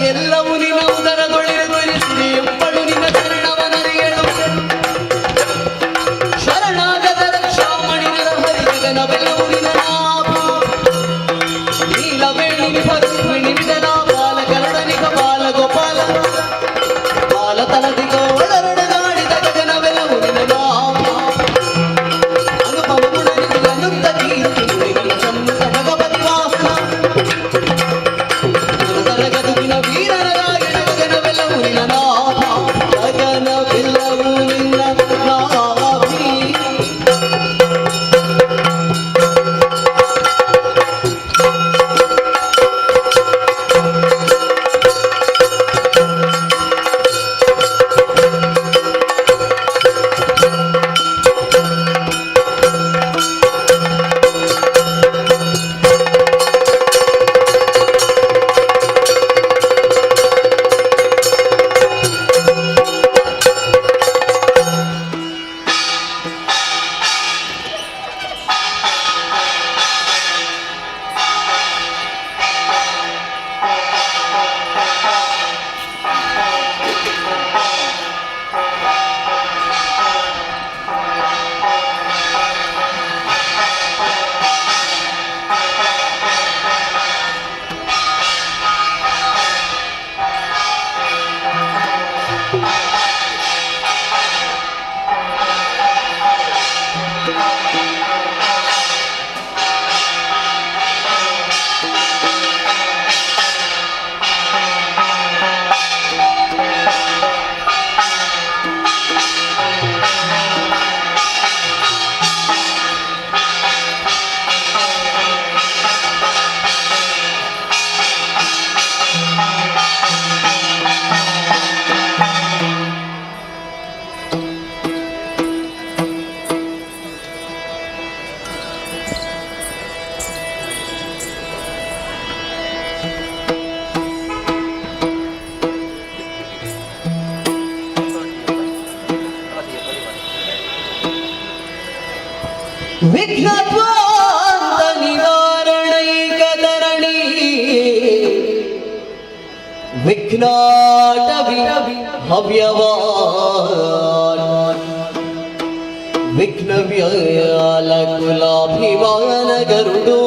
ಎಲ್ಲವೂ ನಿನ್ನ ಉದರದ ವಿಘ್ನತ್ವಾಂತ ನಿವಾರಣೈಕಧರಣಿ ವಿಘ್ನಾಟವಿ ಹವ್ಯವಾನ್ ವಿಘ್ನವ್ಯಾಲಕುಲಾಭಿಮಾನ ಗರುಡೋ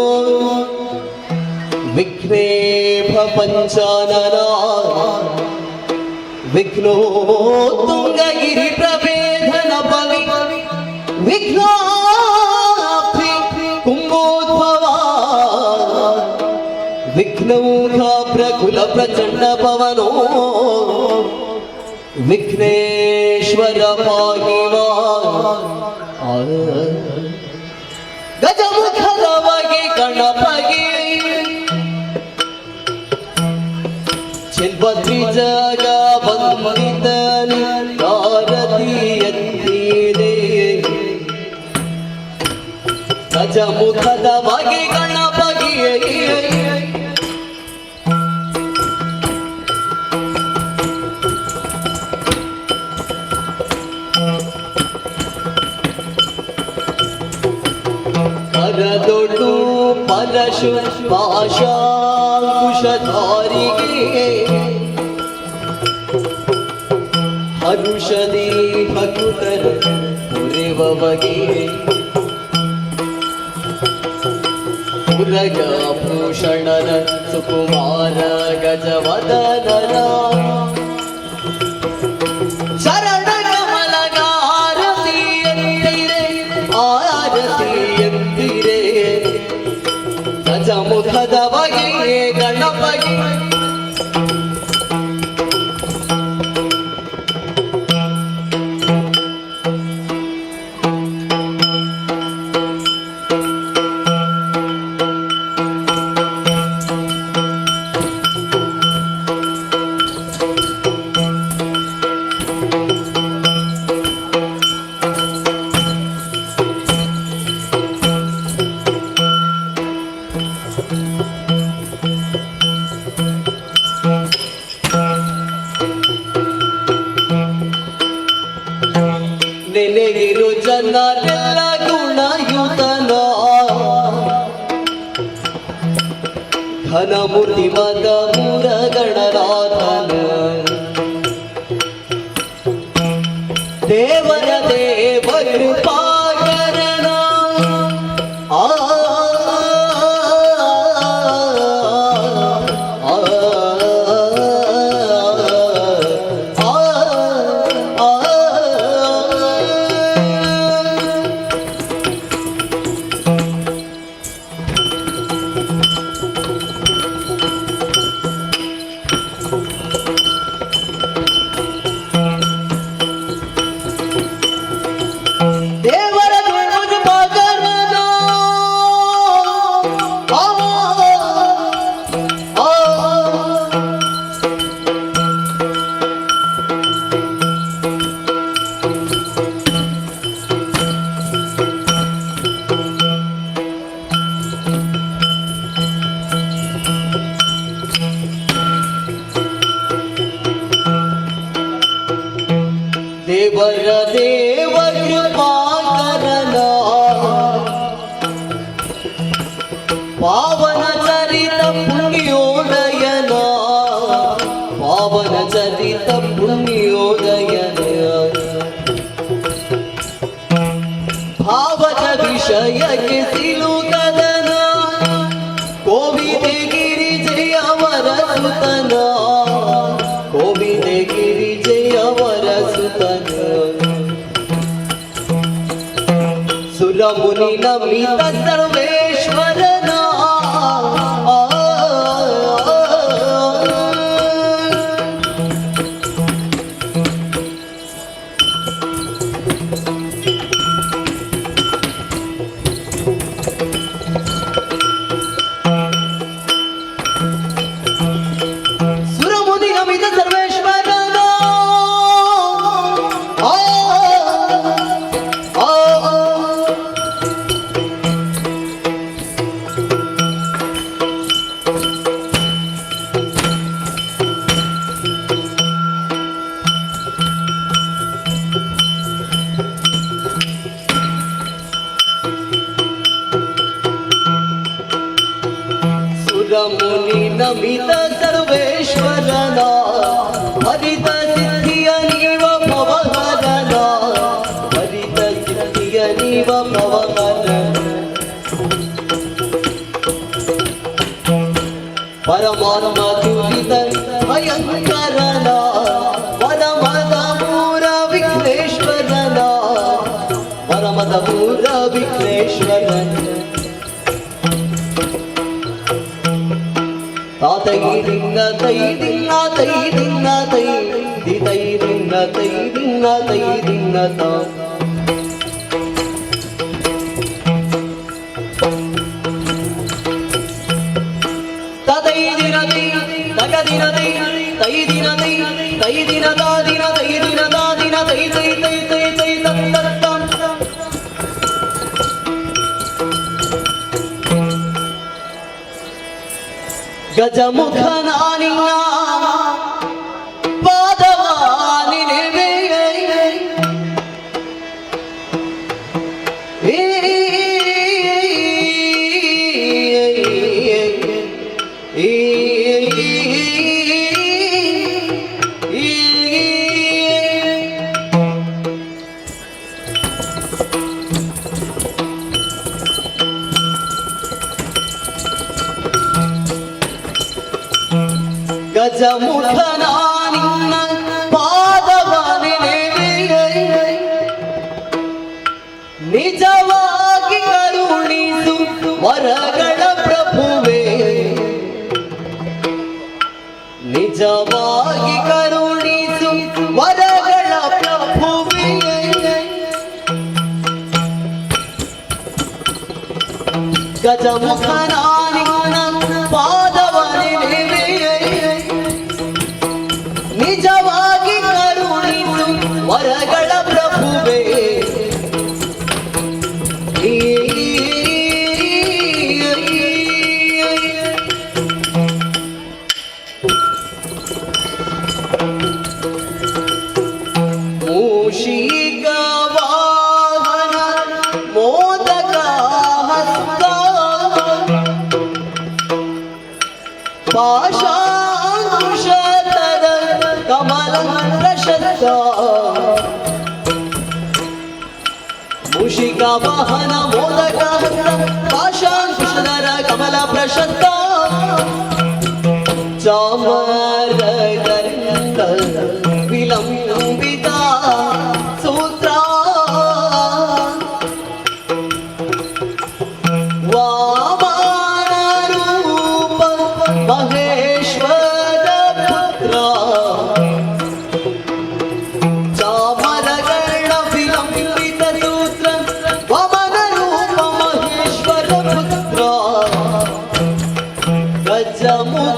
ವಿಘ್ನೇಭ ಪಂಚಾನನ ವಿಘ್ನೋ ತುಂಗಗಿರಿ ಪ್ರಭೇದನ ಬಲಿ ವಿಘ್ನಾಭಿ ಕುಂಭೋದ್ಭವ ವಿಘ್ನೌಘ ಪ್ರಕುಲ ಪ್ರಚಂಡ ಪವನೋ ವಿಘ್ನೇಶ್ವರ ಪಾಹಿವಾ ಗಜಮುಖದ ಬಗೆ ಗಣಪಗೆ ಚಿಲ್ಬದ್ರಿ ಜಗ ಬಂದಿದ್ದನು ಆರತಿ ಎತ್ತಿದೆ ಗಜಮುಖದ ಬಗೆ ಗಣಪಗೆ ಕರದೊಡ್ಡು ಪರಶು ಪಾಶಾಂಕುಶಧಾರಿಗೆ ಹರುಷದಿ ಭಕ್ತರ ಪುರಿವಗೆ ಪುರಗ ಭೂಷಣನ ಸುಕುಮಾರ ಗಜವದನನ ಗಜಮುಖದ ಬಗೆ ಗಣಪಗೆ ನೆನೆಗಿರು ಜನರೆಲ್ಲ ಗುಣಯುತನ ಘನಮೂರ್ತಿ ಮದ ಮುರ ಗಣನಾಥನ ದೇವರ ದೇವರು ಪಾಕರನ ದೇವರ ದೇವ ಕೃಪಾಕರನ ಪಾವನ ಚರಿತ ಪುಣ್ಯೋದಯನ ಪಾವನ ಚರಿತ ಪುಣ್ಯೋದಯನ ಭಾವದ ವಿಷಯಕ್ಕೆ ಸಿಲುಕದನ ಕೋವಿದೆ ಗಿರಿಜಯವರ ಸುತನ ಕೋವಿದೆ ಗಿರಿಜಯವರ ಸುತನ ಸುರಮುನಿ ನಮಿತ ಸರ್ವೇಶ್ವರನ ನಂಬಿತ ಸರ್ವೇಶ್ವರನ ಹರಿತ ಸಿದ್ಧಿಯ ನೀವ ಭವಹರನ ಹರಿತ ಸಿದ್ಧಿಯ ನೀವ ಭವಹರನ ಪರಮಾತ್ಮ ತುಲಿತ ಭಯಂಕರನ ಪರಮದ ಮೂರ ವಿಘ್ನೇಶ್ವರನ ಪರಮದ ಮೂರ ವಿಘ್ನೇಶ್ವರನ ತೈ ದಿನ್ನ ತೈ ದಿನ್ನ ತೈ ದಿನ್ನ ತೈ ದಿ ತೈ ದಿನ್ನ ತೈ ದಿನ್ನ ತೈ ದಿನ್ನ ತಾ ತೈ ದಿನ ತೈ ತಗ ದಿನ ತೈ ತೈ ದಿನ ತೈ ತೈ ದಿನ ತಾ ದಿನ ತೈ ದಿನ ತಾ ದಿನ ತೈ ತೈ ತೈ ತೈ ತೈ ತತ್ತ ಗಜಮುಖನಾನಿನ್ನ ಪಾದವಾನಿನೆ ಗಜಮುಖನಾನಿನ್ನ ಪಾದವನೆನೆ ನಿಜವಾಗಿ ಕರುಣಿಸು ವರಗಳ ಪ್ರಭುವೇ ನಿಜವಾಗಿ ಕರುಣಿಸು ವರಗಳ ಪ್ರಭುವೇ ಗಜಮುಖನಾನಿನ್ನ ಪಾದವನೆನೆ ನಿಜವಾಗಿ ಕರುಣಿಸು ವರಗಳ ಪ್ರಭುವೇ ಮೂಷಿಕ ವಾಹನ ಮೋದಕ ಹಸ್ತ ಪಾಶಾಂಕುಶತದ ಕಮಲ ಪ್ರಶಸ್ತ ಮೂಷಿಕ ವಾಹನ ಮೋದಕ ಹಸ್ತ ಪಾಶಾಂಕುಶಧರ ಕಮಲ ಪ್ರಶಸ್ತ ಚಾಮರ ಗಂಧ ವಿಲಂಬಿತ ಸೂತ್ರ ವಾಮನ ರೂಪ ಮಹೇಶ್ವರ ಪುತ್ರ ಚಾಮರಗಣ ವಿಲಂಬಿತ ಸೂತ್ರ ವಾಮನ ರೂಪ ಮಹೇಶ್ವರ ಪುತ್ರ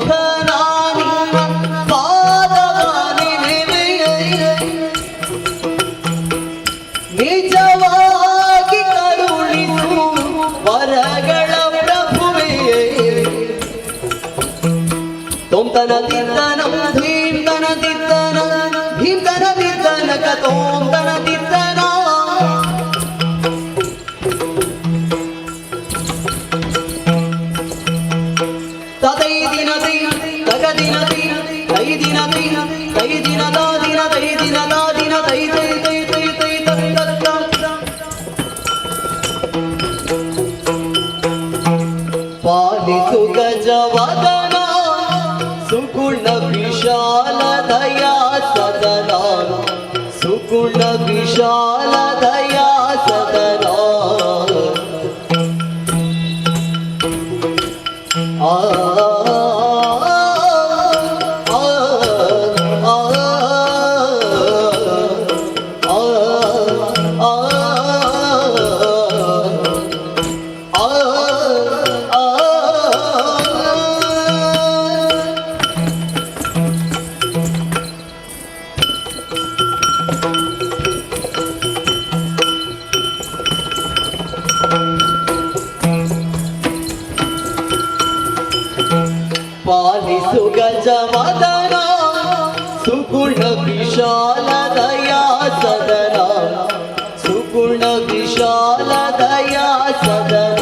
ಗಜಮುಖನಾನಿನ್ನ ಪಾದವನೆನೆ ನಿಜವಾಗಿ ಕರುಣಿಸು ವರಗಳ ಪ್ರಭುವೇ ತೋಂತನ ದಿದ್ದನಂ ಧೀಂತನ ದಿದ್ದನ ಭೀಂತನ ದಿದ್ದನಕ ತೋಂತನ ದಿದ್ದನ ತೈ ದಿನ ತೈ ತಗ ದಿನ ತೈ ತೈ ದಿನ ತೈ ತೈ ದಿನ ತಾ ದಿನ ತೈ ದಿನ ತಾ ದಿನ ತೈ ತೈ ತೈ ತೈ ತೈ ತತ್ತ ಪಾಲಿಸು ಗಜವದನ ಸುಗುಣ ವಿಶಾಲ ದಯಾ ಸದನ ಸುಗುಣ ವಿಶಾಲ ದಯಾ ಸದನ ಆ ಪಾಲಿಸು ಗಜವದನ ಸುಗುಣ ವಿಶಾಲ ದಯಾ ಸದನ ಸುಗುಣ ವಿಶಾಲ ದಯಾ ಸದನ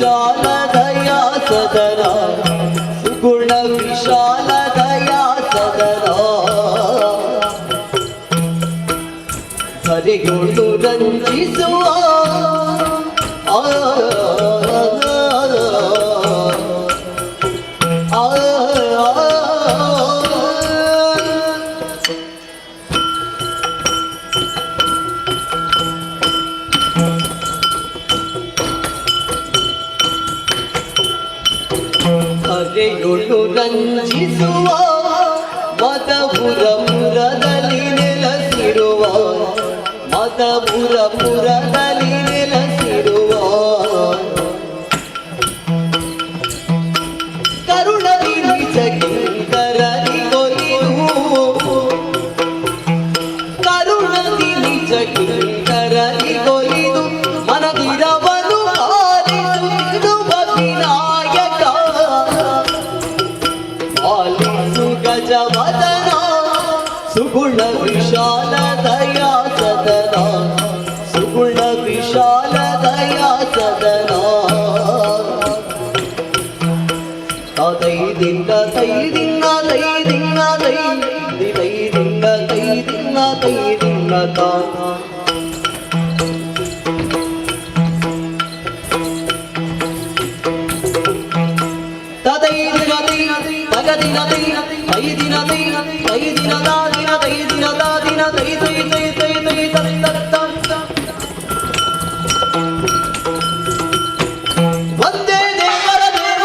ವಿಶಾಲ ದಯಾ ಸದನ ಸುಗುಣ ವಿಶಾಲ ದಯಾ ಸದನ ಹರಿಗೊಂಡು ರಂಜಿಸುವ ಹರೆಯೊಳು ರಂಜಿಸುವ ಮದಪುರಪುರದಲ್ಲಿ ನೆಲೆಸಿರುವ ಮದಪುರಪುರದಲ್ಲಿ ನೆಲೆಸಿರುವ ಕರುಣದಿ ನಿಜಗಿಂಕರನಿಗೊಲಿದು ಕರುಣದಿ ನಿಜಗಿಂಕರನಿಗೊಲಿದು ಮನದಿರವನು ಆಲಿಸುತ್ತಿರುವ ವಿನಾಯಕ ಆಲಿಸು ಗಜವದನ ಸುಗುಣ ವಿಶಾಲ ದಯಾ ಸದನ ಸುಗುಣ ವಿಶಾಲ ದಯಾ ಸದನ ತೈದಿನ್ನ ತೈದಿನ್ನ ತೈದಿನ್ನ ತೈದಿನ್ನ ತೈದಿನ್ನ ತೈದಿನ್ನ ತಾನ ವಂದೇ ದೇವರ ದೇವ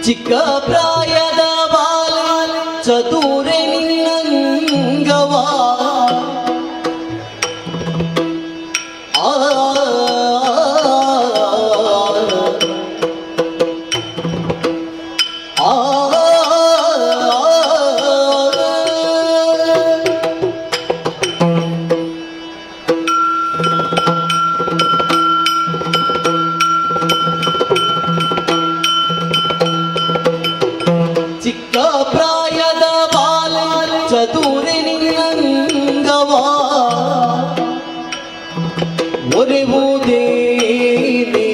ಚಿಕ್ಕ ಪ್ರಾಯದ ಬಾಲ ಚತುರೆ ನಿನ್ನಂಗವ ಚಿಕ್ಕ ಪ್ರಾಯದ ಬಾಲ ಚತುರೆ ನಿನ್ನಂಗವ ಒರೆವುದೇನೆ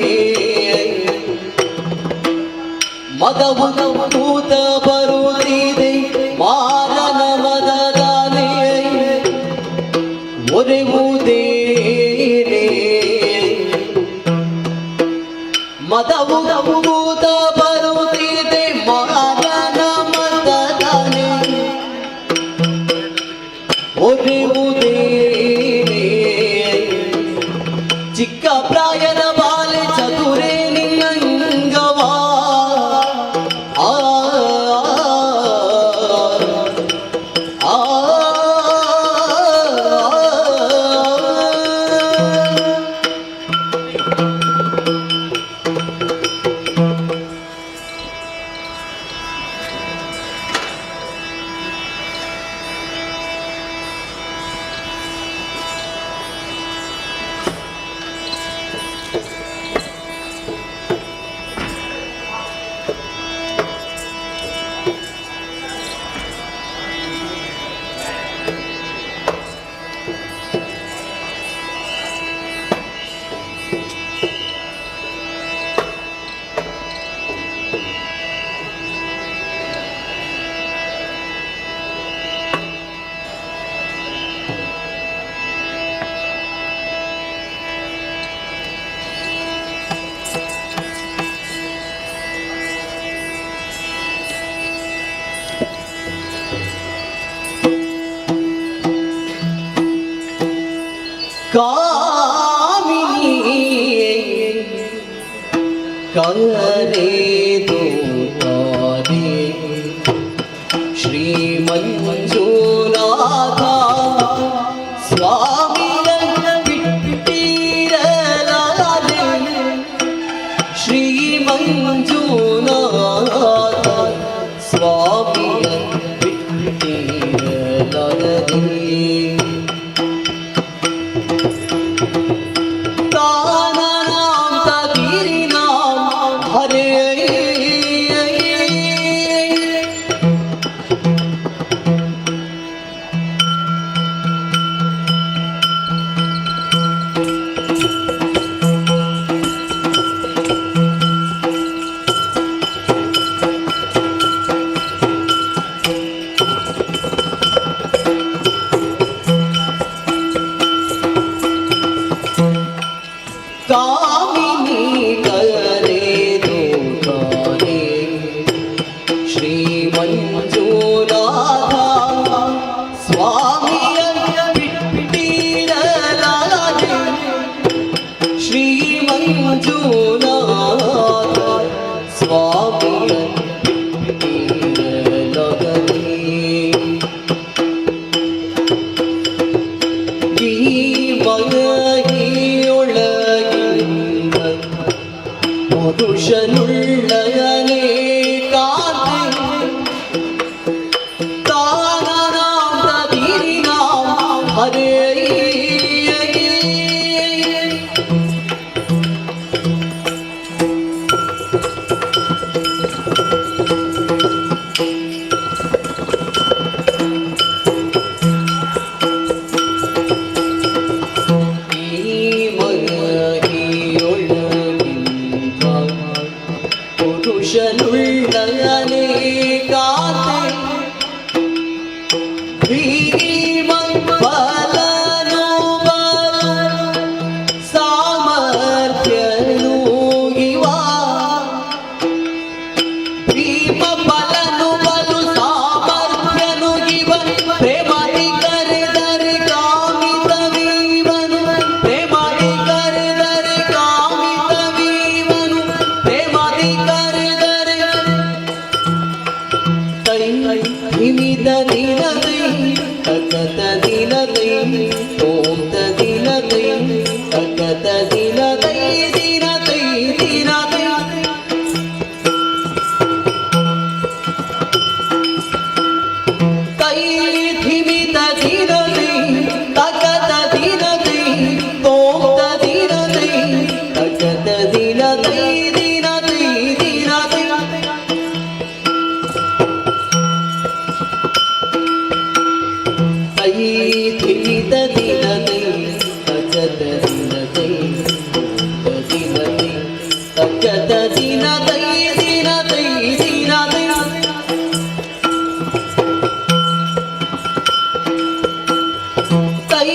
ಮದವು ಕೂತ ಬರುತ್ತಿದೆ ಮಾರನ ಮದದಾನೆ ಒರೆವುದೇನೆ ಮದವು ಕೂತ ಬರುತ್ತಿದೆ ಮಾರನ ಮದದಾನೆ ಒರೆವುದೇನೆ ಚಿಕ್ಕ ಪ್ರಾಯದ ಬಾಲೆ ಚತುರೆ ನಿನ್ನಂಗವ ಆ ಆ ಕಾಮಿನಿ ಕರೆದು ತಾರೆ ಶ್ರೀ ಮಂಜುನಾಥ ಸ್ವಾಮಿಯನ್ನ ಬಿಟ್ಟಿರಲಾರೆ ಶ್ರೀ ಮಂಜುನಾಥ ಸ್ವಾಮಿಯನ್ನ ಬಿಟ್ಟಿರಲಾರೆ ಕಾಮಿನಿ ಕರೆದು ತಾರೆ ಶ್ರೀ ಮಂಜುನಾಥ ಸ್ವಾಮಿಯನ್ನ ಬಿಟ್ಟಿರಲಾರೆ ಶ್ರೀ ಮಂಜುನಾಥ ಸ್ವಾಮಿಯನ್ನ ಬಿಟ್ಟಿರಲಾರೆ ಈ ಮಗಿಯೊಳಗಿಂದ ಪುರುಷನುಳ್ಳನೆ ಕಾಂತಿ ತಾನನಾಂತ ಧೀರಿನಾಂ ಹರೇ ಪುರುಷನುಳ್ಳನೆ ಕಾಂತೆ ಬಲನು ಬಲ ಸಾಮರ್ಥ್ಯನು ಇವ ಭೀಮ ಬಲನು ಬಲು ಸಾಮರ್ಥ್ಯನು ಇವ ಪ್ರೇಮದಿ ಕರೆದರೆ ಕಾಮಿತವೀವನು ಪ್ರೇಮದಿ ಕರೆದರೆ ಕಾಮಿತವೀವನು ಪ್ರೇಮದಿ ಕರೆದರೆ ದಿನದೈ ತಕತ ದಿನದೈ ಓಂ ತ ದಿನದೈ ತಕತ ದಿನದೈ ದಿನದೈ ದಿನದೈ ಕೈ ಧಿಮಿತ ದಿನದೈ ತಕತ ದಿನದೈ ಓಂ ತ ದಿನದೈ ತಕತ ದಿನದೈ ದಿನದೈ ದಿನದೈ ಕೈ ಧಿಮಿತ ದಿನದೈ ತಕತ ದಿನದೈ ದಿನದೈ ತಕತ ದಿನದೈ ದಿನದೈ ದಿನದೈ ಕೈ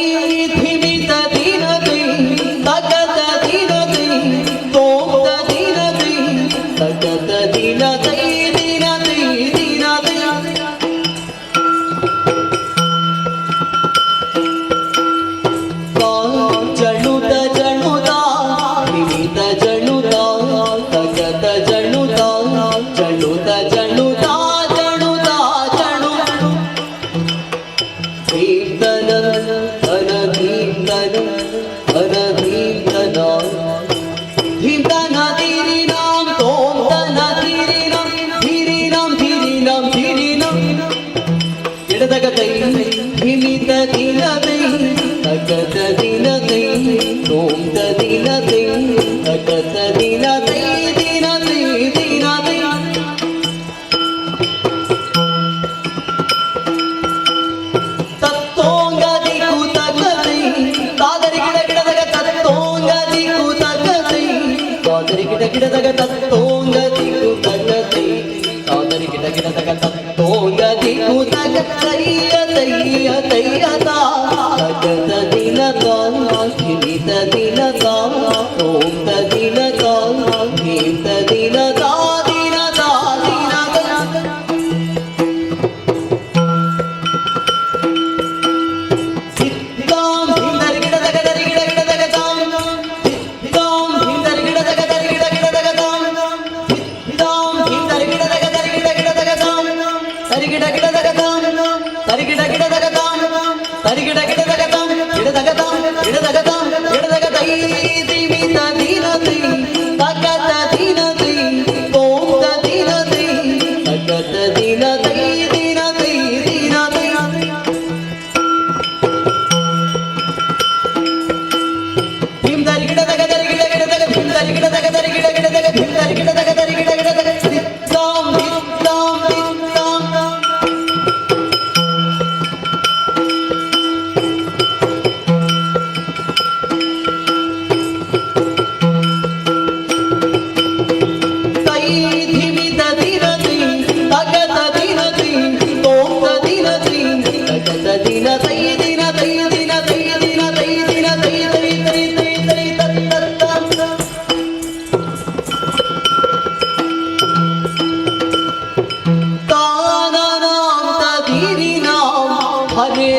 ಧಿಮಿತ ದಿನದೈ ತಕತ ದಿನದೈ ತೋಂತ ದಿನದೈ ತಕತ ದಿನದೈ ದಿನದೈ ದಿನದೈ ಜಣುತ ಜಣುತ ಧಿಮಿತ ಜಣುತ ತಕತ ಜಣುತ ಜಣುತ ಜಣುತ ಜಣುತ ಜಣು ಕೀರ್ತನ ಧನ ಕೀರ್ತನ ಧನ ಕೀರ್ತನ ಧೀರ್ತನ ಧೀರಿನಾಂ ತೋಂ ತನ ಧೀರಿನಾಂ ಧೀರಿನಾಂ ಧೀರಿನಾಂ ಧೀರಿನಾಂ ಎಡದಗತೈ ಧಿಮಿತ ದಿನದೈ ತಕತ ದಿನದೈ ತೋಂ ತ ದಿನದೈ ತಕತ ದಿನದೈ ದಿನದೈ ದಿನದೈ ತತ್ತೋಂಗದಿ ಕೂತಕತೈ ತಾದರಿ ಗಿಡ ಗಿಡದಗ ತತ್ತೋಂಗದಿ ಕೂತಕತೈ ತಾದರಿ ಗಿಡ ಗಿಡದಗ ತತ್ತೋಂಗದಿ ಕೂತಕತೈ ತಾದರಿ ಗಿಡ ಗಿಡದಗ ತತ್ತೋಂಗದಿ ಕೂತಕತೈ ತೈಯ ತೈಯತ ತಕತ ದಿನತ ಧಿಮಿತ ದಿನತ ಓಂ ತ ದಿನತ ಧೀಂತ ದಿನತ ದಿನತ ದಿನತ ಧಿತ್ತಾಂ ಧಿಂದರಿ ಗಿಡದಗ ದರಿ ಗಿಡ ಗಿಡದಗ ತಾಂ ಧಿತ್ತಾಂ ಧಿಂದರಿ ಗಿಡದಗ ದರಿ ಗಿಡ ಗಿಡದಗ ತಾಂ ಧಿತ್ತಾಂ ಧಿಂದರಿ ಗಿಡದಗ ದರಿ ಗಿಡ ಗಿಡದಗ ತಾಂ ದರಿ ಗಿಡ ಗಿಡದಗ ತಾಂ ದರಿ ಗಿಡ ಗಿಡದಗ ತಾಂ ದರಿ ಗಿಡ ಗಿಡದಗ ತಾಂ ಗಿಡದಗ ತಾಂ ಗಿಡದಗ ತಾಂ ಗಿಡದಗ ತೈ ಧಿಮಿತ ದಿನದೈ ತಕತ ದಿನದೈ ಓಂ ತ ದಿನದೈ ತಕತ ದಿನದೈ ದಿನದೈ ದಿನದೈ ಧಿಂದರಿ ಗಿಡದಗ ದರಿ ಗಿಡ ಗಿಡದಗ ಧಿಂದರಿ ಗಿಡದಗ ದರಿ ಗಿಡ ಗಿಡದಗ ಧಿಂದರಿ ಗಿಡದಗ ದರಿ ಗಿಡ ಗಿಡದಗ ಧಿತ್ತಾಂ ಧಿತ್ತಾಂ ಧಿತ್ತಾಂ ಕೈ ಧಿಮಿತ ದಿನದೈ ತಕತ ದಿನದೈ ತೋಂ ತ ದಿನದೈ ತಕತ ದಿನದೈ ದಿನದೈ ದಿನದೈ ದಿನದೈ ದಿನದೈ ತೈ ತೈ ತೈ ತೈ ತತ್ತ ತಾನನಾಂ ತ ಧೀರಿನಾಂ ಹರೇ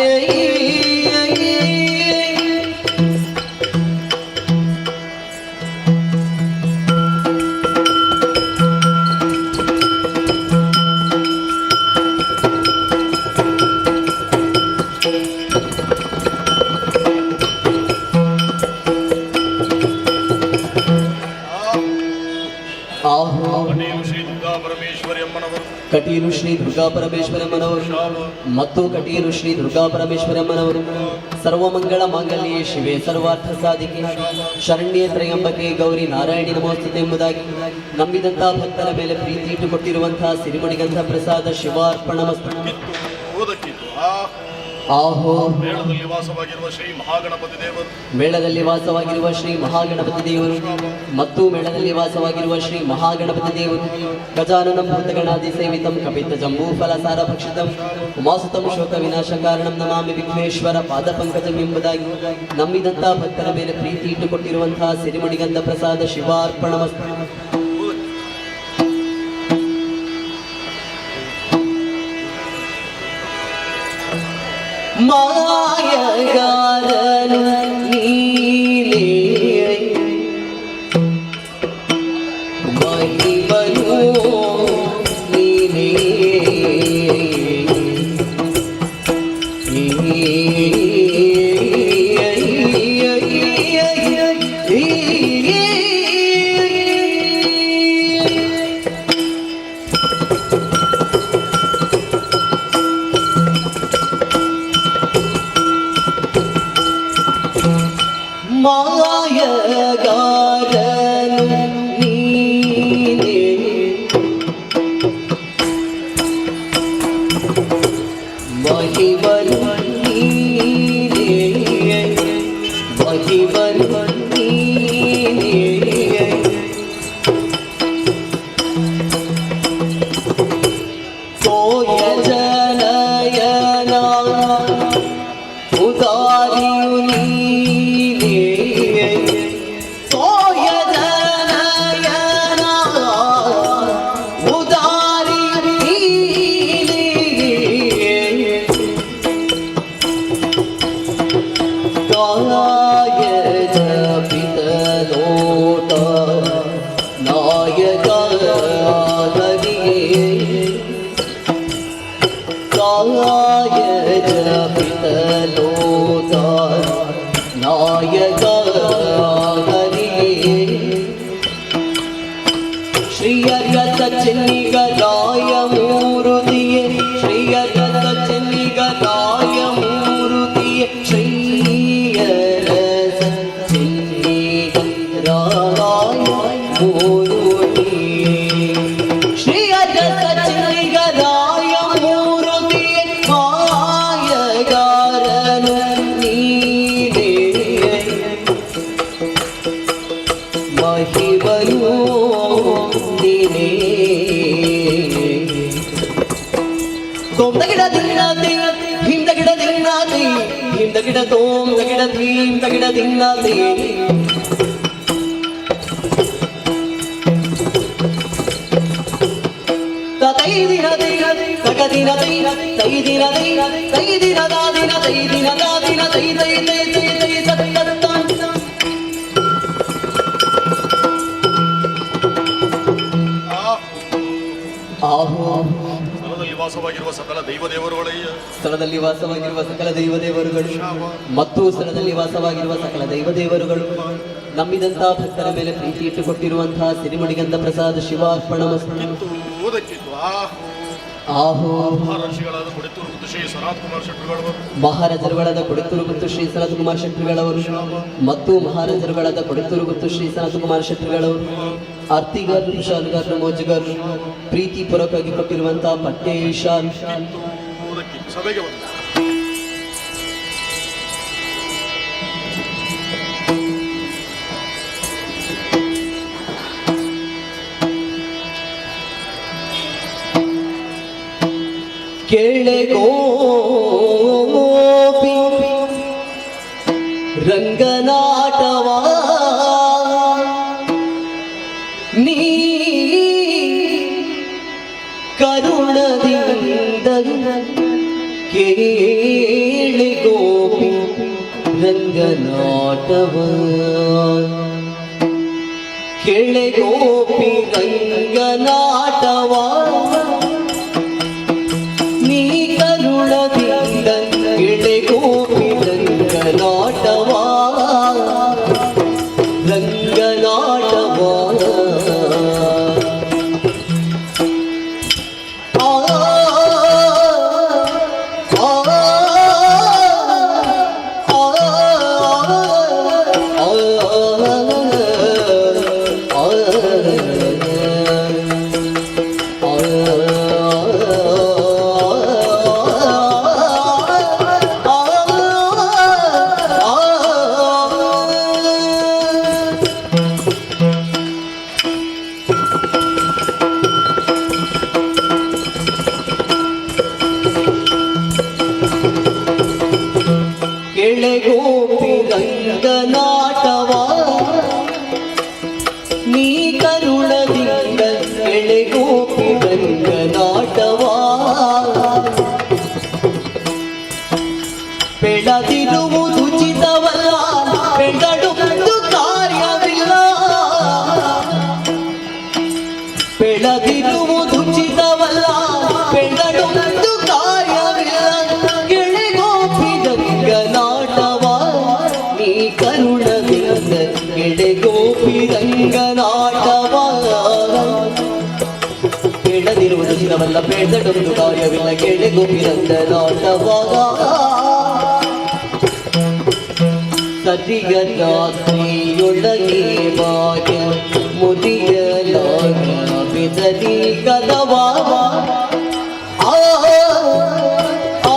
ಕಟೀಲು ಶ್ರೀ ದುರ್ಗಾ ಪರಮೇಶ್ವರಮ್ಮನವರು ಮತ್ತು ಕಟೀಲು ಶ್ರೀ ದುರ್ಗಾ ಪರಮೇಶ್ವರಮ್ಮನವರು ಸರ್ವಮಂಗಳ ಮಾಂಗಲ್ಯೆ ಶಿವೆ ಸರ್ವಾರ್ಥ ಸಾಧಿಕೆ ಶರಣ್ಯೆ ತ್ರಯಂಬಕೆ ಗೌರಿ ನಾರಾಯಣಿ ನಮೋಸ್ತುತೆ ಎಂಬುದಾಗಿ ನಂಬಿದಂಥ ಭಕ್ತರ ಮೇಲೆ ಪ್ರೀತಿ ಇಟ್ಟುಕೊಟ್ಟಿರುವಂತಹ ಸಿರಿಮಣಿಗಂಧ ಪ್ರಸಾದ ಶಿವಾರ್ಪಣಮಸ್ತು. ಆಹೋ ಮೇಳದಲ್ಲಿ ವಾಸವಾಗಿರುವ ಶ್ರೀ ಮಹಾಗಣಪತಿ ದೇವರು ಮೇಳದಲ್ಲಿ ವಾಸವಾಗಿರುವ ಶ್ರೀ ಮಹಾಗಣಪತಿ ದೇವರು ಮತ್ತು ಮೇಳದಲ್ಲಿ ವಾಸವಾಗಿರುವ ಶ್ರೀ ಮಹಾಗಣಪತಿ ದೇವರು ಗಜಾನನ ಭೂತಗಣಾದಿ ಸೇವಿತಂ ಕಪಿತ ಜಂಬೂಫಲ ಸಾರ ಭಕ್ಷಿತಂ ಉಮಾಸುತಂ ಶೋಕ ವಿನಾಶ ಕಾರಣಂ ನಮಾಮಿ ವಿಘ್ನೇಶ್ವರ ಪಾದ ಪಂಕಜಂ ಎಂಬುದಾಗಿ ನಂಬಿದಂಥ ಭಕ್ತರ ಮೇಲೆ ಪ್ರೀತಿ ಇಟ್ಟುಕೊಟ್ಟಿರುವಂತಹ ಸಿರಿಮಣಿಗಂಧ ಪ್ರಸಾದ ಶಿವಾರ್ಪಣಮಸ್ತು. ಮಾಯಗಾರನು ನೀನೇ ಮಹಿಮನು ನೀನೇ ಮಹಿಮನು ನೀನೇ ಮಹಿಮನು ನೀನೇ ಸೋಯ ಜನಯನ ಉದಾರಿಯು ನೀನೇ ಸೋಯ ಜನಯನ ಉದಾರಿಯು ನೀನೇ ಕಾಯ ಜಪಿತ ಲೋಟ ನಾಯಕ ಹರಿಯೇ ಕಾಯ ಜಪಿತ ಲೋಕ ನಾಯಕ ಹರಿಯೇ ಶ್ರೀಯಗತ ಚೆನ್ನಿಗರಾಯ ಮೂರುತಿಯೇ ಶ್ರೀಯಗತ ಚೆನ್ನಿಗರಾಯ ಮೂರುತಿಯೇ ಶ್ರೀಯರಸ ಚೆನ್ನಿಗರಾಯ ಮೂರುತಿಯೇ ಶ್ರೀಯಗತ ಚೆನ್ನಿಗರಾಯ ಮೂರುತಿಯೇ ಮಾಯಗಾರನು ನೀನೇ ಮಹಿಮನು ನೀನೇ ತೋಂ ತಗಿಡ ದಿನ್ನಾತಿ ಹಿಂ ತಗಿಡ ದಿನ್ನಾತಿ ಹಿಂ ತಗಿಡ ತೋಂ ತಗಿಡ ಧೀಂ ತಗಿಡ ದಿನ್ನಾತಿ ತೈ ದಿನ ದಿನ ತಗ ದಿನ ತೈ ತೈ ದಿನ ತೈ ತೈ ದಿನ ದಾ ದಿನ ತೈ ದಿನ ದಾ ದಿನ ತೈ ತೈ ತೈ ತೈ ತೈ ತತ್ ತತ್ ತಂ ಆಹೋ ಸ್ಥಳದಲ್ಲಿ ವಾಸವಾಗಿರುವ ಸಕಲ ದೈವ ದೇವರುಗಳಯ್ಯ ಸ್ಥಳದಲ್ಲಿ ವಾಸವಾಗಿರುವ ಸಕಲ ದೈವ ದೇವರುಗಳು ಮತ್ತು ಸ್ಥಳದಲ್ಲಿ ವಾಸವಾಗಿರುವ ಸಕಲ ದೈವ ದೇವರುಗಳು ನಂಬಿದಂತಹ ಭಕ್ತರ ಮೇಲೆ ಪ್ರೀತಿ ಇಟ್ಟುಕೊಟ್ಟಿರುವಂತಹ ಸಿರಿಮಣಿಗಂಧ ಪ್ರಸಾದ ಶಿವಾರ್ಪಣಮಸ್ತು ಕಿತ್ತುವುದಕ್ಕಿತ್ತು ಆಹೋ ಮಹರ್ಷಿಗಳಾದ ಕೊಡಿತೂರು ಮತ್ತು ಶ್ರೀ ಸನತ್ ಕುಮಾರ್ ಶೆಟ್ಟರುಗಳು ಮಹಾರಾಜರುಗಳಾದ ಕೊಡಿತೂರು ಮತ್ತು ಶ್ರೀ ಸನತ್ ಕುಮಾರ್ ಶೆಟ್ಟರುಗಳವರು ಮತ್ತು ಮಹಾರಾಜರುಗಳಾದ ಕೊಡಿತೂರು ಮತ್ತು ಶ್ರೀ ಸನತ್ ಕುಮಾರ್ ಶೆಟ್ಟರುಗಳವರು ಆರ್ತಿಗಾರರು ಶಾಲುಗಾರರು ಮೋಜುಗಾರರು ಪ್ರೀತಿ ಪೂರ್ವಕವಾಗಿ ಕೊಟ್ಟಿರುವಂತಹ ಪಟ್ಟೆ ಶಾಲ್ ಕಿತ್ತುವುದಕ್ಕಿತ್ತು ಸಭೆಗೆ ಬಂದ ಕೇಳೆ ಗೋಪಿ ರಂಗನಾಟವಾ ನೀ ಕರುಣದಿಂದ ಕೇಳೆ ಗೋಪಿ ರಂಗನಾಟವ ಕೇಳೆ ಗೋಪಿ ರಂಗನಾಟವಾ ನೀ ಕರುಣದಿಂದ ಕೇಳೆ ಗೋಪಿ ರಂಗನಾಟವಾ ರಂಗನಾಟವಾ ಕೇಳೆ ಗೋಪಿ ರಂಗನಾಟವಾ ನೀ ಕರುಣದಿಂದ ಕೇಳೆ ಗೋಪಿ ರಂಗನಾಟವಾ ಬೆಳೆದಿರುವುದು ಉಚಿತವಲ್ಲ ಬೆಳೆದುಕೊಂಡು ಕಾರ್ಯವಿಲ್ಲ ಬೆಳೆದಿರುವುದು ಉಚಿತವಲ್ಲ ಬೆಳೆದುಕೊಂಡು ಕಾರ್ಯವಿಲ್ಲ ಕೇಳೆ ಗೋಪಿ ರಂಗನಾಟವಾ ನೀ ಕರುಣದಿಂದ ಕೇಳೆ ಗೋಪಿ ರಂಗನಾಟವಾ ಬೆಳೆದಿರುವುದು ಚಿರವಲ್ಲ ಬೆಳೆದೊಂದು ಕಾರ್ಯವಿಲ್ಲ ಕೇಳೆ ಗೋಪಿ ರಂಗನಾಟವಾ ಸರಿಯ ರಾತ್ರಿಯೊಳಗೆ ಬಾಯ ಮುದಿಯಲಾಗ ಬೆದರಿ ಕದವಾ ಆ ಆ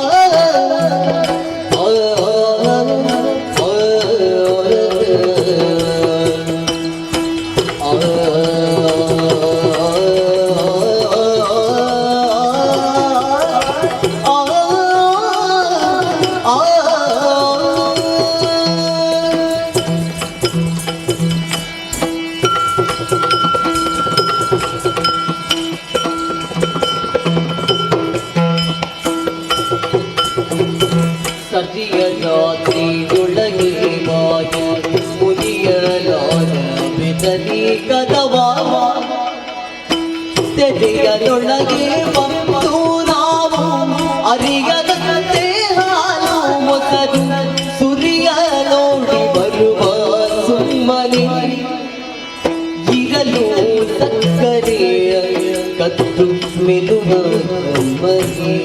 ನಮಗೆ ಬಂತು ನಾವು ಅರಿಯದಂತೆ ಹಾಲು ಮೊಸರು ಸುರಿಯ ನೋಡಿ ಬರುವ ಸುಮ್ಮನೆ ಇರಲು ಸಕ್ಕರೆಯ ಕದ್ದು ಮೆಲುವ ಮನೆ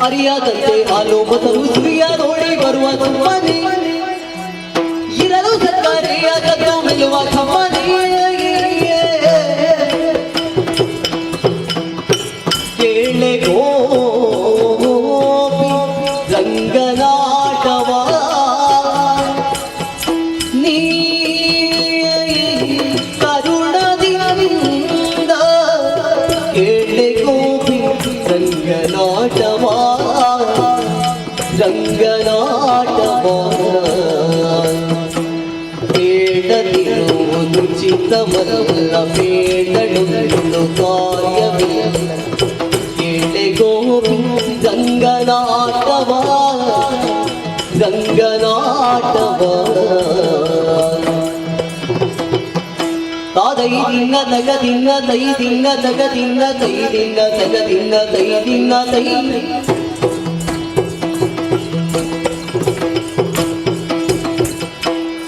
ಅರಿಯಾದಂತೆ ಹಾಲು ಮೊಸರು ಸುರಿಯ ನೋಡಿ ಬರುವ ಸುಮ್ಮನೆ ಇರಲು ಸಕ್ಕರೆಯ ಕದ್ದು ಮೆಲುವ ಕಮ್ಮನೆ ಕೇಳೆ ಗೋಪಿ ರಂಗನಾಟವ ನೀ ಕರುಣದಿಂದ ಕೇಳೆ ಗೋಪಿ ರಂಗನಾಟವ ರಂಗನಾಟವ ಬೇಡದಿರುವುದು ಚಿತ್ತವಲ್ಲ ಬೇಡಡುವುದು ಕಾರ್ಯವಿಲ್ಲ ಕೇಳೆ ಗೋಪಿ ರಂಗನಾಟವ ರಂಗನಾಟವ ತಾದೈ ದಿನ್ನ ತಗ ದಿನ್ನ ತೈ ದಿನ್ನ ತಗ ದಿನ್ನ ತೈ ದಿನ್ನ ತಗ ದಿನ್ನ ತೈ ದಿನ್ನ ತೈ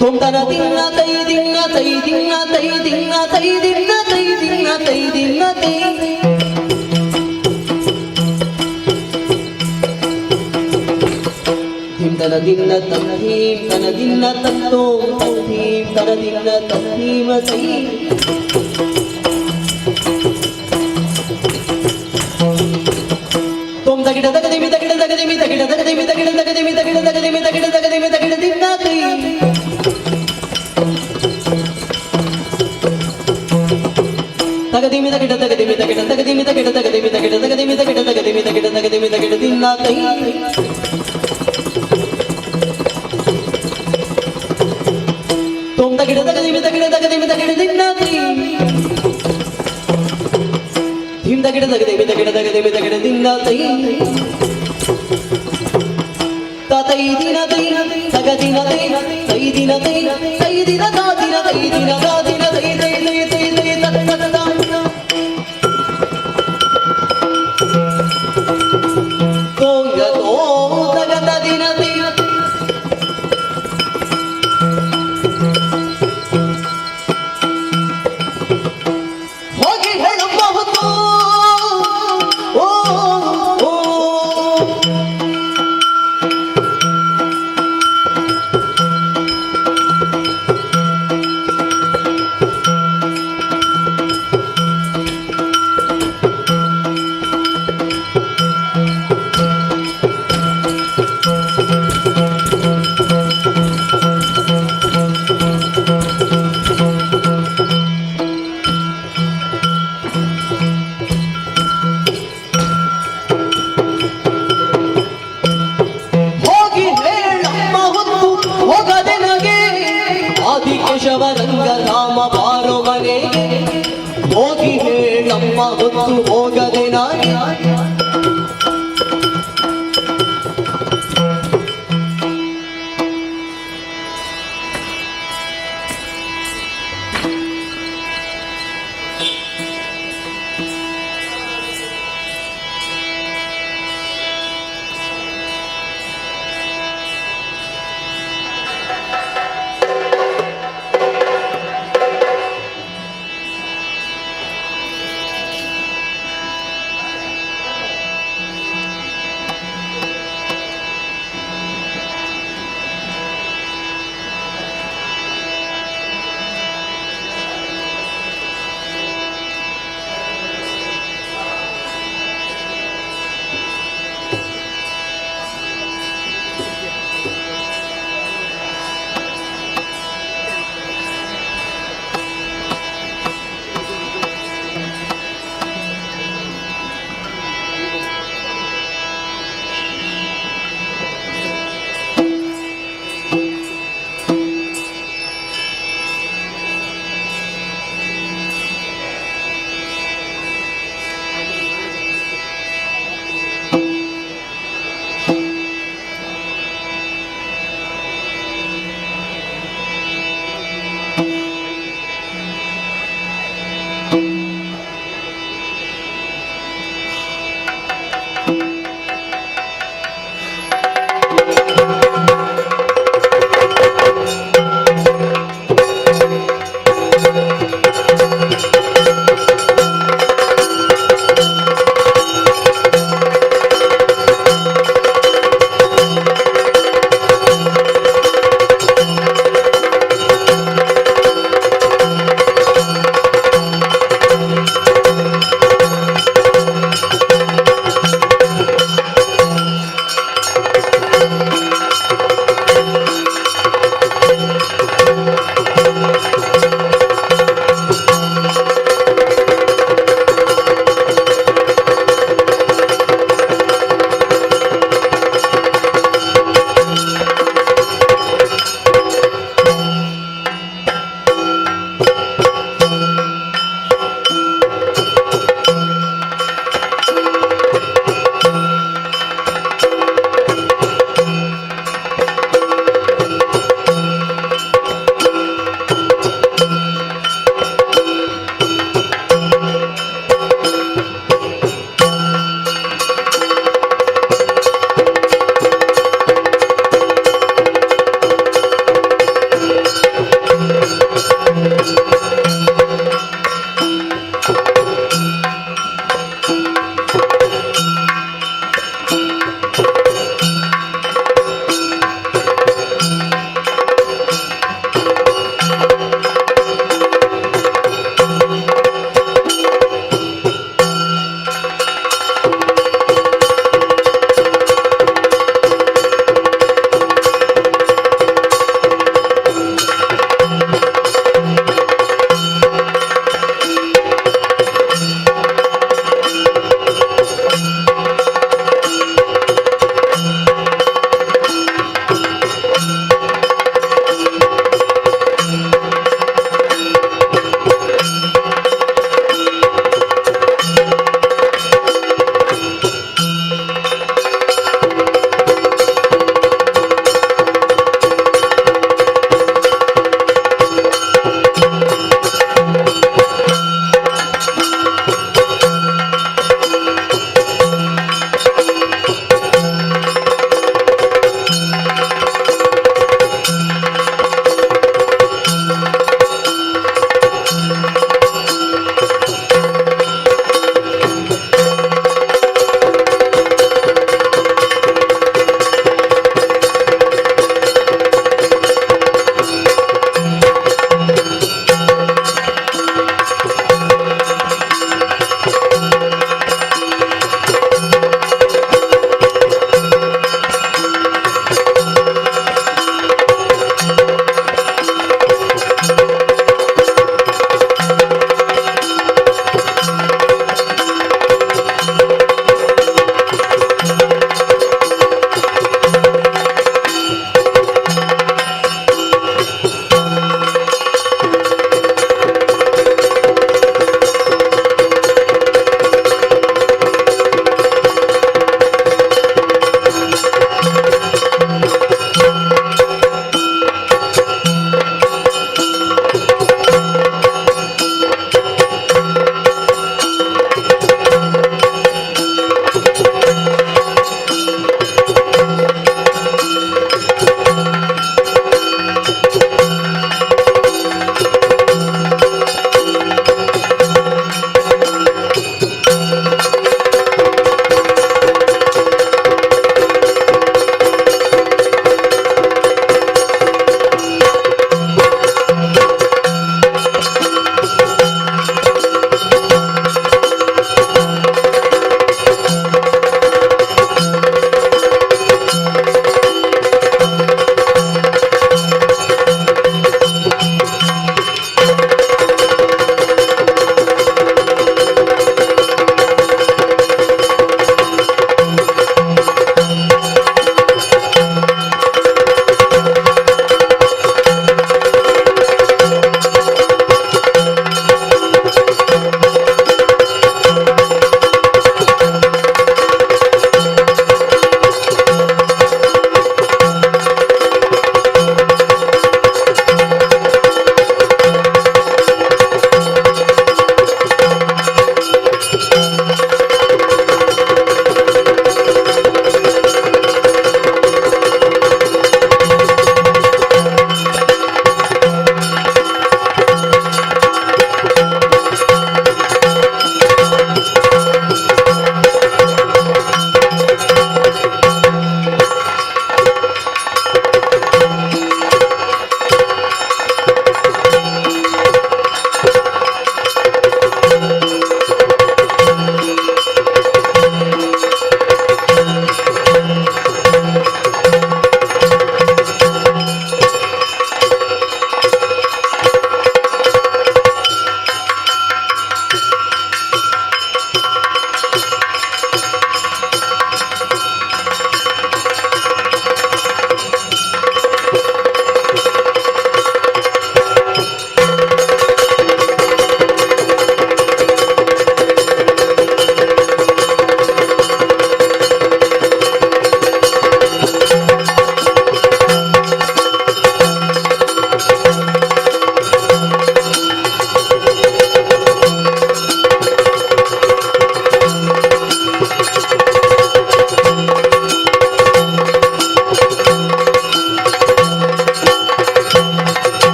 ತೊಂದರ ದಿನ್ನ ತೈ ದಿನ್ನ ತೈ ದಿನ್ನ ತೈ ದಿನ್ನ ತೈ ದಿನ್ನ ತೈ ದಿನ್ನ ತೈ ದಿನ್ನ ತೈ ಧಿಂದನ ದಿನ್ನ ತನ್ನೀಂ ತನ ದಿನ್ನ ತತ್ತೋ ತನ್ನೀಂ ತನ ದಿನ್ನ ತನ್ನೀಮ ತೈ ತೋಂ ತಗಿಡ ತಗದಿಮಿ ತಗಿಡ ತಗದಿಮಿ ತಗಿಡ ತಗದಿಮಿ ತಗಿಡ ತಗದಿಮಿ ತಗಿಡ ತಗದಿಮಿ ತಗಿಡ ತಗದಿಮಿ ತಗಿಡ ದಿನ್ನ ತೈ ತಗದಿಮಿ ತಗಿಡ ತಗದಿಮಿ ತಗಿಡ ತಗದಿಮಿ ತಗಿಡ ತಗದಿಮಿ ತಗಿಡ ತಗದಿಮಿ ತಗಿಡ ತಗದಿಮಿ ತಗಿಡ ತಗದಿಮಿ ತಗಿಡ ದಿನ್ನ ತೈ ತೋಂ ತಗಿಡ ತಗದಿಮಿ ತಗಿಡ ತಗದಿಮಿ ತಗಿಡ ದಿನ್ನ ತೈ ಧಿಂ ತಗಿಡ ತಗದಿಮಿ ತಗಿಡ ತಗದಿಮಿ ತಗಿಡ ದಿನ್ನ ತೈ ತೈ ದಿನ ತೈ ತಗದಿನ ತೈ ತೈ ದಿನ ತೈ ತೈ ದಿನ ದಾದಿನ ತೈ ದಿನ ದಾದಿನ ತೈ ತೈ ತೈ ತೈ ತೈ ತತ್ತ ತೋಂಗ ತೋ ತಗದ ದಿನ ತೈ ಹೋಗಿ ಹೇಳಬಹುದು ಓ ಓ ಆದಿಕೇಶವರಂಗ ರಾಮ ಬಾರೋ ಮನೆಗೆ ಹೋಗಿ ಹೇಳಮ್ಮ ಹೊತ್ತು ಹೋಗದೆ ನಾಗೆ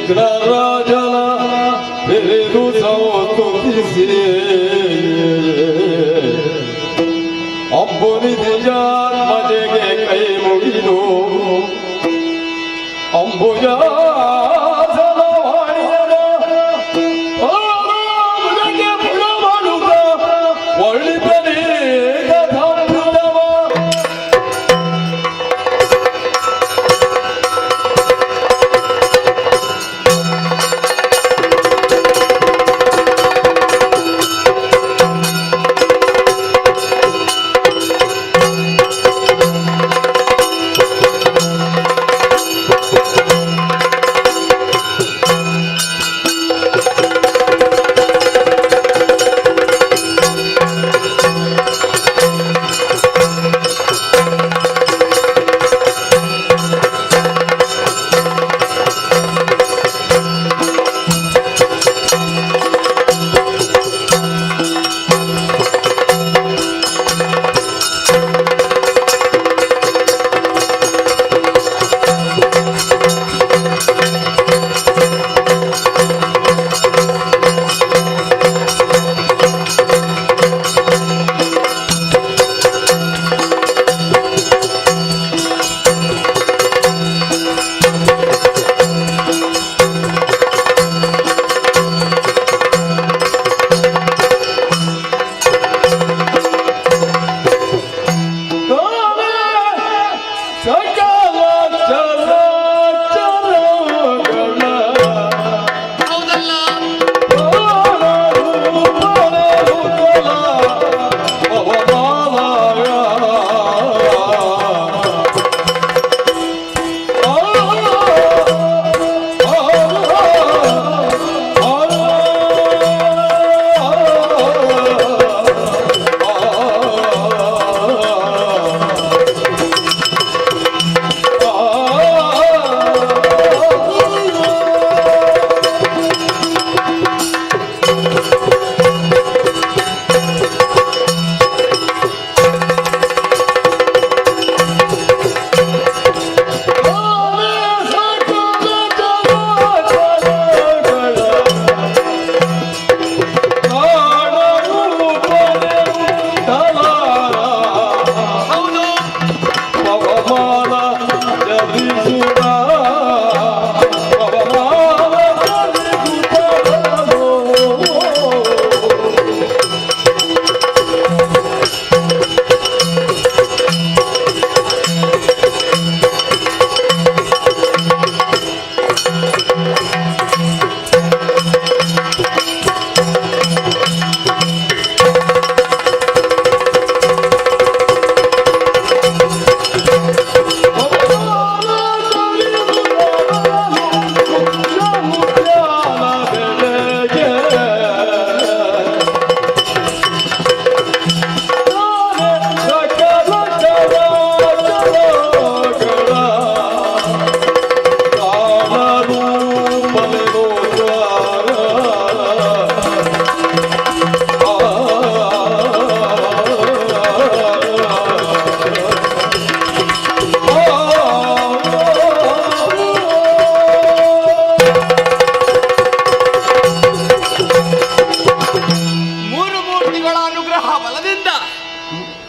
ವಿಘ್ನರಾಜನ ಬೆರೆದು ಸಂಸ್ತುತಿಸಿ ಅಂಬುನಿಧಿಯಾತ್ಮಜೆಗೆ ಕೈ ಮುಗಿದು ಅಂಬುಜಾಸನವಾಣಿಯನ ಆರಾಮನೆಗೆ ಪುರಮನುತ ಒಳ್ಳಿತನೇಕ ಸಂಪೃತವ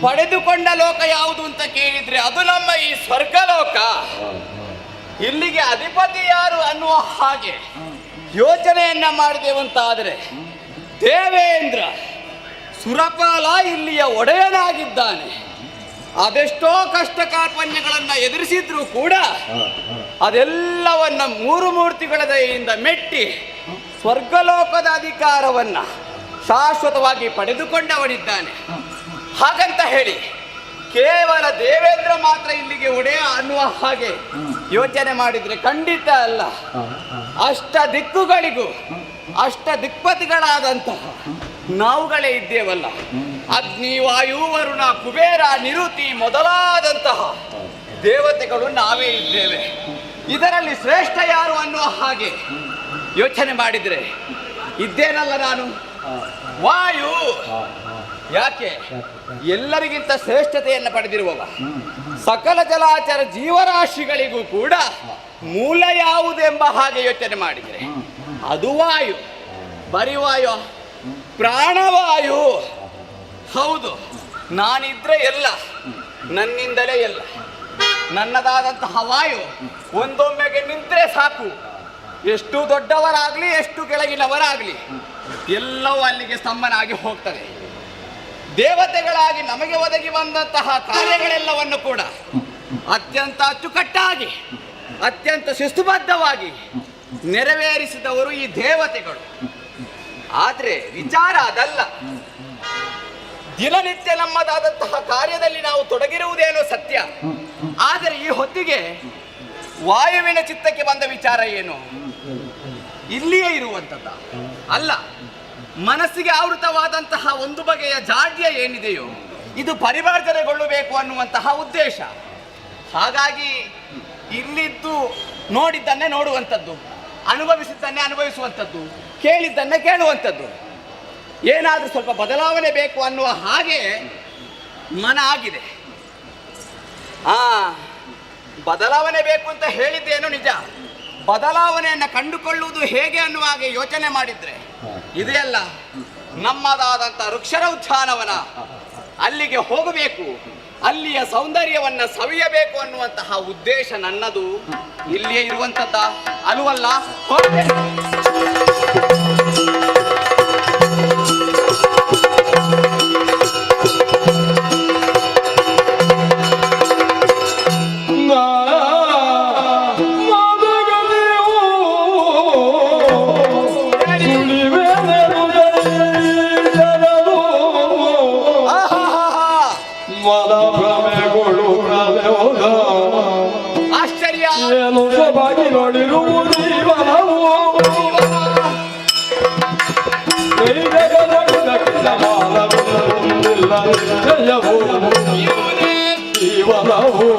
ಪಡೆದುಕೊಂಡ ಲೋಕ ಯಾವುದು ಅಂತ ಕೇಳಿದ್ರೆ ಅದು ನಮ್ಮ ಈ ಸ್ವರ್ಗಲೋಕ. ಇಲ್ಲಿಗೆ ಅಧಿಪತಿ ಯಾರು ಅನ್ನುವ ಹಾಗೆ ಯೋಚನೆಯನ್ನ ಮಾಡಿದೆವಂತಾದರೆ ದೇವೇಂದ್ರ ಸುರಪಾಲ ಇಲ್ಲಿಯ ಒಡೆಯನಾಗಿದ್ದಾನೆ. ಅದೆಷ್ಟೋ ಕಷ್ಟ ಕಾರ್ಪಣ್ಯಗಳನ್ನ ಎದುರಿಸಿದ್ರು ಕೂಡ ಅದೆಲ್ಲವನ್ನ ಮೂರು ಮೂರ್ತಿಗಳ ದಯೆಯಿಂದ ಮೆಟ್ಟಿ ಸ್ವರ್ಗಲೋಕದ ಅಧಿಕಾರವನ್ನ ಶಾಶ್ವತವಾಗಿ ಪಡೆದುಕೊಂಡವನಿದ್ದಾನೆ. ಹಾಗಂತ ಹೇಳಿ ಕೇವಲ ದೇವೇಂದ್ರ ಮಾತ್ರ ಇಲ್ಲಿಗೆ ಒಡೆಯ ಅನ್ನುವ ಹಾಗೆ ಯೋಚನೆ ಮಾಡಿದ್ರೆ ಖಂಡಿತ ಅಲ್ಲ. ಅಷ್ಟ ದಿಕ್ಕುಗಳಿಗೂ ಅಷ್ಟ ದಿಕ್ಪತಿಗಳಾದಂತಹ ನಾವುಗಳೇ ಇದ್ದೇವಲ್ಲ. ಅಗ್ನಿ, ವಾಯು, ವರುಣ, ಕುಬೇರ, ನಿರುತಿ ಮೊದಲಾದಂತಹ ದೇವತೆಗಳು ನಾವೇ ಇದ್ದೇವೆ. ಇದರಲ್ಲಿ ಶ್ರೇಷ್ಠ ಯಾರು ಅನ್ನುವ ಹಾಗೆ ಯೋಚನೆ ಮಾಡಿದ್ರೆ ಇದ್ದೇನಲ್ಲ ನಾನು, ವಾಯು. ಯಾಕೆ? ಎಲ್ಲರಿಗಿಂತ ಶ್ರೇಷ್ಠತೆಯನ್ನು ಪಡೆದಿರುವವ. ಸಕಲ ಜಲಾಚರ ಜೀವರಾಶಿಗಳಿಗೂ ಕೂಡ ಮೂಲ ಯಾವುದೆಂಬ ಹಾಗೆ ಯೋಚನೆ ಮಾಡಿದರೆ ಅದು ವಾಯು. ಬರೀ ವಾಯು, ಪ್ರಾಣವಾಯು. ಹೌದು, ನಾನಿದ್ರೆ ಎಲ್ಲ, ನನ್ನಿಂದಲೇ ಎಲ್ಲ. ನನ್ನದಾದಂತಹ ವಾಯು ಒಂದೊಮ್ಮೆಗೆ ನಿಂತರೆ ಸಾಕು, ಎಷ್ಟು ದೊಡ್ಡವರಾಗಲಿ ಎಷ್ಟು ಕೆಳಗಿನವರಾಗಲಿ ಎಲ್ಲವೂ ಅಲ್ಲಿಗೆ ಸ್ತಂಭನಾಗಿ ಹೋಗ್ತದೆ. ದೇವತೆಗಳಾಗಿ ನಮಗೆ ಒದಗಿ ಬಂದಂತಹ ಕಾರ್ಯಗಳೆಲ್ಲವನ್ನು ಕೂಡ ಅತ್ಯಂತ ಅಚ್ಚುಕಟ್ಟಾಗಿ ಅತ್ಯಂತ ಶಿಸ್ತುಬದ್ಧವಾಗಿ ನೆರವೇರಿಸಿದವರು ಈ ದೇವತೆಗಳು. ಆದರೆ ವಿಚಾರ ಅದಲ್ಲ. ದಿನನಿತ್ಯ ನಮ್ಮದಾದಂತಹ ಕಾರ್ಯದಲ್ಲಿ ನಾವು ತೊಡಗಿರುವುದೇನೋ ಸತ್ಯ, ಆದರೆ ಈ ಹೊತ್ತಿಗೆ ವಾಯುವಿನ ಚಿತ್ತಕ್ಕೆ ಬಂದ ವಿಚಾರ ಏನು? ಇಲ್ಲಿಯೇ ಇರುವಂಥದ್ದ ಅಲ್ಲ, ಮನಸ್ಸಿಗೆ ಆವೃತವಾದಂತಹ ಒಂದು ಬಗೆಯ ಜಾಡ್ಯ ಏನಿದೆಯೋ ಇದು ಪರಿವರ್ತನೆಗೊಳ್ಳಬೇಕು ಅನ್ನುವಂತಹ ಉದ್ದೇಶ. ಹಾಗಾಗಿ ಇಲ್ಲಿದ್ದು ನೋಡಿದ್ದನ್ನೇ ನೋಡುವಂಥದ್ದು, ಅನುಭವಿಸಿದ್ದನ್ನೇ ಅನುಭವಿಸುವಂಥದ್ದು, ಕೇಳಿದ್ದನ್ನೇ ಕೇಳುವಂಥದ್ದು. ಏನಾದರೂ ಸ್ವಲ್ಪ ಬದಲಾವಣೆ ಬೇಕು ಅನ್ನುವ ಹಾಗೆ ಮನ ಆಗಿದೆ. ಬದಲಾವಣೆ ಬೇಕು ಅಂತ ಹೇಳಿದ್ದೇನು ನಿಜ. ಬದಲಾವಣೆಯನ್ನು ಕಂಡುಕೊಳ್ಳುವುದು ಹೇಗೆ ಅನ್ನುವ ಹಾಗೆ ಯೋಚನೆ ಮಾಡಿದ್ರೆ ಇದೆಯಲ್ಲ ನಮ್ಮದಾದಂಥ ವೃಕ್ಷರ ಉದ್ಯಾನವನ, ಅಲ್ಲಿಗೆ ಹೋಗಬೇಕು, ಅಲ್ಲಿಯ ಸೌಂದರ್ಯವನ್ನ ಸವಿಯಬೇಕು ಅನ್ನುವಂತಹ ಉದ್ದೇಶ ನನ್ನದು. ಇಲ್ಲಿಯೇ ಇರುವಂಥದ್ದ ಅಲ್ವಲ್ಲ? ಹೋಗ್ತೇನೆ. ಆಶ್ಚರ್ಯ ಏನು ಸೊಬಾಗಿ ನೋಡಿರುವುದು ಜೀವನವು ಸಮಾನವಿಲ್ಲ ಜಯವು ಜೀವನವು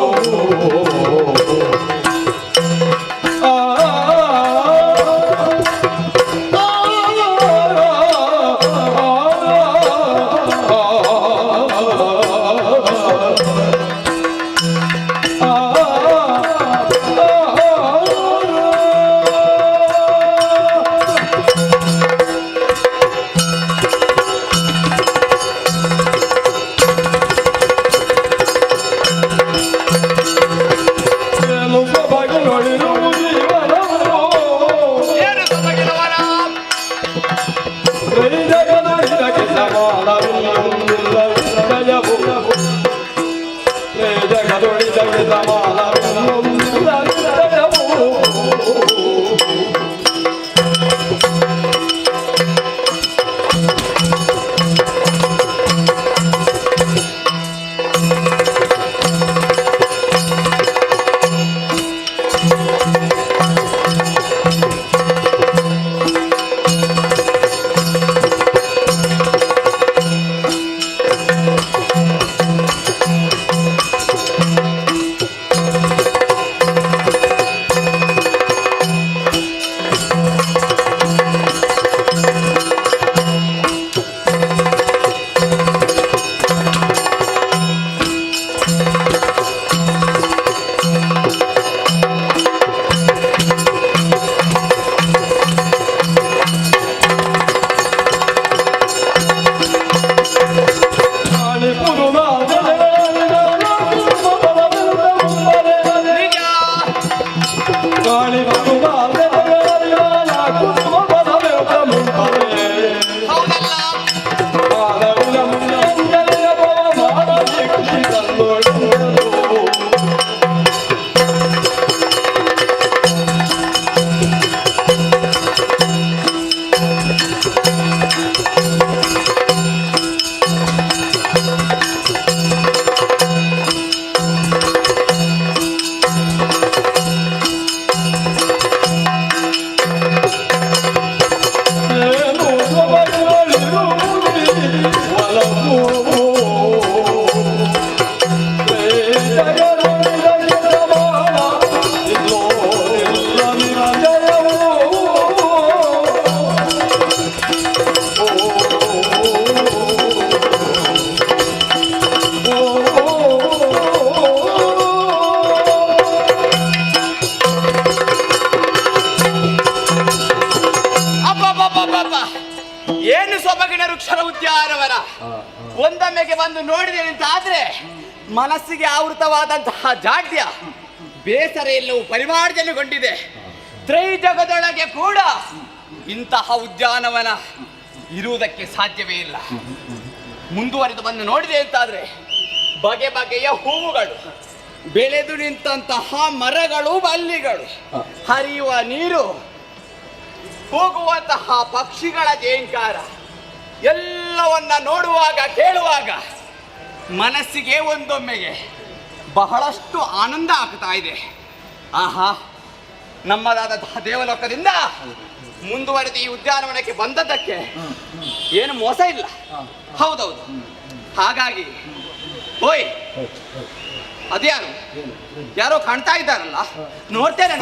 ಒಂದೊಮ್ಮೆಗೆ ಬಂದು ನೋಡಿದೆ ಅಂತ ಆದ್ರೆ ಮನಸ್ಸಿಗೆ ಆವೃತವಾದಂತಹ ಜಾಡ್ಯ ಬೇಸರ ಎಲ್ಲವೂ ಪರಿಮಾರ್ಜನೆಗೊಂಡಿದೆ. ತ್ರೈಜಗದೊಳಗೆ ಕೂಡ ಇಂತಹ ಉದ್ಯಾನವನ ಇರುವುದಕ್ಕೆ ಸಾಧ್ಯವೇ ಇಲ್ಲ. ಮುಂದುವರೆದು ಬಂದು ನೋಡಿದೆ ಅಂತಾದ್ರೆ ಬಗೆ ಬಗೆಯ ಹೂವುಗಳು, ಬೆಳೆದು ನಿಂತಹ ಮರಗಳು, ಬಳ್ಳಿಗಳು, ಹರಿಯುವ ನೀರು, ಹೋಗುವಂತಹ ಪಕ್ಷಿಗಳ ಜೇಂಕಾರ ಎಲ್ಲವನ್ನ ನೋಡುವಾಗ ಕೇಳುವಾಗ ಮನಸ್ಸಿಗೆ ಒಂದೊಮ್ಮೆಗೆ ಬಹಳಷ್ಟು ಆನಂದ ಆಗ್ತಾ ಇದೆ. ಆಹಾ, ನಮ್ಮದಾದಂತಹ ದೇವಲೋಕದಿಂದ ಮುಂದುವರೆದು ಈ ಉದ್ಯಾನವನಕ್ಕೆ ಬಂದದ್ದಕ್ಕೆ ಏನು ಮೋಸ ಇಲ್ಲ. ಹೌದೌದು. ಹಾಗಾಗಿ ಓಯ್, ಅದ್ಯಾರು ಯಾರೋ ಕಾಣ್ತಾ ಇದ್ದಾರಲ್ಲ, ನೋಡ್ತೇನೆ.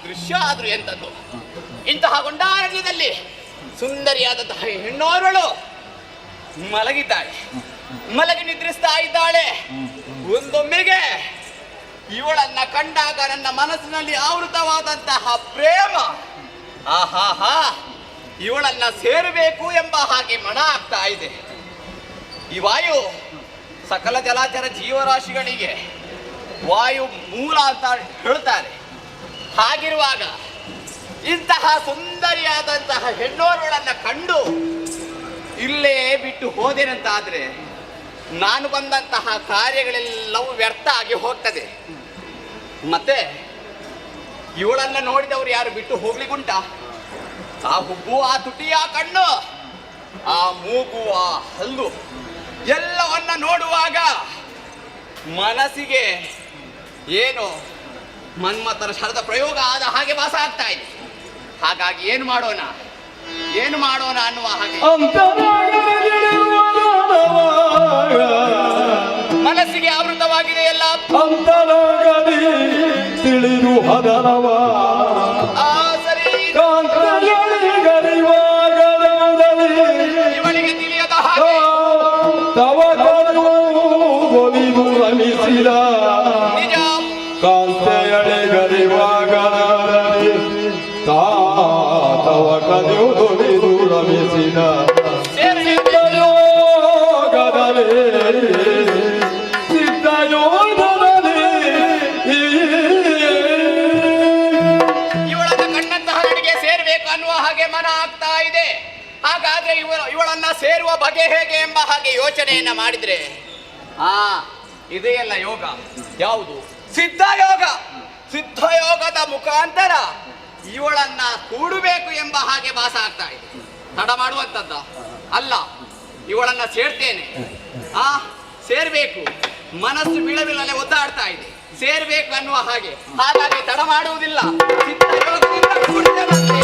ದೃಶ್ಯ ಆದ್ರೂ ಎಂತದ್ದು. ಇಂತಹ ಗೊಂಡಾರಣ್ಯದಲ್ಲಿ ಸುಂದರಿಯಾದಂತಹ ಹೆಣ್ಣೋರ್ವಳು ಮಲಗಿದ್ದಾಳೆ. ಮಲಗಿ ನಿದ್ರಿಸ್ತಾ ಇದ್ದಾಳೆ. ಒಂದೊಮ್ಮೆಗೆ ಇವಳನ್ನ ಕಂಡಾಗ ನನ್ನ ಮನಸ್ಸಿನಲ್ಲಿ ಆವೃತವಾದಂತಹ ಪ್ರೇಮ, ಆಹಾಹಾ, ಇವಳನ್ನ ಸೇರಬೇಕು ಎಂಬ ಹಾಗೆ ಮನ ಆಗ್ತಾ ಇದೆ. ಈ ವಾಯು ಸಕಲ ಜಲಚರ ಜೀವರಾಶಿಗಳಿಗೆ ವಾಯು ಮೂಲ ಅಂತ ಹೇಳ್ತಾರೆ. ಹಾಗಿರುವಾಗ ಇಂತಹ ಸುಂದರಿಯಾದಂತಹ ಹೆಣ್ಣೋರ್ಗಳನ್ನ ಕಂಡು ಇಲ್ಲೇ ಬಿಟ್ಟು ಹೋದೇನಂತಾದ್ರೆ ನಾನು ಬಂದಂತಹ ಕಾರ್ಯಗಳೆಲ್ಲವೂ ವ್ಯರ್ಥ ಆಗಿ ಹೋಗ್ತದೆ. ಮತ್ತೆ ಇವಳನ್ನ ನೋಡಿದವರು ಯಾರು ಬಿಟ್ಟು ಹೋಗ್ಲಿಕ್ಕುಂಟ? ಆ ಹುಬ್ಬು, ಆ ತುಟಿ, ಆ ಕಣ್ಣು, ಆ ಮೂಗು, ಆ ಹಲ್ಲು ಎಲ್ಲವನ್ನ ನೋಡುವಾಗ ಮನಸ್ಸಿಗೆ ಏನು ಮನ್ಮಥನ ಶರದ ಪ್ರಯೋಗ ಆದ ಹಾಗೆ ಭಾಸ ಆಗ್ತಾ ಇದೆ. ಹಾಗಾಗಿ ಏನು ಮಾಡೋಣ ಅನ್ನುವ ಹಾಗೆ ಮನಸ್ಸಿಗೆ ಆವೃತವಾಗಿದೆ ಎಲ್ಲ. ಅಂತರಂಗದಿ ತಿಳಿದು ಹದನವ ಸರಿ, ಇವಳಿಗೆ ತಿಳಿಯದ ಹಾಗೆ ತವ ಕಣ್ಣು ರಮಿಸಿದ ನಿಜ. ಕಾಂತೆಯಳೆ ಗರಿವಾಗ ತವ ಕದಿದು ರಮಿಸಿದ ಇವಳನ್ನ ಕಣ್ಣಂತಹ ನನಗೆ ಸೇರ್ಬೇಕು ಅನ್ನುವ ಹಾಗೆ ಮನ ಆಗ್ತಾ ಇದೆ. ಹಾಗಾದ್ರೆ ಇವಳನ್ನ ಸೇರುವ ಬಗೆ ಹೇಗೆ ಎಂಬ ಹಾಗೆ ಯೋಚನೆಯನ್ನ ಮಾಡಿದ್ರೆ ಇದೆಯಲ್ಲ ಯೋಗ. ಯಾವುದು? ಸಿದ್ಧಯೋಗ. ಸಿದ್ಧಯೋಗದ ಮುಖಾಂತರ ಇವಳನ್ನ ಕೂಡಬೇಕು ಎಂಬ ಹಾಗೆ ಭಾಸ ಆಗ್ತಾ ಇದೆ. ತಡ ಮಾಡುವಂತದ್ದ ಅಲ್ಲ, ಇವಳನ್ನ ಸೇರ್ತೇನೆ. ಸೇರ್ಬೇಕು, ಮನಸ್ಸು ಬಿಳಬಿಳಲೆ ಒದ್ದಾಡ್ತಾ ಇದೆ, ಸೇರ್ಬೇಕು ಅನ್ನುವ ಹಾಗೆ. ಹಾಗಾಗಿ ತಡ ಮಾಡುವುದಿಲ್ಲ. ಸಿದ್ಧಯೋಗದಿಂದ ಕೂಡಿದೆನಂತೆ.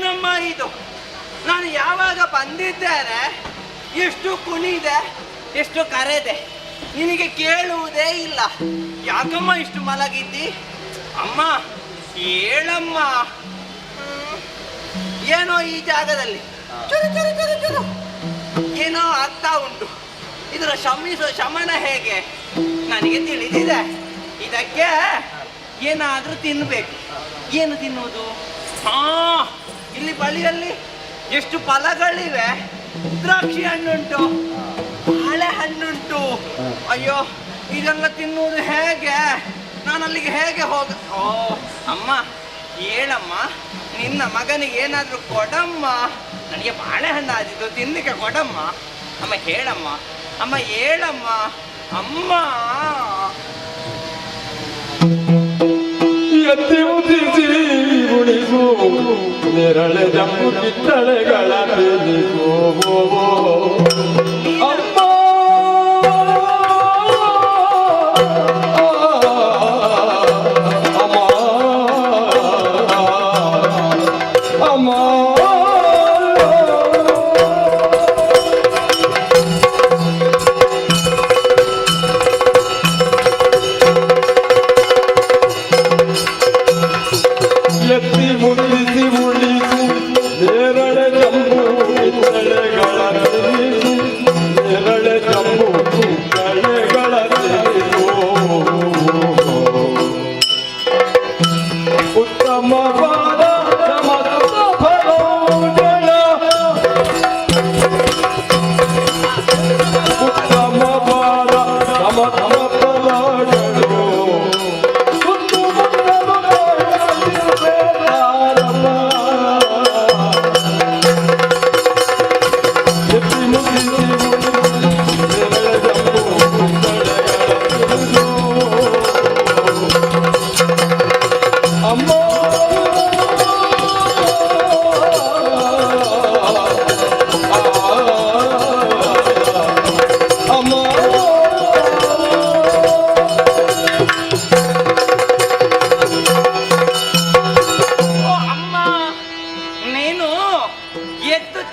ಏನಮ್ಮ ಇದು? ನಾನು ಯಾವಾಗ ಬಂದಿದ್ದೇನೆ ಎಷ್ಟು ಕುಣಿದೆ, ಎಷ್ಟು ಕರೆದೆ, ನಿನಗೆ ಕೇಳುವುದೇ ಇಲ್ಲ. ಯಾಕಮ್ಮ ಇಷ್ಟು ಮಲಗಿದ್ದಿ? ಅಮ್ಮ ಹೇಳಮ್ಮ. ಏನೋ ಈ ಜಾಗದಲ್ಲಿ ಚುರು ಚುರು ಚುರು ಚುರು ಏನೋ ಅರ್ಥ ಉಂಟು. ಇದರ ಶಮನ ಹೇಗೆ ನನಗೆ ತಿಳಿದಿದೆ. ಇದಕ್ಕೆ ಏನಾದ್ರೂ ತಿನ್ಬೇಕು. ಏನು ತಿನ್ನುವುದು? ಇಲ್ಲಿ ಬಳಿಯಲ್ಲಿ ಎಷ್ಟು ಫಲಗಳಿವೆ. ದ್ರಾಕ್ಷಿ ಹಣ್ಣುಂಟು, ಬಾಳೆಹಣ್ಣುಂಟು. ಅಯ್ಯೋ, ಇದೆಲ್ಲ ತಿನ್ನುವುದು ಹೇಗೆ? ನಾನು ಅಲ್ಲಿಗೆ ಹೇಗೆ ಓ ಅಮ್ಮ ಹೇಳಮ್ಮ, ನಿನ್ನ ಮಗನಿಗೆ ಏನಾದರೂ ಕೊಡಮ್ಮ. ನನಗೆ ಬಾಳೆಹಣ್ಣು ಆದಿದ್ದು ತಿನ್ನಲಿಕ್ಕೆ ಕೊಡಮ್ಮ. ಅಮ್ಮ ಹೇಳಮ್ಮ, ಅಮ್ಮ ಹೇಳಮ್ಮ, ಅಮ್ಮ. ಎತ್ತಿ ಉದಿಸಿ ಉಳಿಸು ನೆರಳೆ ಜಂಬು ಕಿತ್ತಳೆಗಳ ತಿಳಿಸು ಅಮ್ಮ.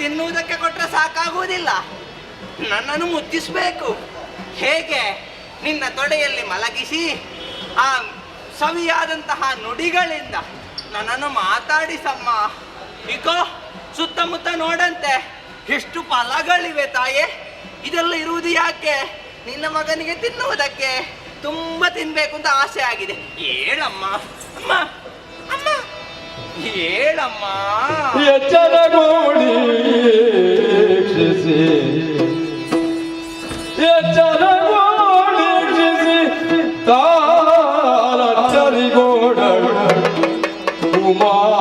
ತಿನ್ನುವುದಕ್ಕೆ ಕೊಟ್ಟರೆ ಸಾಕಾಗುವುದಿಲ್ಲ, ನನ್ನನ್ನು ಮುದ್ದಿಸಬೇಕು. ಹೇಗೆ? ನಿನ್ನ ತೊಡೆಯಲ್ಲಿ ಮಲಗಿಸಿ ಆ ಸವಿಯಾದಂತಹ ನುಡಿಗಳಿಂದ ನನ್ನನ್ನು ಮಾತಾಡಿಸಮ್ಮ. ಇಕೋ ಸುತ್ತಮುತ್ತ ನೋಡಂತೆ ಎಷ್ಟು ಫಲಗಳಿವೆ ತಾಯೇ. ಇದೆಲ್ಲ ಇರುವುದು ಯಾಕೆ? ನಿನ್ನ ಮಗನಿಗೆ ತಿನ್ನುವುದಕ್ಕೆ. ತುಂಬ ತಿನ್ಬೇಕು ಅಂತ ಆಸೆ ಆಗಿದೆ. ಹೇಳಮ್ಮ ಅಮ್ಮ, ಅಮ್ಮ ಹೇಳಮ್ಮ. ಎಚ್ಚರಗೋಡಿ ತಾರಚ್ಚರಿಗೋಡಳು ಕುಮಾರ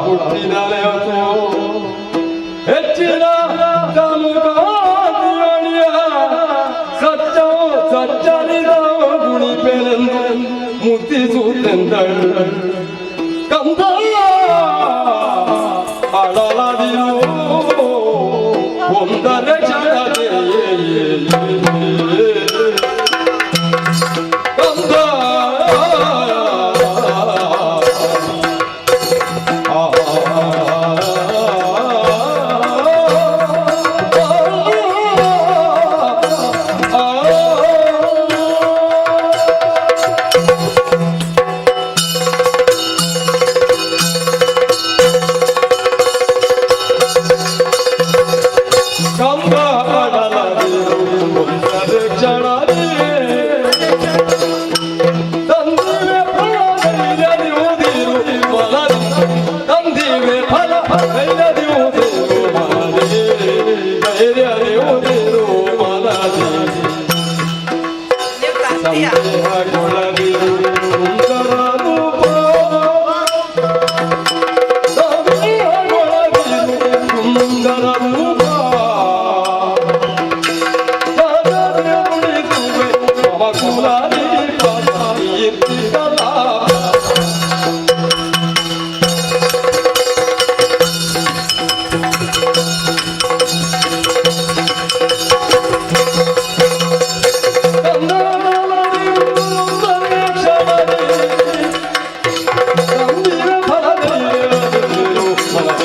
ಪುಟ್ಟಿದರೆ ಹೆಚ್ಚಿನ ತಮುಗಾದಿಯ ಸಚ್ಚರಿದ ಗುಣಿಪೆರೆಂದು ಮುತ್ತಿಸುತ್ತೆಂದಳು. ಕಂದ ಅಳಲದಿರು ಒಂದರೆ ಕ್ಷಣದೆ ಕಂದ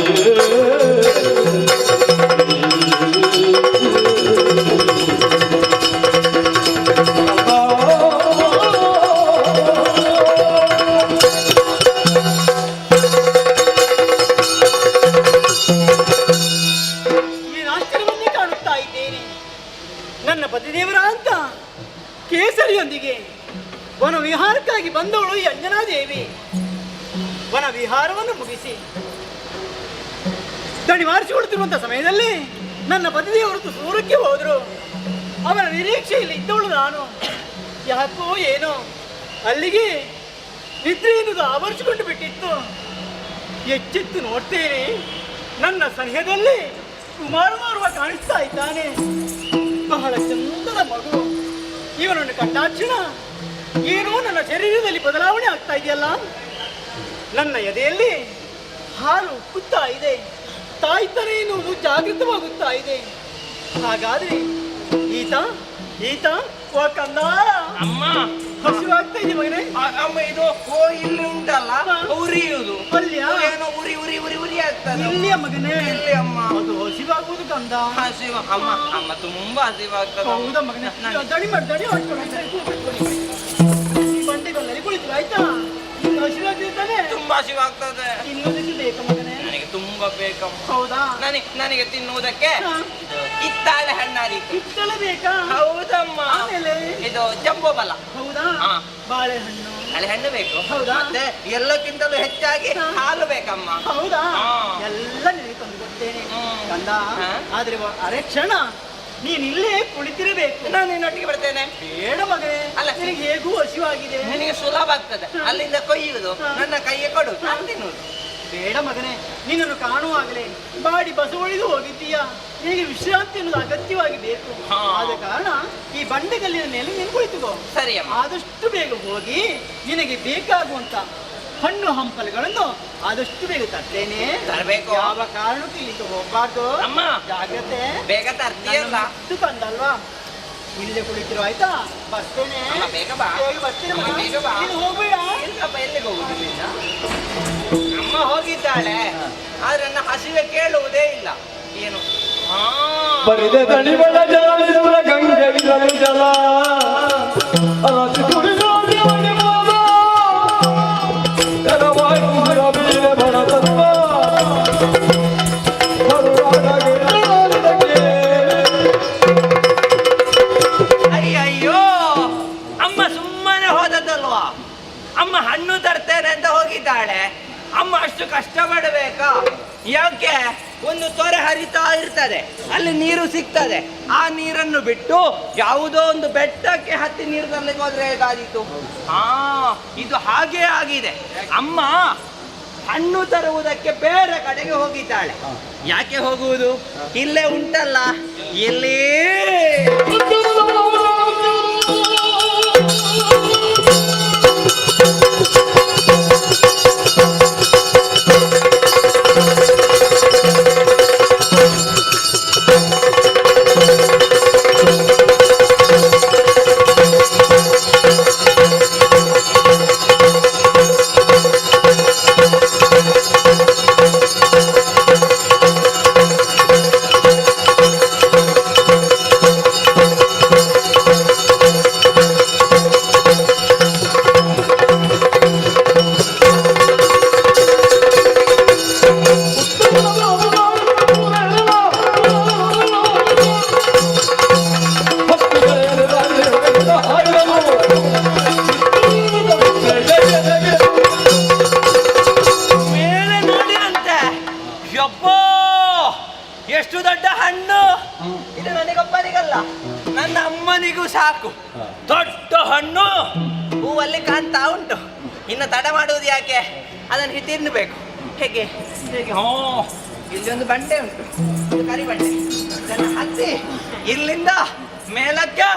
ಈ ಆಶ್ಚರ್ಯವನ್ನೇ ಕಾಣುತ್ತಾ ಇದ್ದೇನೆ. ನನ್ನ ಪತಿದೇವರ ಅಂತ ಕೇಸರಿಯೊಂದಿಗೆ ವನ ವಿಹಾರಕ್ಕಾಗಿ ಬಂದವಳು ಈ ಅಂಜನಾದೇವಿ. ವನ ವಿಹಾರವನ್ನು ಮುಗಿಸಿ ದಣಿವಾರಿಸಿಕೊಳ್ಳುತ್ತಿರುವಂತಹ ಸಮಯದಲ್ಲಿ ನನ್ನ ಪತಿದೇವರು ದೂರಕ್ಕೆ ಹೋದರು. ಅವರ ನಿರೀಕ್ಷೆಯಲ್ಲಿ ಇದ್ದವಳು ನಾನು. ಯಾಕೋ ಏನೋ ಅಲ್ಲಿಗೆ ನಿದ್ರೆ ಎನ್ನುವುದು ಆವರಿಸಿಕೊಂಡು ಬಿಟ್ಟಿತ್ತು. ಎಚ್ಚೆತ್ತು ನೋಡ್ತೇನೆ, ನನ್ನ ಸನಿಹದಲ್ಲಿ ಕುಮಾರ ಮಾರುವ ಕಾಣಿಸ್ತಾ ಇದ್ದಾನೆ. ಬಹಳ ಚಂದದ ಮಗು. ಇವನನ್ನು ಕಂಡಾಕ್ಷಣ ಏನೋ ನನ್ನ ಶರೀರದಲ್ಲಿ ಬದಲಾವಣೆ ಆಗ್ತಾ ಇದೆಯಲ್ಲ. ನನ್ನ ಎದೆಯಲ್ಲಿ ಹಾಲು ಉಕ್ಕುತ್ತಾ ಇದೆ. ತಾಯ್ತನ ಎನ್ನುವುದು ಜಾಗೃತವಾಗುತ್ತಾ ಇದೆ. ಹಾಗಾದ್ರೆ ಈತ ಈತ ಓ ಕಂದ, ಅಮ್ಮ ಹಸಿವಾಗ್ತಾ ಇದೆ ಮಗನೇ. ಅಮ್ಮ ಇದು ಇಲ್ಲಿ ಉಂಟಲ್ಲ ಉರಿಯುವುದು, ಅಲ್ಲಿಯ ಏನೋ ಉರಿ ಉರಿ ಉರಿ ಉರಿ ಆಗ್ತದೆ. ಇಲ್ಲಿಯ ಮಗನೇ, ಇಲ್ಲಿ ಅಮ್ಮ ಅದು ಹಸಿವಾಗುವುದು ಕಂದ. ಹಸಿವು ಅಮ್ಮ, ಅಮ್ಮ ತುಂಬಾ ಹಸಿವಾಗ್ತದೆ. ಹೌದಾ ಮಗನೇ? ದಡಿ ಮಾಡ್ಕೊಂಡು ಈ ಬಂಡೆಗಲ್ಲಲ್ಲಿ ಕುಳಿತು ಆಯ್ತಾ? ಇನ್ನು ಹಸಿವಾಗ್ತಿದೆ ತಾನೆ? ತುಂಬಾ ಹಸಿವಾಗ್ತದೆ. ತಿನ್ನೋದಕ್ಕೆ ಬೇಕಾ ಮಗನೇ? ನನಗೆ ತುಂಬಾ ಬೇಕಮ್ಮ. ಹೌದಾ? ನನಗೆ ತಿನ್ನುವುದಕ್ಕೆ ಹಾ. ಕಿತ್ತಾಳೆ ಹಣ್ಣಾದೀತು. ಕಿತ್ತಳೆ ಬೇಕಾ? ಹೌದಮ್ಮ. ಆಮೇಲೆ ಇದು ಜಂಬೋ ಬಲ. ಹೌದಾ? ಹಾ. ಬಾಳೆಹಣ್ಣು. ಹಣ್ಣು ಬೇಕು. ಹೌದಾ? ಮತ್ತೆ ಎಲ್ಲಕ್ಕಿಂತಲೂ ಹೆಚ್ಚಾಗಿ ಹಾ. ಹಾಲು ಬೇಕಮ್ಮ. ಹೌದಾ? ಹಾ. ಎಲ್ಲ ನಿನಗೆ ತಂದು ಕೊಡ್ತೇನೆ ಕಂದ. ಹಾ. ಆದ್ರೆ ಅರೆ ಕ್ಷಣ ನೀನ್ ಇಲ್ಲೇ ಕುಳಿತಿರಬೇಕು. ನಾನು ನಿನ್ನೊಟ್ಟಿಗೆ ಬರ್ತೇನೆ. ಬೇಡ ಮಗನೇ, ಅಲ್ಲ. ನಿನಗೆ ಹೇಗೂ ಹಸಿವಾಗಿದೆ. ನಿನಗೆ ಸುಲಭ ಆಗ್ತದೆ. ಅಲ್ಲಿಂದ ಕೊಯ್ಯುವುದು, ಹಾ. ನನ್ನ ಕೈಗೆ ಕೊಡು, ನಾನು ತಿನ್ನುವುದು. ಬೇಡ ಮಗನೇ, ನಿನ್ನನ್ನು ಕಾಣುವಾಗಲೇ ಬಾಡಿ ಬಸವಳಿದು ಹೋಗಿದ್ದೀಯಾ. ನಿನಗೆ ವಿಶ್ರಾಂತಿ ಅನ್ನೋದು ಅಗತ್ಯವಾಗಿ ಬೇಕು. ಹಾ. ಆದ ಕಾರಣ ಈ ಬಂಡೆಗಲ್ಲಿನ ಮೇಲೆ ನೀನು ಕುಳಿತುಕೋ. ಸರಿ ಅಮ್ಮ. ಆದಷ್ಟು ಬೇಗ ಹೋಗಿ ನಿನಗೆ ಬೇಕಾಗುವಂತ ಹಣ್ಣು ಹಂಪಲುಗಳನ್ನು ಆದಷ್ಟು ಬೇಗ ತರ್ತೇನೆ. ತರಬೇಕು. ಯಾವ ಕಾರಣಕ್ಕೂ ಇಲ್ಲಿಗೆ ಹೋಗ್ಬಾರ್ದು. ಅಮ್ಮ. ಜಾಗ್ರತೆ. ಬೇಗ ತರ್ತೀಯಲ್ಲ. ಇದು ಕಂದಲ್ವಾ? ಇಲ್ಲೇ ಕುಳಿತಿರು ಆಯ್ತಾ? ಬರ್ತೇನೆ. ಅಮ್ಮ, ಬೇಗ ಬಾ. ಬೇಗ ಬರ್ತೀನಿ ಮಗ. ಅಮ್ಮ, ಬೇಗ ಬಾ. ನೀನು ಹೋಗ್ಬೇಡ. ಇಲ್ಲಪ್ಪ, ಎಲ್ಲಿಗೆ ಹೋಗುದು ನಿನ್ನ? ಅಮ್ಮ ಹೋಗಿದ್ದಾಳೆ, ಆದ್ರೆ ನನ್ನ ಹಸಿವೆ ಕೇಳುವುದೇ ಇಲ್ಲ. ಏನು? ಹಾ. ಬರಿದೆ ತಣಿಬಳ ಜಾಲಿಸುವ ಗಂಗೆಗಿರಲು ಜಲ ಅರಸಿ ಕುಡಿದೋಡಿ ಒಣಿಬೋದ ಎರವಾಯಿ ಕುದಿರ ಬೀಳೆ ಬಡತತ್ವ ಅಯ್ಯಯ್ಯೋ, ಅಮ್ಮ ಸುಮ್ಮನೆ ಹೋದದ್ದಲ್ವಾ? ಅಮ್ಮ ಹಣ್ಣು ತರ್ತೇನೆ ಅಂತ ಹೋಗಿದ್ದಾಳೆ. ಅಮ್ಮ ಅಷ್ಟು ಕಷ್ಟಪಡಬೇಕಾ? ಯಾಕೆ? ಒಂದು ತೊರೆ ಹರಿತಾ ಇರ್ತದೆ, ಅಲ್ಲಿ ನೀರು ಸಿಗ್ತದೆ. ಆ ನೀರನ್ನು ಬಿಟ್ಟು ಯಾವುದೋ ಒಂದು ಬೆಟ್ಟಕ್ಕೆ ಹತ್ತಿ ನೀರು ತರಲಿಕ್ಕೆ ಹೋದ್ರೆ ಹೇಗಾದೀತು? ಹಾ, ಇದು ಹಾಗೇ ಆಗಿದೆ. ಅಮ್ಮ ಹಣ್ಣು ತರುವುದಕ್ಕೆ ಬೇರೆ ಕಡೆಗೆ ಹೋಗಿದ್ದಾಳೆ. ಯಾಕೆ ಹೋಗುವುದು? ಇಲ್ಲೇ ಉಂಟಲ್ಲ, ಎಲ್ಲಿ ಎಷ್ಟು ದೊಡ್ಡ ಹಣ್ಣು ಇದು! ನನಗೊಬ್ಬನಿಗಲ್ಲ, ನನ್ನ ಅಮ್ಮನಿಗೂ ಸಾಕು. ದೊಡ್ಡ ಹಣ್ಣು ಹೂವಲ್ಲಿ ಕಾಣ್ತಾ ಉಂಟು. ಇನ್ನು ತಡ ಮಾಡುವುದು ಯಾಕೆ? ಅದನ್ನು ತಿನ್ನಬೇಕು. ಹೇಗೆ ಹೇಗೆ? ಹೋ, ಇಲ್ಲಿ ಒಂದು ಬಂಡೆ ಉಂಟು, ಒಂದು ಕರಿ ಬಂಡೆ. ಇದನ್ನು ಹತ್ತಿ ಇಲ್ಲಿಂದ ಮೇಲಕ್ಕೆ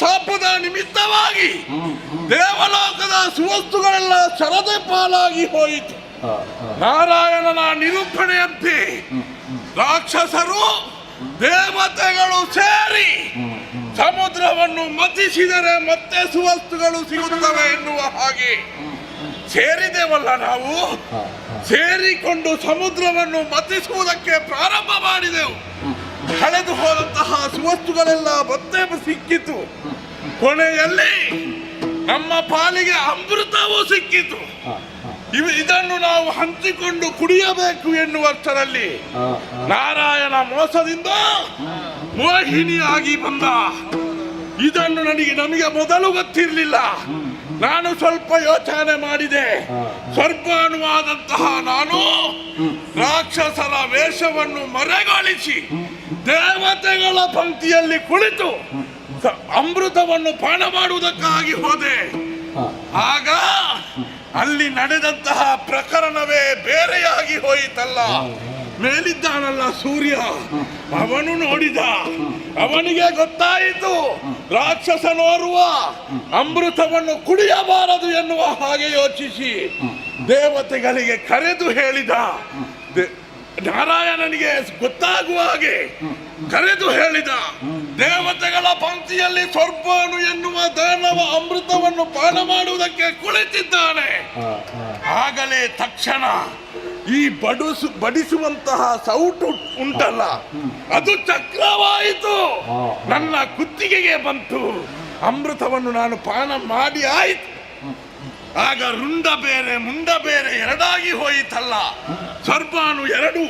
ಶಾಪದ ನಿಮಿತ್ತವಾಗಿ ದೇವಲೋಕದ ಸುವಸ್ತುಗಳೆಲ್ಲ ಶರದೆ ಪಾಲಾಗಿ ಹೋಯಿತು. ನಾರಾಯಣನ ನಿರೂಪಣೆಯಂತೆ ರಾಕ್ಷಸರು ದೇವತೆಗಳು ಸೇರಿ ಸಮುದ್ರವನ್ನು ಮತಿಸಿದರೆ ಮತ್ತೆ ಸುವಸ್ತುಗಳು ಸಿಗುತ್ತವೆ ಎನ್ನುವ ಹಾಗೆ ಸೇರಿದೆವಲ್ಲ ನಾವು. ಸೇರಿಕೊಂಡು ಸಮುದ್ರವನ್ನು ಮತಿಸುವುದಕ್ಕೆ ಪ್ರಾರಂಭ ಮಾಡಿದೆವು. ಕಳೆದು ಹೋದಂತಹ ಸುವಸ್ತುಗಳೆಲ್ಲ ಮತ್ತೆ ಸಿಕ್ಕಿತು. ಕೊನೆಯಲ್ಲಿ ನಮ್ಮ ಪಾಲಿಗೆ ಅಮೃತವೂ ಸಿಕ್ಕಿತು. ಇದನ್ನು ನಾವು ಹಂಚಿಕೊಂಡು ಕುಡಿಯಬೇಕು ಎನ್ನುವಷ್ಟರಲ್ಲಿ ನಾರಾಯಣ ಮೋಸದಿಂದ ಮೋಹಿನಿಯಾಗಿ ಬಂದ. ಇದನ್ನು ನಮಗೆ ಮೊದಲು ಗೊತ್ತಿರಲಿಲ್ಲ. ನಾನು ಸ್ವಲ್ಪ ಯೋಚನೆ ಮಾಡಿದೆ. ಸ್ವರ್ಪಾನುವಾದಂತಹ ನಾನು ರಾಕ್ಷಸರ ವೇಷವನ್ನು ಮರೆಗೊಳಿಸಿ ದೇವತೆಗಳ ಪಂಕ್ತಿಯಲ್ಲಿ ಕುಳಿತು ಅಮೃತವನ್ನು ಪಾನ ಮಾಡುವುದಕ್ಕಾಗಿ ಹೋದೆ. ಆಗ ಅಲ್ಲಿ ನಡೆದಂತಹ ಪ್ರಕರಣವೇ ಬೇರೆಯಾಗಿ ಹೋಯಿತಲ್ಲ. ಮೇಲಿದ್ದಾನಲ್ಲ ಸೂರ್ಯ, ಅವನು ನೋಡಿದ. ಅವನಿಗೆ ಗೊತ್ತಾಯಿತು ರಾಕ್ಷಸನೋರ್ವ ಅಮೃತವನ್ನು ಕುಡಿಯಬಾರದು ಎನ್ನುವ ಹಾಗೆ ಯೋಚಿಸಿ ದೇವತೆಗಳಿಗೆ ಕರೆದು ಹೇಳಿದ. ನಾರಾಯಣನಿಗೆ ಗೊತ್ತಾಗುವ ಹಾಗೆ ಕರೆದು ಹೇಳಿದ. ದೇವತೆಗಳ ಪಂಕ್ತಿಯಲ್ಲಿ ಸ್ವರ್ಪಾನು ಎನ್ನುವ ದಾನವ ಅಮೃತವನ್ನು ಪಾನ ಮಾಡುವುದಕ್ಕೆ ಕುಳಿತಿದ್ದಾನೆ. ಆಗಲೇ ತಕ್ಷಣ ಈ ಬಡಿಸುವಂತಹ ಸೌಟು ಉಂಟಲ್ಲ, ಅದು ಚಕ್ರವಾಯಿತು. ನನ್ನ ಕುತ್ತಿಗೆಗೆ ಬಂತು. ಅಮೃತವನ್ನು ನಾನು ಪಾನ ಮಾಡಿ ಆಯಿತು. ಆಗ ರುಂಡ ಬೇರೆ ಮುಂಡ ಬೇರೆ ಎರಡಾಗಿ ಹೋಯಿತಲ್ಲ. ಸ್ವರ್ಪಾನು ಎರಡು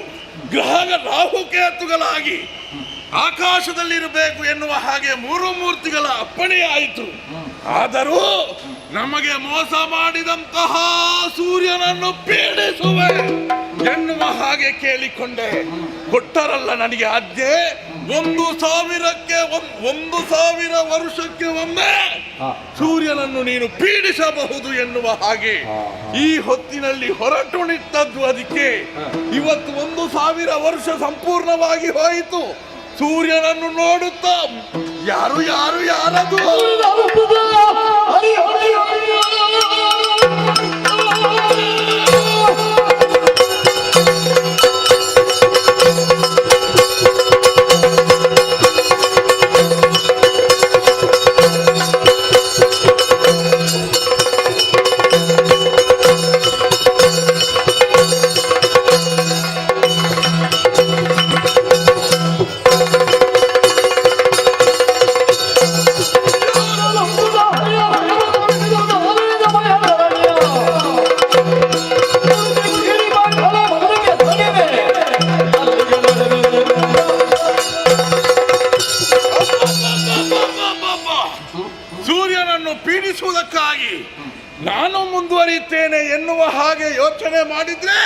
ಗ್ರಹ ರಾಹುಕೇತುಗಳಾಗಿ ಆಕಾಶದಲ್ಲಿರಬೇಕು ಎನ್ನುವ ಹಾಗೆ ಮೂರು ಮೂರ್ತಿಗಳ ಅಪ್ಪಣೆಯಾಯಿತು. ಆದರೂ ನಮಗೆ ಮೋಸ ಮಾಡಿದಂತಹ ಸೂರ್ಯನನ್ನು ಪೀಡಿಸುವೆ ಎನ್ನುವ ಹಾಗೆ ಕೇಳಿಕೊಂಡೆ. ಕೊಟ್ಟರಲ್ಲ ನನಗೆ ಆಜ್ಞೆ, 1,000 ವರ್ಷಕ್ಕೆ ಒಮ್ಮೆ ಸೂರ್ಯನನ್ನು ನೀನು ಪೀಡಿಸಬಹುದು ಎನ್ನುವ ಹಾಗೆ ಈ ಹೊತ್ತಿನಲ್ಲಿ ಹೊರಟು ನಿಟ್ಟದ್ದು. ಅದಕ್ಕೆ ಇವತ್ತು 1,000 ವರ್ಷ ಸಂಪೂರ್ಣವಾಗಿ ಹೋಯಿತು. ಸೂರ್ಯನನ್ನು ನೋಡುತ್ತಾ ಯಾರದು ಸೂರ್ಯನನ್ನು ಪೀಡಿಸುವುದಕ್ಕಾಗಿ ನಾನು ಮುಂದುವರಿಯುತ್ತೇನೆ ಎನ್ನುವ ಹಾಗೆ ಯೋಚನೆ ಮಾಡಿದ್ರೆ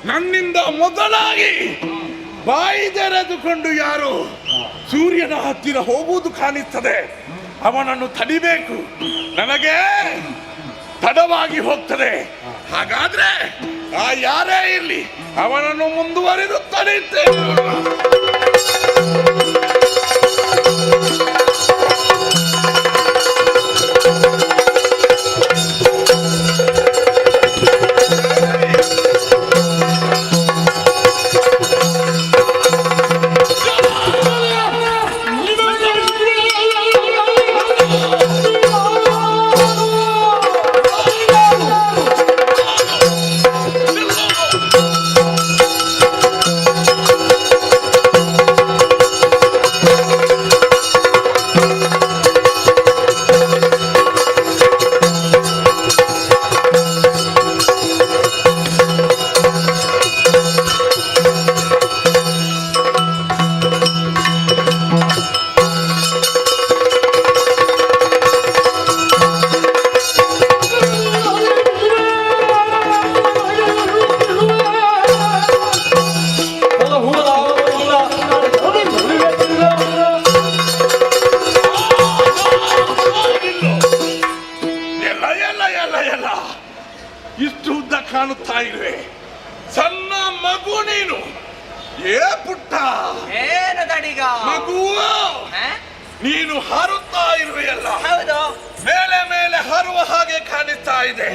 ನನ್ನಿಂದ ಮೊದಲಾಗಿ ಬಾಯಿ ತೆರೆದುಕೊಂಡು ಯಾರು ಸೂರ್ಯನ ಹತ್ತಿರ ಹೋಗುವುದು ಕಾಣಿಸ್ತದೆ. ಅವನನ್ನು ತಡಿಬೇಕು. ನನಗೆ ತಡವಾಗಿ ಹೋಗ್ತದೆ. ಹಾಗಾದ್ರೆ ಯಾರೇ ಇರಲಿ ಅವನನ್ನು ಮುಂದುವರಿದು ತಡೆಯುತ್ತೇನೆ. ಇಷ್ಟು ಉದ್ದ ಕಾಣುತ್ತಾ ಇರುವೆ. ಸಣ್ಣ ಮಗು ನೀನು. ಏ ಪುಟ್ಟ ಏನು ತಡಿಗ ಮಗು, ನೀನು ಹಾರುತ್ತಾ ಇರುವೆಯಲ್ಲ, ಹೌದು. ಮೇಲೆ ಮೇಲೆ ಹಾರುವ ಹಾಗೆ ಕಾಣಿಸ್ತಾ ಇದೆ.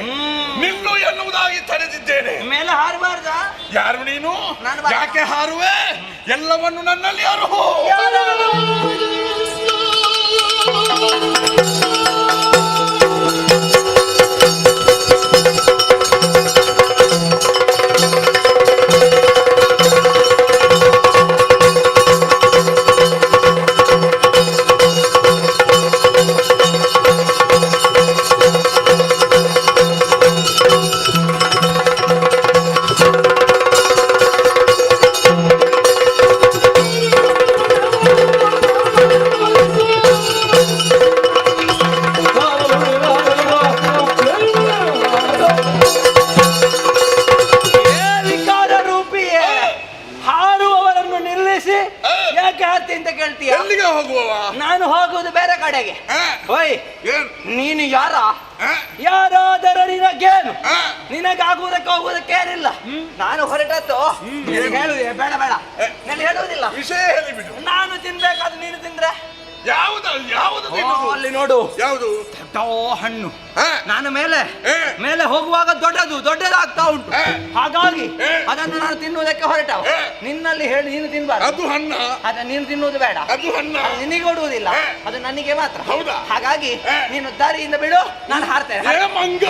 ನಿಲ್ಲು ಎನ್ನುವುದಾಗಿ ತಡೆದಿದ್ದೇನೆ. ಮೇಲೆ ಹಾರಬಾರ್ದ? ಯಾರು ನೀನು? ನಾನು ಬಾ- ಯಾಕೆ ಹಾರುವೆ? ಎಲ್ಲವನ್ನು ನನ್ನಲ್ಲಿ ಅರುಹು. ಯಾಕೆ ಹತ್ತಿ ಅಂತ ಕೇಳ್ತೀಯ? ಎಲ್ಲಿಗೆ ಹೋಗುವವ? ನಾನು ಹೋಗುವುದು ಬೇರೆ ಕಡೆಗೆ. ಓಯ್, ಏನ್? ನೀನು ಯಾರ? ಯಾರಾದರೂ ನಿನಗೇನು? ಆ? ನಿನಗಾಗುವುದಕ್ಕೆ ಹೋಗುವುದಕ್ಕೇನಿಲ್ಲ. ನಾನು ಹೊರಟದ್ದು ಹೇಳುವುದೇ ಬೇಡ ಬೇಡ, ನಾನು ಹೇಳುವುದಿಲ್ಲ. ವಿಷಯ ಹೇಳಿಬಿಡು. ನಾನು ತಿನ್ಬೇಕಾದ್ರೆ ನೀನು ತಿಂದ್ರೆ ಯಾವುದು ಯಾವುದು ತಿನ್ನುವುದು? ಅಲ್ಲಿ ನೋಡು, ಯಾವುದು? ಹಣ್ಣು. ಆ? ನಾನು ಮೇಲೆ ಮೇಲೆ ಹೋಗುವಾಗ ದೊಡ್ಡದಾಗ್ತಾ ಉಂಟು. ಹಾಗಾಗಿ ಅದನ್ನು ನಾನು ತಿನ್ನುವುದಕ್ಕೆ ಹೊರಟವ. ನಿನ್ನಲ್ಲಿ ಹೇಳಿ ನೀನು ತಿನ್ಬಾರ್ದು. ಅದು ಹಣ್ಣ? ಅದನ್ನು ನೀನು ತಿನ್ನುವುದು ಬೇಡ. ಅದು ಹಣ್ಣ? ನಿನಗೆ ಕೊಡುವುದಿಲ್ಲ, ಅದು ನನಗೆ ಮಾತ್ರ. ಹೌದಾ? ಹಾಗಾಗಿ ನೀನು ದಾರಿಯಿಂದ ಬಿಡು, ನಾನು ಹಾರ್ತೇನೆ. ಏ ಮಂಗ!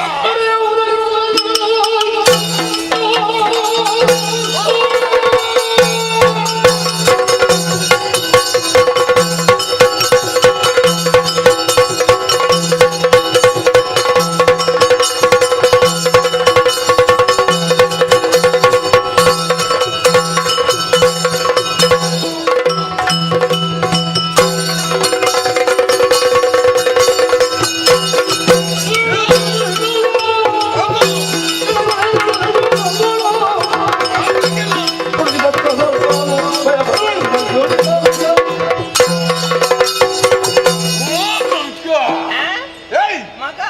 ಮಗ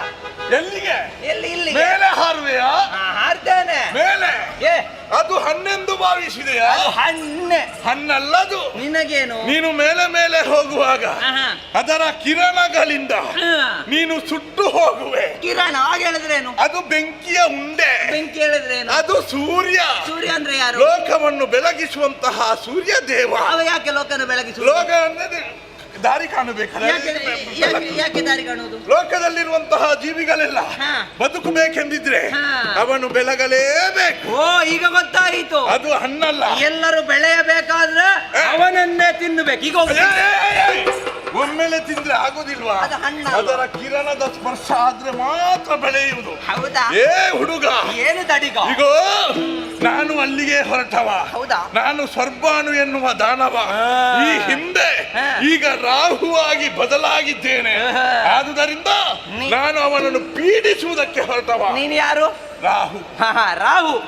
ಎಲ್ಲಿಗೆ? ಎಲ್ಲಿ? ಇಲ್ಲಿ ಮೇಲೆ ಹಾರುವೆಯಾ? ಹಾರ್ತೇನೆ. ಮೇಲೆ ಏ, ಅದು ಹಣ್ಣೆಂದು ಭಾವಿಸಿದೆಯಾ? ಅದು ಹಣ್ಣೆ. ಹಣ್ಣಲ್ಲದು. ನಿನಗೇನು? ನೀನು ಮೇಲೆ ಮೇಲೆ ಹೋಗುವಾಗ ಆಹಾ. ಅದರ ಕಿರಣಗಳಿಂದ ಹಾ. ನೀನು ಸುಟ್ಟು ಹೋಗುವೆ. ಕಿರಣ ಆಗ ಹೇಳಿದ್ರೇನು? ಅದು ಬೆಂಕಿಯ ಉಂಡೆ. ಬೆಂಕಿ ಹೇಳಿದ್ರೇನು? ಅದು ಸೂರ್ಯ. ಸೂರ್ಯ ಅಂದ್ರೆ ಯಾರು? ಲೋಕವನ್ನು ಬೆಳಗಿಸುವಂತಹ ಸೂರ್ಯ ದೇವ. ಅವ ಯಾಕೆ ಲೋಕನ ಬೆಳಗಿಸುವ? ಲೋಕ ಅಂದ್ರೆ ದಾರಿ ಕಾಣಬೇಕಲ್ಲ. ಯಾಕೆ ದಾರಿ ಕಾಣುವುದು? ಲೋಕದಲ್ಲಿರುವಂತಹ ಜೀವಿಗಳೆಲ್ಲ ಹಾ. ಬದುಕಬೇಕೆಂದಿದ್ರೆ ಹಾ. ಅವನು ಬೆಳಗಲೇಬೇಕು. ಓ, ಈಗ ಗೊತ್ತಾಯಿತು. ಅದು ಹಣ್ಣಲ್ಲ. ಎಲ್ಲರೂ ಬೆಳೆಯಬೇಕಾದ್ರೆ ಅವನನ್ನೇ ತಿನ್ನಬೇಕು. ಈಗ ಹೋಗು. ಒಮ್ಮೆಲೆ ತಿಂದ್ರೆ ಆಗುದಿಲ್ವಾ? ಅದು ಹಣ್ಣಲ್ಲ. ಅದರ ಕಿರಣದ ಸ್ಪರ್ಶ ಆದ್ರೆ ಮಾತ್ರ ಬೆಳೆಯುವುದು. ಹೌದಾ? ಏ ಹುಡುಗ, ಏನು ತಡಿಗ? ಈಗ ನಾನು ಅಲ್ಲಿಗೆ ಹೊರಟವ. ಹೌದಾ? ನಾನು ಸ್ವರ್ಬಾನು ಎನ್ನುವ ದಾನವ. ಈ ಹಿಂದೆ ಈಗ ರಾಹುವಾಗಿ ಬದಲಾಗಿದ್ದೇನೆ. ಆದುದರಿಂದ ನಾನು ಅವನನ್ನು ಪೀಡಿಸುವುದಕ್ಕೆ ಹೊರಟವ. ನೀನು ಯಾರು? ರಾಹು. ರಾಹು.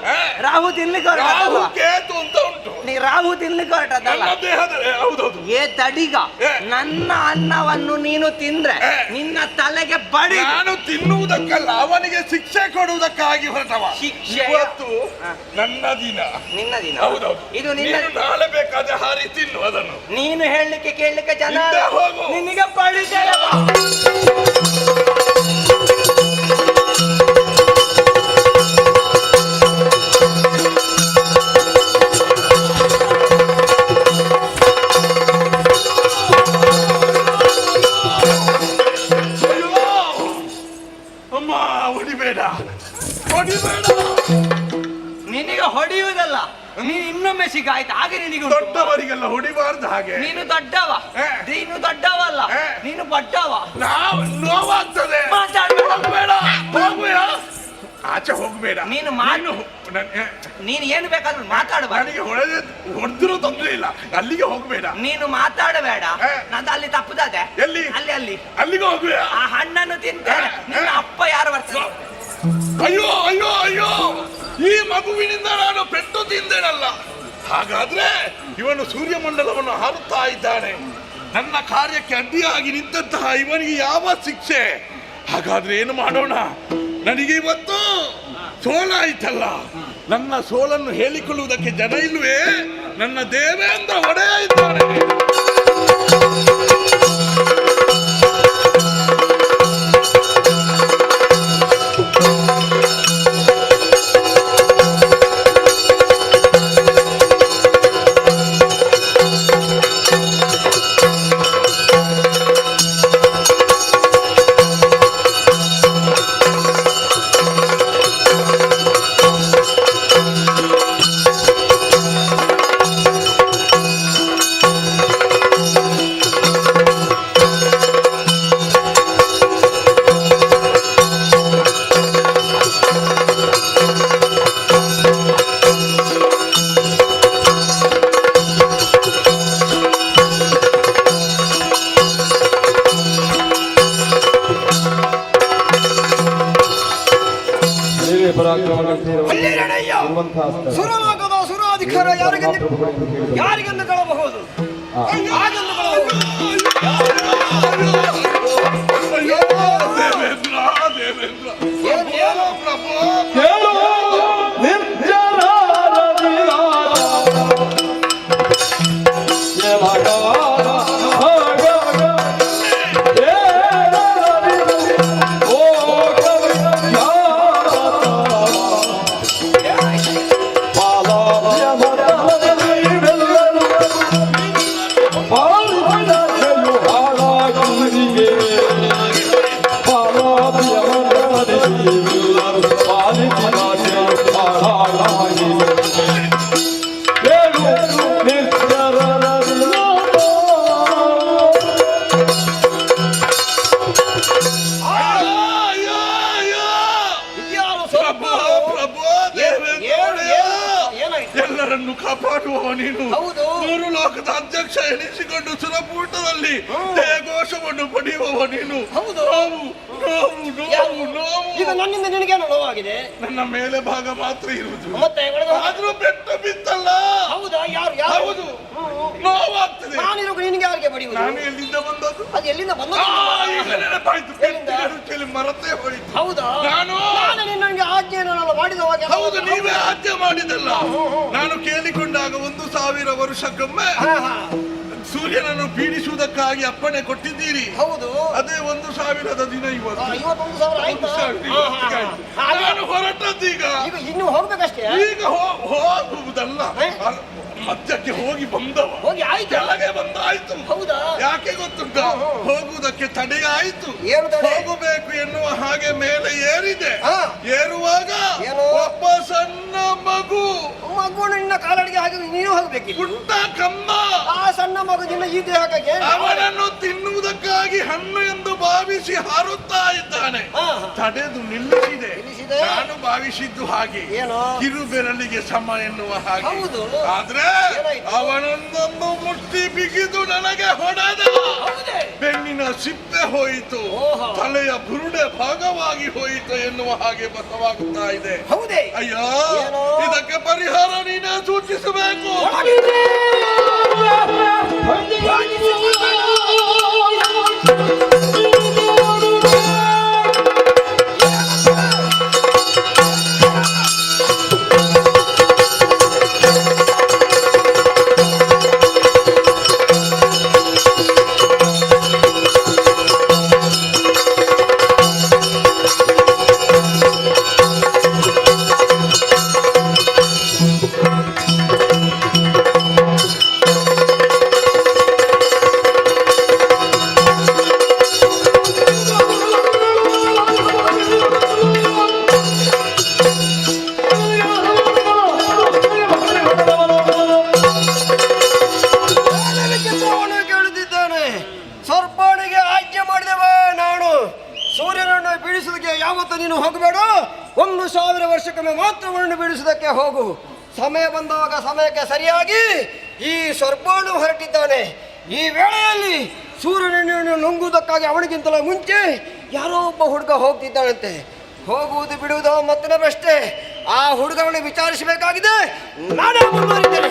ರಾಹು ತಿನ್ಲಿಕ್ಕೆ ರಾಹು ಹೊರಟದಲ್ಲ. ಕೇತು ಅಂತ ಉಂಟು. ನೀ ರಾಹು ತಿನ್ಲಿಕ್ಕೆ ಹೊರಟದಲ್ಲ. ನನ್ನ ದೇಹದಲ್ಲಿ ಹೌದೌದು. ಏ ತಡಿಗ, ನನ್ನ ಅನ್ನವನ್ನು ನೀನು ತಿಂದ್ರೆ ನಿನ್ನ ತಲೆಗೆ ಬಡಿ. ನಾನು ತಿನ್ನುವುದಕ್ಕಲ್ಲ, ಅವನಿಗೆ ಶಿಕ್ಷೆ ಕೊಡುವುದಕ್ಕಾಗಿ ಹೊರಟವ. ಶಿಕ್ಷೆ? ಇವತ್ತು ನನ್ನ ದಿನ. ನಿನ್ನ ದಿನ? ಹೌದೌದು. ಇದು ನಿನ್ನ. ನೀನು ನಾಳೆ ಬೇಕಾದ್ರೆ ಹಾರಿ ತಿನ್ನು ಅದನ್ನು. ನೀನು ಹೇಳಲಿಕ್ಕೆ ಕೇಳಲಿಕ್ಕೆ ಜನ ಹಿಂದೆ ಹೋಗು. ನಿನಗೆ ಪಡಿತೇನೆ. ಅಮ್ಮ, ಹೊಡಿಬೇಡ ಹೊಡಿಬೇಡ. ನಿನಗೆ ಹೊಡೆಯುವುದಲ್ಲ, ನೀನು ಇನ್ನೊಮ್ಮೆ ಸಿಗಾಯ್ತು ಹಾಗೆ ನಿನಗೆ ಉಂಟು. ದೊಡ್ಡವರಿಗೆಲ್ಲ ಹೊಡಿಬಾರ್ದು ಹಾಗೆ. ನೀನು ದೊಡ್ಡವ. ನೀನು ದೊಡ್ಡವಲ್ಲ, ನೀನು ಬಡ್ಡವ. ನಾವು ನೋವಾಗ್ತದೆ. ಮಾತಾಡ್ಬೇಡ. ಹೋಗ್ಬೇಡ. ಹೋಗ್ಬೇಡ. ಆಚೆ ಹೋಗ್ಬೇಡ. ನೀನು ನೀನು ಏನು ಬೇಕಾದ್ರೂ ಮಾತಾಡಬೇಡ. ನನಗೆ ಹೊಡೆದಿರೋ ತೊಂದರೆ ಇಲ್ಲ. ಅಲ್ಲಿಗೆ ಹೋಗ್ಬೇಡ. ನೀನು ಮಾತಾಡಬೇಡ. ನಂದು ಅಲ್ಲಿ ತಪ್ಪುತ್ತದೆ. ಎಲ್ಲಿ? ಅಲ್ಲಿ ಅಲ್ಲಿಗೆ ಹೋಗ್ಬೇಡ. ಆ ಹಣ್ಣನ್ನು ತಿಂತೇನೆ. ನಿನ್ನ ಅಪ್ಪ ಯಾರು ಬರ್ತಾರೆ? ಅಯ್ಯೋ ಅಯ್ಯೋ ಅಯ್ಯೋ, ಈ ಮಗುವಿನಿಂದ ನಾನು ಪೆಟ್ಟು ತಿಂದೇನಲ್ಲ. ಹಾಗಾದ್ರೆ ಇವನು ಸೂರ್ಯಮಂಡಲವನ್ನು ಹಾರುತ್ತಾ ಇದ್ದಾನೆ. ನನ್ನ ಕಾರ್ಯಕ್ಕೆ ಅಡ್ಡಿಯಾಗಿ ನಿಂತಹ ಇವನಿಗೆ ಯಾವ ಶಿಕ್ಷೆ? ಹಾಗಾದ್ರೆ ಏನು ಮಾಡೋಣ? ನನಗೆ ಇವತ್ತು ಸೋಲಾಯ್ತಲ್ಲ. ನನ್ನ ಸೋಲನ್ನು ಹೇಳಿಕೊಳ್ಳುವುದಕ್ಕೆ ಜನ ಇಲ್ವೇ? ನನ್ನ ದೇವೇಂದ್ರ ಒಡೆಯ ಇದ್ದಾನೆ. ಅಲ್ಲಿ ನಡೆಯ ಸುರಲೋಕದ ಸುರಾಧಿಕಾರ ಯಾರಿಗೆಂದುಕೊಳ್ಳಬಹುದು ಅಯ್ಯೋ ದೇವೇಂದ್ರ ದೇವೇಂದ್ರ ಪ್ರಭು ಕೇಳು ಎಲ್ಲರನ್ನು ಕಾಪಾಡುವವ ನೀನು ಮೂರು ಲೋಕದ ಅಧ್ಯಕ್ಷ ಎನಿಸಿಕೊಂಡು ಸುರಪೂಟದಲ್ಲಿ ದೇಹಘೋಷವನ್ನು ಪಡೆಯುವವ ನೀನು. ಈಗ ನನ್ನಿಂದ ನಿನಗೇನು ನೋವಾಗಿದೆ? ನನ್ನ ಮೇಲೆ ಭಾಗ ಮಾತ್ರ ಇರುವುದು, ಮತ್ತೆ ಆದ್ರೂ ಬೆಟ್ಟ ಬಿತ್ತಲ್ಲ. ಹೌದಾ? ಯಾರು ಹೌದು, ನೋವಾಗ್ತದೆ. ನಾನಿರುವಾಗ ನಿನಗೆ ಯಾರಿಗೆ ಬಡಿಯುವುದು? ನಾನು ಎಲ್ಲಿಂದ ಬಂದದ್ದು? ಅದು ಎಲ್ಲಿಂದ ಬಂದದ್ದು? ಈಗ ನೆನಪಾಯ್ತು, ಕೇಳಿ ಮರತೆ ಹೋಯಿತು. ಹೌದಾ? ನಾನು ನಿನ್ನಗೆ ಆಜ್ಞೆಯನ್ನು ಮಾಡಿದವಾಗ. ಹೌದು, ನೀವೇ ಆಜ್ಞೆ ಮಾಡಿದಲ್ಲ. ನಾನು ಕೇಳಿಕೊಂಡಾಗ 1000 ವರ್ಷಕ್ಕೊಮ್ಮೆ ಸೂರ್ಯನನ್ನು ಪೀಡಿಸುವುದಕ್ಕಾಗಿ ಅಪ್ಪಣೆ ಕೊಟ್ಟಿದ್ದೀರಿ. ಹೌದು, ಅದೇ 1000 ದಿನ ಇವತ್ತು. 51,000 ಆಯ್ತು. ನಾನು ಹೊರಟದ್ದೀಗ. ಇನ್ನು ಹೋಗ್ಬೇಕಷ್ಟೇ. ಈಗ ಹೋಗುವುದಲ್ಲ, ಮಧ್ಯಕ್ಕೆ ಹೋಗಿ ಬಂದವ. ಹೋಗಿ ಆಯ್ತು, ಕೆಳಗೆ ಬಂದಾಯ್ತು. ಹೌದಾ? ಯಾಕೆ ಗೊತ್ತುಂಟ? ಹೋಗುವುದಕ್ಕೆ ತಡೆಯಾಯ್ತು. ಏನು ತಡೆ? ಹೋಗಬೇಕು ಎನ್ನುವ ಹಾಗೆ ಮೇಲೆ ಏರಿದೆ. ಏರುವಾಗ ಏನು? ಒಬ್ಬ ಸಣ್ಣ ಮಗು ನಿನ್ನ ಕಾಲಡಿಗೆ ಹಾಗೆ ನೀನು ಹೋಗ್ಬೇಕಿತ್ತು. ಪುಟ್ಟ ಕಮ್ಮ. ಆ ಸಣ್ಣ ಮಗುವಿನ ಈ ದೇಹಕ್ಕೆ ಅವನನ್ನು ತಿನ್ನುವುದಕ್ಕಾಗಿ ಹಣ್ಣು ಎಂದು ಭಾವಿಸಿ ಹಾರುತ್ತಾ ಇದ್ದಾನೆ. ತಡೆದು ನಿಲ್ಲಿಸಿದೆ. ನಾನು ಭಾವಿಸಿದ್ದು ಹಾಗೆ, ಏನು? ಕಿರುಬೆರಳಿಗೆ ಸಮ ಎನ್ನುವ ಹಾಗೆ. ಹೌದು. ಆದ್ರೆ ಅವನೊಂದೊಂದು ಮುಟ್ಟಿ ಬಿಗಿದು ನನಗೆ ಹೊಡೆದ. ಬೆನ್ನಿನ ಸಿಪ್ಪೆ ಹೋಯಿತು, ತಲೆಯ ಬುರುಡೆ ಭಾಗವಾಗಿ ಹೋಯಿತು ಎನ್ನುವ ಹಾಗೆ ಬಸವಾಗುತ್ತಾ ಇದೆ. ಹೌದೇ? ಅಯ್ಯೋ, ಇದಕ್ಕೆ ಪರಿಹಾರ ನೀನೇ ಸೂಚಿಸಬೇಕು. ಸರ್ಪಾಣಿಗೆ ಆಜ್ಞೆ ಮಾಡಿದೆವ ನಾನು. ಸೂರ್ಯನನ್ನು ಬೀಳಿಸುವುದಕ್ಕೆ ಯಾವತ್ತೂ ನೀನು ಹೋಗಬೇಡ. 1000 ವರ್ಷಕ್ಕೊಮ್ಮೆ ಮಾತ್ರ ಅವನನ್ನು ಬೀಳಿಸುವುದಕ್ಕೆ ಹೋಗು. ಸಮಯ ಬಂದಾಗ ಸಮಯಕ್ಕೆ ಸರಿಯಾಗಿ ಈ ಸರ್ಪಾಣು ಹೊರಟಿದ್ದಾನೆ. ಈ ವೇಳೆಯಲ್ಲಿ ಸೂರ್ಯನನ್ನು ನುಂಗುವುದಕ್ಕಾಗಿ ಅವನಿಗಿಂತಲೂ ಮುಂಚೆ ಯಾರೋ ಒಬ್ಬ ಹುಡುಗ ಹೋಗ್ತಿದ್ದಾನಂತೆ. ಹೋಗುವುದು ಬಿಡುವುದು ಮತ್ತೆ ಅಷ್ಟೇ. ಆ ಹುಡುಗವನ್ನು ವಿಚಾರಿಸಬೇಕಾಗಿದೆ. ನಾನೇ ಮುಂದುವರಿದ್ದೇನೆ.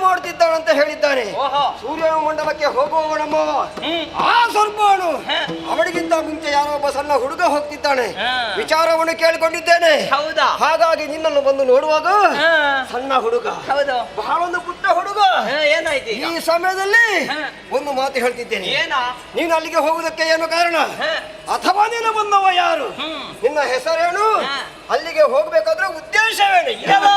ಮಾಡುತ್ತಿದ್ದಾಳಂತ ಹೇಳಿದ್ದಾನೆ. ಓಹೋ. ಸೂರ್ಯ ಮಂಡಲಕ್ಕೆ ಹೋಗುವವನಮ್ಮ ಹ್ಮ್. ಆ ಸ್ವರ್ಪವನು ಹ. ಅವಳಿಗಿಂತ ಮುಂಚೆ ಯಾರೋ ಒಬ್ಬ ಸಣ್ಣ ಹುಡುಗ ಹೋಗ್ತಿದ್ದಾನೆ. ಹ. ವಿಚಾರವನ್ನು ಕೇಳಿಕೊಂಡಿದ್ದೇನೆ. ಹೌದಾ? ಹಾಗಾಗಿ ನಿನ್ನನ್ನು ಬಂದು ನೋಡುವಾಗ ಹ. ಸಣ್ಣ ಹುಡುಗ, ಹೌದು. ಬಹಳ ಒಂದು ಪುಟ್ಟ ಹುಡುಗ. ಹ, ಏನಾಯ್ತು ಈಗ? ಈ ಸಮಯದಲ್ಲಿ ಹ. ಒಂದು ಮಾತು ಹೇಳ್ತಿದ್ದೇನೆ. ಏನಾ? ನೀನು ಅಲ್ಲಿಗೆ ಹೋಗುವುದಕ್ಕೆ ಏನು ಕಾರಣ? ಹ. ಅಥವಾ ನೀನು ಬಂದವ ಯಾರು? ಹ್ಮ್. ನಿನ್ನ ಹೆಸರೇನು? ಹ. ಅಲ್ಲಿಗೆ ಹೋಗ್ಬೇಕಾದ್ರೆ ಉದ್ದೇಶವೇನು? ಏನೋ?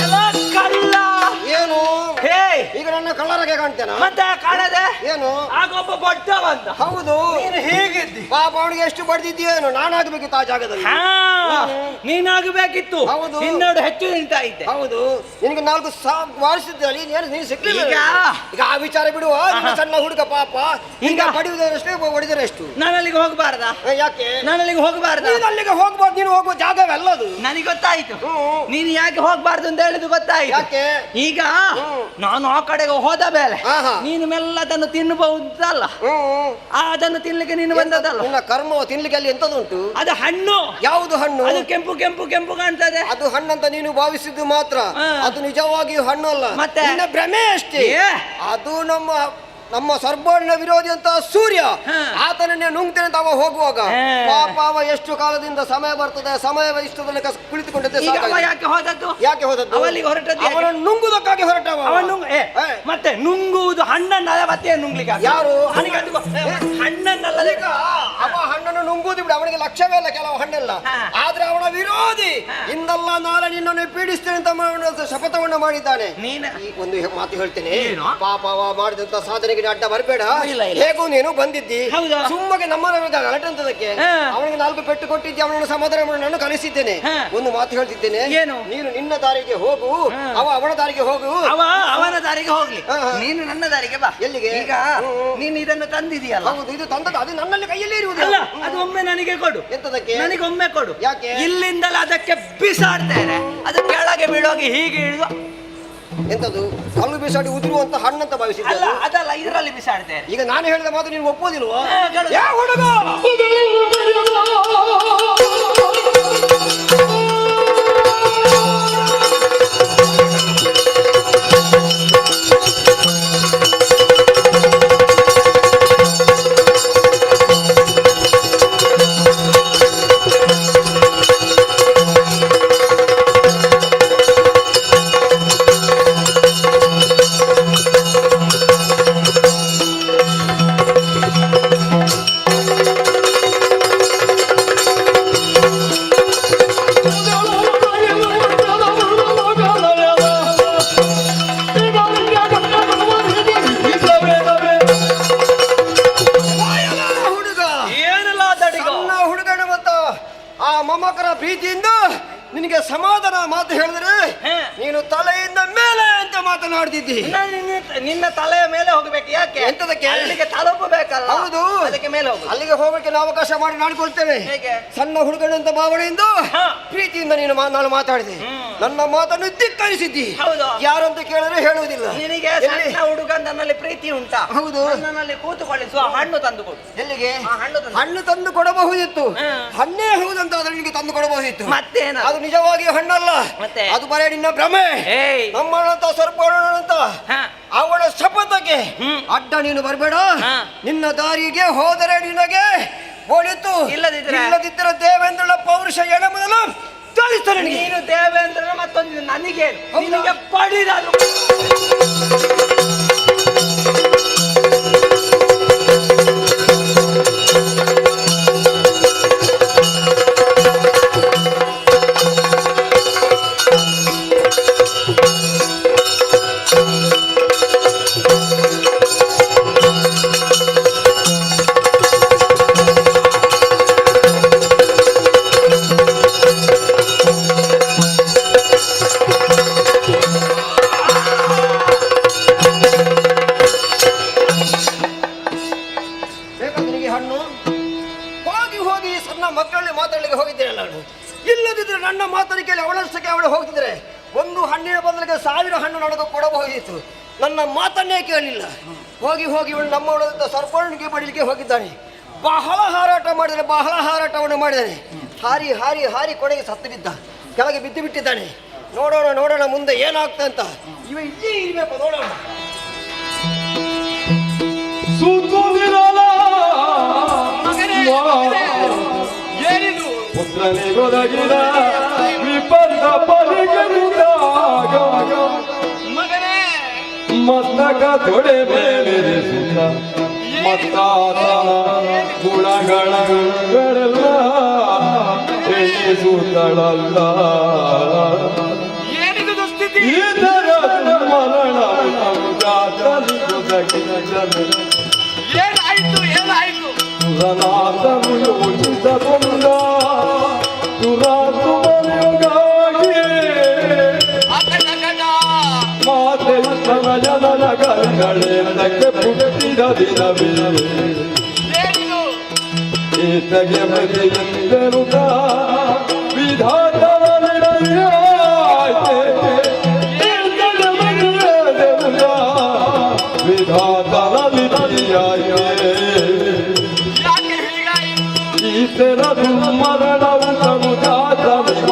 ಎಲ್ಲ ಕಳ್ಳ. ಏನು ಹೇ, ಈಗ ನನ್ನ ಕಳ್ಳರಾಗೆ ಕಾಣ್ತೇನಾ? ಮತ್ತೆ ಕಾಣದೆ ಏನು? ಆಗೊಬ್ಬ ಬಡ್ಡ ಬಂದ. ಹೌದು. ನೀನು ಹೇಗಿದ್ದಿ? ಪಾಪ ಅವನಿಗೆ ಎಷ್ಟು ಬಡ್ದಿದ್ದೀಯೇನು? ನಾನಾಗಬೇಕಿತ್ತು ಆ ಜಾಗದಲ್ಲಿ. ಹಾ, ನೀನಾಗಬೇಕಿತ್ತು. ಹೌದು. ನಿನ್ನೋಡು ಹೆಚ್ಚು ನಿಂತ ಇದ್ದೆ. ಹೌದು. ನಿನಗೆ 4 ಮಾಡಿಸಿದ್ದಲ್ಲಿ ನೀನು ಸಿಕ್ಲಿಲ್ಲ. ಈಗ ಆ ವಿಚಾರ ಬಿಡುವ. ನಿನ್ನ ಸಣ್ಣ ಹುಡುಗ ಪಾಪ ಈಗ ಬಡಿಯುವುದರಷ್ಟೇ ಹೊಡೆದರಷ್ಟು. ನಾನು ಅಲ್ಲಿಗೆ ಹೋಗಬಾರ್ದ? ಯಾಕೆ? ನಾನು ಅಲ್ಲಿಗೆ ಹೋಗಬಾರ್ದ? ನೀನು ಅಲ್ಲಿಗೆ ಹೋಗ್ಬಾರ್ದು. ನೀನು ಹೋಗುವ ಜಾಗವಲ್ಲದು. ನನಗೆ ಗೊತ್ತಾಯ್ತು. ಹ್ಮ್. ನೀನು ಯಾಕೆ ಹೋಗ್ಬಾರ್ದು ಅಂತ ಹೇಳಿದ್ದು ಗೊತ್ತಾಯ್ತು. ಯಾಕೆ? ಈಗ ಹ್ಮ್. ನಾನು ಆ ಕಡೆಗೆ ಹೋದ ಮೇಲೆ ಆಹಾ. ನೀನು ಮೆಲ್ಲದನ್ನು ತಿನ್ನಬಹುದಲ್ಲ. ಅದನ್ನು ತಿನ್ಲಿಕ್ಕೆ ನೀನು ಬಂದದಲ್ಲ. ನಿನ್ನ ಕರ್ಮ ತಿನ್ಲಿಕ್ಕೆ ಅಲ್ಲಿ ಎಂತದುಂಟು? ಅದು ಹಣ್ಣು. ಯಾವುದು ಹಣ್ಣು? ಅದು ಕೆಂಪು ಕೆಂಪು ಕೆಂಪು ಕಾಣ್ತದೆ. ಅದು ಹಣ್ಣಂತ ನೀನು ಭಾವಿಸಿದ್ದು ಮಾತ್ರ. ಹಾ. ಅದು ನಿಜವಾಗಿಯೂ ಹಣ್ಣು ಅಲ್ಲ. ಮತ್ತೆ? ನಿನ್ನ ಭ್ರಮೆ ಅಷ್ಟೇ. ಏ? ಅದು ನಮ್ಮ ಸರ್ಬಾಡಿನ ವಿರೋಧಿ ಅಂತ ಸೂರ್ಯ. ಹಾ. ಆತನನ್ನೇ ನುಂಗ್ತೇನೆ ಅಂತ ಅವ ಹೋಗುವಾಗ ಹಾ. ಪಾಪ ಅವ ಎಷ್ಟು ಕಾಲದಿಂದ ಸಮಯ ಬರ್ತದೆ, ಸಮಯ ಇಷ್ಟದಲ್ಲಿ ಕುಳಿತುಕೊಂಡಿದ್ದೆ. ಈಗ ಅವ ಯಾಕೆ ಹೋದದ್ದು? ಯಾಕೆ ಹೋದದ್ದು? ಅವಲ್ಲಿಗೆ ಹೊರಟದ್ದು ಯಾಕೆ? ಅವನನ್ನು ನುಂಗುವುದಕ್ಕಾಗಿ ಹೊರಟವ ಅವ. ಅವನು ಮತ್ತೆ ನುಂಗುವುದು ಹಣ್ಣನ್ನಲ್ಲ, ಮತ್ತೆ ನುಂಗ್ಲಿಕ್ಕೆ ಆಗ್ತದೆ? ಯಾರು? ನನಗೆ ಅದು ಹಣ್ಣನ್ನಲ್ಲ. ಈಗ ಅವ ಹಣ್ಣನ್ನು ನುಂಗುವುದು ಬಿಡು, ಅವನಿಗೆ ಲಕ್ಷ್ಯವೇ ಇಲ್ಲ ಕೆಲವು ಹಣ್ಣೆಲ್ಲ. ಹಾ. ಆದ್ರೆ ಅವನ ವಿರೋಧಿ ಇಂದಲ್ಲ ನಾಳೆ ನಿನ್ನನ್ನು ಪೀಡಿಸ್ತೇನೆ ಅಂತ ಶಪಥವನ್ನು ಮಾಡಿದ್ದಾನೆ. ನೀನು ಈ ಒಂದು ಮಾತು ಹೇಳ್ತೇನೆ. ಏನು? ಪಾಪ ಅವ ಮಾಡಿದಂತ ಸಾಧನೆಗೆ ಅಡ್ಡ ಬರಬೇಡ. ಇಲ್ಲ, ಇಲ್ಲ. ಹೇಗೂ ನೀನು ಬಂದಿದ್ದಿ. ಹೌದಾ? ಸುಮ್ಮಗೆ ನಮ್ಮ ಗಲಟಂತದಕ್ಕೆ ಹಾ. ಅವನಿಗೆ 4 ಪೆಟ್ಟು ಕೊಟ್ಟಿದ್ದೆ. ಅವನನ್ನು ಸಮಾಧಾನ ಮಾಡಿ ನಾನು ಕಲಿಸಿದ್ದೇನೆ. ಹಾ. ಒಂದು ಮಾತು ಹೇಳ್ತಿದ್ದೇನೆ. ಏನು? ನೀನು ನಿನ್ನ ದಾರಿಗೆ ಹೋಗು, ಹಾ. ಅವ ಅವನ ದಾರಿಗೆ ಹೋಗು. ಅವ ಅವನ ದಾರಿಗೆ ಹೋಗ್ಲಿ, ಹಾ, ಹಾ. ನೀನು ನನ್ನ ದಾರಿಗೆ ಬಾ. ಎಲ್ಲಿಗೆ? ಈಗ ನೀನು ಇದನ್ನು ತಂದಿದೀಯಲ್ಲ. ಹೌದು, ಇದು ತಂದದ್ದು ಅದು ನನ್ನಲ್ಲಿ ಕೈಯಲ್ಲಿ ಇರುವುದು. ಅಲ್ಲ, ಅದು ಒಮ್ಮೆ ನನಗೆ ಕೊಡು. ಎಂತದಕ್ಕೆ? ನನಗೊಮ್ಮೆ ಕೊಡು. ಯಾಕೆ? ಇಲ್ಲಿಂದಲೇ ಅದಕ್ಕೆ ಬಿಸಾಡ್ತೇನೆ. ಅದು ಕೆಳಗೆ ಬೀಳೋಗಿ ಹೀಗೆ ಇಳಿದು. ಎಂತದು? ಕಲ್ಲು ಬಿಸಾಡಿ ಉದುರುವಂತ ಹಣ್ಣಂತ ಭಾವಿಸಿದ್ದೆ. ಅಲ್ಲ, ಅದಲ್ಲ, ಇದರಲ್ಲಿ ಬಿಸಾಡ್ತೇನೆ. ಈಗ ನಾನು ಹೇಳಿದ ಮಾತು ನೀನು ಒಪ್ಪೋದಿಲ್ವಾ? ಹಾ, ಕೇಳು. ಯಾ ಹುಡುಗ ಮಮಕರ ಪ್ರೀತಿಯಿಂದ ನಿನಗೆ ಸಮಾಧಾನ ಮಾತು ಹೇಳಿದ್ರೆ ನೀನು ತಲೆಯಿಂದ ಮೇಲೆ ಅಂತ ಮಾತನಾಡ್ತಿದ್ದಿ. ನಿನ್ನ ತಲೆಯ ಮೇಲೆ ಹೋಗ್ಬೇಕು. ಯಾಕೆ? ಎಂತದಕ್ಕೆ? ಅಲ್ಲಿಗೆ ತಲುಪಬೇಕಲ್ಲ. ಹೌದು, ಅದಕ್ಕೆ ಮೇಲೆ ಹೋಗು. ಅಲ್ಲಿಗೆ ಹೋಗಕ್ಕೆ ನಾವು ಅವಕಾಶ ಮಾಡಿ ಮಾಡಿಕೊಳ್ತೇವೆ. ಹೇಗೆ? ಸಣ್ಣ ಹುಡುಗನಂತ ಭಾವನೆಯಿಂದ ಪ್ರೀತಿಯಿಂದ ನೀನು ನಾನು ಮಾತಾಡಿದೆ. ನನ್ನ ಮಾತನ್ನು ಧಿಕ್ಕರಿಸಿದ್ದಿ. ಹೌದು. ಯಾರು ಅಂತ ಕೇಳಿದ್ರೆ ಹೇಳುವುದಿಲ್ಲ. ನಿನಗೆ ಸಣ್ಣ ಹುಡುಗ ನನ್ನಲ್ಲಿ ಪ್ರೀತಿ ಉಂಟಾ? ಹೌದು. ನನ್ನಲ್ಲಿ ಕೂತುಕೊಳ್ಳಿಸುವ ಹಣ್ಣು ತಂದು ಕೊಡು. ಎಲ್ಲಿಗೆ? ಹಣ್ಣು ಹಣ್ಣು ತಂದು ಕೊಡಬಹುದಿತ್ತು. ಹಣ್ಣೇ ಹೌದಂತ ಅದನ್ನು ನಿನಗೆ ತಂದು ಕೊಡಬಹುದಿತ್ತು. ಮತ್ತೇನ? ಅದು ನಿಜವಾಗಿ ಹಣ್ಣಲ್ಲ. ಮತ್ತೆ? ಅದು ಬರೇ ನಿನ್ನ ಭ್ರಮೆ. ನಮ್ಮನಂತ ಸ್ವರ್ಪಣಂತ ಅವಳ ಶಪಥಕ್ಕೆ ಅಡ್ಡ ನೀನು ಬರಬೇಡ. ನಿನ್ನ ದಾರಿಗೆ ಹೋದರೆ ನಿನಗೆ ಒಳಿತು, ಇಲ್ಲದಿದ್ದರೆ ದೇವೇಂದ್ರನ ಪೌರುಷ ಎಳೆ ಮೊದಲು ತೋರಿಸ್ತಾನೆ. ನೀನು ದೇವೇಂದ್ರನ ಮತ್ತೊಂದು ನನಗೆ ನಿನಗೆ ಪಡಿದಾದ್ರು ನನ್ನ ಮಕ್ಕಳಲ್ಲಿ ಮಾತಾಡಲಿಕ್ಕೆ ಹೋಗಿದ್ದೇನೆ ನಾನು. ಇಲ್ಲದಿದ್ರೆ ನನ್ನ ಮಾತನ್ನು ಕೇಳಿ ಅವಳಷ್ಟಕ್ಕೆ ಅವಳು ಹೋಗ್ತಿದ್ರೆ ಒಂದು ಹಣ್ಣಿನ ಬದಲಿಗೆ 1000 ಹಣ್ಣು ನನಗೆ ಕೊಡಬಹುದಿತ್ತು. ನನ್ನ ಮಾತನ್ನೇ ಕೇಳಲಿಲ್ಲ. ಹೋಗಿ ಹೋಗಿ ಇವಳು ನಮ್ಮವಳಂತ ಸರ್ಪಣಿಗೆ ಬಡಲಿಕ್ಕೆ ಹೋಗಿದ್ದಾನೆ. ಬಹಳ ಹಾರಾಟವನ್ನು ಮಾಡಿದ್ದಾನೆ. ಹಾರಿ ಹಾರಿ ಹಾರಿ ಕೊನೆಗೆ ಸತ್ತು ಬಿದ್ದ, ಕೆಳಗೆ ಬಿದ್ದು ಬಿಟ್ಟಿದ್ದಾನೆ. ನೋಡೋಣ ಮುಂದೆ ಏನಾಗ್ತಾ ಅಂತ. ಇವ ಇಲ್ಲೇ ಇರಬೇಕು, ನೋಡೋಣ. ಏನಿದು ಪುತ್ರನಿಗೊದಗಿದ ವಿಪತ್ತ ಪರಿಗಣಿದಾಗ ಮಗನೇ? ಮಸ್ತಕ ತೊಡೆ ಮೇಲೆ ಮತ್ತಾತನ ಗುಣಗಳೆಲ್ಲ ಎಣಿಸುತ್ತಳಲ್ಲ. ಏನಿದು ದುಸ್ಥಿತಿ? ಇದರ ಮರಣ ಏನಾಯ್ತು? ಸುರನಾಥನು ಯೋಚಿಸಕೊಂಡ ದುರಾತ್ಮನಿಗಾಗಿ ಮಾತೆ ಜನರ ಗಳೆಂದಕ್ಕೆ ಪುಟ್ಟಿದ ದಿನವೇ ಈತಗೆ ಮೃತಿಯೆಂದೆನುತ ವಿಧಾತನ ವಿಧಾತನ ವಿಧಿಯಾಯೇ ಈತನ ದುರ್ಮರಣವು ಸಮುದಾತನಿಗೊದಗಿಸಿದನೆ.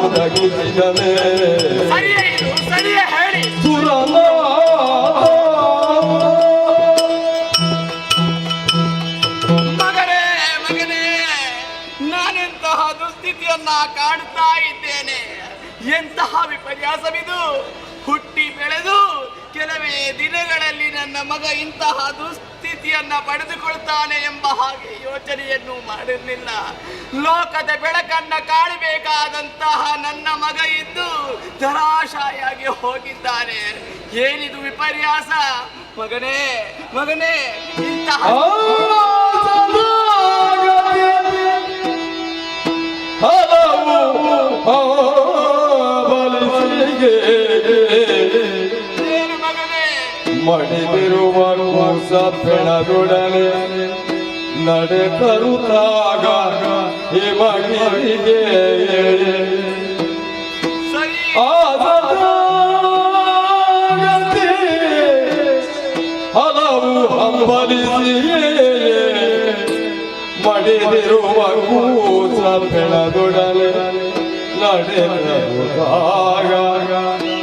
ಸರಿಯೇ ಹೇಳಿ. ಮಗನೇ, ನಾನೆಂತಹ ದುಸ್ಥಿತಿಯನ್ನ ಕಾಣುತ್ತಾ ಇದ್ದೇನೆ. ಎಂತಹ ವಿಪರ್ಯಾಸವಿದು. ಹುಟ್ಟಿ ಬೆಳೆದು ಕೆಲವೇ ದಿನಗಳಲ್ಲಿ ನನ್ನ ಮಗ ಇಂತಹ ದುಸ್ಥಿತಿಯನ್ನ ಪಡೆದುಕೊಳ್ತಾನೆ ಎಂಬ ಹಾಗೆ ಯೋಚನೆಯನ್ನು ಮಾಡಿರಲಿಲ್ಲ. ಲೋಕದ ಬೆಳಕನ್ನ ಕಾಣಬೇಕಾದಂತಹ ನನ್ನ ಮಗ ಇದ್ದು ಧರಾಶಾಯಾಗಿ ಹೋಗಿದ್ದಾನೆ. ಏನಿದು ವಿಪರ್ಯಾಸ? ಮಗನೇ ಇಂತಹ ಮಡಿದಿರುವ ಕೂಸ ಪೆಣದೊಡನೆ ನಡೆ ತರುತ್ತಾಗ ಹಿಮಗಿರಿಗೆ ಹಲವು ಹಂಬಲಿಸಿ ಮಡಿದಿರುವ ಕೂಸ ಪೆಣದೊಡನೆ ನಡೆ ತರುತ್ತಾಗ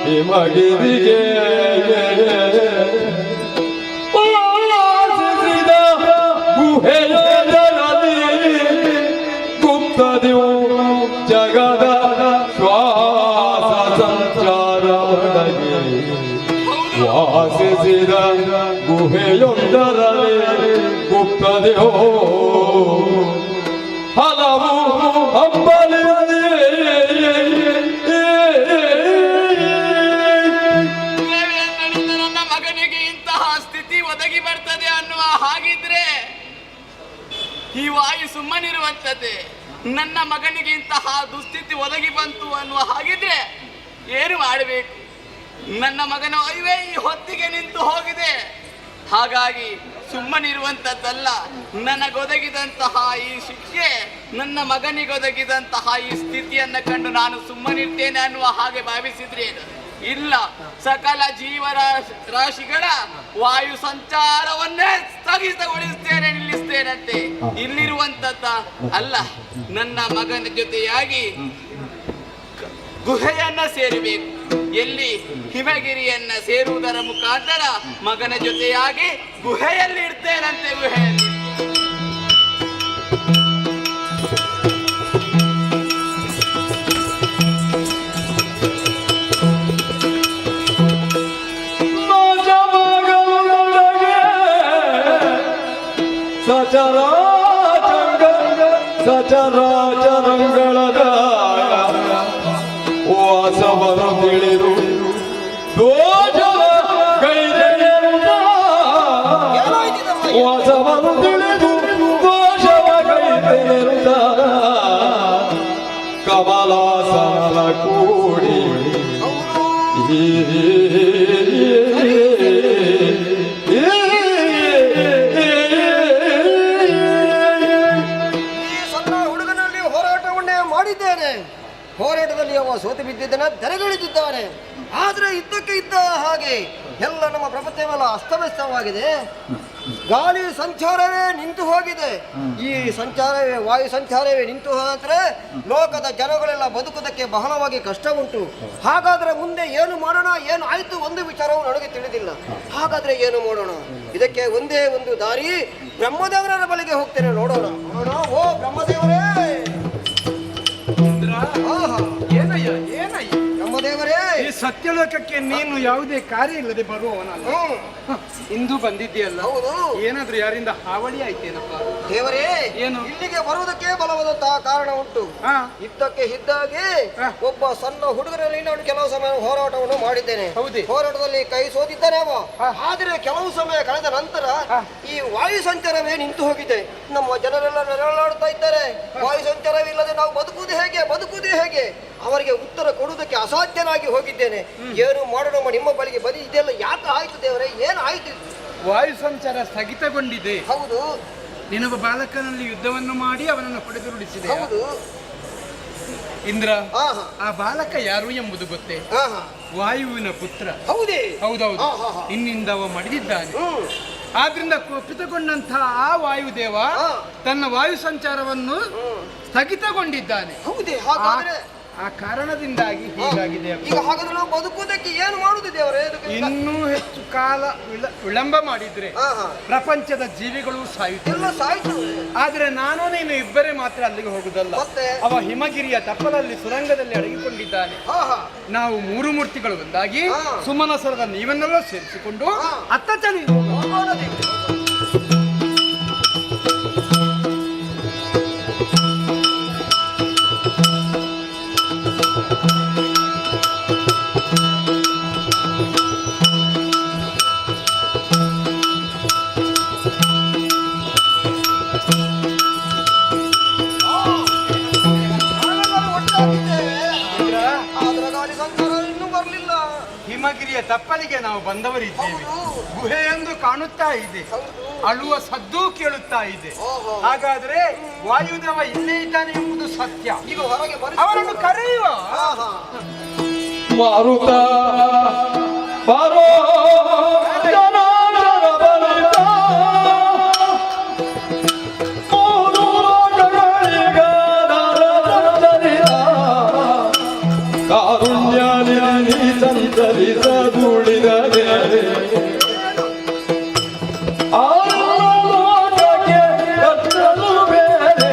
ಹಿಮಗಿರಿಗೆ ಜಗದ ಶ್ವಾಸ ಸಂಚಾರ ವಾಸಿಸಿದ ಗುಹೆಯೊಂದರಲ್ಲಿ ಗುಪ್ತದೆಯೋ ಹಲವು ಹಂಬಲಿ ನನ್ನ ಮಗನಿಗೆ ಇಂತಹ ಸ್ಥಿತಿ ಒದಗಿ ಬರ್ತದೆ ಅನ್ನುವ ಹಾಗಿದ್ರೆ ಈ ವಾಯು ಸುಮ್ಮನಿರುವಂಥದ್ದೇ. ನನ್ನ ಮಗನಿಗೆ ಇಂತಹ ದುಸ್ಥಿತಿ ಒದಗಿ ಬಂತು ಅನ್ನುವ ಹಾಗಿದ್ರೆ ಏನು ಮಾಡಬೇಕು? ನನ್ನ ಮಗನ ಅಯ್ಯವೇ ಈ ಹೊತ್ತಿಗೆ ನಿಂತು ಹೋಗಿದೆ. ಹಾಗಾಗಿ ಸುಮ್ಮನಿರುವಂಥದ್ದಲ್ಲ. ನನಗೊದಗಿದಂತಹ ಈ ಶಿಕ್ಷೆ, ನನ್ನ ಮಗನಿಗೊದಗಿದಂತಹ ಈ ಸ್ಥಿತಿಯನ್ನು ಕಂಡು ನಾನು ಸುಮ್ಮನಿರ್ತೇನೆ ಅನ್ನುವ ಹಾಗೆ ಭಾವಿಸಿದ್ರೆ ಇಲ್ಲ. ಸಕಲ ರಾಶಿಗಳ ವಾಯು ಸಂಚಾರವನ್ನೇ ಸ್ಥಗಿತಗೊಳಿಸ್ತೇನೆ, ನಿಲ್ಲಿಸ್ತೇನಂತೆ. ಇಲ್ಲಿರುವಂತದ್ದ ಅಲ್ಲ, ನನ್ನ ಮಗನ ಜೊತೆಯಾಗಿ ಗುಹೆಯನ್ನ ಸೇರಬೇಕು. ಎಲ್ಲಿ? ಹಿಮಗಿರಿಯನ್ನ ಸೇರುವುದರ ಮುಖಾಂತರ ಮಗನ ಜೊತೆಯಾಗಿ ಗುಹೆಯಲ್ಲಿ ಇರ್ತೇನಂತೆ. ಗುಹೆಯಲ್ಲಿ ಸಚರಾಚರಂಗಳದ ವಾಸವನ್ನು ತಿಳಿದು ದೋಷವ ಕೈದೆಯರುತ್ತ ವಾಸವನ್ನು ತಿಳಿದು ದೋಷವ ಕೈದೆಯರುತ್ತ ಕಮಲಾಸನ ಕೂಡಿ ಮಾಡಿದ್ದೇನೆ. ಹೋರಾಟದಲ್ಲಿ ಅವ ಸೋತು ಬಿದ್ದಿದ್ದಾನೆ, ತೆರೆಗಿಳಿದಿದ್ದಾನೆ. ಆದರೆ ಇದ್ದಕ್ಕೆ ಇದ್ದ ಹಾಗೆ ಎಲ್ಲ ನಮ್ಮ ಪ್ರಪಂಚವೆಲ್ಲ ಅಸ್ತವ್ಯಸ್ತವಾಗಿದೆ. ಗಾಳಿ ಸಂಚಾರವೇ ನಿಂತು ಹೋಗಿದೆ. ಈ ಸಂಚಾರವೇ ವಾಯು ಸಂಚಾರವೇ ನಿಂತು ಹೋದರೆ ಲೋಕದ ಜನಗಳೆಲ್ಲ ಬದುಕುವುದಕ್ಕೆ ಬಹಳವಾಗಿ ಕಷ್ಟ ಉಂಟು. ಹಾಗಾದ್ರೆ ಮುಂದೆ ಏನು ಮಾಡೋಣ, ಏನು ಆಯ್ತು ಒಂದು ವಿಚಾರವು ನನಗೆ ತಿಳಿದಿಲ್ಲ. ಹಾಗಾದ್ರೆ ಏನು ಮಾಡೋಣ? ಇದಕ್ಕೆ ಒಂದೇ ಒಂದು ದಾರಿ, ಬ್ರಹ್ಮದೇವರ ಬಳಿಗೆ ಹೋಗ್ತೇನೆ. ನೋಡೋಣ. ಓ ಬ್ರಹ್ಮದೇವರೇ, ಆಹಾ, ಏನಯ್ಯ ಏನಯ್ಯ ಬ್ರಹ್ಮದೇವರೇ, ಈ ಸತ್ಯಲೋಕಕ್ಕೆ ನೀನು ಯಾವುದೇ ಕಾರ್ಯ ಇಲ್ಲದೆ ಬರುವವನಲ್ಲ. ಇಂದು ಬಂದಿದ್ದೀಯಲ್ಲ, ಹೌದು. ಏನಾದ್ರೂ ಯಾರಿಂದ ಹಾವಳಿ ಆಯ್ತೇನಪ್ಪ? ದೇವರೇ, ಏನು? ಇಲ್ಲಿಗೆ ಬರುವುದಕ್ಕೆ ಬಲವಾದಂತಹ ಕಾರಣ ಉಂಟು. ಹಾ. ಇದ್ದಕ್ಕೆ ಇದ್ದಾಗೆ ಹಾ. ಒಬ್ಬ ಸಣ್ಣ ಹುಡುಗರಲ್ಲಿ ನಾನು ಕೆಲವು ಸಮಯ ಹೋರಾಟವನ್ನು ಮಾಡಿದ್ದೇನೆ. ಹೌದೇ? ಹೋರಾಟದಲ್ಲಿ ಕೈ ಸೋತಿದ್ದಾನೆ ಅವ. ಹಾ. ಆದರೆ ಕೆಲವು ಸಮಯ ಕಳೆದ ನಂತರ ಹಾ. ಈ ವಾಯು ಸಂಚಾರವೇ ನಿಂತು ಹೋಗಿದೆ. ನಮ್ಮ ಜನರೆಲ್ಲ ನೆರಳಾಡ್ತಾ ಇದ್ದಾರೆ. ವಾಯು ಸಂಚಾರವಿಲ್ಲದೆ ನಾವು ಬದುಕುವುದು ಹೇಗೆ? ಅವರಿಗೆ ಉತ್ತರ ಕೊಡುವುದಕ್ಕೆ ಅಸಾಧ್ಯನಾಗಿ ಹೋಗಿದ್ದೇನೆ. ಏನು ಮಾಡೋಣ? ನಿಮ್ಮ ಬಳಿಗೆ ಬರೀ ಇದೆಲ್ಲ ಯಾಕೆ ಆಯ್ತು ದೇವರೇ? ಏನು ಆಯ್ತು? ವಾಯು ಸಂಚಾರ ಸ್ಥಗಿತಗೊಂಡಿದೆ. ಹೌದು ನಿನೊಬ್ಬ ಬಾಲಕನಲ್ಲಿ ಯುದ್ಧವನ್ನು ಮಾಡಿ ಅವನನ್ನು ಹೊಡೆದುರುಳಿಸಿದೆ. ಹೌದು. ಇಂದ್ರ, ಆಹಾ. ಆ ಬಾಲಕ ಯಾರು ಎಂಬುದು ಗೊತ್ತೇ? ಆಹಾ. ವಾಯುವಿನ ಪುತ್ರ. ಹೌದೇ? ಹೌದೌದು. ಆಹಾ. ಇನ್ನಿಂದ ಅವ ಮಡಿದಿದ್ದಾನೆ. ಹ್ಮ್. ಆದ್ರಿಂದ ಕುಪಿತಗೊಂಡಂತಹ ಆ ವಾಯುದೇವ ಹಾ. ತನ್ನ ವಾಯು ಸಂಚಾರವನ್ನು ಸ್ಥಗಿತಗೊಂಡಿದ್ದಾನೆ. ಹೌದೇ? ಹಾಗಾದ್ರೆ ಆ ಕಾರಣದಿಂದಾಗಿ ಹೀಗಾಗಿದೆ. ಈಗ ಹಾಗಾದ್ರೆ ನಾವು ಬದುಕುವುದಕ್ಕೆ ಏನು ಮಾಡುದು ದೇವರೇ? ಇನ್ನೂ ಹೆಚ್ಚು ಕಾಲ ವಿಳಂಬ ಮಾಡಿದ್ರೆ ಆಹಾ. ಪ್ರಪಂಚದ ಜೀವಿಗಳು ಸಾಯುತ್ತವೆ. ಎಲ್ಲ ಸಾಯ್ತು. ಆದ್ರೆ ನಾನು ನೀನು ಇಬ್ಬರೇ ಮಾತ್ರ ಅಲ್ಲಿಗೆ ಹೋಗುದಲ್ಲ. ಮತ್ತೆ? ಅವ ಹಿಮಗಿರಿಯ ತಪ್ಪಲಲ್ಲಿ ಸುರಂಗದಲ್ಲಿ ಅಡಗಿಕೊಂಡಿದ್ದಾನೆ. ಆಹಾ. ನಾವು ಮೂರು ಮೂರ್ತಿಗಳು ಒಂದಾಗಿ ಹಾ. ಸುಮನಸರದ ನೀವನ್ನೆಲ್ಲ ಸೇರಿಸಿಕೊಂಡು ಹಾ. ಅತ್ತ ಚಲಿ ಹೋಗೋಣ ದೇವ್ರೆ. ನಾವೆಲ್ಲರೂ ಒಟ್ಟಾಗಿದ್ದೇವೆ. ಆದ್ರೆ ಗಾಳಿ ಸಂಚಾರ ಇನ್ನೂ ಬರಲಿಲ್ಲ. ಹಿಮಗಿರಿಯ ತಪ್ಪಲಿಗೆ ನಾವು ಬಂದವರಿದ್ದೇವೆ. ಹೌದು. ಗುಹೆಯೊಂದು ಕಾಣುತ್ತಾ ಇದೆ, ಹೌದು. ಅಳುವ ಸದ್ದು ಕೇಳುತ್ತಾ ಇದೆ. ಓಹೋ. ಹಾಗಾದ್ರೆ ವಾಯುದೇವ ಇಲ್ಲೇ ಇದ್ದಾನೆ ಎಂಬುದು ಸತ್ಯ. ಈಗ ಹೊರಗೆ ಅವರನ್ನು ಕರೆಯುವ. ಆಹಾ. ಮಾರುತ ಬಾರೋ ಜನಾರ್ದನ ಬಲಿತ ಮೂರು ಲೋಕಗಳಿಗಾದರದರಿದ ಕಾರುಣ್ಯದಲ್ಲಿ ಸಂಚರಿಸದುಳಿದರೆ ಆರು ಲೋಕಕ್ಕೆ ಕತ್ತಲು ಬೇರೆ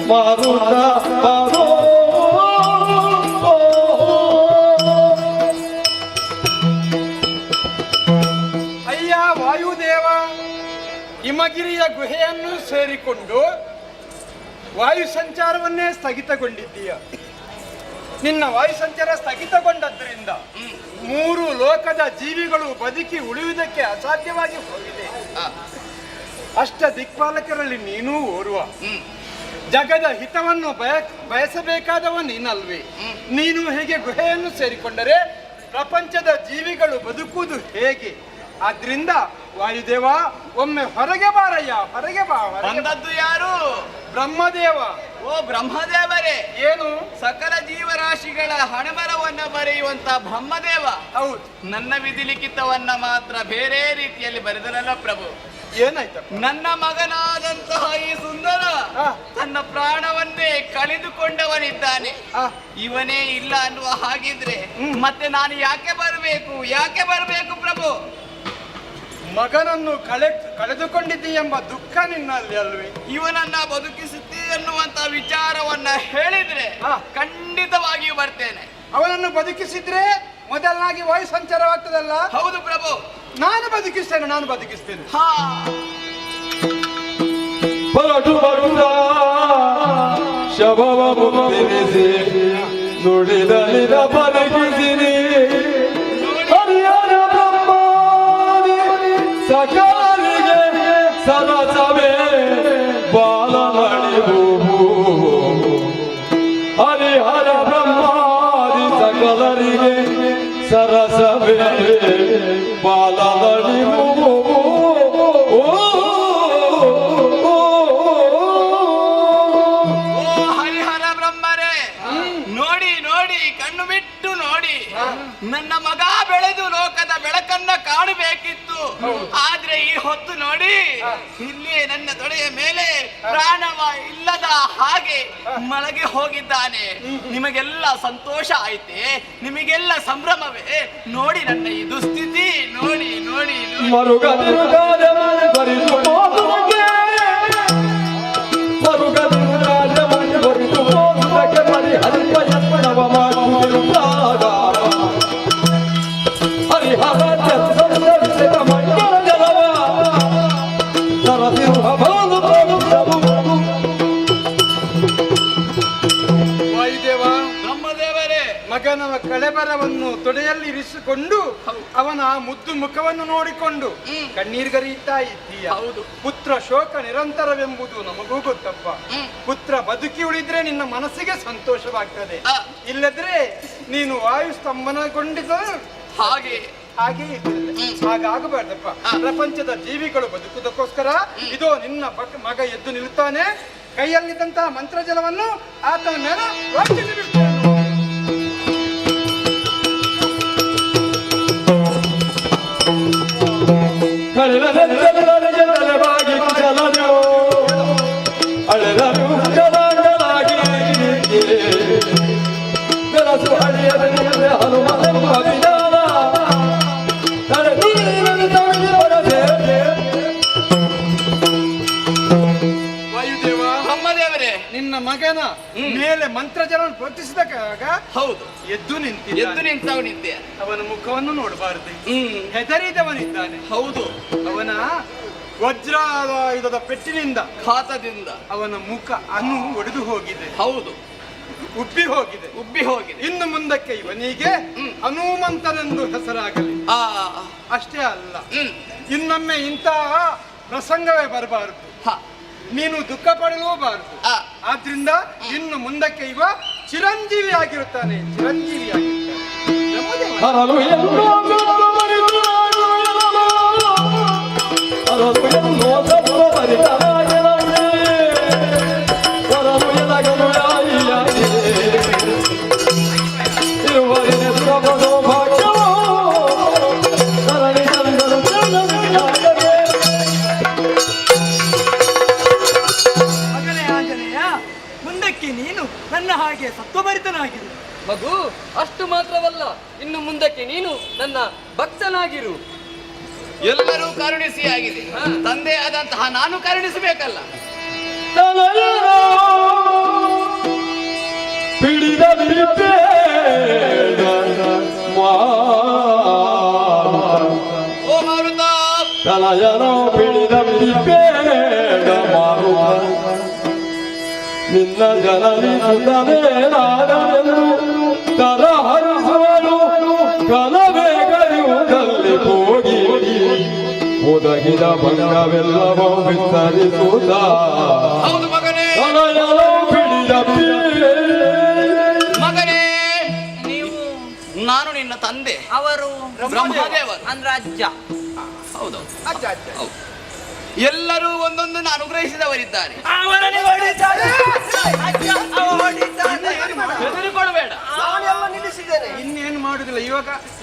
ಮಾರುತ ಬಾರೋ. ಅಯ್ಯ ವಾಯುದೇವ, ಹಿಮಗಿರಿಯ ಗುಹೆಯನ್ನು ಸೇರಿಕೊಂಡು ವಾಯು ಸಂಚಾರವನ್ನೇ ಸ್ಥಗಿತಗೊಂಡಿದ್ದೀಯ. ನಿನ್ನ ವಾಯು ಸಂಚಾರ ಸ್ಥಗಿತಗೊಂಡದ್ದರಿಂದ ಮೂರು ಲೋಕದ ಜೀವಿಗಳು ಬದುಕಿ ಉಳಿಯುವುದಕ್ಕೆ ಅಸಾಧ್ಯವಾಗಿ ಹೋಗಿದೆ. ಅಷ್ಟ ದಿಕ್ಪಾಲಕರಲ್ಲಿ ನೀನೂ ಓರ್ವ. ಜಗದ ಹಿತವನ್ನು ಬಯಸಬೇಕಾದವ ನೀನಲ್ವೇ? ನೀನು ಹೇಗೆ ಗುಹೆಯನ್ನು ಸೇರಿಕೊಂಡರೆ ಪ್ರಪಂಚದ ಜೀವಿಗಳು ಬದುಕುವುದು ಹೇಗೆ? ಆದ್ರಿಂದ ವಾಯುದೇವ, ಒಮ್ಮೆ ಹೊರಗೆ ಬಾರಯ್ಯ, ಹೊರಗೆ ಬಾ. ಬಂದದ್ದು ಯಾರು? ಬ್ರಹ್ಮದೇವ. ಓ ಬ್ರಹ್ಮದೇವರೇ, ಏನು? ಸಕಲ ಜೀವರಾಶಿಗಳ ಹಣಬರವನ್ನ ಬರೆಯುವಂತ ಬ್ರಹ್ಮದೇವ. ಹೌದು. ನನ್ನ ವಿಧಿಲಿಖಿತವನ್ನ ಮಾತ್ರ ಬೇರೆ ರೀತಿಯಲ್ಲಿ ಬರೆದರಲ್ಲ ಪ್ರಭು. ಏನಾಯ್ತಪ್ಪ? ನನ್ನ ಮಗನಾದಂತಹ ಈ ಸುಂದರ ಆ. ತನ್ನ ಪ್ರಾಣವನ್ನೇ ಕಳೆದುಕೊಂಡವನಿದ್ದಾನೆ. ಆ. ಇವನೇ ಇಲ್ಲ ಅನ್ನುವ ಹಾಗಿದ್ರೆ ಮತ್ತೆ ನಾನು ಯಾಕೆ ಬರಬೇಕು ಪ್ರಭು? ಮಗನನ್ನು ಕಳೆದುಕೊಂಡಿದ್ದೀ ಎಂಬ ದುಃಖ ನಿನ್ನಲ್ಲಿ ಅಲ್ವೇ? ಇವನನ್ನ ಬದುಕಿಸುತ್ತಿ ಎನ್ನುವಂತ ವಿಚಾರವನ್ನ ಹೇಳಿದ್ರೆ ಆ. ಖಂಡಿತವಾಗಿಯೂ ಬರ್ತೇನೆ. ಅವನನ್ನು ಬದುಕಿಸಿದ್ರೆ ಮೊದಲನಾಗಿ ವಾಯು ಸಂಚಾರವಾಗ್ತದಲ್ಲ? ಹೌದು ಪ್ರಭು. ನಾನು ಬದುಕಿಸ್ತೇನೆ. ಹಾ, ಹೊರಟು ಬರುತ್ತ ಶವವ ಮುತ್ತಿರಿಸಿ ನುಡಿದಲಿನ ಬಲಗಿಸಿರಿ ಹರಿಹರ ಬ್ರಹ್ಮಾದಿ ಸಕಾಲಿಗೆ ಸರಸವೇ ಬಾಲನಡಿವು ಹರಿಹರ ಬ್ರಹ್ಮಾದಿ ಸಕಲರಿಗೆ ಸರಸವೇ ಬಾಲನಡಿವು ಓ ಹರಿಹರ ನನ್ನ ಮಗ ಬೆಳೆದು ಲೋಕದ ಬೆಳಕನ್ನ ಕಾಣಬೇಕಿತ್ತು. ಆದ್ರೆ ಈ ಹೊತ್ತು ನೋಡಿ ಇಲ್ಲಿಯೇ ನನ್ನ ತೊಡೆಯ ಮೇಲೆ ಪ್ರಾಣವ ಇಲ್ಲದ ಹಾಗೆ ಮಲಗಿ ಹೋಗಿದ್ದಾನೆ. ನಿಮಗೆಲ್ಲ ಸಂತೋಷ ಆಯ್ತೆ, ನಿಮಗೆಲ್ಲ ಸಂಭ್ರಮವೇ? ನೋಡಿ ನನ್ನ ಈ ದುಸ್ಥಿತಿ, ನೋಡಿ ನೋಡಿ ನೋಡಿ. ಮರುಗದಿರುಗಾದೆ ಬರಿದು ಮೋಸಕ್ಕೆ, ಮರುಗದಿರುಗಾದೆ ಬರಿದು ಮೋಸಕ್ಕೆ ಪರಿಹರಿಪ ಯತ್ನವ ಮಾಡುತ್ತಿರುವಾಗ ಹರಿಹರ ಚಂದ್ರವಿಸಿದ ಮಂಗಳ ಜಲವ ಸರಸಿರುವ ಬಾಲು ಪ್ರಭುತ್ವವು. ವಾಯುದೇವ, ಬ್ರಹ್ಮದೇವರೇ, ಮಗನ ಕಳೆಬರವನ್ನು ತೊಡೆಯಲ್ಲಿ ಇರಿಸಿಕೊಂಡು ಅವನ ಮುದ್ದು ಮುಖವನ್ನು ನೋಡಿಕೊಂಡು ಕಣ್ಣೀರ್ಗರಿಯುತ್ತಾ ಇದ್ದೀಯ. ಹೌದು. ಪುತ್ರ ಶೋಕ ನಿರಂತರವೆಂಬುದು ನಮಗೂ ಗೊತ್ತಪ್ಪ. ಪುತ್ರ ಬದುಕಿ ಉಳಿದ್ರೆ ನಿನ್ನ ಮನಸ್ಸಿಗೆ ಸಂತೋಷವಾಗ್ತದೆ, ಇಲ್ಲದ್ರೆ ನೀನು ವಾಯು ಸ್ತಂಭನಗೊಂಡಿದ್ದ ಹಾಗೆ ಹಾಗೆ ಇದ್ದಿಲ್ಲ. ಹಾಗಾಗಬಾರ್ದಪ್ಪ. ಪ್ರಪಂಚದ ಜೀವಿಗಳು ಬದುಕುವುದಕ್ಕೋಸ್ಕರ ಇದೋ ನಿನ್ನ ಮಗ ಎದ್ದು ನಿಲ್ಲುತ್ತಾನೆ. ಕೈಯಲ್ಲಿದ್ದಂತಹ ಮಂತ್ರಜಲವನ್ನು ಆತನ ಮೇಲೆ ವರ್ತಿಸಿ ಬಿಡ್ತಾನೆ. ಕಳೆದನೆಂದಲನೆಯಲವಾಗಿ ಕುಶಲನು ಅಳೆದರು ಜಲಾಂಗಲಾಗಿ ಬೆರಸು ಅಳಿಯದೆ ಹನುಮನೆಂಬ ವಿಧಾನ ತಡೆದೀರನು ತಡೆದು ಬರದೆ. ವಾಯುದೇವ, ಬ್ರಹ್ಮದೇವರೇ, ನಿನ್ನ ಮಗನ ಮೇಲೆ ಮಂತ್ರಜಲವನ್ನು ಪ್ರತಿಸಿದಾಗ ಹೌದು, ಎದ್ದು ಎದ್ದು ನಿಂತಿದ್ದಾನೆ. ನಿಂತವನಿದ್ದೆ. ಅವನ ಮುಖವನ್ನು ನೋಡಬಾರದು, ಹೆದರಿದವನಿದ್ದಾನೆ. ಹೌದು, ಅವನ ವಜ್ರಾಯುಧದ ಪೆಟ್ಟಿನಿಂದ ಖಾತದಿಂದ ಅವನ ಮುಖ ಒಡೆದು ಹೋಗಿದೆ, ಹೌದು, ಉಬ್ಬಿ ಹೋಗಿದೆ. ಉಬ್ಬಿ ಹೋಗಿದೆ. ಇನ್ನು ಮುಂದಕ್ಕೆ ಇವನಿಗೆ ಹನುಮಂತನೆಂದು ಹೆಸರಾಗಲಿ. ಆ ಅಷ್ಟೇ ಅಲ್ಲ, ಇನ್ನೊಮ್ಮೆ ಇಂತಹ ಪ್ರಸಂಗವೇ ಬರಬಾರದು, ಹ, ನೀನು ದುಃಖ ಪಡಲೂಬಾರದು. ಆ, ಆದ್ರಿಂದ ಇನ್ನು ಮುಂದಕ್ಕೆ ಇವ ಚಿರಂಜೀವಿ ಆಗಿರುತ್ತಾನೆ, ಚಿರಂಜೀವಿ ಆಗಿರ್ತಾನೆ. ಹರಲು ಎಲ್ಲೋ ಮರಿದು ಹರಲು ಎಲ್ಲೋ ಸತ್ವ ಪರಿತರಾಗಿರಲಿ ಹೊರಲು ಎಲಗಲು ಯಾಯಿಯಾಗಿ ಇರುವರಿನ ಸ್ವಭಾವ ಭಾಗ್ಯವೋ ಸರಣಿ ತಂದರು ಚಂದನಿಯಾಗಲಿ. ಮಗನೇ ಆಂಜನೇಯ, ಮುಂದಕ್ಕೆ ನೀನು ನನ್ನ ಹಾಗೆ ಸತ್ವಭರಿತನಾಗಿರು. ಮಗು, ಅಷ್ಟು ಮಾತ್ರವಲ್ಲ, ಇನ್ನು ಮುಂದಕ್ಕೆ ನೀನು ನನ್ನ ಭಕ್ತನಾಗಿರು. ಎಲ್ಲರೂ ಕರುಣಿಸಿ ಆಗಿದೆ, ತಂದೆ ಆದಂತಹ ನಾನು ಕರುಣಿಸಬೇಕಲ್ಲ. ತಲೆಯೋ ಪಿಡಿದ ಓ ಮಾರುತ, ತಲೆಯನೋ ಪಿಡಿದ ಬೇಡ ಮಾರುತ ನಿನ್ನ ಜನನಿ ಸುತನೇ ನಾನೆಂದು ತರಹರಿಸುವನು ಕಲಬೇಗರಿಯುವುದಲ್ಲಿ ಹೋಗಿ ಒದಗಿದ ಭಂಗವೆಲ್ಲವೂ ವಿಸ್ತರಿಸುತ್ತ ಹೌದು ಮಗನೇ, ತಲೆಯನೋ ಪಿಡಿದ ಮಗನೇ, ನೀವು ನಾನು ನಿನ್ನ ತಂದೆ, ಅವರು ಬ್ರಹ್ಮದೇವರು. ಅಂದ್ರೆ ಅಜ್ಜ. ಹೌದು, ಅಜ್ಜ ಅಜ್ಜ. ಹೌದು. ಎಲ್ಲರೂ ಒಂದೊಂದನ್ನು ಅನುಗ್ರಹಿಸಿದವರಿದ್ದಾರೆ. ಅವರನ್ನು ಹೊಡಿತಾನೆ. ಅಜ್ಜ, ಅವ ಹೊಡಿತಾನೆ. ಹೆದರಿಕೊಳ್ಳಬೇಡ. ನಾನೆಲ್ಲ ನಿಲ್ಲಿಸಿದ್ದೇನೆ. ಇನ್ನೇನು ಮಾಡುದಿಲ್ಲ,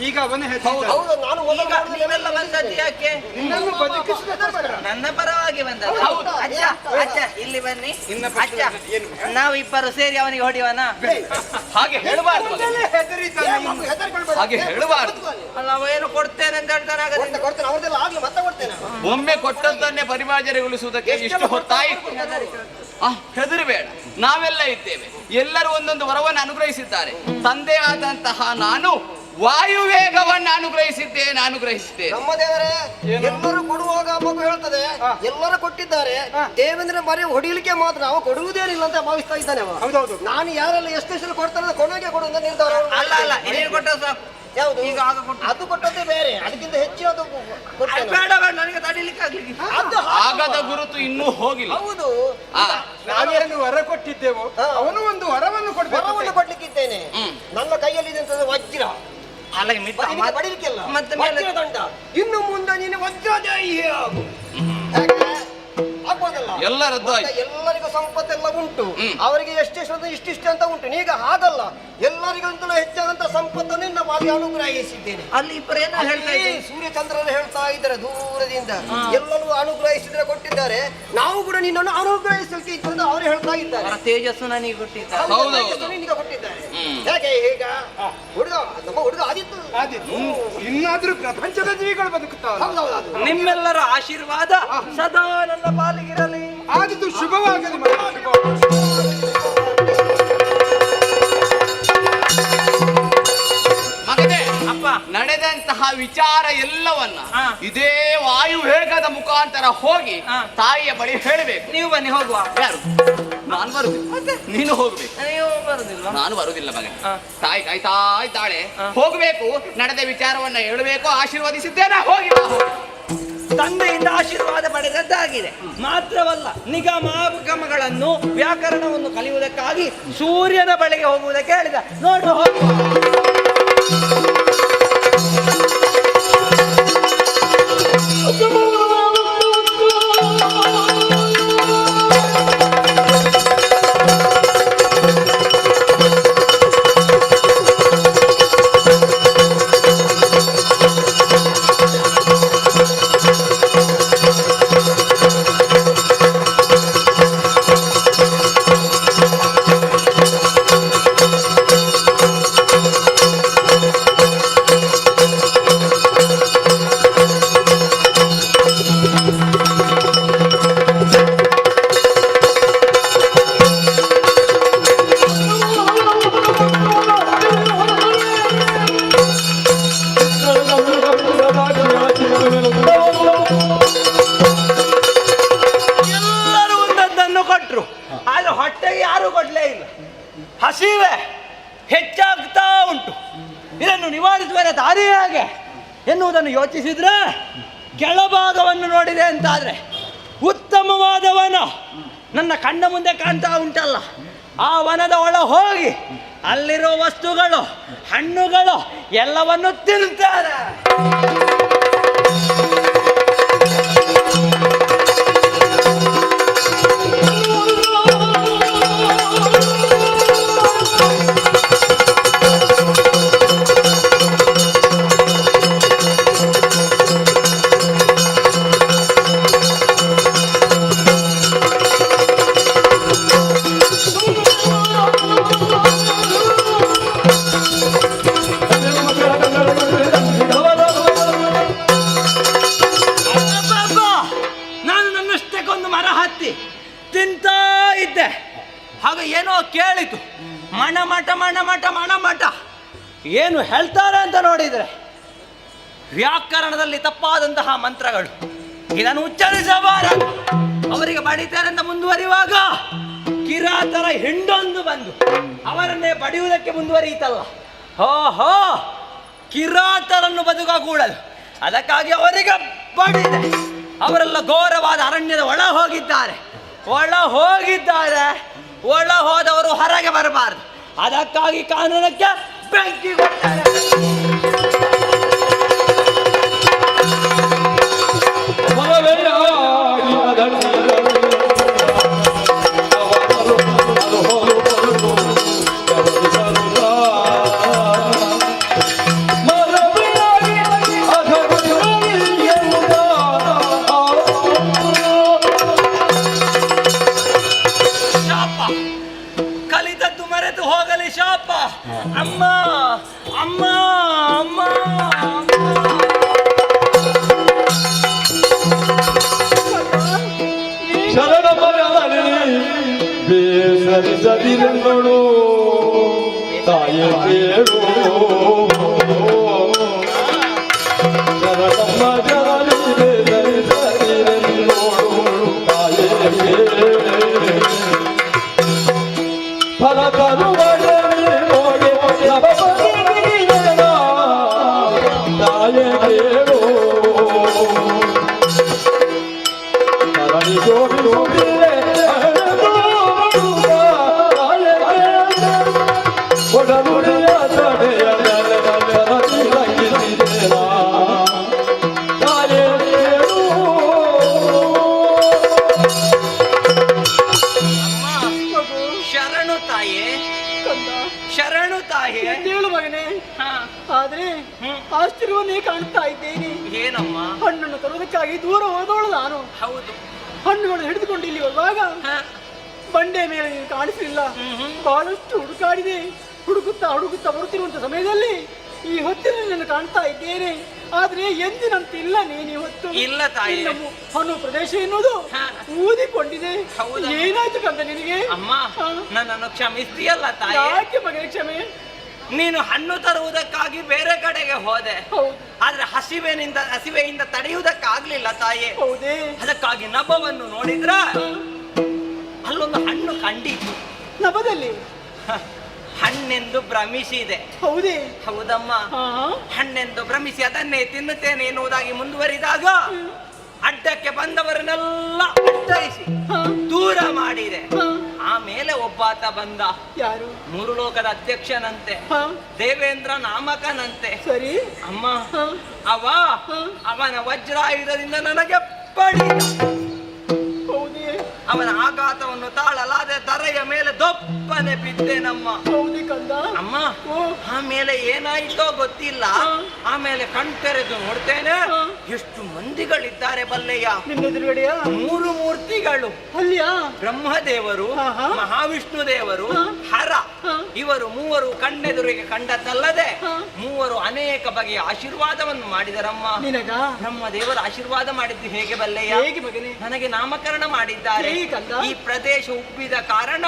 ಈಗ ಅವನೇ ಹೌದು, ನಾನು ಮೊದಲು ಈಗ ನೀವೆಲ್ಲ ಬಂದದ್ದು ಯಾಕೆ? ನಿನ್ನನ್ನು ಬದುಕಿಸುವುದಕ್ಕೋಸ್ಕರ. ನನ್ನ ಪರವಾಗಿ ಬಂದದ್ದು. ಹೌದು. ಅಜ್ಜ, ಅಜ್ಜ ಇಲ್ಲಿ ಬನ್ನಿ. ನಿನ್ನ ಅಜ್ಜ, ಏನು? ನಾವಿಬ್ಬರು ಸೇರಿ ಅವನಿಗೆ ಹೊಡಿವನ? ಹಾಗೆ ಹೇಳಬಾರ್ದು ಮಗನೇ. ಹೆದರಿದ್ದಾನೆ ಇನ್ನು. ಹೆದರ್ಕೊಳ್ಬೇಡ. ಹಾಗೆ ಹೇಳಬಾರ್ದು. ಅಲ್ಲ, ಅವ ಏನು ಕೊಡ್ತೇನೆ ಅಂತ ಹೇಳ್ತಾನೆ. ಕೊಡ್ತೇನೆ, ಕೊಡ್ತೇನೆ, ಅವ್ರದ್ದೆಲ್ಲ ಆಗ್ಲಿ ಮತ್ತೆ ಕೊಡ್ತೇನೆ. ಒಮ್ಮೆ ಕೊಟ್ಟದ್ದನ್ನೇ ಪರಿಮಾರ್ಜನೆಗೊಳಿಸುವುದಕ್ಕೆ ಇಷ್ಟು ಹೊತ್ತಾಯಿತು. ಹೆದರಬೇಡ, ನಾವೆಲ್ಲ ಇದ್ದೇವೆ. ಎಲ್ಲರೂ ಒಂದೊಂದು ವರವನ್ನು ಅನುಗ್ರಹಿಸಿದ್ದಾರೆ. ತಂದೆ ಆದಂತಹ ನಾನು ವಾಯುವೇಗವನ್ನು ಅನುಗ್ರಹಿಸಿದ್ದೇನೆ. ನಮ್ಮ ದೇವರೇ, ಎಲ್ಲರೂ ಕೊಡುವಾಗ ಮಗು ಹೇಳ್ತದೆ, ಎಲ್ಲರೂ ಕೊಟ್ಟಿದ್ದಾರೆ, ದೇವೇಂದ್ರ ಬರೀ ಹೊಡಿಲಿಕ್ಕೆ ಮಾತ್ರ, ಅವ ಕೊಡುವುದೇನಿಲ್ಲ ಅಂತ ಭಾವಿಸ್ತಾ ಇದ್ದಾನೆ ಅವ. ಹೌದೌದು. ನಾನು ಯಾರೆಲ್ಲ ಎಷ್ಟು ಕೊಡ್ತಾರೆ ಕೊನೆಗೆ ಕೊಡುವಂತ ನಿರ್ಧಾರ. ಅಲ್ಲ ಅಲ್ಲ, ಇನ್ನೇನು ಕೊಟ್ಟರು ಸಾಕು. ಯಾವುದು? ಈಗ ಆಗ ಕೊಟ್ಟು ಅದು ಕೊಟ್ಟದ್ದೇ ಬೇರೆ, ಅದಕ್ಕಿಂತ ಹೆಚ್ಚಿನದು ಕೊಡ್ತೇನೆ. ಬೇಡ ಬೇಡ, ನನಗೆ ತಡಿಲಿಕ್ಕೆ ಆಗ್ಲಿಕ್ಕೆ. ಅದು ಆಗದ ಗುರುತು ಇನ್ನೂ ಹೋಗಿಲ್ಲ. ಹೌದು. ಆ, ನಾವೇನು ವರ ಕೊಟ್ಟಿದ್ದೇವೋ ಅವನು ಒಂದು ವರವನ್ನು ವರವನ್ನು ಕೊಡ್ಬೇಕು. ಕೊಡ್ಲಿಕ್ಕಿದ್ದೇನೆ. ನನ್ನ ಕೈಯಲ್ಲಿ ಇದೆ ವಜ್ರ, ಅಲ್ಲ, ಬಡಿಲಿಕ್ಕೆಲ್ಲ ಮತ್ತೆ ಮೇಲೆ ವಜ್ರ ದಂಡ. ಇನ್ನು ಮುಂದೆ ನೀನು ವಜ್ರದೇಹಿ ಆಗು. ಆಗ್ಬೋದಲ್ಲ? ಎಲ್ಲ ರದ್ದಾಯ್ತು. ಮತ್ತೆ ಎಲ್ಲರಿಗೂ ಸಂಪತ್ತೆಲ್ಲ ಉಂಟು, ಅವರಿಗೆ ಎಷ್ಟೆಷ್ಟು ಇಷ್ಟಿಷ್ಟೇ ಅಂತ ಉಂಟು. ಈಗ ಹಾಗಲ್ಲ, ಎಲ್ಲರಿಗಂತಲೂ ಹೆಚ್ಚಾದಂತ ಸಂಪತ್ತು ನಿನ್ನ ಮಗ ಆಗಿ ಅನುಗ್ರಹಿಸಿದ್ದೇನೆ. ಅಲ್ಲಿ ಇಬ್ಬರೇನೋ ಹೇಳ್ತಾ ಅಲ್ಲಿ ಇದ್ದೀವಿ. ಸೂರ್ಯಚಂದ್ರರು ಹೇಳ್ತಾ ಇದ್ದಾರೆ ದೂರದಿಂದ ಎಲ್ಲರೂ ಅನುಗ್ರಹಿಸಿದ್ರೆ ಕೊಟ್ಟಿದ್ದಾರೆ, ನಾವು ಕೂಡ ನಿನ್ನನ್ನು ಅನುಗ್ರಹಿಸಲಿಕ್ಕೆ ಇತ್ತು ಅಂತ ಅವರು ಹೇಳ್ತಾ ಇದ್ದಾರೆ. ಅವರ ತೇಜಸ್ಸು ನನಗೆ ಕೊಟ್ಟಿದ್ದಾರೆ. ಹೌದು, ತೇಜಸ್ಸು ನಿನಗೆ ಕೊಟ್ಟಿದ್ದಾರೆ. ಹೇಗೆ ಈಗ ಹುಡುಗ ನಮ್ಮ ಹುಡುಗ ಆದಿತ್ತು ಇನ್ನಾದ್ರೂ ಪ್ರಪಂಚದ ಜೀವಿಗಳು ಬದುಕುತ್ತಾವ. ಹೌದೌದು. ನಿಮ್ಮೆಲ್ಲರ ಆಶೀರ್ವಾದ ಸದಾ ನನ್ನ ಪಾಲಿಗಿರಲಿ. ಆದಿತ್ತು ಶುಭವಾಗಲಿ ಮಗ, ಶುಭವಾಗಲಿ. ಮಗನೇ, ಅಪ್ಪ ನಡೆದಂತಹ ವಿಚಾರ ಎಲ್ಲವನ್ನ ಹಾ. ಇದೇ ವಾಯು ವೇಗದ ಮುಖಾಂತರ ಹೋಗಿ ಹಾ. ತಾಯಿಯ ಬಳಿ ಹೇಳಬೇಕು. ನೀವು ಬನ್ನಿ ಹೋಗುವ. ಯಾರು? ನಾನು ಬರುದಿಲ್ಲ, ನೀನು ಹೋಗ್ಬೇಕು. ನೀವು ಬರುದಿಲ್ವಾ? ನಾನು ಬರುದಿಲ್ಲ ಮಗ. ಹಾ. ತಾಯಿ ಕಾಯ್ತಾ ಇದ್ದಾಳೆ. ಹಾ. ಹೋಗ್ಬೇಕು, ನಡೆದ ವಿಚಾರವನ್ನ ಹೇಳಬೇಕು, ಆಶೀರ್ವದಿಸಿದ್ದೇನೆ. ಹೋಗಿ ಬಾ. ತಂದೆಯಿಂದ ಆಶೀರ್ವಾದ ಪಡೆದದ್ದಾಗಿದೆ. ಮಾತ್ರವಲ್ಲ, ನಿಗಮಾಗಮಗಳನ್ನು ವ್ಯಾಕರಣವನ್ನು ಕಲಿಯುವುದಕ್ಕಾಗಿ ಸೂರ್ಯನ ಬಳಿಗೆ ಹೋಗುವುದಕ್ಕೆ ಹೇಳಿದ. ನೋಡು ಹೋಗುವ. ಎಲ್ಲರೂ ಒಂದೊಂದನ್ನು ಕೊಟ್ರು, ಆದ್ರೆ ಹೊಟ್ಟೆಗೆ ಯಾರು ಕೊಡ್ಲೇ ಇಲ್ಲ. ಹಸಿವೆ ಹೆಚ್ಚಾಗ್ತಾ ಉಂಟು. ಇದನ್ನು ನಿವಾರಿಸುವ ದಾರಿ ಹೇಗೆ ಎನ್ನುವುದನ್ನು ಯೋಚಿಸಿದ್ರೆ, ಕೆಳಭಾಗವನ್ನು ನೋಡಿದೆ ಅಂತಾದ್ರೆ ಉತ್ತಮವಾದ ವನ ನನ್ನ ಕಣ್ಣ ಮುಂದೆ ಕಾಣ್ತಾ ಉಂಟಲ್ಲ. ಆ ವನದ ಒಳ ಹೋಗಿ ಅಲ್ಲಿರೋ ವಸ್ತುಗಳು, ಹಣ್ಣುಗಳು ಎಲ್ಲವನ್ನು ತಿಂತಾರೆ. ನಾನು ನನ್ನಷ್ಟಕ್ಕೊಂದು ಮರ ಹತ್ತಿ ತಿಂತಾ ಇದ್ದೆ. ಆಗ ಏನೋ ಕೇಳಿತು, ಮಣಮಠ ಮಣಮಠ ಮಣಮಠ. ಏನು ಹೇಳ್ತಾರೆ ಅಂತ ನೋಡಿದ್ರೆ ವ್ಯಾಕರಣದಲ್ಲಿ ತಪ್ಪಾದಂತಹ ಮಂತ್ರಗಳು. ಇದನ್ನು ಉಚ್ಚರಿಸಬಾರದು. ಅವರಿಗೆ ಬಡಿತಾರೆ ಅಂತ ಮುಂದುವರಿಯುವಾಗ ಕಿರಾತರ ಹಿಂಡೊಂದು ಬಂದು ಅವರನ್ನೇ ಬಡಿಯುವುದಕ್ಕೆ ಮುಂದುವರಿಯಿತಲ್ಲ. ಓಹೋ, ಕಿರಾತರನ್ನು ಬದುಕಕೂಡದು, ಅದಕ್ಕಾಗಿ ಅವರಿಗೆ ಬಡಿದೆ. ಅವರೆಲ್ಲ ಘೋರವಾದ ಅರಣ್ಯದ ಒಳ ಹೋಗಿದ್ದಾರೆ. ಒಳ ಹೋದವರು ಹೊರಗೆ ಬರಬಾರದು. ಅದಕ್ಕಾಗಿ ಕಾನೂನಕ್ಕೆ ಬೆಂಕಿ ಕೊಡ್ತಾರೆ. ಕಲಿತದ್ದು ಮರೆತು ಹೋಗಲಿ ಶಾಪ. ಅಮ್ಮ ಅಮ್ಮ ಅಮ್ಮ ಶರಣ ಬರಲಿ ಬೇಸರಿಸದಿರನ್ನೋಳು ತಾಯೇ ಕೇಳು. ಶರಣಮ್ಮ ಜನನಿ ಬೇಸರಿಸದಿರನ್ನೋಳು ತಾಯೇ ಕೇಳು. ಫಲತರು ತಾಯೇ ಕೇಳು. ಶರಣು ತಾಯೇ, ಶರಣು ತಾಯಿ. ಹೇಳು ಮಗನೇ. ಹಾ. ಆದ್ರೆ ಹ್ಮ್. ಆಶ್ಚರ್ಯವನ್ನೇ ಕಾಣ್ತಾ ಇದ್ದೇನೆ. ಏನಮ್ಮ? ಹಣ್ಣನ್ನು ತರುವುದಕ್ಕಾಗಿ ದೂರ ಹೋದವಳು ನಾನು. ಹೌದು. ಹಣ್ಣುಗಳನ್ನು ಹಿಡಿದುಕೊಂಡು ಇಲ್ಲಿ ಬರುವಾಗ ಹಾ. ಬಂಡೆ ಮೇಲೆ ನೀನು ಕಾಣಿಸಲಿಲ್ಲ. ಬಹಳಷ್ಟು ಹುಡುಕಾಡಿದೆ. ಹುಡುಕುತ್ತಾ ಬರುತ್ತಿರುವಂತ ಸಮಯದಲ್ಲಿ ಈ ಹೊತ್ತಿನಲ್ಲಿ ನಾನು ಕಾಣ್ತಾ ಇದ್ದೇನೆ. ಆದ್ರೆ ಎಂದಿನಂತಿಲ್ಲ ನೀನು ಇವತ್ತು. ಇಲ್ಲ ತಾಯಿ. ಹಣ್ಣು ಪ್ರದೇಶ ಎನ್ನುವುದು ಹಾ. ಊದಿಕೊಂಡಿದೆ. ಹೌದಾ? ಏನಾಯ್ತು ಕಂದ ನಿನಗೆ? ಅಮ್ಮ, ನನ್ನನ್ನು ಕ್ಷಮಿಸ್ತೀಯಲ್ಲ ತಾಯಿ? ಯಾಕೆ ಮಗನೇ ಕ್ಷಮೆ? ನೀನು ಹಣ್ಣು ತರುವುದಕ್ಕಾಗಿ ಬೇರೆ ಕಡೆಗೆ ಹೋದೆ. ಹೌದು. ಆದ್ರೆ ಹಸಿವೆಯಿಂದ ತಡೆಯುವುದಕ್ಕಾಗ್ಲಿಲ್ಲ ತಾಯಿ. ಹೌದೇ? ಅದಕ್ಕಾಗಿ ನಭವನ್ನು ನೋಡಿದ್ರ ಅಲ್ಲೊಂದು ಹಣ್ಣು ಕಂಡಿತು. ನಭದಲ್ಲಿ ಹಣ್ಣೆಂದು ಭ್ರಮಿಸಿದೆ. ಹೌದೇ? ಹೌದಮ್ಮ. ಹಾ. ಹಣ್ಣೆಂದು ಭ್ರಮಿಸಿ ಅದನ್ನೇ ತಿನ್ನುತ್ತೇನೆ ಎನ್ನುವುದಾಗಿ ಮುಂದುವರಿದಾಗ ಅಡ್ಡಕ್ಕೆ ಬಂದವರನ್ನೆಲ್ಲ ಅಡ್ಡಯಿಸಿ ಹಾ. ದೂರ ಮಾಡಿದೆ. ಹಾ. ಆಮೇಲೆ ಒಬ್ಬಾತ ಬಂದ. ಯಾರು? ಮೂರು ಲೋಕದ ಅಧ್ಯಕ್ಷನಂತೆ, ಹಾ. ದೇವೇಂದ್ರ ನಾಮಕನಂತೆ. ಸರಿ. ಅಮ್ಮ, ಹಾ. ಅವನ ವಜ್ರಾಯುಧದಿಂದ ನನಗೆ ಪಡಿದ. ಹೌದೇ? ಅವನ ಆಘಾತವನ್ನು ತಾಳಲಾದೆ ತರೆಯ ಮೇಲೆ ದೊಪ್ಪನೆ ಬಿದ್ದೆನಮ್ಮ. ಹೌದೇ ಕಂದ? ಅಮ್ಮ, ಓ. ಆಮೇಲೆ ಏನಾಯ್ತೋ ಗೊತ್ತಿಲ್ಲ. ಆಮೇಲೆ ಕಣ್ತೆರೆದು ನೋಡ್ತೇನೆ, ಎಷ್ಟು ಮಂದಿಗಳಿದ್ದಾರೆ ಬಲ್ಲೆಯ. ನಿನ್ನೆದುರುಗಡೆಯಾ? 3 ಮೂರ್ತಿಗಳು. ಅಲ್ಲಿಯಾ? ಬ್ರಹ್ಮದೇವರು, ಹಾ. ಮಹಾವಿಷ್ಣು ದೇವರು, ಹಾ. ಹರ. ಹಾ. ಇವರು 3 ಕಣ್ಣೆದುರಿಗೆ ಕಂಡದ್ದಲ್ಲದೆ ಹಾ. 3 ಅನೇಕ ಬಗೆಯ ಆಶೀರ್ವಾದವನ್ನು ಮಾಡಿದರಮ್ಮ. ನಿನಗ? ಬ್ರಹ್ಮದೇವರು ಆಶೀರ್ವಾದ ಮಾಡಿದ್ದು ಹೇಗೆ ಬಲ್ಲೆಯ? ಹೇಗೆ ಮಗನೇ? ನನಗೆ ನಾಮಕರಣ ಮಾಡಿದ್ದಾರೆ. ಹೇಗೆ ಕಂದ? ಈ ಪ್ರದೇಶ ಉಬ್ಬಿದ ಕಾರಣ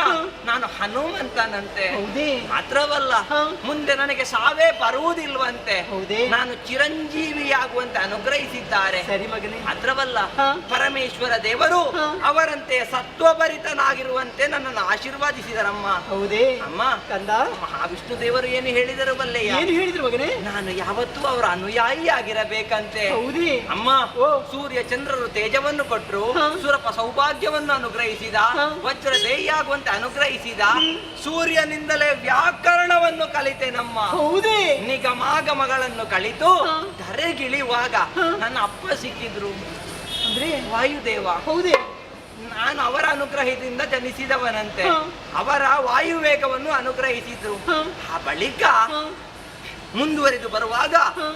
ನಾನು ಹನುಮಂತನಂತೆ. ಹೌದೇ? ಮಾತ್ರವಲ್ಲ, ಹಾ. ಮುಂದೆ ನನಗೆ ಸಾವೇ ಬರುವುದಿಲ್ವಂತೆ. ಹೌದೇ? ನಾನು ಚಿರಂಜೀವಿಯಾಗುವಂತೆ ಅನುಗ್ರಹಿಸಿದ್ದಾರೆ. ಸರಿ ಮಗನೇ. ಮಾತ್ರವಲ್ಲ, ಹಾ. ಪರಮೇಶ್ವರ ದೇವರು ಹಾ. ಅವರಂತೆ ಸತ್ವಭರಿತನಾಗಿರುವಂತೆ ನನ್ನನ್ನು ಆಶೀರ್ವಾದಿಸಿದರಮ್ಮ. ಹೌದೇ? ಅಮ್ಮ, ಕಂದ? ಮಹಾವಿಷ್ಣು ದೇವರು ಏನು ಹೇಳಿದರು ಬಲ್ಲೆಯ? ಏನು ಹೇಳಿದ್ರು ಮಗನೇ? ನಾನು ಯಾವತ್ತೂ ಅವರ ಅನುಯಾಯಿಯಾಗಿರಬೇಕಂತೆ. ಹೌದೇ? ಅಮ್ಮ, ಓ. ಸೂರ್ಯ ಚಂದ್ರರು ತೇಜವನ್ನು ಕೊಟ್ಟರು, ಹಾ. ಸುರಪ ಸೌಭಾಗ್ಯವನ್ನು ಅನುಗ್ರಹಿಸಿದ, ಹಾ. ವಜ್ರ ದೇಹಿಯಾಗುವಂತೆ ಅನುಗ್ರಹಿಸಿದ. ಸೂರ್ಯನಿಂದಲೇ ವ್ಯಾಕರಣವನ್ನು ಕಲಿತೆನಮ್ಮ. ಹೌದೇ? ನಿಗಮಾಗಮಗಳನ್ನು ಕಲಿತು ಹಾ. ಧರೆಗಿಳಿಯುವಾಗ ಹಾ. ನನ್ನ ಅಪ್ಪ ಸಿಕ್ಕಿದ್ರು, ಅಂದ್ರೆ? ವಾಯುದೇವ. ಹೌದೇ? ನಾನು ಅವರ ಅನುಗ್ರಹದಿಂದ ಜನಿಸಿದವನಂತೆ. ಹಾ. ಅವರ ವಾಯುವೇಗವನ್ನು ಅನುಗ್ರಹಿಸಿದ್ರು. ಹಾ. ಆ ಬಳಿಕ ಹಾ. ಮುಂದುವರಿದು ಬರುವಾಗ ಹಾ.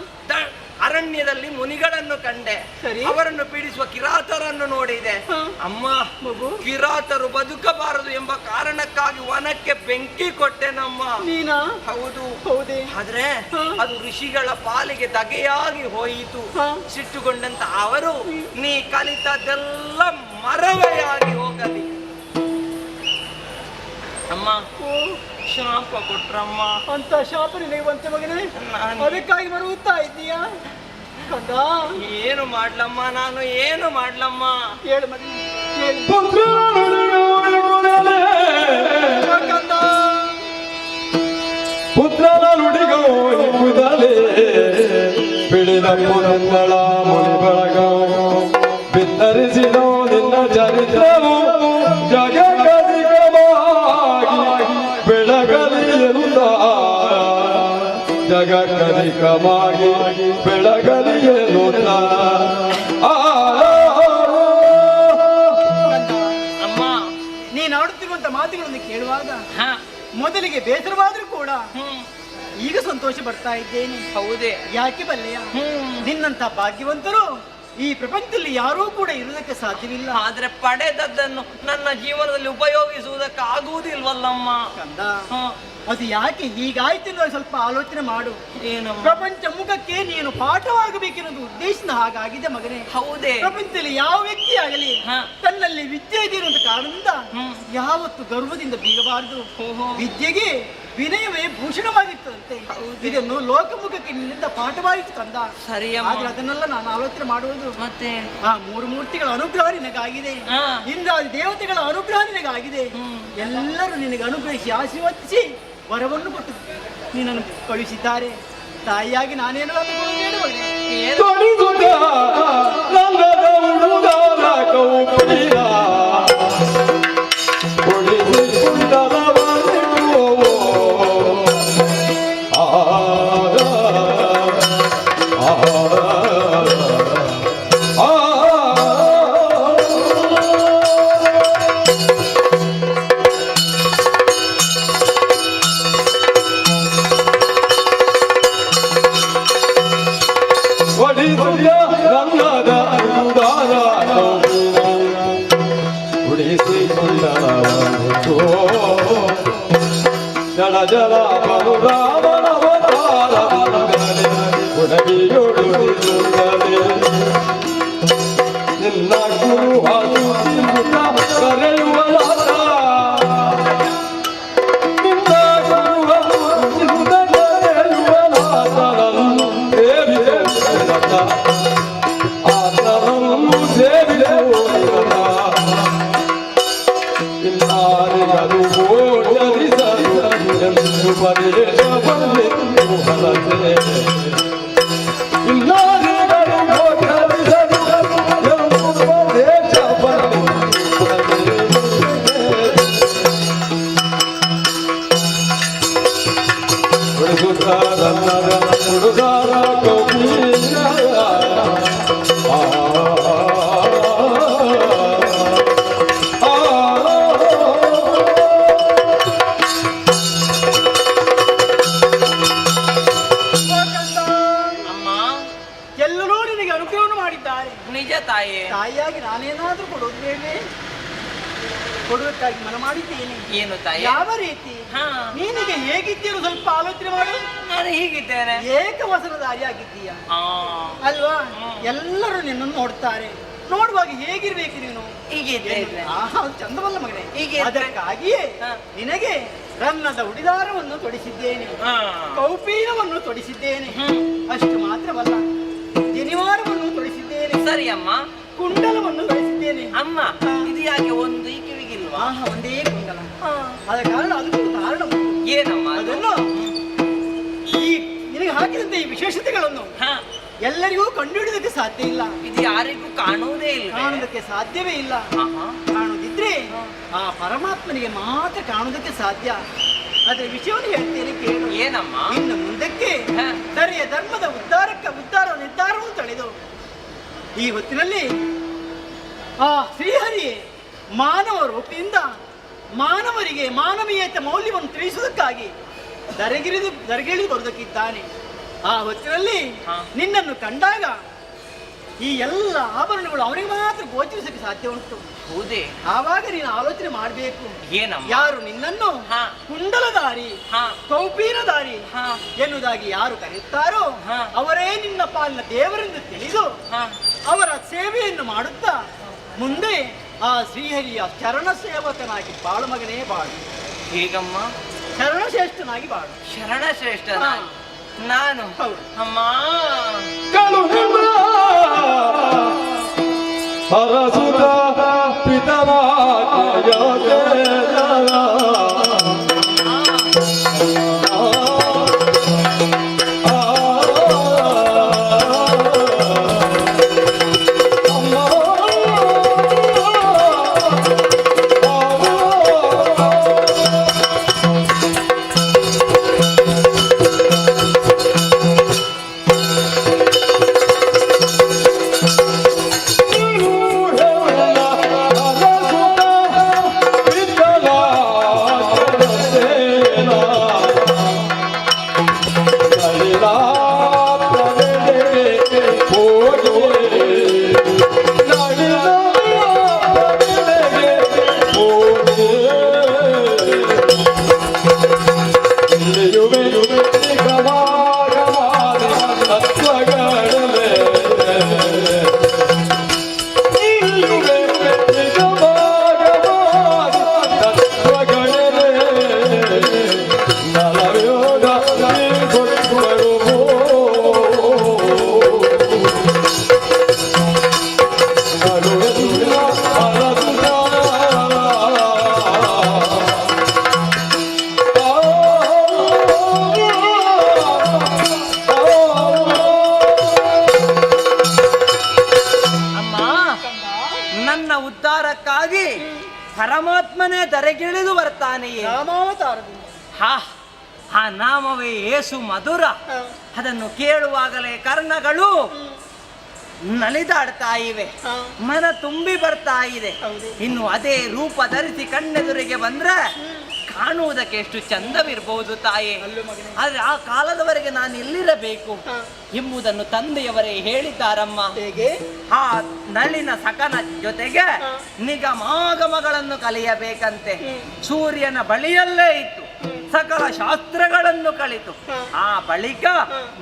ಅರಣ್ಯದಲ್ಲಿ ಮುನಿಗಳನ್ನು ಕಂಡೆ. ಸರಿ. ಅವರನ್ನು ಪೀಡಿಸುವ ಕಿರಾತರನ್ನು ನೋಡಿದೆ. ಹಾ. ಅಮ್ಮ, ಮಗು? ಕಿರಾತರು ಬದುಕಬಾರದು ಎಂಬ ಕಾರಣಕ್ಕಾಗಿ ವನಕ್ಕೆ ಬೆಂಕಿ ಕೊಟ್ಟೆನಮ್ಮ. ನೀನಾ? ಹೌದು. ಹೌದೇ? ಆದ್ರೆ ಹಾ. ಅದು ಋಷಿಗಳ ಪಾಲಿಗೆ ದಗೆಯಾಗಿ ಹೋಯಿತು. ಹಾ. ಸಿಟ್ಟುಗೊಂಡಂತ ಅವರು, ನೀ ಕಲಿತದ್ದೆಲ್ಲ ಮರವೆಯಾಗಿ ಹೋಗಲಿ ಅಮ್ಮ, ಓ. ಶಾಪ ಕೊಟ್ರಮ್ಮ. ಅಂತ ಶಾಪ ನಿನಗೆ ಬಂತೆ ಮಗನೇ? ನಾನು- ಅದಕ್ಕಾಗಿ ಬರುತ್ತಾ ಇದ್ದೀಯಾ ಕಂದ? ಏನು ಮಾಡ್ಲಮ್ಮ, ನಾನು ಏನು ಮಾಡ್ಲಮ್ಮ? ಹೇಳು ಮಗನೇ, ಹೇಳು. ಕಂದ? ಪುತ್ರನ ನುಡಿಗೋ ಎಂಬುದಲೇ ಬಿಳಿದ ಪುರಂದಳ ಮುನಿ ಬಳಗ ಬಿತ್ತರಿಸಿದೋ ನಿನ್ನ ಚರಿತ್ರವು ಜಗಕಧಿಕವಾಗಿ ಬೆಳಗಲಿ ಎನ್ನುತ್ತ ಜಗಕಧಿಕವಾಗಿ ಬೆಳಗಲಿ ಎನ್ನುತ್ತ ಅಮ್ಮ, ನೀನು ಆಡುತ್ತಿರುವಂತ ಮಾತುಗಳನ್ನು ಕೇಳುವಾಗ ಹ, ಮೊದಲಿಗೆ ಬೇಸರವಾದ್ರೂ ಕೂಡ ಹ್ಮ್, ಈಗ ಸಂತೋಷ ಪಡ್ತಾ ಇದ್ದೇನೆ. ಹೌದೇ? ಯಾಕೆ ಬಲ್ಲೆಯ? ಹ್ಮ್. ನಿನ್ನಂತ ಭಾಗ್ಯವಂತರು ಈ ಪ್ರಪಂಚದಲ್ಲಿ ಯಾರೂ ಕೂಡ ಇರುವುದಕ್ಕೆ ಸಾಧ್ಯವಿಲ್ಲ. ಆದ್ರೆ ಪಡೆದದ್ದನ್ನು ನನ್ನ ಜೀವನದಲ್ಲಿ ಉಪಯೋಗಿಸುವುದಕ್ಕೆ ಆಗುವುದಿಲ್ವಲ್ಲಮ್ಮ. ಕಂದ, ಹ, ಅದು ಯಾಕೆ ಹೀಗಾಯ್ತು ಅನ್ನೋದು ಸ್ವಲ್ಪ ಆಲೋಚನೆ ಮಾಡು. ಏನಮ್ಮ? ಪ್ರಪಂಚ ಮುಖಕ್ಕೆ ನೀನು ಪಾಠವಾಗಬೇಕೆನ್ನೋದು ಉದ್ದೇಶದ ಹಾಗಾಗಿದೆ ಮಗನೇ. ಹೌದೇ? ಪ್ರಪಂಚದಲ್ಲಿ ಯಾವ ವ್ಯಕ್ತಿ ಆಗಲಿ ಹ. ತನ್ನಲ್ಲಿ ವಿದ್ಯೆ ಇದೆ ಅನ್ನುವಂತ ಕಾರಣದಿಂದ ಹ್ಮ್. ಯಾವತ್ತು ಗರ್ವದಿಂದ ಬೀಗಬಾರದು. ಓಹೋ. ವಿದ್ಯೆಗೆ ವಿನಯವೇ ಭೂಷಣವಾಗಿರ್ತದಂತೆ. ಇದನ್ನು ಲೋಕಮುಖಕ್ಕೆ ನಿನ್ನಿಂದ ಪಾಠವಾಯಿತು ಕಂದ. ಸರಿಯಮ್ಮ. ಆದ್ರೆ ಅದನ್ನೆಲ್ಲ ನಾನು ಆಲೋಚನೆ ಮಾಡುವುದು ಮತ್ತೆ ಆ 3 ಮೂರ್ತಿಗಳ ಅನುಗ್ರಹ ನಿನಗಾಗಿದೆ. ಹಾ. ಇಂದ್ರಾದಿ ದೇವತೆಗಳ ಅನುಗ್ರಹ ನಿನಗಾಗಿದೆ. ಎಲ್ಲರೂ ನಿನಗೆ ಅನುಗ್ರಹಿಸಿ ಆಶೀರ್ವದಿಸಿ ವರವನ್ನು ಕೊಟ್ಟು ನಿನ್ನನ್ನು ಕಳುಹಿಸಿದ್ದಾರೆ. ತಾಯಿಯಾಗಿ ನಾನೇನು ಅಂದುಕೊಳ್ಳುತ್ತೇನೆ. ತೊಡಿದುದ ರಂಗದ ಹುಡುಗಾರ ಕೌಪಿಯ ಕೊಡಿಸಿ ಕುಂಡಲವನಿಡುವವೋ ಜಲ ಜಲ ಬಲು ರಾಮನವತಾರ ಒಡಗಿಯೊಡುತ್ತಲೇ ನಿನ್ನ ಗುರು ಅದು ಕರೆಯುವಲಾದ ನಿನ್ನ ಗುರು ಅದು ಕರೆಯುವಲಾದನನ್ನು ಸೇವಿಸುವುದಲ್ಲ ಆತನನ್ನು ಸೇವಿಸುವುದಲ್ಲ ಇನ್ನಾರಿಗದು ಗೋಚರಿಸಲು ಎಂದು ಪರೇಶವನ್ನೆಂದು ಹಲಸೆ ಇನ್ನಾರಿಗದು ಗೋಚರಿಸಲು ಎಂದು ಪರೇಶವನ್ನೆಂದು ಹುಡುಗಾರ ಹುಡುಗಾರ ಕೌಮೀರ ಎಲ್ಲರೂ ನಿನಗೆ ಅನುಗ್ರಹವನ್ನು ಮಾಡಿದ್ದಾರೆ. ನಿಜ ತಾಯಿ. ತಾಯಿಯಾಗಿ ನಾನೇನಾದ್ರೂ ಕೊಡೋದು ಬೇಡವೇ? ಕೊಡುವುದಕ್ಕಾಗಿ ಮನ ಮಾಡಿದ್ದೇನೆ. ಏನು ತಾಯಿ? ಯಾವ ರೀತಿ? ನೀನಿಗೆ ಹೇಗಿದ್ದೀರು ಸ್ವಲ್ಪ ಆಲೋಚನೆ ಮಾಡು. ನಾನು ಹೀಗಿದ್ದೇನೆ. ಏಕವಸನದಾರಿಯಾಗಿದ್ದೀಯ ಅಲ್ವಾ? ಎಲ್ಲರೂ ನಿನ್ನನ್ನು ನೋಡ್ತಾರೆ. ನೋಡುವಾಗ ಹೇಗಿರ್ಬೇಕು ನೀನು? ಚಂದವಲ್ಲ ಮಗನೇ. ಅದಕ್ಕಾಗಿಯೇ ನಿನಗೆ ರನ್ನದ ಉಡಿದಾರವನ್ನು ತೊಡಿಸಿದ್ದೇನೆ, ಕೌಪೀನವನ್ನು ತೊಡಿಸಿದ್ದೇನೆ. ಅಷ್ಟು ಮಾತ್ರವಲ್ಲ, ಜನಿವಾರವನ್ನು ತೊಡಿಸಿದ್ದೇನೆ. ಸರಿ ಅಮ್ಮ. ಕುಂಡಲವನ್ನು ತೊಡಿಸಿದ್ದೇನೆ. ಅಮ್ಮ, ಇದು ಯಾಕೆ ಒಂದು ಈ ಕಿವಿಗಿಲ್ವಾ? ಒಂದೇ ಕುಂಡಲ. ಆದ ಕಾರಣ ಅದಕ್ಕೂ ಕಾರಣ ಏನಮ್ಮ? ಅದನ್ನು ಈ ನಿನಗೆ ಹಾಕಿದಂತೆ ಈ ವಿಶೇಷತೆಗಳನ್ನು ಎಲ್ಲರಿಗೂ ಕಂಡುಹಿಡಿದಕ್ಕೆ ಸಾಧ್ಯ ಇಲ್ಲ. ಇದು ಯಾರಿಗೂ ಕಾಣುವುದೇ ಇಲ್ಲ, ಕಾಣುವುದಕ್ಕೆ ಸಾಧ್ಯವೇ ಇಲ್ಲ. ಕಾಣುವುದಿದ್ರೆ ಆ ಪರಮಾತ್ಮನಿಗೆ ಮಾತ್ರ ಕಾಣುವುದಕ್ಕೆ ಸಾಧ್ಯ. ಅದರ ವಿಷಯವನ್ನು ಹೇಳ್ತೇನೆ ಕೇಳು. ಏನಮ್ಮ? ಇನ್ನು ಮುಂದಕ್ಕೆ ಸರಿಯ ಧರ್ಮದ ನಿರ್ಧಾರವನ್ನು ತಳೆದು ಈ ಹೊತ್ತಿನಲ್ಲಿ ಆ ಶ್ರೀಹರಿ ಮಾನವ ರೂಪದಿಂದ ಮಾನವರಿಗೆ ಮಾನವೀಯತೆ ಮೌಲ್ಯವನ್ನು ತಿಳಿಸುವುದಕ್ಕಾಗಿ ದರಗಿಳಿದು ಬರುವುದಕ್ಕಿದ್ದಾನೆ. ಆ ಹೊತ್ತಿನಲ್ಲಿ ನಿನ್ನನ್ನು ಕಂಡಾಗ ಈ ಎಲ್ಲ ಆಭರಣಗಳು ಅವರಿಗೆ ಮಾತ್ರ ಗೋಚರಿಸಕ್ಕೆ ಸಾಧ್ಯ ಉಂಟು. ಹೌದೇ? ಆವಾಗ ನೀನು ಆಲೋಚನೆ ಮಾಡಬೇಕು. ಏನಮ್ಮ? ಯಾರು ನಿನ್ನನ್ನು ಕುಂಡಲಧಾರಿ ಕೌಪೀನಧಾರಿ ಎನ್ನುವುದಾಗಿ ಯಾರು ಕರೆಯುತ್ತಾರೋ ಅವರೇ ನಿನ್ನ ಪಾಲಿನ ದೇವರೆಂದು ತಿಳಿದು ಅವರ ಸೇವೆಯನ್ನು ಮಾಡುತ್ತಾ ಮುಂದೆ ಆ ಶ್ರೀಹರಿಯ ಚರಣ ಸೇವಕನಾಗಿ ಬಾಳು ಮಗನೇ ಬಾಳು. ಹೇಗಮ್ಮ? ಶರಣಶ್ರೇಷ್ಠನಾಗಿ ಬಾಳು. ಶರಣಶ್ರೇಷ್ಠನಾಗಿ ನಾನು? ಅಮ್ಮ ಹರಸುತ ಪಿತರಾಜ ಪರಮಾತ್ಮನೇ ಧರೆಗಿಳಿದು ಬರ್ತಾನೆಯೇ. ಆ ನಾಮವೇ ಏಸು ಮಧುರ. ಅದನ್ನು ಕೇಳುವಾಗಲೇ ಕರ್ಣಗಳು ನಲಿದಾಡ್ತಾ ಇವೆ, ಮನ ತುಂಬಿ ಬರ್ತಾ ಇದೆ. ಇನ್ನು ಅದೇ ರೂಪ ಧರಿಸಿ ಕಣ್ಣೆದುರಿಗೆ ಬಂದ್ರೆ ಕಾಣುವುದಕ್ಕೆ ಎಷ್ಟು ಚಂದವಿರಬಹುದು ತಾಯಿ. ಆದ್ರೆ ಆ ಕಾಲದವರೆಗೆ ನಾನು ಎಲ್ಲಿರಬೇಕು ಎಂಬುದನ್ನು ತಂದೆಯವರೇ ಹೇಳಿದ್ದಾರಮ್ಮ. ಹೇಗೆ? ಆ ನಳಿನ ಸಕನ ಜೊತೆಗೆ ನಿಗಮಾಗಮಗಳನ್ನು ಕಲಿಯಬೇಕಂತೆ. ಸೂರ್ಯನ ಬಳಿಯಲ್ಲೇ ಇತ್ತು ಸಕಲ ಶಾಸ್ತ್ರಗಳನ್ನು ಕಲಿತು ಆ ಬಳಿಕ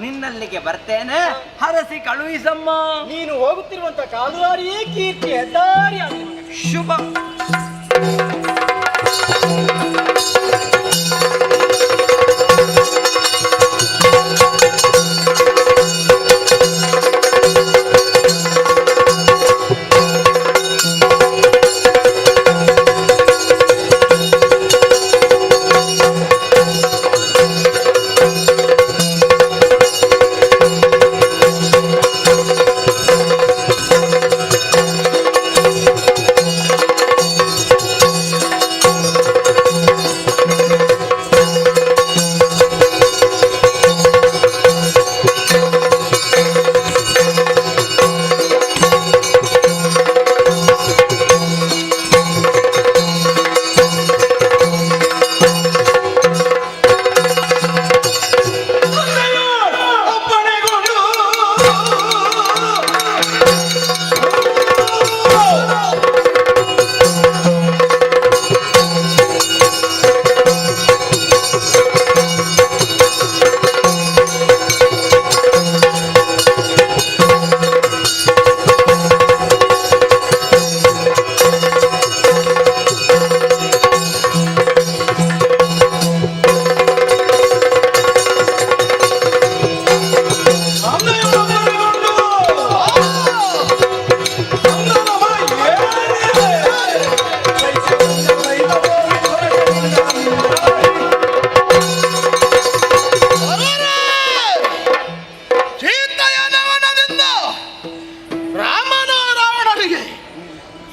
ನಿನ್ನಲ್ಲಿಗೆ ಬರ್ತೇನೆ, ಹರಸಿ ಕಳುಹಿಸಮ್ಮ. ನೀನು ಹೋಗುತ್ತಿರುವಂತ ಕಾಲುವಾರಿಯೇ ಕೀರ್ತಿ ಹೆದ್ದಾರಿ ಆಗಲಿ ಮಗನೇ. ಶುಭ.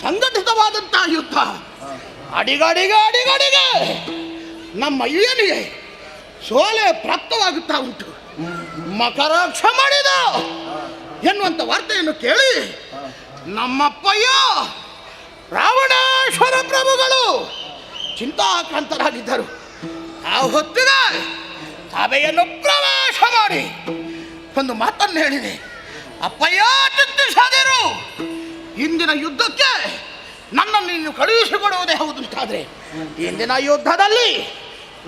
ಸಂಘಟಿತವಾದಂತಹ ಯುದ್ಧ ಅಡಿಗಡಿಗೆ ನಮ್ಮ ಯುವನಿಗೆ ಸೋಲೆ ಪ್ರಾಪ್ತವಾಗುತ್ತಾ ಉಂಟು. ಮಕರಾಕ್ಷ ಮಾಡಿದ ಎನ್ನುವಂತ ವಾರ್ತೆಯನ್ನು ಕೇಳಿ ನಮ್ಮಪ್ಪಯ್ಯ ರಾವಣೇಶ್ವರ ಪ್ರಭುಗಳು ಚಿಂತಾಕ್ರಾಂತರಾಗಿದ್ದರು. ಆ ಹೊತ್ತಿಗೆ ಸಭೆಯನ್ನು ಪ್ರವೇಶ ಮಾಡಿ ಒಂದು ಮಾತನ್ನು ಹೇಳಿದೆ. ಅಪ್ಪಯ್ಯ ಚಿಂತಿಸದಿರು, ಇಂದಿನ ಯುದ್ಧಕ್ಕೆ ನನ್ನನ್ನು ನೀನು ಕಳುಹಿಸಿಕೊಡುವುದೇ ಹೌದುಂಟಾದ್ರೆ ಇಂದಿನ ಯುದ್ಧದಲ್ಲಿ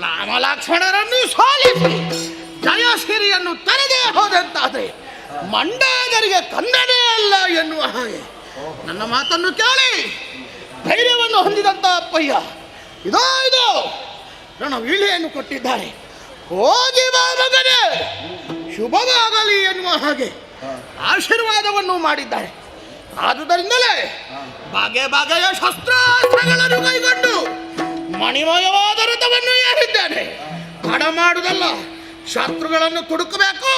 ರಾಮ ಲಕ್ಷ್ಮಣರನ್ನು ಸೋಲಿಸಿ ಜಯಸಿರಿಯನ್ನು ತರದೇ ಹೋದಂತಾದ್ರೆ ಮಂಡಾದರಿಗೆ ಕನ್ನಡೇ ಅಲ್ಲ ಎನ್ನುವ ಹಾಗೆ ನನ್ನ ಮಾತನ್ನು ಕೇಳಿ ಧೈರ್ಯವನ್ನು ಹೊಂದಿದಂತ ಅಪ್ಪಯ್ಯ ಇದೋ ನನ್ನ ವೀಳೆಯನ್ನು ಕೊಟ್ಟಿದ್ದಾರೆ. ಹೋಗಿ ಬಾ ಮಗನೇ, ಶುಭವಾಗಲಿ ಎನ್ನುವ ಹಾಗೆ ಆಶೀರ್ವಾದವನ್ನು ಮಾಡಿದ್ದಾರೆ. ಆದುದರಿಂದಲೇ ಬಗೆಯ ಶಸ್ತ್ರಾಸ್ತ್ರಗಳನ್ನು ಕೈಗೊಂಡು ಮಣಿಮಯವಾದ ರಥವನ್ನು ಏರಿದ್ದೇನೆ. ತಡ ಮಾಡುವುದಲ್ಲ, ಶತ್ರುಗಳನ್ನು ತುಡುಕಬೇಕು.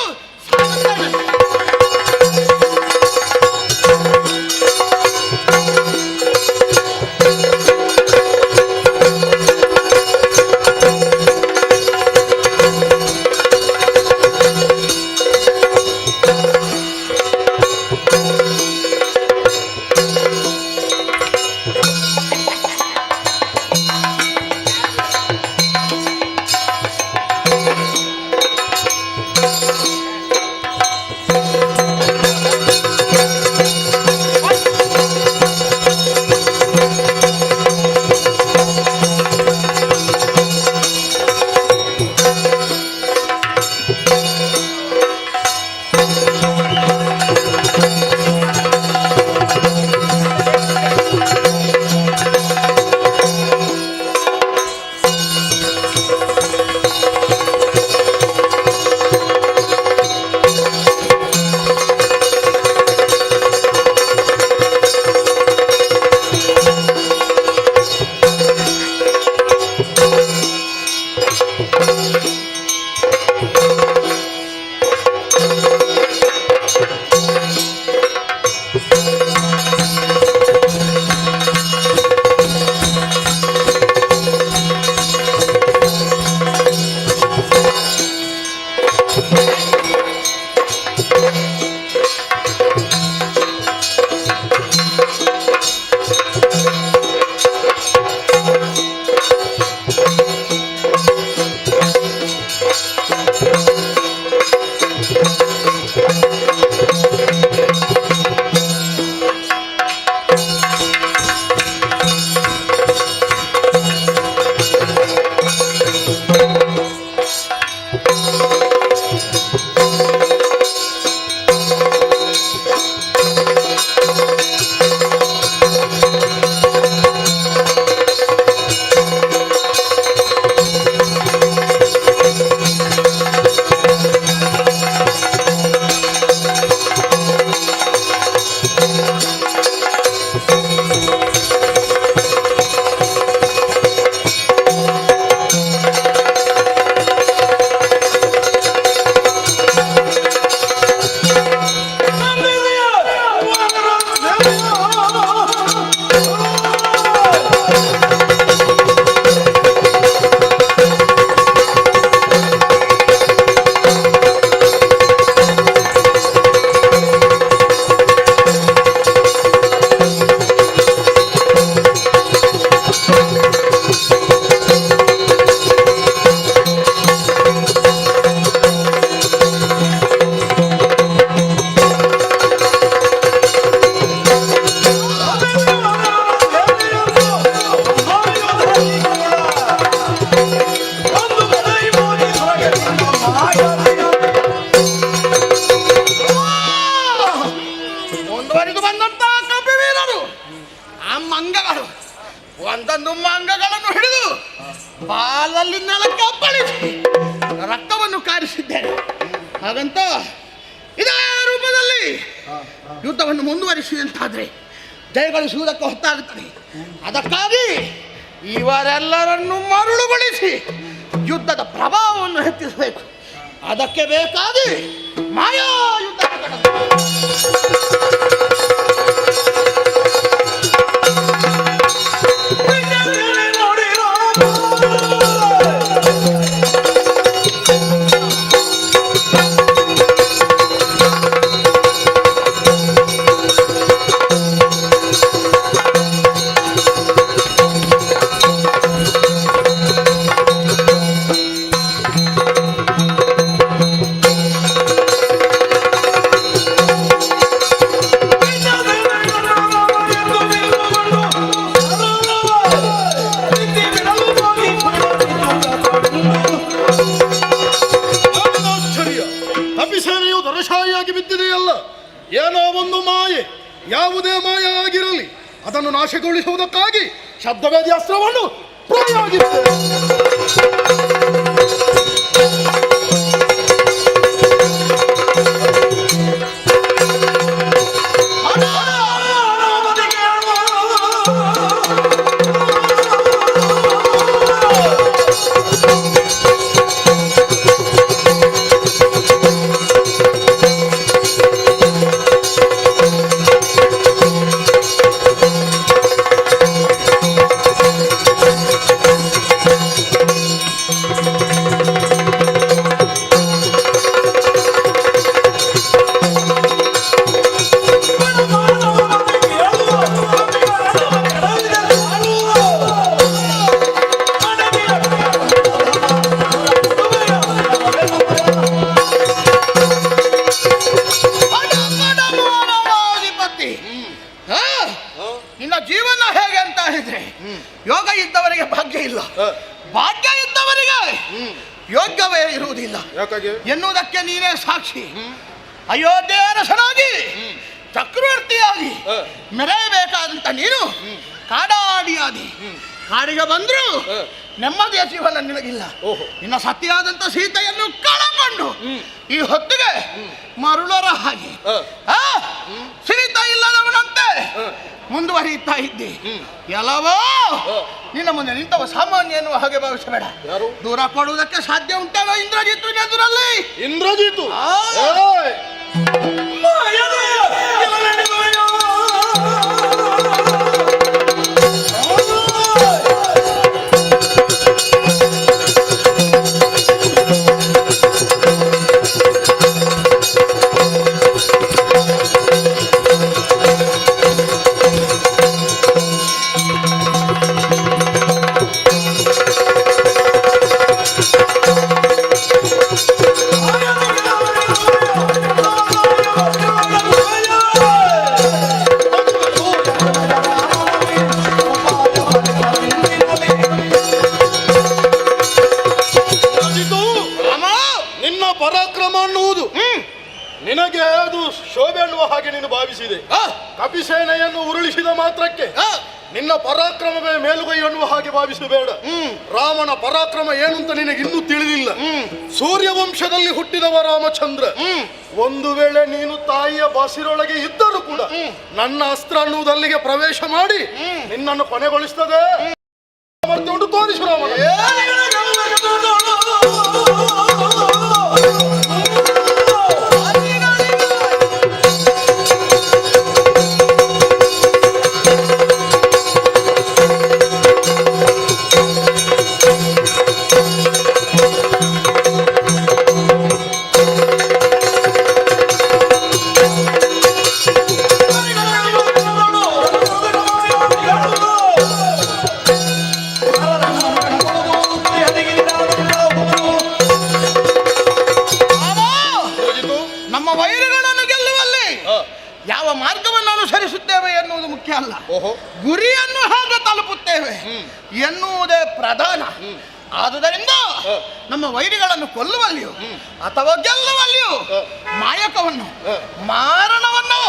ಬಾಲಲ್ಲಿ ನೆಲಕ್ಕೆ ಅಪ್ಪಳಿಸಿ ರಕ್ತವನ್ನು ಕಾರಿಸಿದ್ದೇನೆ. ಹಾಗಂತ ಇದೇ ರೂಪದಲ್ಲಿ ಯುದ್ಧವನ್ನು ಮುಂದುವರಿಸಿದಂತಾದ್ರೆ ಜಯಗಳಿಸುವುದಕ್ಕೆ ಹೊತ್ತಾಗುತ್ತದೆ. ಅದಕ್ಕಾಗಿ ಇವರೆಲ್ಲರನ್ನು ಮರುಳುಗೊಳಿಸಿ ಯುದ್ಧದ ಪ್ರಭಾವವನ್ನು ಹೆಚ್ಚಿಸಬೇಕು. ಅದಕ್ಕೆ ಬೇಕಾಗಿ ಮಾಯಾ ಯುದ್ಧ ಕಪಿಸೇನೆಯು ದರಶಾಹಿಯಾಗಿ ಬಿದ್ದಿದೆಯಲ್ಲ. ಏನೋ ಒಂದು ಮಾಯೆ, ಯಾವುದೇ ಮಾಯೆ ಆಗಿರಲಿ ಅದನ್ನು ನಾಶಗೊಳಿಸುವುದಕ್ಕಾಗಿ ಶಬ್ದವೇದಿ ಅಸ್ತ್ರವನ್ನು ಪ್ರಯೋಗಿಸಿದೆ. ನಿನ್ನ ಜೀವನ ಹೇಗೆ ಅಂತ ಹೇಳಿದ್ರೆ, ಯೋಗ ಇದ್ದವರಿಗೆ ಭಾಗ್ಯ ಇಲ್ಲ, ಭಾಗ್ಯ ಇದ್ದವರಿಗೆ ಯೋಗ್ಯವೇ ಇರುವುದಿಲ್ಲ ಎನ್ನುವುದಕ್ಕೆ ನೀನೇ ಸಾಕ್ಷಿ. ಅಯೋಧ್ಯೆ ಅರಸನಾಗಿ ಚಕ್ರವರ್ತಿಯಾಗಿ ಮೆರೆಯಬೇಕಾದಂತ ನೀನು ಕಾಡಾಡಿಯಾದಿ. ಕಾಡಿಗೆ ಬಂದ್ರು ನೆಮ್ಮದಿಯ ಜೀವನ ನಿನಗಿಲ್ಲ. ನಿನ್ನ ಸತಿಯಾದಂತ ಸೀತೆಯನ್ನು ಕಳಕೊಂಡು ಈ ಹೊತ್ತಿಗೆ ಮರುಳರ ಹಾಗೆ ಸೀತೆ ಇಲ್ಲದವನಂತೆ ಮುಂದುವರಿಯುತ್ತಾ ಇದ್ದಿ. ಎಲ್ಲವೋ ನಿನ್ನ ಮುಂದೆ ನಿಂತವ ಸಾಮಾನ್ಯ ಎನ್ನುವ ಹಾಗೆ ಭಾವಿಸಬೇಡ. ದೂರ ಕೊಡುವುದಕ್ಕೆ ಸಾಧ್ಯ ಉಂಟಲ್ಲ ಇಂದ್ರಜಿತ್ತು ಎದುರಲ್ಲಿ? ಇಂದ್ರಜಿತು ಪರಾಕ್ರಮ ಅನ್ನುವುದು ನಿನಗೆ ಅದು ಶೋಭೆ ಅನ್ನುವ ಹಾಗೆ ನೀನು ಭಾವಿಸಿದೆ. ಕಪಿಸೇನೆಯನ್ನು ಉರುಳಿಸಿದ ಮಾತ್ರಕ್ಕೆ ನಿನ್ನ ಪರಾಕ್ರಮವೇ ಮೇಲುಗೈ ಅನ್ನುವ ಹಾಗೆ ಭಾವಿಸಬೇಡ. ರಾಮನ ಪರಾಕ್ರಮ ಏನು ಅಂತ ನಿನಗೆ ಇನ್ನೂ ತಿಳಿದಿಲ್ಲ. ಸೂರ್ಯವಂಶದಲ್ಲಿ ಹುಟ್ಟಿದವ ರಾಮಚಂದ್ರ. ಒಂದು ವೇಳೆ ನೀನು ತಾಯಿಯ ಬಸಿರೊಳಗೆ ಇದ್ದರೂ ಕೂಡ ನನ್ನ ಅಸ್ತ್ರ ಅನ್ನುವುದಲ್ಲಿಗೆ ಪ್ರವೇಶ ಮಾಡಿ ನಿನ್ನನ್ನು ಕೊನೆಗೊಳಿಸ್ತದೆ. ತೋರಿಸು ರಾಮನ. ಯಾವ ಮಾರ್ಗವನ್ನು ಅನುಸರಿಸುತ್ತೇವೆ ಎನ್ನುವುದು ಮುಖ್ಯ ಅಲ್ಲ, ಗುರಿಯನ್ನು ಹೇಗೆ ತಲುಪುತ್ತೇವೆ ಎನ್ನುವುದೇ ಪ್ರಧಾನ. ಆದುದರಿಂದ ನಮ್ಮ ವೈರಿಗಳನ್ನು ಕೊಲ್ಲುವಲ್ಲಿಯೂ ಅಥವಾ ಗೆಲ್ಲುವಲ್ಲಿಯೂ ಮಾಯಕವನ್ನು ಮಾರಣವನ್ನು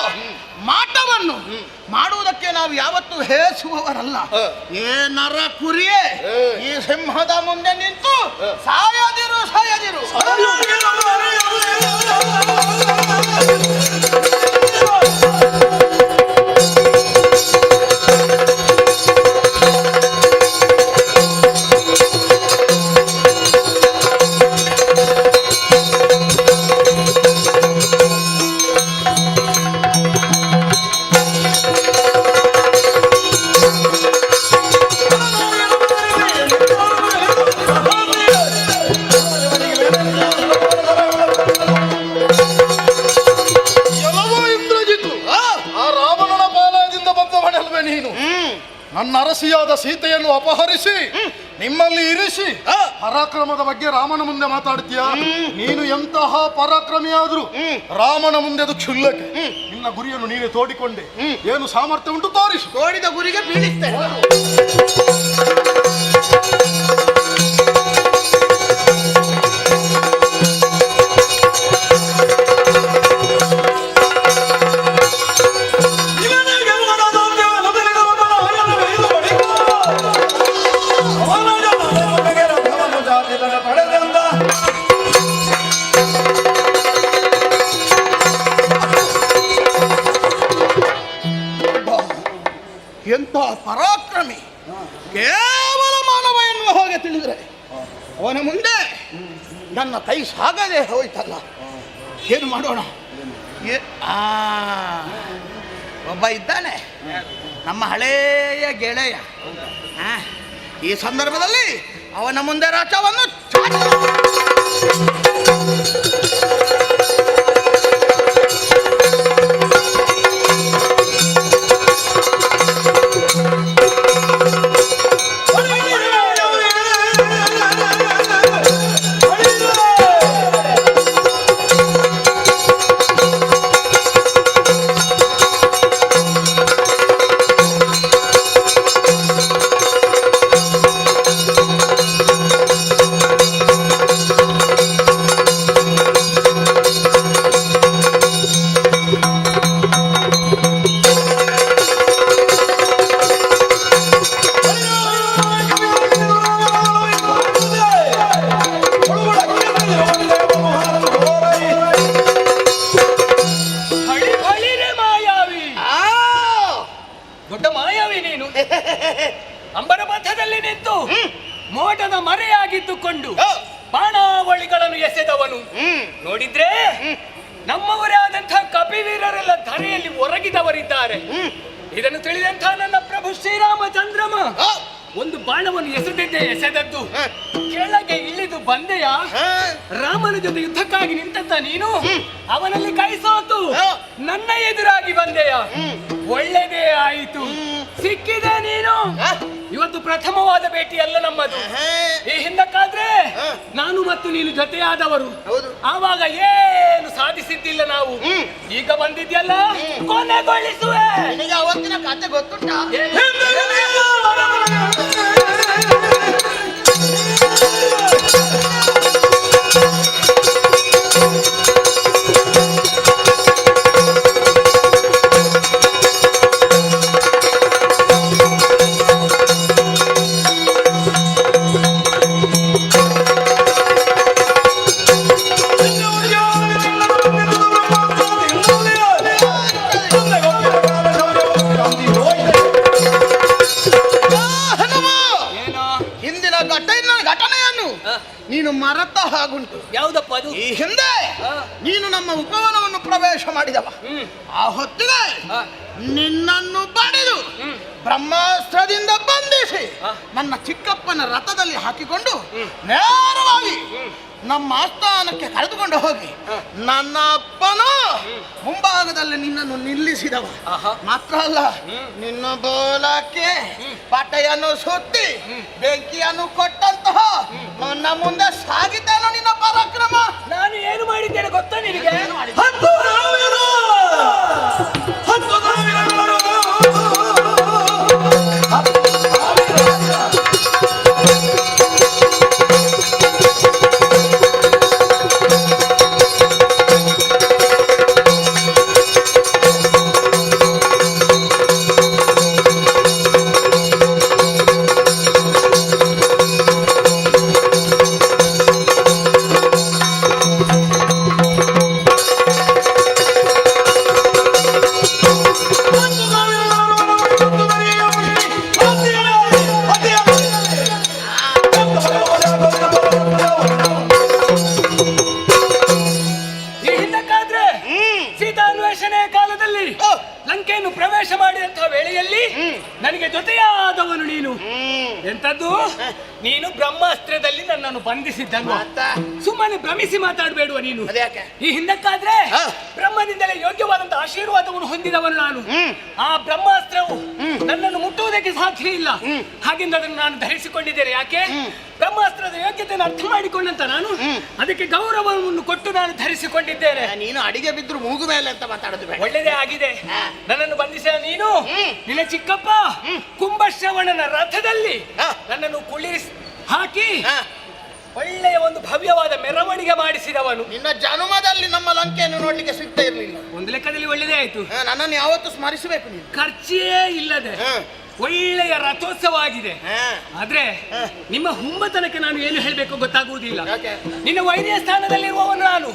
ಮಾಟವನ್ನು ಮಾಡುವುದಕ್ಕೆ ನಾವು ಯಾವತ್ತೂ ಹೇಸುವವರಲ್ಲ. ಏ ನರ ಕುರಿಯೇ, ಈ ಸಿಂಹದ ಮುಂದೆ ನಿಂತು ಸಾಯದಿರು ಸಾಯದಿರು. ನನ್ನ ಅರಸಿಯಾದ ಸೀತೆಯನ್ನು ಅಪಹರಿಸಿ ನಿಮ್ಮಲ್ಲಿ ಇರಿಸಿ ಪರಾಕ್ರಮದ ಬಗ್ಗೆ ರಾಮನ ಮುಂದೆ ಮಾತಾಡ್ತೀಯ? ನೀನು ಎಂತಹ ಪರಾಕ್ರಮಿಯಾದ್ರು ರಾಮನ ಮುಂದೆ ಅದು ಕ್ಷುಲ್ಲಕೆ. ನಿನ್ನ ಗುರಿಯನ್ನು ನೀನೇ ತೋಡಿಕೊಂಡೆ. ಏನು ಸಾಮರ್ಥ್ಯ ಉಂಟು ತೋರಿಸು. ತೋಡಿದ ಗುರಿಗೆ ಬೀಳಿಸ್ತೇನೆ. ಎಂಥ ಪರಾಕ್ರಮಿ! ಕೇವಲ ಮಾನವ ಎನ್ನುವ ಹಾಗೆ ತಿಳಿದರೆ ಅವನ ಮುಂದೆ ನನ್ನ ಕೈ ಸಾಗದೆ ಹೋಯ್ತಲ್ಲ. ಏನು ಮಾಡೋಣ? ಒಬ್ಬ ಇದ್ದಾನೆ, ನಮ್ಮ ಹಳೆಯ ಗೆಳೆಯ. ಈ ಸಂದರ್ಭದಲ್ಲಿ ಅವನ ಮುಂದೆ ರಾಚವನ್ನು ಅಂಬರ ಮಧ್ಯದಲ್ಲಿ ನಿಂತು ಮೋಟದ ಮರೆಯಾಗಿದ್ದುಕೊಂಡು ಬಾಣಾವಳಿಗಳನ್ನು ಎಸೆದವನು ನೋಡಿದ್ರೆ ನಮ್ಮವರೇ ಆದಂತಹ ಕಪಿವೀರರೆಲ್ಲ ಧರೆಯಲ್ಲಿ ಒರಗಿದವರಿದ್ದಾರೆ. ಇದನ್ನು ತಿಳಿದಂತಹ ನನ್ನ ಪ್ರಭು ಶ್ರೀರಾಮಚಂದ್ರಮ ಒಂದು ಬಾಣವನ್ನು ಎಸೆದದ್ದು ಕೆಳಗೆ ಇಳಿದು ಬಂದೆಯ ರಾಮನ ಜೊತೆ ಯುದ್ಧಕ್ಕಾಗಿ ನಿಂತ ನೀನು ಅವನಲ್ಲಿ ಕೈ ಸೋತು ನನ್ನ ಎದುರಾಗಿ ಬಂದೆಯ. ಒಳ್ಳೆದೇ ಆಯಿತು, ಸಿಕ್ಕಿದೆ ನೀನು. ಇವತ್ತು ಪ್ರಥಮವಾದ ಭೇಟಿ ಅಲ್ಲ ನಮ್ಮದು. ಈ ಹಿಂದಕ್ಕಾದ್ರೆ ನಾನು ಮತ್ತು ನೀನು ಜೊತೆಯಾದವರು, ಆವಾಗ ಏನು ಸಾಧಿಸಿದ್ದಿಲ್ಲ ನಾವು. ಈಗ ಬಂದಿದ್ಯಲ್ಲ, ಕೊನೆಗೊಳಿಸುವೆ. ಅವತ್ತಿನ ಕತೆ ಗೊತ್ತುಂಟ? ನೀನು ಮರತ ಹಾಗುಂಟು. ಯಾವುದಪ್ಪ ಅದು? ಈ ಹಿಂದೆ ನೀನು ನಮ್ಮ ಉಪವನವನ್ನು ಪ್ರವೇಶ ಮಾಡಿದವ. ಆ ಹೊತ್ತಿಗೆ ನಿನ್ನನ್ನು ಬಡಿದು ಬ್ರಹ್ಮಾಸ್ತ್ರದಿಂದ ಬಂಧಿಸಿ ನನ್ನ ಚಿಕ್ಕಪ್ಪನ ರಥದಲ್ಲಿ ಹಾಕಿಕೊಂಡು ನೇರವಾಗಿ ನಮ್ಮ ಆಸ್ಥಾನಕ್ಕೆ ಕರೆದುಕೊಂಡು ಹೋಗಿ ನನ್ನ ಅಪ್ಪನು ಮುಂಭಾಗದಲ್ಲಿ ನಿನ್ನನ್ನು ನಿಲ್ಲಿಸಿದವ. ಮಾತ್ರ ಅಲ್ಲ, ನಿನ್ನ ಬೋಲಕ್ಕೆ ಪಟೆಯನ್ನು ಸುತ್ತಿ ಬೆಂಕಿಯನ್ನು ಕೊಟ್ಟಂತಹ ನನ್ನ ಮುಂದೆ ಸಾಗಿದ್ದೇನೋ ನಿನ್ನ ಪರಾಕ್ರಮ. ನಾನು ಏನು ಮಾಡಿದ್ದೇನೆ ಗೊತ್ತಾ ನಿನಗೆ? ಬ್ರಹ್ಮಾಸ್ತ್ರದಲ್ಲಿ ನನ್ನನ್ನು ಬಂಧಿಸಿದ್ದಲ್ವಾ? ಸುಮ್ಮನೆ ಭ್ರಮಿಸಿ ಮಾತಾಡಬೇಡುವ ನೀನು. ಅದ್ಯಾಕೆ? ಈ ಹಿಂದಕ್ಕಾದ್ರೆ ಹಾ. ಬ್ರಹ್ಮನಿಂದಲೇ ಯೋಗ್ಯವಾದಂತ ಆಶೀರ್ವಾದವನ್ನು ಹೊಂದಿದವನು ನಾನು. ಆ ಬ್ರಹ್ಮಾಸ್ತ್ರವು ನನ್ನನ್ನು ಮುಟ್ಟುವುದಕ್ಕೆ ಸಾಧ್ಯ ಇಲ್ಲ. ಹಾಗೆಂದು ಅದನ್ನು ನಾನು ಧರಿಸಿಕೊಂಡಿದ್ದೇನೆ. ಯಾಕೆ? ಬ್ರಹ್ಮಾಸ್ತ್ರದ ಯೋಗ್ಯತೆಯನ್ನು ಅರ್ಥ ಮಾಡಿಕೊಂಡಂತ ನಾನು ಅದಕ್ಕೆ ಗೌರವವನ್ನು ಕೊಟ್ಟು ನಾನು ಧರಿಸಿಕೊಂಡಿದ್ದೇನೆ. ನೀನು ಅಡಿಗೆ ಬಿದ್ರು ಮೂಗು ಮೇಲೆ ಅಂತ ಮಾತಾಡೋದು ಬೇಡ. ಒಳ್ಳೆದೇ ಆಗಿದೆ. ನನ್ನನ್ನು ಬಂಧಿಸಿದ ನೀನು ನಿನ್ನ ಚಿಕ್ಕಪ್ಪ ಕುಂಭಶ್ರವಣನ ರಥದಲ್ಲಿ ನನ್ನನ್ನು ಕುಳ್ಳಿರಿಸಿ ಹಾಕಿ ಒಳ್ಳೆಯ ಒಂದು ಭವ್ಯವಾದ ಮೆರವಣಿಗೆ ಮಾಡಿಸಿದವನು. ನಿನ್ನ ಜನ್ಮದಲ್ಲಿ ನಮ್ಮ ಲಂಕೆಯನ್ನು ನೋಡ್ಲಿಕ್ಕೆ ಸಿಗ್ತಾ ಇರಲಿಲ್ಲ. ಒಂದು ಲೆಕ್ಕದಲ್ಲಿ ಒಳ್ಳೆದೇ ಆಯ್ತು. ನನ್ನನ್ನು ಯಾವತ್ತೂ ಸ್ಮರಿಸಬೇಕು ನೀನು. ಖರ್ಚೇ ಇಲ್ಲದೆ ಒಳ್ಳೆಯ ರಥೋತ್ಸವ ಆಗಿದೆ. ಆದ್ರೆ ನಿಮ್ಮ ಹುಂಬತನಕ್ಕೆ ನಾನು ಏನು ಹೇಳಬೇಕು ಗೊತ್ತಾಗುವುದಿಲ್ಲ. ನಿನ್ನ ವೈರ್ಯ ಸ್ಥಾನದಲ್ಲಿರುವವನು ನಾನು.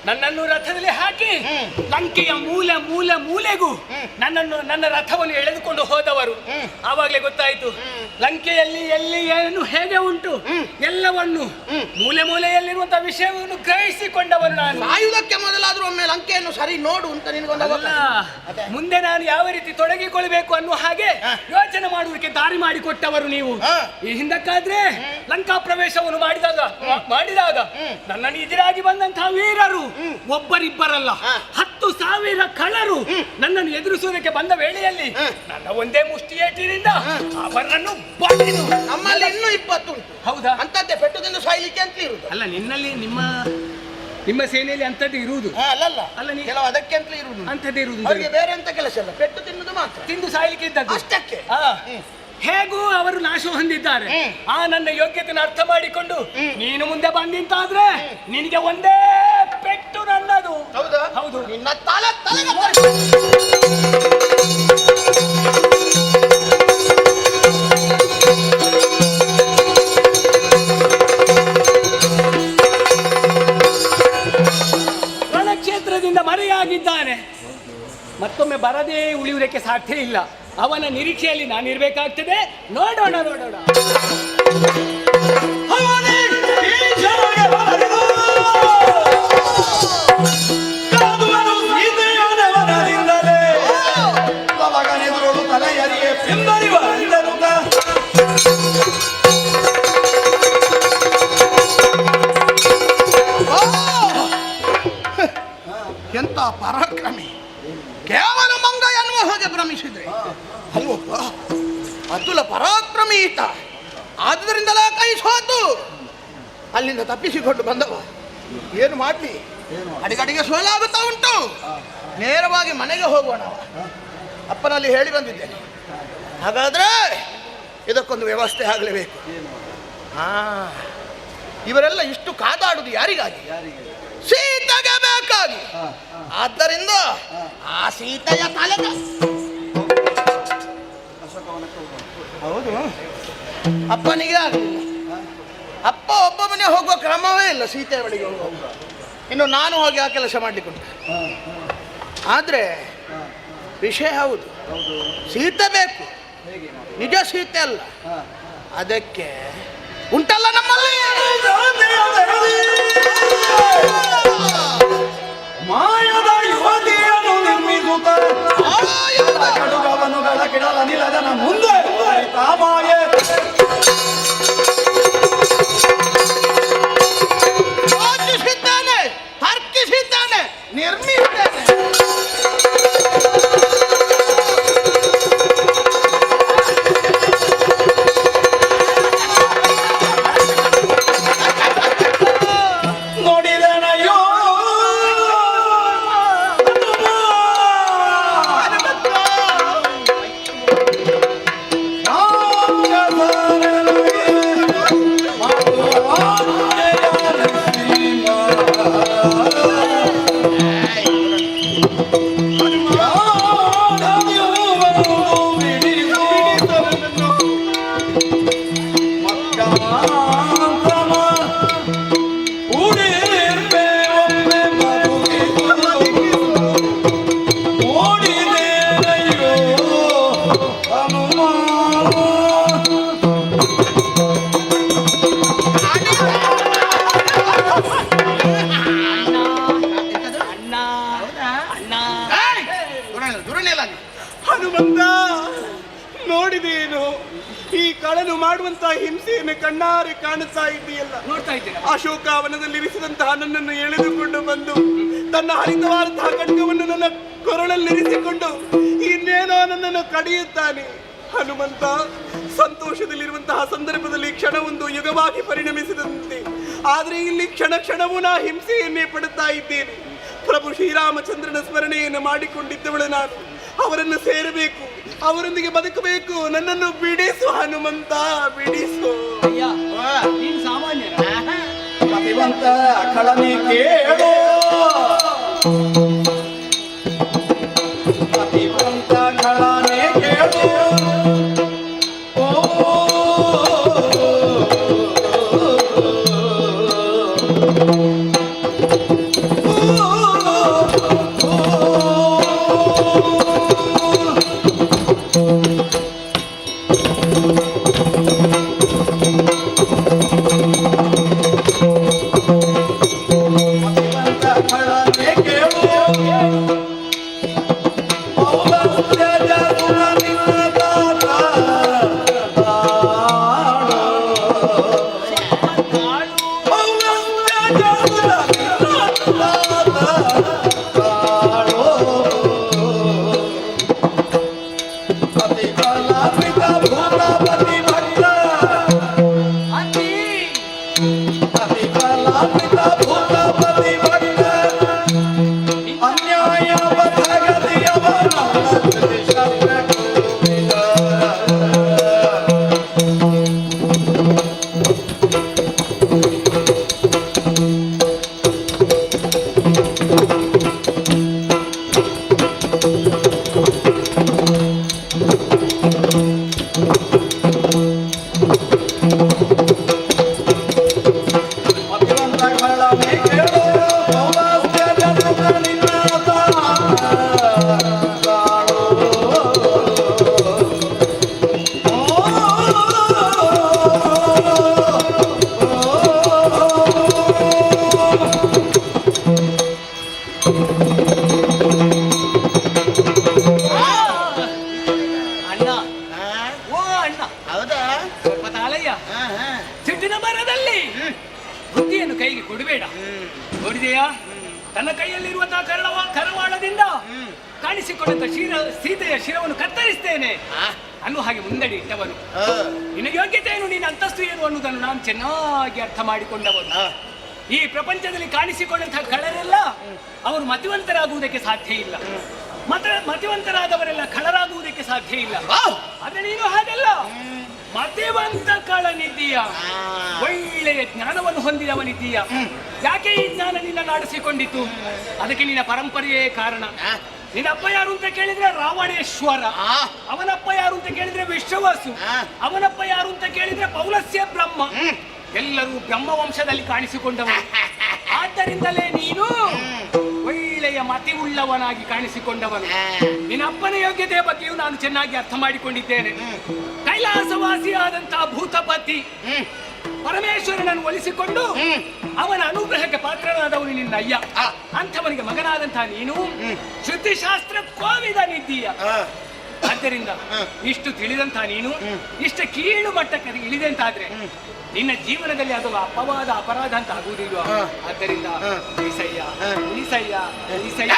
ನನ್ನನ್ನು ರಥದಲ್ಲಿ ಹಾಕಿ ಲಂಕೆಯ ಮೂಲೆ ಮೂಲೆ ಮೂಲೆಗೂ ನನ್ನ ರಥವನ್ನು ಎಳೆದುಕೊಂಡು ಹೋದವರು. ಆವಾಗಲೇ ಗೊತ್ತಾಯ್ತು ಲಂಕೆಯಲ್ಲಿ ಎಲ್ಲಿ ಏನು ಹೇಗೆ ಉಂಟು ಎಲ್ಲವನ್ನು ಮೂಲೆ ಮೂಲೆಯಲ್ಲಿರುವಂತಹ ವಿಷಯವನ್ನು ಗ್ರಹಿಸಿಕೊಂಡವನು ನಾನು. ಆಯುಧಕ್ಕೆ ಮೊದಲಾದ್ರೂ ಒಮ್ಮೆ ಲಂಕೆಯನ್ನು ಸರಿ ನೋಡು ಅಂತ ನಿನಗೊಂದು ಮುಂದೆ ನಾನು ಯಾವ ರೀತಿ ತೊಡಗಿಕೊಳ್ಬೇಕು ಅನ್ನುವ ಹಾಗೆ ಯೋಚನೆ ಮಾಡುವುದಕ್ಕೆ ದಾರಿ ಮಾಡಿಕೊಟ್ಟವರು ನೀವು. ಈ ಹಿಂದಕ್ಕಾದ್ರೆ ಲಂಕಾ ಪ್ರವೇಶವನ್ನು ಮಾಡಿದಾಗ ನನ್ನನ್ನು ಎದುರಾಗಿ ಬಂದಂತಹ ವೀರರು ಒಬ್ಬರಿಬ್ಬರಲ್ಲ 10,000 ಕಳ್ಳರು ನನ್ನನ್ನು ಎದುರಿಸುವುದಕ್ಕೆ ಬಂದ ವೇಳೆಯಲ್ಲಿ ನನ್ನ ಒಂದೇ ಮುಷ್ಟಿಯೇಟಿನಿಂದ ಅವರನ್ನು ಬಡಿದು. ನಮ್ಮಲ್ಲಿ ಇನ್ನೂ 20 ಉಂಟು. ಹೌದಾ? ಅಂತದ್ದೇ ಪೆಟ್ಟುದಿಂದ ಸಾಯ್ಲಿಕ್ಕೆ ಅಂತ ಇರುವುದು. ಅಲ್ಲ, ನಿನ್ನಲ್ಲಿ ನಿಮ್ಮ ಸೇನೆಯಲ್ಲಿ ಅಂತದ್ದು ಇರುವುದು. ಅಲ್ಲ ಕೆಲವು ಅದಕ್ಕೆ ಅಂತ ಇರುವುದು. ಅಂತದ್ದೇ ಇರುವುದು. ಅವರಿಗೆ ಬೇರೆ ಅಂತ ಕೆಲಸ ಇಲ್ಲ, ಪೆಟ್ಟು ತಿನ್ನುವುದು ಮಾತ್ರ. ತಿಂದು ಸಾಯ್ಲಿಕ್ಕೆ ಇದ್ದದ್ದು ಅಷ್ಟಕ್ಕೆ. ಹೇಗೂ ಅವರು ನಾಶ ಹೊಂದಿದ್ದಾರೆ. ಆ ನನ್ನ ಯೋಗ್ಯತೆಯನ್ನು ಅರ್ಥ ಮಾಡಿಕೊಂಡು ನೀನು ಮುಂದೆ ಬಂದಿಂತಾದ್ರೆ ನಿನಗೆ ಒಂದೇ ಪೆಟ್ಟು ನನ್ನದು. ಹೌದಾ? ಹೌದು. ನಿನ್ನ ತಲೆ ರಣಕ್ಷೇತ್ರದಿಂದ ಮರೆಯಾಗಿದ್ದಾನೆ. ಮತ್ತೊಮ್ಮೆ ಬರದೇ ಉಳಿಯುವುದಕ್ಕೆ ಸಾಧ್ಯ ಇಲ್ಲ. ಅವನ ನಿರೀಕ್ಷೆಯಲ್ಲಿ ನಾನಿರ್ಬೇಕಾಗ್ತದೆ. ನೋಡೋಣ. ಎಂತ ಪರಾಕ್ರಮಿ! ಕೇವಲ ಮಂಗ ಎನ್ನುವ ಹಾಗೆ ಭ್ರಮಿಸಿದ್ರೆ ಅಲ್ವಪ್ಪ. ಅತುಲ ಪರಾಕ್ರಮಿ ಈತ. ಆದುದರಿಂದಲೇ ಕೈ ಸೋತು ಅಲ್ಲಿಂದ ತಪ್ಪಿಸಿಕೊಂಡು ಬಂದವ. ಏನು ಮಾಡ್ಲಿ, ಅಡಿಗಡಿಗೆ ಸೋಲಾಗುತ್ತಾ ಉಂಟು. ನೇರವಾಗಿ ಮನೆಗೆ ಹೋಗೋಣ. ಅಪ್ಪನಲ್ಲಿ ಹೇಳಿ ಬಂದಿದ್ದೇನೆ. ಹಾಗಾದ್ರೆ ಇದಕ್ಕೊಂದು ವ್ಯವಸ್ಥೆ ಆಗಲೇಬೇಕು. ಇವರೆಲ್ಲ ಇಷ್ಟು ಕಾದಾಡುದು ಯಾರಿಗಾಗಿ? ಸೀತೆಗೆ ಬೇಕಾಗಿ. ಆದ್ದರಿಂದ ಆ ಸೀತೆಯ ತಲೆ ಹೌದು ಅಪ್ಪನಿಗೆ ಆಗಲಿಲ್ಲ. ಅಪ್ಪ ಒಬ್ಬ ಮನೆ ಹೋಗುವ ಕ್ರಮವೇ ಇಲ್ಲ ಸೀತೆಯ ಬಳಿಗೆ ಹೋಗುವ. ಇನ್ನು ನಾನು ಹೋಗಿ ಆ ಕೆಲಸ ಮಾಡಲಿಕ್ಕೆ ಆದ್ರೆ ವಿಷಯ ಹೌದು, ಸೀತೆ ಬೇಕು. ನಿಜ ಸೀತೆ ಅಲ್ಲ. ಅದಕ್ಕೆ ಉಂಟಲ್ಲ ನಮ್ಮಲ್ಲಿ ಮಾಯದ ಯುವತಿಯನ್ನು ನಿರ್ಮಿಸುತ್ತ ಕಡುಗವನುಗಳ ಕಿಡಲ ನಿಲದನ ಮುಂದೆ ಮಾಯೆ ಯೋಚಿಸಿದ್ದಾನೆ, ತರ್ಕಿಸಿದ್ದಾನೆ, ನಿರ್ಮಿಸಿದ್ದಾನೆ. ನೋಡಿದೆನಯ್ಯೋ ನೀನು ಮಾಡುವಂತಹ ಹಿಂಸೆಯನ್ನು ಕಣ್ಣಾರೆ ಕಾಣುತ್ತಾ ಇದ್ದೀಯಲ್ಲ. ನೋಡ್ತಾ ಇದ್ದೇನೆ. ಅಶೋಕವನದಲ್ಲಿ ಇರಿಸಿದಂತಹ ನನ್ನನ್ನು ಎಳೆದುಕೊಂಡು ಬಂದು ತನ್ನ ಹರಿತವಾದಂತಹ ಖಡ್ಗವನ್ನು ನನ್ನ ಕೊರಳಲ್ಲಿರಿಸಿಕೊಂಡು ಇನ್ನೇನೋ ನನ್ನನ್ನು ಕಡಿಯುತ್ತಾನೆ. ಹನುಮಂತ, ಸಂತೋಷದಲ್ಲಿರುವಂತಹ ಸಂದರ್ಭದಲ್ಲಿ ಕ್ಷಣವೊಂದು ಯುಗವಾಗಿ ಪರಿಣಮಿಸಿದಂತೆ, ಆದರೆ ಇಲ್ಲಿ ಕ್ಷಣ ಕ್ಷಣವೂ ನಾ ಹಿಂಸೆಯನ್ನೇ ಪಡುತ್ತಾ ಇದ್ದೇನೆ. ಪ್ರಭು ಶ್ರೀರಾಮಚಂದ್ರನ ಸ್ಮರಣೆಯನ್ನು ಮಾಡಿಕೊಂಡಿದ್ದವಳು ನಾನು. ಅವರನ್ನು ಸೇರಬೇಕು, ಅವರೊಂದಿಗೆ ಬದುಕಬೇಕು. ನನ್ನನ್ನು ಬಿಡಿಸು ಹನುಮಂತ, ಬಿಡಿಸು. ಅಯ್ಯ ನೀನು ಸಾಮಾನ್ಯ ಮತಿವಂತ ಕಳನಿ ಕೇಳು, ಮತಿವಂತ ಕಳನೆ ಕೇಳು. ಕೊಡಬೇಡ. ನೋಡಿದೆಯಾ, ತನ್ನ ಕೈಯಲ್ಲಿರುವಂತಹ ಕರವಾಳದಿಂದ ಕಾಣಿಸಿಕೊಂಡಂತ ಸೀತೆಯ ಶಿರವನ್ನು ಕತ್ತರಿಸ್ತೇನೆ ಅನ್ನುವ ಹಾಗೆ ಮುಂದಡಿ ಇಟ್ಟವನು. ನಿನ್ನ ಯೋಗ್ಯತೆ ಏನು, ನಿನ್ನ ಅಂತಸ್ತು ಏನು ಅನ್ನುವುದನ್ನು ನಾನು ಚೆನ್ನಾಗಿ ಅರ್ಥ ಮಾಡಿಕೊಂಡವನು. ಈ ಪ್ರಪಂಚದಲ್ಲಿ ಕಾಣಿಸಿಕೊಂಡಂತಹ ಕಳ್ಳರೆಲ್ಲ ಅವರು ಮತಿವಂತರಾಗುವುದಕ್ಕೆ ಸಾಧ್ಯ ಇಲ್ಲ, ಮತಿವಂತರಾದವರೆಲ್ಲ ಕಳ್ಳರಾಗುವುದಕ್ಕೆ ಸಾಧ್ಯ ಇಲ್ಲ. ಆದ್ರೆ ನೀನು ಹಾಗಲ್ಲ, ಮತಿವಂತ ಕಳ್ಳನಿದ್ದೀಯ, ಒಳ್ಳೆಯ ಜ್ಞಾನವನ್ನು ಹೊಂದಿದವನಿದ್ದೀಯ. ಯಾಕೆ ಈ ಜ್ಞಾನ ನಿನ್ನ ನಾಡಿಸಿಕೊಂಡಿತು? ಅದಕ್ಕೆ ನಿನ್ನ ಪರಂಪರೆಯೇ ಕಾರಣ. ನಿನ್ನ ಅಪ್ಪ ಯಾರು ಅಂತ ಕೇಳಿದ್ರೆ ರಾವಣೇಶ್ವರ, ಅವನಪ್ಪ ಯಾರು ಅಂತ ಕೇಳಿದ್ರೆ ವಿಶ್ವವಸು, ಅವನಪ್ಪ ಯಾರು ಅಂತ ಕೇಳಿದ್ರೆ ಪೌಲಸ್ಯ ಬ್ರಹ್ಮ. ಎಲ್ಲರೂ ಬ್ರಹ್ಮ ವಂಶದಲ್ಲಿ ಕಾಣಿಸಿಕೊಂಡವರು. ಆದ್ದರಿಂದಲೇ ನೀನು ಒಳ್ಳೆಯ ಮತಿ ಉಳ್ಳವನಾಗಿ ಕಾಣಿಸಿಕೊಂಡವನು. ನಿನ್ನ ಅಪ್ಪನ ಯೋಗ್ಯತೆಯ ಬಗ್ಗೆಯೂ ನಾನು ಚೆನ್ನಾಗಿ ಅರ್ಥ ಮಾಡಿಕೊಂಡಿದ್ದೇನೆ. ಕೈಲಾಸವಾಸಿಯಾದಂತಹ ಭೂತಪತಿ ಪರಮೇಶ್ವರನನ್ನು ಒಲಿಸಿಕೊಂಡು ಅವನ ಅನುಗ್ರಹಕ್ಕೆ ಪಾತ್ರನಾದವನು ನಿನ್ನ ಅಯ್ಯ. ಅಂಥವನಿಗೆ ಮಗನಾದಂತಹ ನೀನು ಶ್ರುತಿಶಾಸ್ತ್ರ ಕೋವಿದನಿದ್ದೀಯ. ಆದ್ದರಿಂದ ಇಷ್ಟು ತಿಳಿದಂತ ನೀನು ಇಷ್ಟ ಕೀಳು ಮಟ್ಟಕ್ಕೆ ಇಳಿದೆ ಅಂತಾದ್ರೆ ನಿನ್ನ ಜೀವನದಲ್ಲಿ ಅದು ಅಪವಾದ ಅಪರಾಧ ಅಂತ ಆಗುವುದಿಲ್ಲ. ಆದ್ದರಿಂದ ಉಳಿಸಯ್ಯ ಉಳಿಸಯ್ಯ ಉಳಿಸಯ್ಯ.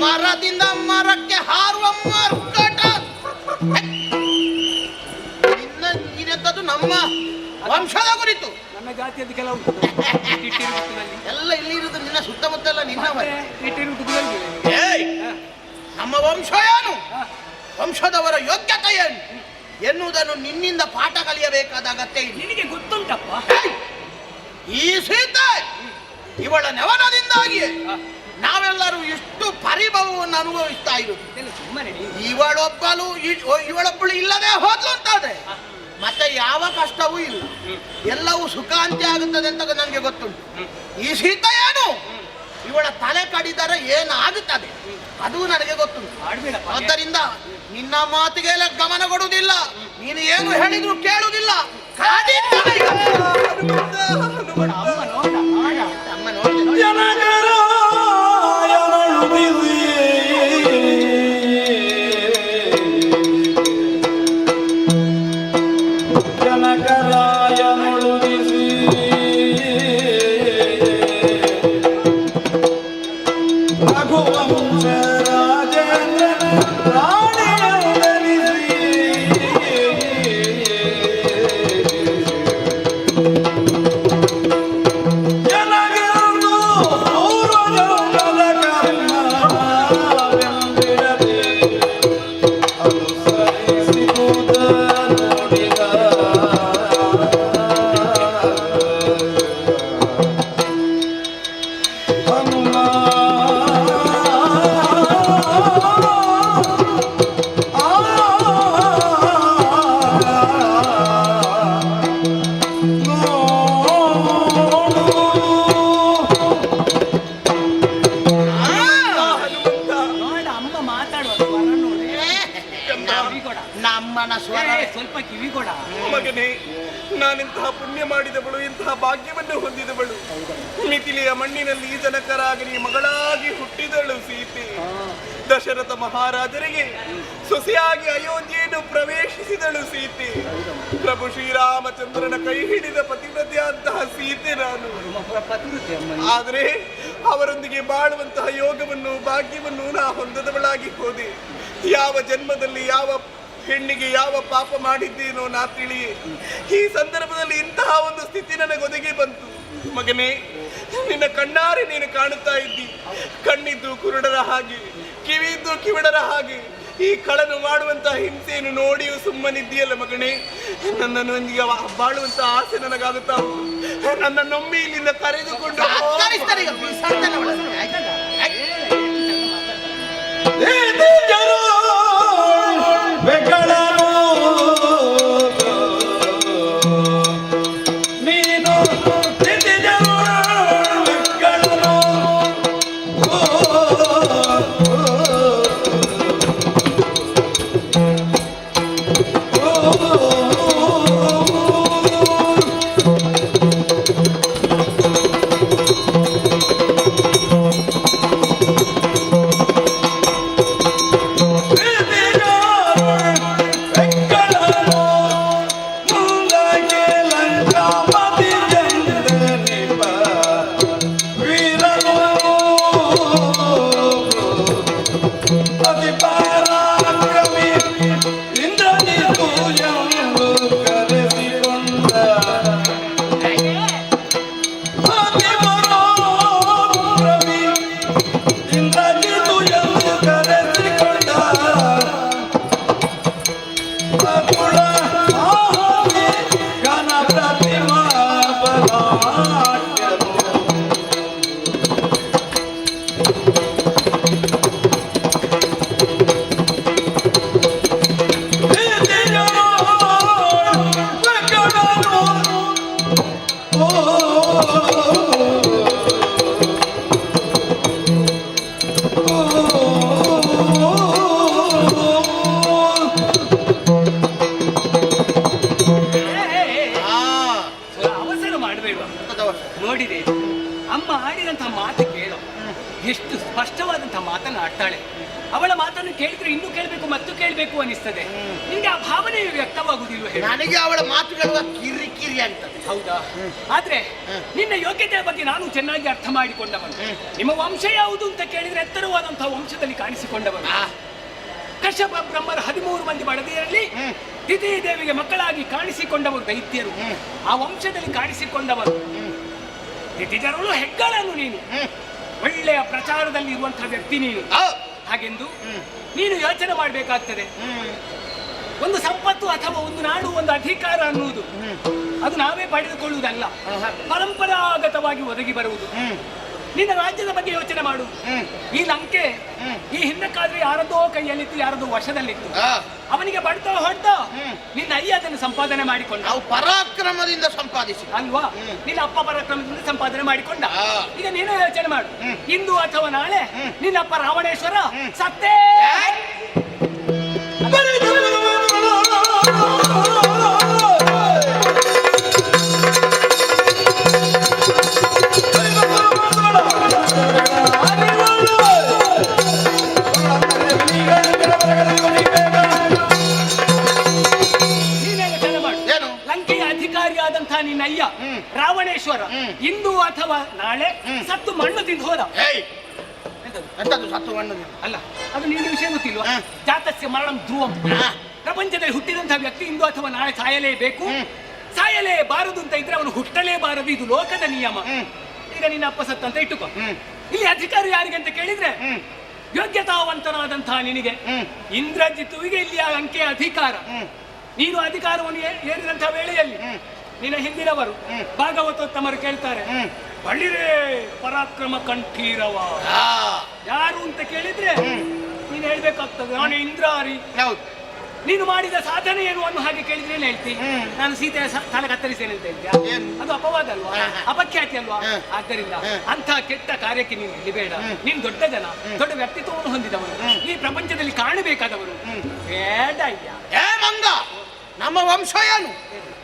ಮರದಿಂದ ಮರಕ್ಕೆ ಹಾರುವ ಮರ್ಕಟ ನಿನ್ನದು ನಮ್ಮ ವಂಶದ ಕುರಿತು. ನನ್ನ ಜಾತಿಯದ್ದು ಕೆಲವು ಎಲ್ಲ ಇಲ್ಲಿ ಇರುವುದು ನಿನ್ನ ಸುತ್ತಮುತ್ತ ಎಲ್ಲ ನಿನ್ನ ನಮ್ಮ ವಂಶ ಏನು, ವಂಶದವರ ಯೋಗ್ಯತೆ ಏನು ಎನ್ನುವುದನ್ನು ನಿನ್ನಿಂದ ಪಾಠ ಕಲಿಯಬೇಕಾದ ಅಗತ್ಯ ಇಲ್ಲ. ನಿನಗೆ ಗೊತ್ತುಂಟಪ್ಪ, ಈ ಸೀತೆ ಇವಳ ನೆವನದಿಂದಾಗಿಯೇ ನಾವೆಲ್ಲರೂ ಇಷ್ಟು ಪರಿಭವವನ್ನು ಅನುಭವಿಸ್ತಾ ಇರುವುದು. ಇವಳೊಬ್ಬಳು ಇಲ್ಲದೆ ಹೋದ್ಲು ಅಂತಾದ್ರೆ ಮತ್ತೆ ಯಾವ ಕಷ್ಟವೂ ಇಲ್ಲ, ಎಲ್ಲವೂ ಸುಖಾಂತಿ ಆಗುತ್ತದೆ ಅಂತ ನನಗೆ ಗೊತ್ತುಂಟು. ಈ ಸೀತೆ ಏನು, ಇವಳ ತಲೆ ಕಡಿದರೆ ಏನಾಗುತ್ತದೆ ಅದು ನನಗೆ ಗೊತ್ತುಂಟು. ಆದ್ದರಿಂದ ನಿನ್ನ ಮಾತಿಗೆ ಗಮನ ಕೊಡುವುದಿಲ್ಲ, ನೀನು ಏನು ಹೇಳಿದ್ರು ಕೇಳುವುದಿಲ್ಲ. ಕಾದಿದ್ದಾನೆ ಈಗ. ಅಮ್ಮ ನೋಡಿದೆ. ನಮ್ಮನ ಸ್ವರ ಸ್ವಲ್ಪ ಕಿವಿ ಕೊಡ. ಮಗನೇ, ನಾನಿಂತಹ ಪುಣ್ಯ ಮಾಡಿದವಳು, ಇಂತಹ ಭಾಗ್ಯವನ್ನು ಹೊಂದಿದವಳು. ಮಿಥಿಲೆಯ ಮಣ್ಣಿನಲ್ಲಿ ಜನಕರಾಗಿ ಮಗಳಾಗಿ ಹುಟ್ಟಿದಳು ಸೀತೆ. ದಶರಥ ಮಹಾರಾಜರಿಗೆ ಸೊಸೆಯಾಗಿ ಅಯೋಧ್ಯೆಯನ್ನು ಪ್ರವೇಶಿಸಿದಳು ಸೀತೆ. ಪ್ರಭು ಶ್ರೀರಾಮಚಂದ್ರನ ಕೈ ಹಿಡಿದ ಪತಿವ್ರತೆಯಂತಹ ಸೀತೆ ನಾನು. ಆದರೆ ಅವರೊಂದಿಗೆ ಬಾಳುವಂತಹ ಯೋಗವನ್ನು ಭಾಗ್ಯವನ್ನು ನಾ ಹೊಂದದವಳಾಗಿ ಹೋದೆ. ಯಾವ ಜನ್ಮದಲ್ಲಿ ಯಾವ ಹೆಣ್ಣಿಗೆ ಯಾವ ಪಾಪ ಮಾಡಿದ್ದೇನೋ ನಾ ತಿಳಿಯೇ ಈ ಸಂದರ್ಭದಲ್ಲಿ ಇಂತಹ ಒಂದು ಸ್ಥಿತಿ ನನಗೆ ಒದಗಿ ಬಂತು. ಮಗನೇ, ನಿನ್ನ ಕಣ್ಣಾರೆ ನೀನು ಕಾಣುತ್ತಾ ಇದ್ದಿ. ಕಣ್ಣಿದ್ದು ಕುರುಡರ ಹಾಗೆ, ಕಿವಿದ್ದು ಕಿವಿಡರ ಹಾಗೆ ಈ ಕಳನು ಮಾಡುವಂತಹ ಹಿಂಸೆಯನ್ನು ನೋಡಿಯೂ ಸುಮ್ಮನಿದ್ದೀಯಲ್ಲ ಮಗನೇ. ನನ್ನನ್ನು ಈಗ ಬಾಳುವಂತ ಆಸೆ ನನಗಾಗುತ್ತಾ ಉಂಟು. ನನ್ನನ್ನೊಮ್ಮೆ ಇಲ್ಲಿಂದ ಕರೆದುಕೊಂಡು ನೋಡಿದೆ. ಅಮ್ಮ ಆಡಿದಂತಹ ಮಾತು ಕೇಳು, ಎಷ್ಟು ಸ್ಪಷ್ಟವಾದಂತಹ ಮಾತನ್ನು ಆಡ್ತಾಳೆ. ಅವಳ ಮಾತನ್ನು ಕೇಳಿದ್ರೆ ಇನ್ನೂ ಕೇಳಬೇಕು ಮತ್ತು ಕೇಳಬೇಕು ಅನಿಸ್ತದೆ. ನಿಮಗೆ ಆ ಭಾವನೆ ವ್ಯಕ್ತವಾಗುವುದಿಲ್ವ? ನನಗೆ ಅವಳ ಮಾತು ಕೇಳುವ ಕಿರಿ ಕಿರಿ ಆಗ್ತದೆ. ಹೌದಾ? ಆದ್ರೆ ನಿನ್ನ ಯೋಗ್ಯತೆಯ ಬಗ್ಗೆ ನಾನು ಚೆನ್ನಾಗಿ ಅರ್ಥ ಮಾಡಿಕೊಂಡವನು. ನಿಮ್ಮ ವಂಶ ಯಾವುದು ಅಂತ ಕೇಳಿದ್ರೆ ಎತ್ತರವಾದಂತಹ ವಂಶದಲ್ಲಿ ಕಾಣಿಸಿಕೊಂಡವನು. ಕಶ್ಯಪ ಬ್ರಹ್ಮರ 13 ಮಂದಿ ಬಡದಿಯರಲ್ಲಿ ತಿಥಿ ದೇವಿಗೆ ಮಕ್ಕಳಾಗಿ ಕಾಣಿಸಿಕೊಂಡವರು ದೈತ್ಯರು. ಆ ವಂಶದಲ್ಲಿ ಕಾಣಿಸಿಕೊಂಡವರು ತಿಥಿಜರಳು ಹೆಗ್ಗಳನ್ನು. ನೀನು ಒಳ್ಳೆಯ ಪ್ರಚಾರದಲ್ಲಿ ಇರುವಂತಹ ವ್ಯಕ್ತಿ ನೀನು. ಹಾಗೆಂದು ನೀನು ಯೋಚನೆ ಮಾಡಬೇಕಾಗ್ತದೆ. ಒಂದು ಸಂಪತ್ತು ಅಥವಾ ಒಂದು ನಾಡು, ಒಂದು ಅಧಿಕಾರ ಅನ್ನುವುದು ಅದು ನಾವೇ ಪಡೆದುಕೊಳ್ಳುವುದಲ್ಲ, ಪರಂಪರಾಗತವಾಗಿ ಒದಗಿ ಬರುವುದು. ನಿನ್ನ ರಾಜ್ಯದ ಬಗ್ಗೆ ಯೋಚನೆ ಮಾಡು. ಈ ಲಂಕೆ ಈ ಹಿಂದಕ್ಕಾದ್ರೆ ಯಾರದೋ ಕೈಯಲ್ಲಿತ್ತು, ಯಾರದೋ ವಶದಲ್ಲಿತ್ತು. ಅವನಿಗೆ ಬಡ್ತಾ ಹೊಡ್ತಾ ನಿನ್ನ ಅಯ್ಯ ಅದನ್ನು ಸಂಪಾದನೆ ಮಾಡಿಕೊಂಡ. ನಾವು ಪರಾಕ್ರಮದಿಂದ ಸಂಪಾದಿಸಿ ಅಲ್ವಾ? ನಿನ್ನ ಅಪ್ಪ ಪರಾಕ್ರಮದಿಂದ ಸಂಪಾದನೆ ಮಾಡಿಕೊಂಡ. ಈಗ ನೀನು ಯೋಚನೆ ಮಾಡು, ಇಂದು ಅಥವಾ ನಾಳೆ ನಿನ್ನಪ್ಪ ರಾವಣೇಶ್ವರ ಸತ್ತೇ ತಂದೆಯಾದಂತಹ ನಿನ್ನ ಅಯ್ಯ ರಾವಣೇಶ್ವರ ಇಂದು ಅಥವಾ ನಾಳೆ ಸತ್ತು ಮಣ್ಣು ತಿಂದು ಹೋದ. ಎಂತದ್ದು ಸತ್ತು ಮಣ್ಣು ಅಲ್ಲ, ಅದು ನಿನ್ನ ವಿಷಯ ಗೊತ್ತಿಲ್ವಾ? ಜಾತಸ್ಯ ಮರಣಂ ಧ್ರುವಂ. ಪ್ರಪಂಚದಲ್ಲಿ ಹುಟ್ಟಿದಂತಹ ವ್ಯಕ್ತಿ ಇಂದು ಅಥವಾ ನಾಳೆ ಸಾಯಲೇಬೇಕು. ಸಾಯಲೇಬಾರದು ಅಂತ ಇದ್ರೆ ಅವನು ಹುಟ್ಟಲೇಬಾರದು, ಇದು ಲೋಕದ ನಿಯಮ. ಈಗ ನಿನ್ನ ಅಪ್ಪ ಸತ್ತ ಅಂತ ಇಟ್ಟುಕೋ. ಇಲ್ಲಿ ಅಧಿಕಾರ ಯಾರಿಗೆ ಅಂತ ಕೇಳಿದ್ರೆ ಯೋಗ್ಯತಾವಂತನಾದಂತಹ ನಿನಗೆ. ಇಂದ್ರಜಿತ್ತುವಿಗೆ ಇಲ್ಲಿ ಅಂಕೆ ಅಧಿಕಾರ. ನೀನು ಅಧಿಕಾರವನ್ನು ಏರಿದಂತಹ ವೇಳೆಯಲ್ಲಿ ನಿನ್ನ ಹಿಂದಿನವರು ಭಾಗವತೋತ್ತಮರು ಕೇಳ್ತಾರೆ, ಬಳಿರೇ ಪರಾಕ್ರಮ ಕಂಠೀರವ ಯಾರು ಅಂತ ಕೇಳಿದ್ರೆ ನೀನು ಹೇಳ್ಬೇಕಾಗ್ತದೆ, ನಾನು ಇಂದ್ರಾರಿ. ನೀನು ಮಾಡಿದ ಸಾಧನೆ ಏನು ಅನ್ನೋ ಹಾಗೆ ಕೇಳಿದ್ರೆ ಏನ್ ಹೇಳ್ತಿ? ನಾನು ಸೀತೆಯ ತಲೆ ಕತ್ತರಿಸ್ತೇನೆ ಅಂತ ಹೇಳ್ತೀಯ? ಅದು ಅಪವಾದ ಅಲ್ವಾ, ಅಪಖ್ಯಾತಿ ಅಲ್ವಾ? ಆದ್ದರಿಂದ ಅಂತ ಕೆಟ್ಟ ಕಾರ್ಯಕ್ಕೆ ನೀನು ಇಳಿಬೇಡ. ನೀನು ದೊಡ್ಡ ಜನ, ದೊಡ್ಡ ವ್ಯಕ್ತಿತ್ವವನ್ನು ಹೊಂದಿದವನು, ಈ ಪ್ರಪಂಚದಲ್ಲಿ ಕಾಣಬೇಕಾದವನು. ಬೇಡ ಅಯ್ಯ. ಏ ಮಂಗ, ನಮ್ಮ ವಂಶ ಏನು,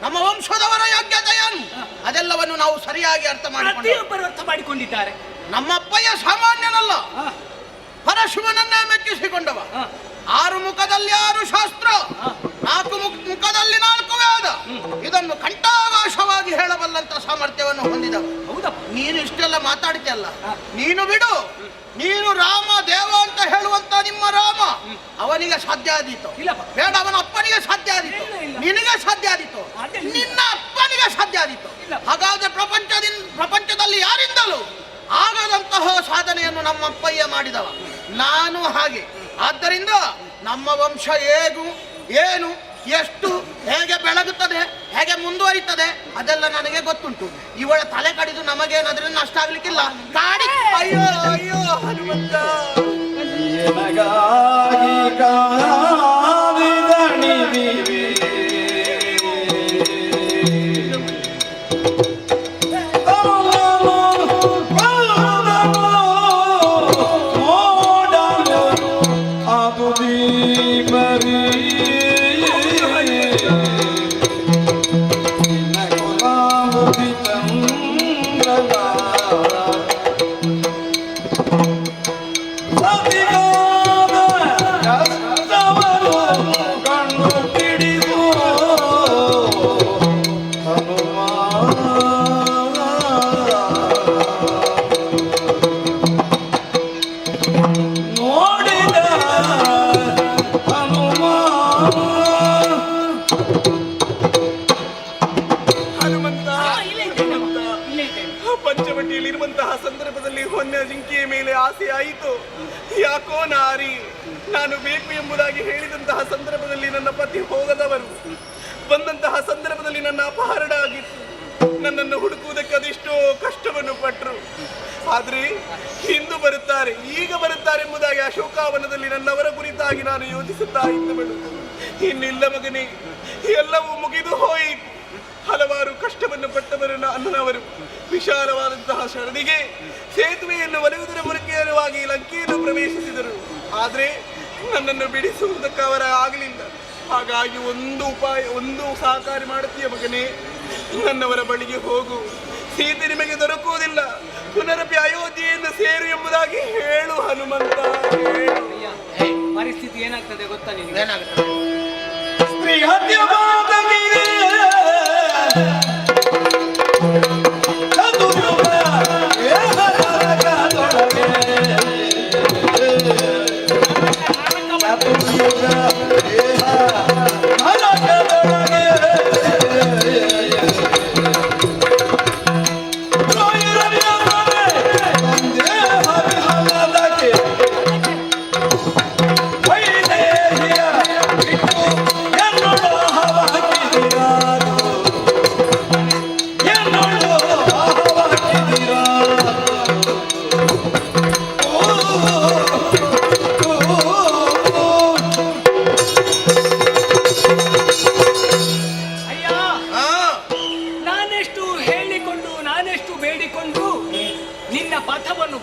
ನಮ್ಮ ವಂಶದವರ ಯೋಗ್ಯತೆ ಏನು, ಅದೆಲ್ಲವನ್ನು ನಾವು ಸರಿಯಾಗಿ ಪ್ರತಿಯೊಬ್ಬರು ಅರ್ಥ ಮಾಡಿಕೊಂಡಿದ್ದಾರೆ. ನಮ್ಮಪ್ಪಯ್ಯ ಸಾಮಾನ್ಯನಲ್ಲ, ಪರಶಿವನನ್ನೇ ಮೆಚ್ಚಿಸಿಕೊಂಡವ. 6 ಮುಖದಲ್ಲಿ 6 ಶಾಸ್ತ್ರ, 4 ಮುಖದಲ್ಲಿ 4 ವೇದ, ಇದನ್ನು ಕಂಠಾಘೋಷವಾಗಿ ಹೇಳಬಲ್ಲಂತ ಸಾಮರ್ಥ್ಯವನ್ನು ಹೊಂದಿದವ. ನೀನು ಇಷ್ಟೆಲ್ಲ ಮಾತಾಡ್ತಿಯಲ್ಲ, ನೀನು ಬಿಡು. ನೀನು ರಾಮ ದೇವ ಅಂತ ಹೇಳುವಂತ ನಿಮ್ಮ ರಾಮ ಅವನಿಗೆ ಸಾಧ್ಯ ಆದೀತು? ಬೇಡ, ಅವನ ಅಪ್ಪನಿಗೆ ಸಾಧ್ಯ ಆದೀತು, ನಿನಗೆ ಸಾಧ್ಯ ಆದೀತು, ನಿನ್ನ ಅಪ್ಪನಿಗೆ ಸಾಧ್ಯ ಆದೀತು. ಹಾಗಾದ್ರೆ ಪ್ರಪಂಚದಲ್ಲಿ ಯಾರಿಂದಲೂ ಆಗದಂತಹ ಸಾಧನೆಯನ್ನು ನಮ್ಮ ಅಪ್ಪಯ್ಯ ಮಾಡಿದವ, ನಾನು ಹಾಗೆ. ಆದ್ದರಿಂದ ನಮ್ಮ ವಂಶ ಏನು ಎಷ್ಟು ಹೇಗೆ ಬೆಳಗುತ್ತದೆ, ಹೇಗೆ ಮುಂದುವರಿತದೆ ಅದೆಲ್ಲ ನನಗೆ ಗೊತ್ತುಂಟು. ಇವಳ ತಲೆ ಕಡಿದು ನಮಗೇನಾದ್ರೂ ನಷ್ಟ ಆಗ್ಲಿಕ್ಕಿಲ್ಲ. ಕಾಡಿ ಅಯ್ಯೋ ಅಯ್ಯೋ ಹನುಮಂತ. ಪಂಚವಟಿಯಲ್ಲಿರುವಂತಹ ಸಂದರ್ಭದಲ್ಲಿ ಹೊನ್ನ ಜಿಂಕೆಯ ಮೇಲೆ ಆಸೆ ಆಯಿತು. ಯಾಕೋ ನಾರಿ, ನಾನು ಬೇಕು ಎಂಬುದಾಗಿ ಹೇಳಿದಂತಹ ಸಂದರ್ಭದಲ್ಲಿ ನನ್ನ ಪತಿ ಹೋಗದವರು, ಬಂದಂತಹ ಸಂದರ್ಭದಲ್ಲಿ ನನ್ನ ಅಪಹರಣ ಆಗಿತ್ತು. ನನ್ನನ್ನು ಹುಡುಕುವುದಕ್ಕೆ ಅದೆಷ್ಟೋ ಕಷ್ಟವನ್ನು ಪಟ್ಟರು. ಆದ್ರೆ ಇಂದು ಬರುತ್ತಾರೆ, ಈಗ ಬರುತ್ತಾರೆ ಎಂಬುದಾಗಿ ಅಶೋಕಾವನದಲ್ಲಿ ನನ್ನವರ ಕುರಿತಾಗಿ ನಾನು ಯೋಚಿಸುತ್ತಾ ಇದ್ದವಳು. ಇನ್ನಿಲ್ಲ ಮಗನೇ, ಎಲ್ಲವೂ ಮುಗಿದು ಹೋಯಿತು. ಹಲವಾರು ಕಷ್ಟವನ್ನು ಪಟ್ಟವರು ಅನ್ನನವರು ವಿಶಾಲವಾದಂತಹ ಶರದಿಗೆ ಸೇತುವೆಯನ್ನು ಒಲೆಯುವುದರ ಮೂಲಕವಾಗಿ ಲಂಕೆಯನ್ನು ಪ್ರವೇಶಿಸಿದರು. ಆದರೆ ನನ್ನನ್ನು ಬಿಡಿಸುವುದಕ್ಕೆ ಅವರ ಆಗಲಿಲ್ಲ. ಹಾಗಾಗಿ ಒಂದು ಸಹಕಾರಿ ಮಾಡುತ್ತೀಯ ಮಗನೇ, ನನ್ನವರ ಬಳಿಗೆ ಹೋಗು. ಸೀತೆ ನಿಮಗೆ ದೊರಕುವುದಿಲ್ಲ, ಪುನರಪಿ ಅಯೋಧ್ಯೆಯನ್ನು ಸೇರು ಎಂಬುದಾಗಿ ಹೇಳು ಹನುಮಂತ, ಹೇಳು. ಪರಿಸ್ಥಿತಿ ಏನಾಗ್ತದೆ ಗೊತ್ತಾ ನಿನಗೆ? ಏನಾಗ್ತದೆ?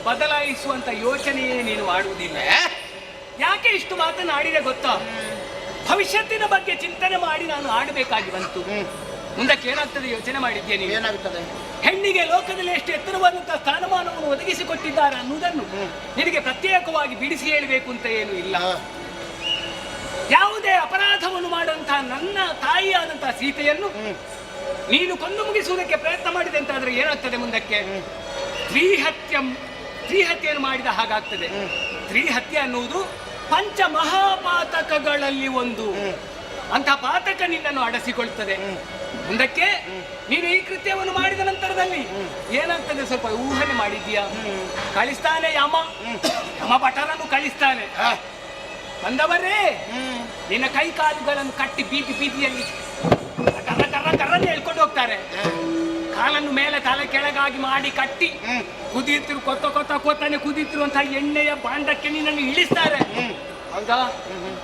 ಬದಲಾಯಿಸುವಂತ ಯೋಚನೆಯೇ ನೀನು ಮಾಡುವುದಿಲ್ಲ. ಯಾಕೆ ಇಷ್ಟು ಮಾತನಾಡಿದೆ ಗೊತ್ತಾ? ಭವಿಷ್ಯತ್ತಿನ ಬಗ್ಗೆ ಚಿಂತನೆ ಮಾಡಿ ನಾನು ಆಡಬೇಕಾಗಿ ಬಂತು. ಮುಂದಕ್ಕೆ ಏನಾಗ್ತದೆ ಯೋಚನೆ ಮಾಡಿದ್ಯಾ ನೀನು? ಏನಾಗ್ತದೆ? ಹೆಣ್ಣಿಗೆ ಲೋಕದಲ್ಲಿ ಎಷ್ಟು ಎತ್ತರವಾದಂತಹ ಸ್ಥಾನಮಾನವನ್ನು ಒದಗಿಸಿಕೊಟ್ಟಿದ್ದಾರೆ ಅನ್ನುವುದನ್ನು ನಿನಗೆ ಪ್ರತ್ಯೇಕವಾಗಿ ಬಿಡಿಸಿ ಹೇಳಬೇಕು ಅಂತ ಏನು ಇಲ್ಲ. ಯಾವುದೇ ಅಪರಾಧವನ್ನು ಮಾಡುವಂತಹ ನನ್ನ ತಾಯಿಯಾದಂತಹ ಸೀತೆಯನ್ನು ನೀನು ಕೊಂದು ಮುಗಿಸುವುದಕ್ಕೆ ಪ್ರಯತ್ನ ಮಾಡಿದೆ ಅಂತ ಆದ್ರೆ ಏನಾಗ್ತದೆ ಮುಂದಕ್ಕೆ? ಸ್ತ್ರೀಹತ್ಯೆಯನ್ನು ಮಾಡಿದ ಹಾಗಾಗ್ತದೆ. ಸ್ತ್ರೀಹತ್ಯೆ ಅನ್ನುವುದು ಪಂಚ ಮಹಾಪಾತಕಗಳಲ್ಲಿ ಒಂದು. ಅಂತ ಪಾತಕ ನಿನ್ನನ್ನು ಅಡಸಿಕೊಳ್ತದೆ. ಮುಂದಕ್ಕೆ ನೀನು ಈ ಕೃತ್ಯವನ್ನು ಮಾಡಿದ ನಂತರದಲ್ಲಿ ಏನಾಗ್ತದೆ ಸ್ವಲ್ಪ ಊಹನೆ ಮಾಡಿದ್ದೀಯಾ? ಕಳಿಸ್ತಾನೆ ಯಮ ಭಟರನ್ನು ಕಳಿಸ್ತಾನೆ. ಬಂದವರೇ, ನಿನ್ನ ಕೈ ಕಾಲುಗಳನ್ನು ಕಟ್ಟಿ ಬೀದಿಯಲ್ಲಿ ಕರ್ರನ್ನು ಹೇಳ್ಕೊಂಡು ಹೋಗ್ತಾರೆ. ಕಾಲನ್ನು ಮೇಲೆ ತಲೆ ಕೆಳಗಾಗಿ ಮಾಡಿ ಕಟ್ಟಿ ಕುದಿಯುತ್ತಿರು ಕೊತ್ತಾನೆ ಕುದಿಯುತ್ತಿರುವಂತಹ ಎಣ್ಣೆಯ ಬಾಂಡಕ್ಕೆ ನಿನ್ನನ್ನು ಇಳಿಸ್ತಾರೆ. ಹೌದಾ?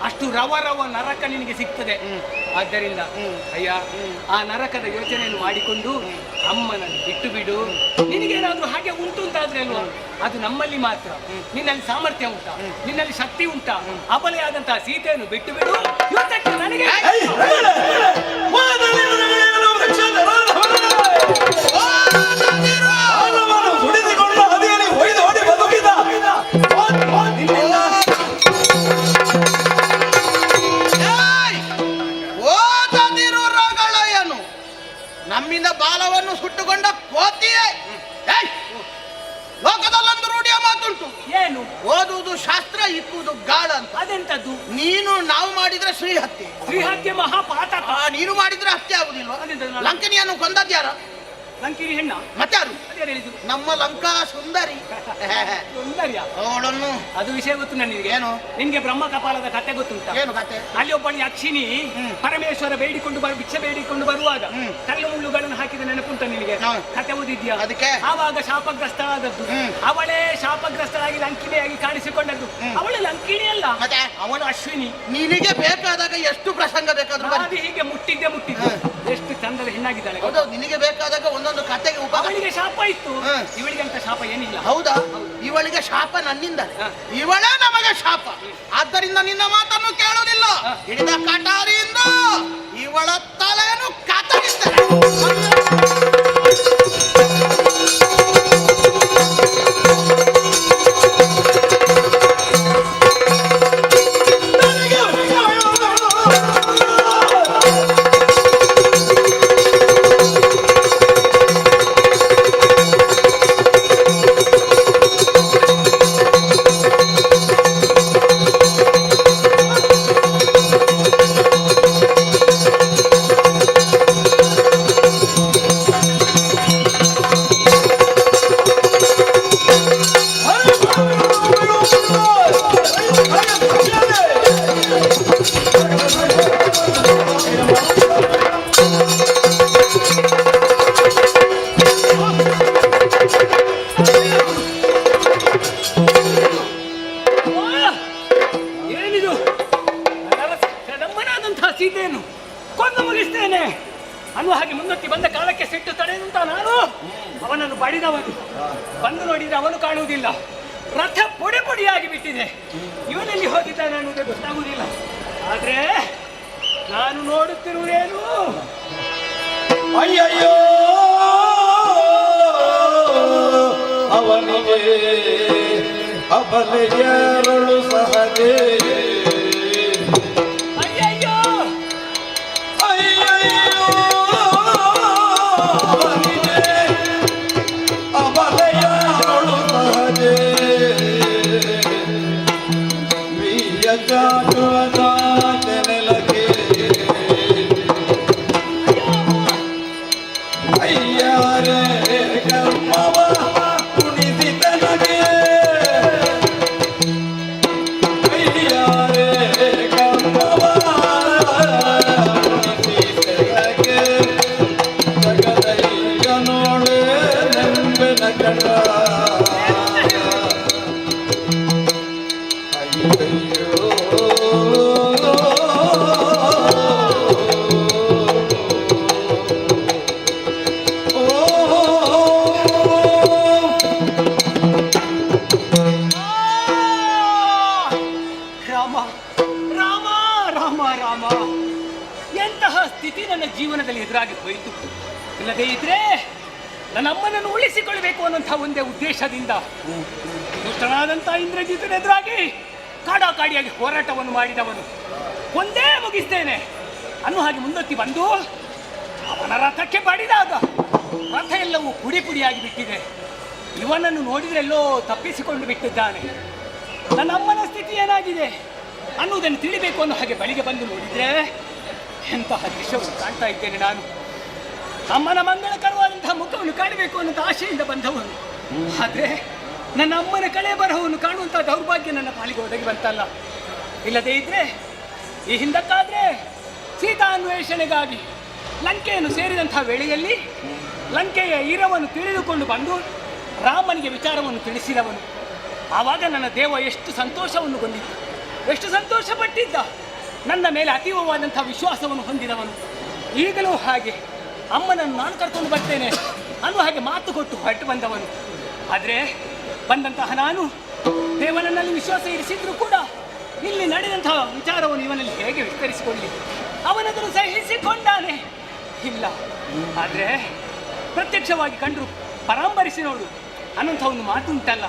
ಅಷ್ಟು ರವ ನರಕ ನಿನಗೆ ಸಿಗ್ತದೆ. ಆದ್ದರಿಂದ ಅಯ್ಯ, ಆ ನರಕದ ಯೋಚನೆಯನ್ನು ಮಾಡಿಕೊಂಡು ಅಮ್ಮನನ್ನು ಬಿಟ್ಟು ಬಿಡು. ನಿನಗೇನಾದ್ರೂ ಹಾಗೆ ಉಂಟು ಅಂತಾದ್ರೆ ಅಲ್ವಾ, ಅದು ನಮ್ಮಲ್ಲಿ ಮಾತ್ರ. ನಿನ್ನಲ್ಲಿ ಸಾಮರ್ಥ್ಯ ಉಂಟಾ? ನಿನ್ನಲ್ಲಿ ಶಕ್ತಿ ಉಂಟಾ? ಅಬಲೆಯಾದಂತಹ ಸೀತೆಯನ್ನು ಬಿಟ್ಟು ಬಿಡು. ಇವತ್ತಕ್ಕೆ ನನಗೆ ನಮ್ಮಿಂದ ಬಾಲವನ್ನು ಸುಟ್ಟುಕೊಂಡ ಕೋತಿಯೇ. ಲೋಕದಲ್ಲೊಂದು ರೂಢಿಯ ಮಾತುಂಟು, ಏನು? ಓದುವುದು ಶಾಸ್ತ್ರ, ಇಕ್ಕುವುದು ಗಾಳ ಅಂತ. ಅದೆಂತದ್ದು? ನಾವು ಮಾಡಿದ್ರೆ ಶ್ರೀಹತ್ಯೆ ಮಹಾಪಾತಕ. ನೀನು ಮಾಡಿದ್ರೆ ಹತ್ಯೆ ಆಗುದಿಲ್ವಾ? ಲಂಕಿನಿಯನ್ನು ಕೊಂದದ್ಯಾರ? ಲಂಕಿನಿ ಹೆಣ್ಣ? ಮತ್ತಾರು? ನಮ್ಮ ಲಂಕಾ ಸುಂದರಿ. ಸುಂದರಿಯ? ಅವಳನ್ನು ಅದು ವಿಷಯ ಗೊತ್ತು ನನಗೆ. ಏನು? ನಿನ್ಗೆ ಬ್ರಹ್ಮ ಕಪಾಲದ ಕತೆ ಗೊತ್ತುಂಟ? ಏನು ಕತೆ? ಅಲ್ಲಿ ಒಬ್ಬಳು ಯಕ್ಷಿಣಿ ಪರಮೇಶ್ವರ ಭಿಕ್ಷೆ ಬೇಡಿಕೊಂಡು ಬರುವಾಗ ಕಲ್ಲು ಮುಳ್ಳುಗಳನ್ನು ಹಾಕಿದ ನೆನಪುಂಟ ನಿನಗೆ? ಕತೆ ಓದಿದ್ಯಾ? ಅದಕ್ಕೆ ಆವಾಗ ಶಾಪಗ್ರಸ್ತಳಾದದ್ದು. ಅವಳೇ ಶಾಪಗ್ರಸ್ತಳಾಗಿ ಲಂಕಿಣಿಯಾಗಿ ಕಾಣಿಸಿಕೊಂಡದ್ದು. ಅವಳು ಲಂಕಿಣಿ ಅಲ್ಲ, ಮತ್ತೆ ಅವಳು ಅಶ್ವಿನಿ. ನಿನಗೆ ಬೇಕಾದಾಗ ಎಷ್ಟು ಪ್ರಸಂಗ ಬೇಕಾದ್ರೂ ಅದು ಹೀಗೆ ಮುಟ್ಟಿದ್ದೆ ಎಷ್ಟು ಚಂದದ ಹೆಣ್ಣಾಗಿದ್ದಾಳೆ. ಹೌದು, ನಿನಗೆ ಬೇಕಾದಾಗ ಒಂದೊಂದು ಕತೆಗೆ ಅವಳಿಗೆ ಶಾಪ ಇತ್ತು, ಇವಳಿಗೆ ಅಂತ ಶಾಪ ಏನಿಲ್ಲ. ಹೌದಾ? ಇವಳಿಗೆ ಶಾಪ ನನ್ನಿಂದ, ಇವಳೇ ನಮಗೆ ಶಾಪ. ಆದ್ದರಿಂದ ನಿನ್ನ ಮಾತನ್ನು ಕೇಳುವುದಿಲ್ಲ. ಹಿಡಿದ ಕಟಾರಿಯಿಂದ ಇವಳ ತಲೆಯನ್ನು ಕತ್ತರಿಸ್ತಾರೆ. ಸೀತೆಯನ್ನು ಕೊಂದು ಮುಗಿಸ್ತೇನೆ ಅನ್ನುವ ಹಾಗೆ ಮುಂದಕ್ಕೆ ಬಂದ ಕಾಲಕ್ಕೆ ಸಿಟ್ಟು ತಡೆಯುವಂತ ನಾನು ಅವನನ್ನು ಬಡಿದವನು. ಬಂದು ನೋಡಿದ್ರೆ ಅವನು ಕಾಣುವುದಿಲ್ಲ. ರಥ ಪುಡಿ ಪುಡಿಯಾಗಿ ಬಿಟ್ಟಿದೆ. ಇವನಲ್ಲಿ ಹೋಗಿದ್ದಾನೆ ಅನ್ನೋದೇ ಗೊತ್ತಾಗುವುದಿಲ್ಲ. ಆದ್ರೆ ನಾನು ನೋಡುತ್ತಿರುವುದೇನು? ಅಯ್ಯಯ್ಯೋ, ಅವನಿಗೆ ಅಬಲೆಯರಳು ಸಹಜೇ. ಅಯ್ಯಯ್ಯೋ, ಅಯ್ಯಯ್ಯೋ, ಅವನಿಗೆ ಅಬಲೆಯರಳು ಸಹಜೇ. ವೀರ್ಯ ಜಾಗುವದ ನೆಲಗೆ ಅಯ್ಯಾರೆ ಕರ್ಮವ ಕುಣಿಸಿದನಗೆ. ಅಯ್ಯಾರೆ ಕರ್ಮವ ಕುಣಿಸಿದನಗೆ. ಜಗದೈಗನೋಳೆ ನೆಂಬೆನ ಕಟ. ಅಯ್ಯಯ್ಯೋ, ರಾಮ ರಾಮ ರಾಮ ರಾಮ, ಎಂತಹ ಸ್ಥಿತಿ ನನ್ನ ಜೀವನದಲ್ಲಿ ಎದುರಾಗಿ ಹೋಯಿತು. ಇಲ್ಲದೇ ಇದ್ರೆ ನನ್ನ ಅಮ್ಮನನ್ನು ಉಳಿಸಿಕೊಳ್ಳಬೇಕು ಅನ್ನುವಂತಹ ಒಂದೇ ಉದ್ದೇಶದಿಂದ ದುಷ್ಟನಾದಂಥ ಇಂದ್ರಜಿತನ ಎದುರಾಗಿ ಕಾಡಾಕಾಡಿಯಾಗಿ ಹೋರಾಟವನ್ನು ಮಾಡಿದವನು. ಒಂದೇ ಮುಗಿಸ್ತೇನೆ ಅನ್ನೋ ಹಾಗೆ ಮುಂದಕ್ಕೆ ಬಂದು ಅವನ ರಥಕ್ಕೆ ಬಡಿದಾಗ ರಥ ಎಲ್ಲವೂ ಪುಡಿ ಪುಡಿಯಾಗಿ ಬಿಟ್ಟಿದೆ. ಇವನನ್ನು ನೋಡಿದ್ರೆಲ್ಲೋ ತಪ್ಪಿಸಿಕೊಂಡು ಬಿಟ್ಟಿದ್ದಾನೆ. ನನ್ನ ಅಮ್ಮನ ಸ್ಥಿತಿ ಏನಾಗಿದೆ ಅನ್ನುವುದನ್ನು ತಿಳಿಬೇಕು ಅನ್ನೋ ಹಾಗೆ ಬಳಿಗೆ ಬಂದು ನೋಡಿದ್ರೆ ಎಂತಹ ದೃಶ್ಯವನ್ನು ಕಾಣ್ತಾ ಇದ್ದೇನೆ ನಾನು. ಅಮ್ಮನ ಮಂಗಳಕರವಾದಂತಹ ಮುಖವನ್ನು ಕಾಣಬೇಕು ಅನ್ನೋ ಆಶೆಯಿಂದ ಬಂದವನು. ಆದರೆ ನನ್ನ ಅಮ್ಮನ ಕಳೆ ಬರಹವನ್ನು ಕಾಣುವಂತಹ ದೌರ್ಭಾಗ್ಯ ನನ್ನ ಪಾಲಿಗೆ ಒದಗಿ ಬಂತಲ್ಲ. ಇಲ್ಲದೇ ಇದ್ರೆ ಈ ಹಿಂದಕ್ಕಾದ್ರೆ ಸೀತಾ ಅನ್ವೇಷಣೆಗಾಗಿ ಲಂಕೆಯನ್ನು ಸೇರಿದಂತಹ ವೇಳೆಯಲ್ಲಿ ಲಂಕೆಯ ಇರವನ್ನು ತಿಳಿದುಕೊಂಡು ಬಂದು ರಾಮನಿಗೆ ವಿಚಾರವನ್ನು ತಿಳಿಸಿದವನು. ಆವಾಗ ನನ್ನ ದೇವ ಎಷ್ಟು ಸಂತೋಷವನ್ನು ಗೊಂಡಿದ್ದ, ಎಷ್ಟು ಸಂತೋಷಪಟ್ಟಿದ್ದ. ನನ್ನ ಮೇಲೆ ಅತೀವವಾದಂಥ ವಿಶ್ವಾಸವನ್ನು ಹೊಂದಿದವನು. ಈಗಲೂ ಹಾಗೆ ಅಮ್ಮನನ್ನು ನಾನು ಕರ್ಕೊಂಡು ಬರ್ತೇನೆ ಅನ್ನುವ ಹಾಗೆ ಮಾತು ಕೊಟ್ಟು ಹೊರಟು ಬಂದವನು. ಆದರೆ ಬಂದಂತಹ ನಾನು ದೇವನನ್ನಲ್ಲಿ ವಿಶ್ವಾಸ ಇರಿಸಿದ್ರು ಕೂಡ ಇಲ್ಲಿ ನಡೆದಂತಹ ವಿಚಾರವನ್ನು ಇವನಲ್ಲಿ ಹೇಗೆ ವಿಸ್ತರಿಸಿಕೊಳ್ಳಿ? ಅವನದನ್ನು ಸಹಿಸಿಕೊಂಡಾನೆ ಇಲ್ಲ. ಆದರೆ ಪ್ರತ್ಯಕ್ಷವಾಗಿ ಕಂಡು ಪರಾಂಬರಿಸಿ ನೋಡು ಅನ್ನೋಂಥ ಒಂದು ಮಾತು ಉಂಟಲ್ಲ,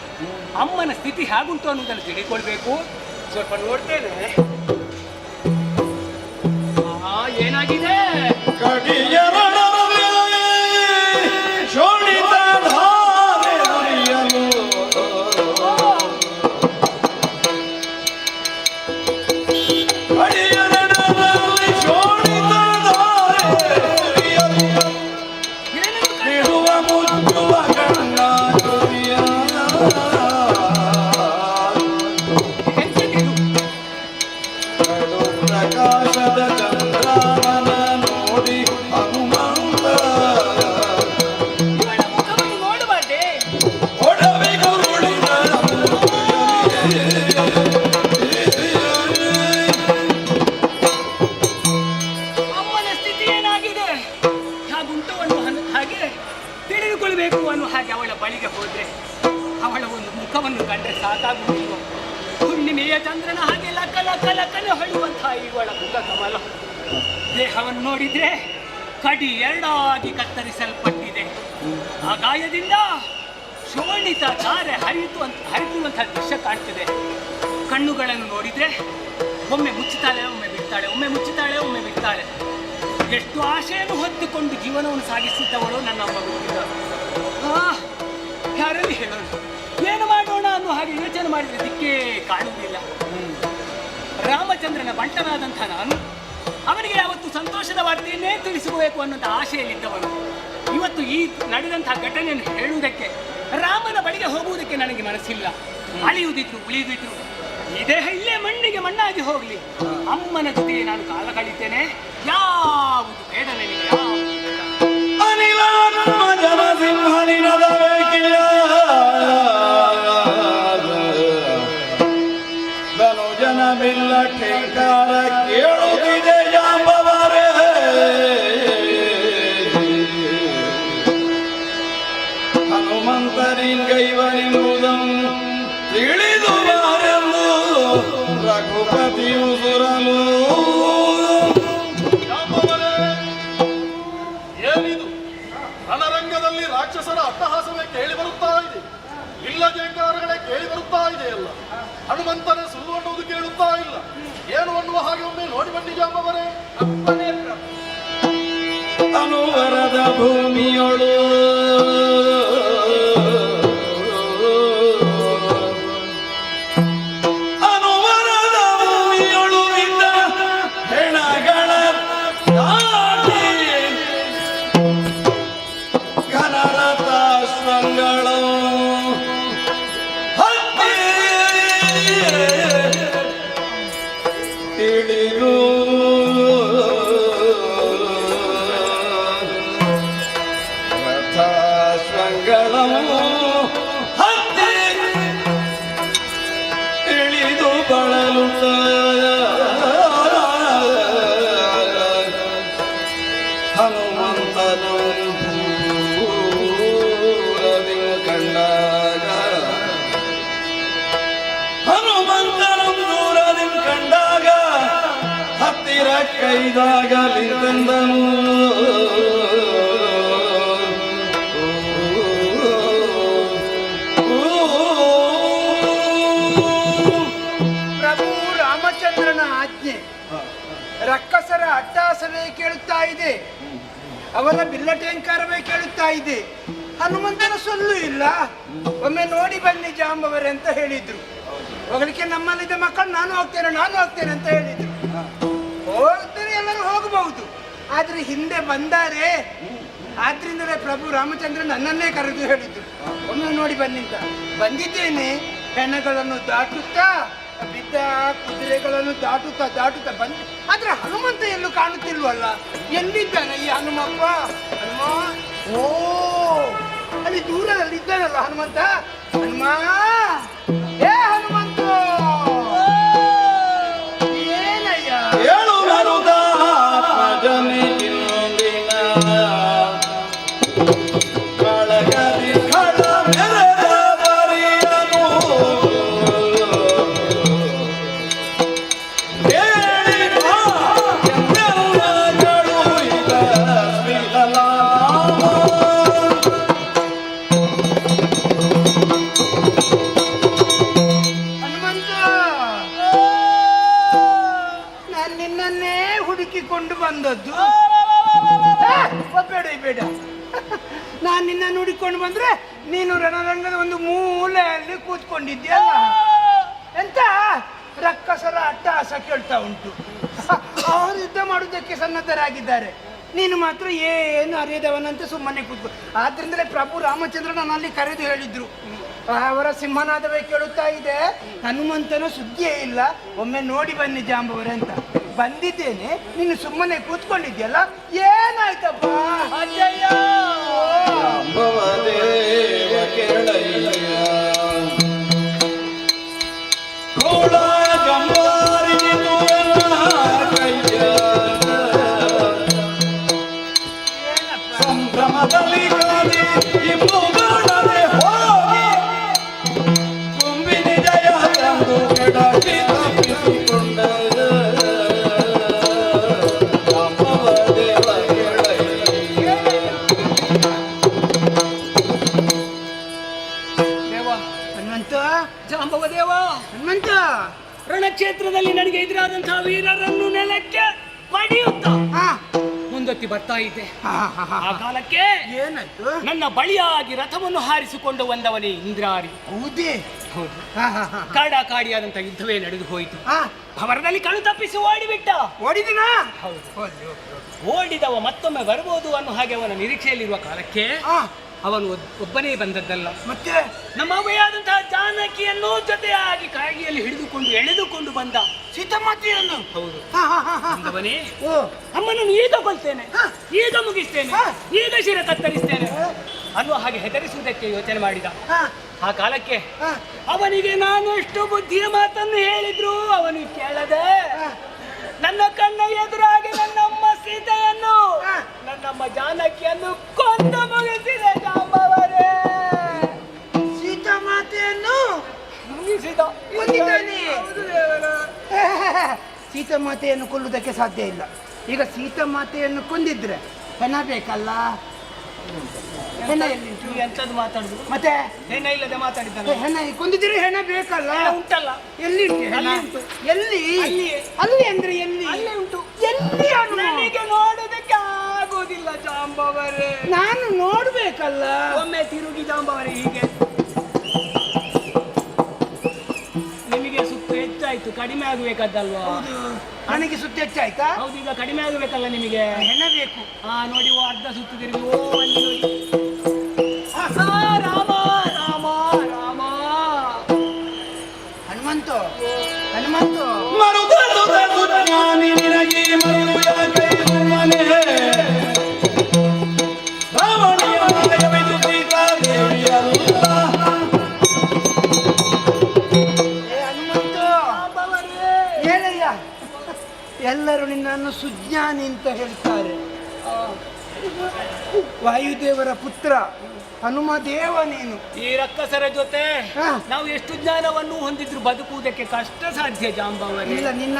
ಅಮ್ಮನ ಸ್ಥಿತಿ ಹೇಗುಂಟು ಅನ್ನೋದನ್ನು ತಿಳಿಕೊಳ್ಬೇಕು. ಸ್ವಲ್ಪ ನೋಡ್ತೇನೆ. ಏನಾಗಿದೆ? ದೇಹವನ್ನು ನೋಡಿದ್ರೆ ಕಡಿ ಎರಡಾಗಿ ಕತ್ತರಿಸಲ್ಪಟ್ಟಿದೆ. ಆ ಗಾಯದಿಂದ ಶೋಣಿತ ಧಾರೆ ಹರಿಯುವಂತಹ ದೃಶ್ಯ ಕಾಣ್ತಿದೆ. ಕಣ್ಣುಗಳನ್ನು ನೋಡಿದ್ರೆ ಒಮ್ಮೆ ಮುಚ್ಚುತ್ತಾಳೆ, ಒಮ್ಮೆ ಬಿಡ್ತಾಳೆ, ಒಮ್ಮೆ ಮುಚ್ಚುತ್ತಾಳೆ, ಒಮ್ಮೆ ಬಿಡ್ತಾಳೆ. ಎಷ್ಟು ಆಶೆಯನ್ನು ಹೊತ್ತುಕೊಂಡು ಜೀವನವನ್ನು ಸಾಗಿಸಿದ್ದವಳು ನನ್ನ ಅಮ್ಮ ಗೊತ್ತಿದ್ದ. ಯಾರಲ್ಲಿ ಹೇಳೋಣ, ಏನು ಮಾಡೋಣ ಅನ್ನೋ ಹಾಗೆ ಯೋಚನೆ ಮಾಡಿದ್ರೆ ದಿಕ್ಕೇ ಕಾಣುವುದಿಲ್ಲ. ರಾಮಚಂದ್ರನ ಬಂಟನಾದಂಥ ನಾನು ಅವನಿಗೆ ಯಾವತ್ತು ಸಂತೋಷದ ವಾರ್ತೆಯನ್ನೇ ತಿಳಿಸಬೇಕು ಅನ್ನೋಂಥ ಆಶೆಯಲ್ಲಿದ್ದವನು. ಇವತ್ತು ಈ ನಡೆದಂತಹ ಘಟನೆಯನ್ನು ಹೇಳುವುದಕ್ಕೆ, ರಾಮನ ಬಳಿಗೆ ಹೋಗುವುದಕ್ಕೆ ನನಗೆ ಮನಸ್ಸಿಲ್ಲ. ಅಳಿಯುವುದಿದ್ರು ಉಳಿಯುವುದಿದ್ರು ಈ ದೇಹ ಇಲ್ಲೇ ಮಣ್ಣಿಗೆ ಮಣ್ಣಾಗಿ ಹೋಗಲಿ, ಅಮ್ಮನ ಜೊತೆಗೆ ನಾನು ಕಾಲ ಕಳೀತೇನೆ. ಯಾವುದು ಬೇಡ ನನಗೆ, ಕೇಳುತ್ತಿದೆ ಜಾಂಬವರೇ. ಹನುಮಂತನಿಂಗೈವನೆಂಬುದನ್ನು ತಿಳಿದು ಬಾರೆಂದು ರಘುಪತಿಯು ಸುರಲು. ಏನಿದು? ರಣರಂಗದಲ್ಲಿ ರಾಕ್ಷಸರ ಅಟ್ಟಹಾಸವೇ ಕೇಳಿ ಬರುತ್ತಾ ಇದೆ, ಇಲ್ಲ ಜಯಕಾರಗಳೇ ಕೇಳಿ ಬರುತ್ತಾ ಇದೆಯಲ್ಲ. ಹನುಮಂತನ ಸುಳ್ಳು ಅನ್ನುವುದು ಕೇಳುತ್ತಾ ಇಲ್ಲ. ಏನು ಅನ್ನುವ ಹಾಗೆ ಒಮ್ಮೆ ನೋಡಿ ಬನ್ನಿ ಜಾಂಬವರೇ. ಅನುವರದ ಭೂಮಿಯೊಳು ಇದ್ದ ಹೆಣಗಳ ದಾಟಿ ಘನರಥಾಶ್ವಗಳು ತಿಳಿದು ರಥಾಶ್ವಗಳನ್ನು ಹತ್ತಿ ಇಳಿದು ಬಳಲುತ್ತ ಹನುಮಂತನು ದೂರದಿ ಕಂಡಾಗ, ಹನುಮಂತನು ದೂರದಿ ಕಂಡಾಗ ಹತ್ತಿರ ಕೈದಾಗಲಿ ತಂದನು. ಪ್ರಭು ರಾಮಚಂದ್ರನ ಆಜ್ಞೆ, ರಕ್ಕಸರ ಅಟ್ಟಹಾಸವೇ ಕೇಳುತ್ತಾ ಇದೆ. ಅವರ ಬಿಲ್ಲಟೇಂಕಾರವೇ ಕೇಳುತ್ತಾ ಇದೆ. ಹನುಮಂತನ ಸೊಲ್ಲು ಇಲ್ಲ. ಒಮ್ಮೆ ನೋಡಿ ಬನ್ನಿ ಜಾಂಬವರೇ ಅಂತ ಹೇಳಿದ್ರು. ಹೋಗ್ಲಿಕ್ಕೆ ನಮ್ಮಲ್ಲಿದ್ದ ಮಕ್ಕಳು ನಾನು ಹೋಗ್ತೇನೆ ಅಂತ ಹೇಳಿದ್ರು. ಹೋಗ್ತಾರೆ, ಎಲ್ಲರೂ ಹೋಗಬಹುದು. ಆದ್ರೆ ಹಿಂದೆ ಬಂದಾರೆ. ಆದ್ರಿಂದಲೇ ಪ್ರಭು ರಾಮಚಂದ್ರ ನನ್ನನ್ನೇ ಕರೆದು ಹೇಳಿದ್ರು, ಒಮ್ಮೆ ನೋಡಿ ಬನ್ನಿ ಅಂತ. ಬಂದಿದ್ದೇನೆ. ಹೆಣಗಳನ್ನು ದಾಟುತ್ತಾ ಬಿದ್ದ ಕುದುರೆಗಳನ್ನು ದಾಟುತ್ತಾ ಬಂದು. ಆದ್ರೆ ಹನುಮಂತ ಎಲ್ಲೂ ಕಾಣುತ್ತಿಲ್ವಲ್ಲ. ಎಲ್ಲಿದ್ದಾನೆ ಈ ಹನುಮಪ್ಪ? ಹನುಮ, ಓ ಅಲ್ಲಿ ದೂರದಲ್ಲಿ ಇದ್ದಾನಲ್ಲ ಹನುಮಂತ. ಹನುಮ, ಏ ಹನುಮಂತ, ಏನಯ್ಯ? ಏಳು ಮರುದ ಜನಿಗಿಂದಿನ ಕಳಗರಿ ಕಳ ಮೆರೆದ ಬರಿಯನು ಹೇಳಿ ಬಾ ಎಂದೆಲ್ಲಗಳು ಇದ ಶ್ರೀಲಲಾಮ. ಹನುಮಂತ, ನಾನು ನಿನ್ನನ್ನೇ ಹುಡುಕಿಕೊಂಡು ಬಂದದ್ದು. ಬೇಡ, ನಾನು ನಿನ್ನನ್ನು ಹುಡುಕಿಕೊಂಡು ಬಂದ್ರೆ ನೀನು ರಣರಂಗದ ಒಂದು ಮೂಲೆಯಲ್ಲಿ ಕೂತ್ಕೊಂಡಿದ್ಯಲ್ಲ. ಎಂತ ರಕ್ಕಸರ ಅಟ್ಟಹಾಸ ಕೇಳ್ತಾ ಉಂಟು. ಅವರು ಯುದ್ಧ ಮಾಡುವುದಕ್ಕೆ ಸನ್ನದ್ಧರಾಗಿದ್ದಾರೆ. ನೀನು ಮಾತ್ರ ಏನು ಅರಿಯದವನಂತೆ ಸುಮ್ಮನೆ ಕೂತ್ಕೊ. ಆದ್ರಿಂದಲೇ ಪ್ರಭು ರಾಮಚಂದ್ರ ನನ್ನಲ್ಲಿ ಕರೆದು ಹೇಳಿದ್ರು, ಅವರ ಸಿಂಹನಾದವೇ ಕೇಳುತ್ತಾ ಇದೆ, ಹನುಮಂತನ ಸುದ್ದಿಯೇ ಇಲ್ಲ, ಒಮ್ಮೆ ನೋಡಿ ಬನ್ನಿ ಜಾಂಬವರೇ ಅಂತ. ಬಂದಿದ್ದೇನೆ. ನೀನು ಸುಮ್ಮನೆ ಕೂತ್ಕೊಂಡಿದ್ಯಲ್ಲ, ಏನಾಯ್ತಪ್ಪ? ಅಜ್ಜಯ್ಯ, ಭವದೇವ ಕೆಳಯ್ಯ ಕೋಳ ಗಂಬಾರಿದು ಕೈಯ ಸಂಭ್ರಮದಲ್ಲಿ ಕಾದಿ ಇಮ್ಮುಗಳೇ ಹೋಗಿ ಕುಂಬಿನಿ ಜಯ ಎಂದು ಕೆಡಕಿ ತಪ್ಪಿಸಿಕೊಂಡ ಭವದೇವ ಕೆಳಯ್ಯ. ಹನುಮಂತ, ಜಾಂಬವ ದೇವ, ಹನುಮಂತ, ರಣಕ್ಷೇತ್ರದಲ್ಲಿ ನನಗೆ ಎದುರಾದಂತಹ ವೀರರನ್ನು ನೆಲಕ್ಕೆ ಪಡೆಯುತ್ತಾ ಹಾ ಮುಂದಕ್ಕೆ ಬರ್ತಾ ಇದ್ದೆ. ಹಾ, ಹಾ, ಹಾ. ಆ ಕಾಲಕ್ಕೆ ಏನಾಯ್ತು? ನನ್ನ ಬಳಿಯಾಗಿ ರಥವನ್ನು ಹಾರಿಸಿಕೊಂಡು ಬಂದವನೇ ಇಂದ್ರಾರಿ. ಹೌದೇ? ಹೌದು. ಹಾ, ಹಾ, ಹಾ. ಕಾಡಾಕಾಡಿಯಾದಂತ ಯುದ್ಧವೇ ನಡೆದು ಹೋಯಿತು. ಹಾ, ಭವರದಲ್ಲಿ ಕಣು ತಪ್ಪಿಸಿ ಓಡಿಬಿಟ್ಟ. ಓಡಿದಿನಾ? ಹೌದು. ಓಡಿದವ ಮತ್ತೊಮ್ಮೆ ಬರ್ಬೋದು ಅನ್ನೋ ಹಾಗೆ ಅವನ ನಿರೀಕ್ಷೆಯಲ್ಲಿರುವ ಕಾಲಕ್ಕೆ ಹಾ, ಅವನು ಒಬ್ಬನೇ ಬಂದದ್ದಲ್ಲ, ಮತ್ತೆ ನಮ್ಮ ಅವ್ವೆಯಾದಂತಹ ಜಾನಕಿಯನ್ನು ಜೊತೆಯಾಗಿ ಕಾಗಿಯಲ್ಲಿ ಹಿಡಿದುಕೊಂಡು ಎಳೆದುಕೊಂಡು ಬಂದ. ಸೀತಮಾತೆಯನ್ನು? ಹೌದು. ಹಾ, ಹಾ, ಹಾ, ಹಾ. ಬಂದವನೇ, ಓ, ಅಮ್ಮನನ್ನು ಈಗ ಕೊಲ್ತೇನೆ, ಹಾ. ಈಗ ಮುಗಿಸ್ತೇನೆ, ಹಾ. ಈಗ ಶಿರ ಕತ್ತರಿಸ್ತೇನೆ ಅನ್ನುವ ಹಾಗೆ ಹೆದರಿಸುವುದಕ್ಕೆ ಯೋಚನೆ ಮಾಡಿದ. ಹಾ, ಆ ಕಾಲಕ್ಕೆ ಹಾ. ಅವನಿಗೆ ನಾನು ಎಷ್ಟು ಬುದ್ಧಿಯ ಮಾತನ್ನು ಹೇಳಿದ್ರು ಅವನಿಗೆ ಕೇಳದೆ ಹಾ. ನನ್ನ ಕಣ್ಣ ಎದುರಾಗಿ ನನ್ನಮ್ಮ ಸೀತೆಯನ್ನು ಹಾ. ನನ್ನಮ್ಮ ಜಾನಕಿಯನ್ನು ಕೊಂದು ಮುಗಿಸಿದ ಜಾಂಬವರೇ. ಸೀತಾಮಾತೆಯನ್ನು ಮುಗಿಸಿದ. ಕೊಂದಿದ್ದಾನೆ. ಹೌದು ದೇವರ. ಸೀತಾಮಾತೆಯನ್ನು ಕೊಲ್ಲುವುದಕ್ಕೆ ಸಾಧ್ಯ ಇಲ್ಲ. ಈಗ ಸೀತಾಮಾತೆಯನ್ನು ಕೊಂದಿದ್ರೆ ಹೆಣ ಬೇಕಲ್ಲ. ಹೆಣ ಎಲ್ಲಿಂಟು? ನೀವು ಎಂತದ್ದು ಮಾತಾಡುದು? ಮತ್ತೆ ಹೆಣ ಇಲ್ಲದೆ ಮಾತಾಡಿದ್ದಾನೆ. ಹೆಣ ಕೊಂದಿದ್ರೆ ಹೆಣ ಬೇಕಲ್ಲ. ಉಂಟಲ್ಲ, ಎಲ್ಲಿ ಉಂಟು ಹೆಣ? ಅಲ್ಲಿ ಉಂಟು. ಎಲ್ಲಿ? ಅಲ್ಲಿಯೇ. ಅಲ್ಲಿ ಅಂದ್ರೆ ಎಲ್ಲಿ? ಅಲ್ಲೇ ಉಂಟು. ಎಲ್ಲಿ ಅದು? ನನಗೆ ನೋಡುವುದಕ್ಕೆ ಆಗುವುದಿಲ್ಲ ಜಾಂಬವರೇ. ನಾನು ನೋಡ್ಬೇಕಲ್ಲ. ಒಮ್ಮೆ ತಿರುಗಿ ಜಾಂಬವರೇ ಹೀಗೆ. ನಿಮಗೆ ಸುತ್ತು ಹೆಚ್ಚಾಯ್ತು, ಕಡಿಮೆ ಆಗಬೇಕಾದ್ದಲ್ವಾ? ಹೌದು, ನನಗೆ ಸುತ್ತ ಹೆಚ್ಚಾಯ್ತಾ? ಹೌದು, ಈಗ ಕಡಿಮೆ ಆಗಬೇಕಲ್ಲ ನಿಮಗೆ. ಹೆಣ ಬೇಕು. ನೋಡಿ, ಅರ್ಧ ಸುತ್ತು ತಿರುಗಿ. ಓ, ಅಲ್ಲಿ ನೋಡಿ. ರಾಮ ರಾಮ ರಾಮ. ಹನುಮಂತ, ಹನುಮಂತ, ಮರುದಲು ಜ್ಞಾನಿ ನಿನಗೆ ಮರುಳು ಯಾಕೆ ಸುಮ್ಮನೆ ರಾವಣಿಯ ಮಾಯವಿದು ಸೀತಾದೇವಿಯಲ್ಲ. ಹನುಮಂತ, ಹೇಳಯ್ಯ. ಎಲ್ಲರೂ ನಿನ್ನನ್ನು ಸುಜ್ಞಾನಿ ಅಂತ ಹೇಳ್ತಾರೆ. ವಾಯುದೇವರ ಪುತ್ರ ಹನುಮದೇವ ನೀನು. ಈ ರಕ್ಕಸರ ಜೊತೆ ಹಾ. ನಾವು ಎಷ್ಟು ಜ್ಞಾನವನ್ನು ಹೊಂದಿದ್ರು ಬದುಕುವುದಕ್ಕೆ ಕಷ್ಟ ಸಾಧ್ಯ ಜಾಂಬವರೇ. ಇಲ್ಲ, ನಿನ್ನ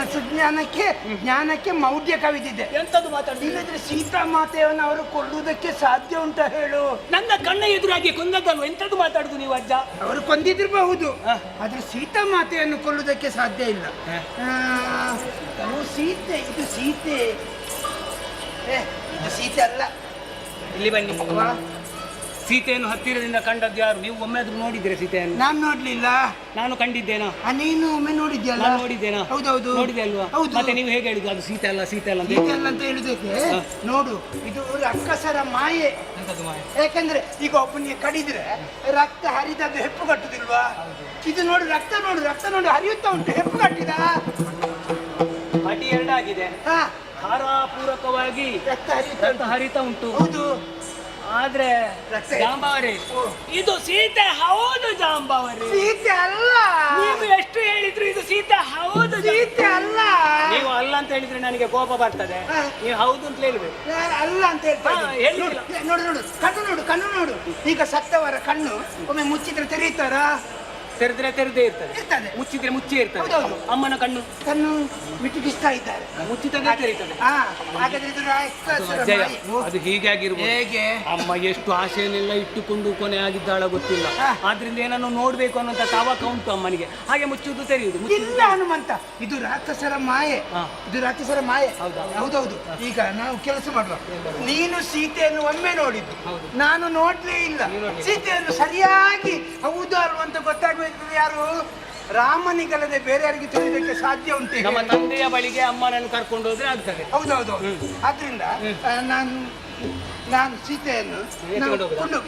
ಜ್ಞಾನಕ್ಕೆ ಮೌಢ್ಯ ಕವಿದಿದೆ. ಎಂತದ್ದು ಮಾತಾಡುದು? ಇಲ್ಲದ್ರೆ ಸೀತಾಮಾತೆಯನ್ನು ಅವರು ಕೊಲ್ಲುವುದಕ್ಕೆ ಸಾಧ್ಯ ಉಂಟ ಹೇಳು? ನನ್ನ ಕಣ್ಣ ಎದುರಾಗಿ ಕೊಂದದ್ದಲ್ವ? ಎಂತದ್ದು ಮಾತಾಡುದು ನೀವು ಅಜ್ಜ? ಅವರು ಕೊಂದಿದಿರಬಹುದು, ಹಾ. ಆದ್ರೆ ಸೀತಾಮಾತೆಯನ್ನು ಕೊಲ್ಲುವುದಕ್ಕೆ ಸಾಧ್ಯ ಇಲ್ಲ. ಇದು ಸೀತೆ. ಇದು ಸೀತೆ ಅಲ್ಲ. ಇಲ್ಲಿ ಬನ್ನಿ. ಸೀತೆಯನ್ನು ಹತ್ತಿರದಿಂದ ಕಂಡದ್ದು ಯಾರು? ನೀವು ಒಮ್ಮೆ ಆದ್ರೂ ನೋಡಿದ್ದೀರಾ ಸೀತೆಯನ್ನು? ನಾನ್ ನೋಡ್ಲಿಲ್ಲ. ನಾನು ಕಂಡಿದ್ದೇನಾ? ನೀನು ಒಮ್ಮೆ ನೋಡಿದ್ಯಲ್ಲ? ನಾನು ನೋಡಿದ್ದೇನಾ? ಹೌದೌದು. ನೋಡಿದೆ ಅಲ್ವಾ? ಹೌದು. ಮತ್ತೆ ನೀವು ಹೇಗೆ ಹೇಳಿದ್ದು ಅದು ಸೀತೆ ಅಲ್ಲ ಸೀತೆ ಅಲ್ಲ ಅಂತ? ಸೀತೆ ಅಲ್ಲ ಅಂತ ಹೇಳಿದಕ್ಕೆ ನೋಡು, ಇದು ರಕ್ಕಸರ ಮಾಯೆ. ಎಂತದ್ದು ಮಾಯ? ಯಾಕಂದ್ರೆ ಈಗ ಒಬ್ಬನಿಗೆ ಕಡಿದ್ರೆ ರಕ್ತ ಹರಿದದ್ದು ಹೆಪ್ಪು ಕಟ್ಟುದಿಲ್ವಾ? ಇದು ನೋಡು, ರಕ್ತ ನೋಡು, ರಕ್ತ ನೋಡು ಹರಿಯುತ್ತಾ ಉಂಟು. ಹೆಪ್ಪು ಕಟ್ಟಿದ ಅಡಿ ಎರಡಾಗಿದೆ. ಧಾರಾಪೂರ್ವಕವಾಗಿ ರಕ್ತ ಹರಿತಾ ಉಂಟು. ಹೌದು. ಆದ್ರೆ ಜಾಂಬಾವರಿ, ಇದು ಸೀತೆ ಹೌದು ಜಾಂಬಾವರಿ. ಸೀತೆ ಅಲ್ಲ. ನೀವು ಎಷ್ಟು ಹೇಳಿದ್ರು ಇದು ಸೀತೆ ಹೌದು. ಸೀತೆ ಅಲ್ಲ. ನೀವು ಅಲ್ಲ ಅಂತ ಹೇಳಿದ್ರೆ ನನಗೆ ಕೋಪ ಬರ್ತದೆ. ನೀವು ಹೌದು ಅಂತ ಹೇಳ್ಬೇಕು. ಅಲ್ಲ ಅಂತ ಹೇಳ್ತಾರೆ. ನೋಡು ನೋಡು, ಕಣ್ಣು ನೋಡು, ಕಣ್ಣು ನೋಡು. ಈಗ ಸತ್ತವರ ಕಣ್ಣು ಒಮ್ಮೆ ಮುಚ್ಚಿದ್ರೆ ತೆರೀತಾರ? ತೆರೆದ್ರೆ ತೆರೆದೇ ಇರ್ತದೆ, ಮುಚ್ಚಿದ್ರೆ ಮುಚ್ಚಿ ಇರ್ತದೆ. ಅಮ್ಮನ ಕಣ್ಣು ಮಿಟುಕಿಸ್ತಾ ಇದ್ದಾರೆ, ಮುಚ್ಚಿದ್ರೆ ತೆರೀತದೆ. ಹಾಗಾದ್ರೆ ಇದು ರಾಕ್ಷಸರ ಮಾಯೆ. ಅದು ಹೀಗೆ ಆಗಿರ್ಬೋದು. ಹೇಗೆ? ಅಮ್ಮ ಎಷ್ಟು ಆಸೆಯನ್ನೆಲ್ಲ ಇಟ್ಟುಕೊಂಡು ಕೊನೆ ಆಗಿದ್ದಾಳ ಗೊತ್ತಿಲ್ಲ. ಆದ್ರಿಂದ ಏನನ್ನು ನೋಡ್ಬೇಕು ಅನ್ನೋಂತ ತಾವಕ ಉಂಟು ಅಮ್ಮನಿಗೆ. ಹಾಗೆ ಮುಚ್ಚುವುದು ತೆರೆಯುವುದು. ಇಲ್ಲ ಹನುಮಂತ, ಇದು ರಾಕ್ಷಸರ ಮಾಯೆ. ಇದು ರಾಕ್ಷಸರ ಮಾಯೆ. ಹೌದೌದು. ಈಗ ನಾವು ಕೆಲಸ ಮಾಡುವ, ನೀನು ಸೀತೆಯನ್ನು ಒಮ್ಮೆ ನೋಡಿದ್ದು, ನಾನು ನೋಡ್ಲೇ ಇಲ್ಲ. ಸೀತೆಯನ್ನು ಸರಿಯಾಗಿ ಹೌದು ಅಲ್ವಾ ಅಂತ ಗೊತ್ತಾಗಬೇಕು ಯಾರು? ರಾಮನಿಗಲ್ಲದೆ ಬೇರೆ ಯಾರಿಗೆ ತಿಳಿದಕ್ಕೆ ಸಾಧ್ಯ ಉಂಟು? ನಮ್ಮ ತಂದೆಯ ಬಳಿಗೆ ಅಮ್ಮನನ್ನು ಕರ್ಕೊಂಡು ಹೋದ್ರೆ ಆಗ್ತದೆ. ಹೌದೌದು. ಆದ್ರಿಂದ ನಾನು ಸೀತೆಯನ್ನು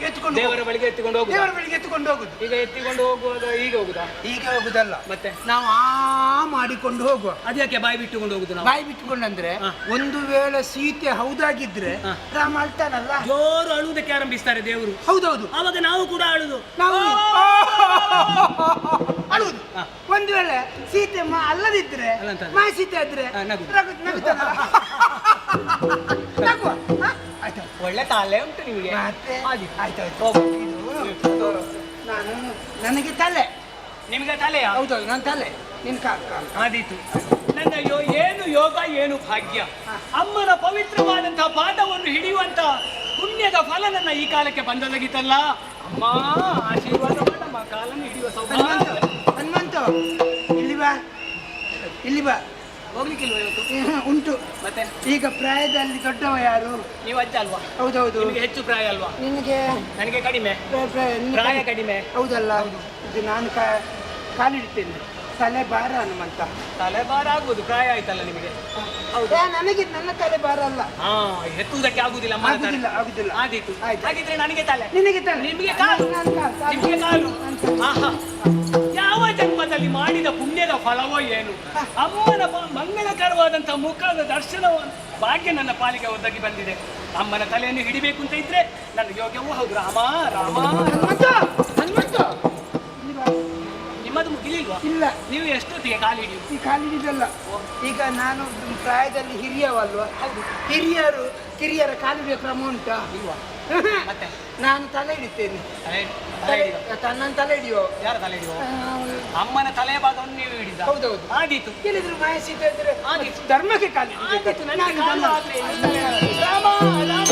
ಎತ್ಕೊಂಡು ದೇವರ ಬಳಿಗೆ ಎತ್ತಿಕೊಂಡು ಹೋಗುದು. ದೇವರ ಬಳಿಗೆ ಎತ್ತಿಕೊಂಡು ಹೋಗುದು. ಈಗ ಎತ್ತಿಕೊಂಡು ಹೋಗುವಾಗ ಹೀಗೆ ಹೋಗುದಾ? ಹೀಗೆ ಹೋಗುದಲ್ಲ, ಮತ್ತೆ ನಾವು ಮಾಡಿಕೊಂಡು ಹೋಗುವ. ಅದಕ್ಕೆ ಬಾಯಿ ಬಿಟ್ಟುಕೊಂಡು ಹೋಗುದು ನಾವು? ಬಾಯಿ ಬಿಟ್ಟುಕೊಂಡಂದ್ರೆ ಒಂದು ವೇಳೆ ಸೀತೆ ಹೌದಾಗಿದ್ರೆ ರಾಮ ಅಳ್ತಾನಲ್ಲ, ಜೋರು ಅಳುವುದಕ್ಕೆ ಆರಂಭಿಸ್ತಾರೆ ದೇವರು. ಹೌದೌದು. ಆವಾಗ ನಾವು ಕೂಡ ಅಳುದು. ನಾವು ಅಳುವುದು. ಒಂದು ವೇಳೆ ಸೀತೆ ಅಲ್ಲದಿದ್ರೆ, ಮಾ ಸೀತೆ ಆದ್ರೆ ನಗುತ್ತಾನಲ್ಲ. ನಗುವ. ಒಳ್ಳೆ ತಾಲೆ ಉಂಟು ನಿಮಗೆ. ಆಯ್ತಾಯ್ತು. ನಾನು ನನಗೆ ತಲೆ, ನಿಮಗೆ ತಲೆಯಾ? ಹೌದೌದು, ನನ್ನ ತಲೆ, ನಿನ್ ಆದೀತು. ನನ್ನ ಏನು ಯೋಗ ಏನು ಭಾಗ್ಯ. ಅಮ್ಮನ ಪವಿತ್ರವಾದಂತಹ ಪಾದವನ್ನು ಹಿಡಿಯುವಂತ ಪುಣ್ಯದ ಫಲ ನನ್ನ ಈ ಕಾಲಕ್ಕೆ ಬಂದೊದಗಿತಲ್ಲ. ಅಮ್ಮ ಆಶೀರ್ವಾದ ಮಾಡಮ್ಮ, ಕಾಲನ್ನು ಹಿಡಿಯುವ ಸೌಭಾಗ್ಯ. ಹನುಮಂತ, ಇಲ್ಲಿ ಬಾ, ಇಲ್ಲಿ ಬಾ. ಹೋಗ್ಲಿಕ್ಕಿಲ್ವ ಇವತ್ತು? ಉಂಟು. ಮತ್ತೆ ಈಗ ಪ್ರಾಯದಲ್ಲಿ ದೊಡ್ಡವ ಯಾರು? ನೀವು ಅಜ್ಜ ಅಲ್ವಾ? ಹೌದೌದು. ನಿಮಗೆ ಹೆಚ್ಚು ಪ್ರಾಯ ಅಲ್ವಾ? ನಿನಗೆ? ನನಗೆ ಕಡಿಮೆ ಪ್ರಾಯ. ಕಡಿಮೆ ಹೌದಲ್ಲ? ಇದು ನಾನು ಕಾಲಿಡ್ತೇನೆ. ತಲೆ ಭಾರ ಹನುಮಂತ. ತಲೆ ಭಾರ ಆಗ್ಬೋದು, ಪ್ರಾಯ ಆಯ್ತಲ್ಲ ನಿಮಗೆ. ನನಗೆ ನನ್ನ ತಲೆ ಭಾರ ಅಲ್ಲ. ಎತ್ತುವುದಕ್ಕೆ ಆಗುದಿಲ್ಲ. ಆಗುದಿಲ್ಲ. ಆದೀತು. ಹಾಗಿದ್ರೆ ನನಗೆ ತಲೆ, ನಿನಗೆ ತಲೆ, ನಿಮಗೆ ಕಾಲು, ನಿಮಗೆ ಕಾಲು. ಆಹಾ, ಯಾವ ಜನ್ಮದಲ್ಲಿ ಮಾಡಿದ ಪುಣ್ಯದ ಫಲವೋ ಏನು. ಅಮ್ಮನ ಮಂಗಳಕರವಾದಂಥ ಮುಖದ ದರ್ಶನವನ್ನು ಭಾಗ್ಯ ನನ್ನ ಪಾಲಿಗೆ ಒದಗಿ ಬಂದಿದೆ. ಅಮ್ಮನ ತಲೆಯನ್ನು ಹಿಡಿಬೇಕು ಅಂತ ಇದ್ರೆ ನನ್ನ ಯೋಗ್ಯವೂ ಹೌದು. ರಾಮ ರಾಮ. ಹನುಮಂತ, ನಿಮ್ಮದು ಮುಗಿಲಿಲ್ವಾ? ಇಲ್ಲ. ನೀವು ಎಷ್ಟೊತ್ತಿಗೆ ಕಾಲು ಹಿಡಿಯುವುದು? ಈ ಕಾಲಿಡಿದಲ್ಲ. ಈಗ ನಾನು ಪ್ರಾಯದಲ್ಲಿ ಹಿರಿಯವಲ್ವಾ? ಹಿರಿಯರು ಕಿರಿಯರ ಕಾಲಿಡುವ ಕ್ರಮ ಉಂಟಾ? ಇಲ್ವಾ? ಮತ್ತೆ ನಾನು ತಲೆ ಹಿಡಿತೇನೆ. ನನ್ನ ತಲೆ ಹಿಡಿಯೋ? ಯಾರ ತಲೆ ಹಿಡಿಯೋ? ಅಮ್ಮನ ತಲೆಯ ಭಾಗವನ್ನು ನೀವು ಹಿಡಿದ? ಹೌದೌದು. ಆದೀತು. ಕೇಳಿದ್ರು ಮಾಯಸೀತೆ ಇದ್ರೆ ಧರ್ಮಕ್ಕೆ ಕಾಲಿಡಿದೆ. ರಾಮ ರಾಮ.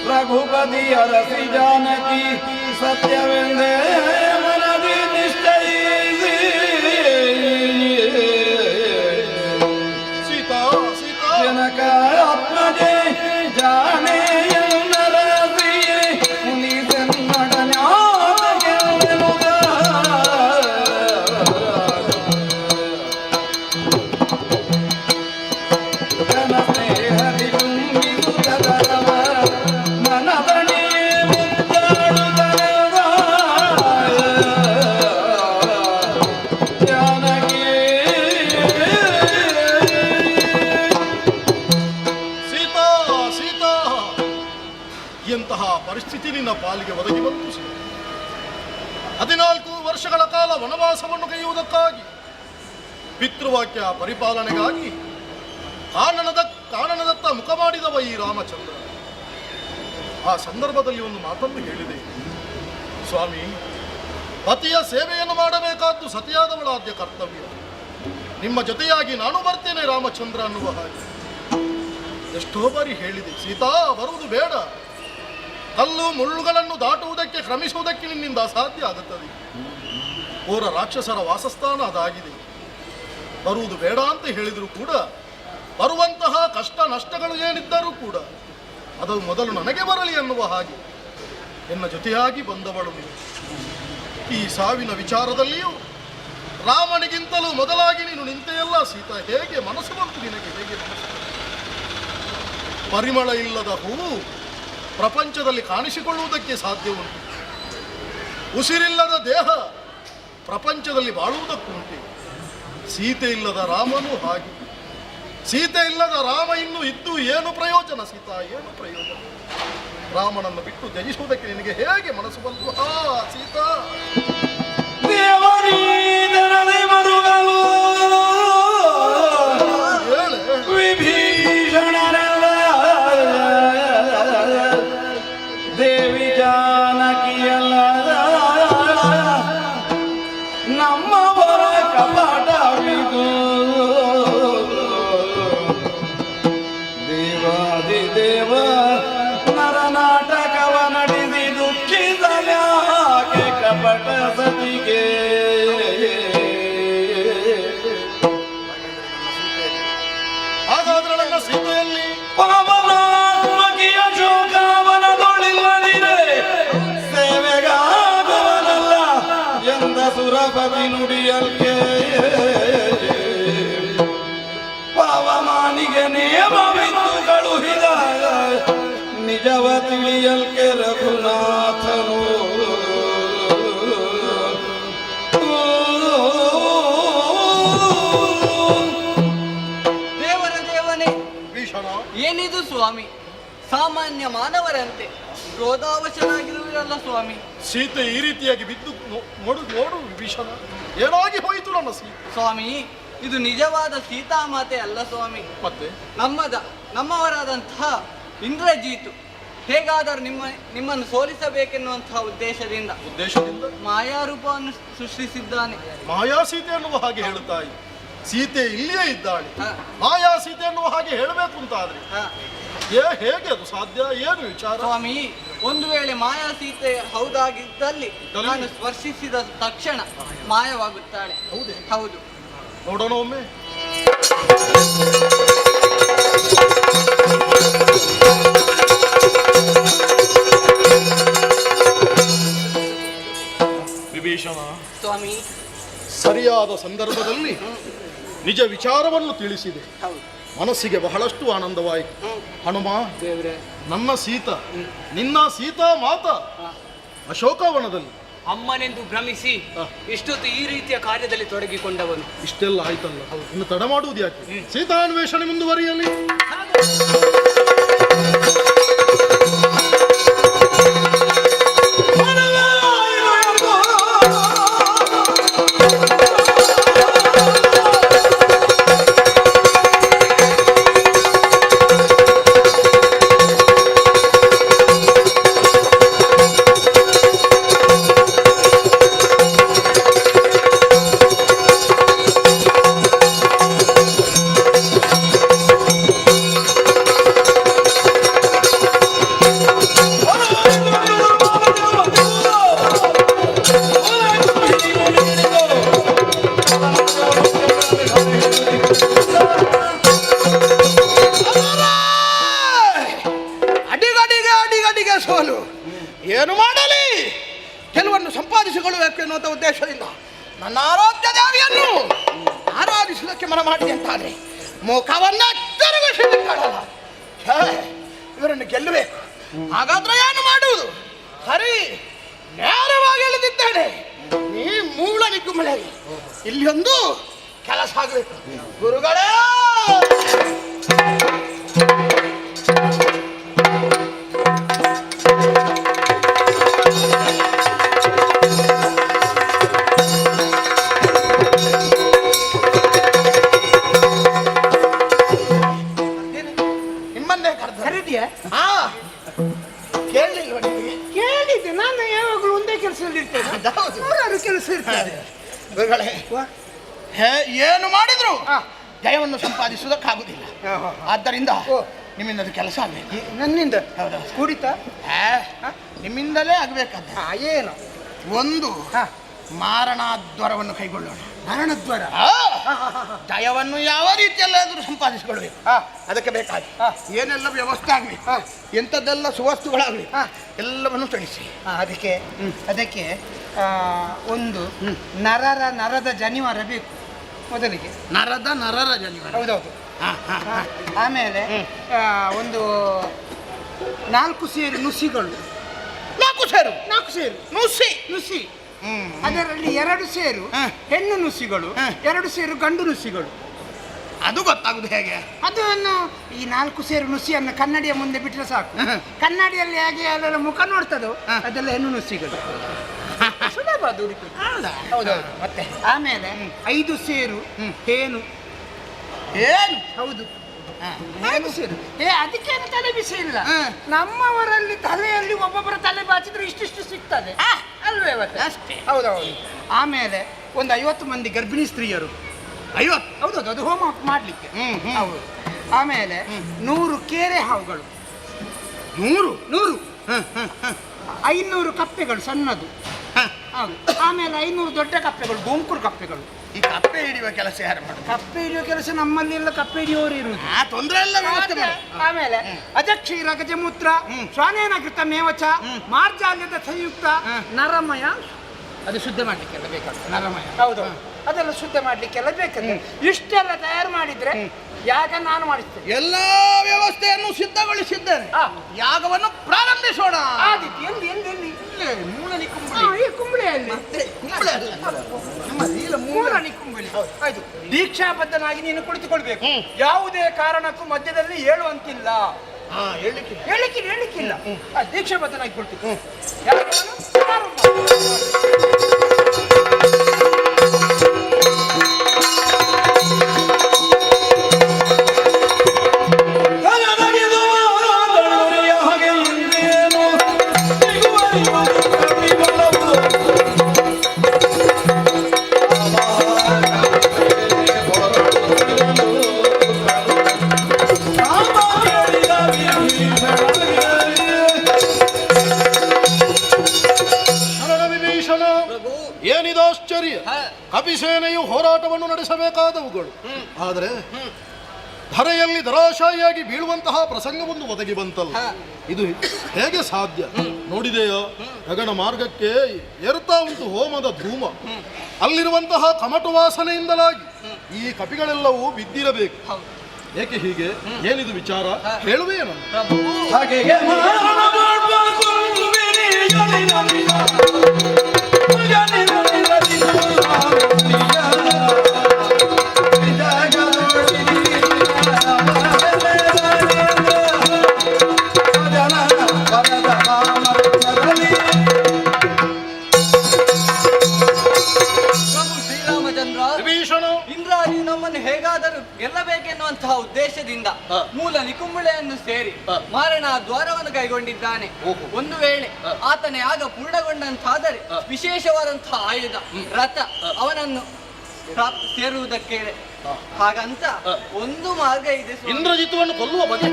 ರಘುಪತಿಯರಸಿ ಜಾನಕಿ ಸತ್ಯವೆಂದೇ ಮನದಿ ನಿಶ್ಚಯಿಸಿ ಸೀತಾ ಸೀತಾ ಜನಕ ಆತ್ಮಜೆ ಜಾನೆಯನ್ನರಸಿ ಮುನಿಸನ್ನಡನ್ಯಾದಗೆಲ್ಲೆನುದ ಜನ ಸ್ನೇಹದಿ ತುಂಬಿಸುತ್ತದರವ ಎಂತಹ ಪರಿಸ್ಥಿತಿ ನಿನ್ನ ಪಾಲಿಗೆ ಒದಗಿ ಬಂತು. 14 ವರ್ಷಗಳ ಕಾಲ ವನವಾಸವನ್ನು ಕೈಯುವುದಕ್ಕಾಗಿ, ಪಿತೃವಾಕ್ಯ ಪರಿಪಾಲನೆಗಾಗಿ ಕಾನನದತ್ತ ಮುಖ ಮಾಡಿದವ ಈ ರಾಮಚಂದ್ರ ಆ ಸಂದರ್ಭದಲ್ಲಿ ಒಂದು ಮಾತನ್ನು ಹೇಳಿದೆ, ಸ್ವಾಮಿ, ಪತಿಯ ಸೇವೆಯನ್ನು ಮಾಡಬೇಕಾದ್ದು ಸತಿಯಾದವಳಾದ್ಯ ಕರ್ತವ್ಯ. ನಿಮ್ಮ ಜೊತೆಯಾಗಿ ನಾನು ಬರ್ತೇನೆ ರಾಮಚಂದ್ರ ಅನ್ನುವ ಹಾಗೆ ಎಷ್ಟೋ ಬಾರಿ ಹೇಳಿದೆ. ಸೀತಾ, ಬರುವುದು ಬೇಡ. ಕಲ್ಲು ಮುಳ್ಳುಗಳನ್ನು ದಾಟುವುದಕ್ಕೆ ಕ್ರಮಿಸುವುದಕ್ಕೆ ನಿನ್ನಿಂದ ಅಸಾಧ್ಯ ಆಗುತ್ತದೆ. ಓರ ರಾಕ್ಷಸರ ವಾಸಸ್ಥಾನ ಅದಾಗಿದೆ. ಬರುವುದು ಬೇಡ ಅಂತ ಹೇಳಿದರೂ ಕೂಡ ಬರುವಂತಹ ಕಷ್ಟ ನಷ್ಟಗಳು ಏನಿದ್ದರೂ ಕೂಡ ಅದು ಮೊದಲು ನನಗೆ ಬರಲಿ ಅನ್ನುವ ಹಾಗೆ ಎನ್ನ ಜೊತೆಯಾಗಿ ಬಂದವಳು ನೀನು. ಈ ಸಾವಿನ ವಿಚಾರದಲ್ಲಿಯೂ ರಾಮನಿಗಿಂತಲೂ ಮೊದಲಾಗಿ ನೀನು ನಿಂತೆಯಲ್ಲ ಸೀತಾ. ಹೇಗೆ ಮನಸ್ಸು ಬಂತು ನಿನಗೆ? ಹೇಗೆ ಮನಸ್ಸು? ಪರಿಮಳ ಇಲ್ಲದ ಹೂವು ಪ್ರಪಂಚದಲ್ಲಿ ಕಾಣಿಸಿಕೊಳ್ಳುವುದಕ್ಕೆ ಸಾಧ್ಯ ಉಂಟು. ಉಸಿರಿಲ್ಲದ ದೇಹ ಪ್ರಪಂಚದಲ್ಲಿ ಬಾಳುವುದಕ್ಕುಂಟು. ಸೀತೆ ಇಲ್ಲದ ರಾಮನು ಹಾಗೆ. ಸೀತೆ ಇಲ್ಲದ ರಾಮ ಇನ್ನು ಇದ್ದು ಏನು ಪ್ರಯೋಜನ ಸೀತಾ? ಏನು ಪ್ರಯೋಜನ? ರಾಮನನ್ನು ಬಿಟ್ಟು ತ್ಯಜಿಸುವುದಕ್ಕೆ ನಿನಗೆ ಹೇಗೆ ಮನಸ್ಸು ಬಂತು? ಸೀತಾ, ಹೇಳೆ. ವಿಭೀಷಣರೆಲ್ಲ ದೇವಿ ಜಾನಕಿಯಲ್ಲ ನಮ್ಮವರ ಕಪಟವಿದು ದೇವಾದಿದೇವ ನರನಾಟಕವ ನಡೆಸಿ ದುಃಖಿಸಲ್ಯಾಕೆ ಕಪಟ ಸತಿಗೆ. ಹಾಗಾದ್ರೆ ನನ್ನ ಸೀತೆಯಲ್ಲಿ ಪವನಾತ್ಮಕಿಯ ಶೋಕಾವನದೊಳಿಲ್ಲದಿರೆ ಸೇವೆಗಾಗವನಲ್ಲ ಎಂದ ಸುರಪತಿ ನುಡಿಯಲ್ಕೆ. ಪವಮಾನಿಗೆ ನೇಮವಿದ್ದು ಕಳುಹಿದ ನಿಜವ ತಿಳಿಯಲ್ಕೆ ರಘುನಾಥನು. ಏನಿದು ಸ್ವಾಮಿ? ಸಾಮಾನ್ಯ ಮಾನವರಂತೆ ಕ್ರೋಧಾವಶನಾಗಿರುವಿರಲ್ಲ ಸ್ವಾಮಿ. ಸೀತೆ ಈ ರೀತಿಯಾಗಿ ಬಿದ್ದು ನೋಡು ವಿಭೀಷಣ, ಏನಾಗಿ ಹೋಯಿತು ನನ್ನ ಸೀತೆ? ಸ್ವಾಮಿ, ಇದು ನಿಜವಾದ ಸೀತಾಮಾತೆ ಅಲ್ಲ ಸ್ವಾಮಿ. ಮತ್ತೆ ನಮ್ಮವರಾದಂತಹ ಇಂದ್ರಜೀತು ಹೇಗಾದರೂ ನಿಮ್ಮನ್ನು ಸೋಲಿಸಬೇಕೆನ್ನುವಂತಹ ಉದ್ದೇಶದಿಂದ ಮಾಯಾರೂಪವನ್ನು ಸೃಷ್ಟಿಸಿದ್ದಾನೆ. ಮಾಯಾ ಸೀತೆ ಅನ್ನುವ ಹಾಗೆ ಹೇಳುತ್ತಾಯಿ. ಸೀತೆ ಇಲ್ಲಿಯೇ ಇದ್ದಾಳೆ. ಮಾಯಾ ಸೀತೆ ಅನ್ನುವ ಹಾಗೆ ಹೇಳಬೇಕು ಅಂತ ಆದ್ರೆ ಹೇಗೆ ಅದು ಸಾಧ್ಯ? ಏನು ವಿಚಾರ? ಸ್ವಾಮಿ, ಒಂದು ವೇಳೆ ಮಾಯಾ ಸೀತೆ ಹೌದಾಗಿದ್ದಲ್ಲಿ ನಾನು ಸ್ಪರ್ಶಿಸಿದ ತಕ್ಷಣ ಮಾಯವಾಗುತ್ತಾಳೆ. ಹೌದೇ? ಹೌದು. ನೋಡೋಣ ಒಮ್ಮೆ. ವಿಭೀಷಣ ಸ್ವಾಮಿ, ಸರಿಯಾದ ಸಂದರ್ಭದಲ್ಲಿ ನಿಜ ವಿಚಾರವನ್ನು ತಿಳಿಸಿದೆ. ಮನಸ್ಸಿಗೆ ಬಹಳಷ್ಟು ಆನಂದವಾಯಿತು. ಹನುಮ, ನನ್ನ ಸೀತಾ, ನಿನ್ನ ಸೀತಾ ಮಾತ ಅಶೋಕವನದಲ್ಲಿ ಅಮ್ಮನೆಂದು ಭ್ರಮಿಸಿ ಇಷ್ಟೊತ್ತು ಈ ರೀತಿಯ ಕಾರ್ಯದಲ್ಲಿ ತೊಡಗಿಕೊಂಡವನು. ಇಷ್ಟೆಲ್ಲ ಆಯ್ತಲ್ಲ, ಇನ್ನು ತಡ ಮಾಡುವುದು ಯಾಕೆ? ಸೀತಾನ್ವೇಷಣೆ ಮುಂದುವರಿಯಲಿ. ಸೋಲು ಏನು ಮಾಡಲಿ? ಕೆಲವನ್ನು ಸಂಪಾದಿಸಿಕೊಳ್ಳಬೇಕು ಎನ್ನುವಂಥ ಉದ್ದೇಶದಿಂದ ನನ್ನ ಆರಾಧ್ಯ ದೇವಿಯನ್ನು ಆರಾಧಿಸುವುದಕ್ಕೆ ಮನ ಮಾಡಿದೆ ಅಂತಾದ್ರೆ ಮುಖವನ್ನ ತಿರುಗಿಸಿಬಿಟ್ಟಳಲ್ಲ. ಇವರನ್ನು ಗೆಲ್ಲಬೇಕು. ಹಾಗಾದ್ರೆ ಏನು ಮಾಡುವುದು? ಸರಿ, ನೇರವಾಗಿ ಇಳಿದಿದ್ದೇನೆ. ನೀ ಮೂಲ ನಿಗ್ಗುಮಳೆ ಇಲ್ಲಿ ಒಂದು ಕೆಲಸ ಆಗಬೇಕು. ಗುರುಗಳೇ, ಇದೆ, ನಾನು ಯಾವಾಗಲೂ ಒಂದೇ ಕೆಲಸದಲ್ಲಿ ಇರ್ತೇನೆ. ನೂರಾರು ಕೆಲಸ ಇರ್ತದೆ. ಗುರುಗಳೇ, ಏನು ಮಾಡಿದ್ರು ಜಯವನ್ನು ಸಂಪಾದಿಸುವುದಕ್ಕಾಗುದಿಲ್ಲ. ಆದ್ದರಿಂದ ನಿಮ್ಮಿಂದ ಅದು ಕೆಲಸ ಆಗಬೇಕು. ನನ್ನಿಂದ ಹೌದಾ? ಕುಡಿತ ನಿಮ್ಮಿಂದಲೇ ಆಗ್ಬೇಕಾದ ಏನು ಒಂದು ಮಾರಣಾದ್ವಾರವನ್ನು ಕೈಗೊಳ್ಳೋಣ. ಮರಣದ್ವಾರ ಜಯವನ್ನು ಯಾವ ರೀತಿಯಲ್ಲಾದರೂ ಸಂಪಾದಿಸಿಕೊಳ್ಬೇಕು. ಅದಕ್ಕೆ ಬೇಕಾಗಿ ಏನೆಲ್ಲ ವ್ಯವಸ್ಥೆ ಆಗಬೇಕು, ಎಂಥದ್ದೆಲ್ಲ ಸುವಸ್ತುಗಳಾಗಬೇಕು, ಎಲ್ಲವನ್ನು ತಿಳಿಸಿ. ಅದಕ್ಕೆ ಒಂದು ನರದ ಜನಿವಾರ ಬೇಕು ಮೊದಲಿಗೆ. ನರರ ಜನಿವಾರ. ಹೌದೌದು. ಆಮೇಲೆ ಒಂದು 4 ಸೇರು ನುಸಿಗಳು. 4 ಸೇರು ನುಸಿ. ಅದರಲ್ಲಿ 2 ಸೇರು ಹೆಣ್ಣು ನುಸಿಗಳು, 2 ಸೇರು ಗಂಡು ನುಸಿಗಳು. ಅದು ಗೊತ್ತಾಗುದು ಹೇಗೆ? ಅದನ್ನು ಈ 4 ಸೇರು ನುಸಿಯನ್ನು ಕನ್ನಡಿಯ ಮುಂದೆ ಬಿಟ್ಟರೆ ಸಾಕು. ಕನ್ನಡಿಯಲ್ಲಿ ಹೇಗೆ ಅದರ ಮುಖ ನೋಡ್ತದೋ ಅದೆಲ್ಲ ಹೆಣ್ಣು ನುಸಿಗಳು. ಸುಲಭ ದುಡಿತು. ಹೌದೌದು. ಮತ್ತೆ ಆಮೇಲೆ 5 ಸೇರು ಹೇನು. ಹೌದು, ಹೇನು ಸೇರು. ಅದಕ್ಕೇನು ತಲೆ ಬಿಸಿ ಇಲ್ಲ. ನಮ್ಮವರಲ್ಲಿ ತಲೆಯಲ್ಲಿ ಒಬ್ಬೊಬ್ಬರ ತಲೆ ಬಾಚಿದ್ರೆ ಇಷ್ಟಿಷ್ಟು ಸಿಗ್ತದೆ ಅಲ್ವೇ? ಅಷ್ಟೇ. ಹೌದೌದು. ಆಮೇಲೆ ಒಂದು 50 ಮಂದಿ ಗರ್ಭಿಣಿ ಸ್ತ್ರೀಯರು. 50? ಹೌದೌದು, ಅದು ಹೋಮ ಮಾಡ್ಲಿಕ್ಕೆ. ಹೌದು. ಆಮೇಲೆ 100 ಕೇರೆ ಹಾವುಗಳು. 100 500 ಕಪ್ಪೆಗಳು ಸಣ್ಣದು. ಹೌದು. ಆಮೇಲೆ 500 ದೊಡ್ಡ ಕಪ್ಪೆಗಳು, ಗೋಂಕುರು ಕಪ್ಪೆಗಳು. ಈ ಕಪ್ಪೆ ಹಿಡಿಯುವ ಕೆಲಸ ಯಾರು ಮಾಡುದು? ಕಪ್ಪೆ ಹಿಡಿಯುವ ಕೆಲಸ ನಮ್ಮಲ್ಲಿ ಎಲ್ಲ ಕಪ್ಪೆ ಹಿಡಿಯೋರು ಇರುವುದು. ತೊಂದರೆ ಎಲ್ಲ ವ್ಯವಸ್ಥೆ ಮಾಡಿ. ಆಮೇಲೆ ಅಜಕ್ಷೀರ ಗಜಮೂತ್ರ ಶ್ವಾನೇನ ಕೃತ ಮೇವಚ ಮಾರ್ಜಾಲ್ಯದ ಸಂಯುಕ್ತ ನರಮಯ. ಅದು ಶುದ್ಧ ಮಾಡ್ಲಿಕ್ಕೆಲ್ಲ ಬೇಕಾಗ್ತದೆ. ನರಮಯ. ಹೌದು, ಅದೆಲ್ಲ ಶುದ್ಧ ಮಾಡ್ಲಿಕ್ಕೆಲ್ಲ ಬೇಕಾಗ್ತದೆ. ಇಷ್ಟೆಲ್ಲ ತಯಾರು ಮಾಡಿದ್ರೆ ಯಾಗ ನಾನು ಮಾಡಿಸ್ತೇನೆ. ಎಲ್ಲ ವ್ಯವಸ್ಥೆಯನ್ನು ಸಿದ್ಧಗೊಳಿಸಿದ್ದೇನೆ. ಯಾಗವನ್ನು ಪ್ರಾರಂಭಿಸೋಣ. ಎಲ್ಲಿ ಮೂಳನಿ ಕುಂಬಳಿಯಲ್ಲಿ ಆಯ್ತು. ದೀಕ್ಷಾಬದ್ಧನಾಗಿ ನೀನು ಕುಳಿತುಕೊಳ್ಬೇಕು. ಯಾವುದೇ ಕಾರಣಕ್ಕೂ ಮಧ್ಯದಲ್ಲಿ ಹೇಳುವಂತಿಲ್ಲ. ಹೇಳಿಕ್ಕಿಲ್ಲ. ದೀಕ್ಷಾಬದ್ಧನಾಗಿ ಕುಳಿತು ಏನಿದಾಶ್ಚರ್ಯ! ಕಪಿಸೇನೆಯು ಹೋರಾಟವನ್ನು ನಡೆಸಬೇಕಾದವುಗಳು. ಆದರೆ ಧರೆಯಲ್ಲಿ ಧರಾಶಾಯಿಯಾಗಿ ಬೀಳುವಂತಹ ಪ್ರಸಂಗವೊಂದು ಒದಗಿ ಬಂತಲ್ಲ, ಇದು ಹೇಗೆ ಸಾಧ್ಯ? ನೋಡಿದೆಯೋ, ಗಗನ ಮಾರ್ಗಕ್ಕೆ ಏರುತ್ತಾ ಉಂಟು ಹೋಮದ ಧೂಮ. ಅಲ್ಲಿರುವಂತಹ ಕಮಟು ವಾಸನೆಯಿಂದಲಾಗಿ ಈ ಕಪಿಗಳೆಲ್ಲವೂ ಬಿದ್ದಿರಬೇಕು. ಏಕೆ ಹೀಗೆ? ಏನಿದು ವಿಚಾರ? ಹೇಳುವೇನು? ಇಂದ್ರಾರಿಯು ನಮ್ಮನ್ನು ಹೇಗಾದರೂ ಗೆಲ್ಲಬೇಕೆನ್ನುವಂತಹ ಉದ್ದೇಶದಿಂದ ಮೂಲ ನಿಕುಂಬಳೆಯನ್ನು ಸೇರಿ ಮಾರಣ ದ್ವಾರವನ್ನು ಕೈಗೊಂಡಿದ್ದಾನೆ. ಒಂದು ವೇಳೆ ಆತನ ಯಾಗ ಪೂರ್ಣಗೊಂಡಂತಾದರೆ ವಿಶೇಷವಾದಂತಹ ಆಯುಧ ರಥ ಅವನನ್ನು ಸೇರುವುದಕ್ಕೆ ಹಾಗಂತ ಒಂದು ಮಾರ್ಗ ಇದೆ. ಇಂದ್ರಜಿತುವನ್ನು ಕೊಲ್ಲುವ ಬಗೆ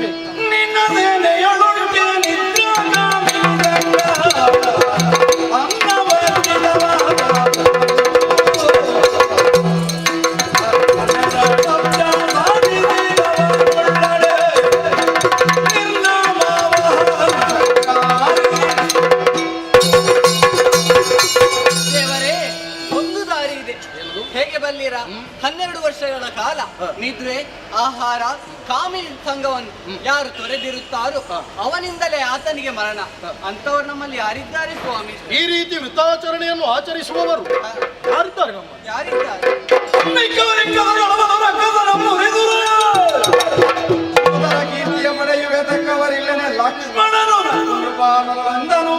ದೇವರೇ, ಒಂದು ದಾರಿ ಇದೆ. ಹೇಗೆ ಬಲ್ಲಿರ? 12 ವರ್ಷಗಳ ಕಾಲ ನಿದ್ರೆ ಆಹಾರ ಕಾಮಿ ಸಂಘವನ್ನು ಯಾರು ತೊರೆದಿರುತ್ತಾರೋ ಅವನಿಂದಲೇ ಆತನಿಗೆ ಮರಣ. ಅಂತವರು ನಮ್ಮಲ್ಲಿ ಯಾರಿದ್ದಾರೆ ಸ್ವಾಮಿ? ಈ ರೀತಿ ವೃತ್ತಾಚರಣೆಯನ್ನು ಆಚರಿಸುವವರು ಯಾರಿದ್ದಾರೆ? ಯಾರಿದ್ದಾರೆ? ಕೀರ್ತಿಯ ಪಡೆಯುವೆ ತಕ್ಕವರಿಲ್ಲನೆ ಲಕ್ಷ್ಮಣನು ಅಂದನು.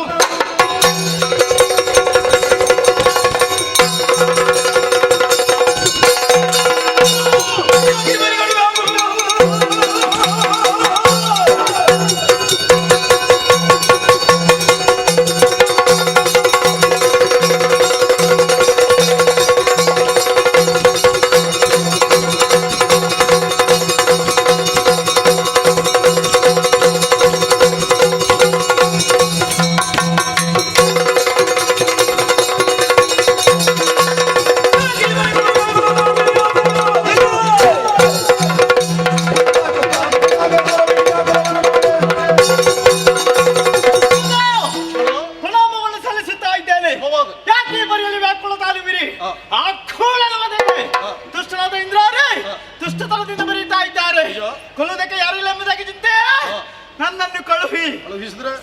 ಆ ಕೋಳನ ಮನೆಗೆ ದುಷ್ಟನಾದ ಇಂದ್ರಾರೇ ದುಷ್ಟತನದಿಂದ ಬರೀತಾ ಇದ್ದಾರೆ. ಕೊಲ್ಲುವುದಕ್ಕೆ ಯಾರು ಇಲ್ಲ ಎಂಬುದಾಗಿ ಚಿಂತೆ. ನನ್ನನ್ನು ಕಳುಹಿಸಿದ್ರೆ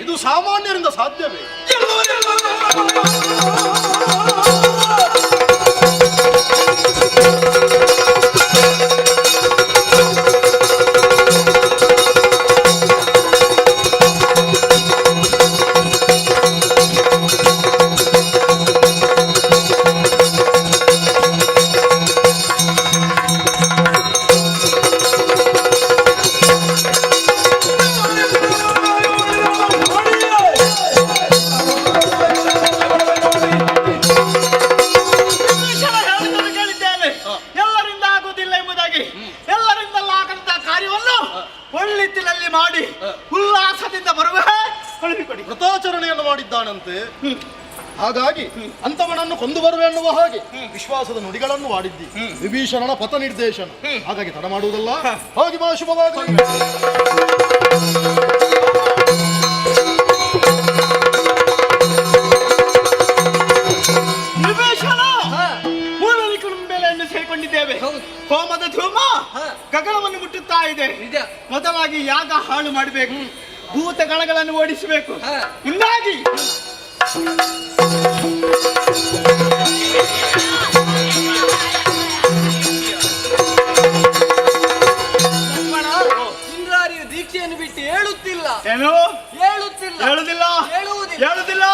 ಇದು ಸಾಮಾನ್ಯರಿಂದ ಸಾಧ್ಯವೇ? ಮಾಡಿ ಉಲ್ಲಾಸದಿಂದ ಬರುವ ವ್ರತಾಚರಣೆಯನ್ನು ಮಾಡಿದ್ದಾನಂತೆ. ಹಾಗಾಗಿ ಅಂತವನನ್ನು ಕೊಂದು ಬರುವೆ ಎನ್ನುವ ಹಾಗೆ ವಿಶ್ವಾಸದ ನುಡಿಗಳನ್ನು ಆಡಿದ್ದಿ. ವಿಭೀಷಣನ ಪಥ ನಿರ್ದೇಶನ. ಹಾಗಾಗಿ ತಡ ಮಾಡುವುದಲ್ಲ. ಹೋಗಿ ಬಾ, ಶುಭವಾಗಲಿ. ವಿಭೀಷಣ ಮೂಲಲ್ಲಿ ಕುಂಬೆಲೆಯನ್ನು ಸೇರಿಕೊಂಡಿದ್ದೇವೆ. ಹೋಮದ ಧೂಮ ಗಗನವನ್ನು ಮುಟ್ಟುತ್ತಾ ಇದೆ. ಮೊದಲಾಗಿ ಯಾಗ ಹಾಳು ಮಾಡಬೇಕು, ಭೂತ ಗಣಗಳನ್ನು ಓಡಿಸಬೇಕು. ಮುಂದಾಗಿ ಇಂದ್ರಾರಿಯು ದೀಕ್ಷೆಯನ್ನು ಬಿಟ್ಟು ಹೇಳುತ್ತಿಲ್ಲ. ಏನು ಹೇಳುತ್ತಿಲ್ಲ? ಹೇಳುವುದಿಲ್ಲ, ಹೇಳುವುದಿಲ್ಲ,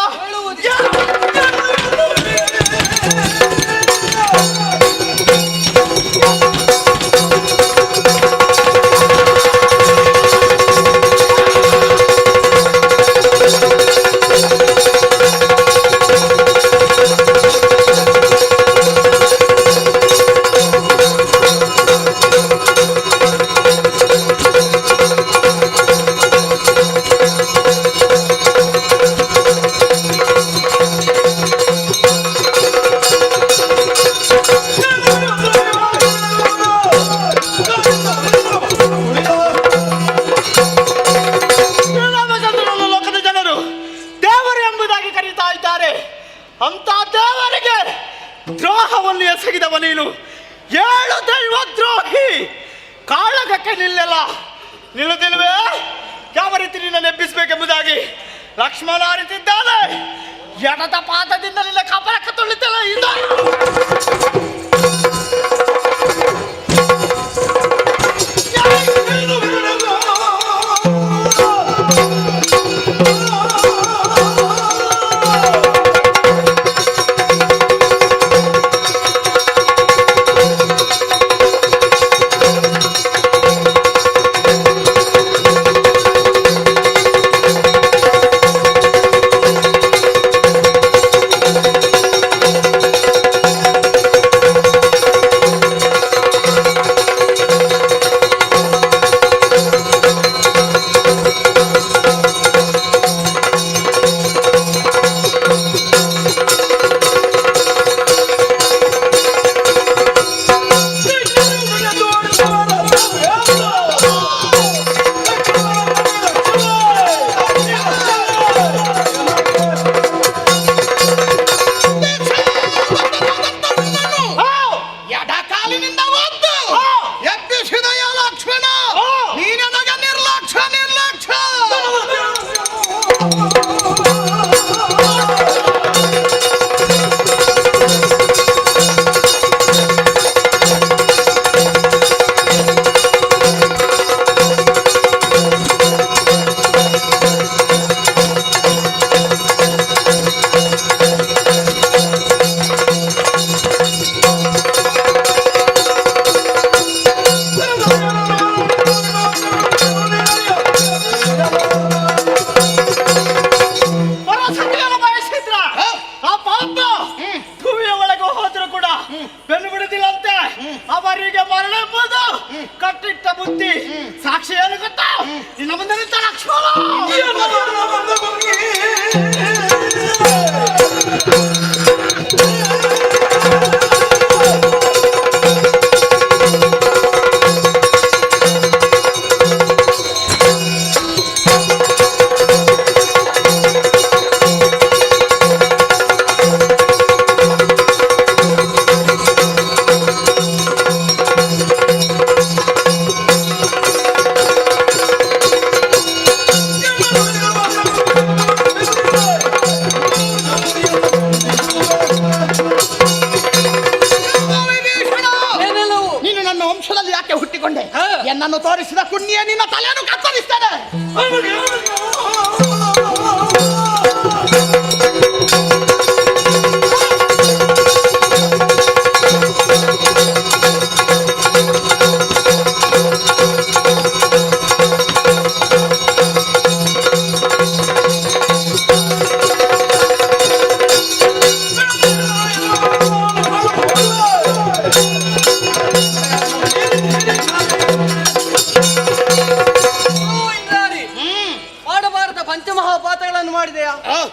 ಅಂತ ದೇವರಿಗೆ ದ್ರೋಹವನ್ನು ಎಸಗಿದವ ನೀನು. 7 ದೈವ ದ್ರೋಹಿ. ಕಾಳಗಕ್ಕೆ ನಿಲ್ಲುದಿಲ್ವೇ? ಯಾವ ರೀತಿ ನಿನ್ನನ್ನು ಎಬ್ಬಿಸಬೇಕೆಂಬುದಾಗಿ ಲಕ್ಷ್ಮಣ ಅರಿತಿದ್ದಾನೆ. ಎಡದ ಪಾದದಿಂದ ನಿನ್ನ ಕಪಾಲಕ್ಕೆ ತುಳಿತಲ್ಲ ಇಲ್ಲ.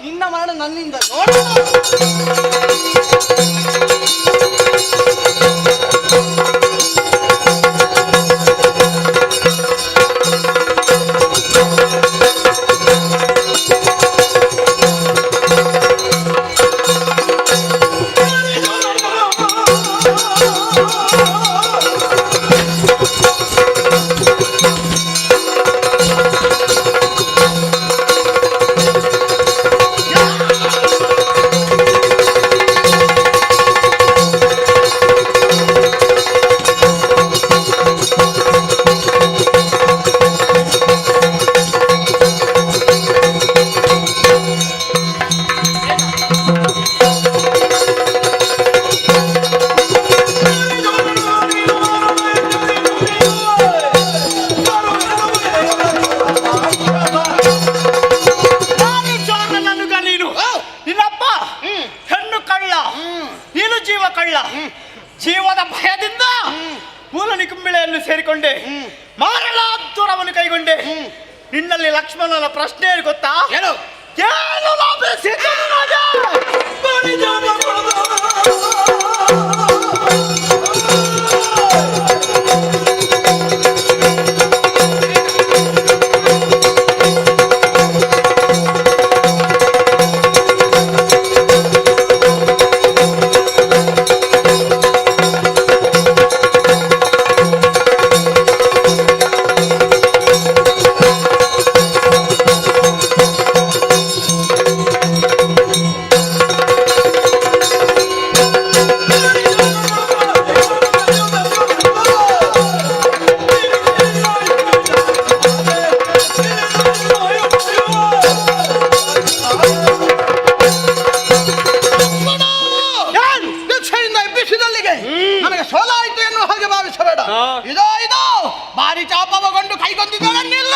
ನಿನ್ನ ಮರಣ ನನ್ನಿಂದ ನೋಡ. ಜೀವದ ಭಯದಿಂದ ಮೂಲನಿ ಕುಂಬಿಳೆಯನ್ನು ಸೇರಿಕೊಂಡೆ, ಮಾರಣಾತುರವನ್ನು ಕೈಗೊಂಡೆ. ನಿನ್ನಲ್ಲಿ ಲಕ್ಷ್ಮಣನ ಪ್ರಶ್ನೆ ಏನು ಗೊತ್ತಾ? ಏನು ನನಗೆ ಸೋಲಾಯಿತು ಎನ್ನುವ ಹಾಗೆ ಭಾವಿಸಬೇಡ. ಇದೋ ಭಾರಿ ಚಾಪವಗೊಂಡು ಕೈಗೊಂಡಿದ್ದವನ್ನಿಲ್ಲ.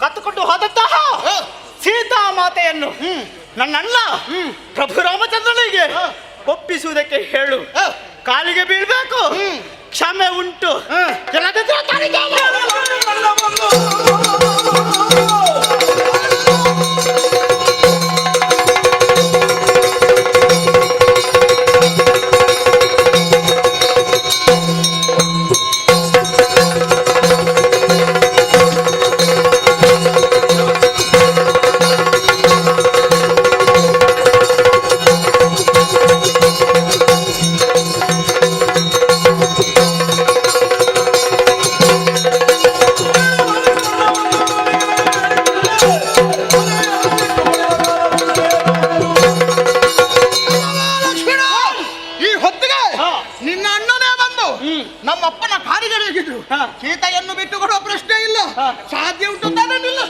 ಕತ್ತುಕೊಂಡು ಹೋದಂತಹ ಸೀತಾಮಾತೆಯನ್ನು ನನ್ನಣ್ಣ ಪ್ರಭು ರಾಮಚಂದ್ರನಿಗೆ ಒಪ್ಪಿಸುವುದಕ್ಕೆ ಹೇಳು. ಕಾಲಿಗೆ ಬೀಳ್ಬೇಕು, ಕ್ಷಮೆ ಉಂಟು. ನಮ್ಮಪ್ಪನ ಕಾರಿಗೆಳೆಗಿದ್ರು. ಸೀತೆಯನ್ನು ಬಿಟ್ಟು ಕೊಡುವ ಪ್ರಶ್ನೆ ಇಲ್ಲ. ಸಾಧ್ಯ ಉಂಟು ತಾನಿಲ್ಲ.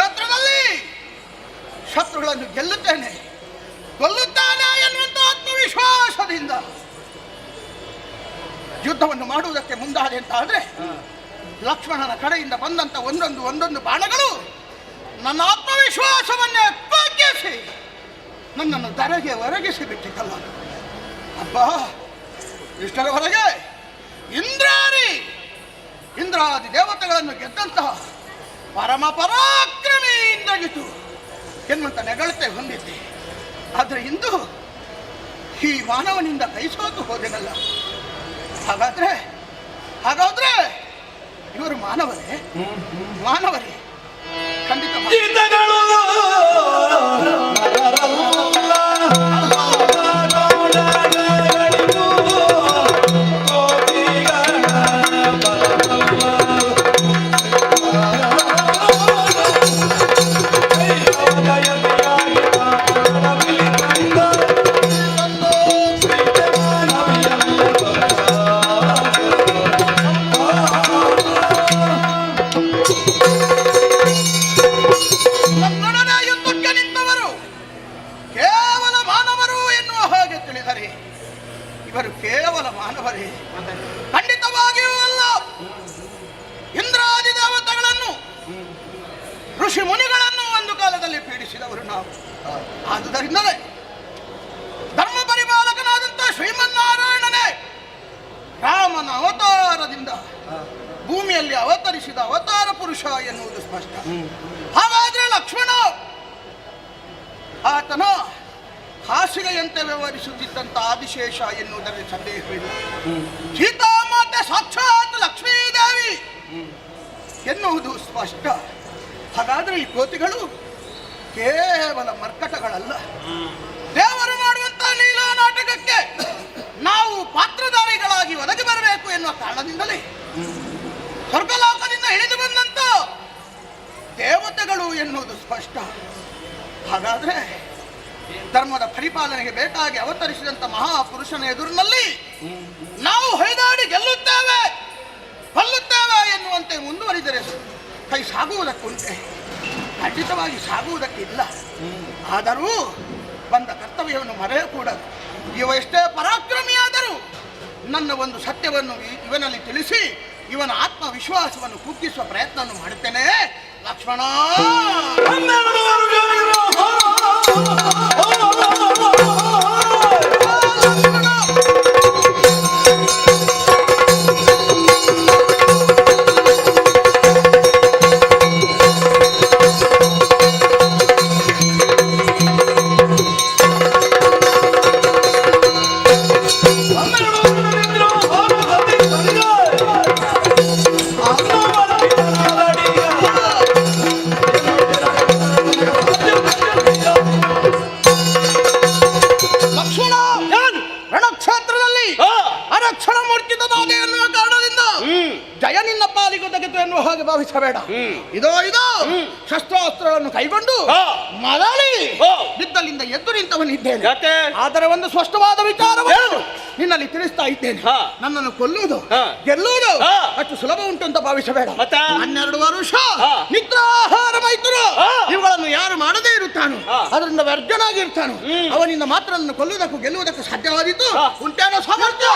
ರಣಕ್ಷೇತ್ರದಲ್ಲಿ ಶತ್ರುಗಳನ್ನು ಗೆಲ್ಲುತ್ತೇನೆ, ಕೊಲ್ಲುತ್ತಾನೆ ಎನ್ನುವಂತ ಆತ್ಮವಿಶ್ವಾಸದಿಂದ ಯುದ್ಧವನ್ನು ಮಾಡುವುದಕ್ಕೆ ಮುಂದಾದೆ ಅಂತ ಆದ್ರೆ ಲಕ್ಷ್ಮಣನ ಕಡೆಯಿಂದ ಬಂದಂತ ಒಂದೊಂದು ಬಾಣಗಳು ನನ್ನ ಆತ್ಮವಿಶ್ವಾಸವನ್ನೇ ಕುಗ್ಗಿಸಿ ನನ್ನನ್ನು ಧರೆಗೆ ಒರಗಿಸಿ ಬಿಟ್ಟಿದ್ದಲ್ಲ. ಅಬ್ಬಾ, ಇಷ್ಟರವರೆಗೆ ಇಂದ್ರಾದಿ ದೇವತೆಗಳನ್ನು ಗೆದ್ದಂತಹ ಪರಮ ಪರಾಕ್ರಮಿಯಿಂದಾಗಿತ್ತು ಎನ್ನುವಂತ ನೆಗಳತೆ ಹೊಂದಿದ್ದೆ. ಆದರೆ ಇಂದು ಈ ಮಾನವನಿಂದ ಕೈ ಸೋತು ಹೋದೆನಲ್ಲ. ಹಾಗಾದ್ರೆ ಇವರು ಮಾನವರೇ ಖಂಡಿತ ಇವರು ಕೇವಲ ಮಾನವರೇ, ಖಂಡಿತವಾಗಿಯೂ ಅಲ್ಲ. ಇಂದ್ರಾದಿ ದೇವತೆಗಳನ್ನು, ಋಷಿ ಮುನಿಗಳನ್ನು ಒಂದು ಕಾಲದಲ್ಲಿ ಪೀಡಿಸಿದವರು ನಾವು. ಆದುದರಿಂದಲೇ ಧರ್ಮ ಪರಿಪಾಲಕನಾದಂಥ ಶ್ರೀಮನ್ನಾರಾಯಣನೇ ರಾಮನ ಅವತಾರದಿಂದ ಭೂಮಿಯಲ್ಲಿ ಅವತರಿಸಿದ ಅವತಾರ ಪುರುಷ ಎನ್ನುವುದು ಸ್ಪಷ್ಟ. ಹಾಗಾದ್ರೆ ಲಕ್ಷ್ಮಣ ಆತನ ಹಾಸಿಗೆಯಂತೆ ವ್ಯವಹರಿಸುತ್ತಿದ್ದಂಥ ಆದಿಶೇಷ ಎನ್ನುವುದರಲ್ಲಿ ಸಂದೇಹವಿಲ್ಲ. ಸೀತಾಮಾತೆ ಸಾಕ್ಷಾತ್ ಲಕ್ಷ್ಮೀದೇವಿ ಎನ್ನುವುದು ಸ್ಪಷ್ಟ. ಹಾಗಾದ್ರೆ ಈ ಕೋತಿಗಳು ಕೇವಲ ಮರ್ಕಟಗಳಲ್ಲ. ದೇವರು ಮಾಡುವಂತ ಲೀಲಾ ನಾಟಕಕ್ಕೆ ನಾವು ಪಾತ್ರಧಾರಿಗಳಾಗಿ ಒದಗಿ ಬರಬೇಕು ಎನ್ನುವ ಕಾರಣದಿಂದಲೇ ಸ್ವರ್ಗಲೋಕದಿಂದ ಇಳಿದು ಬಂದಂತ ದೇವತೆಗಳು ಎನ್ನುವುದು ಸ್ಪಷ್ಟ. ಹಾಗಾದ್ರೆ ಧರ್ಮದ ಪರಿಪಾಲನೆಗೆ ಬೇಕಾಗಿ ಅವತರಿಸಿದಂತ ಮಹಾಪುರುಷನ ಎದುರಿನಲ್ಲಿ ನಾವು ಹೊಯ್ದಾಡಿ ಗೆಲ್ಲುತ್ತೇವೆ, ಕೊಲ್ಲುತ್ತೇವೆ ಎನ್ನುವಂತೆ ಮುಂದುವರಿದರೆ ಕೈ ಸಾಗುವುದಕ್ಕುಂಟೆ? ಖಂಡಿತವಾಗಿ ಸಾಗುವುದಕ್ಕಿಲ್ಲ. ಆದರೂ ಬಂದ ಕರ್ತವ್ಯವನ್ನು ಮರೆಯಕೂಡದು. ಇವ ಎಷ್ಟೇ ಪರಾಕ್ರಮಿಯಾದರೂ ನನ್ನ ಒಂದು ಸತ್ಯವನ್ನು ಇವನಲ್ಲಿ ತಿಳಿಸಿ ಇವನ ಆತ್ಮವಿಶ್ವಾಸವನ್ನು ಕುಗ್ಗಿಸುವ ಪ್ರಯತ್ನವನ್ನು ಮಾಡುತ್ತೇನೆ. ಲಕ್ಷ್ಮಣ ಜಯ ನಿನ್ನ ಪಾಲಿಗೆ ತೆಗೆದು ಎನ್ನುವ ಹಾಗೆ ಭಾವಿಸಬೇಡ. ಇದೋ ಶಸ್ತ್ರಾಸ್ತ್ರಗಳನ್ನು ಕೈಗೊಂಡು ಮರಳಿ ಬಿದ್ದಲಿಂದ ಎದ್ದು ನಿಂತವನಿದ್ದೇನೆ. ಆದರೆ ಒಂದು ಸ್ಪಷ್ಟವಾದ ವಿಚಾರವನ್ನು ನಿನ್ನಲ್ಲಿ ತಿಳಿಸ್ತಾ ಇದ್ದೇನೆ. ನನ್ನನ್ನು ಕೊಲ್ಲುವುದು ಗೆಲ್ಲುವುದು ಅಷ್ಟು ಸುಲಭ ಉಂಟು ಅಂತ ಭಾವಿಸಬೇಡ. 12 ವರ್ಷ ನಿದ್ರಾಹಾರ ಮೈತ್ರು ಇವುಗಳನ್ನು ಯಾರು ಮಾಡದೇ ಇರುತ್ತಾನೋ ಅದರಿಂದ ವ್ಯರ್ಜನಾಗಿರ್ತಾನೋ ಅವನಿಂದ ಮಾತ್ರ ನನ್ನ ಕೊಲ್ಲುವುದಕ್ಕೂ ಗೆಲ್ಲುವುದಕ್ಕೂ ಸಾಧ್ಯವಾದೀತು. ಉಂಟೇನೋ ಸಾಮರ್ಥ್ಯ?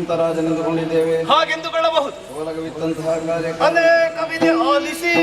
ಶಕುಂತರಾಜನೆಂದುಕೊಂಡಿದ್ದೇವೆ. ಹಾಗೆಂದುಕೊಳ್ಳಬಹುದು. ಓಲಗವಿದ್ದಂತಹ ಕಾರ್ಯ ಅನೇಕ ವಿಧಿ ಆಲಿಸಿ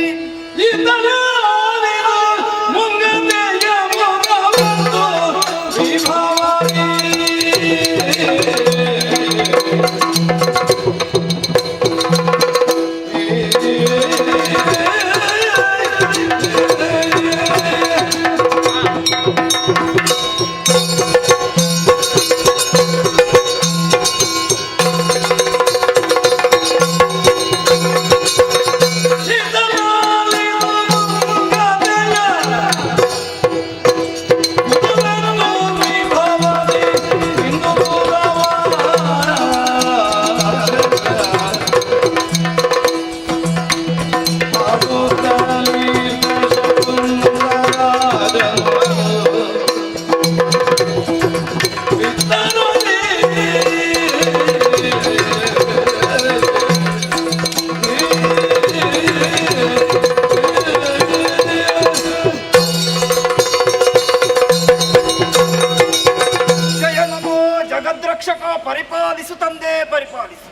ಜಗದ್ರಕ್ಷಕ ಪರಿಪಾಲಿಸು ತಂದೆ ಪರಿಪಾಲಿಸು.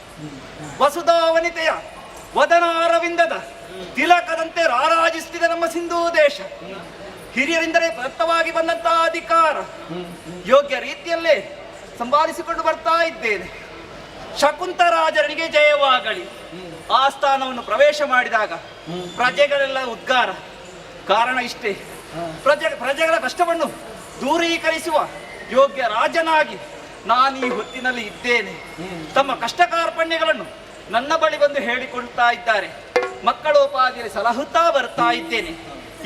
ವಸುಧಾವನಿತೆಯ ವದನಾರವಿಂದದ ತಿಲಕದಂತೆ ರಾರಾಜಿಸುತ್ತಿದೆ ನಮ್ಮ ಸಿಂಧೂ ದೇಶ. ಹಿರಿಯರಿಂದಲೇ ಪ್ರದತ್ತವಾಗಿ ಬಂದಂತಹ ಅಧಿಕಾರ ಯೋಗ್ಯ ರೀತಿಯಲ್ಲೇ ಸಂಭಾಳಿಸಿಕೊಂಡು ಬರ್ತಾ ಇದ್ದೇನೆ. ಶಕುಂತರಾಜನಿಗೆ ಜಯವಾಗಲಿ. ಆ ಸ್ಥಾನವನ್ನು ಪ್ರವೇಶ ಮಾಡಿದಾಗ ಪ್ರಜೆಗಳೆಲ್ಲ ಉದ್ಗಾರ. ಕಾರಣ ಇಷ್ಟೇ, ಪ್ರಜೆಗಳ ಕಷ್ಟವನ್ನು ದೂರೀಕರಿಸುವ ಯೋಗ್ಯ ರಾಜನಾಗಿ ನಾನು ಈ ಹೊತ್ತಿನಲ್ಲಿ ಇದ್ದೇನೆ. ತಮ್ಮ ಕಷ್ಟ ಕಾರ್ಪಣ್ಯಗಳನ್ನು ನನ್ನ ಬಳಿ ಬಂದು ಹೇಳಿಕೊಳ್ತಾ ಇದ್ದಾರೆ. ಮಕ್ಕಳೋಪಾದಿಯಲ್ಲಿ ಸಲಹುತ್ತಾ ಬರ್ತಾ ಇದ್ದೇನೆ.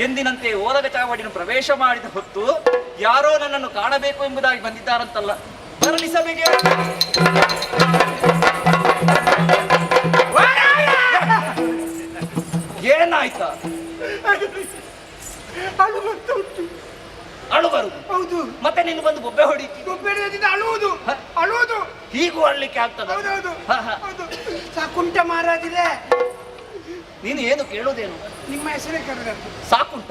ಎಂದಿನಂತೆ ಓಲಗ ಚಾವಡಿಯನ್ನು ಪ್ರವೇಶ ಮಾಡಿದ ಹೊತ್ತು ಯಾರೋ ನನ್ನನ್ನು ಕಾಣಬೇಕು ಎಂಬುದಾಗಿ ಬಂದಿದ್ದಾರಂತಲ್ಲ, ಮರಳಿಸಬೇಕೆ? ಏನಾಯ್ತಾ? ಅಳು ಬರುದು? ಹೌದು. ಮತ್ತೆ ನೀನು ಬಂದು ಬೊಬ್ಬೆ ಹೊಡಿ. ಅಳುವುದು ಅಳುವುದು ಹೀಗೂ ಅಳ್ಲಿಕ್ಕೆ ಆಗ್ತದ? ಸಾಕುಂಟ ಮಹಾರಾಜರೇ, ನೀನು ಏನು ಕೇಳುವುದೇನು? ನಿಮ್ಮ ಹೆಸರೇ ಕರೆದದ್ದು ಸಾಕುಂಟ.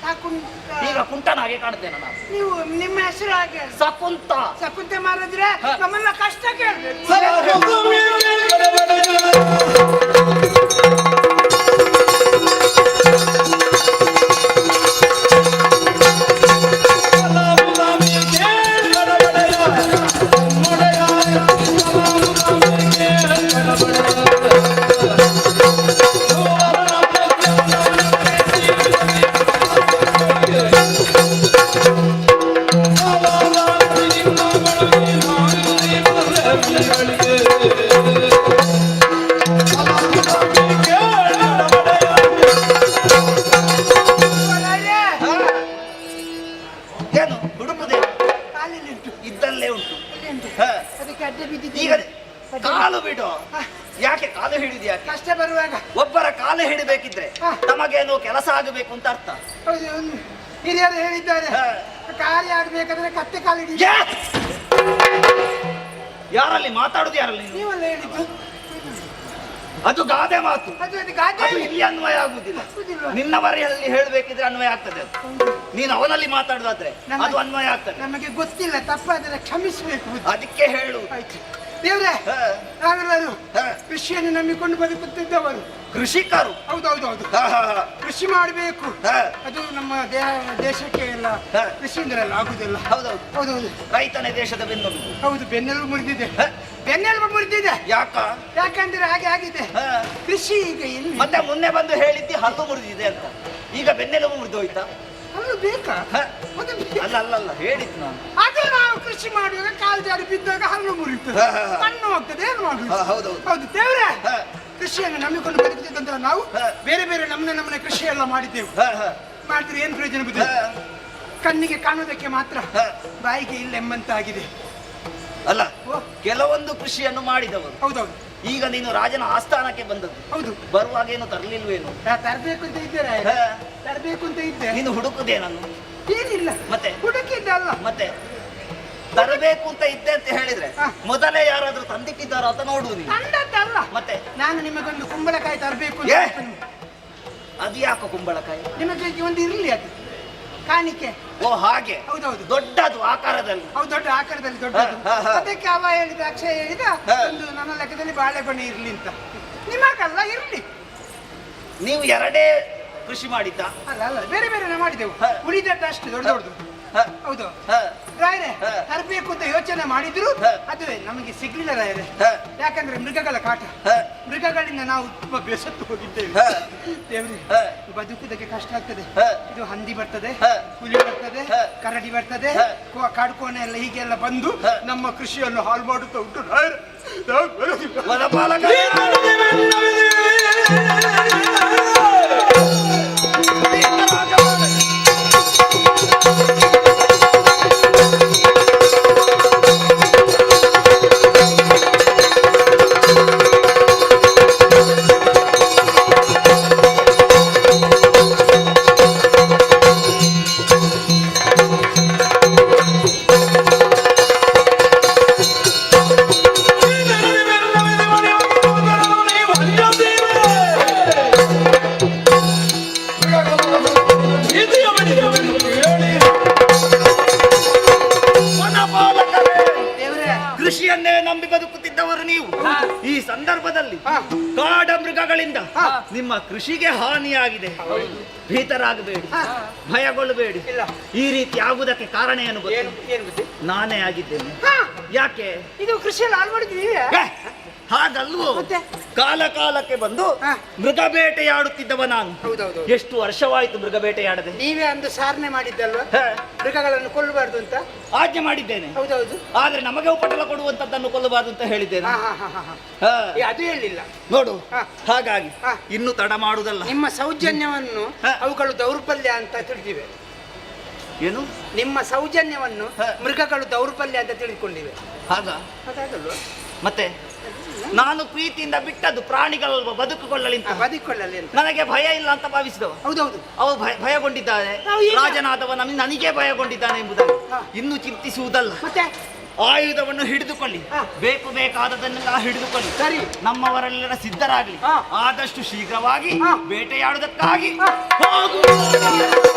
ಸಾಕುಂಟ ಈಗ ಕುಂಟನ ಹಾಗೆ ಕಾಣ್ತೇನೆ ನಾನು. ನೀವು ನಿಮ್ಮ ಹೆಸರು ಹಾಗೆ ಸಕುಂತ. ಸಕುಂತ ಮಹಾರಾಜರೇ, ನಮ್ಮನ್ನ ಕಷ್ಟ ಕೇಳಬೇಕು. ಏನು ಹುಡುಕುದೇ? ಇದ್ದಲ್ಲೇ ಉಂಟು. ಈಗ ಕಾಲು ಬಿಡು. ಯಾಕೆ ಕಾಲು ಹಿಡಿದು? ಯಾಕೆ ಕಷ್ಟ ಬರುವಾಗ ಒಬ್ಬರ ಕಾಲು ಹಿಡಿಬೇಕಿದ್ರೆ ತಮಗೇನೋ ಕೆಲಸ ಆಗಬೇಕು ಅಂತ ಅರ್ಥ. ಹಿರಿಯರು ಹೇಳಿದ್ದಾರೆ, ಕಾರ್ಯ ಆಗ್ಬೇಕಾದ್ರೆ ಕತ್ತೆ ಕಾಲು ಹಿಡಿ. ಯಾರಲ್ಲಿ ಮಾತಾಡುದು? ಯಾರಲ್ಲಿ? ನೀವಲ್ಲ ಹೇಳಿದ್ದು. ಅದು ಗಾದೆ ಮಾತು. ಅದು ಗಾದೆ ಅದು ಇಲ್ಲಿ ಅನ್ವಯ ಆಗುದಿಲ್ಲ. ನಿನ್ನವರಲ್ಲಿ ಹೇಳಬೇಕಿದ್ರೆ ಅನ್ವಯ ಆಗ್ತದೆ. ಅದು ನೀನು ಅವನಲ್ಲಿ ಮಾತಾಡುದಾದ್ರೆ ಅದು ಅನ್ವಯ ಆಗ್ತದೆ. ನಮಗೆ ಗೊತ್ತಿಲ್ಲ, ತಪ್ಪಾದರೆ ಕ್ಷಮಿಸಬೇಕು. ಅದಕ್ಕೆ ಹೇಳು. ದೇವ್ರೆ, ನಾವೆಲ್ಲರೂ ಕೃಷಿಯನ್ನು ನಂಬಿಕೊಂಡು ಬದುಕುತ್ತಿದ್ದವರು ಕೃಷಿಕರು. ಹೌದೌದೌದು. ಕೃಷಿ ಮಾಡಬೇಕು. ಅದು ನಮ್ಮ ದೇಶಕ್ಕೆ ಎಲ್ಲ ಕೃಷಿಯಿಂದಲೆಲ್ಲ ಆಗುದಿಲ್ಲ. ಹೌದೌದು ಹೌದೌದು. ರೈತನೇ ದೇಶದ ಬೆನ್ನೆಲುಬು. ಹೌದು, ಬೆನ್ನೆಲುಬು ಮುರಿದಿದೆ. ಬೆನ್ನೆಲುಬು ಮುರಿದಿದೆ. ಯಾಕಂದ್ರೆ ಹಾಗೆ ಆಗಿದೆ. ಕೃಷಿ ಈಗ ಎಲ್ಲಿ? ಮತ್ತೆ ಮೊನ್ನೆ ಬಂದು ಹೇಳಿದ್ದಿ ಹಲ್ಲು ಮುರಿದಿದೆ ಅಂತ. ಈಗ ಬೆನ್ನೆಲುಬು ಮುರಿದು ಹೋಯ್ತಾ? ಅಲ್ಲ ಬೇಕಾ? ಅಲ್ಲ ಅಲ್ಲ ಅಲ್ಲ ಹೇಳಿದ್ದು ನಾನು. ಅದು ನಾವು ಕೃಷಿ ಮಾಡುವಾಗ ಕಾಲು ಜಾರಿ ಬಿದ್ದಾಗ ಹಲ್ಲು ಮುರಿಯುತ್ತದೆ, ಮಣ್ಣು ಹೋಗ್ತದೆ. ಏನು ಮಾಡುದು? ಹೌದು ದೇವ್ರೆ, ಕೃಷಿಯನ್ನು ನಂಬಿಕೊಂಡು ಬದುಕುತ್ತಿದ್ದಂತ ನಾವು ಬೇರೆ ಬೇರೆ ನಮ್ಮನೆ ಕೃಷಿ ಎಲ್ಲ ಮಾಡಿದ್ದೆವು. ಮಾಡಿದ್ರೆ ಏನು ಪ್ರಯೋಜನ ಬುದ್ಧಿ? ಕಣ್ಣಿಗೆ ಕಾಣುವುದಕ್ಕೆ ಮಾತ್ರ, ಬಾಯಿಗೆ ಇಲ್ಲ ಎಂಬಂತಾಗಿದೆ. ಅಲ್ಲ, ಕೆಲವೊಂದು ಕೃಷಿಯನ್ನು ಮಾಡಿದವರು. ಹೌದೌದು. ಈಗ ನೀನು ರಾಜನ ಆಸ್ಥಾನಕ್ಕೆ ಬಂದದ್ದು. ಹೌದು. ಬರುವಾಗ ಏನು ತರಲಿಲ್ವೇನು? ತರಬೇಕು ಅಂತ ಇದ್ದೇನೆ. ತರಬೇಕು ಅಂತ ಇದ್ದೆ. ನೀನು ಹುಡುಕುದೇ ನಾನು? ಏನಿಲ್ಲ, ಮತ್ತೆ ಹುಡುಕಿದ್ದೆ ಅಲ್ಲ. ಮತ್ತೆ ತರಬೇಕು ಅಂತ ಇದ್ದೆ ಅಂತ ಹೇಳಿದ್ರೆ ಮೊದಲೇ ಯಾರಾದ್ರೂ ತಂದಿಟ್ಟಿದ್ದಾರ ಅಂತ ನೋಡುವುದು. ತಂದದ್ದಲ್ಲ. ಮತ್ತೆ ನಾನು ನಿಮಗೊಂದು ಕುಂಬಳಕಾಯಿ ತರಬೇಕು. ಅದು ಯಾಕೋ ಕುಂಬಳಕಾಯಿ? ನಿಮಗೆ ಒಂದು ಇರ್ಲಿ, ಅದು ಕಾಣಿಕೆ. ಓ ಹಾಗೆ, ಹೌದೌದು. ದೊಡ್ಡದು ಆಕಾರದಲ್ಲಿ. ಹೌದು, ದೊಡ್ಡ ಆಕಾರದಲ್ಲಿ ದೊಡ್ಡದು. ಹಾ, ಹಾ. ಅದಕ್ಕೆ ಅವ ಹೇಳಿದ, ಅಕ್ಷಯ ಹೇಳಿದ, ಒಂದು ನನ್ನ ಲೆಕ್ಕದಲ್ಲಿ ಬಾಳೆಗೊನೆ ಇರ್ಲಿ ಅಂತ. ನಿಮಗಲ್ಲ ಇರ್ಲಿ. ನೀವು ಎರಡೇ ಕೃಷಿ ಮಾಡಿದ್ದ? ಅಲ್ಲ ಅಲ್ಲ, ಬೇರೆ ಬೇರೆ ಮಾಡಿದೆವು. ಹಾ. ಉಳಿದದ್ದು ಅಷ್ಟು ದೊಡ್ಡ ದೊಡ್ಡದು. ಹಾ. ಹೌದು ಹಾ. ರಾಯರೇ, ಹಾ. ತರಬೇಕು ಅಂತ ಯೋಚನೆ ಮಾಡಿದ್ರು, ಹಾ. ಅದುವೇ ನಮಗೆ ಸಿಗ್ಲಿಲ್ಲ ರಾಯರೇ. ಹಾ. ಯಾಕಂದ್ರೆ ಮೃಗಗಳ ಕಾಟ. ಹಾ. ಮೃಗಗಳಿಂದ ನಾವು ತುಂಬಾ ಬೆಸತ್ತು ಹೋಗಿದ್ದೇವೆ. ಹಾ. ದೇವ್ರಿ, ಹಾ. ಬದುಕುವುದಕ್ಕೆ ಕಷ್ಟ ಆಗ್ತದೆ. ಹಾ. ಇದು ಹಂದಿ ಬರ್ತದೆ, ಹಾ. ಹುಲಿ ಬರ್ತದೆ, ಹಾ. ಕರಡಿ ಬರ್ತದೆ, ಹಾ. ಕಾಡ್ಕೋಣೆ ಎಲ್ಲ ಹೀಗೆಲ್ಲ ಬಂದು ಹಾ. ನಮ್ಮ ಕೃಷಿಯನ್ನು ಹಾಳು ಮಾಡುತ್ತಾ ಉಂಟು ರಾಯರೇ. ನಾವು ಬರೋದಿಲ್ಲ. ವನಪಾಲಕ ದೇವ್ರೇ, ಕೃಷಿಯನ್ನೇ ನಂಬಿ ಬದುಕುತ್ತಿದ್ದವರು ನೀವು. ಈ ಸಂದರ್ಭದಲ್ಲಿ ಕಾಡ ಮೃಗಗಳಿಂದ ನಿಮ್ಮ ಕೃಷಿಗೆ ಹಾನಿಯಾಗಿದೆ. ಭೀತರಾಗಬೇಡಿ, ಭಯಗೊಳ್ಳಬೇಡಿ. ಇಲ್ಲ. ಈ ರೀತಿ ಆಗುವುದಕ್ಕೆ ಕಾರಣ ಏನು ಗೊತ್ತು? ಏನು ಗೊತ್ತಿ? ನಾನೇ ಆಗಿದ್ದೇನೆ. ಹಾ. ಯಾಕೆ? ಇದು ಕೃಷಿಯಲ್ಲಿ ಹಾಳು ಮಾಡಿದ್ದು ನೀವೇ? ಹೇ, ಹಾಗಲ್ವೋ? ಮತ್ತೆ? ಕಾಲ ಕಾಲಕ್ಕೆ ಬಂದು ಹಾ. ಮೃಗ ಬೇಟೆಯಾಡುತ್ತಿದ್ದವ ನಾನು. ಹೌದೌದು. ಎಷ್ಟು ವರ್ಷವಾಯಿತು ಮೃಗ ಬೇಟೆಯಾಡದೆ? ನೀವೇ ಅಂದು ಸಾರಣೆ ಮಾಡಿದ್ದಲ್ವಾ, ಹೇ, ಮೃಗಗಳನ್ನು ಕೊಲ್ಲಬಾರ್ದು ಅಂತ? ಆಜ್ಞೆ ಮಾಡಿದ್ದೇನೆ. ಹೌದೌದು. ಆದ್ರೆ ನಮಗೆ ಉಪಟಳ ಕೊಡುವಂತದ್ದನ್ನು ಕೊಲ್ಲಬಾರದು ಅಂತ ಹೇಳಿದ್ದೇನೆ. ಹಾ, ಹಾ, ಹಾ, ಹಾ, ಹಾ. ಹಾ. ಅದು ಹೇಳಿಲ್ಲ. ನೋಡು, ಹಾ. ಹಾಗಾಗಿ ಹಾ. ಇನ್ನು ತಡ ಮಾಡುವುದಲ್ಲ. ನಿಮ್ಮ ಸೌಜನ್ಯವನ್ನು ಹಾ. ಅವುಗಳು ದೌರ್ಬಲ್ಯ ಅಂತ ತಿಳಿದಿವೆ. ಏನು? ನಿಮ್ಮ ಸೌಜನ್ಯವನ್ನು ಹಾ. ಮೃಗಗಳು ದೌರ್ಬಲ್ಯ ಅಂತ ತಿಳಿದುಕೊಂಡಿವೆ. ಹಾಗ ಹಾಗಾಗಲ್ವಾ? ಮತ್ತೆ ನಾನು ಪ್ರೀತಿಯಿಂದ ಬಿಟ್ಟದ್ದು ಪ್ರಾಣಿಗಳಲ್ವ ಬದುಕುಕೊಳ್ಳಲಿ ಅಂತ. ಬದುಕೊಳ್ಳಲಿ ಅಂತ. ನನಗೆ ಭಯ ಇಲ್ಲ ಅಂತ ಭಾವಿಸಿದವ. ಹೌದೌದು. ಅವ ಭಯಗೊಂಡಿದ್ದಾನೆ. ನಾವು ಈಗ- ರಾಜನಾದವ ನನಗೆ ಭಯಗೊಂಡಿದ್ದಾನೆ ಎಂಬುದನ್ನು ಹಾ. ಇನ್ನು ಚಿಂತಿಸುವುದಲ್ಲ. ಮತ್ತೆ ಆಯುಧವನ್ನು ಹಿಡಿದುಕೊಳ್ಳಿ, ಹಾ. ಬೇಕಾದದನ್ನೆಲ್ಲ ಹಿಡಿದುಕೊಳ್ಳಿ. ಸರಿ. ನಮ್ಮವರೆಲ್ಲರ ಸಿದ್ಧರಾಗಲಿ. ಹಾ. ಆದಷ್ಟು ಶೀಘ್ರವಾಗಿ ಹಾ. ಬೇಟೆಯಾಡುವುದಕ್ಕಾಗಿ ಹಾ. ಹೋಗು. ಬೇಟೆಯಾಡುತ್ತ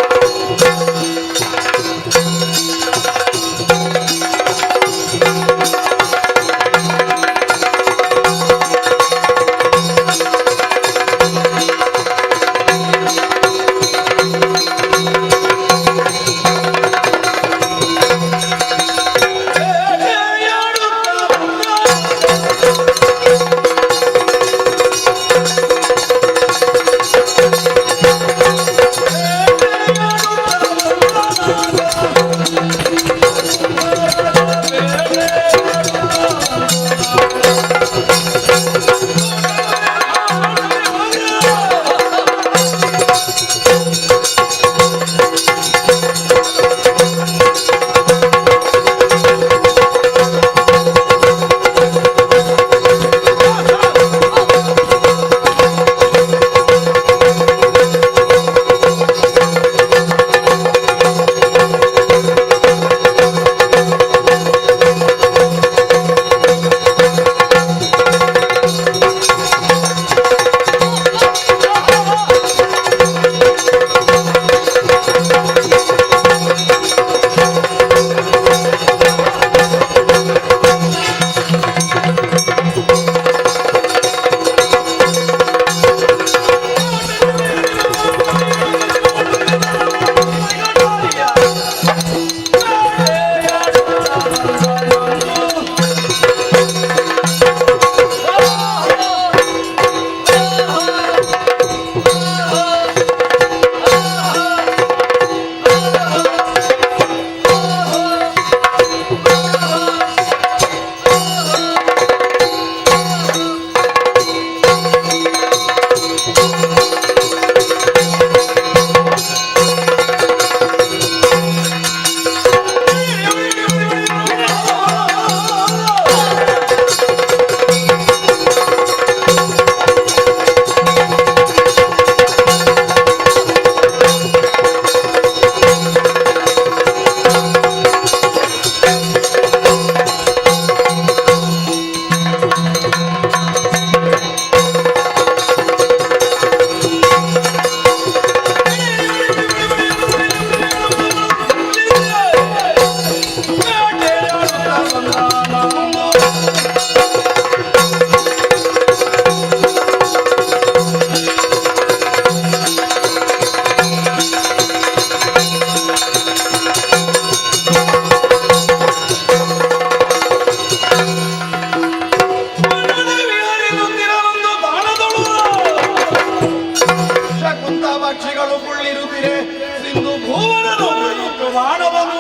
ಬಾಣವನು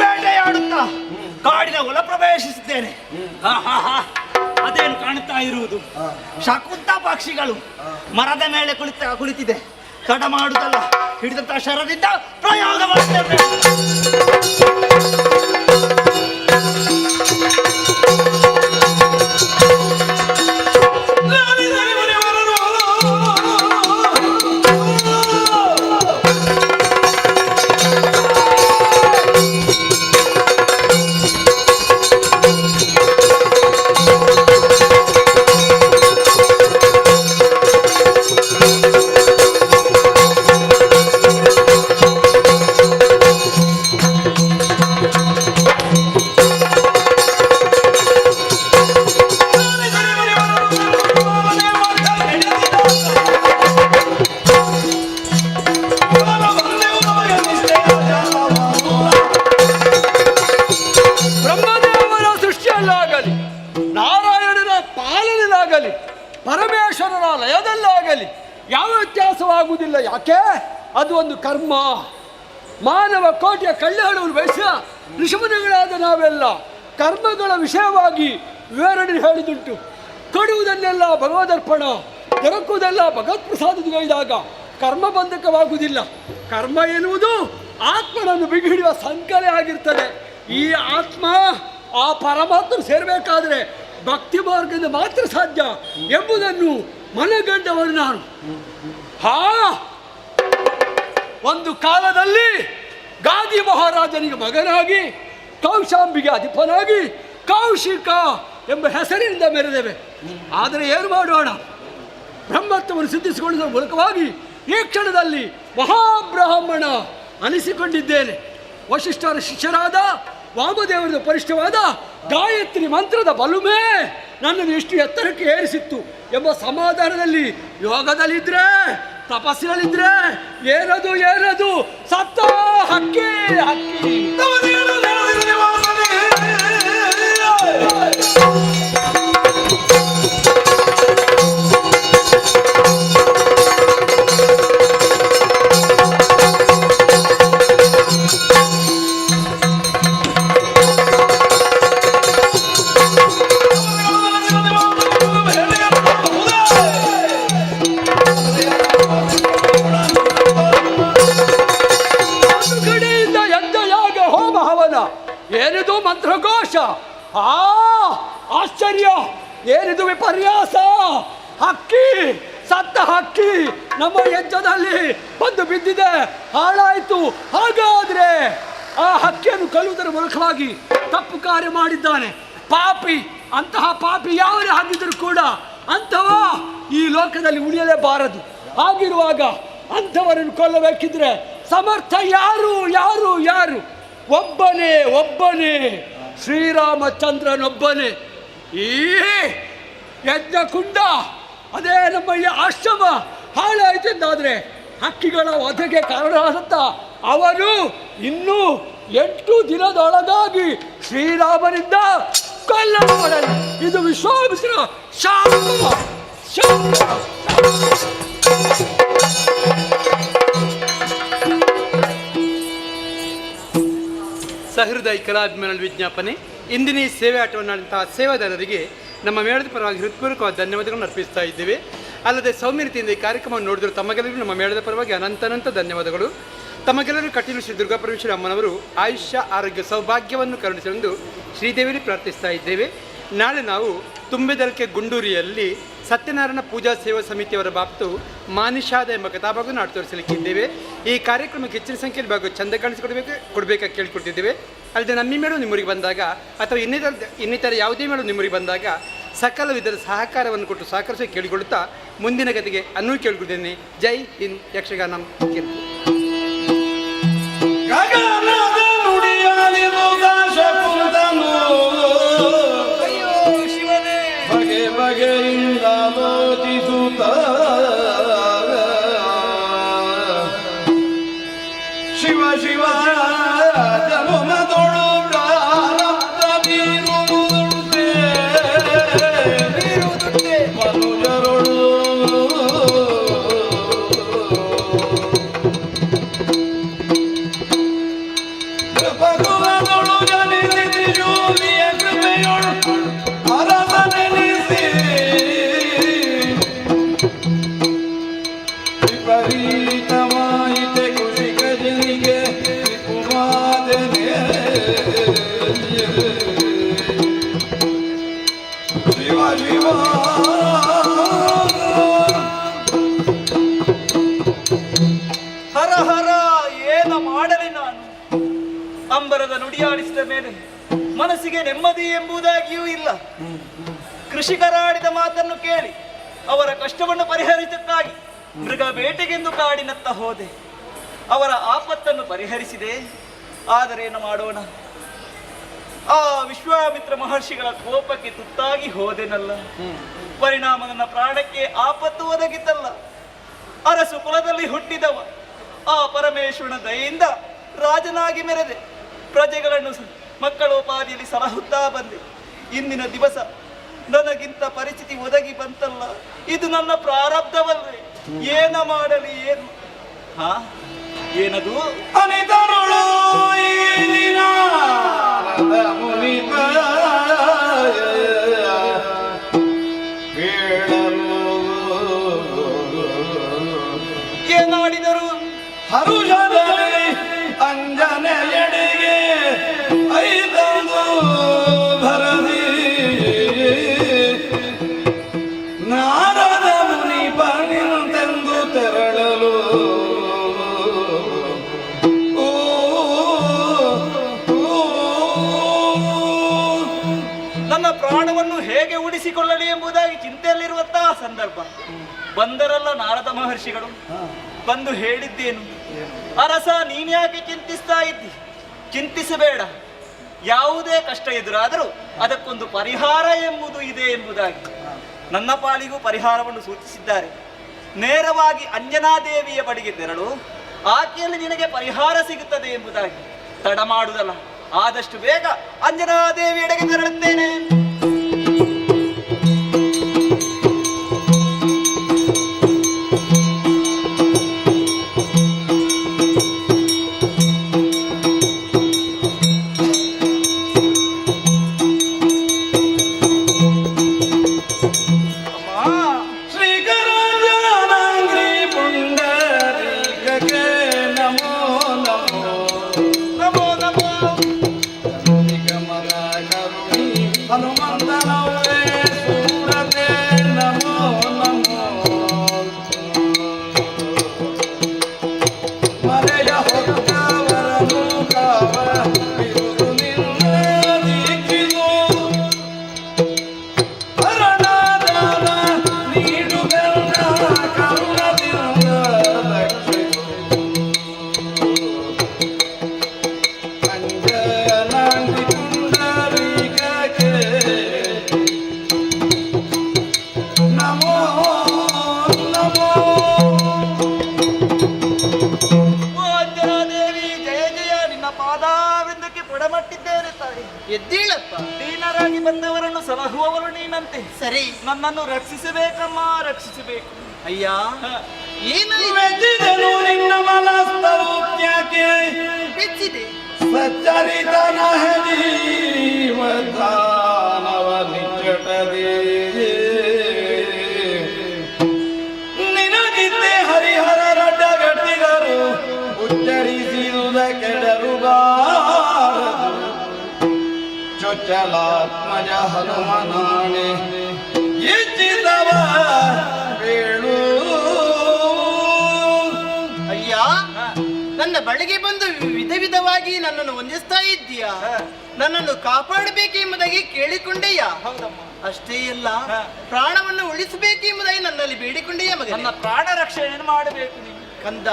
ಬೇಟೆಯಾಡುತ್ತಾ ಕಾಡಿನ ಹೊಲ ಪ್ರವೇಶಿಸಿದ್ದೇನೆ. ಅದೇನು ಕಾಣುತ್ತಾ ಇರುವುದು? ಶಕುಂತ ಪಕ್ಷಿಗಳು ಮರದ ಮೇಲೆ ಕುಳಿತಿದೆ. ತಡ ಮಾಡುತ್ತಲ್ಲ, ಹಿಡಿದಂತ ಶರದಿಂದ ಪ್ರಯೋಗ ಮಾಡುತ್ತೇವೆ. ಪರಮೇಶ್ವರನ ಲಯದಲ್ಲಾಗಲಿ ಯಾವ ವ್ಯತ್ಯಾಸವಾಗುವುದಿಲ್ಲ. ಯಾಕೆ? ಅದು ಒಂದು ಕರ್ಮ. ಮಾನವ ಕೋಟಿಯ ಕಲ್ಯಾಣವನ್ನು ಬಯಸಿದ ಋಷಿಮುನಿಗಳಾದ ನಾವೆಲ್ಲ ಕರ್ಮಗಳ ವಿಷಯವಾಗಿ ವಿವರಣೆ ಹೇಳಿದುಂಟು. ಕೊಡುವುದನ್ನೆಲ್ಲ ಭಗವದರ್ಪಣ, ದೊರಕುವುದೆಲ್ಲ ಭಗವತ್ ಪ್ರಸಾದಗಳಿದಾಗ ಕರ್ಮ ಬಂಧಕವಾಗುವುದಿಲ್ಲ. ಕರ್ಮ ಎನ್ನುವುದು ಆತ್ಮನನ್ನು ಬಿಗಿಹಿಡಿಯುವ ಸಂಕಲೆ ಆಗಿರ್ತದೆ. ಈ ಆತ್ಮ ಆ ಪರಮಾತ್ಮ ಸೇರಬೇಕಾದ್ರೆ ಭಕ್ತಿ ಮಾರ್ಗದಿಂದ ಮಾತ್ರ ಸಾಧ್ಯ ಎಂಬುದನ್ನು ಮನಗಂಡವನು ನಾನು. ಒಂದು ಕಾಲದಲ್ಲಿ ಗಾದಿ ಮಹಾರಾಜನಿಗೆ ಮಗನಾಗಿ ಕೌಶಾಂಬಿಗೆ ಅಧಿಪನಾಗಿ ಕೌಶಿಕ ಎಂಬ ಹೆಸರಿನಿಂದ ಮೆರೆದೇವೆ. ಆದರೆ ಏನು ಮಾಡೋಣ? ಬ್ರಹ್ಮತ್ವವನ್ನು ಸಿದ್ಧಿಸಿಕೊಳ್ಳುವ ಮೂಲಕವಾಗಿ ಈ ಕ್ಷಣದಲ್ಲಿ ಮಹಾಬ್ರಾಹ್ಮಣ ಅನಿಸಿಕೊಂಡಿದ್ದೇನೆ. ವಶಿಷ್ಠರ ಶಿಷ್ಯರಾದ ವಾಮದೇವರದ ಪರಿಷ್ಠವಾದ ಗಾಯತ್ರಿ ಮಂತ್ರದ ಬಲುಮೆ ನನ್ನನ್ನು ಎಷ್ಟು ಎತ್ತರಕ್ಕೆ ಏರಿಸಿತ್ತು ಎಂಬ ಸಮಾಧಾನದಲ್ಲಿ ಯೋಗದಲ್ಲಿದ್ರೆ, ತಪಸ್ಸಿನಲ್ಲಿದ್ರೆ ಏನದು ಸತ್ತ ಹಕ್ಕಿ ಹಕ್ಕಿ. ಏನಿದು ಮಂತ್ರಘೋಷ? ಆಶ್ಚರ್ಯ! ಏನಿದು ವಿಪರ್ಯಾಸ? ಹಕ್ಕಿ, ಸತ್ತ ಹಕ್ಕಿ ನಮ್ಮ ಯಜ್ಞದಲ್ಲಿ ಬಂದು ಬಿದ್ದಿದೆ, ಹಾಳಾಯಿತು. ಹಾಗಾದ್ರೆ ಆ ಹಕ್ಕಿಯನ್ನು ಕೊಲ್ಲುವುದರ ಮೂಲಕವಾಗಿ ತಪ್ಪು ಕಾರ್ಯ ಮಾಡಿದ್ದಾನೆ ಪಾಪಿ. ಅಂತಹ ಪಾಪಿ ಯಾವರೇ ಆಗಿದ್ದರೂ ಕೂಡ ಅಂಥವ ಈ ಲೋಕದಲ್ಲಿ ಉಳಿಯಲೇಬಾರದು. ಹಾಗಿರುವಾಗ ಅಂಥವರನ್ನು ಕೊಲ್ಲಬೇಕಿದ್ರೆ ಸಮರ್ಥ ಯಾರು ಯಾರು ಯಾರು? ಒಬ್ಬನೇ ಶ್ರೀರಾಮಚಂದ್ರನೊಬ್ಬನೇ. ಈ ಯಜ್ಞಕುಂಡ, ಅದೇ ನಮ್ಮ ಈ ಆಶ್ರಮ ಹಾಳಾಯಿತು ಎಂದಾದರೆ ಹಕ್ಕಿಗಳ ವಧೆಗೆ ಕಾರಣವಾದಂಥ ಅವನು ಇನ್ನೂ 8 ದಿನದೊಳಗಾಗಿ ಶ್ರೀರಾಮನಿಂದ ಕೊಲ್ಲಲ್ಪಡಲಿ. ಇದು ವಿಶ್ವಾಮಿತ್ರ ಶಾಪ. ಸಹೃದಯ ಕಲಾಭಿಮಾನ ವಿಜ್ಞಾಪನೆ. ಇಂದಿನ ಈ ಸೇವೆ ಆಟವನ್ನಾದಂತಹ ಸೇವಾದಾರರಿಗೆ ನಮ್ಮ ಮೇಳದ ಪರವಾಗಿ ಹೃತ್ಪೂರ್ವಕವಾದ ಧನ್ಯವಾದಗಳನ್ನು ಅರ್ಪಿಸ್ತಾ ಇದ್ದೇವೆ. ಅಲ್ಲದೆ ಸೌಮ್ಯ ರೀತಿಯಿಂದ ಈ ಕಾರ್ಯಕ್ರಮವನ್ನು ನೋಡಿದರೂ ತಮಗೆಲ್ಲರಿಗೂ ನಮ್ಮ ಮೇಳದ ಪರವಾಗಿ ಅನಂತ ಧನ್ಯವಾದಗಳು. ತಮಗೆಲ್ಲರೂ ಕಟೀಲು ಶ್ರೀ ದುರ್ಗಾಪರಮೇಶ್ವರಿ ಅಮ್ಮನವರು ಆಯುಷ್ಯ ಆರೋಗ್ಯ ಸೌಭಾಗ್ಯವನ್ನು ಕರುಣಿಸಲೆಂದು ಶ್ರೀದೇವಿಯಲ್ಲಿ ಪ್ರಾರ್ಥಿಸ್ತಾ ಇದ್ದೇವೆ. ನಾಳೆ ನಾವು ತುಂಬೆದಲ್ಕೆ ಗುಂಡೂರಿಯಲ್ಲಿ ಸತ್ಯನಾರಾಯಣ ಪೂಜಾ ಸೇವಾ ಸಮಿತಿಯವರ ಬಾಪ್ತು ಮಾನಿಷಾದ ಎಂಬ ಕಥಾಭಾಗವನ್ನು ಆಟ ತೋರಿಸಲಿಕ್ಕಿದ್ದೇವೆ. ಈ ಕಾರ್ಯಕ್ರಮಕ್ಕೆ ಹೆಚ್ಚಿನ ಸಂಖ್ಯೆಯಲ್ಲಿ ಭಾಗ ಚಂದ ಕೊಡಬೇಕಾಗಿ ಕೇಳಿಕೊಡ್ತಿದ್ದೇವೆ. ಅಲ್ಲದೆ ನಮ್ಮ ಮೇಳು ನಿಮ್ಮೂರಿಗೆ ಬಂದಾಗ ಅಥವಾ ಇನ್ನಿತರ ಯಾವುದೇ ಮೇಳು ನಿಮ್ಮೂರಿಗೆ ಬಂದಾಗ ಸಕಲ ವಿಧದ ಸಹಕಾರವನ್ನು ಕೊಟ್ಟು ಸಹಕರಿಸಿ ಕೇಳಿಕೊಳ್ಳುತ್ತಾ ಮುಂದಿನ ಗತಿಗೆ ಅನ್ನೂ ಕೇಳಿಕೊಳ್ತೇನೆ. ಜೈ ಹಿಂದ್. ಯಕ್ಷಗಾನ ಕೀರ್ತಿ. ಬಗೆಯಿಂದ ಲೋಚಿಸುತ್ತ ಶಿವ ಶಿವ ಜನುಮದೊಳು ಪ್ರಾರಬ್ಧ ಬೀರುವುದುಂಟೆ ಮನುಜರೊಳು ವಿಪರೀತವಾಯಿತೆ ಕೃಷಿಕರಿಗೆ ರಿಪುವಾದನೆ ಶಿವ ಶಿವ ಹರ ಹರ ಏನ ಮಾಡಲಿ ನಾನು. ಅಂಬರದ ನುಡಿಯಾಡಿಸಿದ ಮೇಲೆ ಮನಸ್ಸಿಗೆ ನೆಮ್ಮದಿ ಎಂಬುದಾಗಿಯೂ ಇಲ್ಲ. ಕೃಷಿಕರ ಆಡಿದ ಮಾತನ್ನು ಕೇಳಿ ಅವರ ಕಷ್ಟವನ್ನು ಪರಿಹರಿಸಕ್ಕಾಗಿ ಮೃಗ ಬೇಟೆಗೆಂದು ಕಾಡಿನತ್ತ ಹೋದೆ. ಅವರ ಆಪತ್ತನ್ನು ಪರಿಹರಿಸಿದೆ. ಆದರೇನು ಮಾಡೋಣ, ಆ ವಿಶ್ವಾಮಿತ್ರ ಮಹರ್ಷಿಗಳ ಕೋಪಕ್ಕೆ ತುತ್ತಾಗಿ ಹೋದೆನಲ್ಲ. ಪರಿಣಾಮ ನನ್ನ ಪ್ರಾಣಕ್ಕೆ ಆಪತ್ತು ಒದಗಿದ್ದಲ್ಲ. ಅರಸು ಕುಲದಲ್ಲಿ ಹುಟ್ಟಿದವ ಆ ಪರಮೇಶ್ವರನ ದಯೆಯಿಂದ ರಾಜನಾಗಿ ಮೆರೆದೆ. ಪ್ರಜೆಗಳನ್ನು ಮಕ್ಕಳೋಪಾದಿಯಲ್ಲಿ ಸಲಹುತ್ತಾ ಬಂದೆ. ಇಂದಿನ ದಿವಸ ನನಗಿಂತ ಪರಿಸ್ಥಿತಿ ಒದಗಿ ಬಂತಲ್ಲ. ಇದು ನನ್ನ ಪ್ರಾರಬ್ಧವಲ್ವೇ? ಏನ ಮಾಡಲಿ? ಏನು ಏನದು? ಅನಿತರುಳು ಈ ದಿನ ಮುನಿಪ ಏನಾಡಿದರು? ಹರುಷದಲ್ಲಿ ಅಂಜನೆಯಡೆಗೆ ಐದಂದು ಭರದಿ ನಾರದ ಮುನಿಪ ನಿಂತೆಂದು ತೆರಳಲು ನನ್ನ ಪ್ರಾಣವನ್ನು ಹೇಗೆ ಉಳಿಸಿಕೊಳ್ಳಲಿ ಎಂಬುದಾಗಿ ಚಿಂತೆಯಲ್ಲಿರುವಂತಹ ಸಂದರ್ಭ ಬಂದರಲ್ಲ ನಾರದ ಮಹರ್ಷಿಗಳು. ಬಂದು ಹೇಳಿದ್ದೇನು? ಅರಸ ನೀನ್ಯಾಕೆ ಚಿಂತಿಸ್ತಾ ಇದ್ದಿ? ಚಿಂತಿಸಬೇಡ. ಯಾವುದೇ ಕಷ್ಟ ಎದುರಾದರೂ ಅದಕ್ಕೊಂದು ಪರಿಹಾರ ಎಂಬುದು ಇದೆ ಎಂಬುದಾಗಿ ನನ್ನ ಪಾಲಿಗೂ ಪರಿಹಾರವನ್ನು ಸೂಚಿಸಿದ್ದಾರೆ. ನೇರವಾಗಿ ಅಂಜನಾದೇವಿಯ ಬಳಿಗೆ ತೆರಳು, ಆಕೆಯಲ್ಲಿ ನಿನಗೆ ಪರಿಹಾರ ಸಿಗುತ್ತದೆ ಎಂಬುದಾಗಿ. ತಡ ಮಾಡುವುದಲ್ಲ, ಆದಷ್ಟು ಬೇಗ ಅಂಜನಾದೇವಿಯೆಡೆಗೆ ತೆರಳುತ್ತೇನೆ. ಹನುಮಂತನವೇ ಸೂರತೆ ನಮೋ ನಮೋ ಮರೆಯ ಹೊಕ್ಕವರನು ಕಾವ ಬಿರುದು ನಿನ್ನ ದೀಕ್ಷಿಸು ಹರಣದಾನ ನೀಡು ಬೆಲ್ಲ ಕರುಣದಿಂದ ರಕ್ಷಿಸು ಅಂಜನಾಂಡಿ ಪುಂಡರೀಕಕ್ಕೆ ನಮೋ ನಮೋ. ಓ ಅಂಜನಾದೇವಿ, ಜಯ ಜಯ. ನಿನ್ನ ಪಾದಾವಿಂದಕ್ಕೆ ಪುಡಮಟ್ಟಿದ್ದೇನೆ ತಾಯಿ. ಎದ್ದೇಳಪ್ಪ. ದೀನರಾಗಿ ಬಂದವರನ್ನು ಸಲಹುವವರು ನೀನಂತೆ. ಸರಿ, ನನ್ನನ್ನು ರಕ್ಷಿಸಬೇಕಮ್ಮ, ರಕ್ಷಿಸಬೇಕು. ಅಯ್ಯ ಏನಾಯ್ತು? ಮೆಚ್ಚಿದೆನು ನಿನ್ನ ಮನಸ್ತೌತ್ಯಕ್ಕೆ ಬೆಚ್ಚಿದೆ. ಸಚ್ಚರಿತನ ಜೀವದಾನವ ನಿಚ್ಚಟದೆ ನಿನಗಿದ್ದೆ ಹರಿಹರರ ಡಗಟಿಗರು ಉಚ್ಚರಿಸಿರುವುದ ಕೆಡರುಬಾರದು. ಚೊಚ್ಚಲಾತ್ಮಜ ಹನುಮನಾಣೆ ಇಚ್ಛಿತವ ಬೇಳು. ಅಯ್ಯ, ನನ್ನ ಬಳಿಗೆ ಬಂದು ವಿಧ ವಿಧವಾಗಿ ನನ್ನನ್ನು ವಂದಿಸ್ತಾ ಇದ್ದೀಯಾ? ನನ್ನನ್ನು ಕಾಪಾಡಬೇಕೆಂಬುದಾಗಿ ಕೇಳಿಕೊಂಡೆಯ? ಹೌದಮ್ಮ. ಅಷ್ಟೇ ಅಲ್ಲ, ಪ್ರಾಣವನ್ನು ಉಳಿಸಬೇಕೆಂಬುದಾಗಿ ನನ್ನಲ್ಲಿ ಬೇಡಿಕೊಂಡೆಯ ಮಗ. ನನ್ನ ಪ್ರಾಣ ರಕ್ಷಣೆಯನ್ನು ಮಾಡಬೇಕು ನೀನು. ಕಂದ,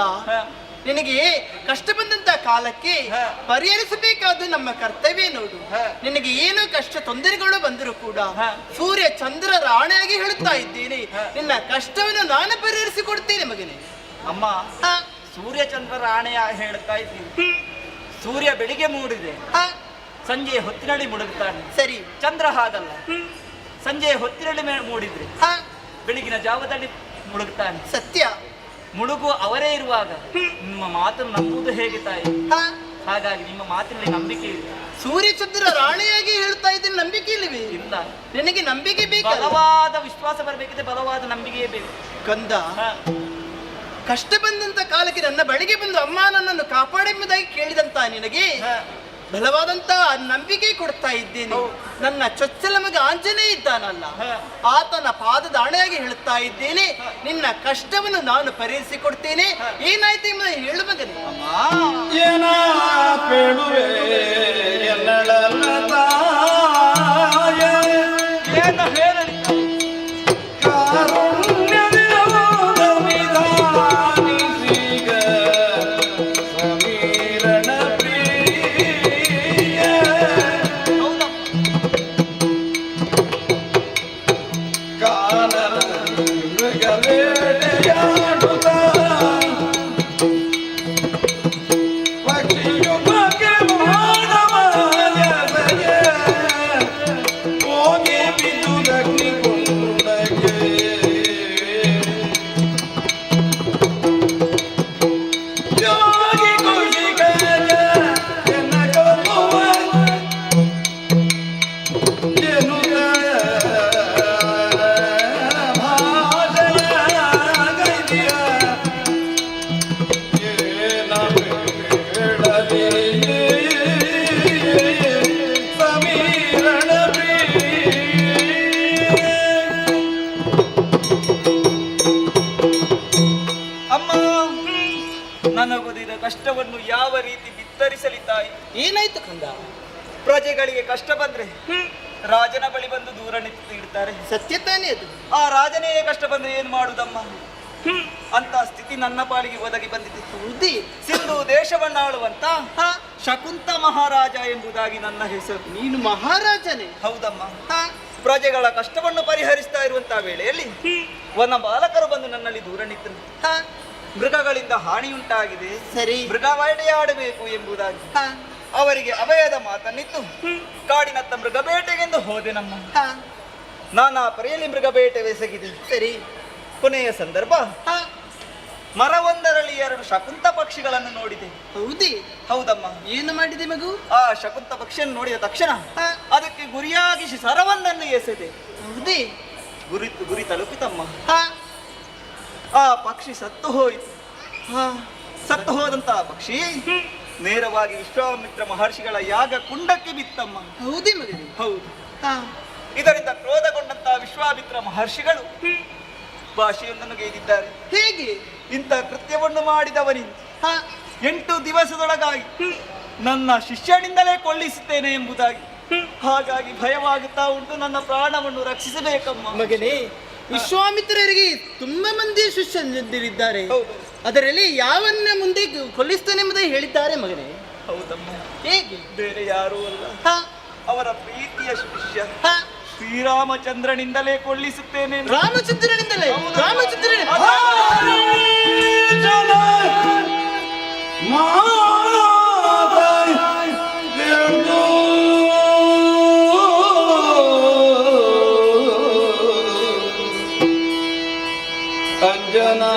ನಿನಗೆ ಕಷ್ಟ ಬಂದಂತ ಕಾಲಕ್ಕೆ ಪರಿಹರಿಸಬೇಕಾದ್ದು ನಮ್ಮ ಕರ್ತವ್ಯ ನೋಡು. ನಿನಗೆ ಏನು ಕಷ್ಟ ತೊಂದರೆಗಳು ಬಂದರೂ ಕೂಡ ಸೂರ್ಯ ಚಂದ್ರರ ಆಣೆಯಾಗಿ ಹೇಳುತ್ತಾ ಇದ್ದೇನೆ, ನಿನ್ನ ಕಷ್ಟವನ್ನು ನಾನು ಪರಿಹರಿಸಿಕೊಡ್ತೇನೆ ಮಗನೇ. ಅಮ್ಮ, ಸೂರ್ಯ ಚಂದ್ರರ ಆಣೆಯ ಹೇಳ್ತಾ ಇದ್ದೀನಿ. ಸೂರ್ಯ ಬೆಳಿಗ್ಗೆ ಮೂಡಿದೆ, ಸಂಜೆ ಹೊತ್ತಿನಡಿ ಮುಳುಗುತ್ತಾನೆ. ಸರಿ, ಚಂದ್ರ ಹಾಗಲ್ಲ. ಸಂಜೆ ಹೊತ್ತಿನಡಿ ಮೂಡಿದ್ರೆ ಬೆಳಗಿನ ಜಾವದಲ್ಲಿ ಮುಳುಗುತ್ತಾನೆ. ಸತ್ಯ. ಮುಳುಗು ಅವರೇ ಇರುವಾಗ ನಿಮ್ಮ ಮಾತನ್ನು ನಂಬುವುದು ಹೇಗೆ ತಾಯಿ? ಹಾಗಾಗಿ ನಿಮ್ಮ ಮಾತಿನಲ್ಲಿ ನಂಬಿಕೆ ಇದೆ. ಸೂರ್ಯಚಂದ್ರ ರಾಣಿಯಾಗಿ ಹೇಳ್ತಾ ಇದ್ದೀನಿ, ನಂಬಿಕೆ ಇಲ್ಲವೇ? ಇಲ್ಲ. ನಿನಗೆ ನಂಬಿಕೆ ಬೇಕು, ಬಲವಾದ ವಿಶ್ವಾಸ ಬರಬೇಕಿದೆ, ಬಲವಾದ ನಂಬಿಕೆಯೇ ಬೇಕು. ಕಂದ. ಕಷ್ಟ ಬಂದಂತ ಕಾಲಕ್ಕೆ ನನ್ನ ಬಳಿಗೆ ಬಂದು ಅಮ್ಮ ನನ್ನನ್ನು ಕಾಪಾಡೆಂಬುದಾಗಿ ಕೇಳಿದಂತ ನಿನಗೆ ಬಲವಾದಂತ ನಂಬಿಕೆ ಕೊಡ್ತಾ ಇದ್ದೇನೆ. ನನ್ನ ಚೊಚ್ಚಲ ಮಗ ಆಂಜನೇಯ ಇದ್ದಾನಲ್ಲ, ಆತನ ಪಾದದ ಹಣೆಯಾಗಿ ಹೇಳುತ್ತಾ ಇದ್ದೇನೆ, ನಿನ್ನ ಕಷ್ಟವನ್ನು ನಾನು ಪರಿಹರಿಸಿಕೊಡ್ತೇನೆ. ಏನಾಯ್ತು ಎಂಬುದು ಹೇಳು ಮಗನೇ. ಏನ ಪೇಳುವೆ ಎನ್ನಡಲ್ಲ ತಾಯ, ಏನ ಹೇಳಿ ನನಗೊದಿದ ಕಷ್ಟವನ್ನು ಯಾವ ರೀತಿ ಬಿತ್ತರಿಸಲಿ ತಾಯಿ? ಏನಾಯ್ತು ಕಂದ? ಪ್ರಜೆಗಳಿಗೆ ಕಷ್ಟ ಬಂದ್ರೆ ರಾಜನ ಬಳಿ ಬಂದು ದೂರ ನಿಂತು ಇಡ್ತಾರೆ. ಸತ್ಯ ತಾನೇ ಅದು. ಆ ರಾಜನೇ ಕಷ್ಟ ಬಂದ್ರೆ ಏನ್ ಮಾಡುದಮ್ಮ? ಅಂತ ಸ್ಥಿತಿ ನನ್ನ ಪಾಲಿಗೆ ಒದಗಿ ಬಂದಿದೆ. ಹೌದಿ? ಸಿಂಧು ದೇಶವನ್ನಾಳುವಂತ ಶಕುಂತ ಮಹಾರಾಜ ಎಂಬುದಾಗಿ ನನ್ನ ಹೆಸರು. ನೀನು ಮಹಾರಾಜನೇ? ಹೌದಮ್ಮ. ಪ್ರಜೆಗಳ ಕಷ್ಟವನ್ನು ಪರಿಹರಿಸ್ತಾ ಇರುವಂತಹ ವೇಳೆಯಲ್ಲಿ ವನ ಬಾಲಕರು ಬಂದು ನನ್ನಲ್ಲಿ ದೂರ ನಿಂತರು. ಮೃಗಗಳಿಂದ ಹಾನಿಯುಂಟಾಗಿದೆ, ಸರಿ, ಮೃಗ ಬೇಟೆಯಾಡಬೇಕು ಎಂಬುದಾಗಿ ಅವರಿಗೆ ಅಭಯದ ಮಾತನ್ನಿತ್ತು ಕಾಡಿನತ್ತ ಮೃಗ ಬೇಟೆಗೆಂದು ಹೋದೆ. ನಮ್ಮ ನಾನಾ ಪರಿಯಲ್ಲಿ ಮೃಗ ಬೇಟೆ ಬೆಸಗಿದೆ. ಸರಿ, ಕೊನೆಯ ಸಂದರ್ಭ ಮರವೊಂದರಲ್ಲಿ 2 ಶಕುಂತ ಪಕ್ಷಿಗಳನ್ನು ನೋಡಿದೆ. ಹೌದಿ? ಹೌದಮ್ಮ. ಏನು ಮಾಡಿದೆ ಮಗು? ಆ ಶಕುಂತ ಪಕ್ಷಿಯನ್ನು ನೋಡಿದ ತಕ್ಷಣ ಅದಕ್ಕೆ ಗುರಿಯಾಗಿ ಸರವೊಂದನ್ನು ಎಸೆದೆ. ಹೌದಿ? ಗುರಿ ತಲುಪಿತಮ್ಮ. ಆ ಪಕ್ಷಿ ಸತ್ತು ಹೋಯಿತು. ಸತ್ತು ಹೋದಂತಹ ಪಕ್ಷಿ ನೇರವಾಗಿ ವಿಶ್ವಾಮಿತ್ರ ಮಹರ್ಷಿಗಳ ಯಾಗ ಕುಂಡಕ್ಕೆ ಬಿತ್ತಮ್ಮ. ಹೌದಿ ಮಗನೇ? ಹೌದು. ಇದರಿಂದ ಕ್ರೋಧಗೊಂಡಂತಹ ವಿಶ್ವಾಮಿತ್ರ ಮಹರ್ಷಿಗಳು ಭಾಷೆಯೊಂದನ್ನು ಗೈದಿದ್ದಾರೆ. ಹೇಗೆ? ಇಂಥ ಕೃತ್ಯವನ್ನು ಮಾಡಿದವನಿಂದ 8 ದಿವಸದೊಳಗಾಗಿ ನನ್ನ ಶಿಷ್ಯನಿಂದಲೇ ಕೊಳ್ಳಿಸುತ್ತೇನೆ ಎಂಬುದಾಗಿ. ಹಾಗಾಗಿ ಭಯವಾಗುತ್ತಾ ಉಂಟು, ನನ್ನ ಪ್ರಾಣವನ್ನು ರಕ್ಷಿಸಬೇಕಮ್ಮ. ಮಗನೇ, ವಿಶ್ವಾಮಿತ್ರರಿಗೆ ತುಂಬಾ ಮಂದಿ ಶಿಷ್ಯರಿದ್ದಾರೆ. ಹೌದು. ಅದರಲ್ಲಿ ಯಾವನ್ನ ಮುಂದೆ ಕೊಲ್ಲಿಸ್ತಾನೆ ಎಂಬುದಾಗಿ ಹೇಳಿದ್ದಾರೆ ಮಗನೇ. ಹೌದಮ್ಮ. ಹೇಗೆ? ಬೇರೆ ಯಾರೂ ಅಲ್ಲ, ಅವರ ಪ್ರೀತಿಯ ಶಿಷ್ಯ ಶ್ರೀರಾಮಚಂದ್ರನಿಂದಲೇ ಕೊಳ್ಳಿಸುತ್ತೇನೆ. ರಾಮಚಂದ್ರನಿಂದಲೇ? ರಾಮಚಂದ್ರನೇ? ಅಂಜನಾ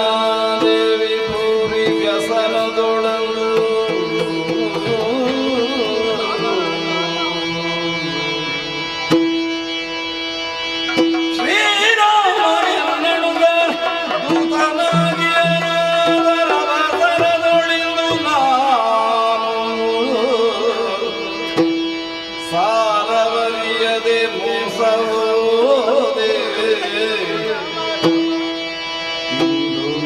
ದೇವಿ ಭೂರಿ ವ್ಯಸನದೊಳಲು ಶ್ರೀರಾಮನೆನುಗ ದೂತನಾಗಿ ಅವಸರದೊಳಿದು ನಾನು ಸಾರವರಿಯದೆ ಮೋಸವೋದೆ.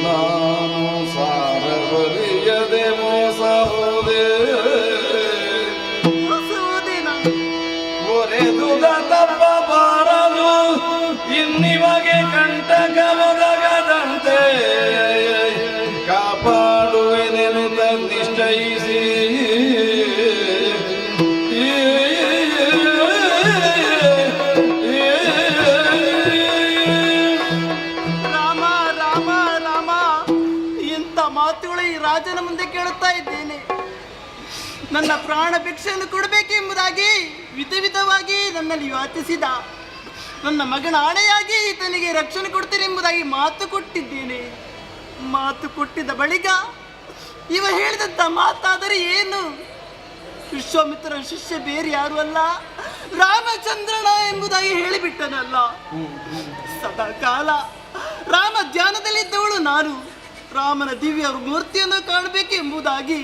ನಾನು ಸಾರವರಿಯದೆ ಮೋಸ ಹೋದೆ. ಒರೆದುದ ತಪ್ಪ ಬಾರದು ಇನ್ನಿಮಗೆ ಕಂಟಕ ಒದಗದಂತೆ ಕಾಪಾಡುವೆನೆನುತ ನಿಶ್ಚಯಿಸಿ ಮಾತುಗಳು ಈ ರಾಜನ ಮುಂದೆ ಕೇಳುತ್ತಾ ಇದ್ದೇನೆ. ನನ್ನ ಪ್ರಾಣ ಭಿಕ್ಷೆಯನ್ನು ಕೊಡಬೇಕೆಂಬುದಾಗಿ ವಿಧವಾಗಿ ನನ್ನಲ್ಲಿ ಯಾಚಿಸಿದ. ನನ್ನ ಮಗನ ಆಣೆಯಾಗಿ ಈತನಿಗೆ ರಕ್ಷಣೆ ಕೊಡ್ತೇನೆ ಎಂಬುದಾಗಿ ಮಾತು ಕೊಟ್ಟಿದ್ದೇನೆ. ಮಾತು ಕೊಟ್ಟಿದ್ದ ಬಳಿಕ ಇವ ಹೇಳಿದಂತ ಮಾತಾದರೆ ಏನು? ವಿಶ್ವಾಮಿತ್ರನ ಶಿಷ್ಯ ಬೇರೆ ಯಾರು ಅಲ್ಲ, ರಾಮಚಂದ್ರನ ಎಂಬುದಾಗಿ ಹೇಳಿಬಿಟ್ಟನಲ್ಲ. ಸದಾ ಕಾಲ ರಾಮ ಧ್ಯಾನದಲ್ಲಿದ್ದವಳು ನಾನು. ರಾಮನ ದಿವ್ಯ ಮೂರ್ತಿಯನ್ನು ಕಾಣಬೇಕೆಂಬುದಾಗಿ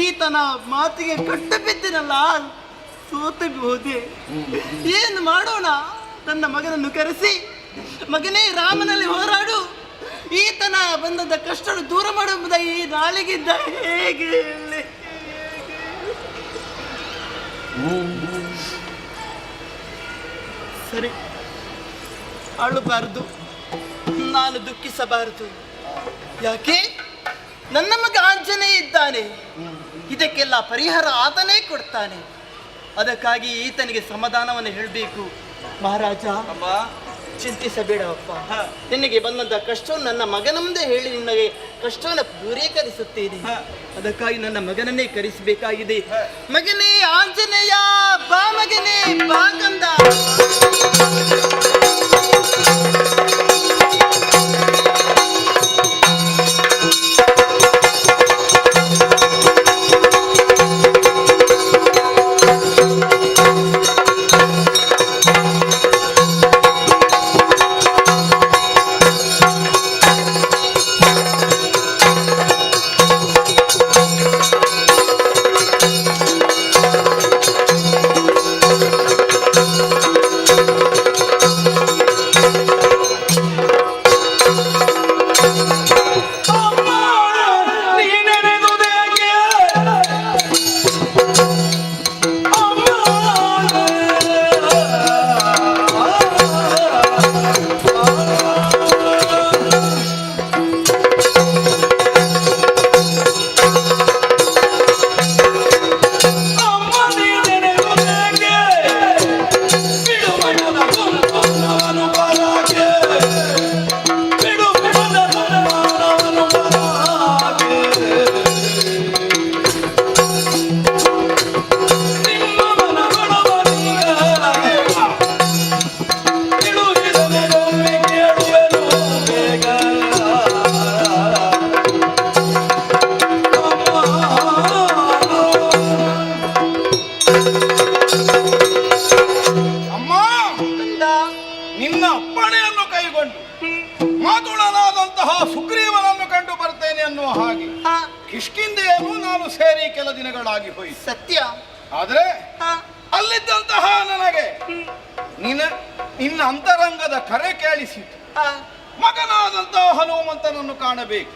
ಈತನ ಮಾತಿಗೆ ಕಟ್ಟು ಬಿದ್ದಿನಲ್ಲ, ಸೋತು ಹೋದೆ. ಏನು ಮಾಡೋಣ? ನನ್ನ ಮಗನನ್ನು ಕರೆಸಿ, ಮಗನೇ ರಾಮನಲ್ಲಿ ಹೋರಾಡು, ಈತನ ಬಂದದ ಕಷ್ಟ ದೂರ ಮಾಡುವುದಾಗಿ ಈ ನಾಳೆಗಿದ್ದ ಹೇಗೆ ಹೇಳಿ? ಸರಿ, ಅಳಬಾರದು, ನಾನು ದುಃಖಿಸಬಾರದು. ಯಾಕೆ? ನನ್ನ ಮಗ ಆಂಜನೇಯ ಇದ್ದಾನೆ, ಇದಕ್ಕೆಲ್ಲ ಪರಿಹಾರ ಆತನೇ ಕೊಡ್ತಾನೆ. ಅದಕ್ಕಾಗಿ ಈತನಿಗೆ ಸಮಾಧಾನವನ್ನು ಹೇಳಬೇಕು. ಮಹಾರಾಜ, ಚಿಂತಿಸಬೇಡಪ್ಪ. ನಿನಗೆ ಬಂದಂತ ಕಷ್ಟವನ್ನು ನನ್ನ ಮಗನ ಮುಂದೆ ಹೇಳಿ ನಿನಗೆ ಕಷ್ಟವನ್ನು ದೂರೀಕರಿಸುತ್ತೇನೆ. ಅದಕ್ಕಾಗಿ ನನ್ನ ಮಗನನ್ನೇ ಕರೆಸಬೇಕಾಗಿದೆ. ಮಗನೇ ಆಂಜನೇಯ, ಬಾ ಮಗನೇ, ಬಾ ಕಂದ. ನಿನ್ನ ಅಪ್ಪಣೆಯನ್ನು ಕೈಗೊಂಡು ಮಾತುಳನಾದಂತಹ ಸುಗ್ರೀವನನ್ನು ಕಂಡು ಬರ್ತೇನೆ ಅನ್ನುವ ಹಾಗೆ ಕಿಷ್ಕಿಂಧೆಯನ್ನು ನಾನು ಸೇರಿ ಕೆಲ ದಿನಗಳಾಗಿ ಹೋಯಿತು. ಸತ್ಯ. ಆದ್ರೆ ಅಲ್ಲಿದ್ದಂತಹ ನನಗೆ ನಿನ್ನ ಅಂತರಂಗದ ಕರೆ ಕೇಳಿಸಿತು. ಮಗನಾದಂತಹ ಹನುಮಂತನನ್ನು ಕಾಣಬೇಕು.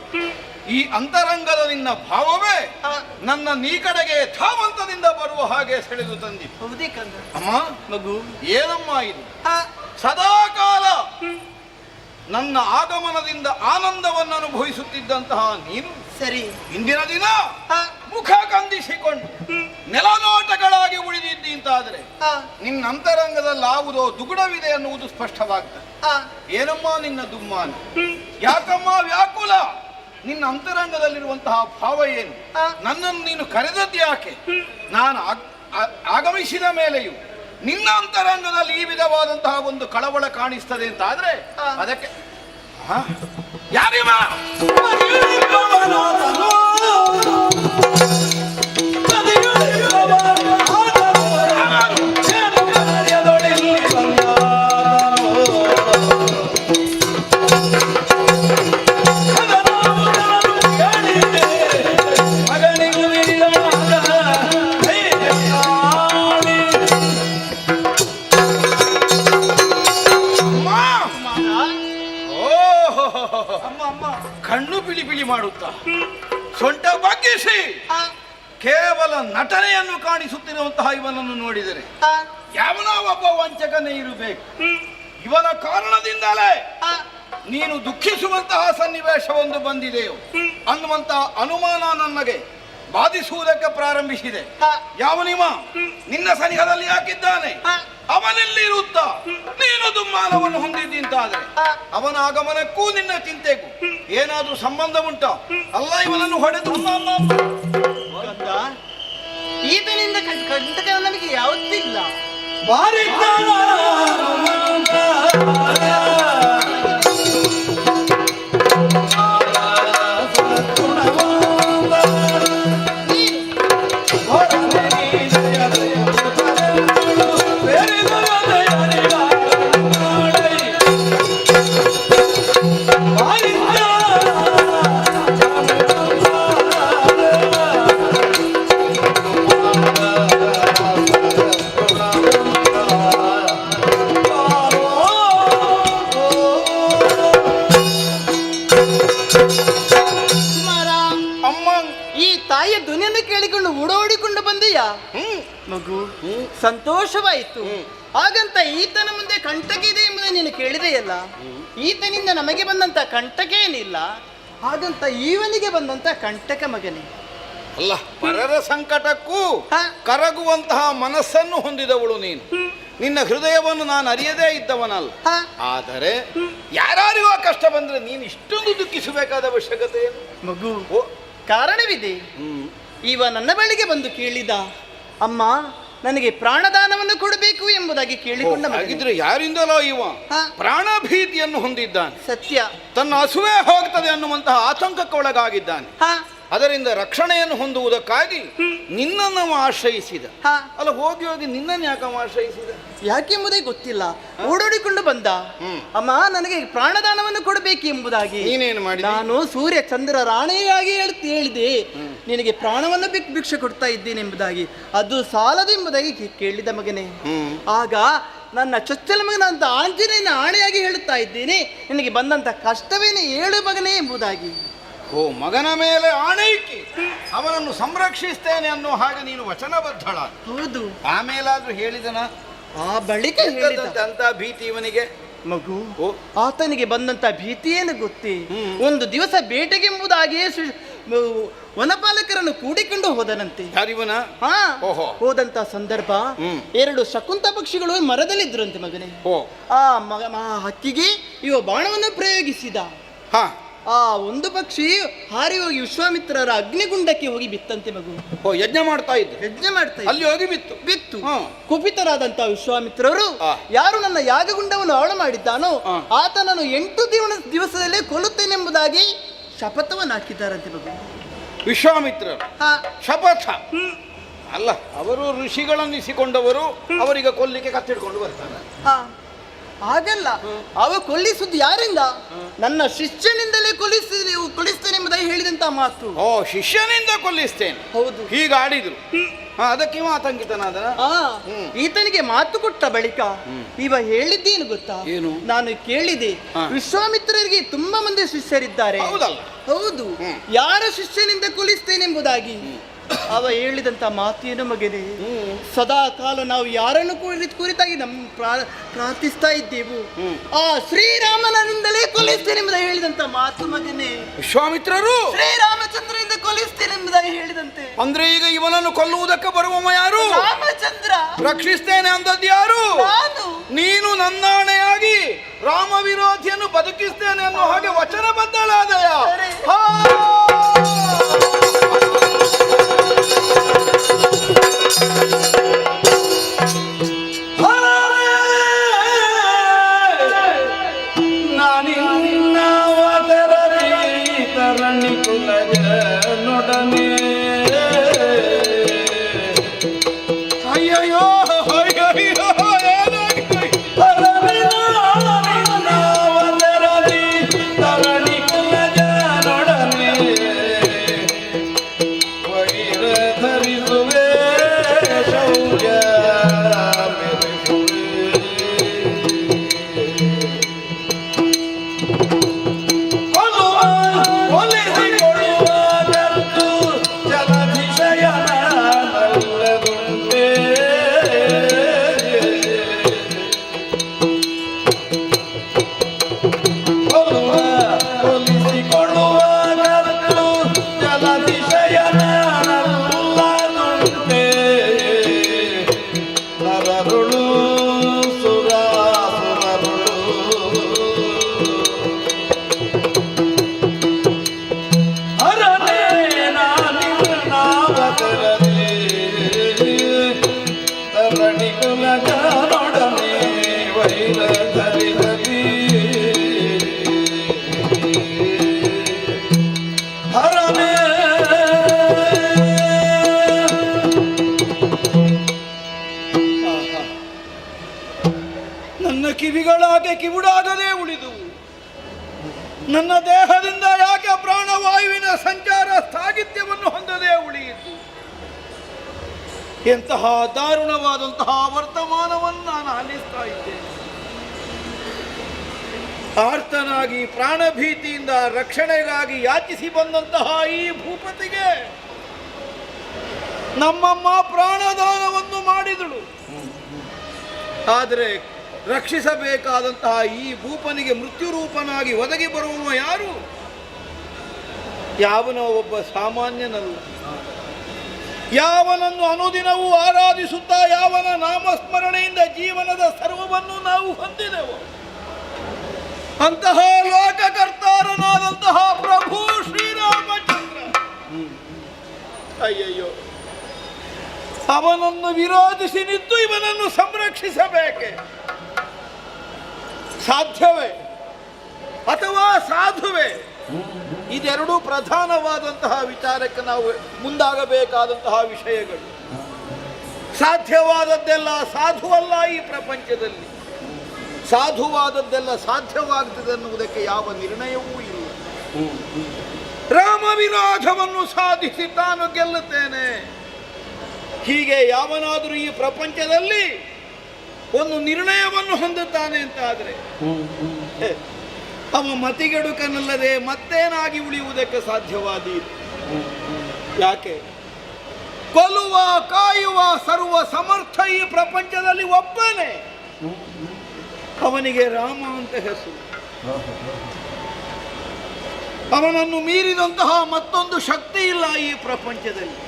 ಈ ಅಂತರಂಗದ ನಿನ್ನ ಭಾವವೇ ನನ್ನ ನೀ ಕಡೆಗೆ ಧಾವಂತದಿಂದ ಬರುವ ಹಾಗೆ ಸೆಳೆದು ತಂದಿತು. ಹೌದೇ ಕಂದ? ಅಮ್ಮ, ಮಗು, ಏನಮ್ಮ ಇದು? ಸದಾಕಾಲ ನನ್ನ ಆಗಮನದಿಂದ ಆನಂದವನ್ನು ಅನುಭವಿಸುತ್ತಿದ್ದಂತಹ ನೀನು ಸರಿ ಇಂದಿನ ದಿನ ಮುಖ ಕಂದಿಸಿಕೊಂಡು ನೆಲನೋಟಗಳಾಗಿ ಉಳಿದಿದ್ದಿ ಅಂತಾದ್ರೆ ನಿನ್ನ ಅಂತರಂಗದಲ್ಲಿ ಯಾವುದೋ ದುಗುಡವಿದೆ ಅನ್ನುವುದು ಸ್ಪಷ್ಟವಾಗ್ತದೆ. ಏನಮ್ಮ ನಿನ್ನ ದುಮ್ಮಾನ? ಯಾಕಮ್ಮ ವ್ಯಾಕುಲ? ನಿನ್ನ ಅಂತರಂಗದಲ್ಲಿರುವಂತಹ ಭಾವ ಏನು? ನನ್ನನ್ನು ನೀನು ಕರೆದದ್ದು ಯಾಕೆ? ನಾನು ಆಗಮಿಸಿದ ಮೇಲೆಯೂ ನಿನ್ನ ಅಂತರಂಗದಲ್ಲಿ ಈ ವಿಧವಾದಂತಹ ಒಂದು ಕಳವಳ ಕಾಣಿಸ್ತದೆ ಅಂತ ಆದ್ರೆ ಅದಕ್ಕೆ ಯಾರಿವ ಕಣ್ಣು ಬಿಳಿ ಬಿಳಿ ಮಾಡುತ್ತಾ ಸೊಂಟ ಬಗ್ಗಿಸಿ ಕೇವಲ ನಟನೆಯನ್ನು ಕಾಣಿಸುತ್ತಿರುವಂತಹ ಇವನನ್ನು ನೋಡಿದರೆ ಯಾವನ ಒಬ್ಬ ವಂಚಕನೇ ಇರಬೇಕು. ಇವನ ಕಾರಣದಿಂದಲೇ ನೀನು ದುಃಖಿಸುವಂತಹ ಸನ್ನಿವೇಶವೊಂದು ಬಂದಿದೆಯೋ ಅನ್ನುವಂತಹ ಅನುಮಾನ ನನಗೆ ಬಾಧಿಸುವುದಕ್ಕೆ ಪ್ರಾರಂಭಿಸಿದೆ. ಯಾವನಿವ ನಿನ್ನ ಸನಿಹದಲ್ಲಿ ಹಾಕಿದ್ದಾನೆ, ಅವನಲ್ಲಿರುತ್ತ ನೀನು ದುಮ್ಮಾನವನ್ನು ಹೊಂದಿದ್ದಿಂತಾದ್ರೆ ಅವನ ಆಗಮನಕ್ಕೂ ನಿನ್ನ ಚಿಂತೆಗೂ ಏನಾದ್ರೂ ಸಂಬಂಧ ಉಂಟಾ? ಅಲ್ಲ ಇವನನ್ನು ಹೊಡೆದು ಈತನಿಂದ ಕಂಟಕ ನನಗೆ ಯಾವತ್ತಿಲ್ಲ. ಕುಮಾರ, ಅಮ್ಮ. ಈ ತಾಯಿಯ ಧ್ವನಿಯನ್ನು ಕೇಳಿಕೊಂಡು ಓಡೋಡಿಕೊಂಡು ಬಂದೀಯಾ? ಮಗು, ಸಂತೋಷವಾಯಿತು. ಹಾಗಂತ ಈತನ ಮುಂದೆ ಕಂಟಕ ಇದೆ ಎಂಬುದನ್ನು ನೀನು ಕೇಳಿದೆಯಲ್ಲ. ಈತನಿಂದ ನಮಗೆ ಬಂದಂತ ಕಂಟಕ ಏನಿಲ್ಲ, ಹಾಗಂತ ಇವನಿಗೆ ಬಂದಂತ ಕಂಟಕ ಮಗನೇ. ಅಲ್ಲ, ಪರರ ಸಂಕಟಕ್ಕೂ ಕರಗುವಂತಹ ಮನಸ್ಸನ್ನು ಹೊಂದಿದವಳು ನೀನು. ನಿನ್ನ ಹೃದಯವನ್ನು ನಾನು ಅರಿಯದೇ ಇದ್ದವನಲ್ಲ. ಆದರೆ ಯಾರಿಗೂ ಕಷ್ಟ ಬಂದ್ರೆ ನೀನು ಇಷ್ಟೊಂದು ದುಃಖಿಸಬೇಕಾದ ಅವಶ್ಯಕತೆ ಏನು? ಮಗು, ಕಾರಣವಿದೆ. ಇವ ನನ್ನ ಬಳಿಗೆ ಬಂದು ಕೇಳಿದ, ಅಮ್ಮ ನನಗೆ ಪ್ರಾಣದಾನವನ್ನು ಕೊಡಬೇಕು ಎಂಬುದಾಗಿ ಕೇಳಿಕೊಂಡ. ಹಾಗಿದ್ರೆ ಯಾರಿಂದಲೋ ಇವ ಪ್ರಾಣ ಭೀತಿಯನ್ನು ಹೊಂದಿದ್ದಾನೆ. ಸತ್ಯ. ತನ್ನ ಹಸುವೆ ಹೋಗ್ತದೆ ಅನ್ನುವಂತಹ ಆತಂಕಕ್ಕೆ ಒಳಗಾಗಿದ್ದಾನೆ. ಅದರಿಂದ ರಕ್ಷಣೆಯನ್ನು ಹೊಂದುವುದಕ್ಕಾಗಿ ನಿನ್ನನ್ನು ಆಶ್ರಯಿಸಿದ. ಅಲ್ಲ, ಹೋಗಿ ಹೋಗಿ ನಿನ್ನನ್ನು ಯಾಕೆ ಆಶ್ರಯಿಸಿದ? ಯಾಕೆಂಬುದೇ ಗೊತ್ತಿಲ್ಲ, ಓಡೋಡಿಕೊಂಡು ಬಂದ. ಅಮ್ಮ ನನಗೆ ಪ್ರಾಣದಾನವನ್ನು ಕೊಡಬೇಕು ಎಂಬುದಾಗಿ. ನೀನೇನು ಮಾಡಿ? ನಾನು ಸೂರ್ಯ ಚಂದ್ರ ರಾಣಿಯಾಗಿ ಹೇಳಿದೆ, ನಿನಗೆ ಪ್ರಾಣವನ್ನು ಭಿಕ್ಷೆ ಕೊಡ್ತಾ ಇದ್ದೇನೆ ಎಂಬುದಾಗಿ. ಅದು ಸಾಲದು ಎಂಬುದಾಗಿ ಕೇಳಿದ ಮಗನೇ. ಆಗ ನನ್ನ ಚೊಚ್ಚಲ ಮಗನಂತ ಆಂಜನೇಯನ ಆಣೆಯಾಗಿ ಹೇಳುತ್ತಾ ಇದ್ದೇನೆ, ನಿನಗೆ ಬಂದಂತ ಕಷ್ಟವೇನೆ ಹೇಳು ಮಗನೇ ಎಂಬುದಾಗಿ. ಓ, ಮಗನ ಮೇಲೆ ಆಣೈಕೆ, ಅವನನ್ನು ಸಂರಕ್ಷಿಸ್ತೇನೆ ಅನ್ನೋ ಹಾಗೆ ನೀನು ವಚನಬದ್ಧಳ. ಹೌದು. ಆಮೇಲಾದ್ರೂ ಹೇಳಿದನ? ಆ ಬಳಿಕ ಅಂತ ಭೀತಿ ಇವನಿಗೆ. ಮಗು, ಆತನಿಗೆ ಬಂದಂತ ಭೀತಿ ಏನು ಗೊತ್ತೇ? ಒಂದು ದಿವಸ ಬೇಟೆಗೆಂಬುದಾಗಿಯೇ ವನಪಾಲಕರನ್ನು ಕೂಡಿಕೊಂಡು ಹೋದನಂತೆ. ಯಾರಿವನ? ಹೋದಂತ ಸಂದರ್ಭ ಎರಡು ಶಕುಂತ ಪಕ್ಷಿಗಳು ಮರದಲ್ಲಿದ್ರಂತೆ ಮಗನೇ. ಆ ಹಕ್ಕಿಗೆ ಇವ ಬಾಣವನ್ನು ಪ್ರಯೋಗಿಸಿದ. ಆ ಒಂದು ಪಕ್ಷಿ ಹಾರಿ ಹೋಗಿ ವಿಶ್ವಾಮಿತ್ರರ ಅಗ್ನಿಗುಂಡಕ್ಕೆ ಹೋಗಿ ಬಿತ್ತಂತೆ ಮಗು. ಯಜ್ಞ ಮಾಡ್ತಾ ಇದ್ದ. ಯಜ್ಞ ಮಾಡ್ತಾ ಅಲ್ಲಿ ಹೋಗಿ ಬಿತ್ತು. ಕುಪಿತರಾದಂತ ವಿಶ್ವಾಮಿತ್ರರು, ಯಾರು ನನ್ನ ಯಾಗಗುಂಡವನ್ನು ಹಾಳು ಮಾಡಿದ್ದಾನೋ ಆತನನ್ನು 8 ದಿವಸದಲ್ಲೇ ಕೊಲ್ಲುತ್ತೇನೆಂಬುದಾಗಿ ಶಪಥವನ್ನು ಹಾಕಿದ್ದಾರಂತೆ ಮಗು. ವಿಶ್ವಾಮಿತ್ರರು ಶಪಥ ಅಲ್ಲ, ಅವರು ಋಷಿಗಳನ್ನಿಸಿಕೊಂಡವರು. ಅವರಿಗೆ ಕೊಲ್ಲಿಕ್ಕೆ ಕತ್ತಿಡ್ಕೊಂಡು ಬರ್ತಾರೆ. ಹಾಗಲ್ಲ, ಅವ ಕೊಲ್ಲಿಸುದು ಯಾರಿಂದ? ನನ್ನ ಶಿಷ್ಯನಿಂದಲೇ ಕೊಲ್ಲಿಸ್ತೇನೆ ಎಂಬುದಾಗಿ ಹೇಳಿದಂತ ಮಾತು. ಓ, ಶಿಷ್ಯನಿಂದ ಕೊಲ್ಲಿಸ್ತೇನೆ. ಹೌದು, ಹೀಗಾಡಿದ್ರು. ಅದಕ್ಕೆ ಆತಂಕಿತನಾದ. ಈತನಿಗೆ ಮಾತು ಕೊಟ್ಟ ಬಳಿಕ ಇವ ಹೇಳಿದ್ದೇನು ಗೊತ್ತಾ? ಏನು? ನಾನು ಕೇಳಿದೆ, ವಿಶ್ವಾಮಿತ್ರರಿಗೆ ತುಂಬಾ ಮಂದಿ ಶಿಷ್ಯರಿದ್ದಾರೆ. ಹೌದು, ಯಾರ ಶಿಷ್ಯನಿಂದ ಕೊಲ್ಲಿಸ್ತೇನೆಂಬುದಾಗಿ ಅವ ಹೇಳಿದಂತ ಮಾತೇನು ಮಗನೇ? ಸದಾ ಕಾಲ ನಾವು ಯಾರನ್ನು ಕುರಿತಾಗಿ ಪ್ರಾರ್ಥಿಸ್ತಾ ಇದ್ದೇವು, ಆ ಶ್ರೀರಾಮನಿಂದಲೇ ಕೊಲ್ಲಿಸ್ತೇನೆ ಎಂಬುದಾಗಿ ಹೇಳಿದಂತ ಮಾತು ಮಗನೇ. ವಿಶ್ವಾಮಿತ್ರರು ಶ್ರೀರಾಮಚಂದ್ರನಿಂದ ಕೊಲ್ಲಿಸ್ತೇನೆ ಎಂಬುದಾಗಿ ಹೇಳಿದಂತೆ. ಅಂದ್ರೆ ಈಗ ಇವನನ್ನು ಕೊಲ್ಲುವುದಕ್ಕೆ ಬರುವವ ಯಾರು? ರಾಮಚಂದ್ರ. ರಕ್ಷಿಸ್ತೇನೆ ಅಂದದ್ದು ಯಾರು? ನೀನು ನನ್ನಾಣೆಯಾಗಿ ರಾಮ ವಿರೋಧಿಯನ್ನು ಬದುಕಿಸ್ತೇನೆ ಅನ್ನೋ ಹಾಗೆ ವಚನಬದ್ಧಳಾದಯ. ನನ್ನ ಕಿವಿಗಳಾಗೆ ಕಿವುಡಾಗದೆ ಉಳಿದು, ನನ್ನ ದೇಹದಿಂದ ಯಾಕೆ ಪ್ರಾಣವಾಯುವಿನ ಸಂಚಾರ ಸಾಹಿತ್ಯವನ್ನು ಹೊಂದದೆ ಉಳಿಯಿತು? ಎಂತಹ ದಾರುಣವಾದಂತಹ ವರ್ತಮಾನವನ್ನು ನಾನು ಆಲಿಸ್ತಾ ಇದ್ದೇನೆ. ಆರ್ತನಾಗಿ ಪ್ರಾಣಭೀತಿಯಿಂದ ರಕ್ಷಣೆಗಾಗಿ ಯಾಚಿಸಿ ಬಂದಂತಹ ಈ ಭೂಪತಿಗೆ ನಮ್ಮಮ್ಮ ಪ್ರಾಣದಾನವನ್ನು ಮಾಡಿದಳು. ಆದರೆ ರಕ್ಷಿಸಬೇಕಾದಂತಹ ಈ ಭೂಪನಿಗೆ ಮೃತ್ಯುರೂಪನಾಗಿ ಒದಗಿ ಬರುವವ ಯಾರು? ಯಾವನೋ ಒಬ್ಬ ಸಾಮಾನ್ಯನಲ್ಲ. ಯಾವನನ್ನು ಅನುದಿನವೂ ಆರಾಧಿಸುತ್ತಾ ಯಾವನ ನಾಮಸ್ಮರಣೆಯಿಂದ ಜೀವನದ ಸರ್ವವನ್ನು ನಾವು ಹೊಂದಿದೆವು ಅಂತಹ ಲೋಕಕರ್ತಾರನಾದಂತಹ ಪ್ರಭು ಶ್ರೀರಾಮಚಂದ್ರ. ಅಯ್ಯಯ್ಯೋ, ಅವನನ್ನು ವಿರೋಧಿಸಿ ನಿಂತು ಇವನನ್ನು ಸಂರಕ್ಷಿಸಬೇಕೆ? ಸಾಧ್ಯವೇ ಅಥವಾ ಸಾಧುವೆ? ಇದೆರಡೂ ಪ್ರಧಾನವಾದಂತಹ ವಿಚಾರಕ್ಕೆ ನಾವು ಮುಂದಾಗಬೇಕಾದಂತಹ ವಿಷಯಗಳು. ಸಾಧ್ಯವಾದದ್ದೆಲ್ಲ ಸಾಧುವಲ್ಲ ಈ ಪ್ರಪಂಚದಲ್ಲಿ, ಸಾಧುವಾದದ್ದೆಲ್ಲ ಸಾಧ್ಯವಾಗ್ತದೆ ಅನ್ನುವುದಕ್ಕೆ ಯಾವ ನಿರ್ಣಯವೂ ಇಲ್ಲ. ರಾಮ ವಿರೋಧವನ್ನು ಸಾಧಿಸಿ ತಾನು ಗೆಲ್ಲುತ್ತೇನೆ, ಹೀಗೆ ಯಾವನಾದರೂ ಈ ಪ್ರಪಂಚದಲ್ಲಿ ಒಂದು ನಿರ್ಣಯವನ್ನು ಹೊಂದುತ್ತಾನೆ ಅಂತ ಆದರೆ ಅವ ಮತಿಗೆಡುಕನಲ್ಲದೆ ಮತ್ತೇನಾಗಿ ಉಳಿಯುವುದಕ್ಕೆ ಸಾಧ್ಯವಾದೀತು? ಯಾಕೆ? ಕೊಲ್ಲುವ ಕಾಯುವ ಸರ್ವ ಸಮರ್ಥ ಈ ಪ್ರಪಂಚದಲ್ಲಿ ಒಬ್ಬನೇ, ಅವನಿಗೆ ರಾಮ ಅಂತ ಹೆಸರು. ಅವನನ್ನು ಮೀರಿದಂತಹ ಮತ್ತೊಂದು ಶಕ್ತಿ ಇಲ್ಲ ಈ ಪ್ರಪಂಚದಲ್ಲಿ.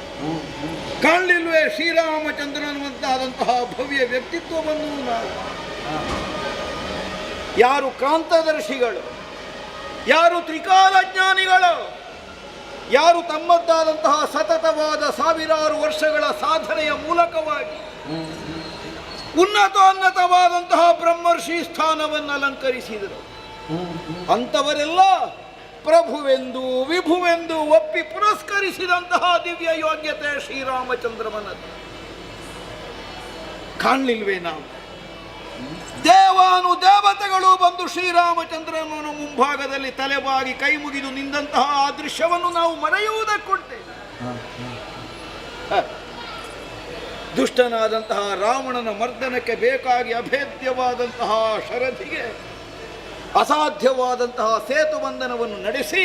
ಕಾಣಲಿಲ್ವೇ ಶ್ರೀರಾಮಚಂದ್ರನಂತಾದಂತಹ ಭವ್ಯ ವ್ಯಕ್ತಿತ್ವವನ್ನು ನಾವು? ಯಾರು ಕ್ರಾಂತದರ್ಶಿಗಳು, ಯಾರು ತ್ರಿಕಾಲಜ್ಞಾನಿಗಳು, ಯಾರು ತಮ್ಮದ್ದಾದಂತಹ ಸತತವಾದ ಸಾವಿರಾರು ವರ್ಷಗಳ ಸಾಧನೆಯ ಮೂಲಕವಾಗಿ ಉನ್ನತೋನ್ನತವಾದಂತಹ ಬ್ರಹ್ಮರ್ಷಿ ಸ್ಥಾನವನ್ನು ಅಲಂಕರಿಸಿದರು, ಅಂಥವರೆಲ್ಲ ಪ್ರಭುವೆಂದು ವಿಭುವೆಂದು ಒಪ್ಪಿ ಪುರಸ್ಕರಿಸಿದಂತಹ ದಿವ್ಯ ಯೋಗ್ಯತೆ ಶ್ರೀರಾಮಚಂದ್ರಮನದ್ದು. ಕಾಣಲಿಲ್ವೇ ನಾವು? ದೇವಾನು ದೇವತೆಗಳು ಬಂದು ಶ್ರೀರಾಮಚಂದ್ರನ ಮುಂಭಾಗದಲ್ಲಿ ತಲೆಬಾಗಿ ಕೈ ಮುಗಿದು ನಿಂದಂತಹ ಆ ದೃಶ್ಯವನ್ನು ನಾವು ಮರೆಯುವುದಕ್ಕುಂಟೆ. ದುಷ್ಟನಾದಂತಹ ರಾವಣನ ಮರ್ದನಕ್ಕೆ ಬೇಕಾಗಿ ಅಭೇದ್ಯವಾದಂತಹ ಶರಧಿಗೆ ಅಸಾಧ್ಯವಾದಂತಹ ಸೇತುಬಂಧನವನ್ನು ನಡೆಸಿ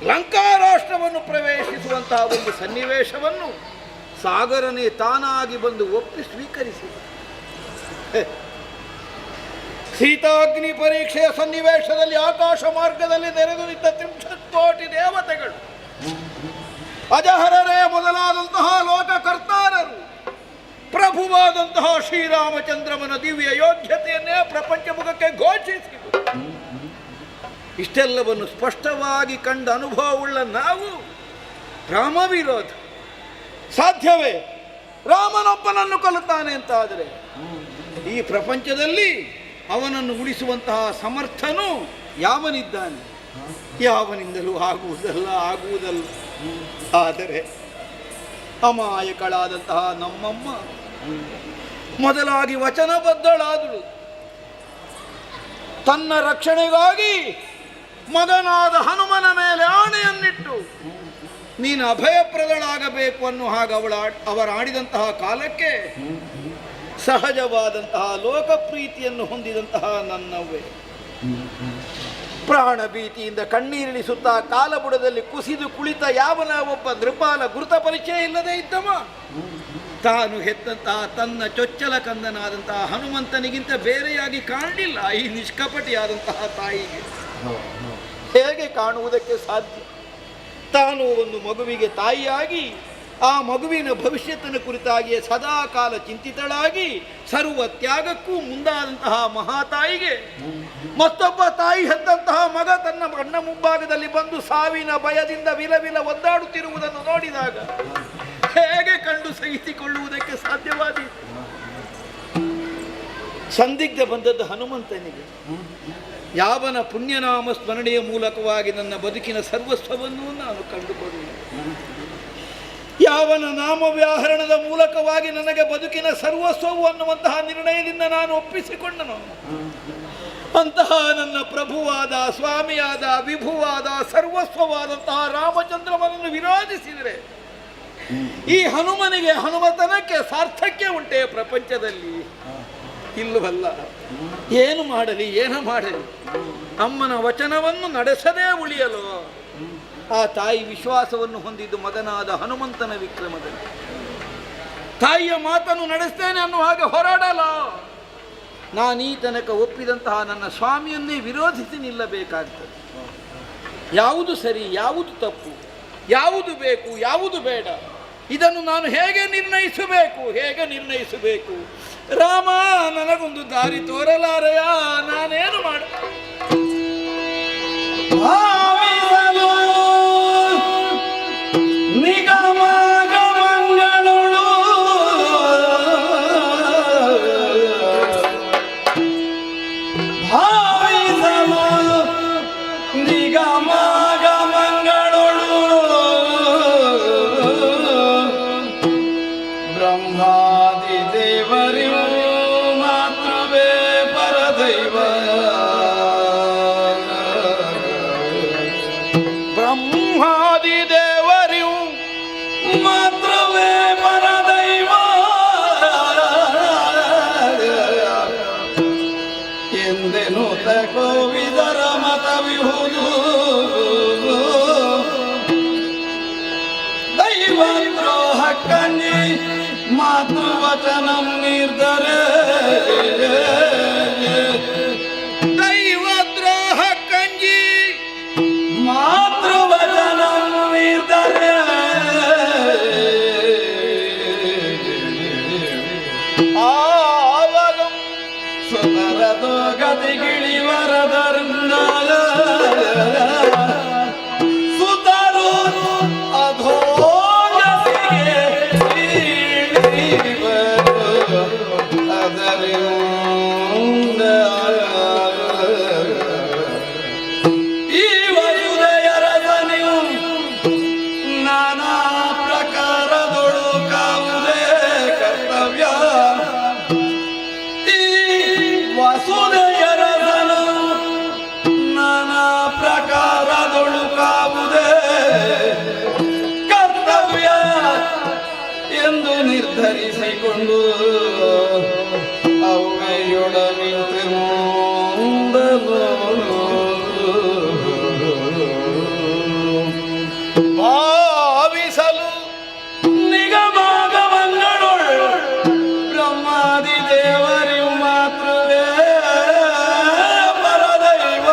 ಲಂಕಾರಾಷ್ಟ್ರವನ್ನು ಪ್ರವೇಶಿಸುವಂತಹ ಒಂದು ಸನ್ನಿವೇಶವನ್ನು ಸಾಗರನೇ ತಾನಾಗಿ ಬಂದು ಒಪ್ಪಿ ಸ್ವೀಕರಿಸಿ ಸೀತಾಗ್ನಿ ಪರೀಕ್ಷೆಯ ಸನ್ನಿವೇಶದಲ್ಲಿ ಆಕಾಶ ಮಾರ್ಗದಲ್ಲಿ ನೆರೆದು ನಿಂತ 30 ಕೋಟಿ ದೇವತೆಗಳು, ಅಜಹರರೇ ಮೊದಲಾದಂತಹ ಲೋಕಕರ್ತಾರರು ಪ್ರಭುವಾದಂತಹ ಶ್ರೀರಾಮಚಂದ್ರಮನ ದಿವ್ಯ ಯೋಗ್ಯತೆಯನ್ನೇ ಪ್ರಪಂಚ ಮುಖಕ್ಕೆ ಘೋಷಿಸಿದರು. ಇಷ್ಟೆಲ್ಲವನ್ನು ಸ್ಪಷ್ಟವಾಗಿ ಕಂಡ ಅನುಭವವುಳ್ಳ ನಾವು ರಾಮ ವಿರೋಧ ಸಾಧ್ಯವೇ? ರಾಮನೊಬ್ಬನನ್ನು ಕೊಲ್ಲುತ್ತಾನೆ ಅಂತ ಆದರೆ ಈ ಪ್ರಪಂಚದಲ್ಲಿ ಅವನನ್ನು ಉಳಿಸುವಂತಹ ಸಮರ್ಥನು ಯಾವನಿದ್ದಾನೆ? ಯಾವನಿಂದಲೂ ಆಗುವುದಲ್ಲ. ಆದರೆ ಅಮಾಯಕಳಾದಂತಹ ನಮ್ಮಮ್ಮ ಮೊದಲಾಗಿ ವಚನಬದ್ಧಳಾದಳು. ತನ್ನ ರಕ್ಷಣೆಗಾಗಿ ಮಗನಾದ ಹನುಮನ ಮೇಲೆ ಆಣೆಯನ್ನಿಟ್ಟು ನೀನು ಅಭಯಪ್ರದಳಾಗಬೇಕು ಅನ್ನೋ ಹಾಗೆ ಅವರು ಆಡಿದಂತಹ ಕಾಲಕ್ಕೆ ಸಹಜವಾದಂತಹ ಲೋಕಪ್ರೀತಿಯನ್ನು ಹೊಂದಿದಂತಹ ನನ್ನವ್ವೆ ಪ್ರಾಣ ಭೀತಿಯಿಂದ ಕಣ್ಣೀರಿಳಿಸುತ್ತಾ ಕಾಲಬುಡದಲ್ಲಿ ಕುಸಿದು ಕುಳಿತ ಯಾವನ ಒಬ್ಬ ನೃಪಾಲ ಗುರುತ ಪರಿಚಯ ಇಲ್ಲದೆ ಇದ್ದವ ತಾನು ಹೆತ್ತಂತಹ ತನ್ನ ಚೊಚ್ಚಲ ಕಂದನಾದಂತಹ ಹನುಮಂತನಿಗಿಂತ ಬೇರೆಯಾಗಿ ಕಾಣಲಿಲ್ಲ ಈ ನಿಷ್ಕಪಟಿಯಾದಂತಹ ತಾಯಿಗೆ. ಹೇಗೆ ಕಾಣುವುದಕ್ಕೆ ಸಾಧ್ಯ? ತಾನು ಒಂದು ಮಗುವಿಗೆ ತಾಯಿಯಾಗಿ ಆ ಮಗುವಿನ ಭವಿಷ್ಯತ್ತಿನ ಕುರಿತಾಗಿಯೇ ಸದಾ ಕಾಲ ಚಿಂತಿತಳಾಗಿ ಸರ್ವ ತ್ಯಾಗಕ್ಕೂ ಮುಂದಾದಂತಹ ಮಹಾತಾಯಿಗೆ ಮತ್ತೊಬ್ಬ ತಾಯಿ ಹೆತ್ತಂತಹ ಮಗ ತನ್ನ ಕಣ್ಣ ಮುಂಭಾಗದಲ್ಲಿ ಬಂದು ಸಾವಿನ ಭಯದಿಂದ ವಿಲವಿಲ ಒದ್ದಾಡುತ್ತಿರುವುದನ್ನು ನೋಡಿದಾಗ ಹೇಗೆ ಕಂಡು ಸಹಿಸಿಕೊಳ್ಳುವುದಕ್ಕೆ ಸಾಧ್ಯವಾದೀತು? ಸಂದಿಗ್ಧ ಬಂದದ್ದು ಹನುಮಂತನಿಗೆ. ಯಾವನ ಪುಣ್ಯನಾಮ ಸ್ಮರಣೆಯ ಮೂಲಕವಾಗಿ ನನ್ನ ಬದುಕಿನ ಸರ್ವಸ್ವವನ್ನು ನಾನು ಕಂಡುಕೊಳ್ಳುವೆ, ಯಾವನ ನಾಮವ್ಯಾಹರಣದ ಮೂಲಕವಾಗಿ ನನಗೆ ಬದುಕಿನ ಸರ್ವಸ್ವವು ಅನ್ನುವಂತಹ ನಿರ್ಣಯದಿಂದ ನಾನು ಒಪ್ಪಿಸಿಕೊಂಡನು, ಅಂತಹ ನನ್ನ ಪ್ರಭುವಾದ ಸ್ವಾಮಿಯಾದ ವಿಭುವಾದ ಸರ್ವಸ್ವವಾದಂತಹ ರಾಮಚಂದ್ರನನ್ನು ವಿರೋಧಿಸಿದರೆ ಈ ಹನುಮನಿಗೆ ಹನುಮತನಕ್ಕೆ ಸಾರ್ಥಕ್ಯ ಉಂಟೆ ಪ್ರಪಂಚದಲ್ಲಿ? ಇಲ್ಲವಲ್ಲ. ಏನು ಮಾಡಲಿ? ಅಮ್ಮನ ವಚನವನ್ನು ನಡೆಸದೇ ಉಳಿಯಲು ಆ ತಾಯಿ ವಿಶ್ವಾಸವನ್ನು ಹೊಂದಿದ್ದು ಮಗನಾದ ಹನುಮಂತನ ವಿಕ್ರಮದಲ್ಲಿ. ತಾಯಿಯ ಮಾತನ್ನು ನಡೆಸ್ತೇನೆ ಅನ್ನುವ ಹಾಗೆ ಹೊರಡಲ. ನಾನೀ ತನಕ ಒಪ್ಪಿದಂತಹ ನನ್ನ ಸ್ವಾಮಿಯನ್ನೇ ವಿರೋಧಿಸಿ ನಿಲ್ಲಬೇಕಾಗ್ತದೆ. ಯಾವುದು ಸರಿ, ಯಾವುದು ತಪ್ಪು, ಯಾವುದು ಬೇಕು, ಯಾವುದು ಬೇಡ, ಇದನ್ನು ನಾನು ಹೇಗೆ ನಿರ್ಣಯಿಸಬೇಕು? ರಾಮ, ನನಗೊಂದು ದಾರಿ ತೋರಲಾರೆಯ, ನಾನೇನು ಮಾಡ ಮಾತೃವಚನಂ ನಿರ್ಧರೆ ದೈವದ್ರೋಹ ಕಂಜಿ ಮಾತೃವಚನಂ ನಿರ್ಧರೆ ಆವಗಂ ಸುತರದೋ ಗತಿಗಿಳಿವರದರಿಂದ ಸುತರು ಅಧೋ ನಿರ್ಧರಿಸಿಕೊಂಡು ಅವ್ವೆಯೊಡನಿಂತೆ ಮುಂದಲು ಭಾವಿಸಲು ನಿಗಮಾಗಮಂಗಳೊಳು ಬ್ರಹ್ಮಾದಿ ದೇವರಿಯು ಮಾತ್ರವೇ ಪರದೈವ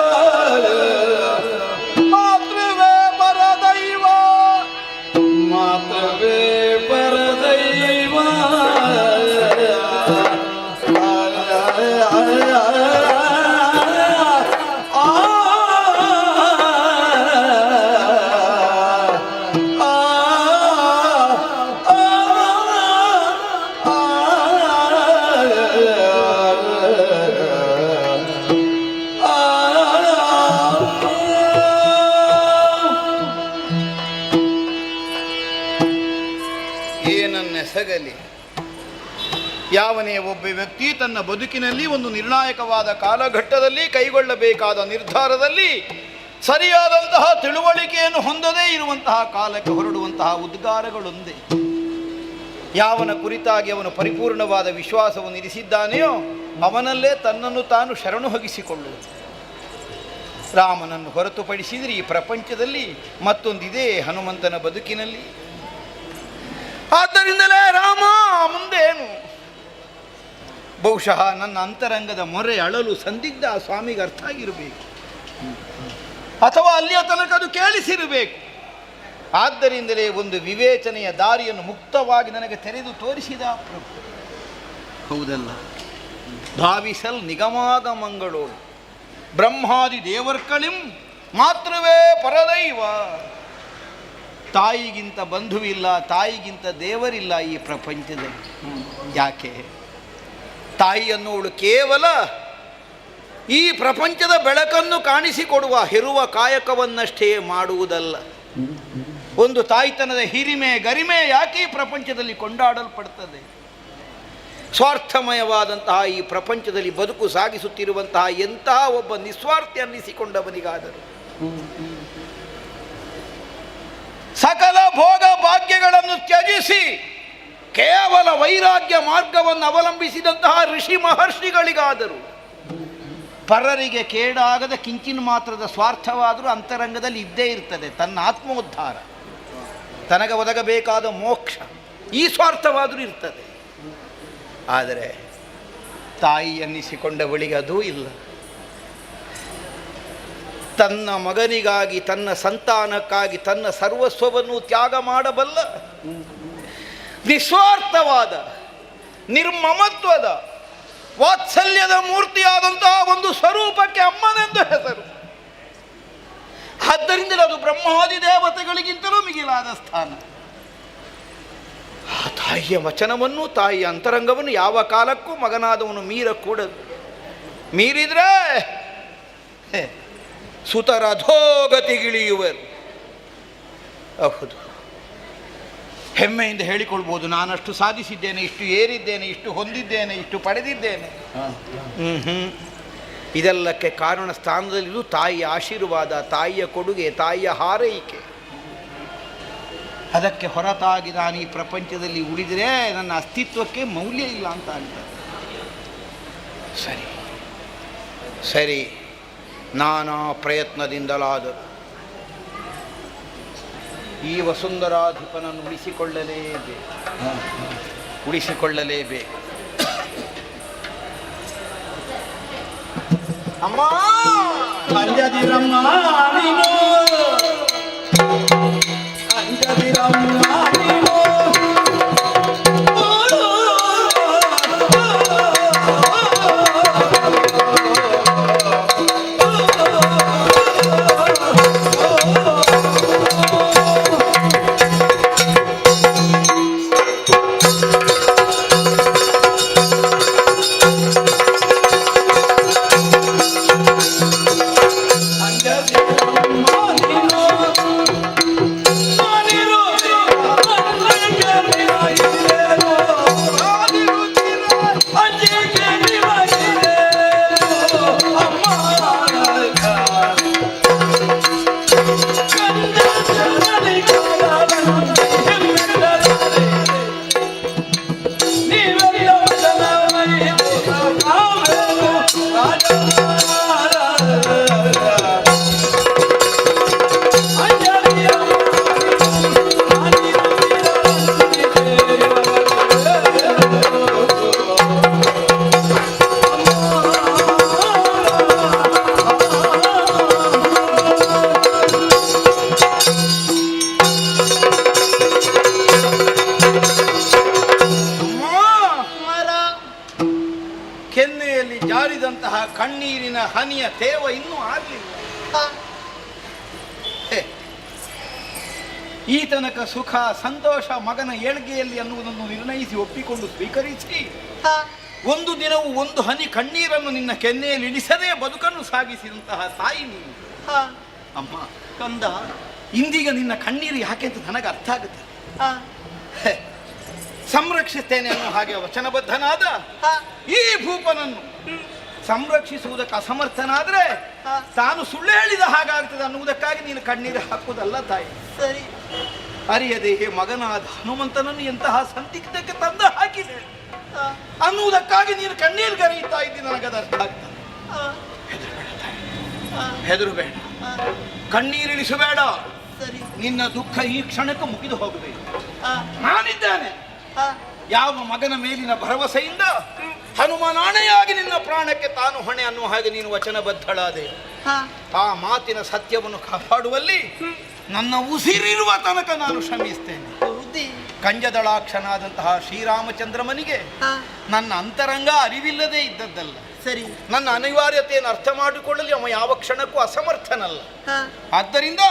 ಮಾತ್ರವೇ ಪರದೈವ ಮಾತ್ರವೇ ಪರದೈವ ಏನನ್ನೆಸಗಲಿ, ಯಾವನೇ ಒಬ್ಬ ವ್ಯಕ್ತಿ ತನ್ನ ಬದುಕಿನಲ್ಲಿ ಒಂದು ನಿರ್ಣಾಯಕವಾದ ಕಾಲಘಟ್ಟದಲ್ಲಿ ಕೈಗೊಳ್ಳಬೇಕಾದ ನಿರ್ಧಾರದಲ್ಲಿ ಸರಿಯಾದಂತಹ ತಿಳುವಳಿಕೆಯನ್ನು ಹೊಂದದೇ ಇರುವಂತಹ ಕಾಲಕ್ಕೆ ಹೊರಡುವಂತಹ ಉದ್ಗಾರಗಳೊಂದೇ. ಯಾವನ ಕುರಿತಾಗಿ ಅವನು ಪರಿಪೂರ್ಣವಾದ ವಿಶ್ವಾಸವನ್ನು ಇರಿಸಿದ್ದಾನೆಯೋ ಅವನಲ್ಲೇ ತನ್ನನ್ನು ತಾನು ಶರಣು ಹೊಗಿಸಿಕೊಳ್ಳುವುದು. ರಾಮನನ್ನು ಹೊರತುಪಡಿಸಿದರೆ ಈ ಪ್ರಪಂಚದಲ್ಲಿ ಮತ್ತೊಂದಿದೆ ಹನುಮಂತನ ಬದುಕಿನಲ್ಲಿ. ಆದ್ದರಿಂದಲೇ ರಾಮ ಮುಂದೇನು? ಬಹುಶಃ ನನ್ನ ಅಂತರಂಗದ ಮೊರೆ ಅಳಲು ಸಂದಿಗ್ಧ ಸ್ವಾಮಿಗೆ ಅರ್ಥ ಆಗಿರಬೇಕು, ಅಥವಾ ಅಲ್ಲಿಯ ತನಕ ಅದು ಕೇಳಿಸಿರಬೇಕು. ಆದ್ದರಿಂದಲೇ ಒಂದು ವಿವೇಚನೆಯ ದಾರಿಯನ್ನು ಮುಕ್ತವಾಗಿ ನನಗೆ ತೆರೆದು ತೋರಿಸಿದ ಪ್ರಭು. ಹೌದಲ್ಲ, ಭಾವಿಸಲ್ ನಿಗಮಾಗಮಂಗಳೋಳು ಬ್ರಹ್ಮಾದಿ ದೇವರ್ಕಳಿಂ ಮಾತ್ರವೇ ಪರದೈವ. ತಾಯಿಗಿಂತ ಬಂಧುವಿಲ್ಲ, ತಾಯಿಗಿಂತ ದೇವರಿಲ್ಲ ಈ ಪ್ರಪಂಚದಲ್ಲಿ. ಯಾಕೆ? ತಾಯಿ ಅನ್ನೋಳು ಕೇವಲ ಈ ಪ್ರಪಂಚದ ಬೆಳಕನ್ನು ಕಾಣಿಸಿಕೊಡುವ ಹೆರುವ ಕಾಯಕವನ್ನಷ್ಟೇ ಮಾಡುವುದಲ್ಲ. ಒಂದು ತಾಯ್ತನದ ಹಿರಿಮೆ ಗರಿಮೆ ಯಾಕೆ ಈ ಪ್ರಪಂಚದಲ್ಲಿ ಕೊಂಡಾಡಲ್ಪಡ್ತದೆ? ಸ್ವಾರ್ಥಮಯವಾದಂತಹ ಈ ಪ್ರಪಂಚದಲ್ಲಿ ಬದುಕು ಸಾಗಿಸುತ್ತಿರುವಂತಹ ಎಂತಹ ಒಬ್ಬ ನಿಸ್ವಾರ್ಥಿ ಅನ್ನಿಸಿಕೊಂಡವನಿಗಾದರೂ ಸಕಲ ಭೋಗ ಭಾಗ್ಯಗಳನ್ನು ತ್ಯಜಿಸಿ ಕೇವಲ ವೈರಾಗ್ಯ ಮಾರ್ಗವನ್ನು ಅವಲಂಬಿಸಿದಂತಹ ಋಷಿ ಮಹರ್ಷಿಗಳಿಗಾದರೂ ಪರರಿಗೆ ಕೇಡಾಗದ ಕಿಂಚಿನ ಮಾತ್ರದ ಸ್ವಾರ್ಥವಾದರೂ ಅಂತರಂಗದಲ್ಲಿ ಇದ್ದೇ ಇರ್ತದೆ. ತನ್ನ ಆತ್ಮೋದ್ಧಾರ, ತನಗೆ ಒದಗಬೇಕಾದ ಮೋಕ್ಷ, ಈ ಸ್ವಾರ್ಥವಾದರೂ ಇರ್ತದೆ. ಆದರೆ ತಾಯಿ ಅನ್ನಿಸಿಕೊಂಡವಳಿಗೆ ಅದೂ ಇಲ್ಲ. ತನ್ನ ಮಗನಿಗಾಗಿ, ತನ್ನ ಸಂತಾನಕ್ಕಾಗಿ ತನ್ನ ಸರ್ವಸ್ವವನ್ನು ತ್ಯಾಗ ಮಾಡಬಲ್ಲ ನಿಸ್ವಾರ್ಥವಾದ, ನಿರ್ಮಮತ್ವದ, ವಾತ್ಸಲ್ಯದ ಮೂರ್ತಿಯಾದಂತಹ ಒಂದು ಸ್ವರೂಪಕ್ಕೆ ಅಮ್ಮನೆಂದು ಹೆಸರು. ಆದ್ದರಿಂದಲೇ ಅದು ಬ್ರಹ್ಮಾದಿ ದೇವತೆಗಳಿಗಿಂತಲೂ ಮಿಗಿಲಾದ ಸ್ಥಾನ. ಆ ತಾಯಿಯ ವಚನವನ್ನು, ತಾಯಿಯ ಅಂತರಂಗವನ್ನು ಯಾವ ಕಾಲಕ್ಕೂ ಮಗನಾದವನು ಮೀರಕೂಡದು. ಮೀರಿದ್ರೆ ಸುತರ ಅಧೋಗತಿಗಿಳಿಯುವರು. ಹೌದು, ಹೆಮ್ಮೆಯಿಂದ ಹೇಳಿಕೊಳ್ಬೋದು, ನಾನಷ್ಟು ಸಾಧಿಸಿದ್ದೇನೆ, ಇಷ್ಟು ಏರಿದ್ದೇನೆ, ಇಷ್ಟು ಹೊಂದಿದ್ದೇನೆ, ಇಷ್ಟು ಪಡೆದಿದ್ದೇನೆ. ಇದೆಲ್ಲಕ್ಕೆ ಕಾರಣ ಸ್ಥಾನದಲ್ಲಿದ್ದು ತಾಯಿಯ ಆಶೀರ್ವಾದ, ತಾಯಿಯ ಕೊಡುಗೆ, ತಾಯಿಯ ಹಾರೈಕೆ. ಅದಕ್ಕೆ ಹೊರತಾಗಿ ನಾನು ಈ ಪ್ರಪಂಚದಲ್ಲಿ ಉಳಿದರೆ ನನ್ನ ಅಸ್ತಿತ್ವಕ್ಕೆ ಮೌಲ್ಯ ಇಲ್ಲ ಅಂತ ಅಂತಾರೆ. ಸರಿ ಸರಿ, ನಾನಾ ಪ್ರಯತ್ನದಿಂದಲಾದರೂ ಈ ವಸುಂಧರಾಧಿಪನನ್ನು ಉಳಿಸಿಕೊಳ್ಳಲೇಬೇಕು. ಅಮ್ಮ ಅಂಜದಿರಮ್ಮ ನೀನು, ಅಂಜದಿರಮ್ಮ ನೀನು. ಕೆನ್ನೆಯಲ್ಲಿ ಜಾರಿದಂತಹ ಕಣ್ಣೀರಿನ ಹನಿಯ ತೇವ ಇನ್ನೂ ಆಗಲಿಲ್ಲ. ಈ ತನಕ ಸುಖ ಸಂತೋಷ ಮಗನ ಏಳ್ಗೆಯಲ್ಲಿ ಅನ್ನುವುದನ್ನು ನಿರ್ಣಯಿಸಿ ಒಪ್ಪಿಕೊಂಡು ಸ್ವೀಕರಿಸಿ, ಒಂದು ದಿನವೂ ಒಂದು ಹನಿ ಕಣ್ಣೀರನ್ನು ನಿನ್ನ ಕೆನ್ನೆಯಲ್ಲಿ ಇಳಿಸದೇ ಬದುಕನ್ನು ಸಾಗಿಸಿದಂತಹ ತಾಯಿ ನೀನು. ಅಮ್ಮ ಕಂದ, ಇಂದೀಗ ನಿನ್ನ ಕಣ್ಣೀರು ಯಾಕೆ ಅಂತ ನನಗೆ ಅರ್ಥ ಆಗುತ್ತೆ. ಸಂರಕ್ಷಿಸ್ತೇನೆ ಅನ್ನೋ ಹಾಗೆ ವಚನಬದ್ಧನಾದ ಈ ಭೂಪನನ್ನು ಸಂರಕ್ಷಿಸುವುದಕ್ಕೆ ಅಸಮರ್ಥನಾದ್ರೆ ತಾನು ಸುಳ್ಳು ಹೇಳಿದ ಹಾಗಾಗ್ತದೆ ಅನ್ನುವುದಕ್ಕಾಗಿ ನೀನು ಕಣ್ಣೀರು ಹಾಕುವುದಲ್ಲ ತಾಯಿ. ಸರಿ, ಅರಿಯದೆ ಮಗನಾದ ಹನುಮಂತನನ್ನು ಎಂತಹ ಸಂದಿಗ್ಧಕ್ಕೆ ತಂದು ಹಾಕಿದೆ ಅನ್ನುವುದಕ್ಕಾಗಿ ನೀನು ಕಣ್ಣೀರು ಗರೆಯುತ್ತಾ ಇದ್ದೀನಿ. ನನಗದು ಅರ್ಥ ಆಗ್ತದೆ. ಹೆದರಬೇಡ, ಕಣ್ಣೀರಿಳಿಸಬೇಡ. ನಿನ್ನ ದುಃಖ ಈ ಕ್ಷಣಕ್ಕೆ ಮುಗಿದು ಹೋಗಬೇಕು. ನಾನಿದ್ದೇನೆ. ಯಾವ ಮಗನ ಮೇಲಿನ ಭರವಸೆಯಿಂದ ಹನುಮನಾಣೆಯಾಗಿ ನಿನ್ನ ಪ್ರಾಣಕ್ಕೆ ತಾನು ಹೊಣೆ ಅನ್ನುವ ಹಾಗೆ ನೀನು ವಚನಬದ್ಧಳಾದೆ. ಆ ಮಾತಿನ ಸತ್ಯವನ್ನು ಕಾಪಾಡುವಲ್ಲಿ ನನ್ನ ಉಸಿರಿರುವ ತನಕ ನಾನು ಶ್ರಮಿಸ್ತೇನೆ. ಕಂಜದಳಾಕ್ಷನಾದಂತಹ ಶ್ರೀರಾಮಚಂದ್ರಮನಿಗೆ ನನ್ನ ಅಂತರಂಗ ಅರಿವಿಲ್ಲದೆ ಇದ್ದದ್ದಲ್ಲ. ಸರಿ, ನನ್ನ ಅನಿವಾರ್ಯತೆಯನ್ನು ಅರ್ಥ ಮಾಡಿಕೊಳ್ಳಲಿ ಅವ ಯಾವ ಕ್ಷಣಕ್ಕೂ ಅಸಮರ್ಥನಲ್ಲ. ಆದ್ದರಿಂದ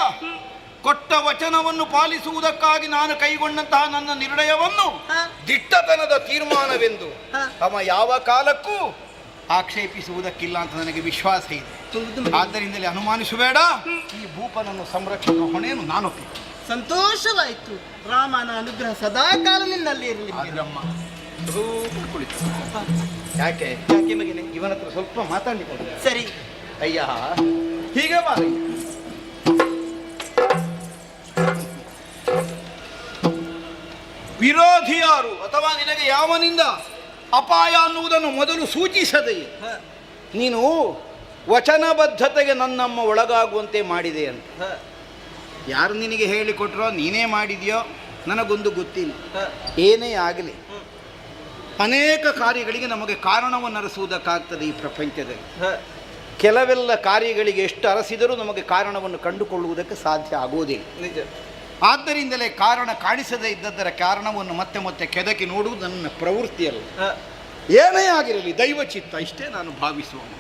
ಕೊಟ್ಟ ವಚನವನ್ನು ಪಾಲಿಸುವುದಕ್ಕಾಗಿ ನಾನು ಕೈಗೊಂಡಂತಹ ನನ್ನ ನಿರ್ಣಯವನ್ನು ದಿಟ್ಟತನದ ತೀರ್ಮಾನವೆಂದು ಅವ ಯಾವ ಕಾಲಕ್ಕೂ ಆಕ್ಷೇಪಿಸುವುದಕ್ಕಿಲ್ಲ ಅಂತ ನನಗೆ ವಿಶ್ವಾಸ ಇದೆ. ಆದ್ದರಿಂದಲೇ ಅನುಮಾನಿಸಬೇಡ. ಈ ಭೂಪನನ್ನು ಸಂರಕ್ಷಿಸುವ ಹೊಣೆಯನ್ನು ನಾನು ಸಂತೋಷವಾಯಿತು. ರಾಮನ ಅನುಗ್ರಹ ಸದಾ ಕಾಲ ನಿನ್ನಲ್ಲಿ ಇರಲಿ. ಯಾಕೆ ಮಗನೇ, ಇವನ ಹತ್ರ ಸ್ವಲ್ಪ ಮಾತಾಡಿಕೊಂಡು. ಸರಿ ಅಯ್ಯ, ಹೀಗೆ ಬಾರಿ. ವಿರೋಧಿ ಯಾರು ಅಥವಾ ನಿನಗೆ ಯಾವನಿಂದ ಅಪಾಯ ಅನ್ನುವುದನ್ನು ಮೊದಲು ಸೂಚಿಸದೆಯೇ ನೀನು ವಚನಬದ್ಧತೆಗೆ ನನ್ನಮ್ಮ ಒಳಗಾಗುವಂತೆ ಮಾಡಿದೆ ಅಂತ. ಯಾರು ನಿನಗೆ ಹೇಳಿಕೊಟ್ರೋ ನೀನೇ ಮಾಡಿದೆಯೋ ನನಗೊಂದು ಗೊತ್ತಿಲ್ಲ. ಏನೇ ಆಗಲಿ ಅನೇಕ ಕಾರ್ಯಗಳಿಗೆ ನಮಗೆ ಕಾರಣವನ್ನು ಅರಸುವುದಕ್ಕಾಗ್ತದೆ ಈ ಪ್ರಪಂಚದಲ್ಲಿ. ಕೆಲವೆಲ್ಲ ಕಾರ್ಯಗಳಿಗೆ ಎಷ್ಟು ಅರಸಿದರೂ ನಮಗೆ ಕಾರಣವನ್ನು ಕಂಡುಕೊಳ್ಳುವುದಕ್ಕೆ ಸಾಧ್ಯ ಆಗುವುದಿಲ್ಲ. ಆದ್ದರಿಂದಲೇ ಕಾರಣ ಕಾಣಿಸದೇ ಇದ್ದದ್ದರ ಕಾರಣವನ್ನು ಮತ್ತೆ ಮತ್ತೆ ಕೆದಕಿ ನೋಡುವುದು ನನ್ನ ಪ್ರವೃತ್ತಿಯಲ್ಲ. ಏನೇ ಆಗಿರಲಿ ದೈವಚಿತ್ತ ಇಷ್ಟೇ ನಾನು ಭಾವಿಸುವನು.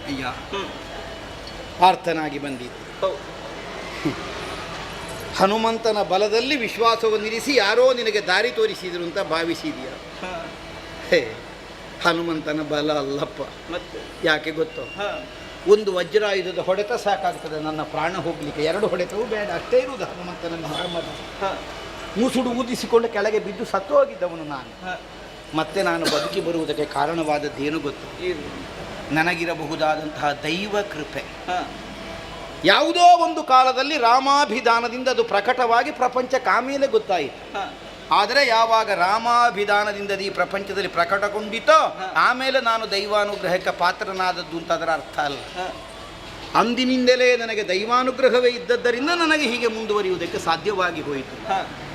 ಅಯ್ಯ ಆರ್ತನಾಗಿ ಬಂದಿದ್ದೆ. ಹನುಮಂತನ ಬಲದಲ್ಲಿ ವಿಶ್ವಾಸವನ್ನಿರಿಸಿ ಯಾರೋ ನಿನಗೆ ದಾರಿ ತೋರಿಸಿದ್ರು ಅಂತ ಭಾವಿಸಿದೆಯಾ? ಹೇ, ಹನುಮಂತನ ಬಲ ಅಲ್ಲಪ್ಪ. ಮತ್ತೆ ಯಾಕೆ ಗೊತ್ತೋ? ಒಂದು ವಜ್ರಾಯುಧದ ಹೊಡೆತ ಸಾಕಾಗ್ತದೆ ನನ್ನ ಪ್ರಾಣ ಹೋಗ್ಲಿಕ್ಕೆ. 2 ಹೊಡೆತವೂ ಬೇಡ, ಅಷ್ಟೇ ಇರುವುದು ಹನುಮಂತನ ಮಹಾಮದ. ಮುಸುಡು ಊದಿಸಿಕೊಂಡು ಕೆಳಗೆ ಬಿದ್ದು ಸತ್ತು ಹೋಗಿದ್ದವನು ನಾನು. ಮತ್ತೆ ನಾನು ಬದುಕಿ ಬರುವುದಕ್ಕೆ ಕಾರಣವಾದದ್ದೇನು ಗೊತ್ತು? ನನಗಿರಬಹುದಾದಂತಹ ದೈವ ಕೃಪೆ. ಯಾವುದೋ ಒಂದು ಕಾಲದಲ್ಲಿ ರಾಮಾಭಿಧಾನದಿಂದ ಅದು ಪ್ರಕಟವಾಗಿ ಪ್ರಪಂಚಕ್ಕೆ ಆಮೇಲೆ ಗೊತ್ತಾಯಿತು. ಆದರೆ ಯಾವಾಗ ರಾಮಾಭಿಧಾನದಿಂದ ಈ ಪ್ರಪಂಚದಲ್ಲಿ ಪ್ರಕಟಗೊಂಡಿತೋ ಆಮೇಲೆ ನಾನು ದೈವಾನುಗ್ರಹಕ್ಕೆ ಪಾತ್ರನಾದದ್ದು ಅಂತ ಅದರ ಅರ್ಥ ಅಲ್ಲ. ಅಂದಿನಿಂದಲೇ ನನಗೆ ದೈವಾನುಗ್ರಹವೇ ಇದ್ದದ್ದರಿಂದ ನನಗೆ ಹೀಗೆ ಮುಂದುವರಿಯುವುದಕ್ಕೆ ಸಾಧ್ಯವಾಗಿ ಹೋಯಿತು.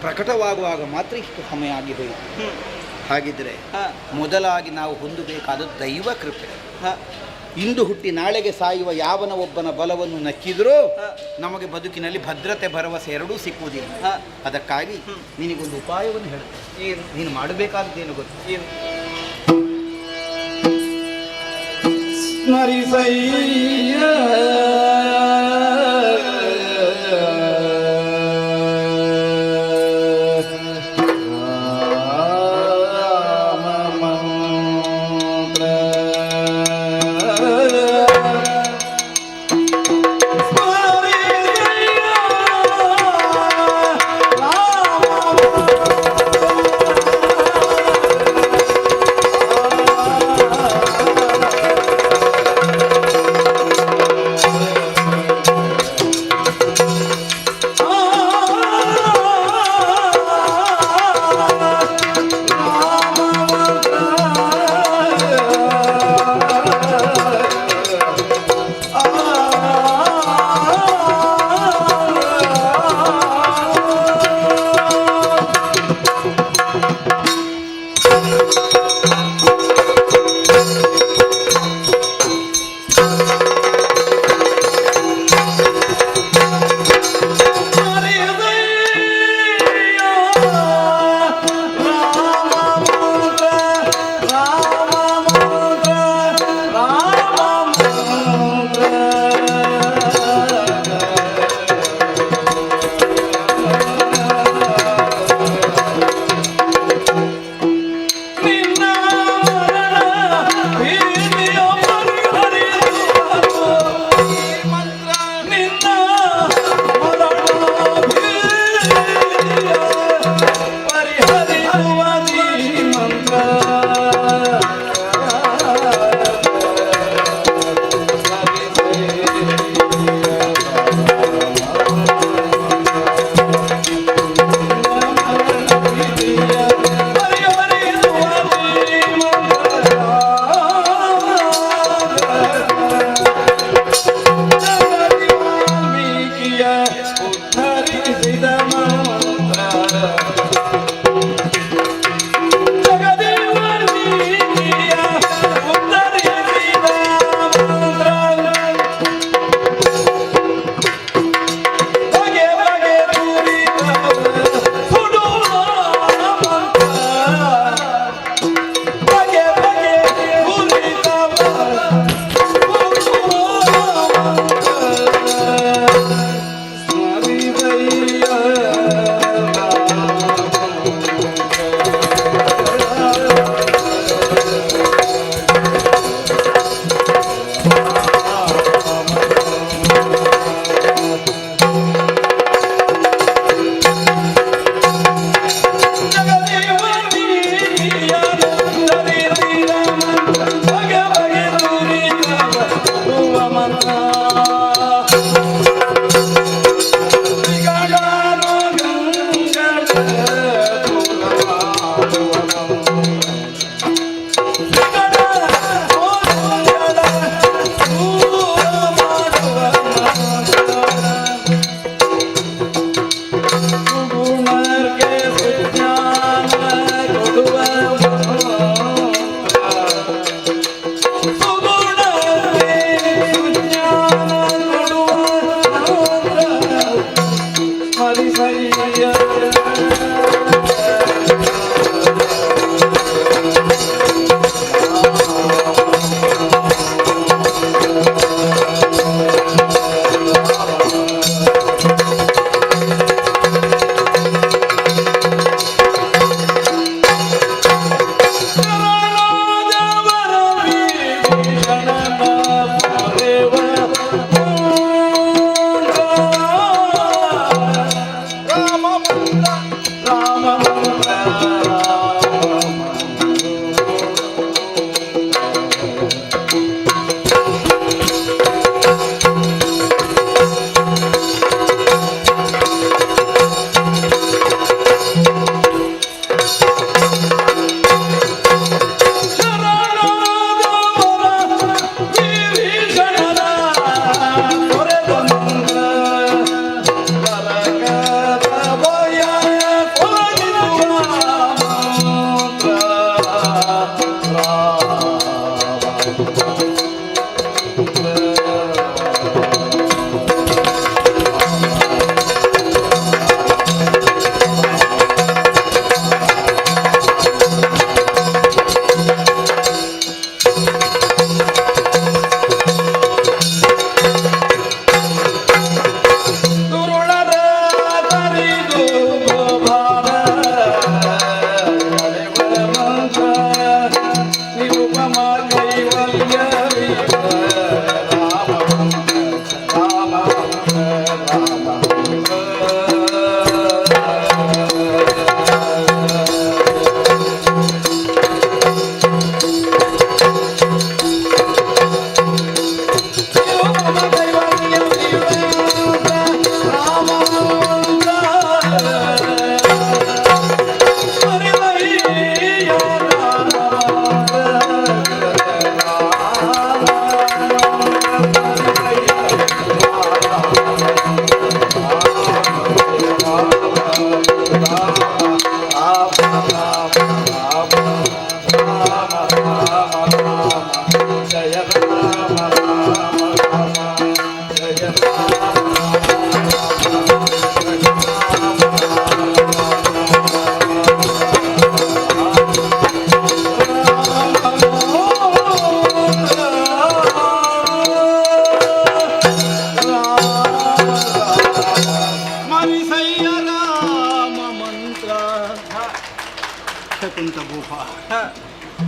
ಪ್ರಕಟವಾಗುವಾಗ ಮಾತ್ರ ಇಷ್ಟು ಸಮಯ ಆಗಿ ಹೋಯಿತು. ಹಾಗಿದ್ರೆ ಮೊದಲಾಗಿ ನಾವು ಹೊಂದಬೇಕಾದದ್ದು ದೈವ ಕೃಪೆ. ಇಂದು ಹುಟ್ಟಿ ನಾಳೆಗೆ ಸಾಯುವ ಯಾವನ ಒಬ್ಬನ ಬಲವನ್ನು ನಕ್ಕಿದ್ರೂ ನಮಗೆ ಬದುಕಿನಲ್ಲಿ ಭದ್ರತೆ ಭರವಸೆ ಎರಡೂ ಸಿಕ್ಕುವುದಿಲ್ಲ. ಅದಕ್ಕಾಗಿ ನಿನಗೊಂದು ಉಪಾಯವನ್ನು ಹೇಳ್ತೇನೆ. ನೀನು ಮಾಡಬೇಕಾದ್ದೇನು ಗೊತ್ತು? ಸ್ಮರಿಸಯ್ಯ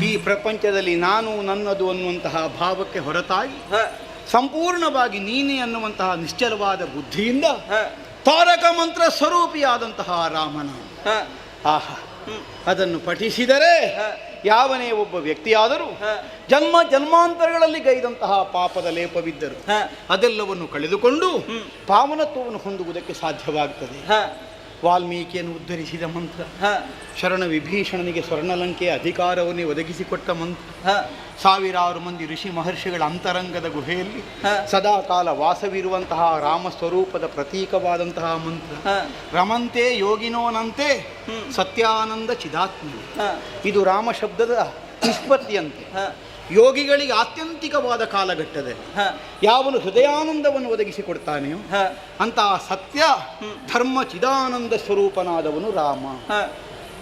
ಈ ಪ್ರಪಂಚದಲ್ಲಿ ನಾನು ನನ್ನದು ಅನ್ನುವಂತಹ ಭಾವಕ್ಕೆ ಹೊರತಾಗಿ ಸಂಪೂರ್ಣವಾಗಿ ನೀನೇ ಅನ್ನುವಂತಹ ನಿಶ್ಚಲವಾದ ಬುದ್ಧಿಯಿಂದ ತಾರಕ ಮಂತ್ರ ಸ್ವರೂಪಿಯಾದಂತಹ ರಾಮನ ಆಹಾ ಅದನ್ನು ಪಠಿಸಿದರೆ ಯಾವನೇ ಒಬ್ಬ ವ್ಯಕ್ತಿಯಾದರೂ ಜನ್ಮ ಜನ್ಮಾಂತರಗಳಲ್ಲಿ ಗೈದಂತಹ ಪಾಪದ ಲೇಪವಿದ್ದರು ಅದೆಲ್ಲವನ್ನು ಕಳೆದುಕೊಂಡು ಪಾವನತ್ವವನ್ನು ಹೊಂದುವುದಕ್ಕೆ ಸಾಧ್ಯವಾಗುತ್ತದೆ. ವಾಲ್ಮೀಕಿಯನ್ನು ಉದ್ಧರಿಸಿದ ಮಂತ್ರ, ಶರಣ ವಿಭೀಷಣನಿಗೆ ಸ್ವರ್ಣಲಂಕೆಯ ಅಧಿಕಾರವನ್ನೇ ಒದಗಿಸಿಕೊಟ್ಟ ಮಂತ್ರ, ಸಾವಿರಾರು ಮಂದಿ ಋಷಿ ಮಹರ್ಷಿಗಳ ಅಂತರಂಗದ ಗುಹೆಯಲ್ಲಿ ಸದಾಕಾಲ ವಾಸವಿರುವಂತಹ ರಾಮ ಸ್ವರೂಪದ ಪ್ರತೀಕವಾದಂತಹ ಮಂತ್ರ, ರಮಂತೆ ಯೋಗಿನೋನಂತೆ ಸತ್ಯಾನಂದ ಚಿದಾತ್ಮ. ಇದು ರಾಮ ಶಬ್ದದ ನಿಷ್ಪತ್ತಿಯಂತೆ ಯೋಗಿಗಳಿಗೆ ಆತ್ಯಂತಿಕವಾದ ಕಾಲಘಟ್ಟದಲ್ಲಿ ಯಾವನು ಹೃದಯಾನಂದವನ್ನು ಒದಗಿಸಿಕೊಡ್ತಾನೆಯೋ ಅಂತಹ ಸತ್ಯ ಧರ್ಮ ಚಿದಾನಂದ ಸ್ವರೂಪನಾದವನು ರಾಮ.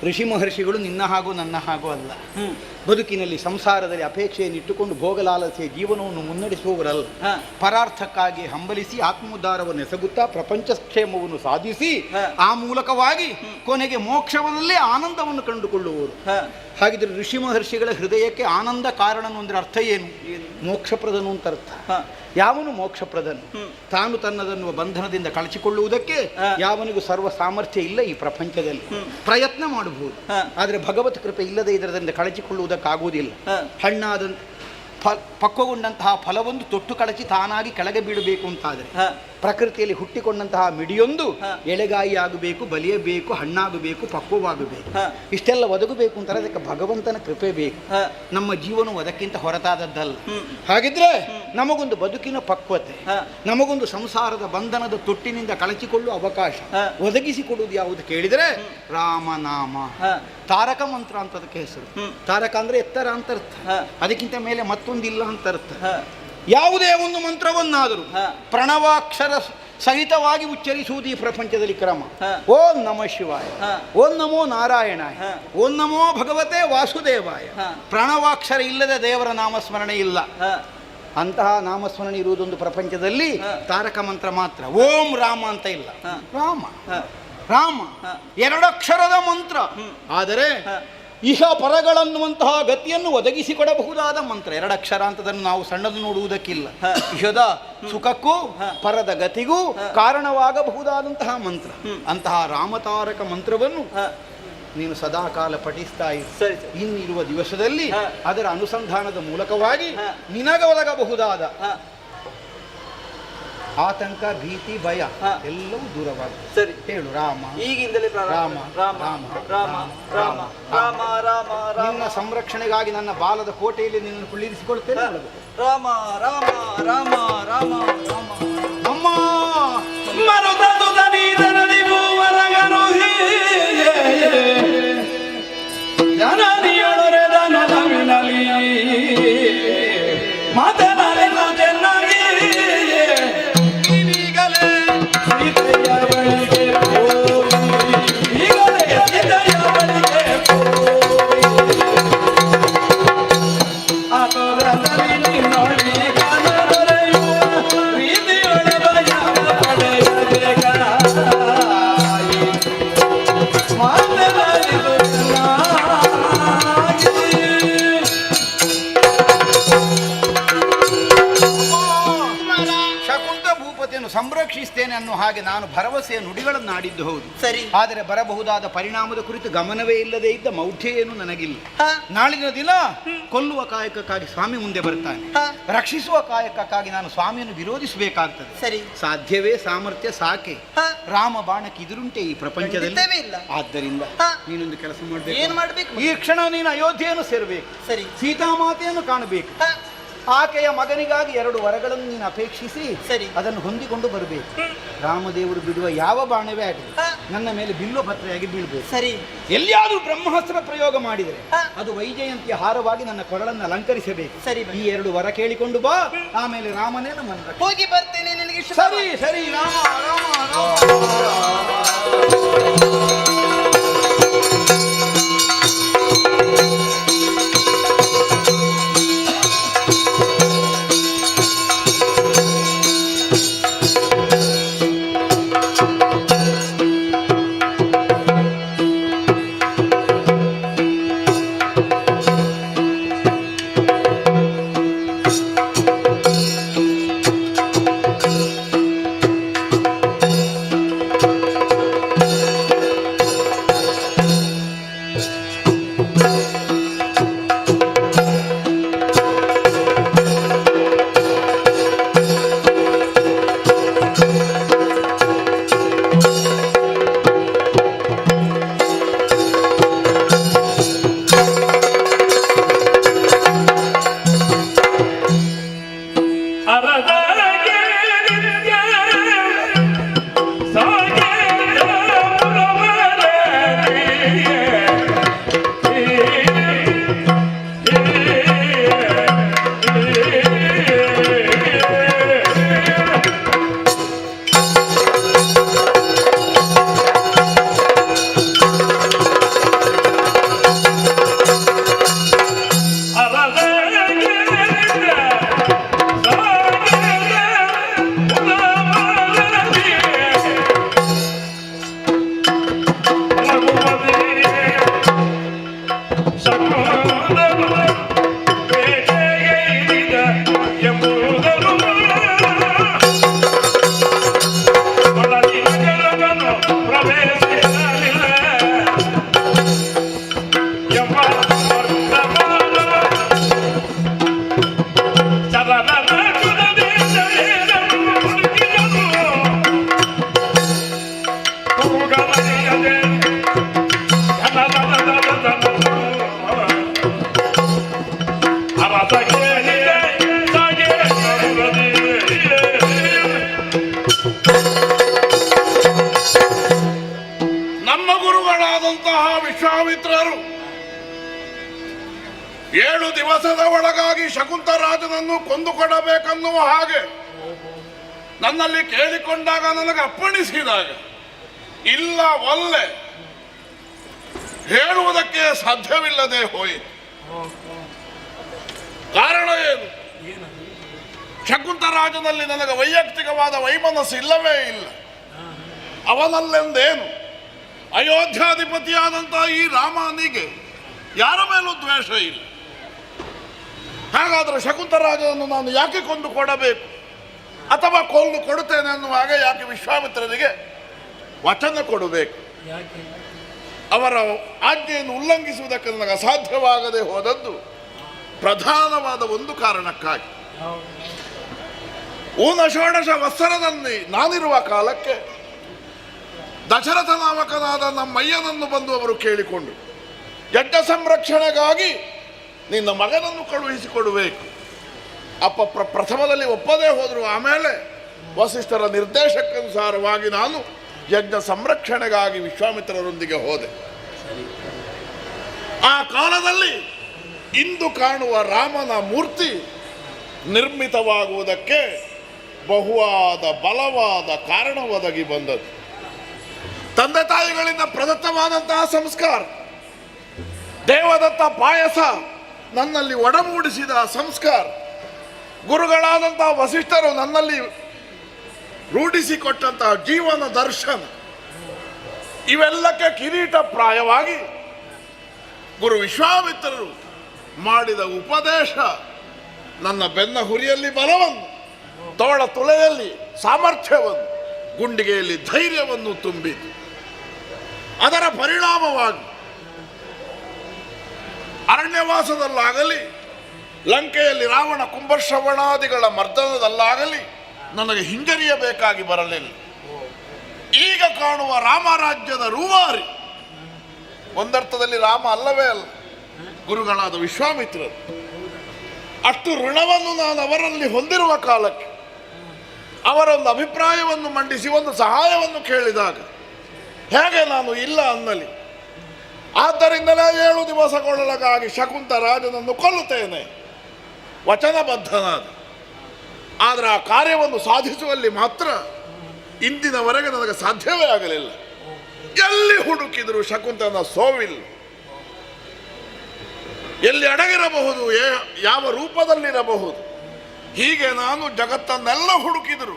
ಋಷಿ ಮಹರ್ಷಿಗಳು ನಿನ್ನ ಹಾಗೂ ನನ್ನ ಹಾಗೂ ಅಲ್ಲ. ಬದುಕಿನಲ್ಲಿ ಸಂಸಾರದಲ್ಲಿ ಅಪೇಕ್ಷೆಯನ್ನು ಇಟ್ಟುಕೊಂಡು ಭೋಗಲಾಲಸೆಯ ಜೀವನವನ್ನು ಮುನ್ನಡೆಸುವವರಲ್ಲ. ಪರಾರ್ಥಕ್ಕಾಗಿ ಹಂಬಲಿಸಿ ಆತ್ಮೋದ್ಧಾರವನ್ನು ಎಸಗುತ್ತಾ ಪ್ರಪಂಚ ಕ್ಷೇಮವನ್ನು ಸಾಧಿಸಿ ಆ ಮೂಲಕವಾಗಿ ಕೊನೆಗೆ ಮೋಕ್ಷವನ್ನಲ್ಲೇ ಆನಂದವನ್ನು ಕಂಡುಕೊಳ್ಳುವವರು. ಹಾಗಿದ್ರೆ ಋಷಿ ಮಹರ್ಷಿಗಳ ಹೃದಯಕ್ಕೆ ಆನಂದ ಕಾರಣನು ಅಂದ್ರೆ ಅರ್ಥ ಏನು? ಮೋಕ್ಷಪ್ರದನು ಅಂತ ಅರ್ಥ. ಯಾವನು ಮೋಕ್ಷಪ್ರದನು? ತಾನು ತನ್ನದನ್ನುವ ಬಂಧನದಿಂದ ಕಳಚಿಕೊಳ್ಳುವುದಕ್ಕೆ ಯಾವನಿಗೂ ಸರ್ವ ಸಾಮರ್ಥ್ಯ ಇಲ್ಲ ಈ ಪ್ರಪಂಚದಲ್ಲಿ. ಪ್ರಯತ್ನ ಮಾಡಬಹುದು, ಆದರೆ ಭಗವತ್ ಕೃಪೆ ಇಲ್ಲದೆ ಇದರಿಂದ ಕಳಚಿಕೊಳ್ಳುವುದಕ್ಕಾಗುವುದಿಲ್ಲ. ಹಣ್ಣಾದ ಪಕ್ವಗೊಂಡಂತಹ ಫಲವೊಂದು ತೊಟ್ಟು ಕಳಚಿ ತಾನಾಗಿ ಕೆಳಗೆ ಬೀಳಬೇಕು ಅಂತಾದರೆ ಪ್ರಕೃತಿಯಲ್ಲಿ ಹುಟ್ಟಿಕೊಂಡಂತಹ ಮಿಡಿಯೊಂದು ಎಳೆಗಾಯಿ ಆಗಬೇಕು, ಬಲಿಯಬೇಕು, ಹಣ್ಣಾಗಬೇಕು, ಪಕ್ವವಾಗಬೇಕು. ಇಷ್ಟೆಲ್ಲ ಒದಗಬೇಕು ಅಂತಾರೆ ಅದಕ್ಕೆ ಭಗವಂತನ ಕೃಪೆ ಬೇಕು. ನಮ್ಮ ಜೀವನವು ಅದಕ್ಕಿಂತ ಹೊರತಾದದ್ದಲ್ಲ. ಹಾಗಿದ್ರೆ ನಮಗೊಂದು ಬದುಕಿನ ಪಕ್ವತೆ, ನಮಗೊಂದು ಸಂಸಾರದ ಬಂಧನದ ತೊಟ್ಟಿನಿಂದ ಕಳಚಿಕೊಳ್ಳುವ ಅವಕಾಶ ಒದಗಿಸಿಕೊಡುವುದು ಯಾವುದು ಕೇಳಿದರೆ ರಾಮನಾಮ. ತಾರಕ ಮಂತ್ರ ಅಂತ ಅದಕ್ಕೆ ಹೆಸರು. ತಾರಕ ಅಂದ್ರೆ ಎತ್ತರ ಅಂತ ಅರ್ಥ, ಅದಕ್ಕಿಂತ ಮೇಲೆ ಮತ್ತೊಂದಿಲ್ಲ ಅಂತ ಅರ್ಥ. ಯಾವುದೇ ಒಂದು ಮಂತ್ರವನ್ನಾದರೂ ಪ್ರಣವಾಕ್ಷರ ಸಹಿತವಾಗಿ ಉಚ್ಚರಿಸುವುದು ಈ ಪ್ರಪಂಚದಲ್ಲಿ ಕ್ರಮ. ಓಂ ನಮಃ ಶಿವಾಯ, ಓಂ ನಮೋ ನಾರಾಯಣಾಯ, ಓಂ ನಮೋ ಭಗವತೆ ವಾಸುದೇವಾಯ. ಪ್ರಣವಾಕ್ಷರ ಇಲ್ಲದೆ ದೇವರ ನಾಮಸ್ಮರಣೆ ಇಲ್ಲ. ಅಂತಹ ನಾಮಸ್ಮರಣೆ ಇರುವುದೊಂದು ಪ್ರಪಂಚದಲ್ಲಿ ತಾರಕ ಮಂತ್ರ ಮಾತ್ರ. ಓಂ ರಾಮ ಅಂತ ಇಲ್ಲ, ರಾಮ ರಾಮ ಎರಡಕ್ಷರದ ಮಂತ್ರ. ಆದರೆ ಇಹ ಪರಗಳನ್ನುವಂತಹ ಗತಿಯನ್ನು ಒದಗಿಸಿಕೊಡಬಹುದಾದ ಮಂತ್ರ. ಎರಡಕ್ಷರ ಅಂತದನ್ನು ನಾವು ಸಣ್ಣದು ನೋಡುವುದಕ್ಕಿಲ್ಲ. ಇಹದ ಸುಖಕ್ಕೂ ಪರದ ಗತಿಗೂ ಕಾರಣವಾಗಬಹುದಾದಂತಹ ಮಂತ್ರ. ಅಂತಹ ರಾಮತಾರಕ ಮಂತ್ರವನ್ನು ನೀನು ಸದಾಕಾಲ ಪಠಿಸ್ತಾ ಇರು. ಇನ್ನಿರುವ ದಿವಸದಲ್ಲಿ ಅದರ ಅನುಸಂಧಾನದ ಮೂಲಕವಾಗಿ ನಿನಗೆ ಒದಗಬಹುದಾದ ಆತಂಕ, ಭೀತಿ, ಭಯ ಎಲ್ಲವೂ ದೂರವಾಗುತ್ತೆ. ಸರಿ, ಹೇಳು ರಾಮ. ಈಗಿಂದಲೇ ರಾಮ ರಾಮ ರಾಮ ರಾಮ ರಾಮ ರಾಮ ರಾಮ. ನಿನ್ನ ಸಂರಕ್ಷಣೆಗಾಗಿ ನನ್ನ ಬಾಲದ ಕೋಟೆಯಲ್ಲಿ ನಿನ್ನನ್ನು ಕುಳ್ಳಿರಿಸಿಕೊಳ್ತೇನೆ. ರಾಮ ರಾಮ ರಾಮ ರಾಮ ರಾಮ. ಅಮ್ಮ ಮರುತದು ದನಿದನದಿ ಭೂವರಗನು ಜನನಿಯೊಳರೆದ ನಲವಿನಲಿ ಮಾತನಾಡೆನು ಚೆನ್ನಾಗಿ ಈಗಲೇ ಸೀತೆಯ ಬಳಿಗೆ ಈಗಲೇ ಸೀತೆಯ ಬಳಿಗೆ ಆತುರದಲ್ಲಿ ನಿನ್ನೊಳಿ ಕಾಣದೊರೆಯುವ ಪ್ರೀತಿಯೊಳೆ ಭಯ ಪಡೆಯಬೇಕ ಮಾತನಾಡಿದು ಶಕುಂತ ಭೂಪತಿಯನ್ನು ಸಂರಕ್ಷಿಸ್ತೇನೆ ಅನ್ನೋ ಹಾಗೆ ನಾನು ಭರವಸೆಯ ನುಡಿಗಳನ್ನು ಆಡಿದ್ದು ಹೌದು. ಸರಿ, ಆದರೆ ಬರಬಹುದಾದ ಪರಿಣಾಮದ ಕುರಿತು ಗಮನವೇ ಇಲ್ಲದೆ ಇದ್ದ ಮೌಢ್ಯ ಏನು ನನಗಿಲ್ಲ. ನಾಳಿನ ದಿನ ಕೊಲ್ಲುವ ಕಾಯಕಕ್ಕಾಗಿ ಸ್ವಾಮಿ ಮುಂದೆ ಬರ್ತಾನೆ. ರಕ್ಷಿಸುವ ಕಾಯಕಕ್ಕಾಗಿ ನಾನು ಸ್ವಾಮಿಯನ್ನು ವಿರೋಧಿಸಬೇಕಾಗ್ತದೆ. ಸರಿ, ಸಾಧ್ಯವೇ? ಸಾಮರ್ಥ್ಯ ಸಾಕೆ? ರಾಮ ಬಾಣಕ್ಕೆ ಇದುರುಂಟೆ ಈ ಪ್ರಪಂಚದಲ್ಲಿ ಇಲ್ಲ. ಆದ್ದರಿಂದ ನೀನೊಂದು ಕೆಲಸ ಮಾಡಬೇಕು. ಏನ್ ಮಾಡ್ಬೇಕು? ಈ ಕ್ಷಣ ನೀನು ಅಯೋಧ್ಯೆಯನ್ನು ಸೇರಬೇಕು. ಸರಿ, ಸೀತಾಮಾತೆಯನ್ನು ಕಾಣಬೇಕು. ಆಕೆಯ ಮಗನಿಗಾಗಿ 2 ವರಗಳನ್ನು ನೀನು ಅಪೇಕ್ಷಿಸಿ ಸರಿ ಅದನ್ನು ಹೊಂದಿಕೊಂಡು ಬರಬೇಕು. ರಾಮದೇವರು ಬಿಡುವ ಯಾವ ಬಾಣವೇ ಆಗಲಿ ನನ್ನ ಮೇಲೆ ಬಿಲ್ವ ಪತ್ರೆಯಾಗಿ ಬೀಳ್ಬೇಕು. ಸರಿ, ಎಲ್ಲಿಯಾದರೂ ಬ್ರಹ್ಮಾಸ್ತ್ರ ಪ್ರಯೋಗ ಮಾಡಿದರೆ ಅದು ವೈಜಯಂತಿಯ ಹಾರವಾಗಿ ನನ್ನ ಕೊರಳನ್ನು ಅಲಂಕರಿಸಬೇಕು. ಸರಿ, ಈ 2 ವರ ಕೇಳಿಕೊಂಡು ಬಾ. ಆಮೇಲೆ ರಾಮನೇ ನಮ್ಮನ್ನು ಹೋಗಿ ಬರ್ತೇನೆ. ನಿನಗೆ ಸರಿ ಸರಿ. ರಾಮ ರಾಮ ನಮ್ಮ ಗುರುಗಳಾದಂತಹ ವಿಶ್ವಾಮಿತ್ರರು 7 ದಿವಸದ ಒಳಗಾಗಿ ಶಕುಂತರಾಜನನ್ನು ಕೊಂದುಕೊಡಬೇಕನ್ನುವ ಹಾಗೆ ನನ್ನಲ್ಲಿ ಕೇಳಿಕೊಂಡಾಗ, ನನಗೆ ಅಪ್ಪಣಿಸಿದಾಗ ಇಲ್ಲ ಒಲ್ಲೆ ಹೇಳುವುದಕ್ಕೆ ಸಾಧ್ಯವಿಲ್ಲದೆ ಹೋಯಿತು. ಕಾರಣ ಏನು? ಶಕುಂತರಾಜನಲ್ಲಿ ನನಗೆ ವೈಯಕ್ತಿಕವಾದ ವೈಮನಸ್ಸು ಇಲ್ಲವೇ ಇಲ್ಲ. ಅವನಲ್ಲೆಂದೇನು ಅಯೋಧ್ಯಾಧಿಪತಿಯಾದಂತಹ ಈ ರಾಮನಿಗೆ ಯಾರ ಮೇಲೂ ದ್ವೇಷ ಇಲ್ಲ. ಹಾಗಾದರೆ ಶಕುಂತರಾಜನನ್ನು ನಾನು ಯಾಕೆ ಕೊಂದು ಕೊಡಬೇಕು, ಅಥವಾ ಕೊಂದು ಕೊಡುತ್ತೇನೆ ಅನ್ನುವಾಗ ಯಾಕೆ ವಿಶ್ವಾಮಿತ್ರರಿಗೆ ವಚನ ಕೊಡಬೇಕು? ಅವರ ಆಜ್ಞೆಯನ್ನು ಉಲ್ಲಂಘಿಸುವುದಕ್ಕೆ ನನಗೆ ಅಸಾಧ್ಯವಾಗದೆ ಹೋದದ್ದು ಪ್ರಧಾನವಾದ ಒಂದು ಕಾರಣಕ್ಕಾಗಿ. ಊನ ಷೋಡಶ ವತ್ಸರದಲ್ಲಿ ನಾನಿರುವ ಕಾಲಕ್ಕೆ ದಶರಥ ನಾಮಕನಾದ ನಮ್ಮಯ್ಯನನ್ನು ಬಂದು ಅವರು ಕೇಳಿಕೊಂಡು ಯಜ್ಞ ಸಂರಕ್ಷಣೆಗಾಗಿ ನಿನ್ನ ಮಗನನ್ನು ಕಳುಹಿಸಿಕೊಡಬೇಕು. ಅಪ್ಪ ಪ್ರಥಮದಲ್ಲಿ ಒಪ್ಪದೇ ಹೋದರು. ಆಮೇಲೆ ವಸಿಷ್ಠರ ನಿರ್ದೇಶಕ್ಕನುಸಾರವಾಗಿ ನಾನು ಯಜ್ಞ ಸಂರಕ್ಷಣೆಗಾಗಿ ವಿಶ್ವಾಮಿತ್ರರೊಂದಿಗೆ ಹೋದೆ. ಆ ಕಾಲದಲ್ಲಿ ಇಂದು ಕಾಣುವ ರಾಮನ ಮೂರ್ತಿ ನಿರ್ಮಿತವಾಗುವುದಕ್ಕೆ ಬಹುವಾದ ಬಲವಾದ ಕಾರಣ ಒದಗಿ ಬಂದದ್ದು. ತಂದೆ ತಾಯಿಗಳಿಂದ ಪ್ರದತ್ತವಾದಂತಹ ಸಂಸ್ಕಾರ, ದೇವದತ್ತ ಪಾಯಸ ನನ್ನಲ್ಲಿ ಒಡಮೂಡಿಸಿದ ಸಂಸ್ಕಾರ, ಗುರುಗಳಾದಂತಹ ವಸಿಷ್ಠರು ನನ್ನಲ್ಲಿ ರೂಢಿಸಿಕೊಟ್ಟಂತಹ ಜೀವನ ದರ್ಶನ, ಇವೆಲ್ಲಕ್ಕೆ ಕಿರೀಟ ಪ್ರಾಯವಾಗಿ ಗುರು ವಿಶ್ವಾಮಿತ್ರರು ಮಾಡಿದ ಉಪದೇಶ ನನ್ನ ಬೆನ್ನ ಹುರಿಯಲ್ಲಿ ಬಲವನ್ನು, ತೋಳ ತುಳೆಯಲ್ಲಿ ಸಾಮರ್ಥ್ಯವನ್ನು, ಗುಂಡಿಗೆಯಲ್ಲಿ ಧೈರ್ಯವನ್ನು ತುಂಬಿತು. ಅದರ ಪರಿಣಾಮವಾಗಿ ಅರಣ್ಯವಾಸದಲ್ಲಾಗಲಿ, ಲಂಕೆಯಲ್ಲಿ ರಾವಣ ಕುಂಭಶ್ರವಣಾದಿಗಳ ಮರ್ದನದಲ್ಲಾಗಲಿ ನನಗೆ ಹಿಂಜರಿಯಬೇಕಾಗಿ ಬರಲಿಲ್ಲ. ಈಗ ಕಾಣುವ ರಾಮರಾಜ್ಯದ ರೂವಾರಿ ಒಂದರ್ಥದಲ್ಲಿ ರಾಮ ಅಲ್ಲವೇ ಅಲ್ಲ, ಗುರುಗಳಾದ ವಿಶ್ವಾಮಿತ್ರರು. ಅಷ್ಟು ಋಣವನ್ನು ನಾನು ಅವರಲ್ಲಿ ಹೊಂದಿರುವ ಕಾಲಕ್ಕೆ ಅವರೊಂದು ಅಭಿಪ್ರಾಯವನ್ನು ಮಂಡಿಸಿ ಒಂದು ಸಹಾಯವನ್ನು ಕೇಳಿದಾಗ ಹೇಗೆ ನಾನು ಇಲ್ಲ ಅನ್ನಲಿ? ಆದ್ದರಿಂದಲೇ 7 ದಿವಸಗಳೊಳಗಾಗಿ ಶಕುಂತರಾಜನನ್ನು ಕೊಲ್ಲುತ್ತೇನೆ ವಚನಬದ್ಧನಾದ. ಆದರೆ ಆ ಕಾರ್ಯವನ್ನು ಸಾಧಿಸುವಲ್ಲಿ ಮಾತ್ರ ಇಂದಿನವರೆಗೆ ನನಗೆ ಸಾಧ್ಯವೇ ಆಗಲಿಲ್ಲ. ಎಲ್ಲಿ ಹುಡುಕಿದರೂ ಶಕುಂತನ ಸೋವಿಲ್ಲ. ಎಲ್ಲಿ ಅಡಗಿರಬಹುದು, ಯಾವ ರೂಪದಲ್ಲಿರಬಹುದು, ಹೀಗೆ ನಾನು ಜಗತ್ತನ್ನೆಲ್ಲ ಹುಡುಕಿದರು.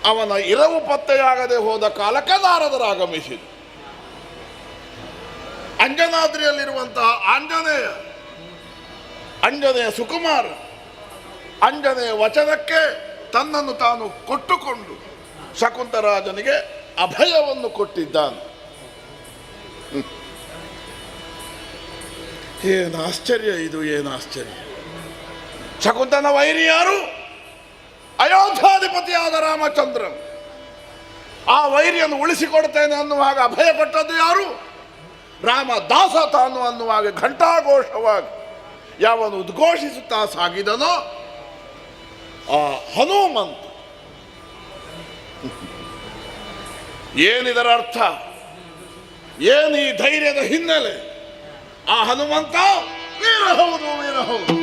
ಅವನ ಇರವು ಪತ್ತೆಯಾಗದೆ ಹೋದ ಕಾಲಕ್ಕೆ ನಾರದರು ಆಗಮಿಸಿದರು. ಅಂಜನಾದ್ರಿಯಲ್ಲಿರುವಂತಹ ಆಂಜನೇಯ ಸುಕುಮಾರ ಅಂಜನೆಯ ವಚನಕ್ಕೆ ತನ್ನನ್ನು ತಾನು ಕೊಟ್ಟುಕೊಂಡು ಶಕುಂತರಾಜನಿಗೆ ಅಭಯವನ್ನು ಕೊಟ್ಟಿದ್ದಾನೆ. ಏನು ಆಶ್ಚರ್ಯ ಇದು, ಏನು ಆಶ್ಚರ್ಯ! ಶಕುಂತನ ವೈರಿ ಯಾರು? ಅಯೋಧ್ಯಾಧಿಪತಿಯಾದ ರಾಮಚಂದ್ರ. ಆ ವೈರಿಯನ್ನು ಉಳಿಸಿಕೊಡ್ತೇನೆ ಅನ್ನುವಾಗ ಅಭಯ ಕೊಟ್ಟದ್ದು ಯಾರು? ರಾಮದಾಸ ತಾನು ಅನ್ನುವಾಗ ಘಂಟಾಘೋಷವಾಗಿ ಯಾವನು ಉದ್ಘೋಷಿಸುತ್ತಾ ಸಾಗಿದನೋ ಆ ಹನುಮಂತ. ಏನಿದರ ಅರ್ಥ? ಏನು ಈ ಧೈರ್ಯದ ಹಿನ್ನೆಲೆ? ಆ ಹನುಮಂತ ವೀರ ಹೌದು, ವೀರ ಹೌದು.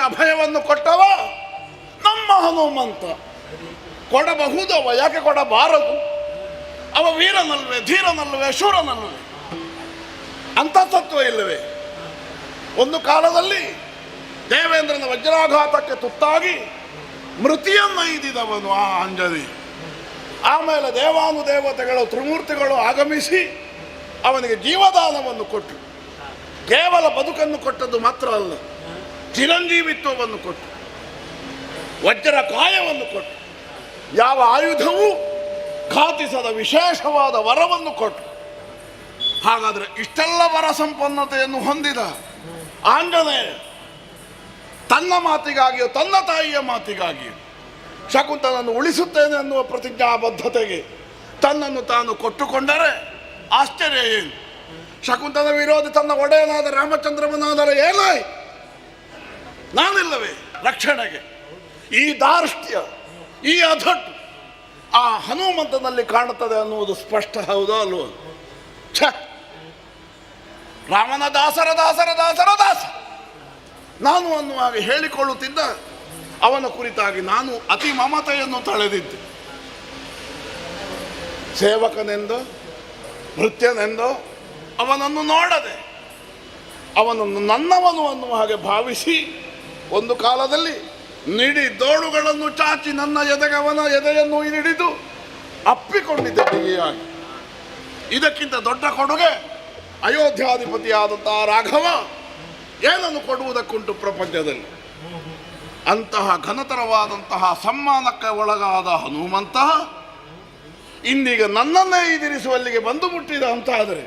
ಅಭಯವನ್ನು ಕೊಟ್ಟವ ನಮ್ಮ ಹನುಮಂತ. ಕೊಡಬಹುದವ, ಯಾಕೆ ಕೊಡಬಾರದು? ಅವ ವೀರನಲ್ವೇ, ಧೀರನಲ್ವೇ, ಶೂರನಲ್ವೇ? ಅಂತಃತತ್ವ ಇಲ್ಲವೇ? ಒಂದು ಕಾಲದಲ್ಲಿ ದೇವೇಂದ್ರನ ವಜ್ರಾಘಾತಕ್ಕೆ ತುತ್ತಾಗಿ ಮೃತಿಯನ್ನೈದಿದವನು ಆ ಆಂಜನೇಯ. ಆಮೇಲೆ ದೇವಾನುದೇವತೆಗಳು ತ್ರಿಮೂರ್ತಿಗಳು ಆಗಮಿಸಿ ಅವನಿಗೆ ಜೀವದಾನವನ್ನು ಕೊಟ್ಟರು. ಕೇವಲ ಬದುಕನ್ನು ಕೊಟ್ಟದ್ದು ಮಾತ್ರ ಅಲ್ಲ, ಚಿರಂಜೀವಿತ್ವವನ್ನು ಕೊಟ್ಟು, ವಜ್ರ ಕಾಯವನ್ನು ಕೊಟ್ಟು, ಯಾವ ಆಯುಧವೂ ಘಾತಿಸದ ವಿಶೇಷವಾದ ವರವನ್ನು ಕೊಟ್ಟು. ಹಾಗಾದರೆ ಇಷ್ಟೆಲ್ಲ ವರ ಸಂಪನ್ನತೆಯನ್ನು ಹೊಂದಿದ ಆಂಜನೇಯ ತನ್ನ ಮಾತಿಗಾಗಿಯೋ ತನ್ನ ತಾಯಿಯ ಮಾತಿಗಾಗಿಯೋ ಶಕುಂತಲನ್ನು ಉಳಿಸುತ್ತೇನೆ ಅನ್ನುವ ಪ್ರತಿಜ್ಞಾಬದ್ಧತೆಗೆ ತನ್ನನ್ನು ತಾನು ಕೊಟ್ಟುಕೊಂಡರೆ ಆಶ್ಚರ್ಯ ಏನು? ಶಕುಂತಲ ವಿರೋಧಿ ತನ್ನ ಒಡೆಯನಾದ ರಾಮಚಂದ್ರವನಾದರೆ ಏನಾಯ್ತು? ನಾನಿಲ್ಲವೇ ರಕ್ಷಣೆಗೆ? ಈ ದಾರ್ಷ್ಟ್ಯ, ಈ ಅಧಟ್ಟು ಆ ಹನುಮಂತನಲ್ಲಿ ಕಾಣುತ್ತದೆ ಅನ್ನುವುದು ಸ್ಪಷ್ಟ, ಹೌದೋ ಅಲ್ವೋ? ಛ, ರಾಮನ ದಾಸರ ದಾಸರ ದಾಸರ ದಾಸ ನಾನು ಅನ್ನುವಾಗ ಹೇಳಿಕೊಳ್ಳುತ್ತಿದ್ದ ಅವನ ಕುರಿತಾಗಿ ನಾನು ಅತಿ ಮಮತೆಯನ್ನು ತಳೆದಿದ್ದೆ. ಸೇವಕನೆಂದೋ ಭೃತ್ಯನೆಂದೋ ಅವನನ್ನು ನೋಡದೆ ಅವನನ್ನು ನನ್ನವನು ಅನ್ನುವ ಹಾಗೆ ಭಾವಿಸಿ ಒಂದು ಕಾಲದಲ್ಲಿ ನಿಡಿ ದೋಳುಗಳನ್ನು ಚಾಚಿ ನನ್ನ ಎದೆಗವನ ಎದೆಯನ್ನು ಹಿಡಿದು ಅಪ್ಪಿಕೊಂಡಿದ್ದೆ ಬಿಗಿಯಾಗಿ. ಇದಕ್ಕಿಂತ ದೊಡ್ಡ ಕೊಡುಗೆ ಅಯೋಧ್ಯಾಧಿಪತಿಯಾದಂತಹ ರಾಘವ ಏನನ್ನು ಕೊಡುವುದಕ್ಕುಂಟು ಪ್ರಪಂಚದಲ್ಲಿ? ಅಂತಹ ಘನತರವಾದಂತಹ ಸಮ್ಮಾನಕ್ಕೆ ಒಳಗಾದ ಹನುಮಂತ ಇಂದೀಗ ನನ್ನನ್ನೇ ಎದುರಿಸುವಲ್ಲಿಗೆ ಬಂದು ಮುಟ್ಟಿದ ಅಂತ ಆದರೆ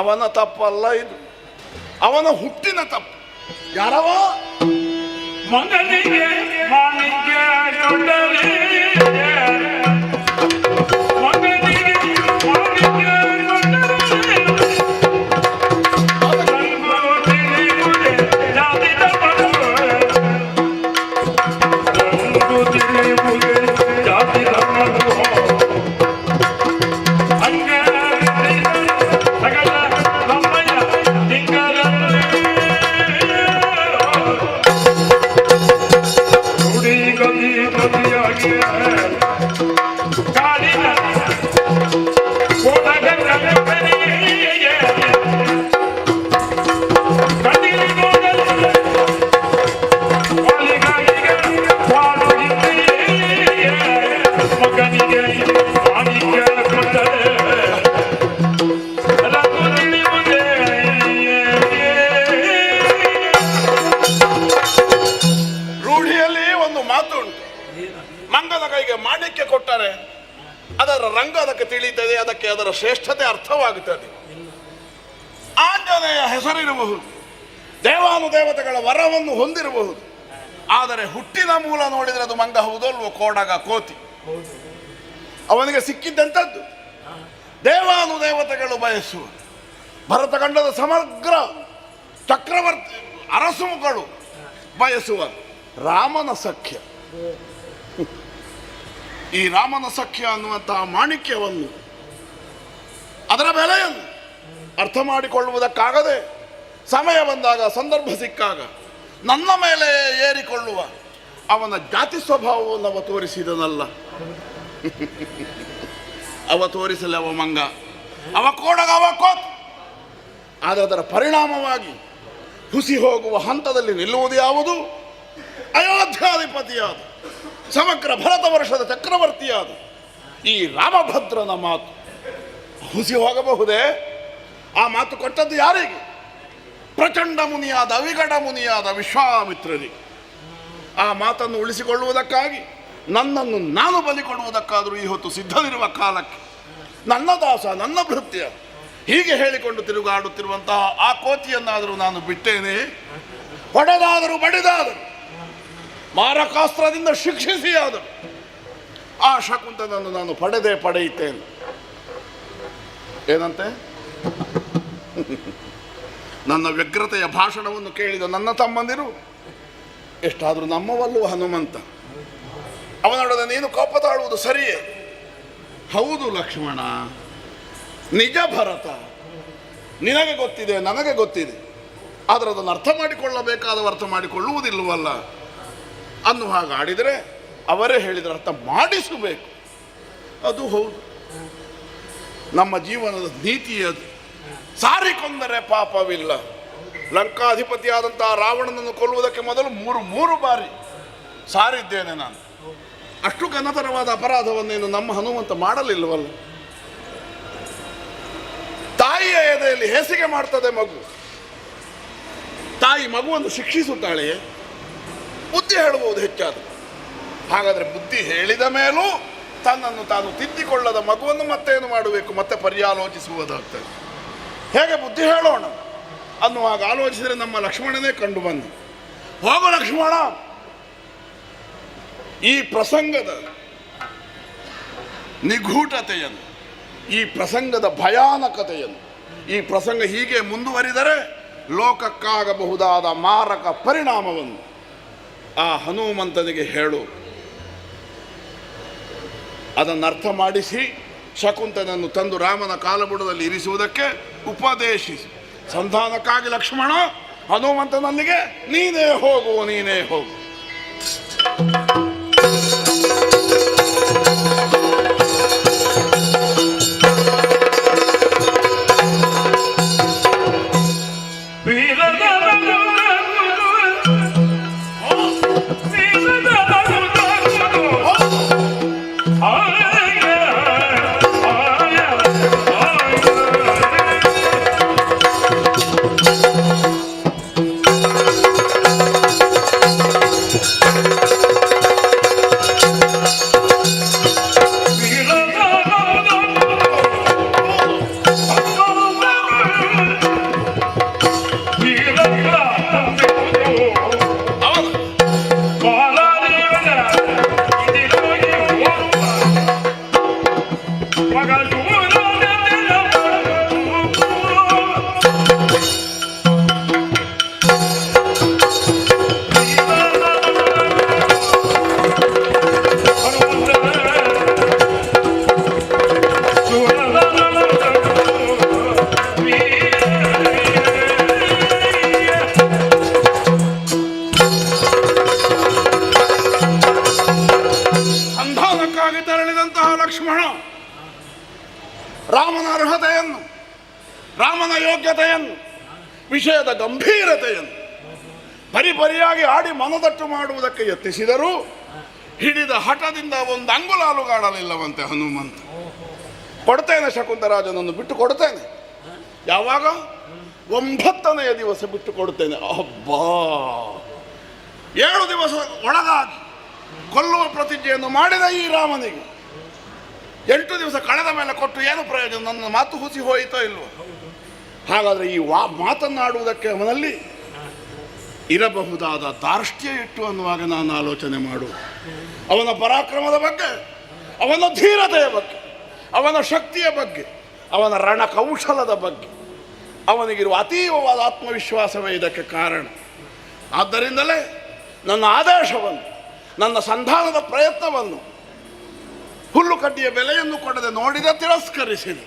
ಅವನ ತಪ್ಪಲ್ಲ ಇದು, ಅವನ ಹುಟ್ಟಿನ ತಪ್ಪು. ಯಾರವ? ಮಗನಿಗೆ ಮಾಣಿಕ್ಯ ಕೊಡಲಿ, ಮಗನಿಗೆ ಮಾಣಿಕ್ಯ ಮಾಣಿಕ್ಯ ಕೊಟ್ಟರೆ ಅದರ ರಂಗ ಅದಕ್ಕೆ ತಿಳಿಯುತ್ತದೆ, ಅದಕ್ಕೆ ಅದರ ಶ್ರೇಷ್ಠತೆ ಅರ್ಥವಾಗುತ್ತದೆ. ಆಂಜನೇಯ ಹೆಸರಿರಬಹುದು, ದೇವಾನುದೇವತೆಗಳ ವರವನ್ನು ಹೊಂದಿರಬಹುದು, ಆದರೆ ಹುಟ್ಟಿನ ಮೂಲ ನೋಡಿದರೆ ಅದು ಮಂಗ ಹೌದಲ್ವೋ? ಕೋಡಗ ಕೋತಿ. ಅವನಿಗೆ ಸಿಕ್ಕಿದ್ದಂಥದ್ದು ದೇವಾನುದೇವತೆಗಳು ಬಯಸುವ ಭರತಖಂಡದ ಸಮಗ್ರ ಚಕ್ರವರ್ತಿ ಅರಸುಗಳು ಬಯಸುವ ರಾಮನ ಸಖ್ಯ. ಈ ರಾಮನ ಸಖ್ಯ ಅನ್ನುವಂತಹ ಮಾಣಿಕ್ಯವನ್ನು, ಅದರ ಬೆಲೆಯನ್ನು ಅರ್ಥ ಮಾಡಿಕೊಳ್ಳುವುದಕ್ಕಾಗದೆ ಸಮಯ ಬಂದಾಗ, ಸಂದರ್ಭ ಸಿಕ್ಕಾಗ ನನ್ನ ಮೇಲೆ ಏರಿಕೊಳ್ಳುವ ಅವನ ಜಾತಿ ಸ್ವಭಾವವನ್ನು ಅವ ತೋರಿಸಿದನಲ್ಲ. ಅವ ತೋರಿಸಲಿ ಅವ ಮಂಗ, ಅವ ಕೋಡಗ, ಅವ ಕೋತ್. ಆದರೆ ಅದರ ಪರಿಣಾಮವಾಗಿ ಹುಸಿ ಹೋಗುವ ಹಂತದಲ್ಲಿ ನಿಲ್ಲುವುದು ಯಾವುದು? ಅಯೋಧ್ಯಾಧಿಪತಿಯಾದ ಸಮಗ್ರ ಭರತ ವರ್ಷದ ಚಕ್ರವರ್ತಿಯಾದ ಈ ರಾಮಭದ್ರನ ಮಾತು ಹುಸಿ ಹೋಗಬಹುದೇ? ಆ ಮಾತು ಕೊಟ್ಟದ್ದು ಯಾರಿಗೆ? ಪ್ರಚಂಡ ಮುನಿಯಾದ ಅವಿಗಡ ಮುನಿಯಾದ ವಿಶ್ವಾಮಿತ್ರರಿಗೆ. ಆ ಮಾತನ್ನು ಉಳಿಸಿಕೊಳ್ಳುವುದಕ್ಕಾಗಿ ನನ್ನನ್ನು ನಾನು ಬಲಿ ಕೊಡುವುದಕ್ಕಾದರೂ ಈ ಹೊತ್ತು ಸಿದ್ಧವಿರುವ ಕಾಲಕ್ಕೆ ನನ್ನ ದಾಸ, ನನ್ನ ಭೃತ್ಯ ಹೀಗೆ ಹೇಳಿಕೊಂಡು ತಿರುಗಾಡುತ್ತಿರುವಂತಹ ಆ ಕೋತಿಯನ್ನಾದರೂ ನಾನು ಬಿಟ್ಟೇನೆ? ಹೊಡೆದಾದರೂ ಬಡಿದಾದರೂ, ಮಾರಕಾಸ್ತ್ರದಿಂದ ಶಿಕ್ಷಿಸಿಯಾದರು ಆ ಶಕುಂತಲನ್ನು ನಾನು ಪಡೆಯುತ್ತೇನೆ. ಏನಂತೆ? ನನ್ನ ವ್ಯಗ್ರತೆಯ ಭಾಷಣವನ್ನು ಕೇಳಿದ ನನ್ನ ತಮ್ಮಂದಿರು ಎಷ್ಟಾದರೂ ನಮ್ಮವಲ್ಲೂ ಹನುಮಂತ. ಅವನೊಡನೆ ನೀನು ಕೋಪ ತಾಳುವುದು ಸರಿಯೇ? ಹೌದು ಲಕ್ಷ್ಮಣ, ನಿಜ ಭರತ, ನಿನಗೆ ಗೊತ್ತಿದೆ, ನನಗೆ ಗೊತ್ತಿದೆ. ಆದರೆ ಅದನ್ನು ಅರ್ಥ ಮಾಡಿಕೊಳ್ಳಬೇಕಾದವ ಅರ್ಥ ಮಾಡಿಕೊಳ್ಳುವುದಿಲ್ಲವಲ್ಲ ಅನ್ನುವ ಹಾಗೆ ಆಡಿದರೆ ಅವರೇ ಹೇಳಿದರೆ ಅರ್ಥ ಮಾಡಿಸಬೇಕು. ಅದು ಹೌದು, ನಮ್ಮ ಜೀವನದ ನೀತಿ ಅದು. ಸಾರಿಕೊಂಡರೆ ಪಾಪವಿಲ್ಲ. ಲಂಕಾಧಿಪತಿಯಾದಂತಹ ರಾವಣನನ್ನು ಕೊಲ್ಲುವುದಕ್ಕೆ ಮೊದಲು ಮೂರು ಬಾರಿ ಸಾರಿದ್ದೇನೆ ನಾನು. ಅಷ್ಟು ಘನತರವಾದ ಅಪರಾಧವನ್ನೇನು ನಮ್ಮ ಹನುಮಂತ ಮಾಡಲಿಲ್ಲವಲ್ಲ. ತಾಯಿಯ ಎದೆಯಲ್ಲಿ ಹೇಸಿಗೆ ಮಾಡ್ತದೆ ಮಗು. ತಾಯಿ ಮಗುವನ್ನು ಶಿಕ್ಷಿಸುತ್ತಾಳೆಯೇ? ಬುದ್ಧಿ ಹೇಳಬಹುದು ಹೆಚ್ಚಾದ. ಹಾಗಾದರೆ ಬುದ್ಧಿ ಹೇಳಿದ ಮೇಲೂ ತನ್ನನ್ನು ತಾನು ತಿದ್ದಿಕೊಳ್ಳದ ಮಗುವನ್ನು ಮತ್ತೇನು ಮಾಡಬೇಕು, ಮತ್ತೆ ಪರ್ಯಾಲೋಚಿಸುವುದಾಗ್ತದೆ. ಹೇಗೆ ಬುದ್ಧಿ ಹೇಳೋಣ ಅನ್ನುವಾಗ ಆಲೋಚಿಸಿದರೆ ನಮ್ಮ ಲಕ್ಷ್ಮಣನೇ ಕಂಡು ಬಂದು, ಹೋಗು ಲಕ್ಷ್ಮಣ, ಈ ಪ್ರಸಂಗದ ನಿಗೂಢತೆಯನ್ನು, ಈ ಪ್ರಸಂಗದ ಭಯಾನಕತೆಯನ್ನು, ಈ ಪ್ರಸಂಗ ಹೀಗೆ ಮುಂದುವರಿದರೆ ಲೋಕಕ್ಕಾಗಬಹುದಾದ ಮಾರಕ ಪರಿಣಾಮವನ್ನು ಆ ಹನುಮಂತನಿಗೆ ಹೇಳು. ಅದನ್ನು ಅರ್ಥ ಮಾಡಿಸಿ ಶಕುಂತನನ್ನು ತಂದು ರಾಮನ ಕಾಲಬುಡದಲ್ಲಿ ಇರಿಸುವುದಕ್ಕೆ ಉಪದೇಶಿಸಿ. ಸಂಧಾನಕ್ಕಾಗಿ ಲಕ್ಷ್ಮಣ ಹನುಮಂತನಲ್ಲಿಗೆ ನೀನೇ ಹೋಗು, ನೀನೇ ಹೋಗು. ರಾಮನ ಅರ್ಹತೆಯನ್ನು, ರಾಮನ ಯೋಗ್ಯತೆಯನ್ನು, ವಿಷಯದ ಗಂಭೀರತೆಯನ್ನು ಪರಿಪರಿಯಾಗಿ ಆಡಿ ಮನದಟ್ಟು ಮಾಡುವುದಕ್ಕೆ ಯತ್ನಿಸಿದರೂ ಹಿಡಿದ ಹಠದಿಂದ ಒಂದು ಅಂಗುಲಾಲುಗಾಡಲಿಲ್ಲವಂತೆ ಹನುಮಂತ. ಕೊಡ್ತೇನೆ ಶಕುಂತರಾಜನನ್ನು ಬಿಟ್ಟು ಕೊಡ್ತೇನೆ. ಯಾವಾಗ? 9ನೆಯ ದಿವಸ ಬಿಟ್ಟು ಕೊಡ್ತೇನೆ. ಅಬ್ಬಾ, 7 ದಿವಸ ಒಳಗಾಗಿ ಕೊಲ್ಲುವ ಪ್ರತಿಜ್ಞೆಯನ್ನು ಮಾಡಿದ ಈ ರಾಮನಿಗೆ 8 ದಿವಸ ಕಳೆದ ಮೇಲೆ ಕೊಟ್ಟು ಏನು ಪ್ರಯೋಜನ? ನನ್ನ ಮಾತು ಹುಸಿ ಹೋಯಿತೋ ಇಲ್ವೋ? ಹಾಗಾದರೆ ಈ ಮಾತನ್ನಾಡುವುದಕ್ಕೆ ಅವನಲ್ಲಿ ಇರಬಹುದಾದ ದಾರ್ಷ್ಟ್ಯ ಇಟ್ಟು ಅನ್ನುವಾಗ ನಾನು ಆಲೋಚನೆ ಮಾಡು. ಅವನ ಪರಾಕ್ರಮದ ಬಗ್ಗೆ, ಅವನ ಧೀರತೆಯ ಬಗ್ಗೆ, ಅವನ ಶಕ್ತಿಯ ಬಗ್ಗೆ, ಅವನ ರಣಕೌಶಲದ ಬಗ್ಗೆ ಅವನಿಗಿರುವ ಅತೀವವಾದ ಆತ್ಮವಿಶ್ವಾಸವೇ ಇದಕ್ಕೆ ಕಾರಣ. ಆದ್ದರಿಂದಲೇ ನನ್ನ ಆದೇಶವನ್ನು, ನನ್ನ ಸಂಧಾನದ ಪ್ರಯತ್ನವನ್ನು ಹುಲ್ಲು ಕಡ್ಡಿಯ ಬೆಲೆಯನ್ನು ಕೊಡದೆ ನೋಡಿದ ತಿರಸ್ಕರಿಸಿದೆ.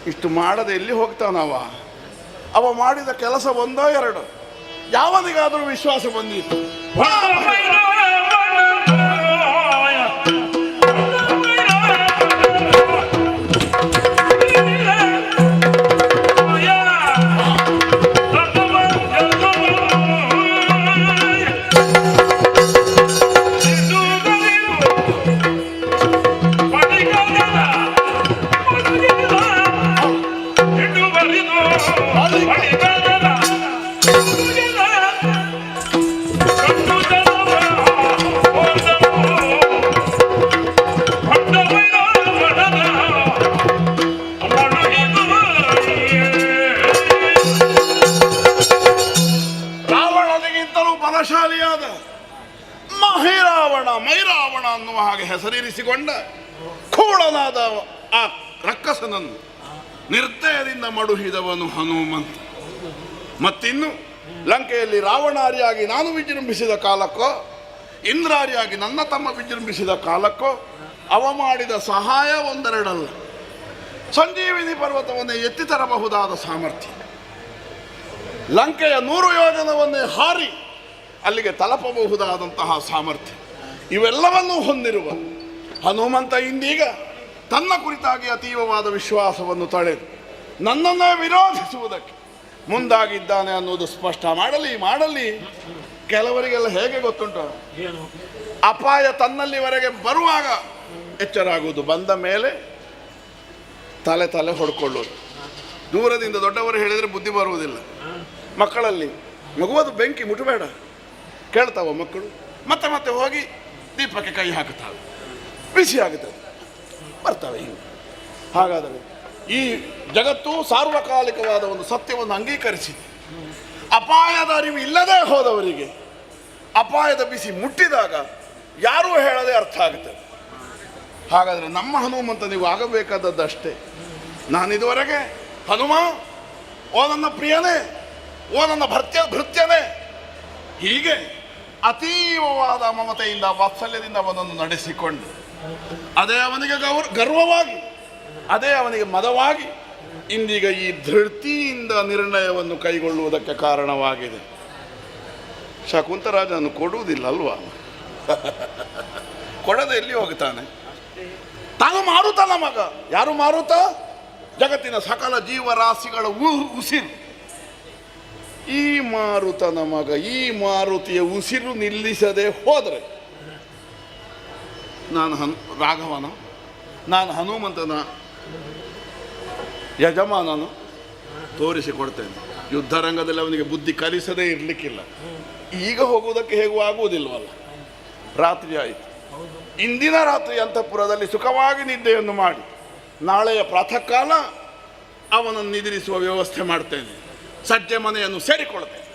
ಇಷ್ಟು ಮಾಡದೆ ಎಲ್ಲಿ ಹೋಗ್ತಾನವ? ಅವ ಮಾಡಿದ ಕೆಲಸ 1 2 ಯಾವನಿಗಾದರೂ ವಿಶ್ವಾಸ ಬಂದಿತ್ತು? ಬಲಶಾಲಿಯಾದ ಮೈರಾವಣ ಅನ್ನುವ ಹಾಗೆ ಹೆಸರಿರಿಸಿಕೊಂಡ ಖೂಳನಾದ ಆ ರಕ್ಕಸನನ್ನು ನಿರ್ದಯದಿಂದ ಮಡುಹಿದವನು ಹನುಮಂತ. ಮತ್ತಿನ್ನು ಲಂಕೆಯಲ್ಲಿ ರಾವಣಾರಿಯಾಗಿ ನಾನು ವಿಜೃಂಭಿಸಿದ ಕಾಲಕ್ಕೋ, ಇಂದ್ರಾರಿಯಾಗಿ ನನ್ನ ತಮ್ಮ ವಿಜೃಂಭಿಸಿದ ಕಾಲಕ್ಕೋ ಅವ ಮಾಡಿದ ಸಹಾಯ 1 2 ಅಲ್ಲ, ಸಂಜೀವಿನಿ ಪರ್ವತವನ್ನೇ ಎತ್ತಿ ತರಬಹುದಾದ ಸಾಮರ್ಥ್ಯ, ಲಂಕೆಯ 100 ಯೋಜನವನ್ನೇ ಹಾರಿ ಅಲ್ಲಿಗೆ ತಲುಪಬಹುದಾದಂತಹ ಸಾಮರ್ಥ್ಯ, ಇವೆಲ್ಲವನ್ನೂ ಹೊಂದಿರುವ ಹನುಮಂತ ಇಂದೀಗ ತನ್ನ ಕುರಿತಾಗಿ ಅತೀವವಾದ ವಿಶ್ವಾಸವನ್ನು ತಳೆದು ನನ್ನನ್ನೇ ವಿರೋಧಿಸುವುದಕ್ಕೆ ಮುಂದಾಗಿದ್ದಾನೆ ಅನ್ನೋದು ಸ್ಪಷ್ಟ. ಮಾಡಲಿ ಕೆಲವರಿಗೆಲ್ಲ ಹೇಗೆ ಗೊತ್ತುಂಟು, ಅಪಾಯ ತನ್ನಲ್ಲಿವರೆಗೆ ಬರುವಾಗ ಎಚ್ಚರ ಆಗುವುದು, ಬಂದ ಮೇಲೆ ತಲೆ ಹೊಡ್ಕೊಳ್ಳೋದು. ದೂರದಿಂದ ದೊಡ್ಡವರು ಹೇಳಿದರೆ ಬುದ್ಧಿ ಬರುವುದಿಲ್ಲ. ಮಕ್ಕಳಲ್ಲಿ ಮಗುವದು ಬೆಂಕಿ ಮುಟ್ಟಬೇಡ ಕೇಳ್ತಾವ ಮಕ್ಕಳು, ಮತ್ತೆ ಮತ್ತೆ ಹೋಗಿ ದೀಪಕ್ಕೆ ಕೈ ಹಾಕುತ್ತಾವೆ, ಬಿಸಿ ಆಗುತ್ತದೆ, ಬರ್ತವೆ ಹಿಂಗೆ. ಹಾಗಾದರೆ ಈ ಜಗತ್ತು ಸಾರ್ವಕಾಲಿಕವಾದ ಒಂದು ಸತ್ಯವನ್ನು ಅಂಗೀಕರಿಸಿದೆ. ಅಪಾಯದ ಅರಿವು ಇಲ್ಲದೆ ಹೋದವರಿಗೆ ಅಪಾಯದ ಬಿಸಿ ಮುಟ್ಟಿದಾಗ ಯಾರೂ ಹೇಳದೆ ಅರ್ಥ ಆಗುತ್ತದೆ. ಹಾಗಾದರೆ ನಮ್ಮ ಹನುಮಂತ ನೀವು ಆಗಬೇಕಾದದ್ದು ಅಷ್ಟೇ. ನಾನಿದುವರೆಗೆ ಹನುಮ, ಓ ನನ್ನ ಪ್ರಿಯನೇ, ಓ ನನ್ನ ಭೃತ್ಯನೇ, ಹೀಗೆ ಅತೀವವಾದ ಮಮತೆಯಿಂದ ವಾತ್ಸಲ್ಯದಿಂದ ಅವನನ್ನು ನಡೆಸಿಕೊಂಡು ಅದೇ ಅವನಿಗೆ ಗರ್ವವಾಗಿ, ಅದೇ ಅವನಿಗೆ ಮದವಾಗಿ ಇಂದೀಗ ಈ ಧೃತಿಯಿಂದ ನಿರ್ಣಯವನ್ನು ಕೈಗೊಳ್ಳುವುದಕ್ಕೆ ಕಾರಣವಾಗಿದೆ. ಶಕುಂತರಾಜನು ಕೊಡುವುದಿಲ್ಲ ಅಲ್ವಾ? ಕೊಡದೆ ಎಲ್ಲಿ ಹೋಗ್ತಾನೆ? ತಾನು ಮಾರುತನ ಮಗ. ಯಾರು ಮಾರುತ? ಜಗತ್ತಿನ ಸಕಲ ಜೀವರಾಶಿಗಳ ಉಸಿರು. ಈ ಮಾರುತನ ಮಗ, ಈ ಮಾರುತಿಯ ಉಸಿರು ನಿಲ್ಲಿಸದೆ ಹೋದರೆ ನಾನು ರಾಘವನ, ನಾನು ಹನುಮಂತನ ಯಜಮಾನನು ತೋರಿಸಿಕೊಡ್ತೇನೆ. ಯುದ್ಧರಂಗದಲ್ಲಿ ಅವನಿಗೆ ಬುದ್ಧಿ ಕಲಿಸದೇ ಇರಲಿಕ್ಕಿಲ್ಲ. ಈಗ ಹೋಗುವುದಕ್ಕೆ ಹೇಗೂ ಆಗುವುದಿಲ್ವಲ್ಲ. ರಾತ್ರಿ ಆಯಿತು. ಇಂದಿನ ರಾತ್ರಿ ಅಂತಃಪುರದಲ್ಲಿ ಸುಖವಾಗಿ ನಿದ್ದೆಯನ್ನು ಮಾಡಿ ನಾಳೆಯ ಪ್ರಾತಃ ಕಾಲ ಅವನನ್ನು ನಿದ್ರಿಸುವ ವ್ಯವಸ್ಥೆ ಮಾಡ್ತೇನೆ. ಸಜ್ಜೆ ಮನೆಯನ್ನು ಸೇರಿಕೊಳ್ತೇನೆ.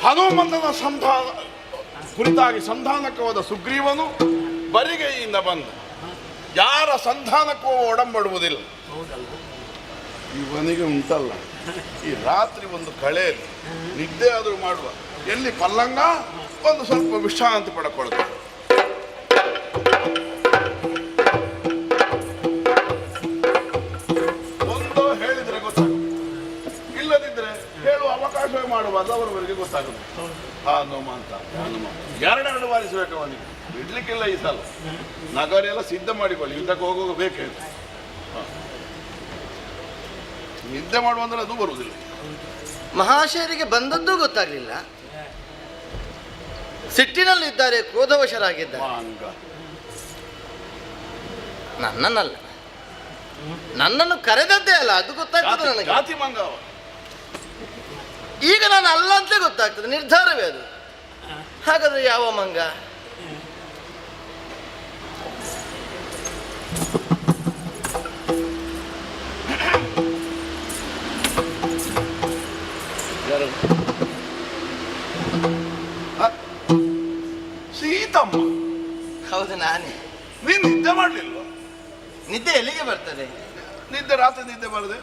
ಹನುಮಂತನ ಕುರಿತಾಗಿ ಸಂಧಾನಕ್ಕೆ ಹೋದ ಸುಗ್ರೀವನು ಬರಿಗೈಯಿಂದ ಬಂದ. ಯಾರ ಸಂಧಾನಕ್ಕೂ ಒಡಂಬಡುವುದಿಲ್ಲ. ಇವನಿಗೆ ಉಂಟಲ್ಲ, ಈ ರಾತ್ರಿ ಒಂದು ಕಳೆಯಲ್ಲಿ ನಿದ್ದೆ ಆದರೂ ಮಾಡುವ, ಎಲ್ಲಿ ಪಲ್ಲಂಗ ಒಂದು ಸ್ವಲ್ಪ ವಿಶ್ರಾಂತಿ ಪಡ್ಕೊಳ್ತಾರೆ. ಒಂದು ಹೇಳಿದ್ರೆ ಗೊತ್ತಾಗುತ್ತೆ, ಇಲ್ಲದಿದ್ರೆ ಹೇಳುವ ಅವಕಾಶವೇ ಮಾಡಬಾರ್ದು. ಅವರವರಿಗೆ ಗೊತ್ತಾಗುತ್ತೆ. ಹನುಮಂತ ಎರಡೆರಡು ಬಾರಿಸಬೇಕು ಅವನಿಗೆ, ಬಿಡ್ಲಿಕ್ಕಿಲ್ಲ ಈ ಸಲ. ನಗರ ಎಲ್ಲ ಸಿದ್ಧ ಮಾಡಿಕೊಳ್ಳಿ, ಯುದ್ಧಕ್ಕೆ ಹೋಗುವಾಗ ಬೇಕೇ. ನಿದ್ದೆ ಮಾಡುವಂದ್ರೆ ಅದು ಬರುವುದಿಲ್ಲ. ಮಹಾಶಯರಿಗೆ ಬಂದದ್ದು ಗೊತ್ತಾಗ್ಲಿಲ್ಲ. ಸಿಟ್ಟಿನಲ್ಲಿದ್ದಾರೆ, ಕ್ರೋಧವಶರಾಗಿದ್ದಾರೆ. ನನ್ನನ್ನಲ್ಲ, ನನ್ನನ್ನು ಕರೆದದ್ದೇ ಅಲ್ಲ, ಅದು ಗೊತ್ತಾಗ್ತದೆ ನನಗೆ. ಜಾತಿ ಮಂಗ. ಈಗ ನಾನು ಅಲ್ಲ ಅಂತಲೇ ಗೊತ್ತಾಗ್ತದೆ, ನಿರ್ಧಾರವೇ ಅದು. ಹಾಗಾದ್ರೆ ಯಾವ ಮಂಗ? ಸೀತಮ್ಮ. ಹೌದು, ನಾನೇ. ನೀನು ನಿದ್ದೆ ಮಾಡಲಿಲ್ವ? ನಿದ್ದೆ ಎಲ್ಲಿಗೆ ಬರ್ತದೆ? ನಿದ್ದೆ ರಾತ್ರಿ ನಿದ್ದೆ ಬರದೆ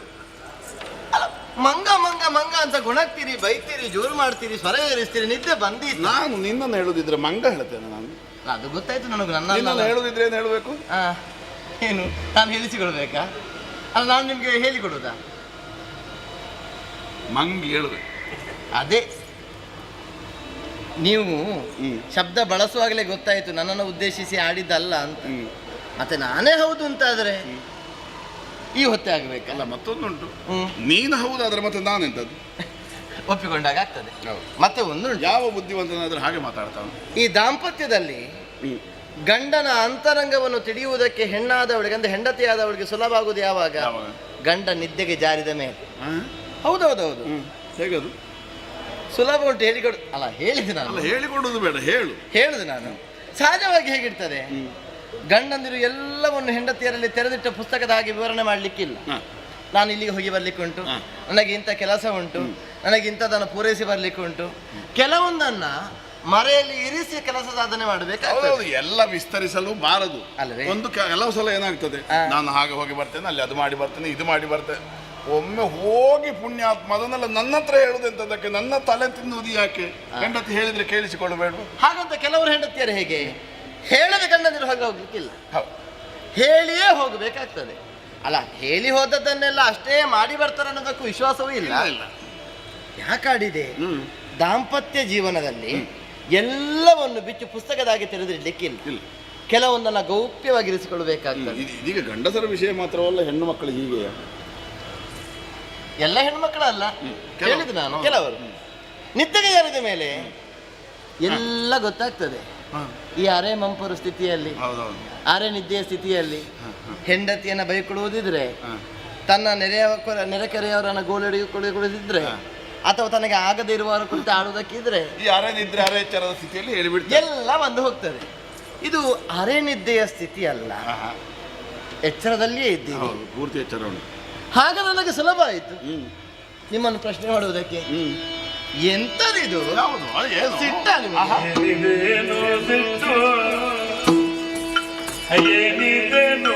ಮಂಗ ಮಂಗ ಮಂಗ ಅಂತ ಗುಣಕ್ತೀರಿ, ಬೈತೀರಿ, ಜೋರು ಮಾಡ್ತೀರಿ, ಸ್ವರ ಏರಿಸ್ತೀರಿ, ನಿದ್ದೆ ಬಂದಿತ್ತು. ನಾನು ನಿನ್ನನ್ನು ಹೇಳುದಿದ್ರೆ ಮಂಗ ಹೇಳ್ತೇನೆ. ನಾನು ಅದು ಗೊತ್ತಾಯ್ತು ನನಗೆ. ನನ್ನ ಹೇಳುದಿದ್ರೆ ಏನು ಹೇಳಬೇಕು? ಏನು ನಾನು ಹೇಳಿಸಿಕೊಳ್ಬೇಕಾ? ಅಲ್ಲ, ನಾನು ನಿಮ್ಗೆ ಹೇಳಿಕೊಡುದಾ? ಮಂಗಿ ಹೇಳಬೇಕು. ಅದೇ ನೀವು ಶಬ್ದ ಬಳಸುವಾಗಲೇ ಗೊತ್ತಾಯ್ತು ನನ್ನನ್ನು ಉದ್ದೇಶಿಸಿ ಆಡಿದ್ದಲ್ಲ ಅಂತ. ಮತ್ತೆ ನಾನೇ ಹೌದು ಅಂತಾದ್ರೆ ಈ ಹೊತ್ತೆ ಆಗಬೇಕಲ್ಲ. ಮತ್ತೊಂದುಂಟು, ನೀನು ಹೌದಾದ್ರೆ ಮತ್ತೆ ನಾನೆಂತದ್ದು ಒಪ್ಪಿಕೊಂಡಾಗ ಆಗ್ತದೆ. ಮತ್ತೆ ಒಂದು ಯಾವ ಬುದ್ಧಿವಂತನಾದ್ರೆ ಹಾಗೆ ಮಾತಾಡ್ತಾನೆ. ಈ ದಾಂಪತ್ಯದಲ್ಲಿ ಗಂಡನ ಅಂತರಂಗವನ್ನು ತಿಳಿಯುವುದಕ್ಕೆ ಹೆಣ್ಣಾದವಳಿಗೆ ಅಂದ್ರೆ ಹೆಂಡತಿಯಾದವಳಿಗೆ ಸುಲಭ ಆಗುವುದು ಯಾವಾಗ? ಗಂಡ ನಿದ್ದೆಗೆ ಜಾರಿದ ಮೇಲೆ. ಹೌದೌದೌದು. ಹೇಗದು ಸುಲಭ ಉಂಟು? ಹೇಳಿಕೊಡು ಅಲ್ಲ, ಹೇಳಿದೆ ನಾನು. ಹೇಳಿಕೊಡುದು ಬೇಡ, ಹೇಳುದು ನಾನು. ಸಹಜವಾಗಿ ಹೇಗಿರ್ತದೆ, ಗಂಡಂದಿರು ಎಲ್ಲವನ್ನು ಹೆಂಡತಿಯರಲ್ಲಿ ತೆರೆದಿಟ್ಟ ಪುಸ್ತಕದ ಹಾಗೆ ವಿವರಣೆ ಮಾಡಲಿಕ್ಕಿಲ್ಲ. ನಾನು ಇಲ್ಲಿಗೆ ಹೋಗಿ ಬರ್ಲಿಕ್ಕೆ ಉಂಟು, ನನಗೆ ಇಂಥ ಕೆಲಸ ಉಂಟು, ನನಗೆ ಇಂಥದನ್ನು ಪೂರೈಸಿ ಬರ್ಲಿಕ್ಕೆ ಉಂಟು. ಕೆಲವೊಂದನ್ನ ಮರೆಯಲ್ಲಿ ಇರಿಸಿ ಕೆಲಸ ಸಾಧನೆ ಮಾಡಬೇಕಾಗ್ತದೆ. ಎಲ್ಲ ವಿಸ್ತರಿಸಲು ಬಾರದು ಅಲ್ಲವೇ? ಒಂದು ಕೆಲವು ಸಲ ಏನಾಗ್ತದೆ, ನಾನು ಹಾಗೆ ಹೋಗಿ ಬರ್ತೇನೆ, ಅಲ್ಲಿ ಅದು ಮಾಡಿ ಬರ್ತೇನೆ, ಇದು ಮಾಡಿ ಬರ್ತೇನೆ. ಒಮ್ಮೆ ಹೋಗಿ ಪುಣ್ಯಾತ್ಮ ಅದನ್ನೆಲ್ಲ ನನ್ನ ಹತ್ರ ಹೇಳುದಂತದಕ್ಕೆ ನನ್ನ ತಲೆ ತಿನ್ನುವುದು ಯಾಕೆ? ಹೆಂಡತಿ ಹೇಳಿದ್ರೆ ಕೇಳಿಸಿಕೊಳ್ಳಬೇಡ. ಹಾಗಂತ ಕೆಲವರು ಹೆಂಡತಿಯರು ಹೇಗೆ ಹೇಳದ ಗಂಡಂದಿರು ಹಾಗೆ ಹೋಗ್ಲಿಕ್ಕಿಲ್ಲ, ಹೇಳಿಯೇ ಹೋಗಬೇಕಾಗ್ತದೆ. ಅಲ್ಲ, ಹೇಳಿ ಹೋದದ್ದನ್ನೆಲ್ಲ ಅಷ್ಟೇ ಮಾಡಿ ಬರ್ತಾರೆ ಅನ್ನೋದಕ್ಕೂ ವಿಶ್ವಾಸವೂ ಇಲ್ಲ. ಯಾಕಾಡಿದೆ ದಾಂಪತ್ಯ ಜೀವನದಲ್ಲಿ ಎಲ್ಲವನ್ನು ಬಿಚ್ಚು ಪುಸ್ತಕದಾಗಿ ತೆರೆದಿಡ್ಲಿಕ್ಕಿಲ್ಲ. ಕೆಲವೊಂದನ್ನ ಗೌಪ್ಯವಾಗಿರಿಸಿಕೊಳ್ಬೇಕಾಗ್ತದೆ. ಇದೀಗ ಗಂಡಸರ ವಿಷಯ ಮಾತ್ರವಲ್ಲ, ಹೆಣ್ಣು ಮಕ್ಕಳು ಹೀಗೆ. ಎಲ್ಲ ಹೆಣ್ಮಕ್ಕಳಲ್ಲ, ಹೇಳಿದ್ದು ನಾನು ಕೆಲವರು. ನಿದ್ದೆಗೆ ಜಾರಿದ ಮೇಲೆ ಎಲ್ಲ ಗೊತ್ತಾಗ್ತದೆ. ಈ ಅರೆ ಮಂಪರು ಸ್ಥಿತಿಯಲ್ಲಿ, ಅರೆ ನಿದ್ದೆಯ ಸ್ಥಿತಿಯಲ್ಲಿ ಹೆಂಡತಿಯನ್ನ ಬೈಕೊಡುವುದಿದ್ರೆ, ತನ್ನ ನೆರೆಕೆರೆಯವರನ್ನ ಗೋಳಿಡಿಕೊಳ್ಳುವುದಿದ್ರೆ, ಅಥವಾ ತನಗೆ ಆಗದೇ ಇರುವವರ ಕುರಿತು ಆಡುವುದಕ್ಕಿದ್ರೆ ಈ ಅರೆ ನಿದ್ರೆ ಅರೆ ಎಚ್ಚರದ ಸ್ಥಿತಿಯಲ್ಲಿ ಹೇಳಿಬಿಡ್ತಾರೆ, ಎಲ್ಲ ಬಂದು ಹೋಗ್ತದೆ. ಇದು ಅರೆ ನಿದ್ದೆಯ ಸ್ಥಿತಿ ಅಲ್ಲ, ಎಚ್ಚರದಲ್ಲಿಯೇ ಇದ್ದೀನಿ, ಪೂರ್ತಿ ಎಚ್ಚರ ಉಂಟು. ಹಾಗೆ ನನಗೆ ಸುಲಭ ಆಯಿತು ನಿಮ್ಮನ್ನು ಪ್ರಶ್ನೆ ಮಾಡುವುದಕ್ಕೆ. ಎಂತದಿದು ಸಿಟ್ಟ ನಿಮಗೆ? ಏನಿದೇನೋ ಸಿಟ್ಟು, ಏನಿದೇನೋ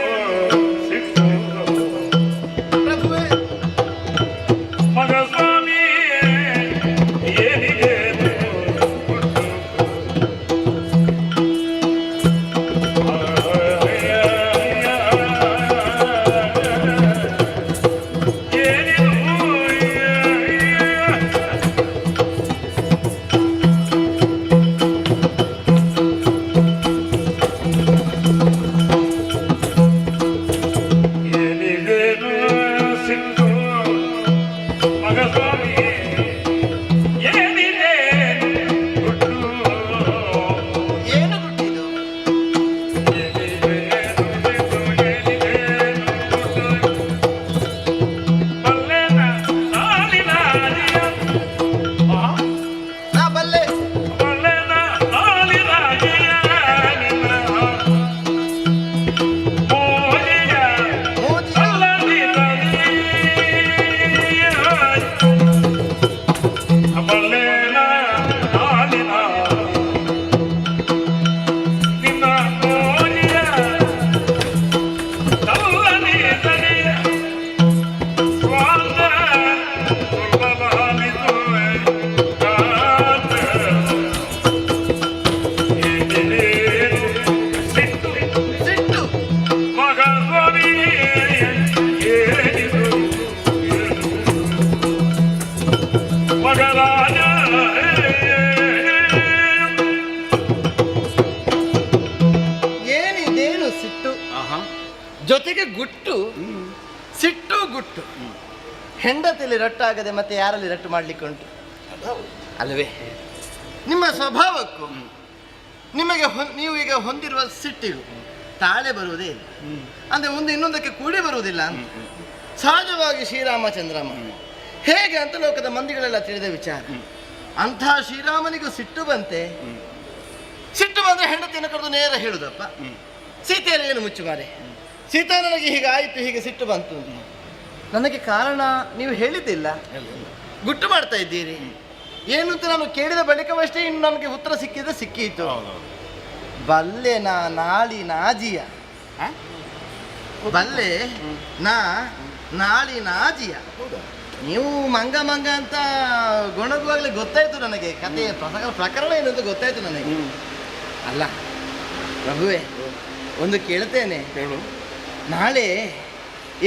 ಸಿಟ್ಟು ಪ್ರಭುವೇ, ಮಗ ಸ್ವಾಮಿ, ಏನಿದೇನೋ ಏನಿದೇನು ಸಿಟ್ಟು, ಜೊತೆಗೆ ಗುಟ್ಟು, ಸಿಟ್ಟು ಗುಟ್ಟು. ಹೆಂಡತಿಯಲ್ಲಿ ರಟ್ಟಾಗದೆ ಮತ್ತೆ ಯಾರಲ್ಲಿ ರಟ್ಟು ಮಾಡ್ಲಿಕ್ಕೆ ಉಂಟು ಅಲ್ಲವೇ? ನಿಮ್ಮ ಸ್ವಭಾವಕ್ಕೂ ನಿಮಗೆ ನೀವು ಈಗ ಹೊಂದಿರುವ ಸಿಟ್ಟಿಗೂ ತಾಳೆ ಬರುವುದೇ ಇಲ್ಲ, ಅಂದ್ರೆ ಒಂದು ಇನ್ನೊಂದಕ್ಕೆ ಕೂಡಿ ಬರುವುದಿಲ್ಲ. ಸಹಜವಾಗಿ ಶ್ರೀರಾಮಚಂದ್ರಮ್ಮ ಹೇಗೆ ಅಂತ ಲೋಕದ ಮಂದಿಗಳೆಲ್ಲ ತಿಳಿದ ವಿಚಾರ. ಅಂಥ ಶ್ರೀರಾಮನಿಗೂ ಸಿಟ್ಟು ಬಂತೆ. ಸಿಟ್ಟು ಬಂದ್ರೆ ಹೆಂಡತಿಯನ್ನು ಕರೆದು ನೇರ ಹೇಳುದಪ್ಪ, ಸೀತೆಯಲ್ಲಿ ಏನು ಮುಚ್ಚು ಮಾರೆ, ಸೀತಾ ನನಗೆ ಹೀಗೆ ಆಯಿತು, ಹೀಗೆ ಸಿಟ್ಟು ಬಂತು. ನನಗೆ ಕಾರಣ ನೀವು ಹೇಳಿದ್ದಿಲ್ಲ, ಗುಟ್ಟು ಮಾಡ್ತಾ ಇದ್ದೀರಿ. ಏನು ಅಂತ ನಾನು ಕೇಳಿದ ಬಳಿಕವಷ್ಟೇ ಇನ್ನು ನಮಗೆ ಉತ್ತರ ಸಿಕ್ಕಿದ್ರೆ ಸಿಕ್ಕೀತು. ಬಲ್ಲೆ ನಾಳಿ ನಾಜಿಯ, ಬಲ್ಲೆ ನಾಳಿ ನಾಜಿಯ. ನೀವು ಮಂಗ ಅಂತ ಗೊಣಗುವಾಗಲೇ ಗೊತ್ತಾಯ್ತು ನನಗೆ, ಕಥೆಯ ಪ್ರಕರಣ ಏನು ಅಂತ ಗೊತ್ತಾಯ್ತು ನನಗೆ. ಅಲ್ಲ ಪ್ರಭುವೇ, ಒಂದು ಕೇಳ್ತೇನೆ, ನಾಳೆ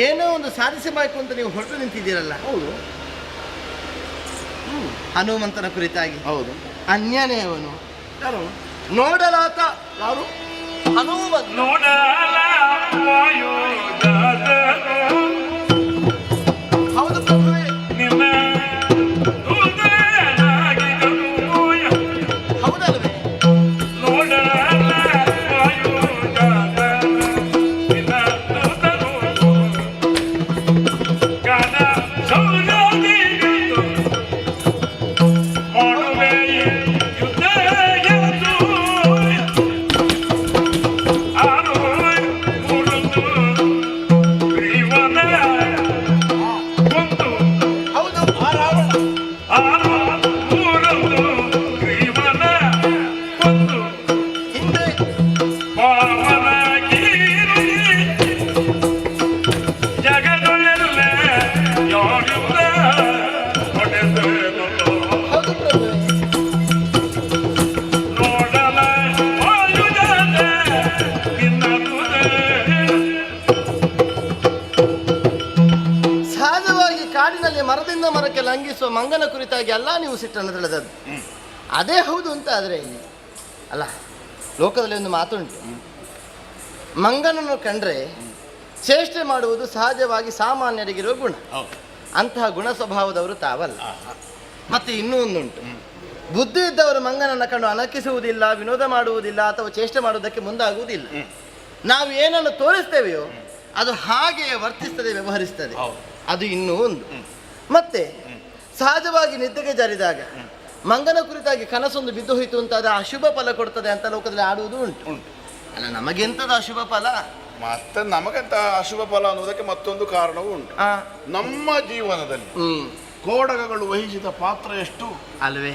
ಏನೋ ಒಂದು ಸಾಧಿಸಬೇಕು ಅಂತ ನೀವು ಹೊರಟು ನಿಂತಿದ್ದೀರಲ್ಲ, ಹೌದು, ಹನುಮಂತನ ಕುರಿತಾಗಿ. ಹೌದು, ಅನ್ಯನೇ ಅವನು ಯಾರು? ನೋಡಲಾತ ಯಾರು? ಹನುಮಂತ. ಹೌದು ಪ್ರಭುವೇ, ಹೌದಲ್ವೇ? ಲಂಘಿಸುವ ಮಂಗನ ಕುರಿತಾಗಿ ಅಲ್ಲ ನೀವು ಸಿಟ್ಟನ್ನು ತಿಳಿದದ್ದು. ಅದೇ ಹೌದು ಅಂತ ಆದರೆ ಅಲ್ಲ, ಲೋಕದಲ್ಲಿ ಒಂದು ಮಾತುಂಟು, ಮಂಗನನ್ನು ಕಂಡ್ರೆ ಚೇಷ್ಟೆ ಮಾಡುವುದು ಸಹಜವಾಗಿ ಸಾಮಾನ್ಯರಿಗಿರುವ ಗುಣ. ಅಂತಹ ಗುಣ ಸ್ವಭಾವದವರು ತಾವಲ್ಲ. ಮತ್ತೆ ಇನ್ನೂ ಒಂದುಂಟು, ಬುದ್ಧಿ ಇದ್ದವರು ಮಂಗನನ್ನು ಕಂಡು ಅಣಕಿಸುವುದಿಲ್ಲ, ವಿನೋದ ಮಾಡುವುದಿಲ್ಲ ಅಥವಾ ಚೇಷ್ಟೆ ಮಾಡುವುದಕ್ಕೆ ಮುಂದಾಗುವುದಿಲ್ಲ. ನಾವು ಏನನ್ನು ತೋರಿಸ್ತೇವೆಯೋ ಅದು ಹಾಗೆಯೇ ವರ್ತಿಸ್ತದೆ, ವ್ಯವಹರಿಸ್ತದೆ. ಅದು ಇನ್ನೂ ಒಂದು. ಮತ್ತೆ ಸಹಜವಾಗಿ ನಿದ್ದೆಗೆ ಜಾರಿದಾಗ ಮಂಗನ ಕುರಿತಾಗಿ ಕನಸೊಂದು ಬಿದ್ದು ಹೋಯಿತು ಅಂತ ಅದು ಅಶುಭ ಫಲ ಕೊಡ್ತದೆ ಅಂತ ಲೋಕದಲ್ಲಿ ಆಡುವುದು ಉಂಟು. ಅಲ್ಲ, ನಮಗೆಂಥದ್ದು ಅಶುಭ ಫಲ? ಮತ್ತೆ ನಮಗಂತ ಅಶುಭ ಫಲ ಅನ್ನೋದಕ್ಕೆ ಮತ್ತೊಂದು ಕಾರಣವೂ ಉಂಟು. ನಮ್ಮ ಜೀವನದಲ್ಲಿ ಕೋಡಗಗಳು ವಹಿಸಿದ ಪಾತ್ರ ಎಷ್ಟು ಅಲ್ವೇ?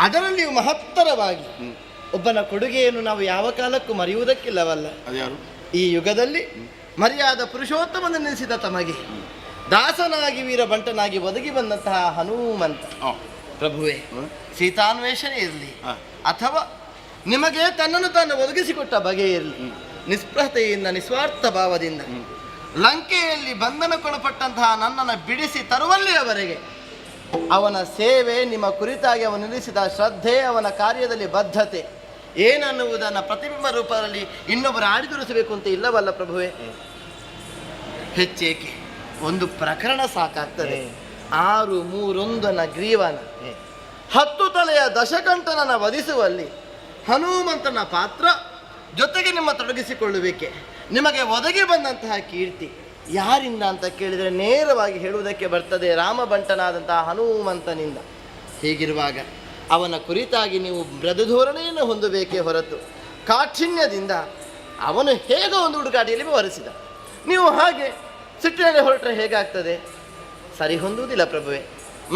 ಅದರಲ್ಲಿಯೂ ಮಹತ್ತರವಾಗಿ ಒಬ್ಬನ ಕೊಡುಗೆಯನ್ನು ನಾವು ಯಾವ ಕಾಲಕ್ಕೂ ಮರೆಯುವುದಕ್ಕಿಲ್ಲವಲ್ಲ. ಅದ್ಯಾರು? ಈ ಯುಗದಲ್ಲಿ ಮರ್ಯಾದ ಪುರುಷೋತ್ತಮನ ನೆನೆಸಿದ ತಮಗೆ ದಾಸನಾಗಿ ವೀರಬಂಟನಾಗಿ ಒದಗಿ ಬಂದಂತಹ ಹನುಮಂತ ಪ್ರಭುವೇ, ಸೀತಾನ್ವೇಷಣೆ ಇರಲಿ ಅಥವಾ ನಿಮಗೆ ತನ್ನನ್ನು ತಾನು ಒದಗಿಸಿಕೊಟ್ಟ ಬಗೆ ಇರಲಿ, ನಿಸ್ಪೃಹತೆಯಿಂದ ನಿಸ್ವಾರ್ಥ ಭಾವದಿಂದ ಲಂಕೆಯಲ್ಲಿ ಬಂಧನಕ್ಕೊಳಪಟ್ಟಂತಹ ನನ್ನನ್ನು ಬಿಡಿಸಿ ತರುವಲ್ಲಿಯವರೆಗೆ ಅವನ ಸೇವೆ, ನಿಮ್ಮ ಕುರಿತಾಗಿ ಅವನು ನಿಲ್ಲಿಸಿದ ಶ್ರದ್ಧೆ, ಅವನ ಕಾರ್ಯದಲ್ಲಿ ಬದ್ಧತೆ ಏನನ್ನುವುದನ್ನು ಪ್ರತಿಬಿಂಬ ರೂಪದಲ್ಲಿ ಇನ್ನೊಬ್ಬರು ಆಡಿ ತೋರಿಸಬೇಕು ಅಂತ ಇಲ್ಲವಲ್ಲ ಪ್ರಭುವೇ? ಹೆಚ್ಚೇಕೆ ಒಂದು ಪ್ರಕರಣ ಸಾಕಾಗ್ತದೆ. 631 ಗ್ರೀವನ 10 ತಲೆಯ ದಶಕಂಠನನ ವಧಿಸುವಲ್ಲಿ ಹನುಮಂತನ ಪಾತ್ರ ಜೊತೆಗೆ ನಿಮ್ಮ ತೊಡಗಿಸಿಕೊಳ್ಳುವಿಕೆ, ನಿಮಗೆ ಒದಗಿ ಬಂದಂತಹ ಕೀರ್ತಿ ಯಾರಿಂದ ಅಂತ ಕೇಳಿದರೆ ನೇರವಾಗಿ ಹೇಳುವುದಕ್ಕೆ ಬರ್ತದೆ, ರಾಮಬಂಟನಾದಂತಹ ಹನುಮಂತನಿಂದ. ಹೀಗಿರುವಾಗ ಅವನ ಕುರಿತಾಗಿ ನೀವು ಮೃದು ಧೋರಣೆಯನ್ನು ಹೊಂದಬೇಕೇ ಹೊರತು ಕಾಠಿಣ್ಯದಿಂದ ಅವನು ಹೇಗೋ ಒಂದು ಹುಡುಗಾಟಿಯಲ್ಲಿ ವ್ಯವಹರಿಸಿದ, ನೀವು ಹಾಗೆ ಸಿಟ್ಟಿನಲ್ಲಿ ಹೊರಟ್ರೆ ಹೇಗಾಗ್ತದೆ? ಸರಿ ಹೊಂದುವುದಿಲ್ಲ ಪ್ರಭುವೆ.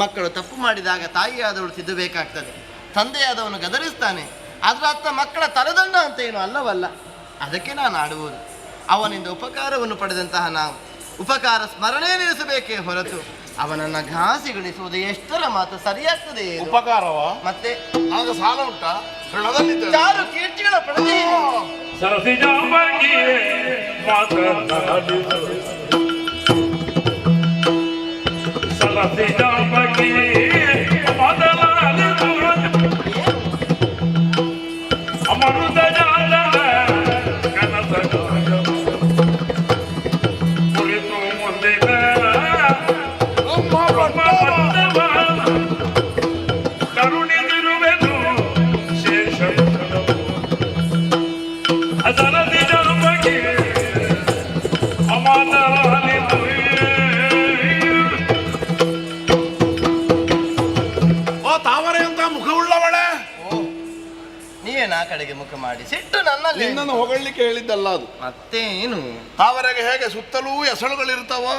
ಮಕ್ಕಳು ತಪ್ಪು ಮಾಡಿದಾಗ ತಾಯಿಯಾದವಳು ತಿದ್ದಬೇಕಾಗ್ತದೆ, ತಂದೆಯಾದವನು ಗದರಿಸ್ತಾನೆ. ಅದರ ಅರ್ಥ ಮಕ್ಕಳ ತಲೆದಂಡ ಅಂತ ಏನು ಅಲ್ಲವಲ್ಲ. ಅದಕ್ಕೆ ನಾನು ಆಡುವುದು. ಅವನಿಂದ ಉಪಕಾರವನ್ನು ಪಡೆದಂತಹ ನಾವು ಉಪಕಾರ ಸ್ಮರಣೆ ನಿಲ್ಲಿಸಬೇಕೇ ಹೊರತು ಅವನನ್ನು ಘಾಸಿಗೊಳಿಸುವುದು ಎಷ್ಟರ ಮಾತು ಸರಿಯಾಗ್ತದೆ? ಉಪಕಾರವ? ಮತ್ತೆ ಆಗ ಸಾಲ ಉಂಟಾ? ಚಾರು ಕೀರ್ತಿಗಳ ಪ್ರತಿ ಕಡೆಗೆ ಮುಖ ಮಾಡಿ ಸಿಟ್ಟು ನನ್ನಲ್ಲಿ. ನಿನ್ನನ್ನು ಹೊಗಳಲಿಕ್ಕೆ ಹೇಳಿದ್ದಲ್ಲ ಅದು. ಮತ್ತೇನು? ತಾವರೆಗೆ ಹೇಗೆ ಸುತ್ತಲೂ ಎಸಳುಗಳಿರ್ತಾವೋ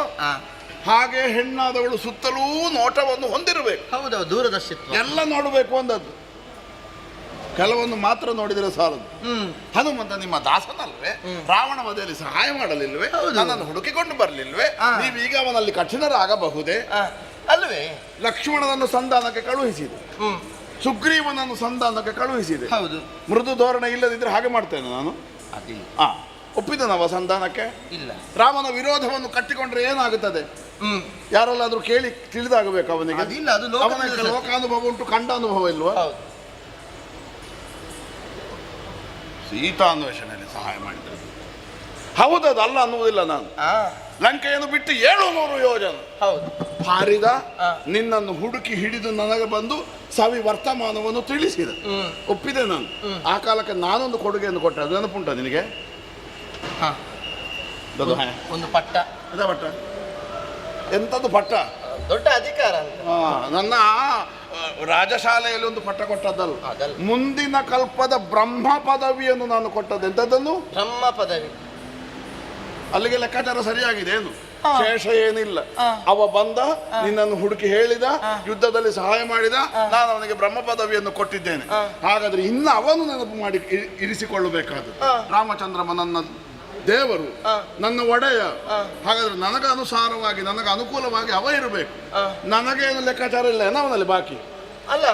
ಹಾಗೆ ಹೆಣ್ಣಾದವಳು ಸುತ್ತಲೂ ನೋಟವನ್ನು ಹೊಂದಿರಬೇಕು. ಹೌದೌದು, ದೂರದರ್ಶಿತ್ವ ಎಲ್ಲ ನೋಡಬೇಕು ಅಂದದ್ದು. ಕೆಲವೊಂದು ಮಾತ್ರ ನೋಡಿದರೆ ಸಾಲದು. ಹನುಮಂತ ನಿಮ್ಮ ದಾಸನಲ್ವೇ? ರಾವಣ ವಧೆಯಲ್ಲಿ ಸಹಾಯ ಮಾಡಲಿಲ್ವೇ? ನನ್ನನ್ನು ಹುಡುಕಿಕೊಂಡು ಬರಲಿಲ್ವೇ? ನೀವೀಗ ಅವನಲ್ಲಿ ಕಠಿಣರಾಗಬಹುದೇ ಅಲ್ವೇ? ಲಕ್ಷ್ಮಣನನ್ನು ಸಂಧಾನಕ್ಕೆ ಕಳುಹಿಸಿದೆ, ಸುಗ್ರೀವನನ್ನು ಸಂಧಾನಕ್ಕೆ ಕಳುಹಿಸಿದೆ. ಹೌದು. ಮೃದು ಧೋರಣೆ ಇಲ್ಲದಿದ್ರೆ ಹಾಗೆ ಮಾಡ್ತೇನೆ ನಾನು. ಒಪ್ಪಿದನವ ಸಂಧಾನಕ್ಕೆ? ಇಲ್ಲ. ರಾಮನ ವಿರೋಧವನ್ನು ಕಟ್ಟಿಕೊಂಡ್ರೆ ಏನಾಗುತ್ತದೆ? ಯಾರಲ್ಲಾದ್ರೂ ಕೇಳಿ ತಿಳಿದಾಗಬೇಕು ಅವನಿಗೆ. ಅವನಿಗೆ ಲೋಕಾನುಭವ ಉಂಟು, ಕಂಡ ಅನುಭವ ಇಲ್ವಾ? ಸೀತಾನ್ವೇಷಣೆಯಲ್ಲಿ ಸಹಾಯ ಮಾಡಿದ್ರೆ ಹೌದದು, ಅಲ್ಲ ಅನ್ನುವುದಿಲ್ಲ ನಾನು. ಲಂಕೆಯನ್ನು ಬಿಟ್ಟು 700 ಯೋಜನೆ ಹಾರಿದ ನಿನ್ನನ್ನು ಹುಡುಕಿ ಹಿಡಿದು ನನಗೆ ಬಂದು ಸವಿ ವರ್ತಮಾನವನ್ನು ತಿಳಿಸಿದ. ಒಪ್ಪಿದೆ ನಾನು. ಆ ಕಾಲಕ್ಕೆ ನಾನೊಂದು ಕೊಡುಗೆಯನ್ನು ಕೊಟ್ಟೆ, ಅದು ನೆನಪುಂಟ ನಿನಗೆ? ಒಂದು ಪಟ್ಟ. ಅದೇ ಪಟ್ಟ. ಎಂಥದ್ದು ಪಟ್ಟ? ದೊಡ್ಡ ಅಧಿಕಾರ. ನನ್ನ ರಾಜಶಾಲೆಯಲ್ಲಿ ಒಂದು ಪಟ್ಟ ಕೊಟ್ಟದ್ದಲ್ಲ, ಮುಂದಿನ ಕಲ್ಪದ ಬ್ರಹ್ಮ ಪದವಿಯನ್ನು ನಾನು ಕೊಟ್ಟದ್ದು. ಎಂಥದ್ದನ್ನು? ಬ್ರಹ್ಮ ಪದವಿ. ಅಲ್ಲಿಗೆ ಲೆಕ್ಕಾಚಾರ ಸರಿಯಾಗಿದೆ ಏನು? ಶೇಷ ಏನಿಲ್ಲ. ಅವ ಬಂದ, ನಿನ್ನನ್ನು ಹುಡುಕಿ ಹೇಳಿದ, ಯುದ್ಧದಲ್ಲಿ ಸಹಾಯ ಮಾಡಿದ, ನಾನು ಅವನಿಗೆ ಬ್ರಹ್ಮ ಪದವಿಯನ್ನು ಕೊಟ್ಟಿದ್ದೇನೆ. ಹಾಗಾದ್ರೆ ಇನ್ನು ಅವನು ನೆನಪು ಮಾಡಿ ಇರಿಸಿಕೊಳ್ಳಬೇಕಾದ. ರಾಮಚಂದ್ರಮ ನನ್ನ ದೇವರು, ನನ್ನ ಒಡೆಯ. ಹಾಗಾದ್ರೆ ನನಗೆ ಅನುಸಾರವಾಗಿ, ನನಗೆ ಅನುಕೂಲವಾಗಿ ಅವ ಇರಬೇಕು. ನನಗೇನು ಲೆಕ್ಕಾಚಾರ ಇಲ್ಲ ಅವನಲ್ಲಿ ಬಾಕಿ ಅಲ್ಲ.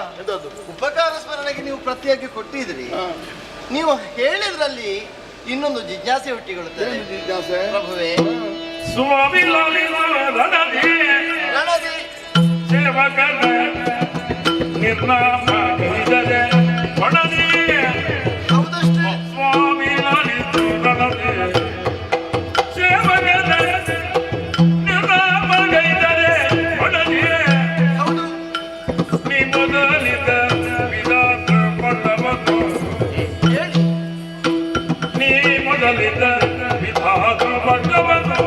ಉಪಕಾರ ಸ್ಮರಣೆಗೆ ನೀವು ಪ್ರತಿಯಾಗಿ ಕೊಟ್ಟಿದ್ರಿ. ನೀವು ಹೇಳಿದ್ರಲ್ಲಿ ಇನ್ನೊಂದು ಜಿಜ್ಞಾಸೆ ಹುಟ್ಟಿಕೊಳ್ಳುತ್ತದೆ. ಜಿಜ್ಞಾಸೆ ಪ್ರಭುವೇ? ಸ್ವಾಮಿ ರಣದಿ ಸೇವಕನ ನಿರ್ನಾಮ ಕೈದರೆ ಒಡನೆ ಸ್ವಾಮಿ ಲಾಲಿತು ನಲದೆ ಸೇವಕನ ನಿರ್ನಾಮ ಕೈದರೆ ಒಡನೆ ನೀ ಮೊದಲಿದ ವಿಧಾತ ಪಟ್ಟವನ್ನು ನೀ ಮೊದಲಿದ ವಿಧಾತ ಪಟ್ಟವನ್ನು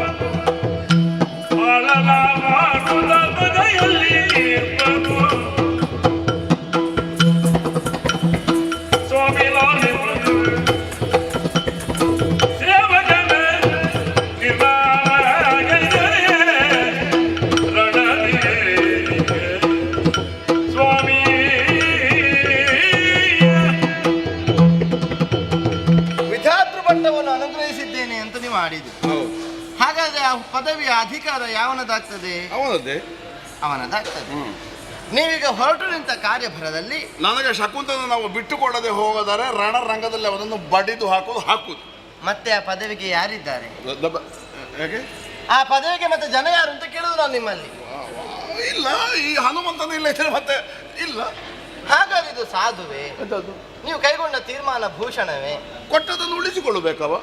ಆಳಲ ಮಾಡುದ ಬದೆಯಲ್ಲಿ ಇರ್ಬನು. ಸ್ವಾಮಿ ಲಾಲಿತು ಸೇವಕನ ನಿರ್ಮಾಣಗೈದರೆ ರಣನೆ ಸ್ವಾಮಿ. ವಿಧಾತೃ ಪಟ್ಟವನ್ನು ಅನುಗ್ರಹಿಸಿದ್ದೇನೆ ಅಂತ ನೀವು ಆಡಿದ್ರು. ಹಾಗಾದ್ರೆ ಆ ಪದವಿಯ ಅಧಿಕಾರ ಯಾವನದಾಗ್ತದೆ? ಅವನದಾಗ್ತದೆ. ನೀವೀಗ ಹೊರಟು ನಿಂತ ಕಾರ್ಯಭರದಲ್ಲಿ ನನಗೆ ಶಕುಂತನ ನಾವು ಬಿಟ್ಟುಕೊಡದೆ ಹೋಗೋದಾರೆ ರಣರಂಗದಲ್ಲಿ ಅವನನ್ನು ಬಡಿದು ಹಾಕುದು. ಮತ್ತೆ ಆ ಪದವಿಗೆ ಯಾರಿದ್ದಾರೆ? ಹೇಗೆ ಆ ಪದವಿಗೆ ಮತ್ತೆ ಜನ ಯಾರು ಅಂತ ಕೇಳುದು ನಾನು ನಿಮ್ಮಲ್ಲಿ. ಇಲ್ಲ, ಈ ಹನುಮಂತನ ಇಲ್ಲ ಇದ್ರೆ ಮತ್ತೆ ಇಲ್ಲ. ಹಾಗಾದ್ರೆ ಇದು ಸಾಧುವೆ? ನೀವು ಕೈಗೊಂಡ ತೀರ್ಮಾನ ಭೂಷಣವೇ? ಕೊಟ್ಟದನ್ನು ಉಳಿಸಿಕೊಳ್ಳಬೇಕವ.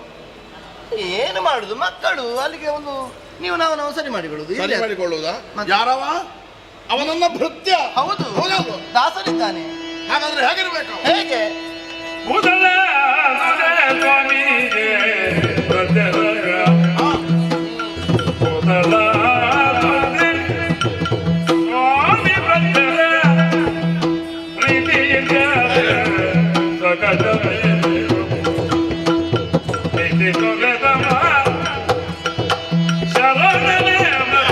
ಏನು ಮಾಡುದು? ಮಕ್ಕಳು ಅಲ್ಲಿಗೆ ಒಂದು ನಾವು ಸರಿ ಮಾಡಿಕೊಳ್ಳುವುದಾ? ಯಾರವ? ಅವನನ್ನ ಭೃತ್ಯ. ಹೌದು, ದಾಸರಿದ್ದಾನೆ. ಹಾಗಾದ್ರೆ ಹೇಗಿರ್ಬೇಕು? ಹೇಗೆ? ಮೊದಲ ಸ್ವಾಮಿಗೆ ಮೊದಲ ಸ್ವಾಮಿ ಬಂದರ ಪ್ರೀತಿಯಿಂದ ಸಕಟ ಪ್ರೀತಿ ತೊಗೆದಮ ಶರಣನೆ ಮತ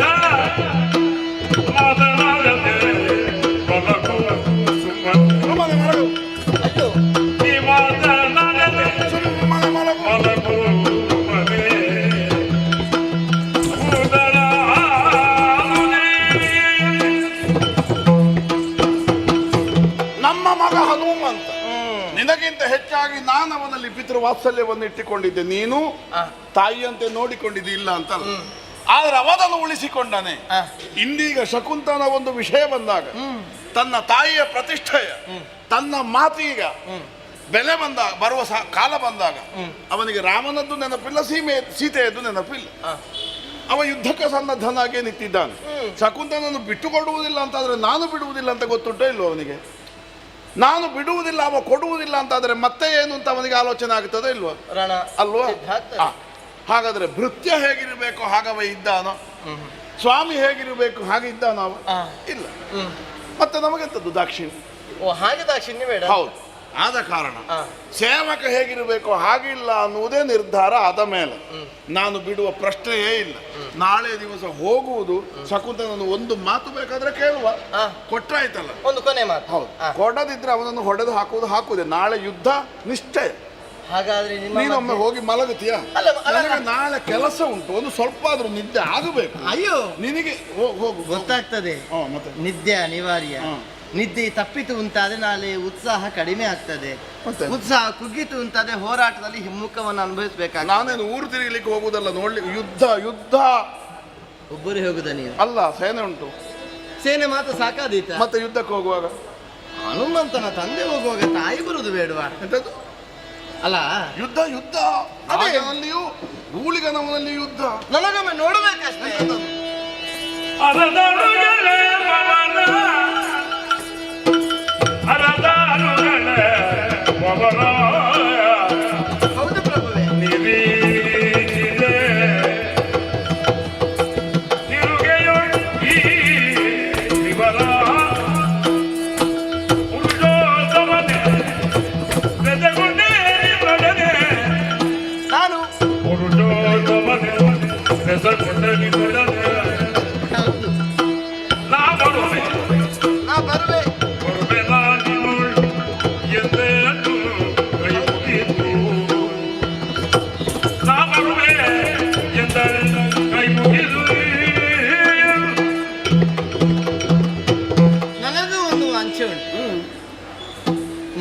ಮಾತನಾಡದೆ ಬಲಕು ಸುಮ್ಮನೆ ನೀ ಮಾತನಾಡದೆ ಬಲಕು ಮನೆ ಉದರ ನಮ್ಮ ಮಗ ಹನುಮಂತ ನಿನಗಿಂತ ಹೆಚ್ಚಾಗಿ ನಾನು ಅವನಲ್ಲಿ ಪಿತೃವಾತ್ಸಲ್ಯವನ್ನು ಇಟ್ಟುಕೊಂಡಿದ್ದೆ. ನೀನು ತಾಯಿಯಂತೆ ನೋಡಿಕೊಂಡಿದ್ದೆ, ಇಲ್ಲ ಅಂತಲ್ಲ. ಆದ್ರೆ ಅವನನ್ನು ಉಳಿಸಿಕೊಂಡನೆ. ಇಂದೀಗ ಶಕುಂತನ ಒಂದು ವಿಷಯ ಬಂದಾಗ, ತನ್ನ ತಾಯಿಯ ಪ್ರತಿಷ್ಠೆಯ, ತನ್ನ ಮಾತೀಗ ಬೆಲೆ ಬಂದಾಗ, ಬರುವ ಕಾಲ ಬಂದಾಗ ಅವನಿಗೆ ರಾಮನದ್ದು ನೆನಪಿಲ್ಲ, ಸೀತೆಯದ್ದು ನೆನಪಿಲ್ಲ. ಅವ ಯುದ್ಧಕ್ಕೆ ಸನ್ನದ್ಧನಾಗಿ ನಿಂತಿದ್ದಾನೆ. ಶಕುಂತನನ್ನು ಬಿಟ್ಟುಕೊಡುವುದಿಲ್ಲ ಅಂತಾದ್ರೆ ನಾನು ಬಿಡುವುದಿಲ್ಲ ಅಂತ ಗೊತ್ತುಂಟೋ ಇಲ್ವೋ ಅವನಿಗೆ? ನಾನು ಬಿಡುವುದಿಲ್ಲ, ಅವ ಕೊಡುವುದಿಲ್ಲ ಅಂತಾದ್ರೆ ಮತ್ತೆ ಏನು ಅಂತ ಅವನಿಗೆ ಆಲೋಚನೆ ಆಗ್ತದೆ ಇಲ್ವೋ? ಅಲ್ವಾ? ಹಾಗಾದ್ರೆ ಭೃತ್ಯ ಹೇಗಿರಬೇಕು ಹಾಗವ ಇದ್ದಾನೋ, ಸ್ವಾಮಿ ಹೇಗಿರಬೇಕು ಹಾಗೆ ಇದ್ದಾನೋ ಅವ? ಇಲ್ಲ. ಮತ್ತೆ ನಮಗೆಂತದ್ದು ದಾಕ್ಷಿಣ್ಯ? ಹಾಗೆ ದಾಕ್ಷಿಣ್ಯ ಬೇಡ. ಹೌದು. ಆದ ಕಾರಣ ಸೇವಕ ಹೇಗಿರಬೇಕು ಹಾಗಿಲ್ಲ ಅನ್ನುವುದೇ ನಿರ್ಧಾರ ಆದ ಮೇಲೆ ನಾನು ಬಿಡುವ ಪ್ರಶ್ನೆಯೇ ಇಲ್ಲ. ನಾಳೆ ದಿವಸ ಹೋಗುವುದು. ಶಕುಂತನನ್ನು ಒಂದು ಮಾತು ಬೇಕಾದ್ರೆ ಕೇಳುವ, ಕೊಟ್ರಾಯ್ತಲ್ಲ. ಒಂದು ಕೊನೆ ಮಾತು. ಹೌದು. ಕೊಡದಿದ್ರೆ ಅವನನ್ನು ಹೊಡೆದು ಹಾಕುವುದೇ. ನಾಳೆ ಯುದ್ಧ ನಿಶ್ಚಯ. ಹಾಗಾದ್ರೆ ನೀನೊಮ್ಮೆ ಹೋಗಿ ಮಲಗುತ್ತೀಯ? ನನಗೆ ನಾಳೆ ಕೆಲಸ ಉಂಟು, ಒಂದು ಸ್ವಲ್ಪ ಆದ್ರೂ ನಿದ್ದೆ ಆಗಬೇಕು. ಅಯ್ಯೋ, ನಿನಗೆ ಹೋಗು, ಗೊತ್ತಾಗ್ತದೆ. ಮತ್ತೆ ನಿದ್ದೆ ಅನಿವಾರ್ಯ. ನಿದ್ದೆ ತಪ್ಪಿತು ಅಂತಾದ್ರೆ ನಾಳೆ ಉತ್ಸಾಹ ಕಡಿಮೆ ಆಗ್ತದೆ. ಉತ್ಸಾಹ ಕುಗ್ಗಿತು ಅಂತಾದ್ರೆ ಹೋರಾಟದಲ್ಲಿ ಹಿಮ್ಮುಖವನ್ನು ಅನುಭವಿಸಬೇಕಾಗ್ತದೆ. ನಾನೇನು ಊರು ತಿರುಗಲಿಕ್ಕೆ ಹೋಗುದಲ್ಲ, ನೋಡ್ಲಿಕ್ಕೆ. ಯುದ್ಧ ಒಬ್ಬರೇ ಹೋಗುದ ನೀವು? ಅಲ್ಲ, ಸೇನೆ ಉಂಟು. ಸೇನೆ ಮಾತ್ರ ಸಾಕಾದೀತ? ಮತ್ತೆ ಯುದ್ಧಕ್ಕೆ ಹೋಗುವಾಗ ಹನುಮಂತನ ತಂದೆ ಹೋಗುವಾಗ ತಾಯಿ ಬರುದು ಬೇಡವಾ? ಎಂತದ್ದು? ಅಲ್ಲ, ಯುದ್ಧ ಅಲ್ಲಿಯೂ ಗೂಳಿಗನವನಲ್ಲಿ ಯುದ್ಧ. ನನಗೊಮ್ಮೆ ನೋಡಬೇಕಷ್ಟೇ. ಹೌದು ಪ್ರಭುವೇ. ನಾನು ನಾ ಬರುವೆ. ನನಗೂ ಒಂದು ವಾಂಛೆ ಉಂಟು.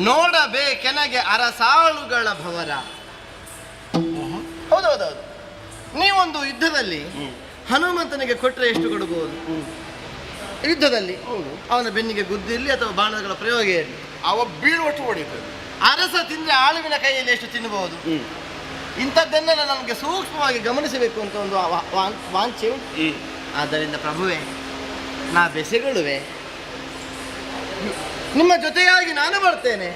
ನೋಡಬೇಕೆನಗೆ ಅರಸಾಳುಗಳ ಭವರ. ಯುದ್ಧದಲ್ಲಿ ಅವನ ಬೆನ್ನಿಗೆ ಗುದ್ದು ಇರಲಿ ಅಥವಾ ಬಾಣಗಳ ಪ್ರಯೋಗ ಇರಲಿ, ಅವ ಬೀಳುವಷ್ಟು ಹೊಡಿತಾನೆ. ಅರಸ ತಿಂದ್ರೆ ಆಳುವಿನ ಕೈಯಲ್ಲಿ ಎಷ್ಟು ತಿನ್ನಬಹುದು, ಇಂಥದ್ದನ್ನೆಲ್ಲ ನಮಗೆ ಸೂಕ್ಷ್ಮವಾಗಿ ಗಮನಿಸಬೇಕು ಅಂತ ಒಂದು ವಾಂಛೆ ಉಂಟು. ಆದ್ದರಿಂದ ಪ್ರಭುವೇ, ನಾ ಬೆಸೆಗೊಳ್ಳುವೆ, ನಿಮ್ಮ ಜೊತೆಯಾಗಿ ನಾನು ಬರ್ತೇನೆ.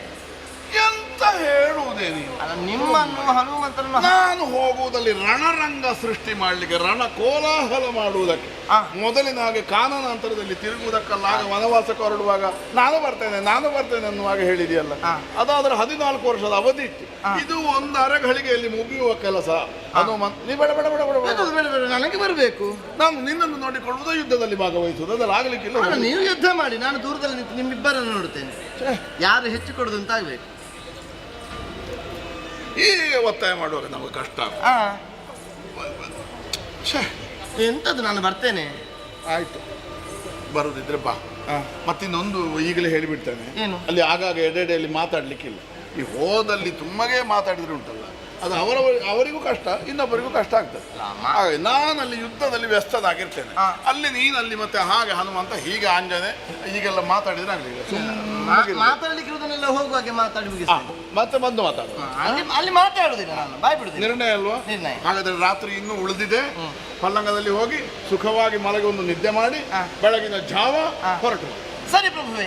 ಎಂತ ಹೇಳುವುದೇ ನೀನು? ನಿಮ್ಮನ್ನು ಹನುಮಂತರನ್ನು ನಾನು ಹೋಗುವುದಲ್ಲಿ ರಣರಂಗ ಸೃಷ್ಟಿ ಮಾಡಲಿಕ್ಕೆ, ರಣ ಕೋಲಾಹಲ ಮಾಡುವುದಕ್ಕೆ, ಮೊದಲಿನ ಹಾಗೆ ಕಾನನಾಂತರದಲ್ಲಿ ತಿರುಗುವುದಕ್ಕಲ್ಲಾಗ ವನವಾಸಕ್ಕೆ ಹೊರಡುವಾಗ ನಾನು ಬರ್ತೇನೆ ಅನ್ನುವಾಗ ಹೇಳಿದೆಯಲ್ಲ, ಅದಾದ್ರೆ 14 ವರ್ಷದ ಅವಧಿ ಇತ್ತು. ಇದು ಒಂದು ಅರೆಗಳಿಗೆಯಲ್ಲಿ ಮುಗಿಯುವ ಕೆಲಸ. ಹನುಮಂತ ನೀ ಬೇಡ ಬೇಡ ಬೇಡ ಬೇಡ ನನಗೆ ಬರಬೇಕು. ನಾನು ನಿನ್ನನ್ನು ನೋಡಿಕೊಳ್ಳುವುದು, ಯುದ್ಧದಲ್ಲಿ ಭಾಗವಹಿಸುವುದು, ಅದೆಲ್ಲ ಆಗ್ಲಿಕ್ಕಿಲ್ಲ. ನೀವು ಯುದ್ಧ ಮಾಡಿ, ನಾನು ದೂರದಲ್ಲಿ ನಿಂತು ನಿಮ್ಮಿಬ್ಬರನ್ನು ನೋಡುತ್ತೇನೆ. ಯಾರು ಹೆಚ್ಚು ಕೊಡುದು ಅಂತ ಆಗ್ಬೇಕು. ಹೀಗೆ ಒತ್ತಾಯ ಮಾಡುವಾಗ ನಮಗೆ ಕಷ್ಟ. ಎಂತದ್ದು, ನಾನು ಬರ್ತೇನೆ. ಆಯ್ತು, ಬರುದಿದ್ರೆ ಬಾ. ಮತ್ತಿನ್ನೊಂದು ಈಗಲೇ ಹೇಳಿಬಿಡ್ತೇನೆ, ಏನು? ಅಲ್ಲಿ ಆಗಾಗ ಎಡೆಯಲ್ಲಿ ಮಾತಾಡ್ಲಿಕ್ಕಿಲ್ಲ. ಈ ಹೋದಲ್ಲಿ ತುಂಬಗೆ ಮಾತಾಡಿದ್ರೆ ಉಂಟಲ್ಲ, ಅದು ಅವರಿಗೂ ಕಷ್ಟ, ಇನ್ನೊಬ್ಬರಿಗೂ ಕಷ್ಟ ಆಗ್ತದೆ. ಹಾಗೆ ನಾನು ಅಲ್ಲಿ ಯುದ್ಧದಲ್ಲಿ ವ್ಯಸ್ತನಾಗಿರ್ತೇನೆ, ಅಲ್ಲಿ ನೀನಲ್ಲಿ ಮತ್ತೆ ಹಾಗೆ ಹನುಮಂತ ಹೀಗೆ ಆಂಜನೆ ಹೀಗೆಲ್ಲ ಮಾತಾಡಿದ್ರೆ ಆಗಲಿಲ್ಲ. ಮಾತಾಡ್ಲಿಕ್ಕಿರುವುದನ್ನೆಲ್ಲ ಹೋಗುವಾಗೆ ಮಾತಾಡಿ ಮತ್ತೆ ಬಂದು ಮಾತಾಡುವ, ಅಲ್ಲಿ ಮಾತಾಡುದಿಲ್ಲ, ನಾನು ಬಾಯ್ ಬಿಡುದಿಲ್ಲ. ನಿರ್ಣಯ ಅಲ್ವಾ? ಹಾಗಾದ್ರೆ ರಾತ್ರಿ ಇನ್ನೂ ಉಳಿದಿದೆ, ಪಲ್ಲಂಗದಲ್ಲಿ ಹೋಗಿ ಸುಖವಾಗಿ ಮಲಗಿ ಒಂದು ನಿದ್ದೆ ಮಾಡಿ ಬೆಳಗಿನ ಜಾವ ಹೊರಟು. ಸರಿ ಪ್ರಭುವೇ.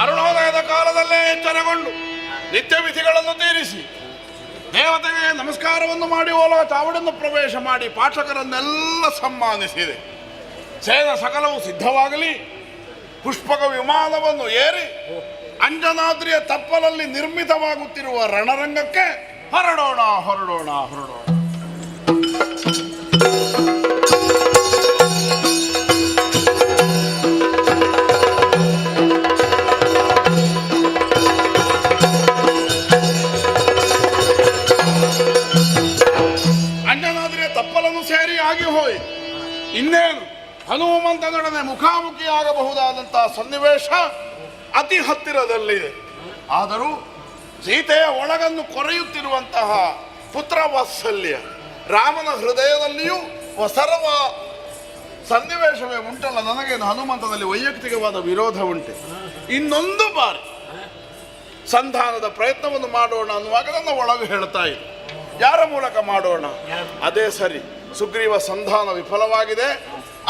ಅರುಣೋದಯದ ಕಾಲದಲ್ಲೇ ಎಚ್ಚರಗೊಂಡು ನಿತ್ಯ ವಿಧಿಗಳನ್ನು ತೀರಿಸಿ ದೇವತೆಗೆ ನಮಸ್ಕಾರವನ್ನು ಮಾಡಿ ಓಲಾ ಚಾವಡಿಯನ್ನು ಪ್ರವೇಶ ಮಾಡಿ ಪಾಠಕರನ್ನೆಲ್ಲ ಸನ್ಮಾನಿಸಿದೆ. ಸೇನ ಸಕಲವು ಸಿದ್ಧವಾಗಲಿ, ಪುಷ್ಪಕ ವಿಮಾನವನ್ನು ಏರಿ ಅಂಜನಾದ್ರಿಯ ತಪ್ಪಲಲ್ಲಿ ನಿರ್ಮಿತವಾಗುತ್ತಿರುವ ರಣರಂಗಕ್ಕೆ ಹೊರಡೋಣ ಹೊರಡೋಣ ಹೊರಡೋಣ. ಅಂಜನಾದ್ರಿಯ ತಪ್ಪಲನ್ನು ಸೇರಿ ಆಗಿ ಹೋಯಿ, ಇನ್ನೇನು ಹನುಮಂತನೊಡನೆ ಮುಖಾಮುಖಿಯಾಗಬಹುದಾದಂತಹ ಸನ್ನಿವೇಶ ಅತಿ ಹತ್ತಿರದಲ್ಲಿದೆ. ಆದರೂ ಸೀತೆಯ ಒಳಗನ್ನು ಕೊರೆಯುತ್ತಿರುವಂತಹ ಪುತ್ರ ವಾತ್ಸಲ್ಯ, ರಾಮನ ಹೃದಯದಲ್ಲಿಯೂ ವಸರವ ಸನ್ನಿವೇಶವೇ ಉಂಟಲ್ಲ. ನನಗೇನು ಹನುಮಂತನಲ್ಲಿ ವೈಯಕ್ತಿಕವಾದ ವಿರೋಧ ಉಂಟೆ. ಇನ್ನೊಂದು ಬಾರಿ ಸಂಧಾನದ ಪ್ರಯತ್ನವನ್ನು ಮಾಡೋಣ ಅನ್ನುವಾಗ ನನ್ನ ಒಳಗೆ ಹೇಳ್ತಾ ಇದೆ, ಯಾರ ಮೂಲಕ ಮಾಡೋಣ? ಅದೇ ಸರಿ, ಸುಗ್ರೀವ ಸಂಧಾನ ವಿಫಲವಾಗಿದೆ,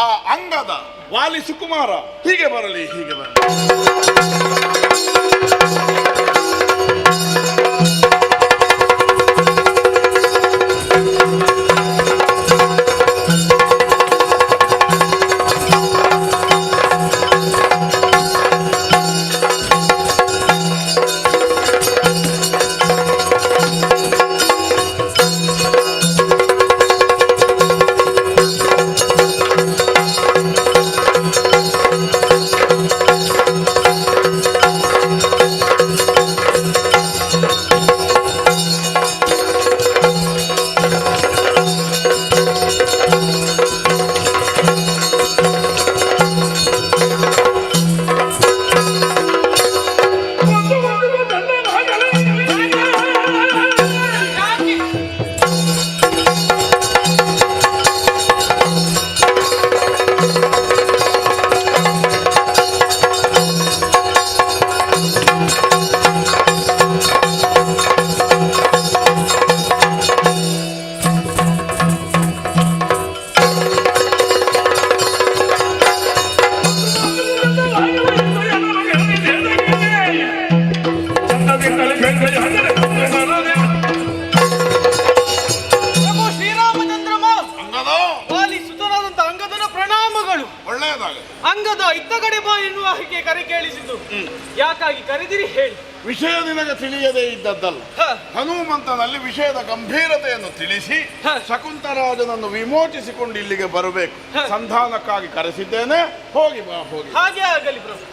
ಆ ಅಂಗದ ವಾಲಿ ಸುಕುಮಾರ ಹೀಗೆ ಬರಲಿ, ಹೀಗೆ ಬರಲಿ. ಅಂಗದ ಇತ್ತ ಕಡೆ ಬಾ ಎನ್ನುವ ಹಾಗೆ ಕರೆ ಕೇಳಿಸಿದ್ದು, ಯಾಕಾಗಿ ಕರೆದಿರಿ ಹೇಳಿ? ವಿಷಯ ನಿನಗೆ ತಿಳಿಯದೇ ಇದ್ದದ್ದಲ್ಲ. ಹನುಮಂತನಲ್ಲಿ ವಿಷಯದ ಗಂಭೀರತೆಯನ್ನು ತಿಳಿಸಿ ಶಕುಂತರಾಜನನ್ನು ವಿಮೋಚಿಸಿಕೊಂಡು ಇಲ್ಲಿಗೆ ಬರಬೇಕು. ಸಂಧಾನಕ್ಕಾಗಿ ಕರೆಸಿದ್ದೇನೆ. ಹೋಗಿ ಬಾ, ಹೋಗಿ. ಹಾಗೆ ಆಗಲಿ ಪ್ರಭು.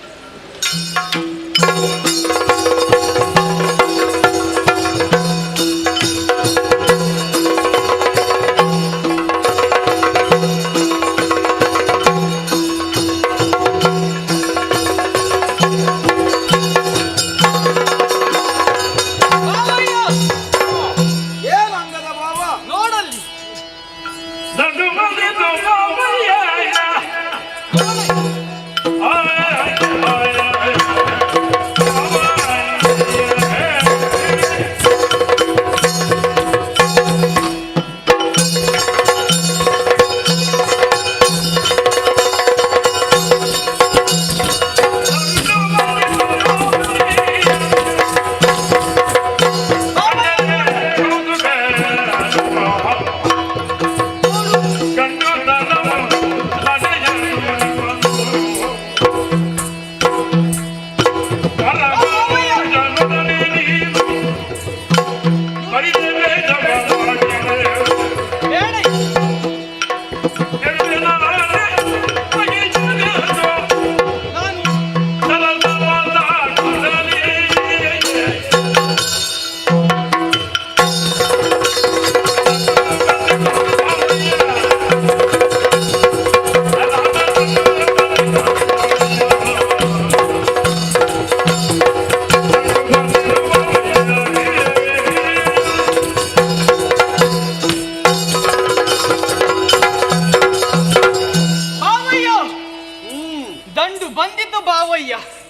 ಏನಂಗದ ಬಾವ ನೋಡಲ್ಲಿ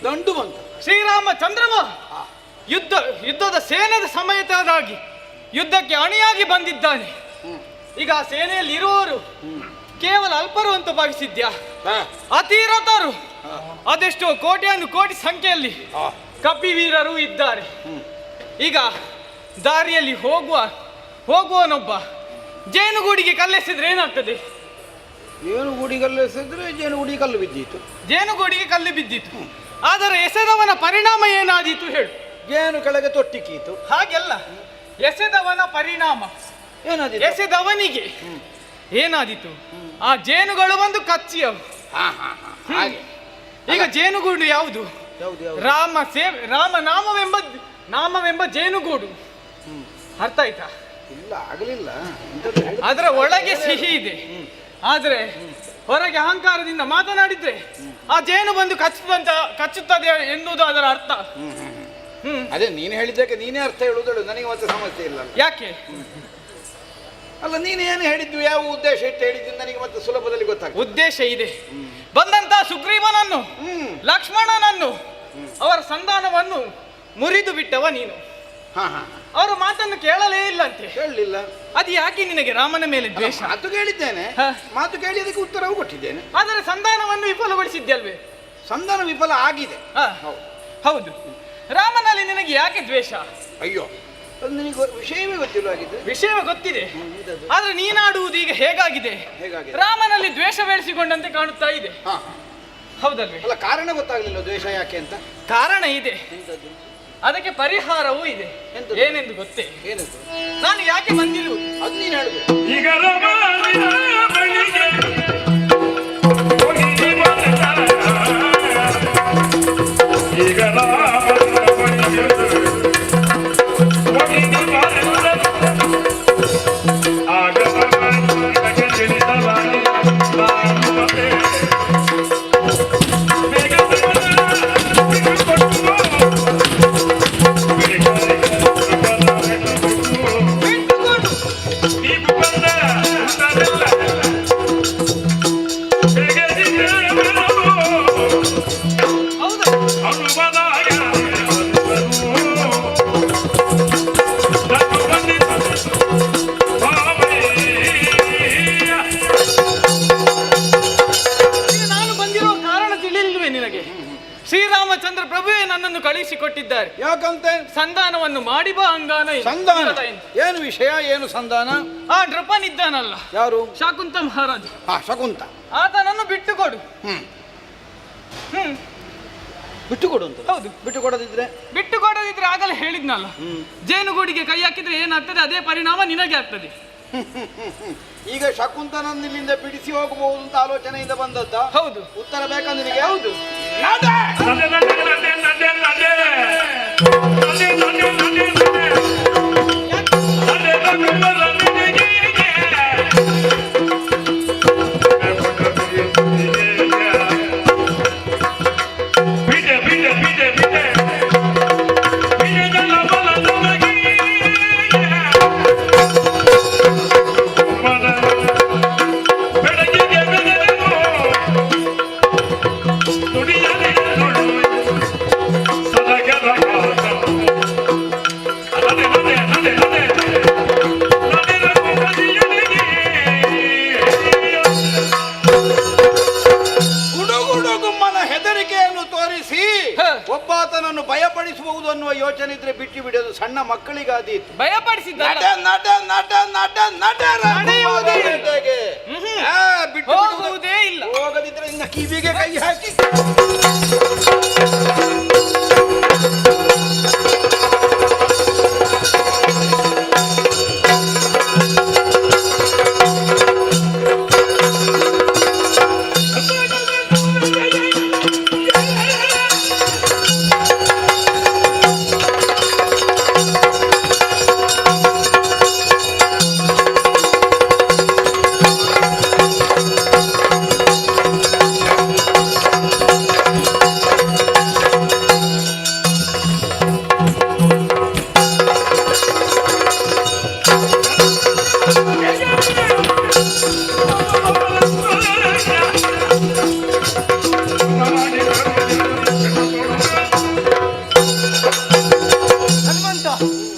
ದಂಡು ಬಂತು. ಶ್ರೀರಾಮಚಂದ್ರಮ ಯುದ್ಧದ ಸೇನೆದ ಸಮೇತರಾಗಿ ಯುದ್ಧಕ್ಕೆ ಅಣಿಯಾಗಿ ಬಂದಿದ್ದಾನೆ. ಈಗ ಆ ಸೇನೆಯಲ್ಲಿ ಇರುವವರು ಕೇವಲ ಅಲ್ಪರು ಅಂತ ಭಾವಿಸಿದ್ಯಾ? ಅತಿರಥರು ಅದೆಷ್ಟೋ ಕೋಟಿ ಸಂಖ್ಯೆಯಲ್ಲಿ ಕಪಿವೀರರು ಇದ್ದಾರೆ. ಈಗ ದಾರಿಯಲ್ಲಿ ಹೋಗುವನೊಬ್ಬ ಜೇನುಗೂಡಿಗೆ ಕಲ್ಲೆಸೆದ್ರೆ ಏನಾಗ್ತದೆ? ಜೇನುಗೂಡಿಗೆ ಕಲ್ಲು ಬಿದ್ದಿತ್ತು. ಜೇನುಗೂಡಿಗೆ ಕಲ್ಲು ಬಿದ್ದಿತ್ತು. ಆದರೆ ಎಸೆದವನ ಪರಿಣಾಮ ಏನಾದೀತು ಹೇಳು? ಜೇನು ಕೆಳಗೆ ತೊಟ್ಟಿಕ್ಕೀತು. ಹಾಗೆಲ್ಲ ಎಸೆದವನ ಪರಿಣಾಮ ಏನಾದೀತು? ಎಸೆದವನಿಗೆ ಏನಾದೀತು? ಆ ಜೇನುಗಳು ಬಂದು ಕಚ್ಚಿಯವು. ಈಗ ಜೇನುಗೂಡು ಯಾವುದು? ರಾಮ ನಾಮವೆಂಬ ಜೇನುಗೂಡು. ಅರ್ಥ ಆಯ್ತಾ? ಇಲ್ಲ, ಆಗಲಿಲ್ಲ. ಅದರ ಒಳಗೆ ಸಿಹಿ ಇದೆ, ಆದ್ರೆ ಹೊರಗೆ ಅಹಂಕಾರದಿಂದ ಮಾತನಾಡಿದ್ರೆ ಆ ಜೇನು ಬಂದು ಕಚ್ಚುತ್ತದೆ ಎನ್ನುವುದು ಅದರ ಅರ್ಥ. ಅದೇ ನೀನು ಹೇಳಿದ್ದಕ್ಕೆ ನೀನೇ ಅರ್ಥ ಹೇಳುವುದಳು, ನನಗೆ ಮತ್ತೆ ಸಮಸ್ಯೆ ಇಲ್ಲ. ಯಾಕೆ? ಅಲ್ಲ, ನೀನು ಏನು ಹೇಳಿದ್ದು, ಯಾವ ಉದ್ದೇಶ ಇಟ್ಟು ಹೇಳಿದ್ದು ನನಗೆ ಮತ್ತೆ ಸುಲಭದಲ್ಲಿ ಗೊತ್ತಾಗ್ತದೆ. ಉದ್ದೇಶ ಇದೆ. ಬಂದಂತ ಸುಗ್ರೀವನನ್ನು ಲಕ್ಷ್ಮಣನನ್ನು ಅವರ ಸಂಧಾನವನ್ನು ಮುರಿದು ಬಿಟ್ಟವ ನೀನು. ಅವರ ಮಾತನ್ನು ಕೇಳಲೇ ಇಲ್ಲ ಅಂತೆ. ಹೇಳಲಿಲ್ಲ. ಅದು ಯಾಕೆ ನಿನಗೆ ರಾಮನ ಮೇಲೆ ದ್ವೇಷ? ಮಾತು ಕೇಳಿದ್ದೇನೆ, ಮಾತು ಕೇಳಿ ಅದಕ್ಕೆ ಉತ್ತರವೂ ಕೊಟ್ಟಿದ್ದೇನೆ. ಆದರೆ ಸಂಧಾನವನ್ನು ವಿಫಲಗೊಳಿಸಿದ್ಯಲ್ವೇ? ಸಂಧಾನ ವಿಫಲ ಆಗಿದೆ. ಹೌದು. ರಾಮನಲ್ಲಿ ನಿನಗೆ ಯಾಕೆ ದ್ವೇಷ? ಅಯ್ಯೋ, ಅದು ನಿನಗೆ ವಿಷಯವೇ ಗೊತ್ತಿಲ್ಲವಾಗಿದ್ದು. ವಿಷಯವೇ ಗೊತ್ತಿದೆ, ಆದ್ರೆ ನೀನಾಡುವುದು ಈಗ ಹೇಗಾಗಿದೆ? ರಾಮನಲ್ಲಿ ದ್ವೇಷ ಬೆಳೆಸಿಕೊಂಡಂತೆ ಕಾಣುತ್ತಾ ಇದೆ. ಹೌದಲ್ವೇ? ಅಲ್ಲ, ಕಾರಣ ಗೊತ್ತಾಗ್ಲಿಲ್ಲ ದ್ವೇಷ ಯಾಕೆ ಅಂತ. ಕಾರಣ ಇದೆ, ಅದಕ್ಕೆ ಪರಿಹಾರವೂ ಇದೆ. ಏನೆಂದು ಗೊತ್ತೇ? ಏನದು? ನಾನು ಯಾಕೆ ಬಂದಿರುವುದು ಅದು ನೀನು ಹೇಳ್ಬೇಕು. ಈಗ ಶ್ರೀರಾಮಚಂದ್ರ ಪ್ರಭುವೇ ನನ್ನನ್ನು ಕಳುಹಿಸಿಕೊಟ್ಟಿದ್ದಾರೆ. ಯಾಕಂತೆ? ಸಂಧಾನವನ್ನು ಮಾಡಿ ಬಾ ಅಂಗಾನ. ಸಂಧಾನ ಏನು ವಿಷಯ? ಏನು ಸಂಧಾನ? ಆ ನೃಪನಿದ್ದಾನಲ್ಲ, ಯಾರು? ಶಾಕುಂತ ಮಹಾರಾಜ. ಶಕುಂತ, ಆತನನ್ನು ಬಿಟ್ಟುಕೊಡು. ಬಿಟ್ಟು ಕೊಡು ಅಂತ. ಹೌದು. ಬಿಟ್ಟು ಕೊಡದಿದ್ರೆ ಬಿಟ್ಟು ಕೊಡದಿದ್ರೆ ಆಗಲೇ ಹೇಳಿದ್ನಲ್ಲ, ಜೇನುಗೂಡಿಗೆ ಕೈ ಹಾಕಿದ್ರೆ ಏನಾಗ್ತದೆ ಅದೇ ಪರಿಣಾಮ ನಿನಗೆ ಆಗ್ತದೆ. ಈಗ ಶಕುಂತನನ್ನು ಇಲ್ಲಿಂದ ಬಿಡಿಸಿ ಹೋಗಬಹುದು ಅಂತ ಆಲೋಚನೆಯಿಂದ ಬಂದದ್ದ. ಹೌದು. ಉತ್ತರ ಬೇಕಾ ನಿನಗೆ? ಹೌದು. ನಡೆ ನಡೆ ನಡೆ ನಡೆ ನಡೆ ಗುಡುಗುಡುಗುಮ್ಮನ ಹೆದರಿಕೆಯನ್ನು ತೋರಿಸಿ ಒಬ್ಬಾತನನ್ನು ಭಯಪಡಿಸಬಹುದು ಅನ್ನುವ ಯೋಚನೆ ಇದ್ರೆ ಬಿಟ್ಟು ಬಿಡೋದು ಸಣ್ಣ ಮಕ್ಕಳಿಗಾದೀತು. ಭಯಪಡಿಸಿದ್ದ ನಟ ನಟ ನಟ ನಟ ನಟ ಬಿಟ್ಟು ಹೋಗುವುದೇ ಇಲ್ಲ. ಹೋಗದಿದ್ರೆ ಇನ್ನ ಕಿವಿಗೆ ಕೈ ಹಾಕಿ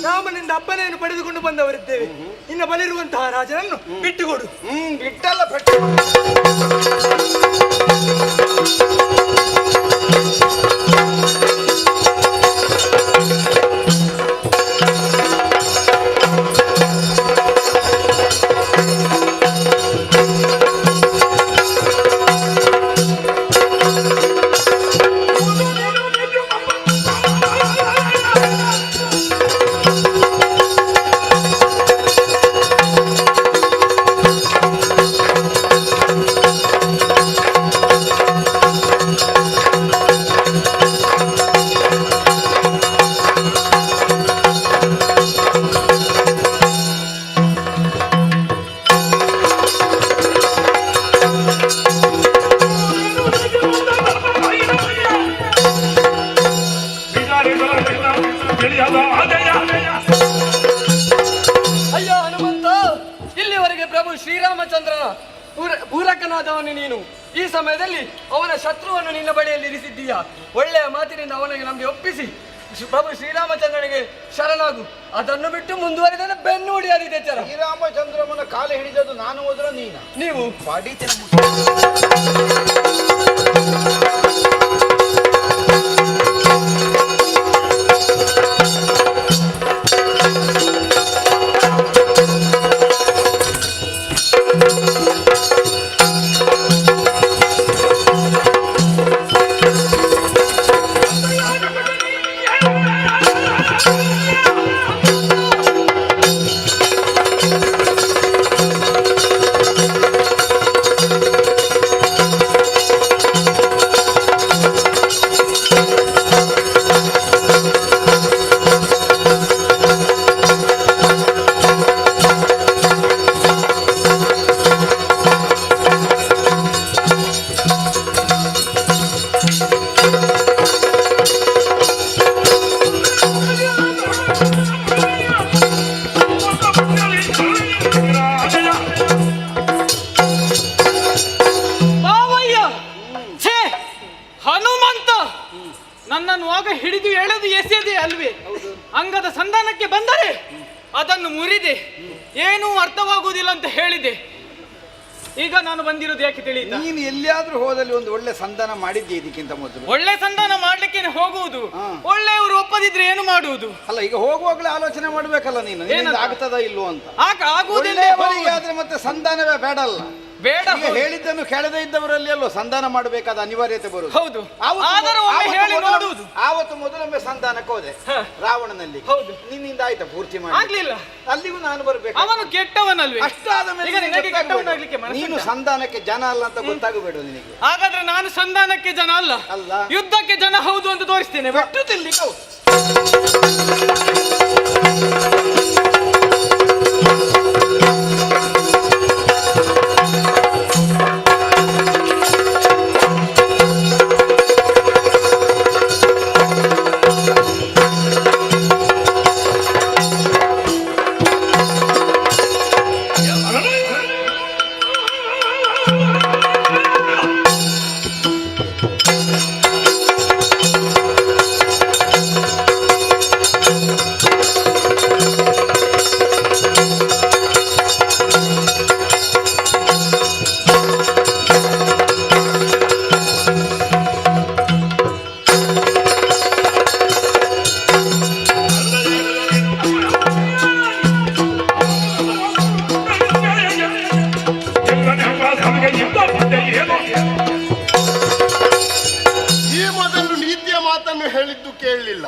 ರಾಮನಿಂದ ಅಪ್ಪನೆಯನ್ನು ಪಡೆದುಕೊಂಡು ಬಂದವರಿದ್ದೇವೆ. ಇನ್ನು ಬಲಿರುವಂತಹ ರಾಜನನ್ನು ಬಿಟ್ಟುಕೊಡು. ಬಿಟ್ಟಲ್ಲ ಪೆಟ್ಟು. ಅಯ್ಯೋ ಹನುಮಂತ, ಇಲ್ಲಿವರೆಗೆ ಪ್ರಭು ಶ್ರೀರಾಮಚಂದ್ರನ ಪೂರಕನಾದವನು ನೀನು. ಈ ಸಮಯದಲ್ಲಿ ಅವನ ಶತ್ರುವನ್ನು ನಿನ್ನ ಬಳಿಯಲ್ಲಿ ಇರಿಸಿದ್ದೀಯಾ. ಒಳ್ಳೆಯ ಮಾತಿನಿಂದ ಅವನಿಗೆ ನಮಗೆ ಒಪ್ಪಿಸಿ ಪ್ರಭು ಶ್ರೀರಾಮಚಂದ್ರನಿಗೆ ಶರಣಾಗು. ಅದನ್ನು ಬಿಟ್ಟು ಮುಂದುವರಿದ ಬೆನ್ನುಡಿ ಅದಿದೆ ಚರ. ಶ್ರೀರಾಮಚಂದ್ರಮನ ಕಾಲ ಹಿಡಿದದ್ದು ನಾನು ಹೋದ್ರ ನೀವು ನನ್ನನ್ನು ಆಗ ಹಿಡಿದು ಎಳೆದು ಎಸೆಯದೆ ಅಲ್ವೇ? ಅಂಗದ ಸಂಧಾನಕ್ಕೆ ಬಂದರೆ ಅದನ್ನು ಮುರಿದೆ, ಏನೂ ಅರ್ಥವಾಗುವುದಿಲ್ಲ ಅಂತ ಹೇಳಿದೆ. ಈಗ ನಾನು ಬಂದಿರೋದು ಯಾಕೆ ತಿಳಿಯಿತಾ? ನೀನು ಎಲ್ಲಿಯಾದ್ರೂ ಹೋದಲ್ಲಿ ಒಂದು ಒಳ್ಳೆ ಸಂಧಾನ ಮಾಡಿದ್ದೆ ಇದಕ್ಕಿಂತ ಮೊದಲು. ಒಳ್ಳೆ ಸಂಧಾನ ಮಾಡ್ಲಿಕ್ಕೆ ಹೋಗುವುದು, ಒಳ್ಳೆಯವರು ಒಪ್ಪದಿದ್ರೆ ಏನು ಮಾಡುವುದು? ಅಲ್ಲ, ಈಗ ಹೋಗುವಾಗಲೇ ಆಲೋಚನೆ ಮಾಡ್ಬೇಕಲ್ಲ ನೀನು, ಆಗ್ತದ ಇಲ್ವೋ ಅಂತ. ಆಗುವುದಿಲ್ಲ ಆದ್ರೆ ಮತ್ತೆ ಸಂಧಾನವೇ ಬೇಡಲ್ಲ. ಬೇಡ ಹೇಳಿದ್ದನ್ನು ಕೆಳದೆ ಇದ್ದವರಲ್ಲಿ ಅಲ್ಲೋ ಸಂಧಾನ ಮಾಡಬೇಕಾದ ಅನಿವಾರ್ಯತೆ ಬರುವುದು. ಹೌದು, ಆದರೂ ಒಮ್ಮೆ ಹೇಳಿ ನೋಡುವುದು. ಆವತ್ತು ಮೊದಲೊಮ್ಮೆ ಸಂಧಾನಕ್ಕೆ ಹೋದೆ ರಾವಣನಲ್ಲಿ. ಹೌದು, ನಿನ್ನಿಂದ ಆಯ್ತಾ ಪೂರ್ತಿ ಮಾಡಿ? ಆಗ್ಲಿಲ್ಲ. ಅಲ್ಲಿಗೂ ನಾನು ಬರ್ಬೇಕು. ಅವನು ಕೆಟ್ಟವನಲ್ವೇ? ಅಷ್ಟಾದ ಮೇಲೆ ಈಗ ನಿನಗೆ ಕೆಟ್ಟವನಾಗ್ಲಿಕ್ಕೆ ಮನಸ್ಸುಂಟಾ? ನೀನು ಸಂಧಾನಕ್ಕೆ ಜನ ಅಲ್ಲ ಅಂತ ಗೊತ್ತಾಗಬೇಡ ನಿನಗೆ. ಹಾಗಾದ್ರೆ ನಾನು ಸಂಧಾನಕ್ಕೆ ಜನ ಅಲ್ಲ, ಅಲ್ಲ ಯುದ್ಧಕ್ಕೆ ಜನ ಹೌದು ಅಂತ ತೋರಿಸ್ತೇನೆ. ಬಿಟ್ಟು ತಿನ್ಲಿಕ್ಕೆ ಹೇಳಿದ್ದು ಕೇಳಲಿಲ್ಲ.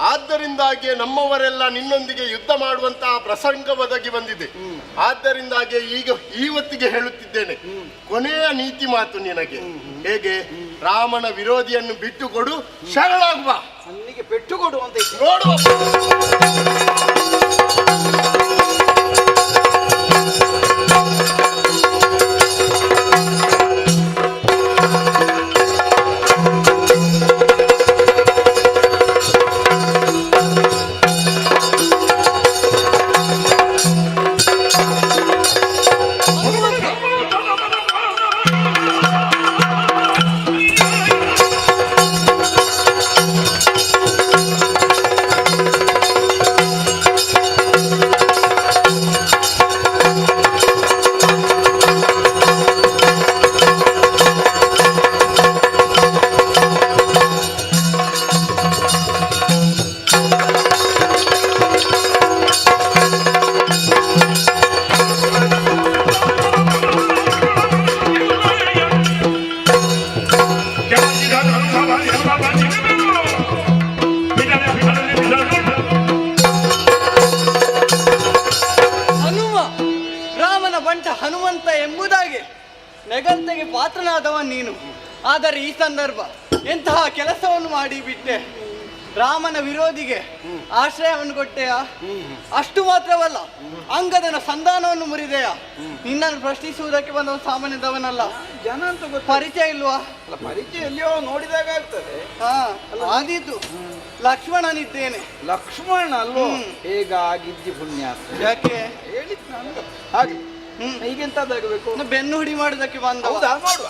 ಆದ್ದರಿಂದಾಗಿಯೇ ನಮ್ಮವರೆಲ್ಲ ನಿನ್ನೊಂದಿಗೆ ಯುದ್ಧ ಮಾಡುವಂತಹ ಪ್ರಸಂಗ ಒದಗಿ ಬಂದಿದೆ. ಆದ್ದರಿಂದಾಗಿಯೇ ಈಗ ಇವತ್ತಿಗೆ ಹೇಳುತ್ತಿದ್ದೇನೆ, ಕೊನೆಯ ನೀತಿ ಮಾತು ನಿನಗೆ. ಹೇಗೆ? ರಾಮನ ವಿರೋಧಿಯನ್ನು ಬಿಟ್ಟು ಕೊಡು, ಶರಣಾಗುವ. ಅಲ್ಲಿಗೆ ಪೆಟ್ಟು ಕೊಡು ಅಂತ ನೋಡುವ. ಹನುಮಂತ ಎಂಬುದಾಗಿ ನೆಗಂತೆಗೆ ಪಾತ್ರನಾದವ ನೀನು. ಆದರೆ ಈ ಸಂದರ್ಭ ಎಂತಹ ಕೆಲಸವನ್ನು ಮಾಡಿ ಬಿಟ್ಟೆ. ರಾಮನ ವಿರೋಧಿಗೆ ಆಶ್ರಯವನ್ನು ಕೊಟ್ಟೆಯಾ? ಅಷ್ಟು ಮಾತ್ರವಲ್ಲ, ಅಂಗದನ ಸಂಧಾನವನ್ನು ಮುರಿದೆಯಾ? ನಿನ್ನನ್ನು ಪ್ರಶ್ನಿಸುವುದಕ್ಕೆ ಬಂದವ ಸಾಮಾನ್ಯದವನಲ್ಲ. ಜನ ಅಂತ ಪರಿಚಯ ಇಲ್ವಾ? ಪರಿಚಯ ಎಲ್ಲಿಯೋ ನೋಡಿದಾಗ ಆಗ್ತದೆ. ಹಾ, ಆದೀತು. ಲಕ್ಷ್ಮಣನಿದ್ದೇನೆ. ಲಕ್ಷ್ಮಣ ಅಲ್ವೋ? ಹೇಗಾಗಿದ್ದಿ ಪುಣ್ಯ? ಯಾಕೆ ಹೇಳಿದ್ ನಾನು ಹಾಗೆ. ಈಗೆಂತಾಗಬೇಕು? ಬೆನ್ನು ಹುಡಿ ಮಾಡುವುದಕ್ಕೆ ಬಂದ. ಹೌದಾ? ಮಾಡುವ.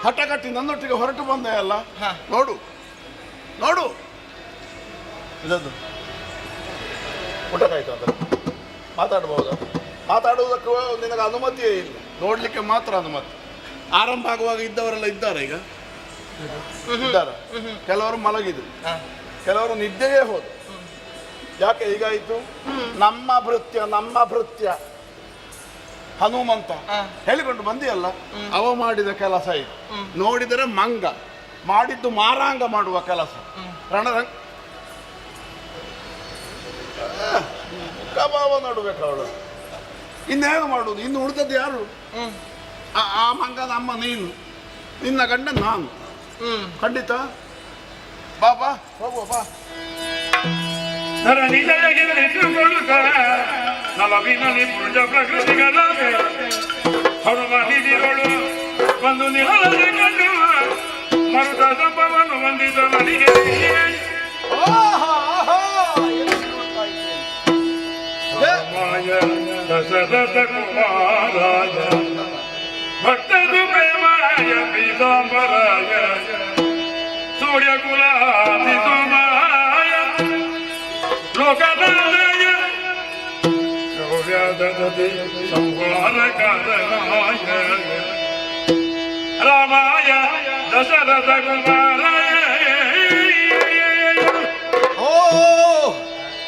ಹಠಗಟ್ಟಿ ನನ್ನೊಟ್ಟಿಗೆ ಹೊರಟು ಬಂದೆ ಅಲ್ಲ. ನೋಡು ನೋಡು, ಇದದ್ದು ಊಟಕ್ಕಾಯ್ತು ಅಂತ ಮಾತಾಡಬಹುದಾ? ಮಾತಾಡುವುದಕ್ಕೆ ನಿನಗೆ ಅನುಮತಿಯೇ ಇಲ್ಲ, ನೋಡ್ಲಿಕ್ಕೆ ಮಾತ್ರ ಅನುಮತಿ. ಆರಂಭ ಆಗುವಾಗ ಇದ್ದವರೆಲ್ಲ ಇದ್ದಾರೆ, ಈಗ ಇದ್ದಾರೆ. ಕೆಲವರು ಮಲಗಿದ್ರು, ಕೆಲವರು ನಿದ್ದೆಯೇ ಹೋದ್ರು. ಯಾಕೆ ಹೀಗಾಯಿತು? ನಮ್ಮ ಭೃತ್ಯ ಹನುಮಂತ ಹೇಳಿಕೊಂಡು ಬಂದಿಯಲ್ಲ, ಅವ ಮಾಡಿದ ಕೆಲಸ ಇದು. ನೋಡಿದರೆ ಮಂಗ ಮಾಡಿದ್ದು ಮಾರಾಂಗ ಮಾಡುವ ಕೆಲಸ. ರಣರಂಗ ಕಬಾವ ನೋಡ್ಬೇಕು ಅವಳು. ಇನ್ನೇನು ಮಾಡುವುದು? ಇನ್ನು ಉಳಿದದ್ದು ಯಾರು? ಆ ಮಂಗನ ಅಮ್ಮ ನೀನು, ನಿನ್ನ ಗಂಡ ನಾನು. ಖಂಡಿತ ಬಾಬಾ ಹೋಗುವ ಬಾ. ನಲವಿನಲ್ಲಿ ಪುರುಷ ಪ್ರಕೃತಿಗಳ ಹನುಮ ನಿಧಿಗಳು ಒಂದು ನಿಲದಲ್ಲಿ ಕಂಡು ಮರುತ ಸಂಪವನ್ನು ಹೊಂದಿದ ಮನೆಗೆ ದಶರಥ ಕುಮಾರಾಯ ಭಕ್ತದು ಪ್ರೇಮಾಯ ಪೀತಾಂಬರಾಯ ಸೂರ್ಯಕುಲಾದಿ ಸೋಮಾಯ ಲೋಕದಾಯ ಸೌರ್ಯದದಿ ಸಂಹಾರಕಾರನಾಯ ರಾಮಾಯ ದಶರಥ ಕುಮಾರಾಯ. ಓ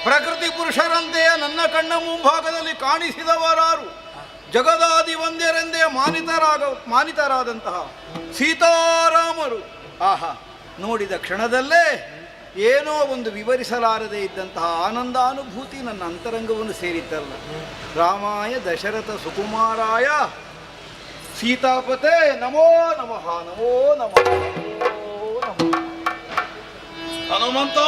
ಪ್ರಕೃತಿ ಪುರುಷರಂತೆಯೇ ನನ್ನ ಕಣ್ಣ ಮುಂಭಾಗದಲ್ಲಿ ಕಾಣಿಸಿದವರಾರು? ಜಗದಾದಿ ವಂದ್ಯರೆಂದೇ ಮಾನಿತರಾದಂತಹ ಸೀತಾರಾಮರು. ಆಹಾ, ನೋಡಿದ ಕ್ಷಣದಲ್ಲೇ ಏನೋ ಒಂದು ವಿವರಿಸಲಾರದೆ ಇದ್ದಂತಹ ಆನಂದಾನುಭೂತಿ ನನ್ನ ಅಂತರಂಗವನ್ನು ಸೇರಿದ್ದಲ್ಲ. ರಾಮಾಯ ದಶರಥ ಸುಕುಮಾರಾಯ ಸೀತಾಪತೆ ನಮೋ ನಮಃ ನಮೋ ನಮಃ ನಮೋ ನಮಃ. ಹನುಮಂತ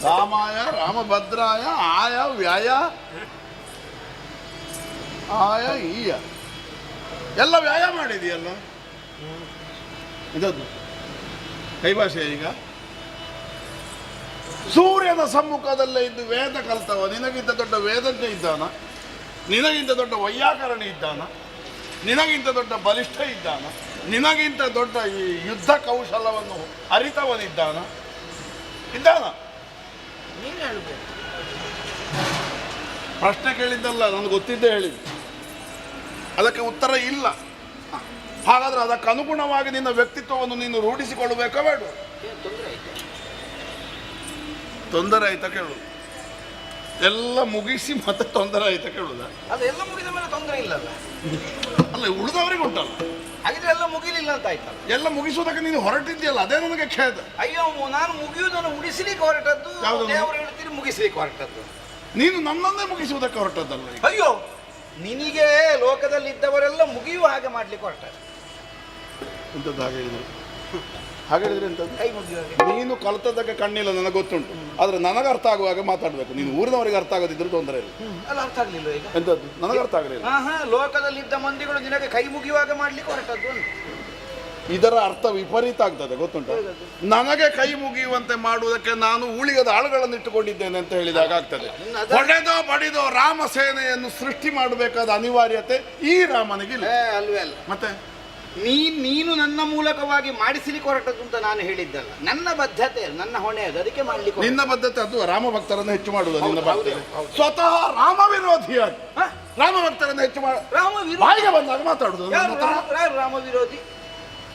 ರಾಮಾಯ ರಾಮಭದ್ರಾಯ ಆಯ ವ್ಯಯ ಆಯ ಈಯ ಎಲ್ಲ ವ್ಯಯ ಮಾಡಿದೆಯಲ್ಲ. ಇದದ್ದು ಕೈ ಭಾಷೆ. ಈಗ ಸೂರ್ಯನ ಸಮ್ಮುಖದಲ್ಲೇ ಇದ್ದು ವೇದ ಕಲ್ತವ ನಿನಗಿಂತ ದೊಡ್ಡ ವೇದಜ್ಞ ಇದ್ದಾನ? ನಿನಗಿಂತ ದೊಡ್ಡ ವೈಯಾಕರಣಿ ಇದ್ದಾನ? ನಿನಗಿಂತ ದೊಡ್ಡ ಬಲಿಷ್ಠ ಇದ್ದಾನ? ನಿನಗಿಂತ ದೊಡ್ಡ ಈ ಯುದ್ಧ ಕೌಶಲವನ್ನು ಅರಿತವನಿದ್ದಾನ? ಇದ್ದಾನ? ನೀನು ಹೇಳಬೇಕು. ಪ್ರಶ್ನೆ ಕೇಳಿದ್ದಲ್ಲ, ನನಗೆ ಗೊತ್ತಿದ್ದೇ ಹೇಳಿದ್ದು. ಅದಕ್ಕೆ ಉತ್ತರ ಇಲ್ಲ. ಹಾಗಾದ್ರೆ ಅದಕ್ಕೆ ಅನುಗುಣವಾಗಿ ನಿನ್ನ ವ್ಯಕ್ತಿತ್ವವನ್ನು ನೀನು ರೂಢಿಸಿಕೊಳ್ಳಬೇಕಾ ಬೇಡ? ತೊಂದರೆ ಆಯ್ತಾ ಕೇಳು. ಎಲ್ಲ ಮುಗಿಸಿ ಮತ್ತೆ ತೊಂದರೆ ಆಯ್ತಾ ಕೇಳುದ? ಅದೆಲ್ಲ ಮುಗಿದ ಮೇಲೆ ತೊಂದರೆ ಇಲ್ಲಲ್ಲ. ಅಲ್ಲ, ಉಳಿದವರಿಗೆ ಉಂಟಲ್ಲ. ಹಾಗಿದ್ರೆ ಎಲ್ಲ ಮುಗಿಲಿಲ್ಲ ಅಂತ ಆಯ್ತಲ್ಲ. ಎಲ್ಲ ಮುಗಿಸೋದಕ್ಕೆ ನೀನು ಹೊರಟಿದ್ಯಲ್ಲ, ಅದೇ ನನಗೆ ಖೇದ. ಅಯ್ಯೋ, ನಾನು ಮುಗಿಯುವುದನ್ನು ಉಳಿಸಲಿಕ್ಕೆ ಹೊರಟದ್ದು, ದೇವರು ಹೇಳ್ತೀರಿ ಮುಗಿಸಲಿಕ್ಕೆ ಹೊರಟದ್ದು. ನೀನು ನನ್ನನ್ನೇ ಮುಗಿಸುವುದಕ್ಕೆ ಹೊರಟದ್ದಲ್ಲ. ಅಯ್ಯೋ, ನಿನಗೆ ಲೋಕದಲ್ಲಿ ಇದ್ದವರೆಲ್ಲ ಮುಗಿಯುವ ಹಾಗೆ ಮಾಡ್ಲಿಕ್ಕೆ ಹೊರಟದ್ದು. ಎಂತದ್ದು ಹಾಗೆ ಹೇಳಿದ್ರು? ಹಾಗೆ ಹೇಳಿದ್ರೆ ಎಂತದ್ದು? ಕೈ ಮುಗಿಯುವಾಗ ನೀನು ಕಲ್ತದ್ದಕ್ಕೆ ಕಣ್ಣಿಲ್ಲ, ನನಗೆ ಗೊತ್ತುಂಟು. ಆದ್ರೆ ನನಗೆ ಅರ್ಥ ಆಗುವಾಗ ಮಾತಾಡ್ಬೇಕು. ನೀನು ಊರಿನವರಿಗೆ ಅರ್ಥ ಆಗೋದಿದ್ರು ತೊಂದರೆ ಇಲ್ಲ. ಅಲ್ಲ, ಅರ್ಥ ಆಗ್ಲಿಲ್ಲ ಈಗ. ಎಂತದ್ದು? ನನಗೆ ಅರ್ಥ ಆಗಲಿಲ್ಲ. ಲೋಕದಲ್ಲಿದ್ದ ಮಂದಿಗಳು ನಿನಗೆ ಕೈ ಮುಗಿಯುವಾಗ ಮಾಡ್ಲಿಕ್ಕೆ ಹೊರಟದ್ದು ಅಂತ. ಇದರ ಅರ್ಥ ವಿಪರೀತ ಆಗ್ತದೆ, ಗೊತ್ತುಂಟ? ನನಗೆ ಕೈ ಮುಗಿಯುವಂತೆ ಮಾಡುವುದಕ್ಕೆ ನಾನು ಊಳಿಗದ ಆಳುಗಳನ್ನು ಇಟ್ಟುಕೊಂಡಿದ್ದೇನೆ ಅಂತ ಹೇಳಿದಾಗ ಆಗ್ತದೆ. ಹೊಡೆದೋ ಬಡಿದೋ ರಾಮ ಸೇನೆಯನ್ನು ಸೃಷ್ಟಿ ಮಾಡಬೇಕಾದ ಅನಿವಾರ್ಯತೆ ಈ ರಾಮನಿಗಿಲ್ಲ. ಅಲ್ವೇ ಅಲ್ಲ. ಮತ್ತೆ ನೀನು ನನ್ನ ಮೂಲಕವಾಗಿ ಮಾಡಿಸಲಿಕ್ಕೆ ಹೊರಟದ್ದು ಅಂತ ನಾನು ಹೇಳಿದ್ದಲ್ಲ. ನನ್ನ ಬದ್ಧತೆ, ನನ್ನ ಹೊಣೆ ಅದು, ಅದಕ್ಕೆ ಮಾಡ್ಲಿಕ್ಕೆ. ನಿನ್ನ ಬದ್ಧತೆ ಅದು ರಾಮ ಭಕ್ತರನ್ನು ಹೆಚ್ಚು ಮಾಡುವುದು. ನಿನ್ನ ಬದ್ಧತೆ ಸ್ವತಃ ರಾಮ ವಿರೋಧಿಯಾಗಿ ರಾಮ ಭಕ್ತರನ್ನು ಹೆಚ್ಚು ಬಾಯಿಗೆ ಬಂದಾಗ ಮಾತಾಡುದು. ರಾಮ ವಿರೋಧಿ?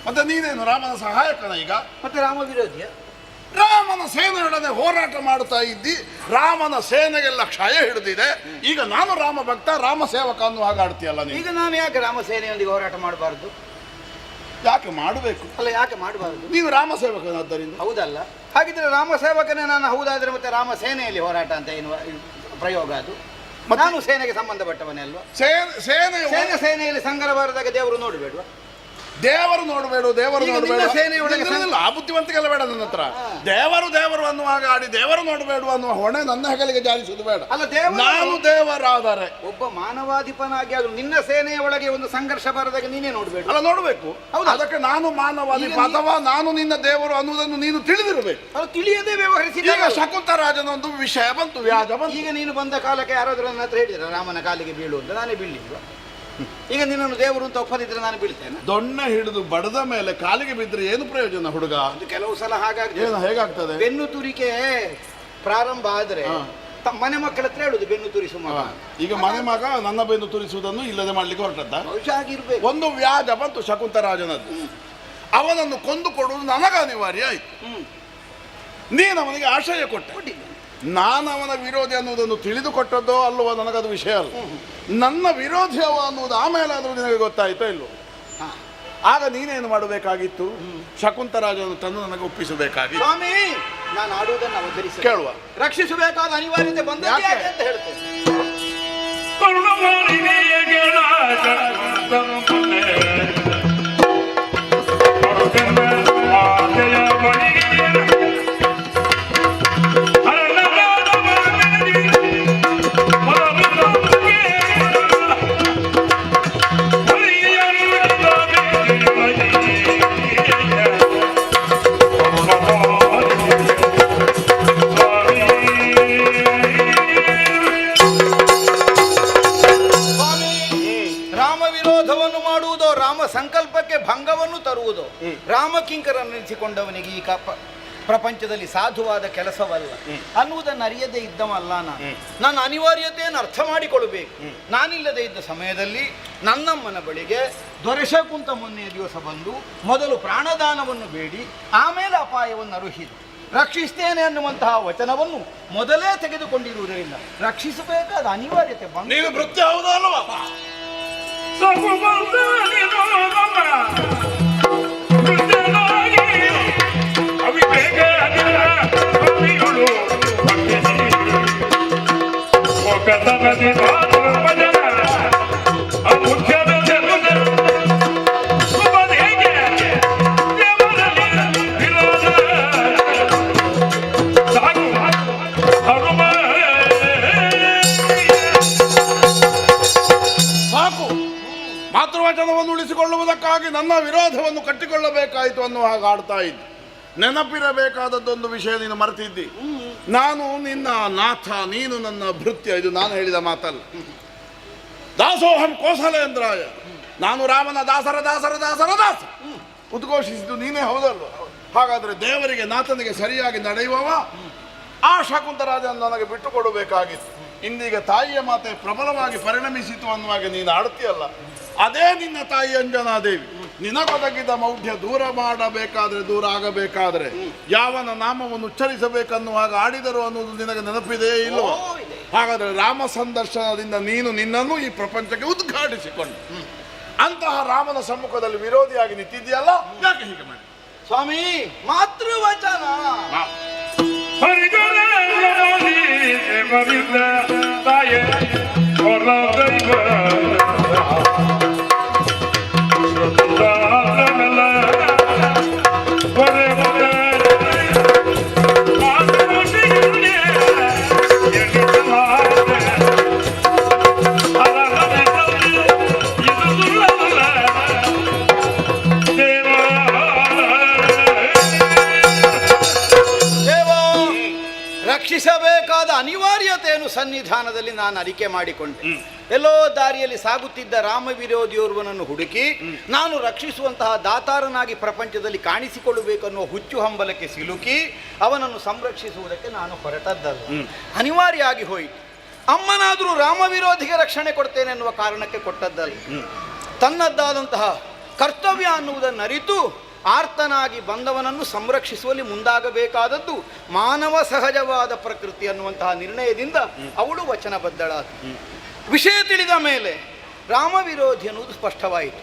ಮತ್ತೆ ನೀನೇನು ರಾಮನ ಸಹಾಯಕನ ಈಗ? ಮತ್ತೆ ರಾಮ ವಿರೋಧಿಯ? ರಾಮನ ಸೇನೆಯೊಡನೆ ಹೋರಾಟ ಮಾಡುತ್ತಾ ಇದ್ದಿ, ರಾಮನ ಸೇನೆಗೆಲ್ಲ ಕ್ಷಯ ಹಿಡಿದಿದೆ. ಈಗ ನಾನು ರಾಮ ಭಕ್ತ, ರಾಮ ಸೇವಕ ಅನ್ನೋ ಹಾಗೆ ಆಡ್ತೀಯಲ್ಲ ನೀನು. ಈಗ ನಾನು ಯಾಕೆ ರಾಮ ಸೇನೆಯೊಂದಿಗೆ ಹೋರಾಟ ಮಾಡಬಾರ್ದು? ಯಾಕೆ ಮಾಡಬೇಕು? ಅಲ್ಲ, ಯಾಕೆ ಮಾಡಬಾರ್ದು? ನೀನು ರಾಮ ಸೇವಕನಾದ್ದರಿಂದ. ಹೌದಲ್ಲ? ಹಾಗಿದ್ರೆ ರಾಮ ಸೇವಕನೇ ನಾನು ಹೌದಾದ್ರೆ ಮತ್ತೆ ರಾಮ ಸೇನೆಯಲ್ಲಿ ಹೋರಾಟ ಅಂತ ಏನು ಪ್ರಯೋಗ ಅದು? ನಾನು ಸೇನೆಗೆ ಸಂಬಂಧಪಟ್ಟವನೇ ಅಲ್ವಾ? ಸೇನೆಯಲ್ಲಿ ಸಂಘರ್ಷ ಬಾರದಾಗ ದೇವರು ನೋಡಬೇಡ್ವಾ? ದೇವರು ನೋಡಬೇಡ, ದೇವರು ನೋಡಬೇಡ, ಆ ಬುದ್ಧಿವಂತಿಕೆಲ್ಲ ಬೇಡ ನನ್ನ ಹತ್ರ. ದೇವರು ಅನ್ನುವಾಗ ಆಡಿ ದೇವರು ನೋಡಬೇಡ ಅನ್ನುವ ಹೊಣೆ ನನ್ನ ಹೆಗಲಿಗೆ ಜಾರಿಸುವುದು ಬೇಡ. ಅಲ್ಲ, ನಾನು ದೇವರಾದರೆ ಒಬ್ಬ ಮಾನವಾಧಿಪನಾಗಿ ಅದು ನಿನ್ನ ಸೇನೆಯ ಒಳಗೆ ಒಂದು ಸಂಘರ್ಷ ಬರದಾಗ ನೀನೇ ನೋಡಬೇಡ. ಅಲ್ಲ, ನೋಡಬೇಕು. ಅದಕ್ಕೆ ನಾನು ಮಾನವಾಧಿಪ ಅಥವಾ ನಾನು ನಿನ್ನ ದೇವರು ಅನ್ನುವುದನ್ನು ನೀನು ತಿಳಿದಿರಬೇಕು. ಅದು ತಿಳಿಯದೇ ವ್ಯವಹರಿಸಿ. ಈಗ ಶಕುಂತರಾಜನೊಂದು ವಿಷಯ ಬಂತು, ವ್ಯಾಜ ಬಂತು. ಈಗ ನೀನು ಬಂದ ಕಾಲಕ್ಕೆ ಯಾರಾದ್ರೂ ನನ್ನ ಹತ್ರ ಹೇಳಿದ್ರ ರಾಮನ ಕಾಲಿಗೆ ಬೀಳು ಅಂತ? ನಾನೇ ಬೀಳಿಲ್ವಾ? ಈಗ ನಿನ್ನನ್ನು ದೇವರು ಅಂತ ಒಪ್ಪದಿದ್ರೆ ನಾನು ಬೀಳ್ತೇನೆ? ದೊಣ್ಣೆ ಹಿಡಿದು ಬಡದ ಮೇಲೆ ಕಾಲಿಗೆ ಬಿದ್ದರೆ ಏನು ಪ್ರಯೋಜನ ಹುಡುಗ? ಕೆಲವು ಸಲ ಹಾಗಾಗ್ತದೆ. ಹೇಗಾಗ್ತದೆ? ಬೆನ್ನು ತುರಿಕೆ ಪ್ರಾರಂಭ ಆದ್ರೆ ಮನೆ ಮಕ್ಕಳ ಹತ್ರ ಹೇಳುದು ಬೆನ್ನು ತುರಿಸು ಮಗ. ಈಗ ಮನೆ ಮಗ ನನ್ನ ಬೆನ್ನು ತುರಿಸುವುದನ್ನು ಇಲ್ಲದೆ ಮಾಡ್ಲಿಕ್ಕೆ ಹೊರಟದ್ದ. ಬಹುಶಃ ಆಗಿರ್ಬೇಕು. ಒಂದು ವ್ಯಾಜ ಬಂತು ಶಕುಂತರಾಜನದ್ದು, ಅವನನ್ನು ಕೊಂದು ಕೊಡುವುದು ನನಗ ಅನಿವಾರ್ಯ ಆಯ್ತು. ನೀನು ಅವನಿಗೆ ಆಶ್ರಯ ಕೊಟ್ಟೆ, ನಾನು ಅವನ ವಿರೋಧಿ ಅನ್ನುವುದನ್ನು ತಿಳಿದುಕೊಟ್ಟದ್ದೋ ಅಲ್ಲವೋ ನನಗದು ವಿಷಯ ಅಲ್ಲ. ನನ್ನ ವಿರೋಧಿ ಅವ ಅನ್ನುವುದು ಆಮೇಲೆ ಆದರೂ ನಿನಗೆ ಗೊತ್ತಾಯ್ತೋ ಇಲ್ವೋ? ಆಗ ನೀನೇನು ಮಾಡಬೇಕಾಗಿತ್ತು? ಶಕುಂತರಾಜನನ್ನು ತಂದು ನನಗೆ ಒಪ್ಪಿಸಬೇಕಾಗಿತ್ತು. ಸ್ವಾಮಿ, ನಾನು ಆಡುವುದನ್ನು ಅವತರಿಸಿ ಕೇಳುವ, ರಕ್ಷಿಸಬೇಕಾದ ಅನಿವಾರ್ಯತೆ ಬಂದ ಅಂತ ಹೇಳ್ತೇನೆ. ಸಂಕಲ್ಪಕ್ಕೆ ಭಂಗವನ್ನು ತರುವುದು ರಾಮಕಿಂಕರನ್ನೆನಿಸಿಕೊಂಡವನಿಗೆ ಈ ಪ್ರಪಂಚದಲ್ಲಿ ಸಾಧುವಾದ ಕೆಲಸವಲ್ಲ ಅನ್ನುವುದನ್ನು ಅರಿಯದೇ ಇದ್ದವಲ್ಲ ನಾನು. ನನ್ನ ಅನಿವಾರ್ಯತೆಯನ್ನು ಅರ್ಥ ಮಾಡಿಕೊಳ್ಳಬೇಕು. ನಾನಿಲ್ಲದೆ ಇದ್ದ ಸಮಯದಲ್ಲಿ ನನ್ನಮ್ಮನ ಬಳಿಗೆ ದೊರೆಶಕುಂತ ಮೊನ್ನೆಯ ದಿವಸ ಬಂದು ಮೊದಲು ಪ್ರಾಣದಾನವನ್ನು ಬೇಡಿ ಆಮೇಲೆ ಅಪಾಯವನ್ನು ಅರುಹಿದು. ರಕ್ಷಿಸ್ತೇನೆ ಅನ್ನುವಂತಹ ವಚನವನ್ನು ಮೊದಲೇ ತೆಗೆದುಕೊಂಡಿರುವುದರಿಂದ ರಕ್ಷಿಸಬೇಕಾದ ಅನಿವಾರ್ಯತೆ ಬಂದು ನೀನು ವೃತ್ತಿ ಹೌದಾ ಅಲ್ವಾ? ಮಾತೃವಚನವನ್ನು ಉಳಿಸಿಕೊಳ್ಳುವುದಕ್ಕಾಗಿ ನನ್ನ ವಿರೋಧವನ್ನು ಕಟ್ಟಿಕೊಳ್ಳಬೇಕಾಯಿತು ಅನ್ನುವ ಹಾಗೆ ಆಡ್ತಾ ಇದ್ದೆ. ನೆನಪಿರಬೇಕಾದದ್ದೊಂದು ವಿಷಯ ನೀನು ಮರೆತಿದ್ದಿ. ನಾನು ನಿನ್ನ ನಾಥ, ನೀನು ನನ್ನ ಭೃತ್ಯ. ಇದು ನಾನು ಹೇಳಿದ ಮಾತಲ್ಲ. ದಾಸೋಹಂ ಕೋಸಲೇಂದ್ರಾಯ, ನಾನು ರಾಮನ ದಾಸರ ದಾಸರ ದಾಸರ ದಾಸ ಉದ್ಘೋಷಿಸಿದ್ದು ನೀನೇ ಹೌದಲ್ವ? ಹಾಗಾದ್ರೆ ದೇವರಿಗೆ ನಾಥನಿಗೆ ಸರಿಯಾಗಿ ನಡೆಯುವವ ಆ ಶಕುಂತರಾಜನ್ನು ನನಗೆ ಬಿಟ್ಟು ಕೊಡಬೇಕಾಗಿತ್ತು. ಇಂದೀಗ ತಾಯಿಯ ಮಾತೆ ಪ್ರಬಲವಾಗಿ ಪರಿಣಮಿಸಿತು ಅನ್ನುವಾಗ ನೀನು ಆಡ್ತೀಯಲ್ಲ, ಅದೇ ನಿನ್ನ ತಾಯಿ ಅಂಜನಾದೇವಿ. ನಿನಗೊದಗಿದ ಮೌಢ್ಯ ದೂರ ಮಾಡಬೇಕಾದ್ರೆ, ದೂರ ಆಗಬೇಕಾದ್ರೆ ಯಾವನ ನಾಮವನ್ನು ಉಚ್ಚರಿಸಬೇಕನ್ನುವಾಗ ಆಡಿದರು ಅನ್ನೋದು ನಿನಗೆ ನೆನಪಿದೆಯೇ ಇಲ್ಲವೋ? ಹಾಗಾದ್ರೆ ರಾಮ ಸಂದರ್ಶನದಿಂದ ನೀನು ನಿನ್ನನ್ನು ಈ ಪ್ರಪಂಚಕ್ಕೆ ಉದ್ಘಾಟಿಸಿಕೊಂಡು ಅಂತಹ ರಾಮನ ಸಮ್ಮುಖದಲ್ಲಿ ವಿರೋಧಿಯಾಗಿ ನಿಂತಿದ್ದೀಯಲ್ಲ, ಯಾಕೆ ಹೀಗೆ ಮಾಡಿ? ಸ್ವಾಮಿ, ಮಾತೃವಚನ ರಕ್ಷಿಸಬೇಕಾದ ಅನಿವಾರ್ಯತೆಯನ್ನು ಸನ್ನಿಧಾನದಲ್ಲಿ ನಾನು ಅರಿಕೆ ಮಾಡಿಕೊಂಡೆ. ಎಲ್ಲೋ ದಾರಿಯಲ್ಲಿ ಸಾಗುತ್ತಿದ್ದ ರಾಮ ವಿರೋಧಿಯೋರ್ವನನ್ನು ಹುಡುಕಿ ನಾನು ರಕ್ಷಿಸುವಂತಹ ದಾತಾರನಾಗಿ ಪ್ರಪಂಚದಲ್ಲಿ ಕಾಣಿಸಿಕೊಳ್ಳಬೇಕನ್ನುವ ಹುಚ್ಚು ಹಂಬಲಕ್ಕೆ ಸಿಲುಕಿ ಅವನನ್ನು ಸಂರಕ್ಷಿಸುವುದಕ್ಕೆ ನಾನು ಹೊರಟದ್ದಲ್ಲ, ಅನಿವಾರ್ಯ ಆಗಿ ಹೋಯಿತು. ಅಮ್ಮನಾದರೂ ರಾಮ ವಿರೋಧಿಗೆ ರಕ್ಷಣೆ ಕೊಡ್ತೇನೆ ಎನ್ನುವ ಕಾರಣಕ್ಕೆ ಕೊಟ್ಟದ್ದಲ್ಲ. ತನ್ನದ್ದಾದಂತಹ ಕರ್ತವ್ಯ ಅನ್ನುವುದನ್ನು ಅರಿತು ಆರ್ತನಾಗಿ ಬಂದವನನ್ನು ಸಂರಕ್ಷಿಸುವಲ್ಲಿ ಮುಂದಾಗಬೇಕಾದದ್ದು ಮಾನವ ಸಹಜವಾದ ಪ್ರಕೃತಿ ಅನ್ನುವಂತಹ ನಿರ್ಣಯದಿಂದ ಅವಳು ವಚನಬದ್ಧಳಾದ. ವಿಷಯ ತಿಳಿದ ಮೇಲೆ ರಾಮ ವಿರೋಧಿ ಅನ್ನುವುದು ಸ್ಪಷ್ಟವಾಯಿತು.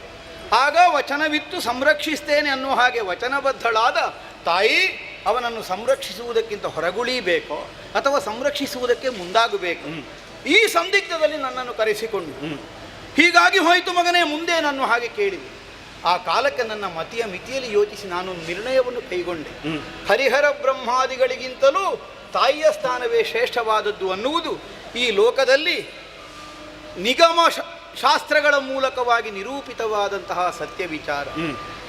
ಆಗ ವಚನವಿತ್ತು ಸಂರಕ್ಷಿಸ್ತೇನೆ ಅನ್ನುವ ಹಾಗೆ ವಚನಬದ್ಧಳಾದ ತಾಯಿ ಅವನನ್ನು ಸಂರಕ್ಷಿಸುವುದಕ್ಕಿಂತ ಹೊರಗುಳಿಬೇಕೋ ಅಥವಾ ಸಂರಕ್ಷಿಸುವುದಕ್ಕೆ ಮುಂದಾಗಬೇಕು. ಈ ಸಂದಿಗ್ಧದಲ್ಲಿ ನನ್ನನ್ನು ಕರೆಸಿಕೊಂಡು ಹೀಗಾಗಿ ಹೋಯಿತು ಮಗನೇ, ಮುಂದೆ ನನ್ನ ಹಾಗೆ ಕೇಳಿದೆ. ಆ ಕಾಲಕ್ಕೆ ನನ್ನ ಮತಿಯ ಮಿತಿಯಲ್ಲಿ ಯೋಚಿಸಿ ನಾನು ನಿರ್ಣಯವನ್ನು ಕೈಗೊಂಡೆ. ಹರಿಹರ ಬ್ರಹ್ಮಾದಿಗಳಿಗಿಂತಲೂ ತಾಯಿಯ ಸ್ಥಾನವೇ ಶ್ರೇಷ್ಠವಾದದ್ದು ಅನ್ನುವುದು ಈ ಲೋಕದಲ್ಲಿ ನಿಗಮ ಶಾಸ್ತ್ರಗಳ ಮೂಲಕವಾಗಿ ನಿರೂಪಿತವಾದಂತಹ ಸತ್ಯ ವಿಚಾರ.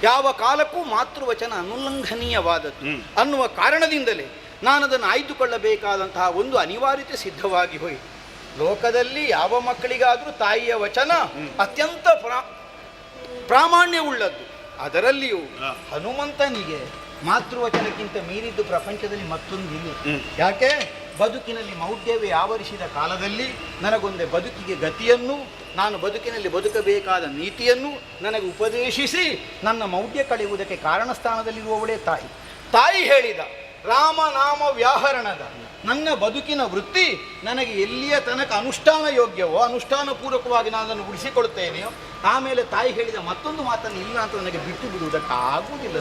ಯಾವ ಕಾಲಕ್ಕೂ ಮಾತೃವಚನ ಅನುಲ್ಲಂಘನೀಯವಾದದ್ದು ಅನ್ನುವ ಕಾರಣದಿಂದಲೇ ನಾನದನ್ನು ಆಯ್ದುಕೊಳ್ಳಬೇಕಾದಂತಹ ಒಂದು ಅನಿವಾರ್ಯತೆ ಸಿದ್ಧವಾಗಿ ಹೋಯಿತು. ಲೋಕದಲ್ಲಿ ಯಾವ ಮಕ್ಕಳಿಗಾದರೂ ತಾಯಿಯ ವಚನ ಅತ್ಯಂತ ಪ್ರಾಮಾಣ್ಯವುಳ್ಳದ್ದು. ಅದರಲ್ಲಿಯೂ ಹನುಮಂತನಿಗೆ ಮಾತೃವಚನಕ್ಕಿಂತ ಮೀರಿದ್ದು ಪ್ರಪಂಚದಲ್ಲಿ ಮತ್ತೊಂದಿಲ್ಲ. ಯಾಕೆ? ಬದುಕಿನಲ್ಲಿ ಮೌಢ್ಯವೇ ಆವರಿಸಿದ ಕಾಲದಲ್ಲಿ ನನಗೊಂದೇ ಬದುಕಿಗೆ ಗತಿಯನ್ನು, ನಾನು ಬದುಕಿನಲ್ಲಿ ಬದುಕಬೇಕಾದ ನೀತಿಯನ್ನು ನನಗೆ ಉಪದೇಶಿಸಿ ನನ್ನ ಮೌಢ್ಯ ಕಳೆಯುವುದಕ್ಕೆ ಕಾರಣ ಸ್ಥಾನದಲ್ಲಿರುವವಳೇ ತಾಯಿ. ತಾಯಿ ಹೇಳಿದ ರಾಮನಾಮ ವ್ಯಾಹರಣದ ನನ್ನ ಬದುಕಿನ ವೃತ್ತಿ ನನಗೆ ಎಲ್ಲಿಯ ತನಕ ಅನುಷ್ಠಾನ ಯೋಗ್ಯವೋ ಅನುಷ್ಠಾನ ಪೂರ್ವಕವಾಗಿ ನಾನು ಅದನ್ನು ಉಳಿಸಿಕೊಡುತ್ತೇನೆಯೋ ಆಮೇಲೆ ತಾಯಿ ಹೇಳಿದ ಮತ್ತೊಂದು ಮಾತನ್ನು ಇಲ್ಲ ಅಂತ ನನಗೆ ಬಿಟ್ಟು ಬಿಡುವುದಕ್ಕೆ ಆಗುವುದಿಲ್ಲ.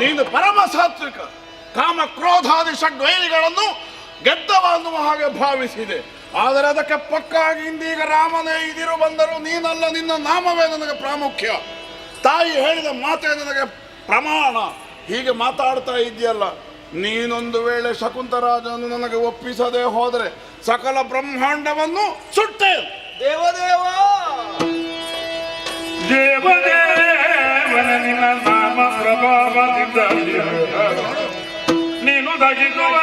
ನೀನು ಪರಮ ಸಾತ್ವಿಕ, ಕಾಮ ಕ್ರೋಧಾದಿ ಷಡ್ವೈರಿಗಳನ್ನು ಗೆದ್ದವ ಅನ್ನುವ ಹಾಗೆ ಭಾವಿಸಿದೆ. ಆದರೆ ಅದಕ್ಕೆ ಪಕ್ಕಾಗಿ ಇಂದೀಗ ರಾಮನೇ ಇದಿರು ಬಂದರೂ ನೀನಲ್ಲ, ನಿನ್ನ ನಾಮವೇ ನನಗೆ ಪ್ರಾಮುಖ್ಯ. ತಾಯಿ ಹೇಳಿದ ಮಾತೇ ನನಗೆ ಪ್ರಮಾಣ. ಹೀಗೆ ಮಾತಾಡ್ತಾ ಇದೆಯಲ್ಲ, ನೀನೊಂದು ವೇಳೆ ಶಕುಂತರಾಜನು ನನಗೆ ಒಪ್ಪಿಸದೆ ಹೋದರೆ ಸಕಲ ಬ್ರಹ್ಮಾಂಡವನ್ನು ಸುಟ್ಟೆ. ದೇವದೇವ ದೇವದೇವನ ನಿನ್ನ ನಾಮ ಪ್ರಭಾವದಿಂದ ನೀನು ದಗಿಸುವ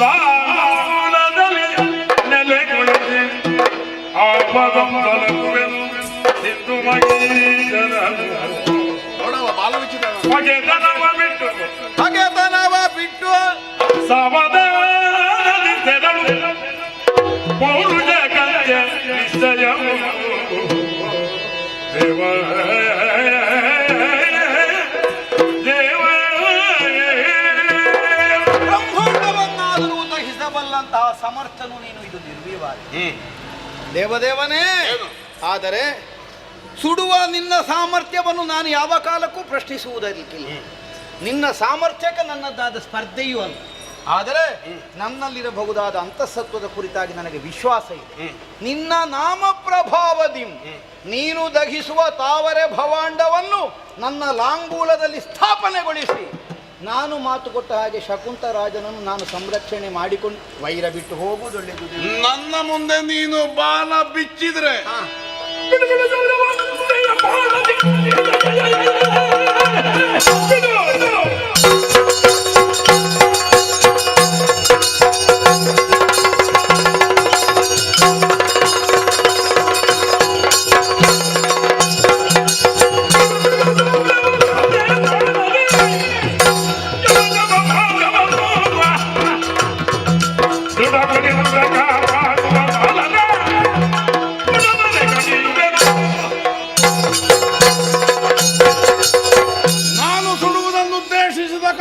ಲಾಲದಲ್ಲಿ ನೆಲೆಗೊಳಿಸಿ ಆಪದಂ ತಲುಪುವೆನು ಸಿದ್ದು ಮಗೀಶನ ಮಗೆತನವ ಬಿಟ್ಟು ಸಮಾಧಾನದಿಂದೆದಳು ಪೌರುಷ ಕಲ್ಯ ನಿಶ್ಚಯವು ದೇವ ಬ್ರಹ್ಮಾಂಡವನ್ನಾದರೂ ದಹಿಸಬಲ್ಲಂತಹ ಸಮರ್ಥನು ನೀನು, ಇದು ನಿರ್ವೀವಾದ ದೇವದೇವನೇ. ಆದರೆ ಸುಡುವ ನಿನ್ನ ಸಾಮರ್ಥ್ಯವನ್ನು ನಾನು ಯಾವ ಕಾಲಕ್ಕೂ ಪ್ರಶ್ನಿಸುವುದಕ್ಕಿಲ್ಲ. ನಿನ್ನ ಸಾಮರ್ಥ್ಯಕ್ಕೆ ನನ್ನದಾದ ಸ್ಪರ್ಧೆಯೂ ಅಲ್ಲ. ಆದರೆ ನನ್ನಲ್ಲಿರಬಹುದಾದ ಅಂತಃಸತ್ವದ ಕುರಿತಾಗಿ ನನಗೆ ವಿಶ್ವಾಸ ಇದೆ. ನಿನ್ನ ನಾಮ ಪ್ರಭಾವದಿ ನೀನು ದಹಿಸುವ ತಾವರೆ ಭವಾಂಡವನ್ನು ನನ್ನ ಲಾಂಗೂಲದಲ್ಲಿ ಸ್ಥಾಪನೆಗೊಳಿಸಿ ನಾನು ಮಾತು ಕೊಟ್ಟ ಹಾಗೆ ಶಕುಂತರಾಜನನ್ನು ನಾನು ಸಂರಕ್ಷಣೆ ಮಾಡಿಕೊಂಡು ವೈರ ಬಿಟ್ಟು ಹೋಗುವುದೊಳ್ಳೆದು. ನನ್ನ ಮುಂದೆ ನೀನು ಬಾಲ ಬಿಚ್ಚಿದ್ರೆ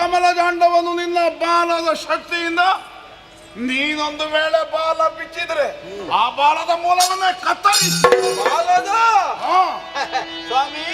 ಕಮಲಜಾಂಡವನ್ನು ನಿನ್ನ ಬಾಲದ ಶಕ್ತಿಯಿಂದ ನೀನೊಂದು ವೇಳೆ ಬಾಲ ಬಿಚ್ಚಿದ್ರೆ ಆ ಬಾಲದ ಮೂಲವನ್ನೇ ಕತ್ತರಿಸಿ ಬಾಲದ ಸ್ವಾಮಿ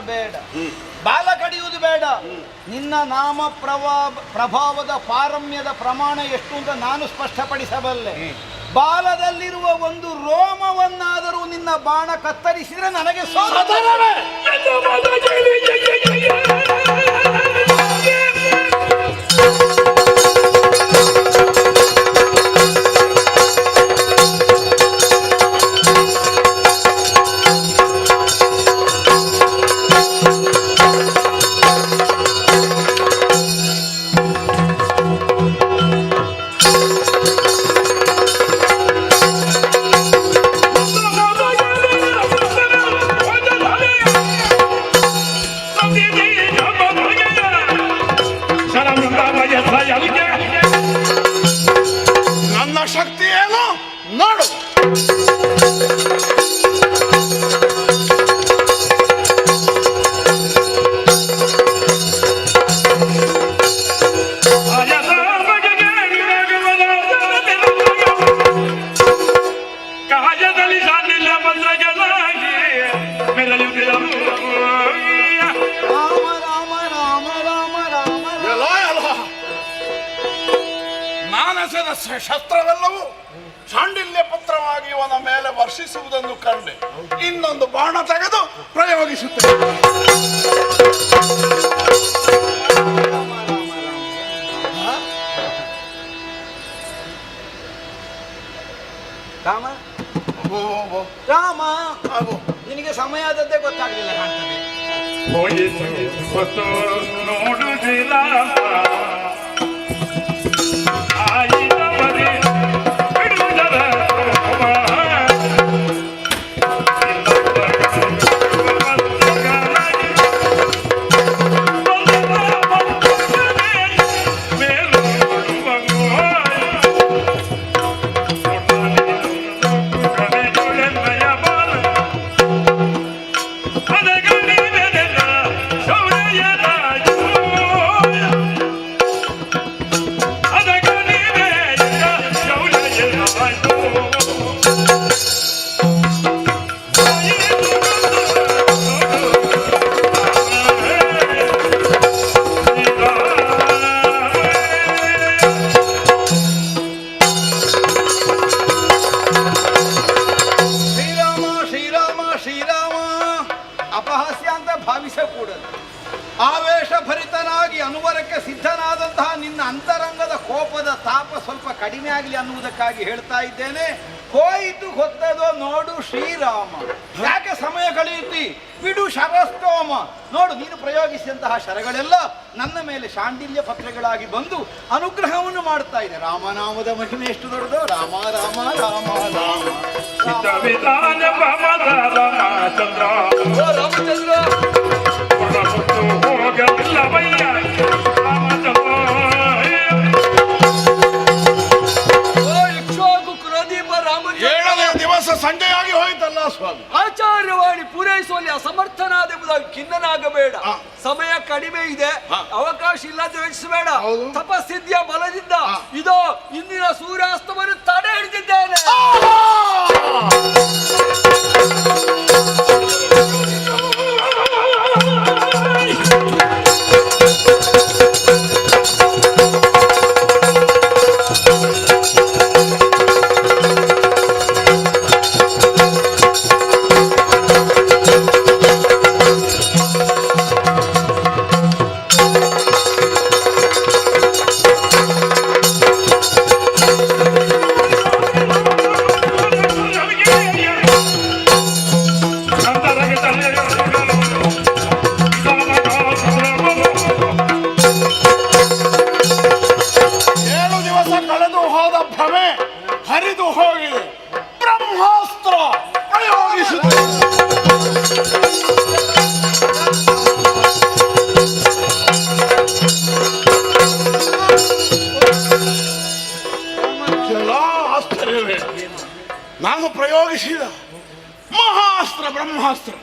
ಬೇಡ, ಬಾಲ ಕಡಿಯುವುದು ಬೇಡ. ನಿನ್ನ ನಾಮ ಪ್ರಭಾವದ ಪಾರಮ್ಯದ ಪ್ರಮಾಣ ಎಷ್ಟು ಅಂತ ನಾನು ಸ್ಪಷ್ಟಪಡಿಸಬಲ್ಲೆ. ಬಾಲದಲ್ಲಿರುವ ಒಂದು ರೋಮವನ್ನಾದರೂ ನಿನ್ನ ಬಾಣ ಕತ್ತರಿಸಿದ್ರೆ ನನಗೆ ರಾಕ್ಷಸನ ಶಸ್ತ್ರವೆಲ್ಲವೂ ಶಾಂಡಿಲ್ಯ ಪತ್ರವಾಗಿ ಇವನ ಮೇಲೆ ವರ್ಷಿಸುವುದನ್ನು ಕಂಡೆ. ಇನ್ನೊಂದು ಬಾಣ ತೆಗೆದು ಪ್ರಯೋಗಿಸುತ್ತೇನೆ. ರಾಮ ರಾಮ ನಿನಗೆ ಸಮಯ ಆದದ್ದೇ ಗೊತ್ತಾಗಲಿಲ್ಲ ಕಾಣ್ತದೆ. ಹೋಯಿತು ಹೊತ್ತು ನೋಡುವುದಿಲ್ಲ ಆಯಿತವರೇ ಬಿಡುವುದರ ಆವೇಶಭರಿತನಾಗಿ ಅನುವರಕ್ಕೆ ಸಿದ್ಧನಾದಂತಹ ನಿನ್ನ ಅಂತರಂಗದ ಕೋಪದ ತಾಪ ಸ್ವಲ್ಪ ಕಡಿಮೆ ಆಗಲಿ ಅನ್ನುವುದಕ್ಕಾಗಿ ಹೇಳ್ತಾ ಇದ್ದೇನೆ. ಹೋಯಿತು ಹೊತ್ತದೋ ನೋಡು ಶ್ರೀರಾಮ. ಯಾಕೆ ಸಮಯ ಕಳೆಯುತ್ತಿ? ಬಿಡು ಶರಸ್ತೋಮ. ನೋಡು, ನೀನು ಪ್ರಯೋಗಿಸಿದಂತಹ ಶರಗಳೆಲ್ಲ ನನ್ನ ಮೇಲೆ ಶಾಂಡಿಲ್ಯ ಪತ್ರಗಳಾಗಿ ಬಂದು ಅನುಗ್ರಹವನ್ನು ಮಾಡ್ತಾ ಇದೆ. ರಾಮನಾಮದ ಮಹಿಮೆ ಎಷ್ಟು ದೊಡ್ಡದು! ರಾಮ ರಾಮ ರಾಮ ರಾಮ ರಾಮಚಂದ್ರ ಹೋಗಲಿಲ್ಲವಯ್ಯ ಏಳನೇ ದಿವಸ ಸಂಜೆಯಾಗಿ ಹೋಯಿತಲ್ಲ ಸ್ವಾಮಿ. ಆಚಾರ್ಯವಾಣಿ ಪೂರೈಸುವಲ್ಲಿ ಅಸಮರ್ಥನಾದೆಂಬುದಾಗಿ ಖಿನ್ನನಾಗಬೇಡ. ಸಮಯ ಕಡಿಮೆ ಇದೆ, ಅವಕಾಶ ಇಲ್ಲದೆ ಯೋಚಿಸಬೇಡ. ತಪಸ್ಸಿದ್ಯ ಬಲದಿಂದ ಇದೋ ಇಂದಿನ ಸೂರ್ಯಾಸ್ತವನ್ನು ತಡೆ ಹಿಡಿದಿದ್ದೇನೆ. ಹರಿದು ಹೋಗಿದೆ. ಬ್ರಹ್ಮಾಸ್ತ್ರ ಪ್ರಯೋಗಿಸುತ್ತದೆ. ಆಶ್ಚರ್ಯವೇ, ನಾನು ಪ್ರಯೋಗಿಸಿದ ಮಹಾಸ್ತ್ರ ಬ್ರಹ್ಮಾಸ್ತ್ರ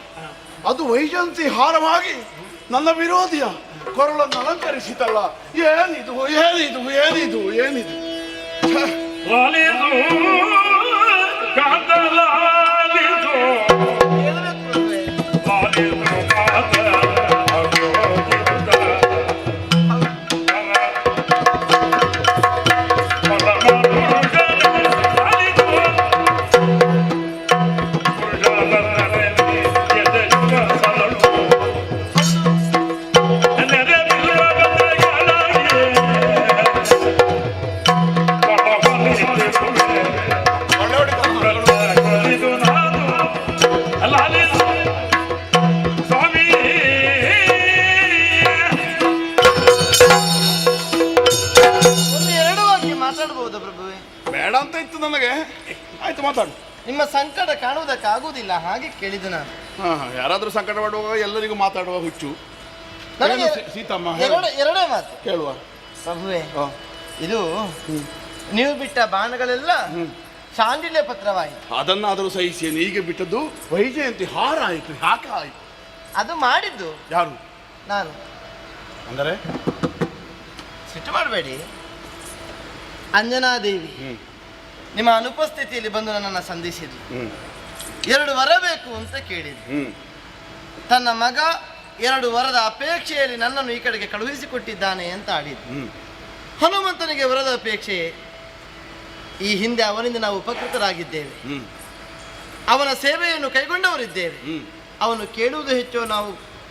ಅದು ವೈಜಂತಿ ಹಾರವಾಗಿ ನನ್ನ ವಿರೋಧಿಯ ಕೊರಳನ್ನು ಅಲಂಕರಿಸಿತಲ್ಲ. ಏನಿದು ಏನಿದು ಏನಿದು ಏನಿದು! ಲಾಲಿದು ಕಾಂತಲಾಲಿದು ಲಾಲಿದು ಕಾಂತ ಬೇಡ ಅಂತ ಇತ್ತು ನನಗೆ. ಆಯ್ತು, ಮಾತಾಡು. ನಿಮ್ಮ ಸಂಕಟ ಕಾಣುವುದಕ್ಕಾಗುವುದಿಲ್ಲ, ಹಾಗೆ ಕೇಳಿದೆ ನಾನು. ಯಾರಾದ್ರೂ ಸಂಕಟ ಪಡುವಾಗ ಎಲ್ಲರಿಗೂ ಮಾತಾಡುವ ಹುಚ್ಚು. ನನಗೆ ಸೀತಮ್ಮ ಎರಡೇ ಮಾತು ಕೇಳುವ. ಪ್ರಭುವೇ, ಇದು ನೀವು ಬಿಟ್ಟ ಬಾಣಗಳೆಲ್ಲ ಶಾಂಡಿಲ್ಯ ಪತ್ರವಾಯಿತು. ಅದನ್ನಾದರೂ ಸಹಿಸಿ ಈಗ ಬಿಟ್ಟದ್ದು ವೈಜಯಂತಿ ಹಾರ ಆಯಿತು. ಯಾಕೆ ಆಯಿತು? ಅದು ಮಾಡಿದ್ದು ಯಾರು? ನಾನು. ಅಂದರೆ ಸಿಟ್ಟು ಮಾಡಬೇಡಿ. ಅಂಜನಾದೇವಿ ನಿಮ್ಮ ಅನುಪಸ್ಥಿತಿಯಲ್ಲಿ ಬಂದು ನನ್ನನ್ನು ಸಂಧಿಸಿದ್ರು. 2 ವರ ಬೇಕು ಅಂತ ಕೇಳಿದ್ರು. ತನ್ನ ಮಗ 2 ವರದ ಅಪೇಕ್ಷೆಯಲ್ಲಿ ನನ್ನನ್ನು ಈ ಕಡೆಗೆ ಕಳುಹಿಸಿಕೊಟ್ಟಿದ್ದಾನೆ ಅಂತ ಆಡಿದ್ರು. ಹನುಮಂತನಿಗೆ ವರದ ಅಪೇಕ್ಷೆ ಈ ಹಿಂದೆ ಅವನಿಂದ ನಾವು ಉಪಕೃತರಾಗಿದ್ದೇವೆ, ಅವನ ಸೇವೆಯನ್ನು ಕೈಗೊಂಡವರಿದ್ದೇವೆ. ಅವನು ಕೇಳುವುದು ಹೆಚ್ಚು, ನಾವು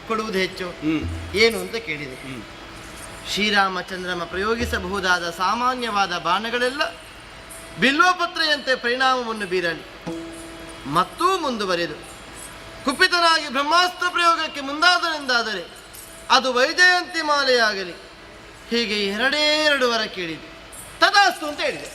ಕೊಡುವುದು ಹೆಚ್ಚು ಏನು ಅಂತ ಕೇಳಿದೆ. ಶ್ರೀರಾಮಚಂದ್ರಮ ಪ್ರಯೋಗಿಸಬಹುದಾದ ಸಾಮಾನ್ಯವಾದ ಬಾಣಗಳೆಲ್ಲ ಬಿಲ್ವಪತ್ರೆಯಂತೆ ಪರಿಣಾಮವನ್ನು ಬೀರಲಿ ಮತ್ತೂ ಮುಂದುವರೆದು ಕುಪಿತನಾಗಿ ಬ್ರಹ್ಮಾಸ್ತ್ರ ಪ್ರಯೋಗಕ್ಕೆ ಮುಂದಾದನೆಂದಾದರೆ ಅದು ವೈಜಯಂತಿ ಮಾಲೆಯಾಗಲಿ. ಹೀಗೆ ಎರಡೇ 2 ವರ ಕೇಳಿದೆ. ತದಾಸ್ತು ಅಂತ ಹೇಳಿದೆ.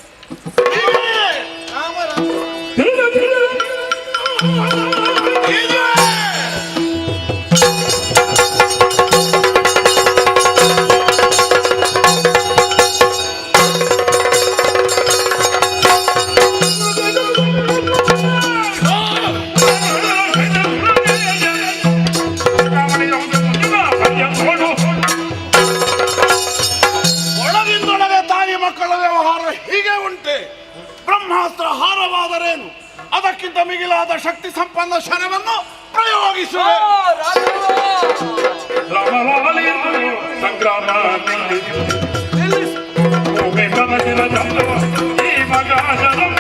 ಒಳಗಿಂದೊಳಗೆ ತಾಯಿ ಮಕ್ಕಳ ವ್ಯವಹಾರ ಹೀಗೆ ಉಂಟೆ. ಬ್ರಹ್ಮಾಸ್ತ್ರ ಹಾರವಾದರೇನು, ಅದಕ್ಕಿಂತ ಮಿಗಿಲಾದ ಶಕ್ತಿ ಸಂಪನ್ನ ಶರವನ್ನು ಪ್ರಯೋಗಿಸುವೆ. ಸಂಗ್ರಾಮ ಭೂಮಿ ಕಮಲಿನ ಜಂತು ಈ ಮಗ ಜನ್ಮ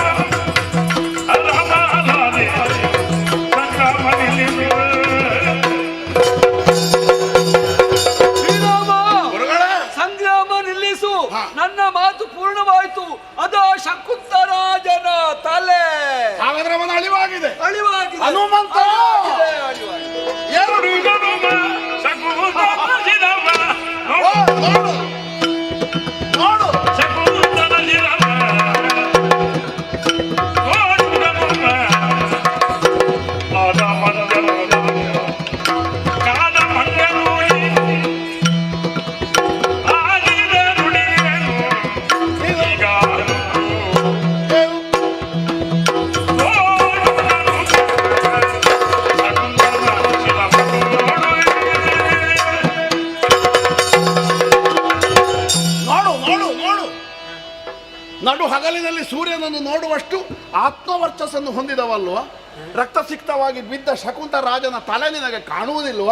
ಅಲಮಾಲಾದಿ ಸಂಗ್ರಾಮ ನಿಲ್ಲಿಸುವೆ. ಸಂಗ್ರಾಮ ನಿಲ್ಲಿಸು. ನನ್ನ ಮಾತು ಪೂರ್ಣವಾಯಿತು. ಅದ ಶಕುಂತರಾಜನ ತಲೆ. ಹಾಗಾದ್ರೆ ಅವನ ಅಳಿವಾಗಿದೆ. ಅಳಿವಾಗಿದೆ. ಹನುಮಂತ ಎರಡು ಗರುಮ ಶಕುಂತರಾಜಿನವ ನೋಡು ಶಕುಂತರಾಜಿನವ ನೋಡು ಗರುಮ ಆದ ಮಂಜರು ಕಾದ ಮಂಜರು ಆಗಿದ ನುಡಿಯನು ಈಗ ನಡು ಹಗಲಿನಲ್ಲಿ ಸೂರ್ಯನನ್ನು ನೋಡುವಷ್ಟು ಆತ್ಮವರ್ಚಸ್ಸನ್ನು ಹೊಂದಿದವಲ್ವ? ರಕ್ತಸಿಕ್ತವಾಗಿ ಬಿದ್ದ ಶಕುಂತ ರಾಜನ ತಲೆ ನಿನಗೆ ಕಾಣುವುದಿಲ್ವ?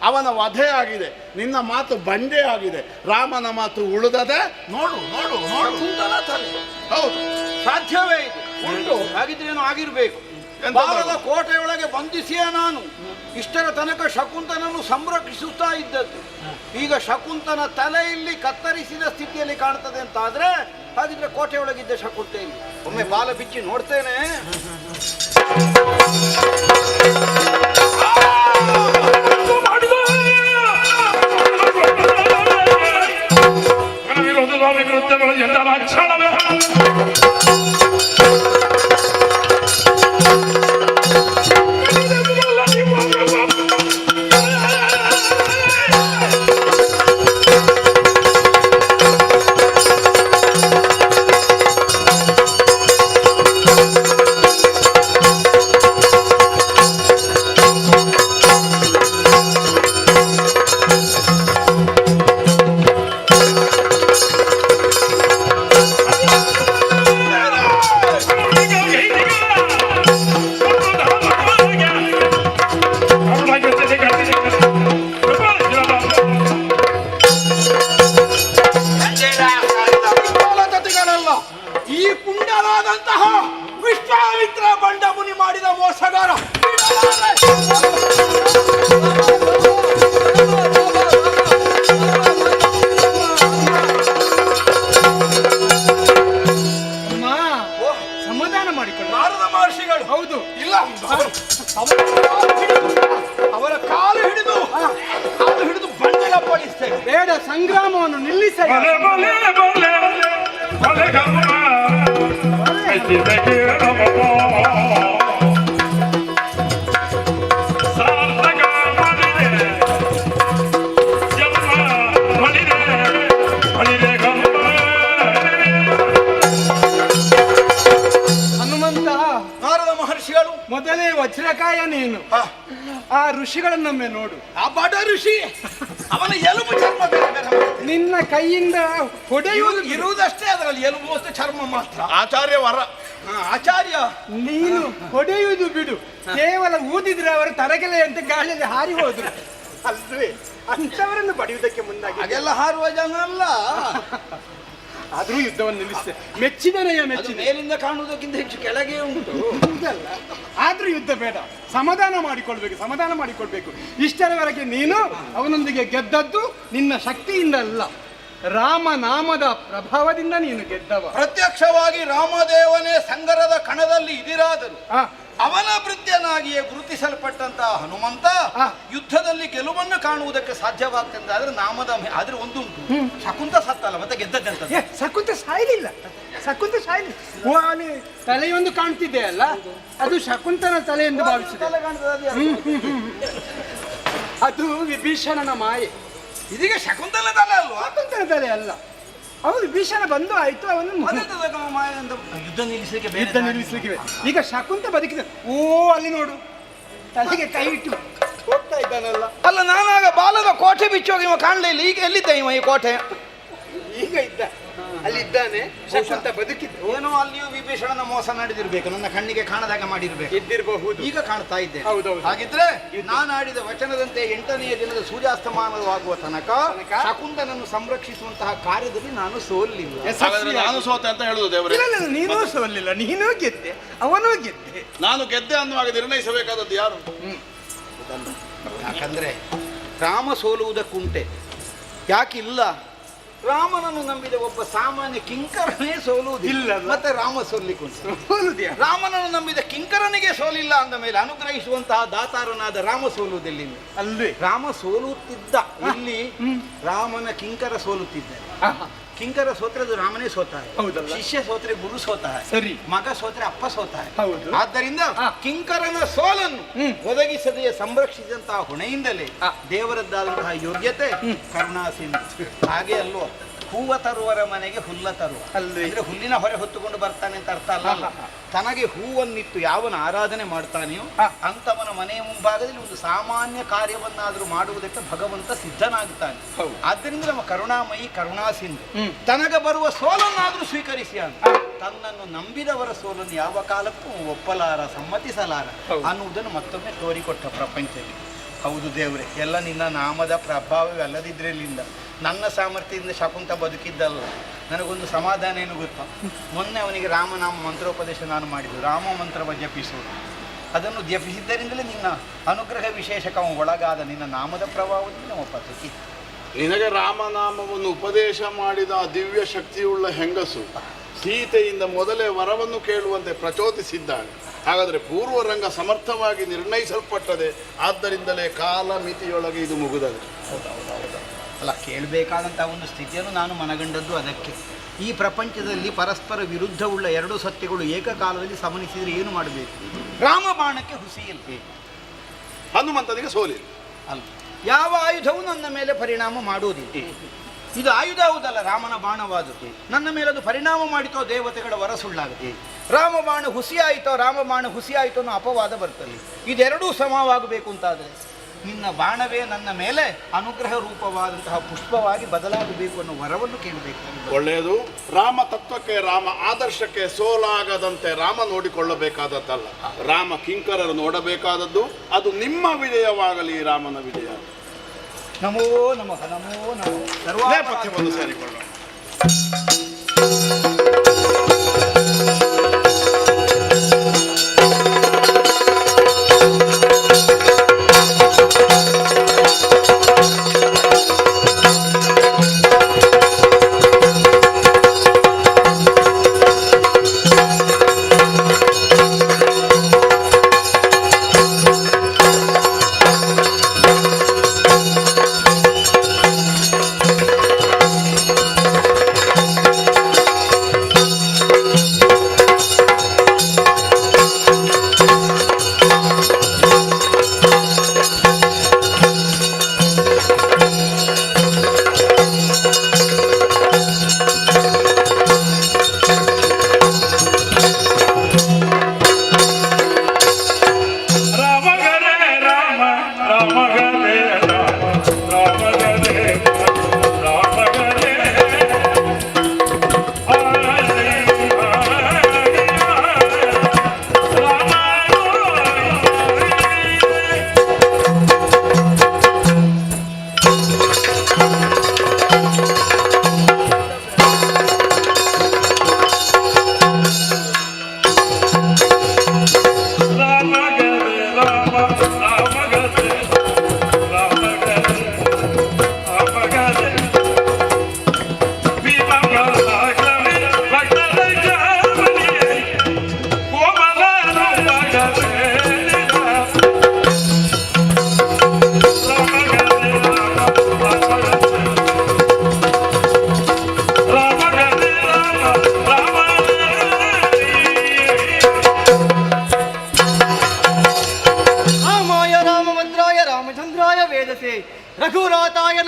ಅವನ ವಧೆಯಾಗಿದೆ, ನಿನ್ನ ಮಾತು ಬಂಡೆ ಆಗಿದೆ, ರಾಮನ ಮಾತು ಉಳಿದದೆ. ನೋಡು ನೋಡು ನೋಡು ಶಕುಂತಲ ತಲೆ. ಹೌದು, ಸಾಧ್ಯವೇ ಇದು? ಉಂಟು. ಹಾಗಿದ್ರೇನು ಆಗಿರ್ಬೇಕು. ಬಾರದ ಕೋಟೆಯೊಳಗೆ ಬಂಧಿಸಿಯೇ ನಾನು ಇಷ್ಟರ ತನಕ ಶಕುಂತನನ್ನು ಸಂರಕ್ಷಿಸುತ್ತಾ ಇದ್ದದ್ದು. ಈಗ ಶಕುಂತನ ತಲೆ ಇಲ್ಲಿ ಕತ್ತರಿಸಿದ ಸ್ಥಿತಿಯಲ್ಲಿ ಕಾಣ್ತದೆ ಅಂತ ಆದ್ರೆ, ಹಾಗಿದ್ರೆ ಕೋಟೆಯೊಳಗಿದ್ದ ಶಕುಂತ ಇಲ್ಲಿ. ಒಮ್ಮೆ ಬಾಲ ಬಿಚ್ಚಿ ನೋಡ್ತೇನೆ. ವಿರುದ್ಧಗಳು ಎಲ್ಲರ ಕ್ಷಣವೇ ಈ ಪುಂಡರಾದಂತಹ ವಿಶ್ವಾಮಿತ್ರ ಬಂಡ ಮುನಿ ಮಾಡಿದ ಮೋಸಗಾರ. ಸಮಾಧಾನ ಮಾಡಿಕೊಳ್ಳ. ನಾರದ ಮಹರ್ಷಿಗಳು. ಹೌದು. ಇಲ್ಲ, ಅವರ ಕಾಲು ಹಿಡಿದು ಬಂಡಲಪಡಿಸ್ತೇವೆ. ಬೇಡ, ಸಂಗ್ರಾಮವನ್ನು ನಿಲ್ಲಿಸ. ಹನುಮಂತ, ನಾರದ ಮಹರ್ಷಿಗಳು ಮೊದಲೇ ವಜ್ರಕಾಯ ನೀನು. ಆ ಋಷಿಗಳನ್ನೊಮ್ಮೆ ನೋಡು. ಆ ಬಡ ಋಷಿ, ಅವನ ಎಲುಬು ಚರ್ಮ ಬೇರೆ ಬೇರೆ ಬರುತ್ತೆ. ನಿನ್ನ ಕೈಯಿಂದ ಹೊಡೆಯುವುದು ಇರುವುದಷ್ಟೇ, ಅದರಲ್ಲಿ ಎಲುಬು ಮತ್ತು ಚರ್ಮ ಮಾತ್ರ. ಆಚಾರ್ಯ ವರ. ಆಚಾರ್ಯ, ನೀನು ಹೊಡೆಯುವುದು ಬಿಡು, ಕೇವಲ ಊದಿದ್ರೆ ಅವರು ತರಗೆಲೆ ಅಂತ ಗಾಳಿಯಲ್ಲಿ ಹಾರಿ ಹೋದ್ರು ಅಲ್ವೇ? ಅಂತವರನ್ನು ಬಡಿಯುವುದಕ್ಕೆ ಮುಂದಾಗಿ ಹಾಗೆಲ್ಲ ಹಾರುವ ಜನ ಅಲ್ಲ. ಆದ್ರೂ ಯುದ್ಧವನ್ನು ನಿಲ್ಲಿಸಿದೆ. ಮೆಚ್ಚಿದನೆಯ ಮೆಚ್ಚಿದೆ. ಮೇಲಿಂದ ಕಾಣುವುದಕ್ಕಿಂತ ಹೆಚ್ಚು ಕೆಳಗೆ ಉಂಟು. ಇದಲ್ಲ, ಆದ್ರೂ ಯುದ್ಧ ಬೇಡ, ಸಮಾಧಾನ ಮಾಡಿಕೊಳ್ಬೇಕು. ಇಷ್ಟರವರೆಗೆ ನೀನು ಅವನೊಂದಿಗೆ ಗೆದ್ದದ್ದು ನಿನ್ನ ಶಕ್ತಿಯಿಂದ ಅಲ್ಲ, ರಾಮನಾಮದ ಪ್ರಭಾವದಿಂದ ನೀನು ಗೆದ್ದವ. ಪ್ರತ್ಯಕ್ಷವಾಗಿ ರಾಮದೇವನೇ ಸಂಗರದ ಕಣದಲ್ಲಿ ಇದಿರಾದರು ಅವನ ಭೃತ್ಯನಾಗಿಯೇ ಗುರುತಿಸಲ್ಪಟ್ಟಂತಹ ಹನುಮಂತ ಯುದ್ಧದಲ್ಲಿ ಗೆಲುವನ್ನು ಕಾಣುವುದಕ್ಕೆ ಸಾಧ್ಯವಾಗ್ತದೆ. ಆದ್ರೆ ನಾಮದ ಆದ್ರೆ ಒಂದುಂಟು, ಶಕುಂತ ಸತ್ತಲ್ಲ, ಮತ್ತೆ ಗೆದ್ದದಂತ. ಶಕುಂತ ಸಾಯಲಿಲ್ಲ. ಓ, ಅಲ್ಲಿ ತಲೆಯೊಂದು ಕಾಣ್ತಿದ್ದೆ ಅಲ್ಲ, ಅದು ಶಕುಂತನ ತಲೆ ಎಂದು ಭಾವಿಸಿದೆ. ಅದು ವಿಭೀಷಣನ ಮಾಯೆ. ಇದೀಗ ಶಕುಂತಲ ತಲೆ ಅಲ್ವಾ? ಶಕುಂತನ ತಲೆ ಅಲ್ಲ. ಅವನು ವಿಭೀಷಣ ಬಂದು ಆಯ್ತು, ಅವನು ಯುದ್ಧ ನಿಲ್ಲಿಸಲಿಕ್ಕೆ ಈಗ ಶಕುಂತ ಬದುಕಿದ. ಓ, ಅಲ್ಲಿ ನೋಡು, ತಲೆಗೆ ಕೈ ಇಟ್ಟು ಹೋಗ್ತಾ ಇದ್ದಾನಲ್ಲ. ಅಲ್ಲ, ನಾನಾಗ ಬಾಲದ ಕೋಟೆ ಬಿಚ್ಚೋಗಿ ಇವ ಕಾಣಲೇ ಇಲ್ಲ. ಈಗ ಎಲ್ಲಿದ್ದ ಇವ ಈ ಕೋಟೆ? ಈಗ ಇದ್ದ, ಅಲ್ಲಿ ಇದ್ದಾನೆ. ಶಕುಂತ ಬದುಕಿದ್ದ. ಏನೋ ಅಲ್ಲಿಯೂ ವಿಭೀಷಣನ ಮೋಸ ನಡೆದಿರ್ಬೇಕು, ನನ್ನ ಕಣ್ಣಿಗೆ ಕಾಣದಾಗ ಮಾಡಿರ್ಬೇಕು. ಇದ್ದಿರಬಹುದು. ಈಗ ಕಾಣ್ತಾ ಇದ್ದೆ. ಹೌದೌದು. ಹಾಗಿದ್ರೆ ನಾನು ಆಡಿದ ವಚನದಂತೆ 8ನೆಯ ದಿನದ ಸೂರ್ಯಾಸ್ತಮಾನವಾಗುವ ತನಕ ಶಕುಂತನನ್ನು ಸಂರಕ್ಷಿಸುವಂತಹ ಕಾರ್ಯದಲ್ಲಿ ನಾನು ಸೋಲಿಲ್ಲ. ನಾನು ಸೋತೆ ಅಂತ ಹೇಳುದು ದೇವರೇ? ನೀನು ಸೋಲಿಲ್ಲ, ನೀನು ಗೆದ್ದೆ, ಅವನೂ ಗೆದ್ದೆ. ನಾನು ಗೆದ್ದೆ ಅನ್ನುವಾಗ ನಿರ್ಣಯಿಸಬೇಕಾದದ್ದು ಯಾರು? ಯಾಕಂದ್ರೆ ರಾಮ ಸೋಲುವುದಕ್ಕುಂಟೆ, ಯಾಕಿಲ್ಲ? ರಾಮನನ್ನು ನಂಬಿದ ಒಬ್ಬ ಸಾಮಾನ್ಯ ಕಿಂಕರನೇ ಸೋಲುವುದಿಲ್ಲ, ಮತ್ತೆ ರಾಮ ಸೋಲಿಕ್ಕೆ ರಾಮನನ್ನು ನಂಬಿದ ಕಿಂಕರನಿಗೆ ಸೋಲಿಲ್ಲ ಅಂದ ಮೇಲೆ ಅನುಗ್ರಹಿಸುವಂತಹ ದಾತಾರನಾದ ರಾಮ ಸೋಲುವುದಿಲ್ಲ. ಅಲ್ವೇ? ರಾಮ ಸೋಲುತ್ತಿದ್ದ, ಇಲ್ಲಿ ರಾಮನ ಕಿಂಕರ ಸೋಲುತ್ತಿದ್ದ. ಕಿಂಕರ ಸೋತ್ರೆ ಅದು ರಾಮನೇ ಸೋತಾರೆ, ಶಿಷ್ಯ ಸೋತ್ರೆ ಗುರು ಸೋತಾರೆ, ಸರಿ, ಮಗ ಸೋತ್ರೆ ಅಪ್ಪ ಸೋತಾರೆ. ಹೌದು. ಆದ್ದರಿಂದ ಕಿಂಕರನ ಸೋಲನ್ನು ಒದಗಿಸದೆ ಸಂರಕ್ಷಿಸಿದಂತಹ ಹೊಣೆಯಿಂದಲೇ ದೇವರದ್ದಾದಂತಹ ಯೋಗ್ಯತೆ ಕರುಣಾಸಿಂಧು. ಹಾಗೆ ಅಲ್ವೋ, ಹೂವ ತರುವರ ಮನೆಗೆ ಹುಲ್ಲ ತರುವ, ಅಂದ್ರೆ ಹುಲ್ಲಿನ ಹೊರೆ ಹೊತ್ತುಕೊಂಡು ಬರ್ತಾನೆ ಅಂತ ಅರ್ಥ ಅಲ್ಲ. ತನಗೆ ಹೂವನ್ನಿಟ್ಟು ಯಾವನ ಆರಾಧನೆ ಮಾಡ್ತಾನೆಯೋ ಅಂತವನ ಮನೆಯ ಮುಂಭಾಗದಲ್ಲಿ ಒಂದು ಸಾಮಾನ್ಯ ಕಾರ್ಯವನ್ನಾದರೂ ಮಾಡುವುದಕ್ಕೆ ಭಗವಂತ ಸಿದ್ಧನಾಗುತ್ತಾನೆ. ಆದ್ದರಿಂದ ನಮ್ಮ ಕರುಣಾಮಯಿ ಕರುಣಾಸಿಂಧು ತನಗ ಬರುವ ಸೋಲನ್ನಾದ್ರೂ ಸ್ವೀಕರಿಸಿ ಅಂತ, ತನ್ನನ್ನು ನಂಬಿದವರ ಸೋಲನ್ನು ಯಾವ ಕಾಲಕ್ಕೂ ಒಪ್ಪಲಾರ, ಸಮ್ಮತಿಸಲಾರ ಅನ್ನುವುದನ್ನು ಮತ್ತೊಮ್ಮೆ ತೋರಿಕೊಟ್ಟ ಪ್ರಪಂಚಕ್ಕೆ. ಹೌದು ದೇವ್ರೆ, ಎಲ್ಲ ನಿನ್ನ ನಾಮದ ಪ್ರಭಾವವೇ ಅಲ್ಲದಿದ್ರಲ್ಲಿಂದ ನನ್ನ ಸಾಮರ್ಥ್ಯದಿಂದ ಶಕುಂತ ಬದುಕಿದ್ದಲ್ಲ. ನನಗೊಂದು ಸಮಾಧಾನ ಏನು ಗೊತ್ತಾ, ಮೊನ್ನೆ ಅವನಿಗೆ ರಾಮನಾಮ ಮಂತ್ರೋಪದೇಶ ನಾನು ಮಾಡಿದ್ದು, ರಾಮ ಮಂತ್ರವ ಜಪಿಸುವುದು. ಅದನ್ನು ಜಪಿಸಿದ್ದರಿಂದಲೇ ನಿನ್ನ ಅನುಗ್ರಹ ವಿಶೇಷಕ ಒಳಗಾದ ನಿನ್ನ ನಾಮದ ಪ್ರಭಾವದಿಂದ ಒಪ್ಪತ್ತಕ್ಕೆ. ನಿನಗೆ ರಾಮನಾಮವನ್ನು ಉಪದೇಶ ಮಾಡಿದ ದಿವ್ಯ ಶಕ್ತಿಯುಳ್ಳ ಹೆಂಗಸು ಸೀತೆಯಿಂದ ಮೊದಲೇ ವರವನ್ನು ಕೇಳುವಂತೆ ಪ್ರಚೋದಿಸಿದ್ದಾಳೆ. ಹಾಗಾದರೆ ಪೂರ್ವರಂಗ ಸಮರ್ಥವಾಗಿ ನಿರ್ಣಯಿಸಲ್ಪಟ್ಟದೆ, ಆದ್ದರಿಂದಲೇ ಕಾಲ ಮಿತಿಯೊಳಗೆ ಇದು ಮುಗಿದದೆ. ಅಲ್ಲ, ಕೇಳಬೇಕಾದಂಥ ಒಂದು ಸ್ಥಿತಿಯನ್ನು ನಾನು ಮನಗಂಡದ್ದು ಅದಕ್ಕೆ. ಈ ಪ್ರಪಂಚದಲ್ಲಿ ಪರಸ್ಪರ ವಿರುದ್ಧವುಳ್ಳ ಎರಡು ಸತ್ಯಗಳು ಏಕಕಾಲದಲ್ಲಿ ಸಮನಿಸಿದರೆ ಏನು ಮಾಡಬೇಕು? ರಾಮ ಬಾಣಕ್ಕೆ ಹುಸಿಯಿಲ್ಲ, ಹನುಮಂತನಿಗೆ ಸೋಲಿಲ್ಲ. ಅಲ್ಲ, ಯಾವ ಆಯುಧವೂ ನನ್ನ ಮೇಲೆ ಪರಿಣಾಮ ಮಾಡುವುದಿಲ್ಲ. ಇದು ಆಯುಧ ಹೌದಲ್ಲ, ರಾಮನ ಬಾಣವಾದದ್ದು. ನನ್ನ ಮೇಲೆ ಅದು ಪರಿಣಾಮ ಮಾಡಿತೋ ದೇವತೆಗಳ ವರ ಸುಳ್ಳಾಗುತ್ತೆ. ರಾಮಬಾಣ ಹುಸಿಯಾಯಿತೋ ಅನ್ನೋ ಅಪವಾದ ಬರ್ತದೆ. ಇದೆರಡೂ ಸಮವಾಗಬೇಕು ಅಂತಾದರೆ ನಿನ್ನ ಬಾಣವೇ ನನ್ನ ಮೇಲೆ ಅನುಗ್ರಹ ರೂಪವಾದಂತಹ ಪುಷ್ಪವಾಗಿ ಬದಲಾಗಬೇಕು ಅನ್ನೋ ವರವನ್ನು ಕೇಳಬೇಕು. ಒಳ್ಳೆಯದು. ರಾಮ ತತ್ವಕ್ಕೆ, ರಾಮ ಆದರ್ಶಕ್ಕೆ ಸೋಲಾಗದಂತೆ ರಾಮ ನೋಡಿಕೊಳ್ಳಬೇಕಾದದ್ದಲ್ಲ, ರಾಮ ಕಿಂಕರರು ನೋಡಬೇಕಾದದ್ದು. ಅದು ನಿಮ್ಮ ವಿಜಯವಾಗಲಿ, ರಾಮನ ವಿಜಯ. ನಮೋ ನಮಃ, ನಮೋ ನಮೋ. ನೇಪಥ್ಯವನ್ನು ಸೇರಿಕೊಳ್ಳೋಣ.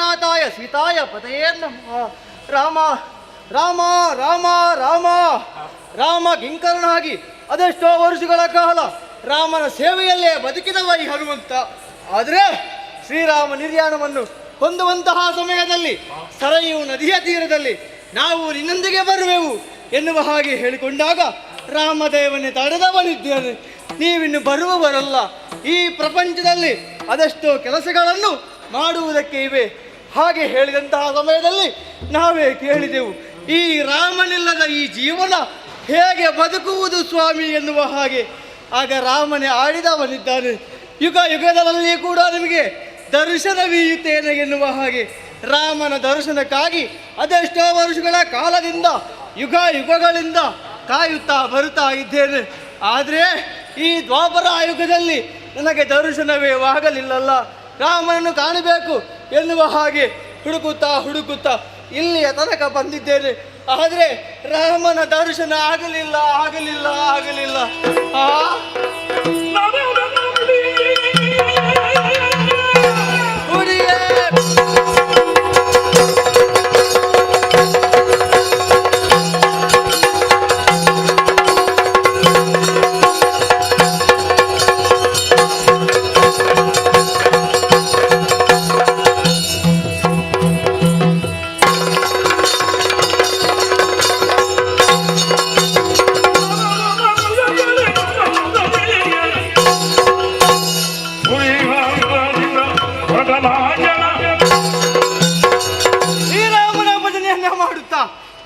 ಜಗನ್ನಾಥಾಯ ಸೀತಾಯ ಪತಯೇ ನಮಃ. ರಾಮ ರಾಮ ರಾಮ ರಾಮ ರಾಮ ಕಿಂಕರನಾಗಿ ಅದೆಷ್ಟೋ ವರ್ಷಗಳ ಕಾಲ ರಾಮನ ಸೇವೆಯಲ್ಲೇ ಬದುಕಿದವ ಈ ಹನುಮಂತ. ಆದರೆ ಶ್ರೀರಾಮ ನಿರ್ಯಾಣವನ್ನು ಹೊಂದುವಂತಹ ಸಮಯದಲ್ಲಿ ಸರಯು ನದಿಯ ತೀರದಲ್ಲಿ ನಾವು ನಿನ್ನೊಂದಿಗೆ ಬರುವೆವು ಎನ್ನುವ ಹಾಗೆ ಹೇಳಿಕೊಂಡಾಗ ರಾಮದೇವನೇ ತಡೆದವನಿದ್ದೇನೆ, ನೀವಿನ್ನು ಬರುವವರಲ್ಲ. ಈ ಪ್ರಪಂಚದಲ್ಲಿ ಅದೆಷ್ಟೋ ಕೆಲಸಗಳನ್ನು ಮಾಡುವುದಕ್ಕೆ ಇವೆ ಹಾಗೆ ಹೇಳಿದಂತಹ ಸಮಯದಲ್ಲಿ ನಾವೇ ಕೇಳಿದೆವು, ಈ ರಾಮನಿಲ್ಲದ ಈ ಜೀವನ ಹೇಗೆ ಬದುಕುವುದು ಸ್ವಾಮಿ ಎನ್ನುವ ಹಾಗೆ. ಆಗ ರಾಮನೇ ಆಡಿದವನಿದ್ದಾನೆ, ಯುಗ ಯುಗದಲ್ಲಿ ಕೂಡ ನಿಮಗೆ ದರ್ಶನವೀಯುತ್ತೇನೆ ಎನ್ನುವ ಹಾಗೆ. ರಾಮನ ದರ್ಶನಕ್ಕಾಗಿ ಅದೆಷ್ಟೋ ವರ್ಷಗಳ ಕಾಲದಿಂದ ಯುಗ ಯುಗಗಳಿಂದ ಕಾಯುತ್ತಾ ಬರುತ್ತಾ ಇದ್ದೇನೆ. ಆದರೆ ಈ ದ್ವಾಪರ ಯುಗದಲ್ಲಿ ನನಗೆ ದರ್ಶನವೇ ಆಗಲಿಲ್ಲಲ್ಲ. ರಾಮನನ್ನು ಕಾಣಬೇಕು ಎನ್ನುವ ಹಾಗೆ ಹುಡುಕುತ್ತಾ ಹುಡುಕುತ್ತಾ ಇಲ್ಲಿಯ ತನಕ ಬಂದಿದ್ದೇನೆ. ಆದರೆ ರಾಮನ ದರ್ಶನ ಆಗಲಿಲ್ಲ ಆಗಲಿಲ್ಲ ಆಗಲಿಲ್ಲ.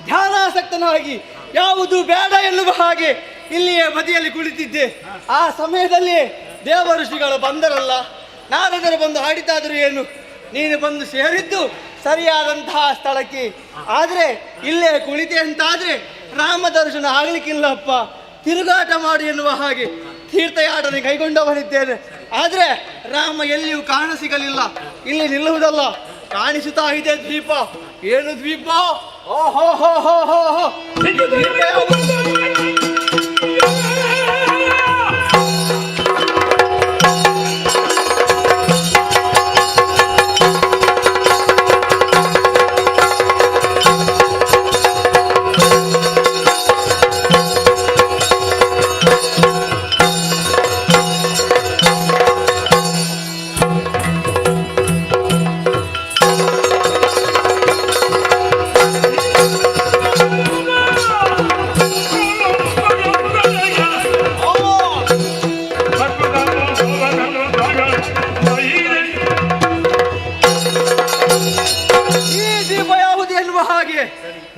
ಧ್ಯಾನಾಸಕ್ತನಾಗಿ ಯಾವುದು ಬೇಡ ಎನ್ನುವ ಹಾಗೆ ಇಲ್ಲಿಯೇ ಬದಿಯಲ್ಲಿ ಕುಳಿತಿದ್ದೆ. ಆ ಸಮಯದಲ್ಲಿ ದೇವ ಋಷಿಗಳು ಬಂದರಲ್ಲ, ನಾರದರು ಬಂದು ಹಾಡಿತಾದರೂ ಏನು, ನೀನು ಬಂದು ಸೇರಿದ್ದು ಸರಿಯಾದಂತಹ ಸ್ಥಳಕ್ಕೆ. ಆದರೆ ಇಲ್ಲೇ ಕುಳಿತೆ ಅಂತಾದ್ರೆ ರಾಮ ದರ್ಶನ ಆಗ್ಲಿಕ್ಕಿಲ್ಲಪ್ಪ, ತಿರುಗಾಟ ಮಾಡಿ ಎನ್ನುವ ಹಾಗೆ ತೀರ್ಥಯಾಟನೆ ಕೈಗೊಂಡವನಿದ್ದೇನೆ. ಆದರೆ ರಾಮ ಎಲ್ಲಿಯೂ ಕಾಣ ಸಿಗಲಿಲ್ಲ. ಇಲ್ಲಿ ನಿಲ್ಲುವುದಲ್ಲ, ಕಾಣಿಸುತ್ತಾ ಇದೆ ದ್ವೀಪ. ಏನು ದ್ವೀಪ? ಓಹೋ ಹೋ ಹೋ ಹೋ ಹೋ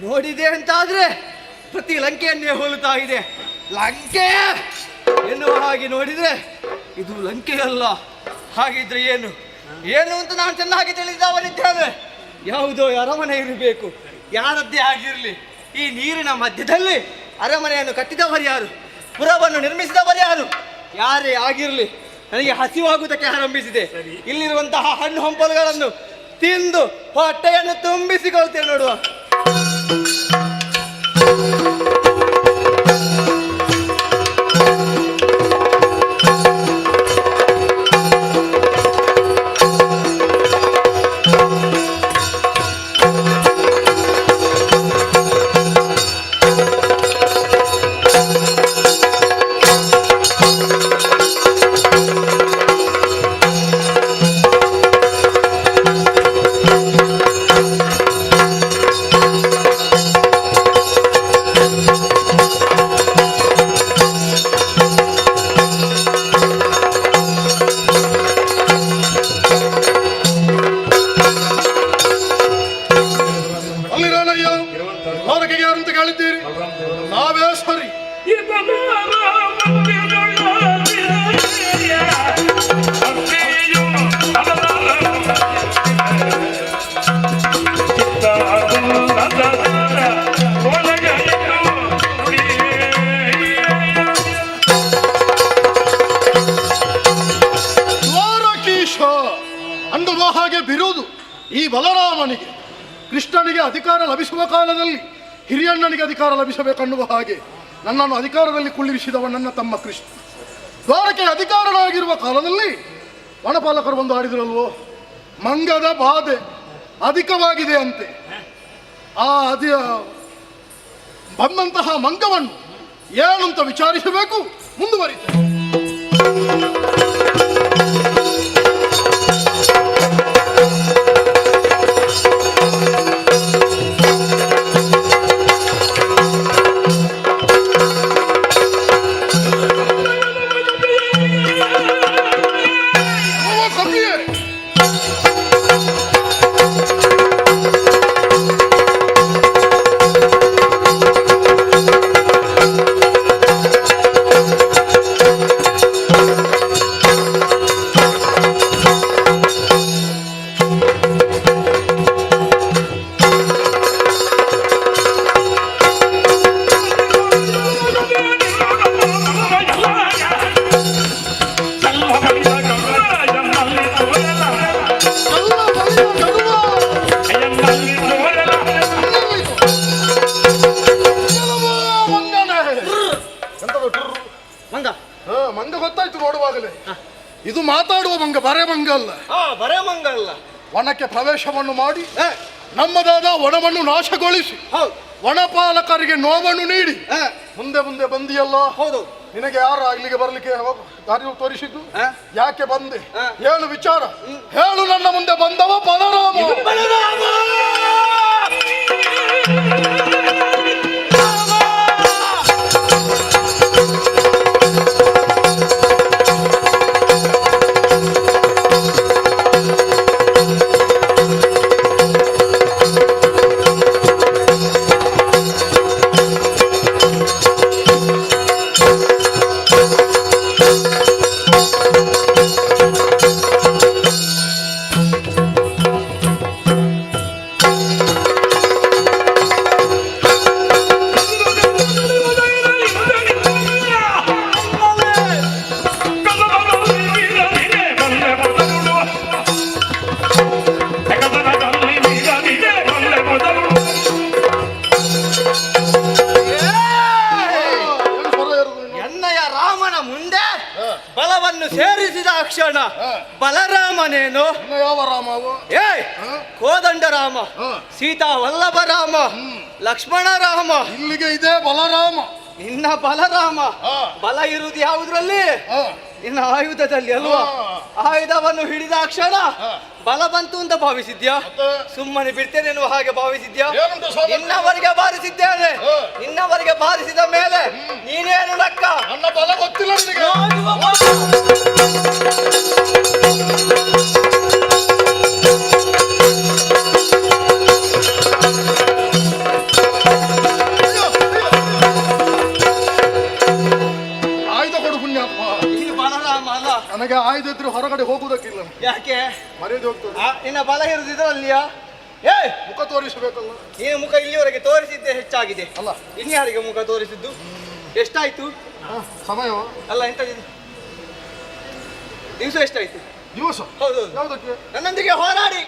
ನೋಡಿದೆ ಅಂತಾದ್ರೆ ಪ್ರತಿ ಲಂಕೆಯನ್ನೇ ಹೋಲುತ್ತಾ ಇದೆ. ಲಂಕೆ ಎನ್ನುವ ಹಾಗೆ ನೋಡಿದ್ರೆ ಇದು ಲಂಕೆಯಲ್ಲ. ಹಾಗಿದ್ರೆ ಏನು ಏನು ಅಂತ ನಾನು ಚೆನ್ನಾಗಿ ತಿಳಿದವನಿದ್ದೇನೆ. ಯಾವುದೋ ಅರಮನೆ ಇರಬೇಕು, ಯಾರದ್ದೇ ಆಗಿರಲಿ. ಈ ನೀರಿನ ಮಧ್ಯದಲ್ಲಿ ಅರಮನೆಯನ್ನು ಕಟ್ಟಿದವರು ಯಾರು, ಪುರವನ್ನು ನಿರ್ಮಿಸಿದವರು ಯಾರು, ಯಾರೇ ಆಗಿರಲಿ, ನನಗೆ ಹಸಿವಾಗುವುದಕ್ಕೆ ಆರಂಭಿಸಿದೆ. ಇಲ್ಲಿರುವಂತಹ ಹಣ್ಣು ಹಂಪಲುಗಳನ್ನು ತಿಂದು ಹೊಟ್ಟೆಯನ್ನು ತುಂಬಿಸಿಕೊಳ್ತೇನೆ ನೋಡುವ. ಅಂದುವ ಹಾಗೆ ಬಿರುವುದು ಈ ಬಲರಾಮನಿಗೆ. ಕೃಷ್ಣನಿಗೆ ಅಧಿಕಾರ ಲಭಿಸುವ ಕಾಲದಲ್ಲಿ ಹಿರಿಯಣ್ಣನಿಗೆ ಅಧಿಕಾರ ಲಭಿಸಬೇಕನ್ನುವ ಹಾಗೆ ನನ್ನನ್ನು ಅಧಿಕಾರದಲ್ಲಿ ಕುಳ್ಳಿರಿಸಿದವ ನನ್ನ ತಮ್ಮ ಕೃಷ್ಣ. ದ್ವಾರಕ್ಕೆ ಅಧಿಕಾರನಾಗಿರುವ ಕಾಲದಲ್ಲಿ ವನಪಾಲಕರು ಬಂದು ಆಡಿದ್ರಲ್ವೋ, ಮಂಗದ ಬಾಧೆ ಅಧಿಕವಾಗಿದೆ ಅಂತೆ. ಬಂದಂತಹ ಮಂಗವನ್ನು ಏನು ಅಂತ ವಿಚಾರಿಸಬೇಕು. ಮುಂದುವರಿತೇನೆ. ಮಂಗ ಗೊತ್ತಾಯ್ತು ನೋಡುವಾಗಲೇ. ಇದು ಮಾತಾಡುವ ಮಂಗ, ಬರೆ ಮಂಗ ಅಲ್ಲ. ಬರೇ ಮಂಗ ಅಲ್ಲ. ವನಕ್ಕೆ ಪ್ರವೇಶವನ್ನು ಮಾಡಿ ನಮ್ಮದಾದ ವನವನ್ನು ನಾಶಗೊಳಿಸಿ ವನಪಾಲಕರಿಗೆ ನೋವನ್ನು ನೀಡಿ ಮುಂದೆ ಮುಂದೆ ಬಂದಿಯಲ್ಲ. ಹೌದು. ನಿನಗೆ ಯಾರು ಇಲ್ಲಿಗೆ ಬರ್ಲಿಕ್ಕೆ ದಾರಿ ತೋರಿಸಿದ್ದು? ಯಾಕೆ ಬಂದೆ? ಹೇಳು ವಿಚಾರ ಹೇಳು. ನನ್ನ ಮುಂದೆ ಬಂದವ ಬಲರಾಮ. ಸೇರಿಸಿದ ಕ್ಷಣ ಬಲರಾಮನೇನು? ಯಾವ ರಾಮ? ಕೋದಂಡ ರಾಮ, ಸೀತಾ ವಲ್ಲಭ ರಾಮ, ಲಕ್ಷ್ಮಣ ರಾಮ. ಇಲ್ಲಿಗೆ ಇದೆ ಬಲರಾಮ. ನಿನ್ನ ಬಲರಾಮ ಬಲ ಇರುವುದು ಯಾವುದ್ರಲ್ಲಿ? ನಿನ್ನ ಆಯುಧದಲ್ಲಿ ಅಲ್ವಾ? ಆಯುಧವನ್ನು ಹಿಡಿದ ಕ್ಷಣ ಬಲ ಬಂತು ಅಂತ ಭಾವಿಸಿದ್ಯಾ? ಸುಮ್ಮನೆ ಬಿಡ್ತೇನೆ ಎನ್ನುವ ಹಾಗೆ ಭಾವಿಸಿದ್ಯಾ? ನಿನ್ನವರಿಗೆ ಬಾರಿಸಿದ್ದೇನೆ. ನಿನ್ನವರಿಗೆ ಬಾರಿಸಿದ ಮೇಲೆ ನೀನೇನು ಲೆಕ್ಕ? ನನ್ನ ಬಲ ಗೊತ್ತಿಲ್ಲ ನಿನಗೆ. ಆಯುಧ ಕೊಡು ಪುಣ್ಯಾತ್ಮ. ಇದು ಬಲರಾಮ ಅಲ್ಲ. ನನಗೆ ಆಯುಧ ಇದ್ರೆ ಹೊರಗಡೆ ಹೋಗುವುದಕ್ಕಿಲ್ಲ. ಯಾಕೆ? ಮರ್ಯಾದೆ ಹೋಗ್ತದೆ. ನಿನ್ನ ಬಲ ಇರುದಿದ್ರಲ್ಲಿಯಾ? ಮುಖ ತೋರಿಸಬೇಕಲ್ಲ. ನೀನು ಮುಖ ಇಲ್ಲಿವರೆಗೆ ತೋರಿಸಿದ್ದೆ ಹೆಚ್ಚಾಗಿದೆ ಅಲ್ಲ. ಇನ್ಯಾರಿಗೆ ಮುಖ ತೋರಿಸಿದ್ದು? ಎಷ್ಟಾಯ್ತು ಸಮಯ? ಅಲ್ಲ ಎಂತ ದಿವಸ ಎಷ್ಟಾಯ್ತು? ದಿವಸ? ಹೌದು. ಯಾವುದಕ್ಕೆ? ನನ್ನೊಂದಿಗೆ ಹೋರಾಡಿ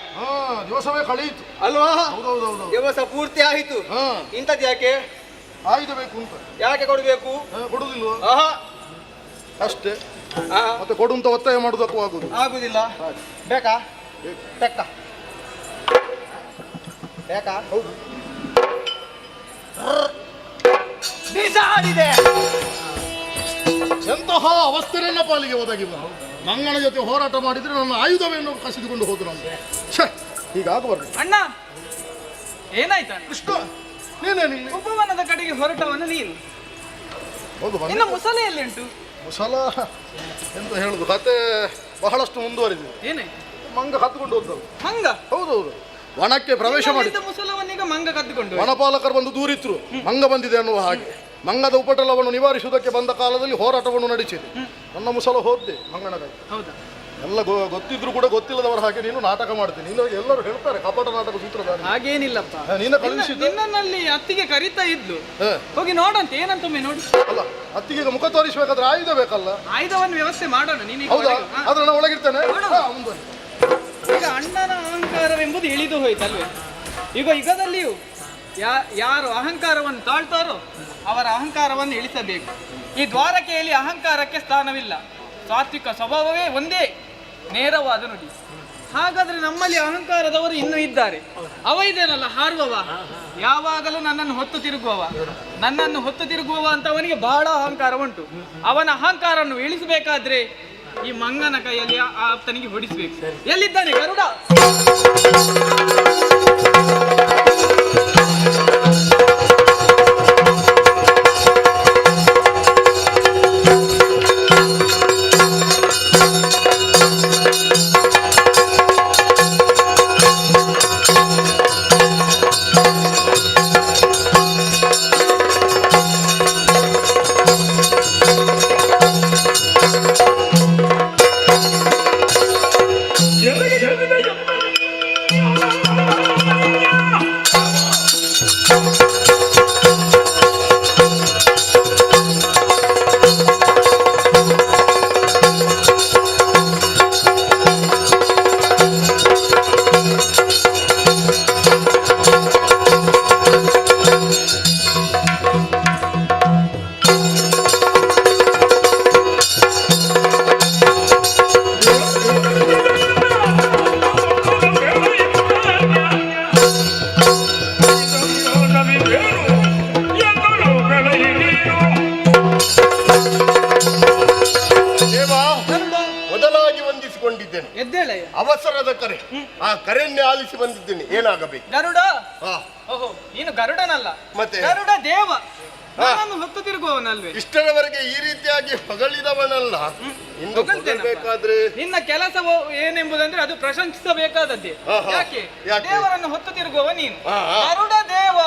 ದಿವಸವೇ ಕಳೆಯಿತು ಅಲ್ವಾ? ಹೌದೌದೌದು. ದಿವಸ ಪೂರ್ತಿ ಆಯಿತು. ಇಂಥದ್ದು ಯಾಕೆ? ಆಯುಧ ಬೇಕು ಅಂತ. ಯಾಕೆ ಕೊಡಬೇಕು? ಕೊಡುದಿಲ್ವ? ಅಷ್ಟೇ. ಮತ್ತೆ ಕೊಡು ಅಂತ ಒತ್ತಾಯ ಮಾಡುವುದಕ್ಕೂ ಆಗುದಿಲ್ಲ. ಬೇಕಾ? ಬೇಕಾ? ಬೇಕಾ? ಹೌದು. ಬೀಸಾಡಿದೆ. ಎಂತಹ ಅವಸ್ಥೆ ನನ್ನ ಪಾಲಿಗೆ ಒದಗಿಲ್ಲ. ಮಂಗನ ಜೊತೆ ಹೋರಾಟ ಮಾಡಿದ್ರೆ ನನ್ನ ಆಯುಧವೇನು ಕಸಿದುಕೊಂಡು ಹೋದ್ರು ಅಂತ. ಹೀಗಾಗಬಾರ್ದು. ಅಣ್ಣ ಏನಾಯ್ತು? ಕೃಷ್ಣ ನೀನೇನಿಲ್ಲ. ಉಪವನದ ಕಡೆಗೆ ಹೊರಟವನು ನೀನು. ಹೌದು. ನಿನ್ನ ಮುಸಲೆಯಲ್ಲಿ ಉಂಟು? ಮುಸಲ ಎಂತ ಹೇಳುದು, ಕತೆ ಬಹಳಷ್ಟು ಮುಂದುವರಿದಿದೆ. ಏನೇ? ಮಂಗ ಕದ್ದುಕೊಂಡು ಹೋದ್ರು. ಮಂಗ? ಹೌದೌದು. ವನಕ್ಕೆ ಪ್ರವೇಶ ಮಾಡಿ ಮುಸಲವನ್ನೀಗ ಮಂಗ ಕದ್ದುಕೊಂಡು ವನಪಾಲಕರು ಬಂದು ದೂರಿದ್ರು ಮಂಗ ಬಂದಿದೆ ಅನ್ನುವ ಹಾಗೆ. ಮಂಗದ ಉಪಟಳವನ್ನು ನಿವಾರಿಸುವುದಕ್ಕೆ ಬಂದ ಕಾಲದಲ್ಲಿ ಹೋರಾಟವನ್ನು ನಡೆಸಿದೆ. ನನ್ನ ಮುಸಲ ಹೋದ್ದೆ ಮಂಗನಗಾಗಿ. ಹೌದಾ? ಎಲ್ಲ ಗೊತ್ತಿದ್ರು ಕೂಡ ಗೊತ್ತಿಲ್ಲದವರ ಹಾಗೆ ನೀನು ನಾಟಕ ಮಾಡ್ತೀನಿ. ನೀನು ಎಲ್ಲರೂ ಹೇಳ್ತಾರೆ ಕಪಟ ನಾಟಕ ಸೂತ್ರಧಾರ. ಹಾಗೇನಿಲ್ಲಪ್ಪ. ನೀನು ಕಳಿಸಿದ್ದು ನಿನ್ನಲ್ಲಿ ಅತ್ತಿಗೆ ಕರೀತಾ ಇದ್ಲು. ಹೋಗಿ ನೋಡಂತ ಏನಂತೊಮ್ಮೆ ನೋಡಿ. ಅಲ್ಲ, ಅತ್ತಿಗೆ ಮುಖ ತೋರಿಸಬೇಕಾದ್ರೆ ಆಯುಧ ಬೇಕಲ್ಲ. ಆಯುಧವನ್ನು ವ್ಯವಸ್ಥೆ ಮಾಡೋಣ. ನೀನು ಹೌದಾ? ಆದ್ರೆ ನಾನು ಒಳಗಿರ್ತೇನೆ. ಈಗ ಅಣ್ಣನ ಅಹಂಕಾರವೆಂಬುದು ಇಳಿದು ಹೋಯ್ತಲ್ವೇ? ಈಗ ಯುಗದಲ್ಲಿಯೂ ಯಾರು ಅಹಂಕಾರವನ್ನು ತಾಳ್ತಾರೋ ಅವರ ಅಹಂಕಾರವನ್ನು ಇಳಿಸಬೇಕು. ಈ ದ್ವಾರಕೆಯಲ್ಲಿ ಅಹಂಕಾರಕ್ಕೆ ಸ್ಥಾನವಿಲ್ಲ. ಸಾತ್ವಿಕ ಸ್ವಭಾವವೇ ಒಂದೇ ನೇರವಾದ ನುಡಿ. ಹಾಗಾದ್ರೆ ನಮ್ಮಲ್ಲಿ ಅಹಂಕಾರದವರು ಇನ್ನೂ ಇದ್ದಾರೆ. ಅವ ಇದೇನಲ್ಲ ಹಾರುವವ, ಯಾವಾಗಲೂ ನನ್ನನ್ನು ಹೊತ್ತು ತಿರುಗುವವ ಅಂತ ಅವನಿಗೆ ಬಹಳ ಅಹಂಕಾರ ಉಂಟು. ಅವನ ಅಹಂಕಾರವನ್ನು ಇಳಿಸಬೇಕಾದ್ರೆ ಈ ಮಂಗನ ಕೈಯಲ್ಲಿ ಆತನಿಗೆ ಹೊಡಿಸಬೇಕು. ಎಲ್ಲಿದ್ದಾನೆ ಗರುಡ? ಅವಸರದ ಕರೆ, ಆ ಕರೆಯನ್ನೇ ಆಲಿಸಿ ಬಂದಿದ್ದೇನೆ. ಏನಾಗಬೇಕು? ಗರುಡ? ಓಹೋ, ನೀನು ಗರುಡನಲ್ಲ, ಮತ್ತೆ ಗರುಡ ದೇವ. ನಾನು ಹೊತ್ತು ತಿರುಗುವವನಲ್ವೇ? ಇಷ್ಟರವರೆಗೆ ಈ ರೀತಿಯಾಗಿ ಹೊಗಳಿದವನಲ್ಲ. ಬೇಕಾದ್ರೆ ನಿನ್ನ ಕೆಲಸವು ಏನೆಂಬುದಂದ್ರೆ ಅದು ಪ್ರಶಂಸಿಸಬೇಕಾದದ್ದೇ. ಯಾಕೆ? ದೇವರನ್ನು ಹೊತ್ತು ತಿರುಗುವವ ನೀನು, ಗರುಡ ದೇವ.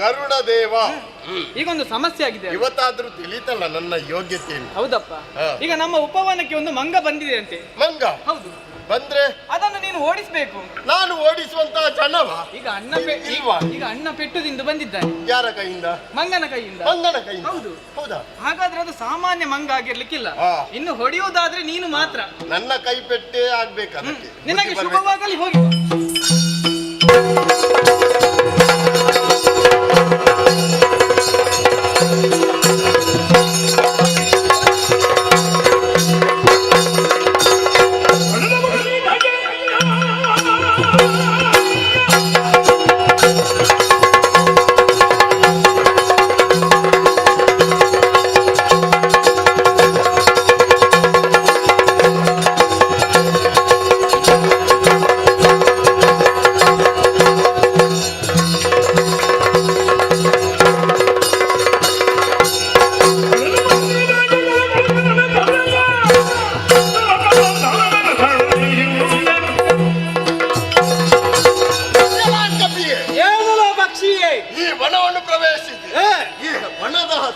ಗರುಡ ದೇವ. ಈಗೊಂದು ಸಮಸ್ಯೆ ಆಗಿದೆ. ಇವತ್ತಾದ್ರೂ ತಿಳಿತಲ್ಲ ನನ್ನ ಯೋಗ್ಯತೆಯನ್ನು. ಹೌದಪ್ಪ. ಈಗ ನಮ್ಮ ಉಪವನಕ್ಕೆ ಒಂದು ಮಂಗ ಬಂದಿದೆ ಅಂತೆ. ಮಂಗ? ಹೌದು. ಬಂದ್ರೆ ಅದನ್ನು ನೀನು ಓಡಿಸಬೇಕು. ನಾನು ಓಡಿಸುವಂತಹ ಜನವ? ಈಗ ಅಣ್ಣ ಪೆಟ್ಟು ತಿಂದು ಬಂದಿದ್ದಾನೆ. ಯಾರ ಕೈಯಿಂದ? ಮಂಗನ ಕೈಯಿಂದ. ಮಂಗನ ಕೈಯಿಂದ? ಹೌದು. ಹೌದಾ? ಹಾಗಾದ್ರೆ ಅದು ಸಾಮಾನ್ಯ ಮಂಗ ಆಗಿರ್ಲಿಕ್ಕಿಲ್ಲ. ಇನ್ನು ಹೊಡೆಯುವುದಾದ್ರೆ ನೀನು ಮಾತ್ರ. ನನ್ನ ಕೈ ಪೆಟ್ಟೇ ಆಗ್ಬೇಕು ಅದಕ್ಕೆ. ನಿನಗೆ ಶುಭವಾಗಲಿ, ಹೋಗಿ.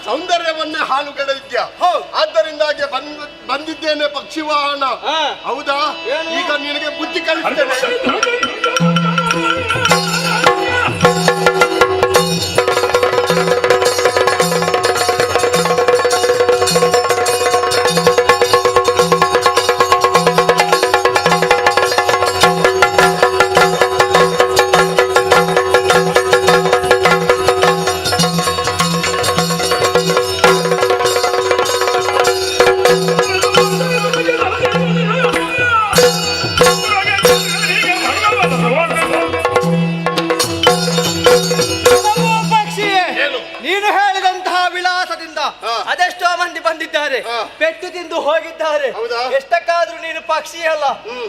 ಸೌಂದರ್ಯವನ್ನೇ ಹಾಳುಗೆಡವಿದ್ಯಾ? ಆದ್ದರಿಂದಾಗಿ ಬಂದಿದ್ದೇನೆ ಪಕ್ಷಿ ವಾಹನ. ಹೌದಾ? ಈಗ ನಿನಗೆ ಬುದ್ಧಿ ಕಲಿಸ್ತೇನೆ. ಅದೆಷ್ಟೋ ಮಂದಿ ಬಂದಿದ್ದಾರೆ, ಪೆಟ್ಟು ತಿಂದು ಹೋಗಿದ್ದಾರೆ. ಎಷ್ಟಕ್ಕಾದ್ರೂ ನೀನು ಪಕ್ಷಿ ಅಲ್ಲ,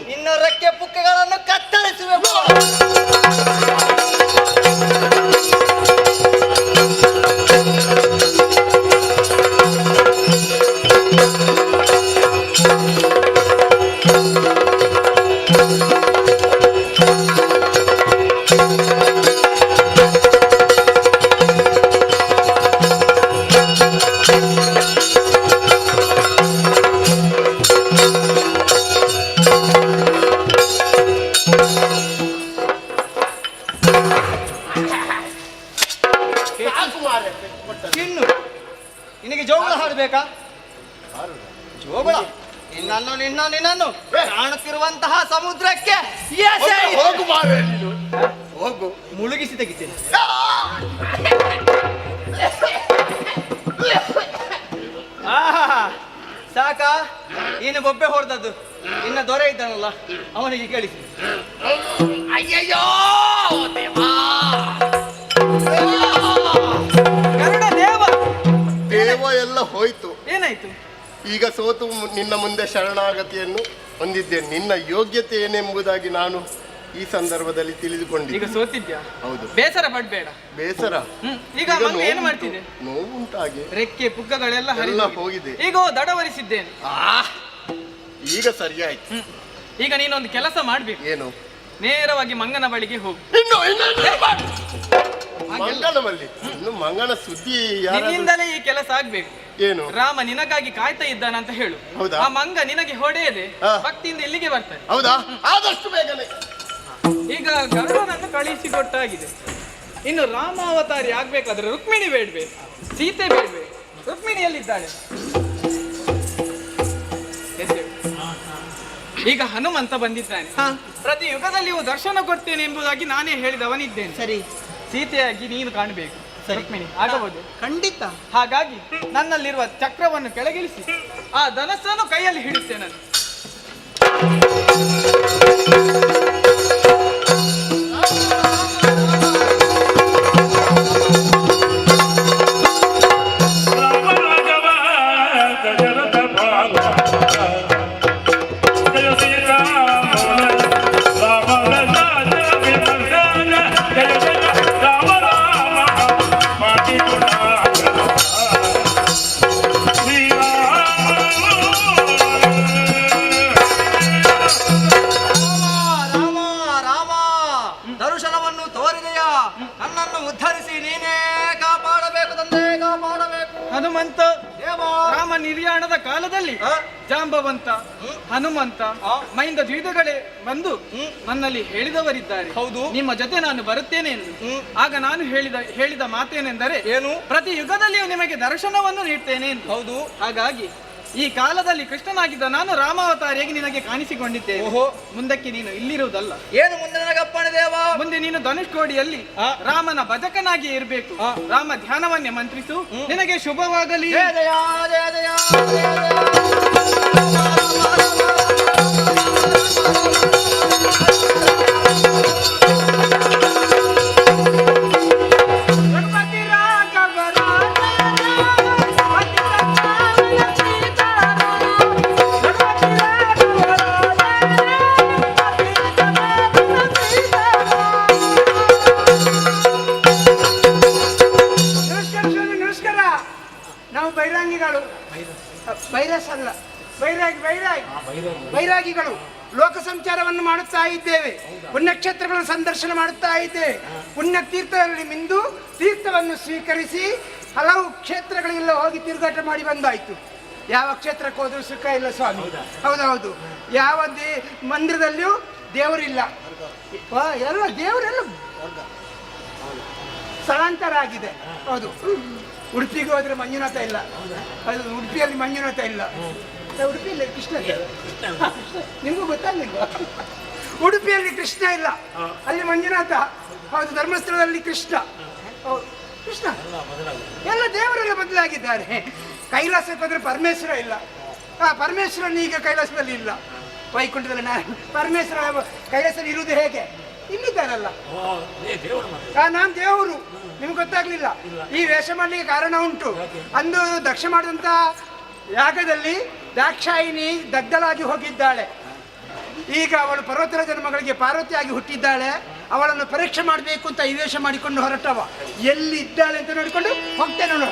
ನಿನ್ನ ರೆಕ್ಕೆ ಪುಕ್ಕಗಳನ್ನು ಕತ್ತರಿಸಬೇಕು. ನಿನಗೆ ಜೋಗುಳ ಹಾಡಬೇಕಾ? ಜೋಗುಳ? ನಿನ್ನನ್ನು ಕಾಣುತ್ತಿರುವಂತಹ ಸಮುದ್ರಕ್ಕೆ ಹೋಗು, ಮುಳುಗಿಸಿ ತೆಗಿತೇನೆ. ಸಾಕ? ನೀನು ಬೊಬ್ಬೆ ಹೊಡೆದದ್ದು ನಿನ್ನ ದೊರೆ ಇದ್ದಾನಲ್ಲ, ಅವನಿಗೆ ಕೇಳಿಸಿ. ಅಯ್ಯಯ್ಯೋ ದೇವಾ. ಗರುಡ ದೇವ ದೇವ ಎಲ್ಲ ಹೋಯ್ತು. ಏನಾಯ್ತು? ಈಗ ಸೋತು ನಿನ್ನ ಮುಂದೆ ಶರಣಾಗತಿಯನ್ನು ಹೊಂದಿದ್ದೇನೆ. ನಿನ್ನ ಯೋಗ್ಯತೆ ಏನೆಂಬುದಾಗಿ ನಾನು ಈ ಸಂದರ್ಭದಲ್ಲಿ ತಿಳಿದುಕೊಂಡಿದ್ದೆ. ಈಗ ಸೋತಿದ್ಯಾ? ಹೌದು. ಬೇಸರ ಪಡ್ಬೇಡ. ಬೇಸರ ಈಗ ಮಂಗ ಏನು ಮಾಡ್ತಿದೆ? ನೋವುಂಟಾಗಿ ರೆಕ್ಕೆ ಪುಕ್ಕಗಳೆಲ್ಲ ಎಲ್ಲ ಹೋಗಿದೆ. ಈಗ ದಡವರಿಸಿದ್ದೇನೆ. ಈಗ ಸರಿಯಾಯ್ತು. ಈಗ ನೀನೊಂದು ಕೆಲಸ ಮಾಡ್ಬೇಕು. ಏನು? ನೇರವಾಗಿ ಮಂಗನ ಬಳಿಗೆ ಹೋಗು. ಮಂಗನ ಬಳಿ? ಇನ್ನು ಮಂಗನ ಸುದ್ದಿ ನಿನ್ನಿಂದಲೇ ಈ ಕೆಲಸ ಆಗ್ಬೇಕು. ಏನು? ರಾಮ ನಿನಗಾಗಿ ಕಾಯ್ತಾ ಇದ್ದಾನ ಅಂತ ಹೇಳು. ಹೌದಾ? ಆ ಮಂಗ ನಿನಗೆ ಹೊಡೆಯದೆ ಭಕ್ತಿಯಿಂದ ಇಲ್ಲಿಗೆ ಬರ್ತಾನೆ. ಹೌದಾ? ಆದಷ್ಟು ಬೇಗನೆ. ಈಗ ಗರುಡನನ್ನು ಕಳಿಸಿಕೊಟ್ಟಾಗಿದೆ. ಇನ್ನು ರಾಮಾವತಾರಿ ಆಗ್ಬೇಕಾದ್ರೆ ರುಕ್ಮಿಣಿ ಬೇಡ್ವೆ, ಸೀತೆ ಬೇಡ್ವೆ. ರುಕ್ಮಿಣಿಯಲ್ಲಿದ್ದಾಳೆ. ಈಗ ಹನುಮಂತ ಬಂದಿದ್ದಾನೆ. ಪ್ರತಿ ಯುಗದಲ್ಲಿಯೂ ದರ್ಶನ ಕೊಡ್ತೇನೆ ಎಂಬುದಾಗಿ ನಾನೇ ಹೇಳಿದವನಿದ್ದೇನೆ. ಸರಿ. ಸೀತೆಯಾಗಿ ನೀನು ಕಾಣಬೇಕು. ರುಕ್ಮಿಣಿ ಆಗಬಹುದು? ಖಂಡಿತ. ಹಾಗಾಗಿ ನನ್ನಲ್ಲಿರುವ ಚಕ್ರವನ್ನು ಕೆಳಗಿಳಿಸಿ ಆ ಧನಸ್ಸನ್ನು ಕೈಯಲ್ಲಿ ಹಿಡಿಸ್ತೇನೆ. ದರ್ಶನವನ್ನು ತೋರಿದೆಯಾ? ನನ್ನನ್ನು ಉದ್ಧರಿಸಿ ನೀನೇ ಕಾಪಾಡಬೇಕು ತಂದೆ, ಕಾಪಾಡಬೇಕು. ಹನುಮಂತ ರಾಮ ನಿರ್ಯಾಣದ ಕಾಲದಲ್ಲಿ ಜಾಂಬವಂತ, ಹನುಮಂತ, ಮೈಂದ ದ್ವಿಧಗಳೇ ಬಂದು ನನ್ನಲ್ಲಿ ಹೇಳಿದವರಿದ್ದಾರೆ. ಹೌದು. ನಿಮ್ಮ ಜೊತೆ ನಾನು ಬರುತ್ತೇನೆ ಎಂದು. ಆಗ ನಾನು ಹೇಳಿದ ಮಾತೇನೆಂದರೆ, ಏನು? ಪ್ರತಿ ಯುಗದಲ್ಲಿಯೂ ನಿಮಗೆ ದರ್ಶನವನ್ನು ನೀಡ್ತೇನೆ ಎಂದು. ಹೌದು. ಹಾಗಾಗಿ ಈ ಕಾಲದಲ್ಲಿ ಕೃಷ್ಣನಾಗಿದ್ದ ನಾನು ರಾಮಾವತಾರಿಯಾಗಿ ನಿನಗೆ ಕಾಣಿಸಿಕೊಂಡಿದ್ದೇನೆ. ಓಹೋ. ಮುಂದಕ್ಕೆ ನೀನು ಇಲ್ಲಿರುವುದಲ್ಲ. ಏನು ಮುಂದೆ ನನಗಪ್ಪಣೆ ದೇವ? ಮುಂದೆ ನೀನು ಧನುಷ್ಕೋಡಿಯಲ್ಲಿ ರಾಮನ ಭಜಕನಾಗಿ ಇರಬೇಕು. ರಾಮ ಧ್ಯಾನವನ್ನೇ ಮಂತ್ರಿಸು. ನಿನಗೆ ಶುಭವಾಗಲಿ. ಜಯ ಜಯ ಜಯ ಜಯ ಜಯ. ವೈರಾಗಿಗಳು ಲೋಕ ಸಂಚಾರವನ್ನು ಮಾಡುತ್ತಾ ಇದ್ದೇವೆ. ಪುಣ್ಯಕ್ಷೇತ್ರಗಳನ್ನು ಸಂದರ್ಶನ ಮಾಡುತ್ತಾ ಇದ್ದೇವೆ. ಪುಣ್ಯ ತೀರ್ಥದಲ್ಲಿ ಮಿಂದು ತೀರ್ಥವನ್ನು ಸ್ವೀಕರಿಸಿ ಹಲವು ಕ್ಷೇತ್ರಗಳಿಗೆಲ್ಲ ಹೋಗಿ ತಿರುಗಾಟ ಮಾಡಿ ಬಂದಾಯ್ತು. ಯಾವ ಕ್ಷೇತ್ರಕ್ಕೆ ಹೋದ್ರೂ ಸುಖ ಇಲ್ಲ ಸ್ವಾಮಿ. ಹೌದೌದು. ಯಾವ ಮಂದಿರದಲ್ಲಿಯೂ ದೇವರಿಲ್ಲ. ಎಲ್ಲ ದೇವರೆಲ್ಲ ಸ್ಥಳಾಂತರ ಆಗಿದೆ. ಹೌದು. ಉಡುಪಿಗೆ ಹೋದ್ರೆ ಮಂಜುನಾಥ ಇಲ್ಲ. ಅದು ಉಡುಪಿಯಲ್ಲಿ ಮಂಜುನಾಥ ಇಲ್ಲ. ಉಡುಪಿಯಲ್ಲಿ ಕೃಷ್ಣ ನಿಮಗೂ ಗೊತ್ತಾಗಲಿಲ್ವಾ? ಉಡುಪಿಯಲ್ಲಿ ಕೃಷ್ಣ ಇಲ್ಲ, ಅಲ್ಲಿ ಮಂಜುನಾಥ. ಹೌದು. ಧರ್ಮಸ್ಥಳದಲ್ಲಿ ಕೃಷ್ಣ. ಕೃಷ್ಣ ಎಲ್ಲ ದೇವರೆಲ್ಲ ಬದಲಾಗಿದ್ದಾರೆ. ಕೈಲಾಸಕ್ಕೆ ಹೋದ್ರೆ ಪರಮೇಶ್ವರ ಇಲ್ಲ. ಪರಮೇಶ್ವರನ ಈಗ ಕೈಲಾಸದಲ್ಲಿ ಇಲ್ಲ. ವೈಕುಂಠದಲ್ಲಿ ಪರಮೇಶ್ವರ ಕೈಲಾಸದಲ್ಲಿ ಇರುವುದು ಹೇಗೆ? ಇಲ್ಲಿದ್ದಾರಲ್ಲ. ನಾನು ದೇವರು, ನಿಮ್ಗೆ ಗೊತ್ತಾಗ್ಲಿಲ್ಲ. ಈ ವೇಷ ಮಾಡಲಿಕ್ಕೆ ಕಾರಣ ಉಂಟು. ಅಂದು ದಕ್ಷ ಮಾಡಿದಂತ ಯಾಗದಲ್ಲಿ ದಾಕ್ಷಾಯಿನಿ ದಗ್ಧಳಾಗಿ ಹೋಗಿದ್ದಾಳೆ. ಈಗ ಅವಳು ಪರ್ವತರ ಜನ್ಮಗಳಿಗೆ ಪಾರ್ವತಿಯಾಗಿ ಹುಟ್ಟಿದ್ದಾಳೆ. ಅವಳನ್ನು ಪರೀಕ್ಷೆ ಮಾಡಬೇಕು ಅಂತ ಈ ವೇಷ ಮಾಡಿಕೊಂಡು ಹೊರಟವ. ಎಲ್ಲಿ ಇದ್ದಾಳೆ ಅಂತ ನೋಡಿಕೊಂಡು ಹೋಗ್ತೇನೆ ನೋಡು.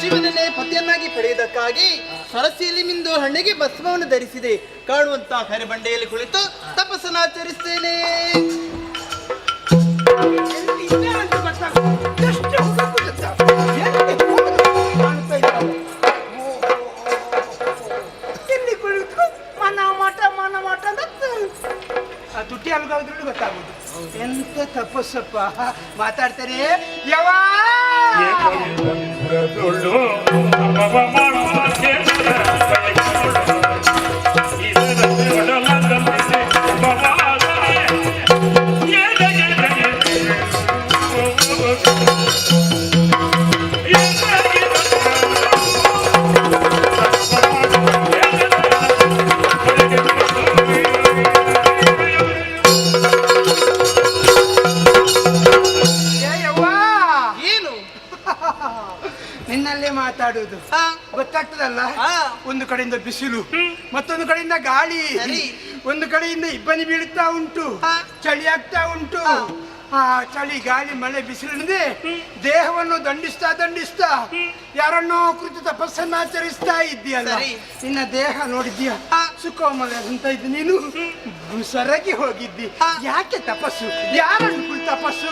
ಶಿವನನ್ನೇ ಪತಿಯನ್ನಾಗಿ ಪಡೆಯುವುದಕ್ಕಾಗಿ ಸರಸಿಯಲ್ಲಿ ಮಿಂದು ಹಣ್ಣಿಗೆ ಭಸ್ಮವನ್ನು ಧರಿಸಿದೆ. ಕಾಣುವಂತ ಕರೆಬಂಡೆಯಲ್ಲಿ ಕುಳಿತು ತಪಸ್ಸನ್ನಾಚರಿಸ್ತೇನೆ. ಇಲ್ಲಿ ಕುಳಿತು ಮನ ಮಠ ತುಟಿ ಅಲ್ಗೋದ್ರಲ್ಲಿ ಗೊತ್ತಾಗುದು. ಎಂತ ತಪಸ್ಸಪ್ಪ. ಮಾತಾಡ್ತಾರೆ ಯಾವ ಇದರ ಮಾತಾಡುವುದು ಗೊತ್ತಾಗ್ತದಲ್ಲ? ಒಂದು ಕಡೆಯಿಂದ ಬಿಸಿಲು, ಮತ್ತೊಂದು ಕಡೆಯಿಂದ ಗಾಳಿ, ಒಂದು ಕಡೆಯಿಂದ ಇಬ್ಬನಿ ಬೀಳುತ್ತಾ ಉಂಟು, ಚಳಿ ಆಗ್ತಾ ಉಂಟು. ಆ ಚಳಿ ಗಾಳಿ ಮಳೆ ಬಿಸಿಲಿನದೆ ದೇಹವನ್ನು ದಂಡಿಸ್ತಾ ಯಾರನ್ನೋ ಕುರಿತು ತಪಸ್ಸನ್ನು ಆಚರಿಸ್ತಾ ಇದ್ದೀಯಲ್ಲ, ನಿನ್ನ ದೇಹ ನೋಡಿದ್ಯಾ ಸುಖೋಮಲ ಅಂತ ಇದ್ದು ನೀನು ಸರಗಿ ಹೋಗಿದ್ದಿ. ಯಾಕೆ ತಪಸ್ಸು? ಯಾರನ್ನು ಕುರಿತು ತಪಸ್ಸು?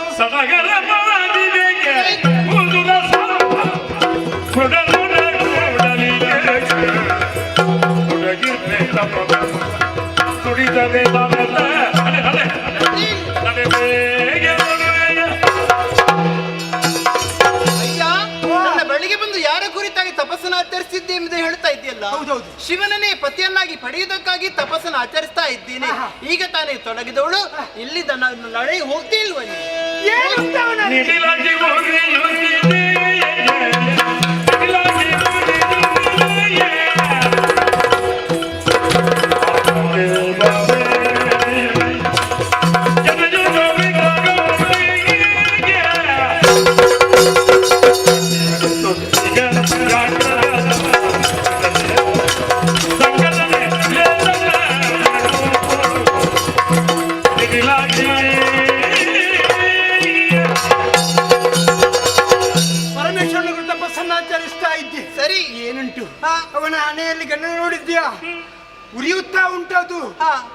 ಬಳಿಗೆ ಬಂದು ಯಾರ ಕುರಿತಾಗಿ ತಪಸ್ಸನ್ನು ಆಚರಿಸಿದ್ದೆ ಎಂಬುದೇ ಹೇಳ್ತಾ ಇದೆಯಲ್ಲ. ಹೌದೌದು, ಶಿವನನ್ನೇ ಪತಿಯನ್ನಾಗಿ ಪಡೆಯುವುದಕ್ಕಾಗಿ ತಪಸ್ಸನ್ನು ಆಚರಿಸ್ತಾ ಇದ್ದೀನಿ. ಈಗ ತಾನೇ ತೊಡಗಿದವಳು ಇಲ್ಲಿ ನಡೆ ಹೋಗ್ತಿಲ್ವ? ಅವನ ಹಣೆಯಲ್ಲಿ ಗಂಡನ ನೋಡಿದ್ಯಾ? ಉರಿಯುತ್ತಾ ಉಂಟದು.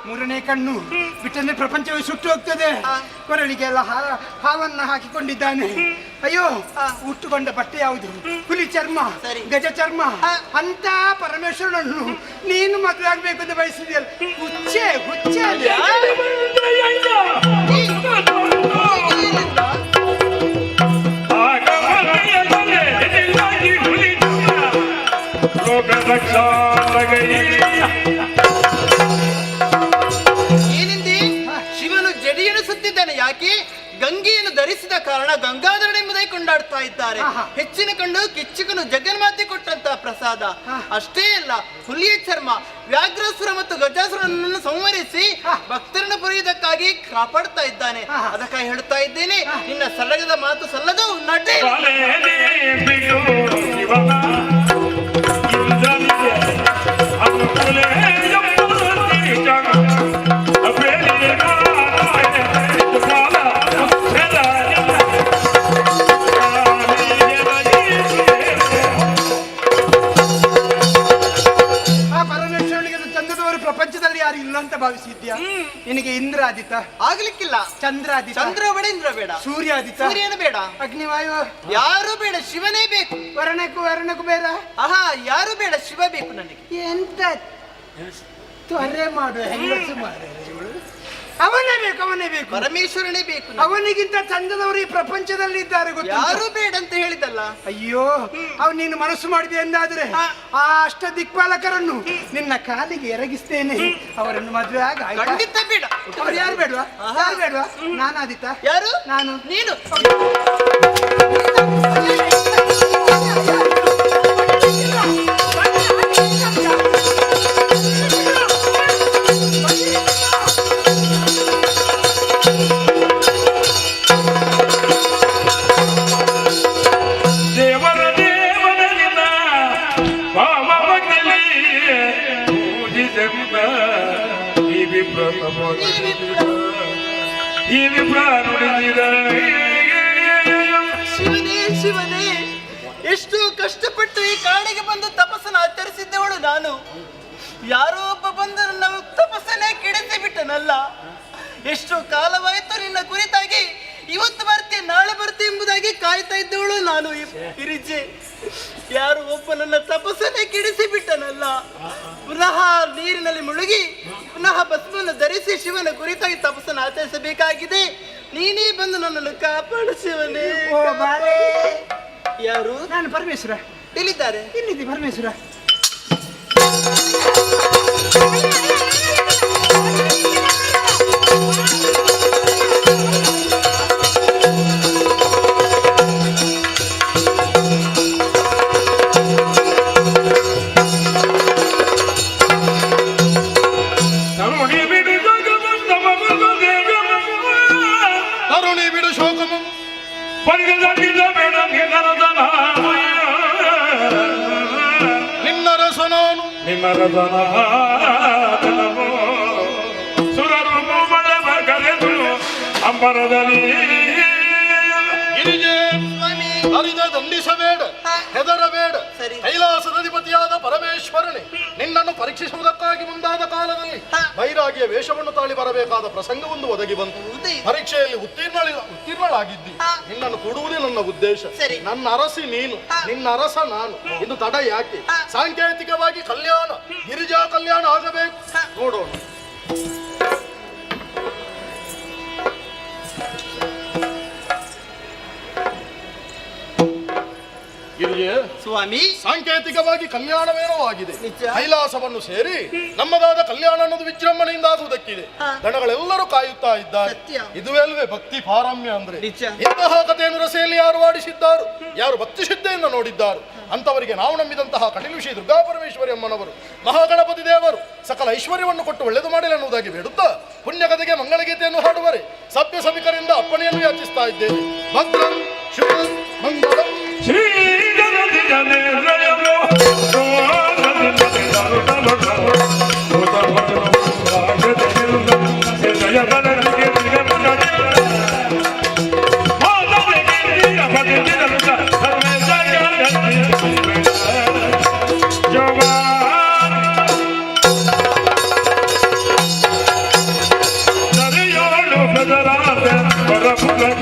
ಮೂರನೇ ಕಣ್ಣು ಬಿಟ್ಟಂದ್ರೆ ಪ್ರಪಂಚವೇ ಸುಟ್ಟು ಹೋಗ್ತದೆ. ಕೊರಳಿಗೆಲ್ಲ ಹಾವನ್ನ ಹಾಕಿಕೊಂಡಿದ್ದಾನೆ. ಅಯ್ಯೋ, ಉಟ್ಟುಕೊಂಡ ಬಟ್ಟೆ ಯಾವುದು? ಹುಲಿ ಚರ್ಮ, ಗಜ ಚರ್ಮ. ಅಂತ ಪರಮೇಶ್ವರನನ್ನು ನೀನು ಮದುವೆ ಆಗ್ಬೇಕು ಅಂತ ಬಯಸಿದ್ಯಲ್ಲ. ಹುಚ್ಚೆ ಹುಚ್ಚೆ. ಏನೆಂದಿ? ಶಿವನು ಜಡಿ ಎಣಿಸುತ್ತಿದ್ದಾನೆ. ಯಾಕೆ? ಗಂಗೆಯನ್ನು ಧರಿಸಿದ ಕಾರಣ ಗಂಗಾಧರಣ ಎಂಬುದೇ ಕೊಂಡಾಡ್ತಾ ಇದ್ದಾರೆ. ಹೆಚ್ಚಿನ ಕಂಡು ಕಿಚ್ಚುಕನು ಜಗನ್ಮಾತೆ ಕೊಟ್ಟಂತ ಪ್ರಸಾದ. ಅಷ್ಟೇ ಅಲ್ಲ, ಹುಲಿಯ ಚರ್ಮ, ವ್ಯಾಘ್ರಾಸುರ ಮತ್ತು ಗಜಾಸುರನನ್ನು ಸಂವರಿಸಿ ಭಕ್ತರನ್ನು ಪಡೆಯುವುದಕ್ಕಾಗಿ ಕಾಪಾಡ್ತಾ ಇದ್ದಾನೆ. ಅದಕ್ಕಾಗಿ ಹೇಳ್ತಾ ಇದ್ದೇನೆ, ನಿನ್ನ ಸಲ್ಲಗದ ಮಾತು ಸಲ್ಲದು, ನಡೆ. ಪ್ರಪಂಚದಲ್ಲಿ ಯಾರು ಇಲ್ಲ ಅಂತ ಭಾವಿಸಿದ್ಯಾ? ನಿನಗೆ ಇಂದ್ರಾದಿತ ಆಗ್ಲಿಕ್ಕಿಲ್ಲ. ಚಂದ್ರಾದಿತ. ಚಂದ್ರ ಬೇಡ, ಇಂದ್ರ ಬೇಡ. ಸೂರ್ಯಾದಿತ. ಸೂರ್ಯನ ಬೇಡ. ಅಗ್ನಿವಾಯು ಯಾರು ಬೇಡ, ಶಿವನೇ ಬೇಕು. ವರ್ಣಕ್ಕೂ ಬೇಡ. ಆಹಾ, ಯಾರು ಬೇಡ, ಶಿವ ಬೇಕು ನನಗೆ. ಎಂತ ತ್ವರೆ ಮಾಡುವ ಹೆಂಗಸು ಮಾಡ. ಅವನೇ ಬೇಕು. ಪರಮೇಶ್ವರನೇ ಬೇಕು. ಅವನಿಗಿಂತ ಚಂದದವರು ಈ ಪ್ರಪಂಚದಲ್ಲಿ ಇದ್ದಾರೆ. ಯಾರು ಬೇಡ ಅಂತ ಹೇಳಿದಲ್ಲ. ಅಯ್ಯೋ, ಅವ್ ನೀನು ಮನಸ್ಸು ಮಾಡಿದೆ ಎಂದಾದ್ರೆ ಆ ಅಷ್ಟ ದಿಕ್ಪಾಲಕರನ್ನು ನಿನ್ನ ಕಾಲಿಗೆ ಎರಗಿಸ್ತೇನೆ. ಅವರನ್ನು ಮದುವೆ ಆಗ. ಖಂಡಿತ ಬೇಡ. ಅವ್ರು ಯಾರು ಬೇಡವಾ? ನಾನಾದಿತ. ಯಾರು? ನಾನು. ನೀನು. ಶಿವನೇ, ಎಷ್ಟು ಕಷ್ಟಪಟ್ಟು ಈ ಕಾಡಿಗೆ ಬಂದು ತಪಸ್ಸನ್ನು ಆಚರಿಸಿದ್ದವಳು ನಾನು. ಯಾರೋ ಒಬ್ಬ ಬಂದು ನನ್ನ ತಪಸ್ಸನ್ನೇ ಕೆಡಿಸಿ ಬಿಟ್ಟನಲ್ಲ. ಎಷ್ಟು ಕಾಲವಾಯಿತು ನಿನ್ನ ಕುರಿತಾಗಿ ಇವತ್ತು ಬರ್ತೀನಿ ನಾಳೆ ಬರ್ತೀನಿ ಎಂಬುದಾಗಿ ಕಾಯ್ತಾ ಇದ್ದವಳು ನಾನು. ಇರಿಜೆ ಯಾರು ಒಬ್ಬ ನನ್ನ ತಪಸ್ಸನ್ನೇ ಕೆಡಿಸಿ ಬಿಟ್ಟನಲ್ಲ. ಪುನಃ ನೀರಿನಲ್ಲಿ ಮುಳುಗಿ ಪುನಃ ಭಸ್ಮವನ್ನು ಧರಿಸಿ ಶಿವನ ಕುರಿತಾಗಿ ತಪಸ್ಸನ್ನು ಆಚರಿಸಬೇಕಾಗಿದೆ. ನೀನೇ ಬಂದು ನನ್ನನ್ನು ಕಾಪಾಡು ಶಿವನೇ. ಯಾರು? ನಾನು ಪರಮೇಶ್ವರ. ಎಲ್ಲಿದ್ದಾರೆ? ಇಲ್ಲಿದ್ದೆ ಪರಮೇಶ್ವರ. ಪರಿಗಣಿಸಿದ ಬೇಡ ನಿನ್ನರಸ ನಾನು ನಿನ್ನರಸನಾದನವು ಸುರರು ಮೂಬಳವ ಕರೆದು ಅಂಬರದಲ್ಲಿ ಗಿರಿಜೆ ಅರಿದ ದಂಡಿಸಬೇಡ, ಹೆದರಬೇಡ. ಕೈಲಾಸದ ಅಧಿಪತಿಯಾದ ಪರಮೇಶ್ವರನೇ ನಿನ್ನನ್ನು ಪರೀಕ್ಷಿಸುವುದಕ್ಕಾಗಿ ಮುಂದಾದ ಕಾಲದಲ್ಲಿ ಬೈರಾಗಿಯ ವೇಷವನ್ನು ತಾಳಿ ಬರಬೇಕಾದ ಪ್ರಸಂಗವೊಂದು ಒದಗಿ ಬಂತು. ಪರೀಕ್ಷೆಯಲ್ಲಿ ಉತ್ತೀರ್ಣಳಾಗಿದ್ದಿ. ನಿನ್ನನ್ನು ಕೊಡುವುದೇ ನನ್ನ ಉದ್ದೇಶ. ನನ್ನ ಅರಸಿ ನೀನು, ನಿನ್ನ ಅರಸ ನಾನು. ಇದು ತಡ ಯಾಕೆ? ಸಾಂಕೇತಿಕವಾಗಿ ಕಲ್ಯಾಣ, ಗಿರಿಜಾ ಕಲ್ಯಾಣ ಆಗಬೇಕು. ನೋಡೋಣ. ಸ್ವಾಮಿ, ಸಾಂಕೇತಿಕವಾಗಿ ಕಲ್ಯಾಣವೇನೋ ಆಗಿದೆ. ಕೈಲಾಸವನ್ನು ಸೇರಿ ನಮ್ಮದಾದ ಕಲ್ಯಾಣ ಅನ್ನೋದು ವಿಜೃಂಭಣೆಯಿಂದ ಆಗುವುದಕ್ಕಿದೆ. ದಣಗಳೆಲ್ಲರೂ ಕಾಯುತ್ತಾ ಇದ್ದಾರೆ. ಇದುವೇ ಅಲ್ವೇ ಭಕ್ತಿ ಪಾರಮ್ಯ ಅಂದ್ರೆ. ಇಂತಹ ಕಥೆಯನ್ನು ರಸೆಯಲ್ಲಿ ಯಾರು ಆಡಿಸಿದ್ದಾರು, ಯಾರು ಭಕ್ತಿ ಶ್ರದ್ಧೆಯಿಂದ ನೋಡಿದ್ದಾರು ಅಂತವರಿಗೆ ನಾವು ನಂಬಿದಂತಹ ಕಟೀಲು ಶ್ರೀ ದುರ್ಗಾ ಪರಮೇಶ್ವರಿ ಅಮ್ಮನವರು, ಮಹಾಗಣಪತಿ ದೇವರು ಸಕಲ ಐಶ್ವರ್ಯವನ್ನು ಕೊಟ್ಟು ಒಳ್ಳೆದು ಮಾಡಿಲ್ಲ ಎನ್ನುವುದಾಗಿ ಬೇಡುತ್ತಾ ಪುಣ್ಯಕಥೆಗೆ ಮಂಗಳಗೀತೆಯನ್ನು ಹಾಡುವರೆ ಸಭ್ಯ ಸಭಿಕರಿಂದ ಅಪ್ಪಣೆಯನ್ನು ಯಾಚಿಸ್ತಾ ಇದ್ದೇವೆ. ಭದ್ರಂ ಶುಭ ಮಂಗಳಂ. ಶ್ರೀ ಜಗತಿ ಜನೇಂದ್ರಯಮೋ Para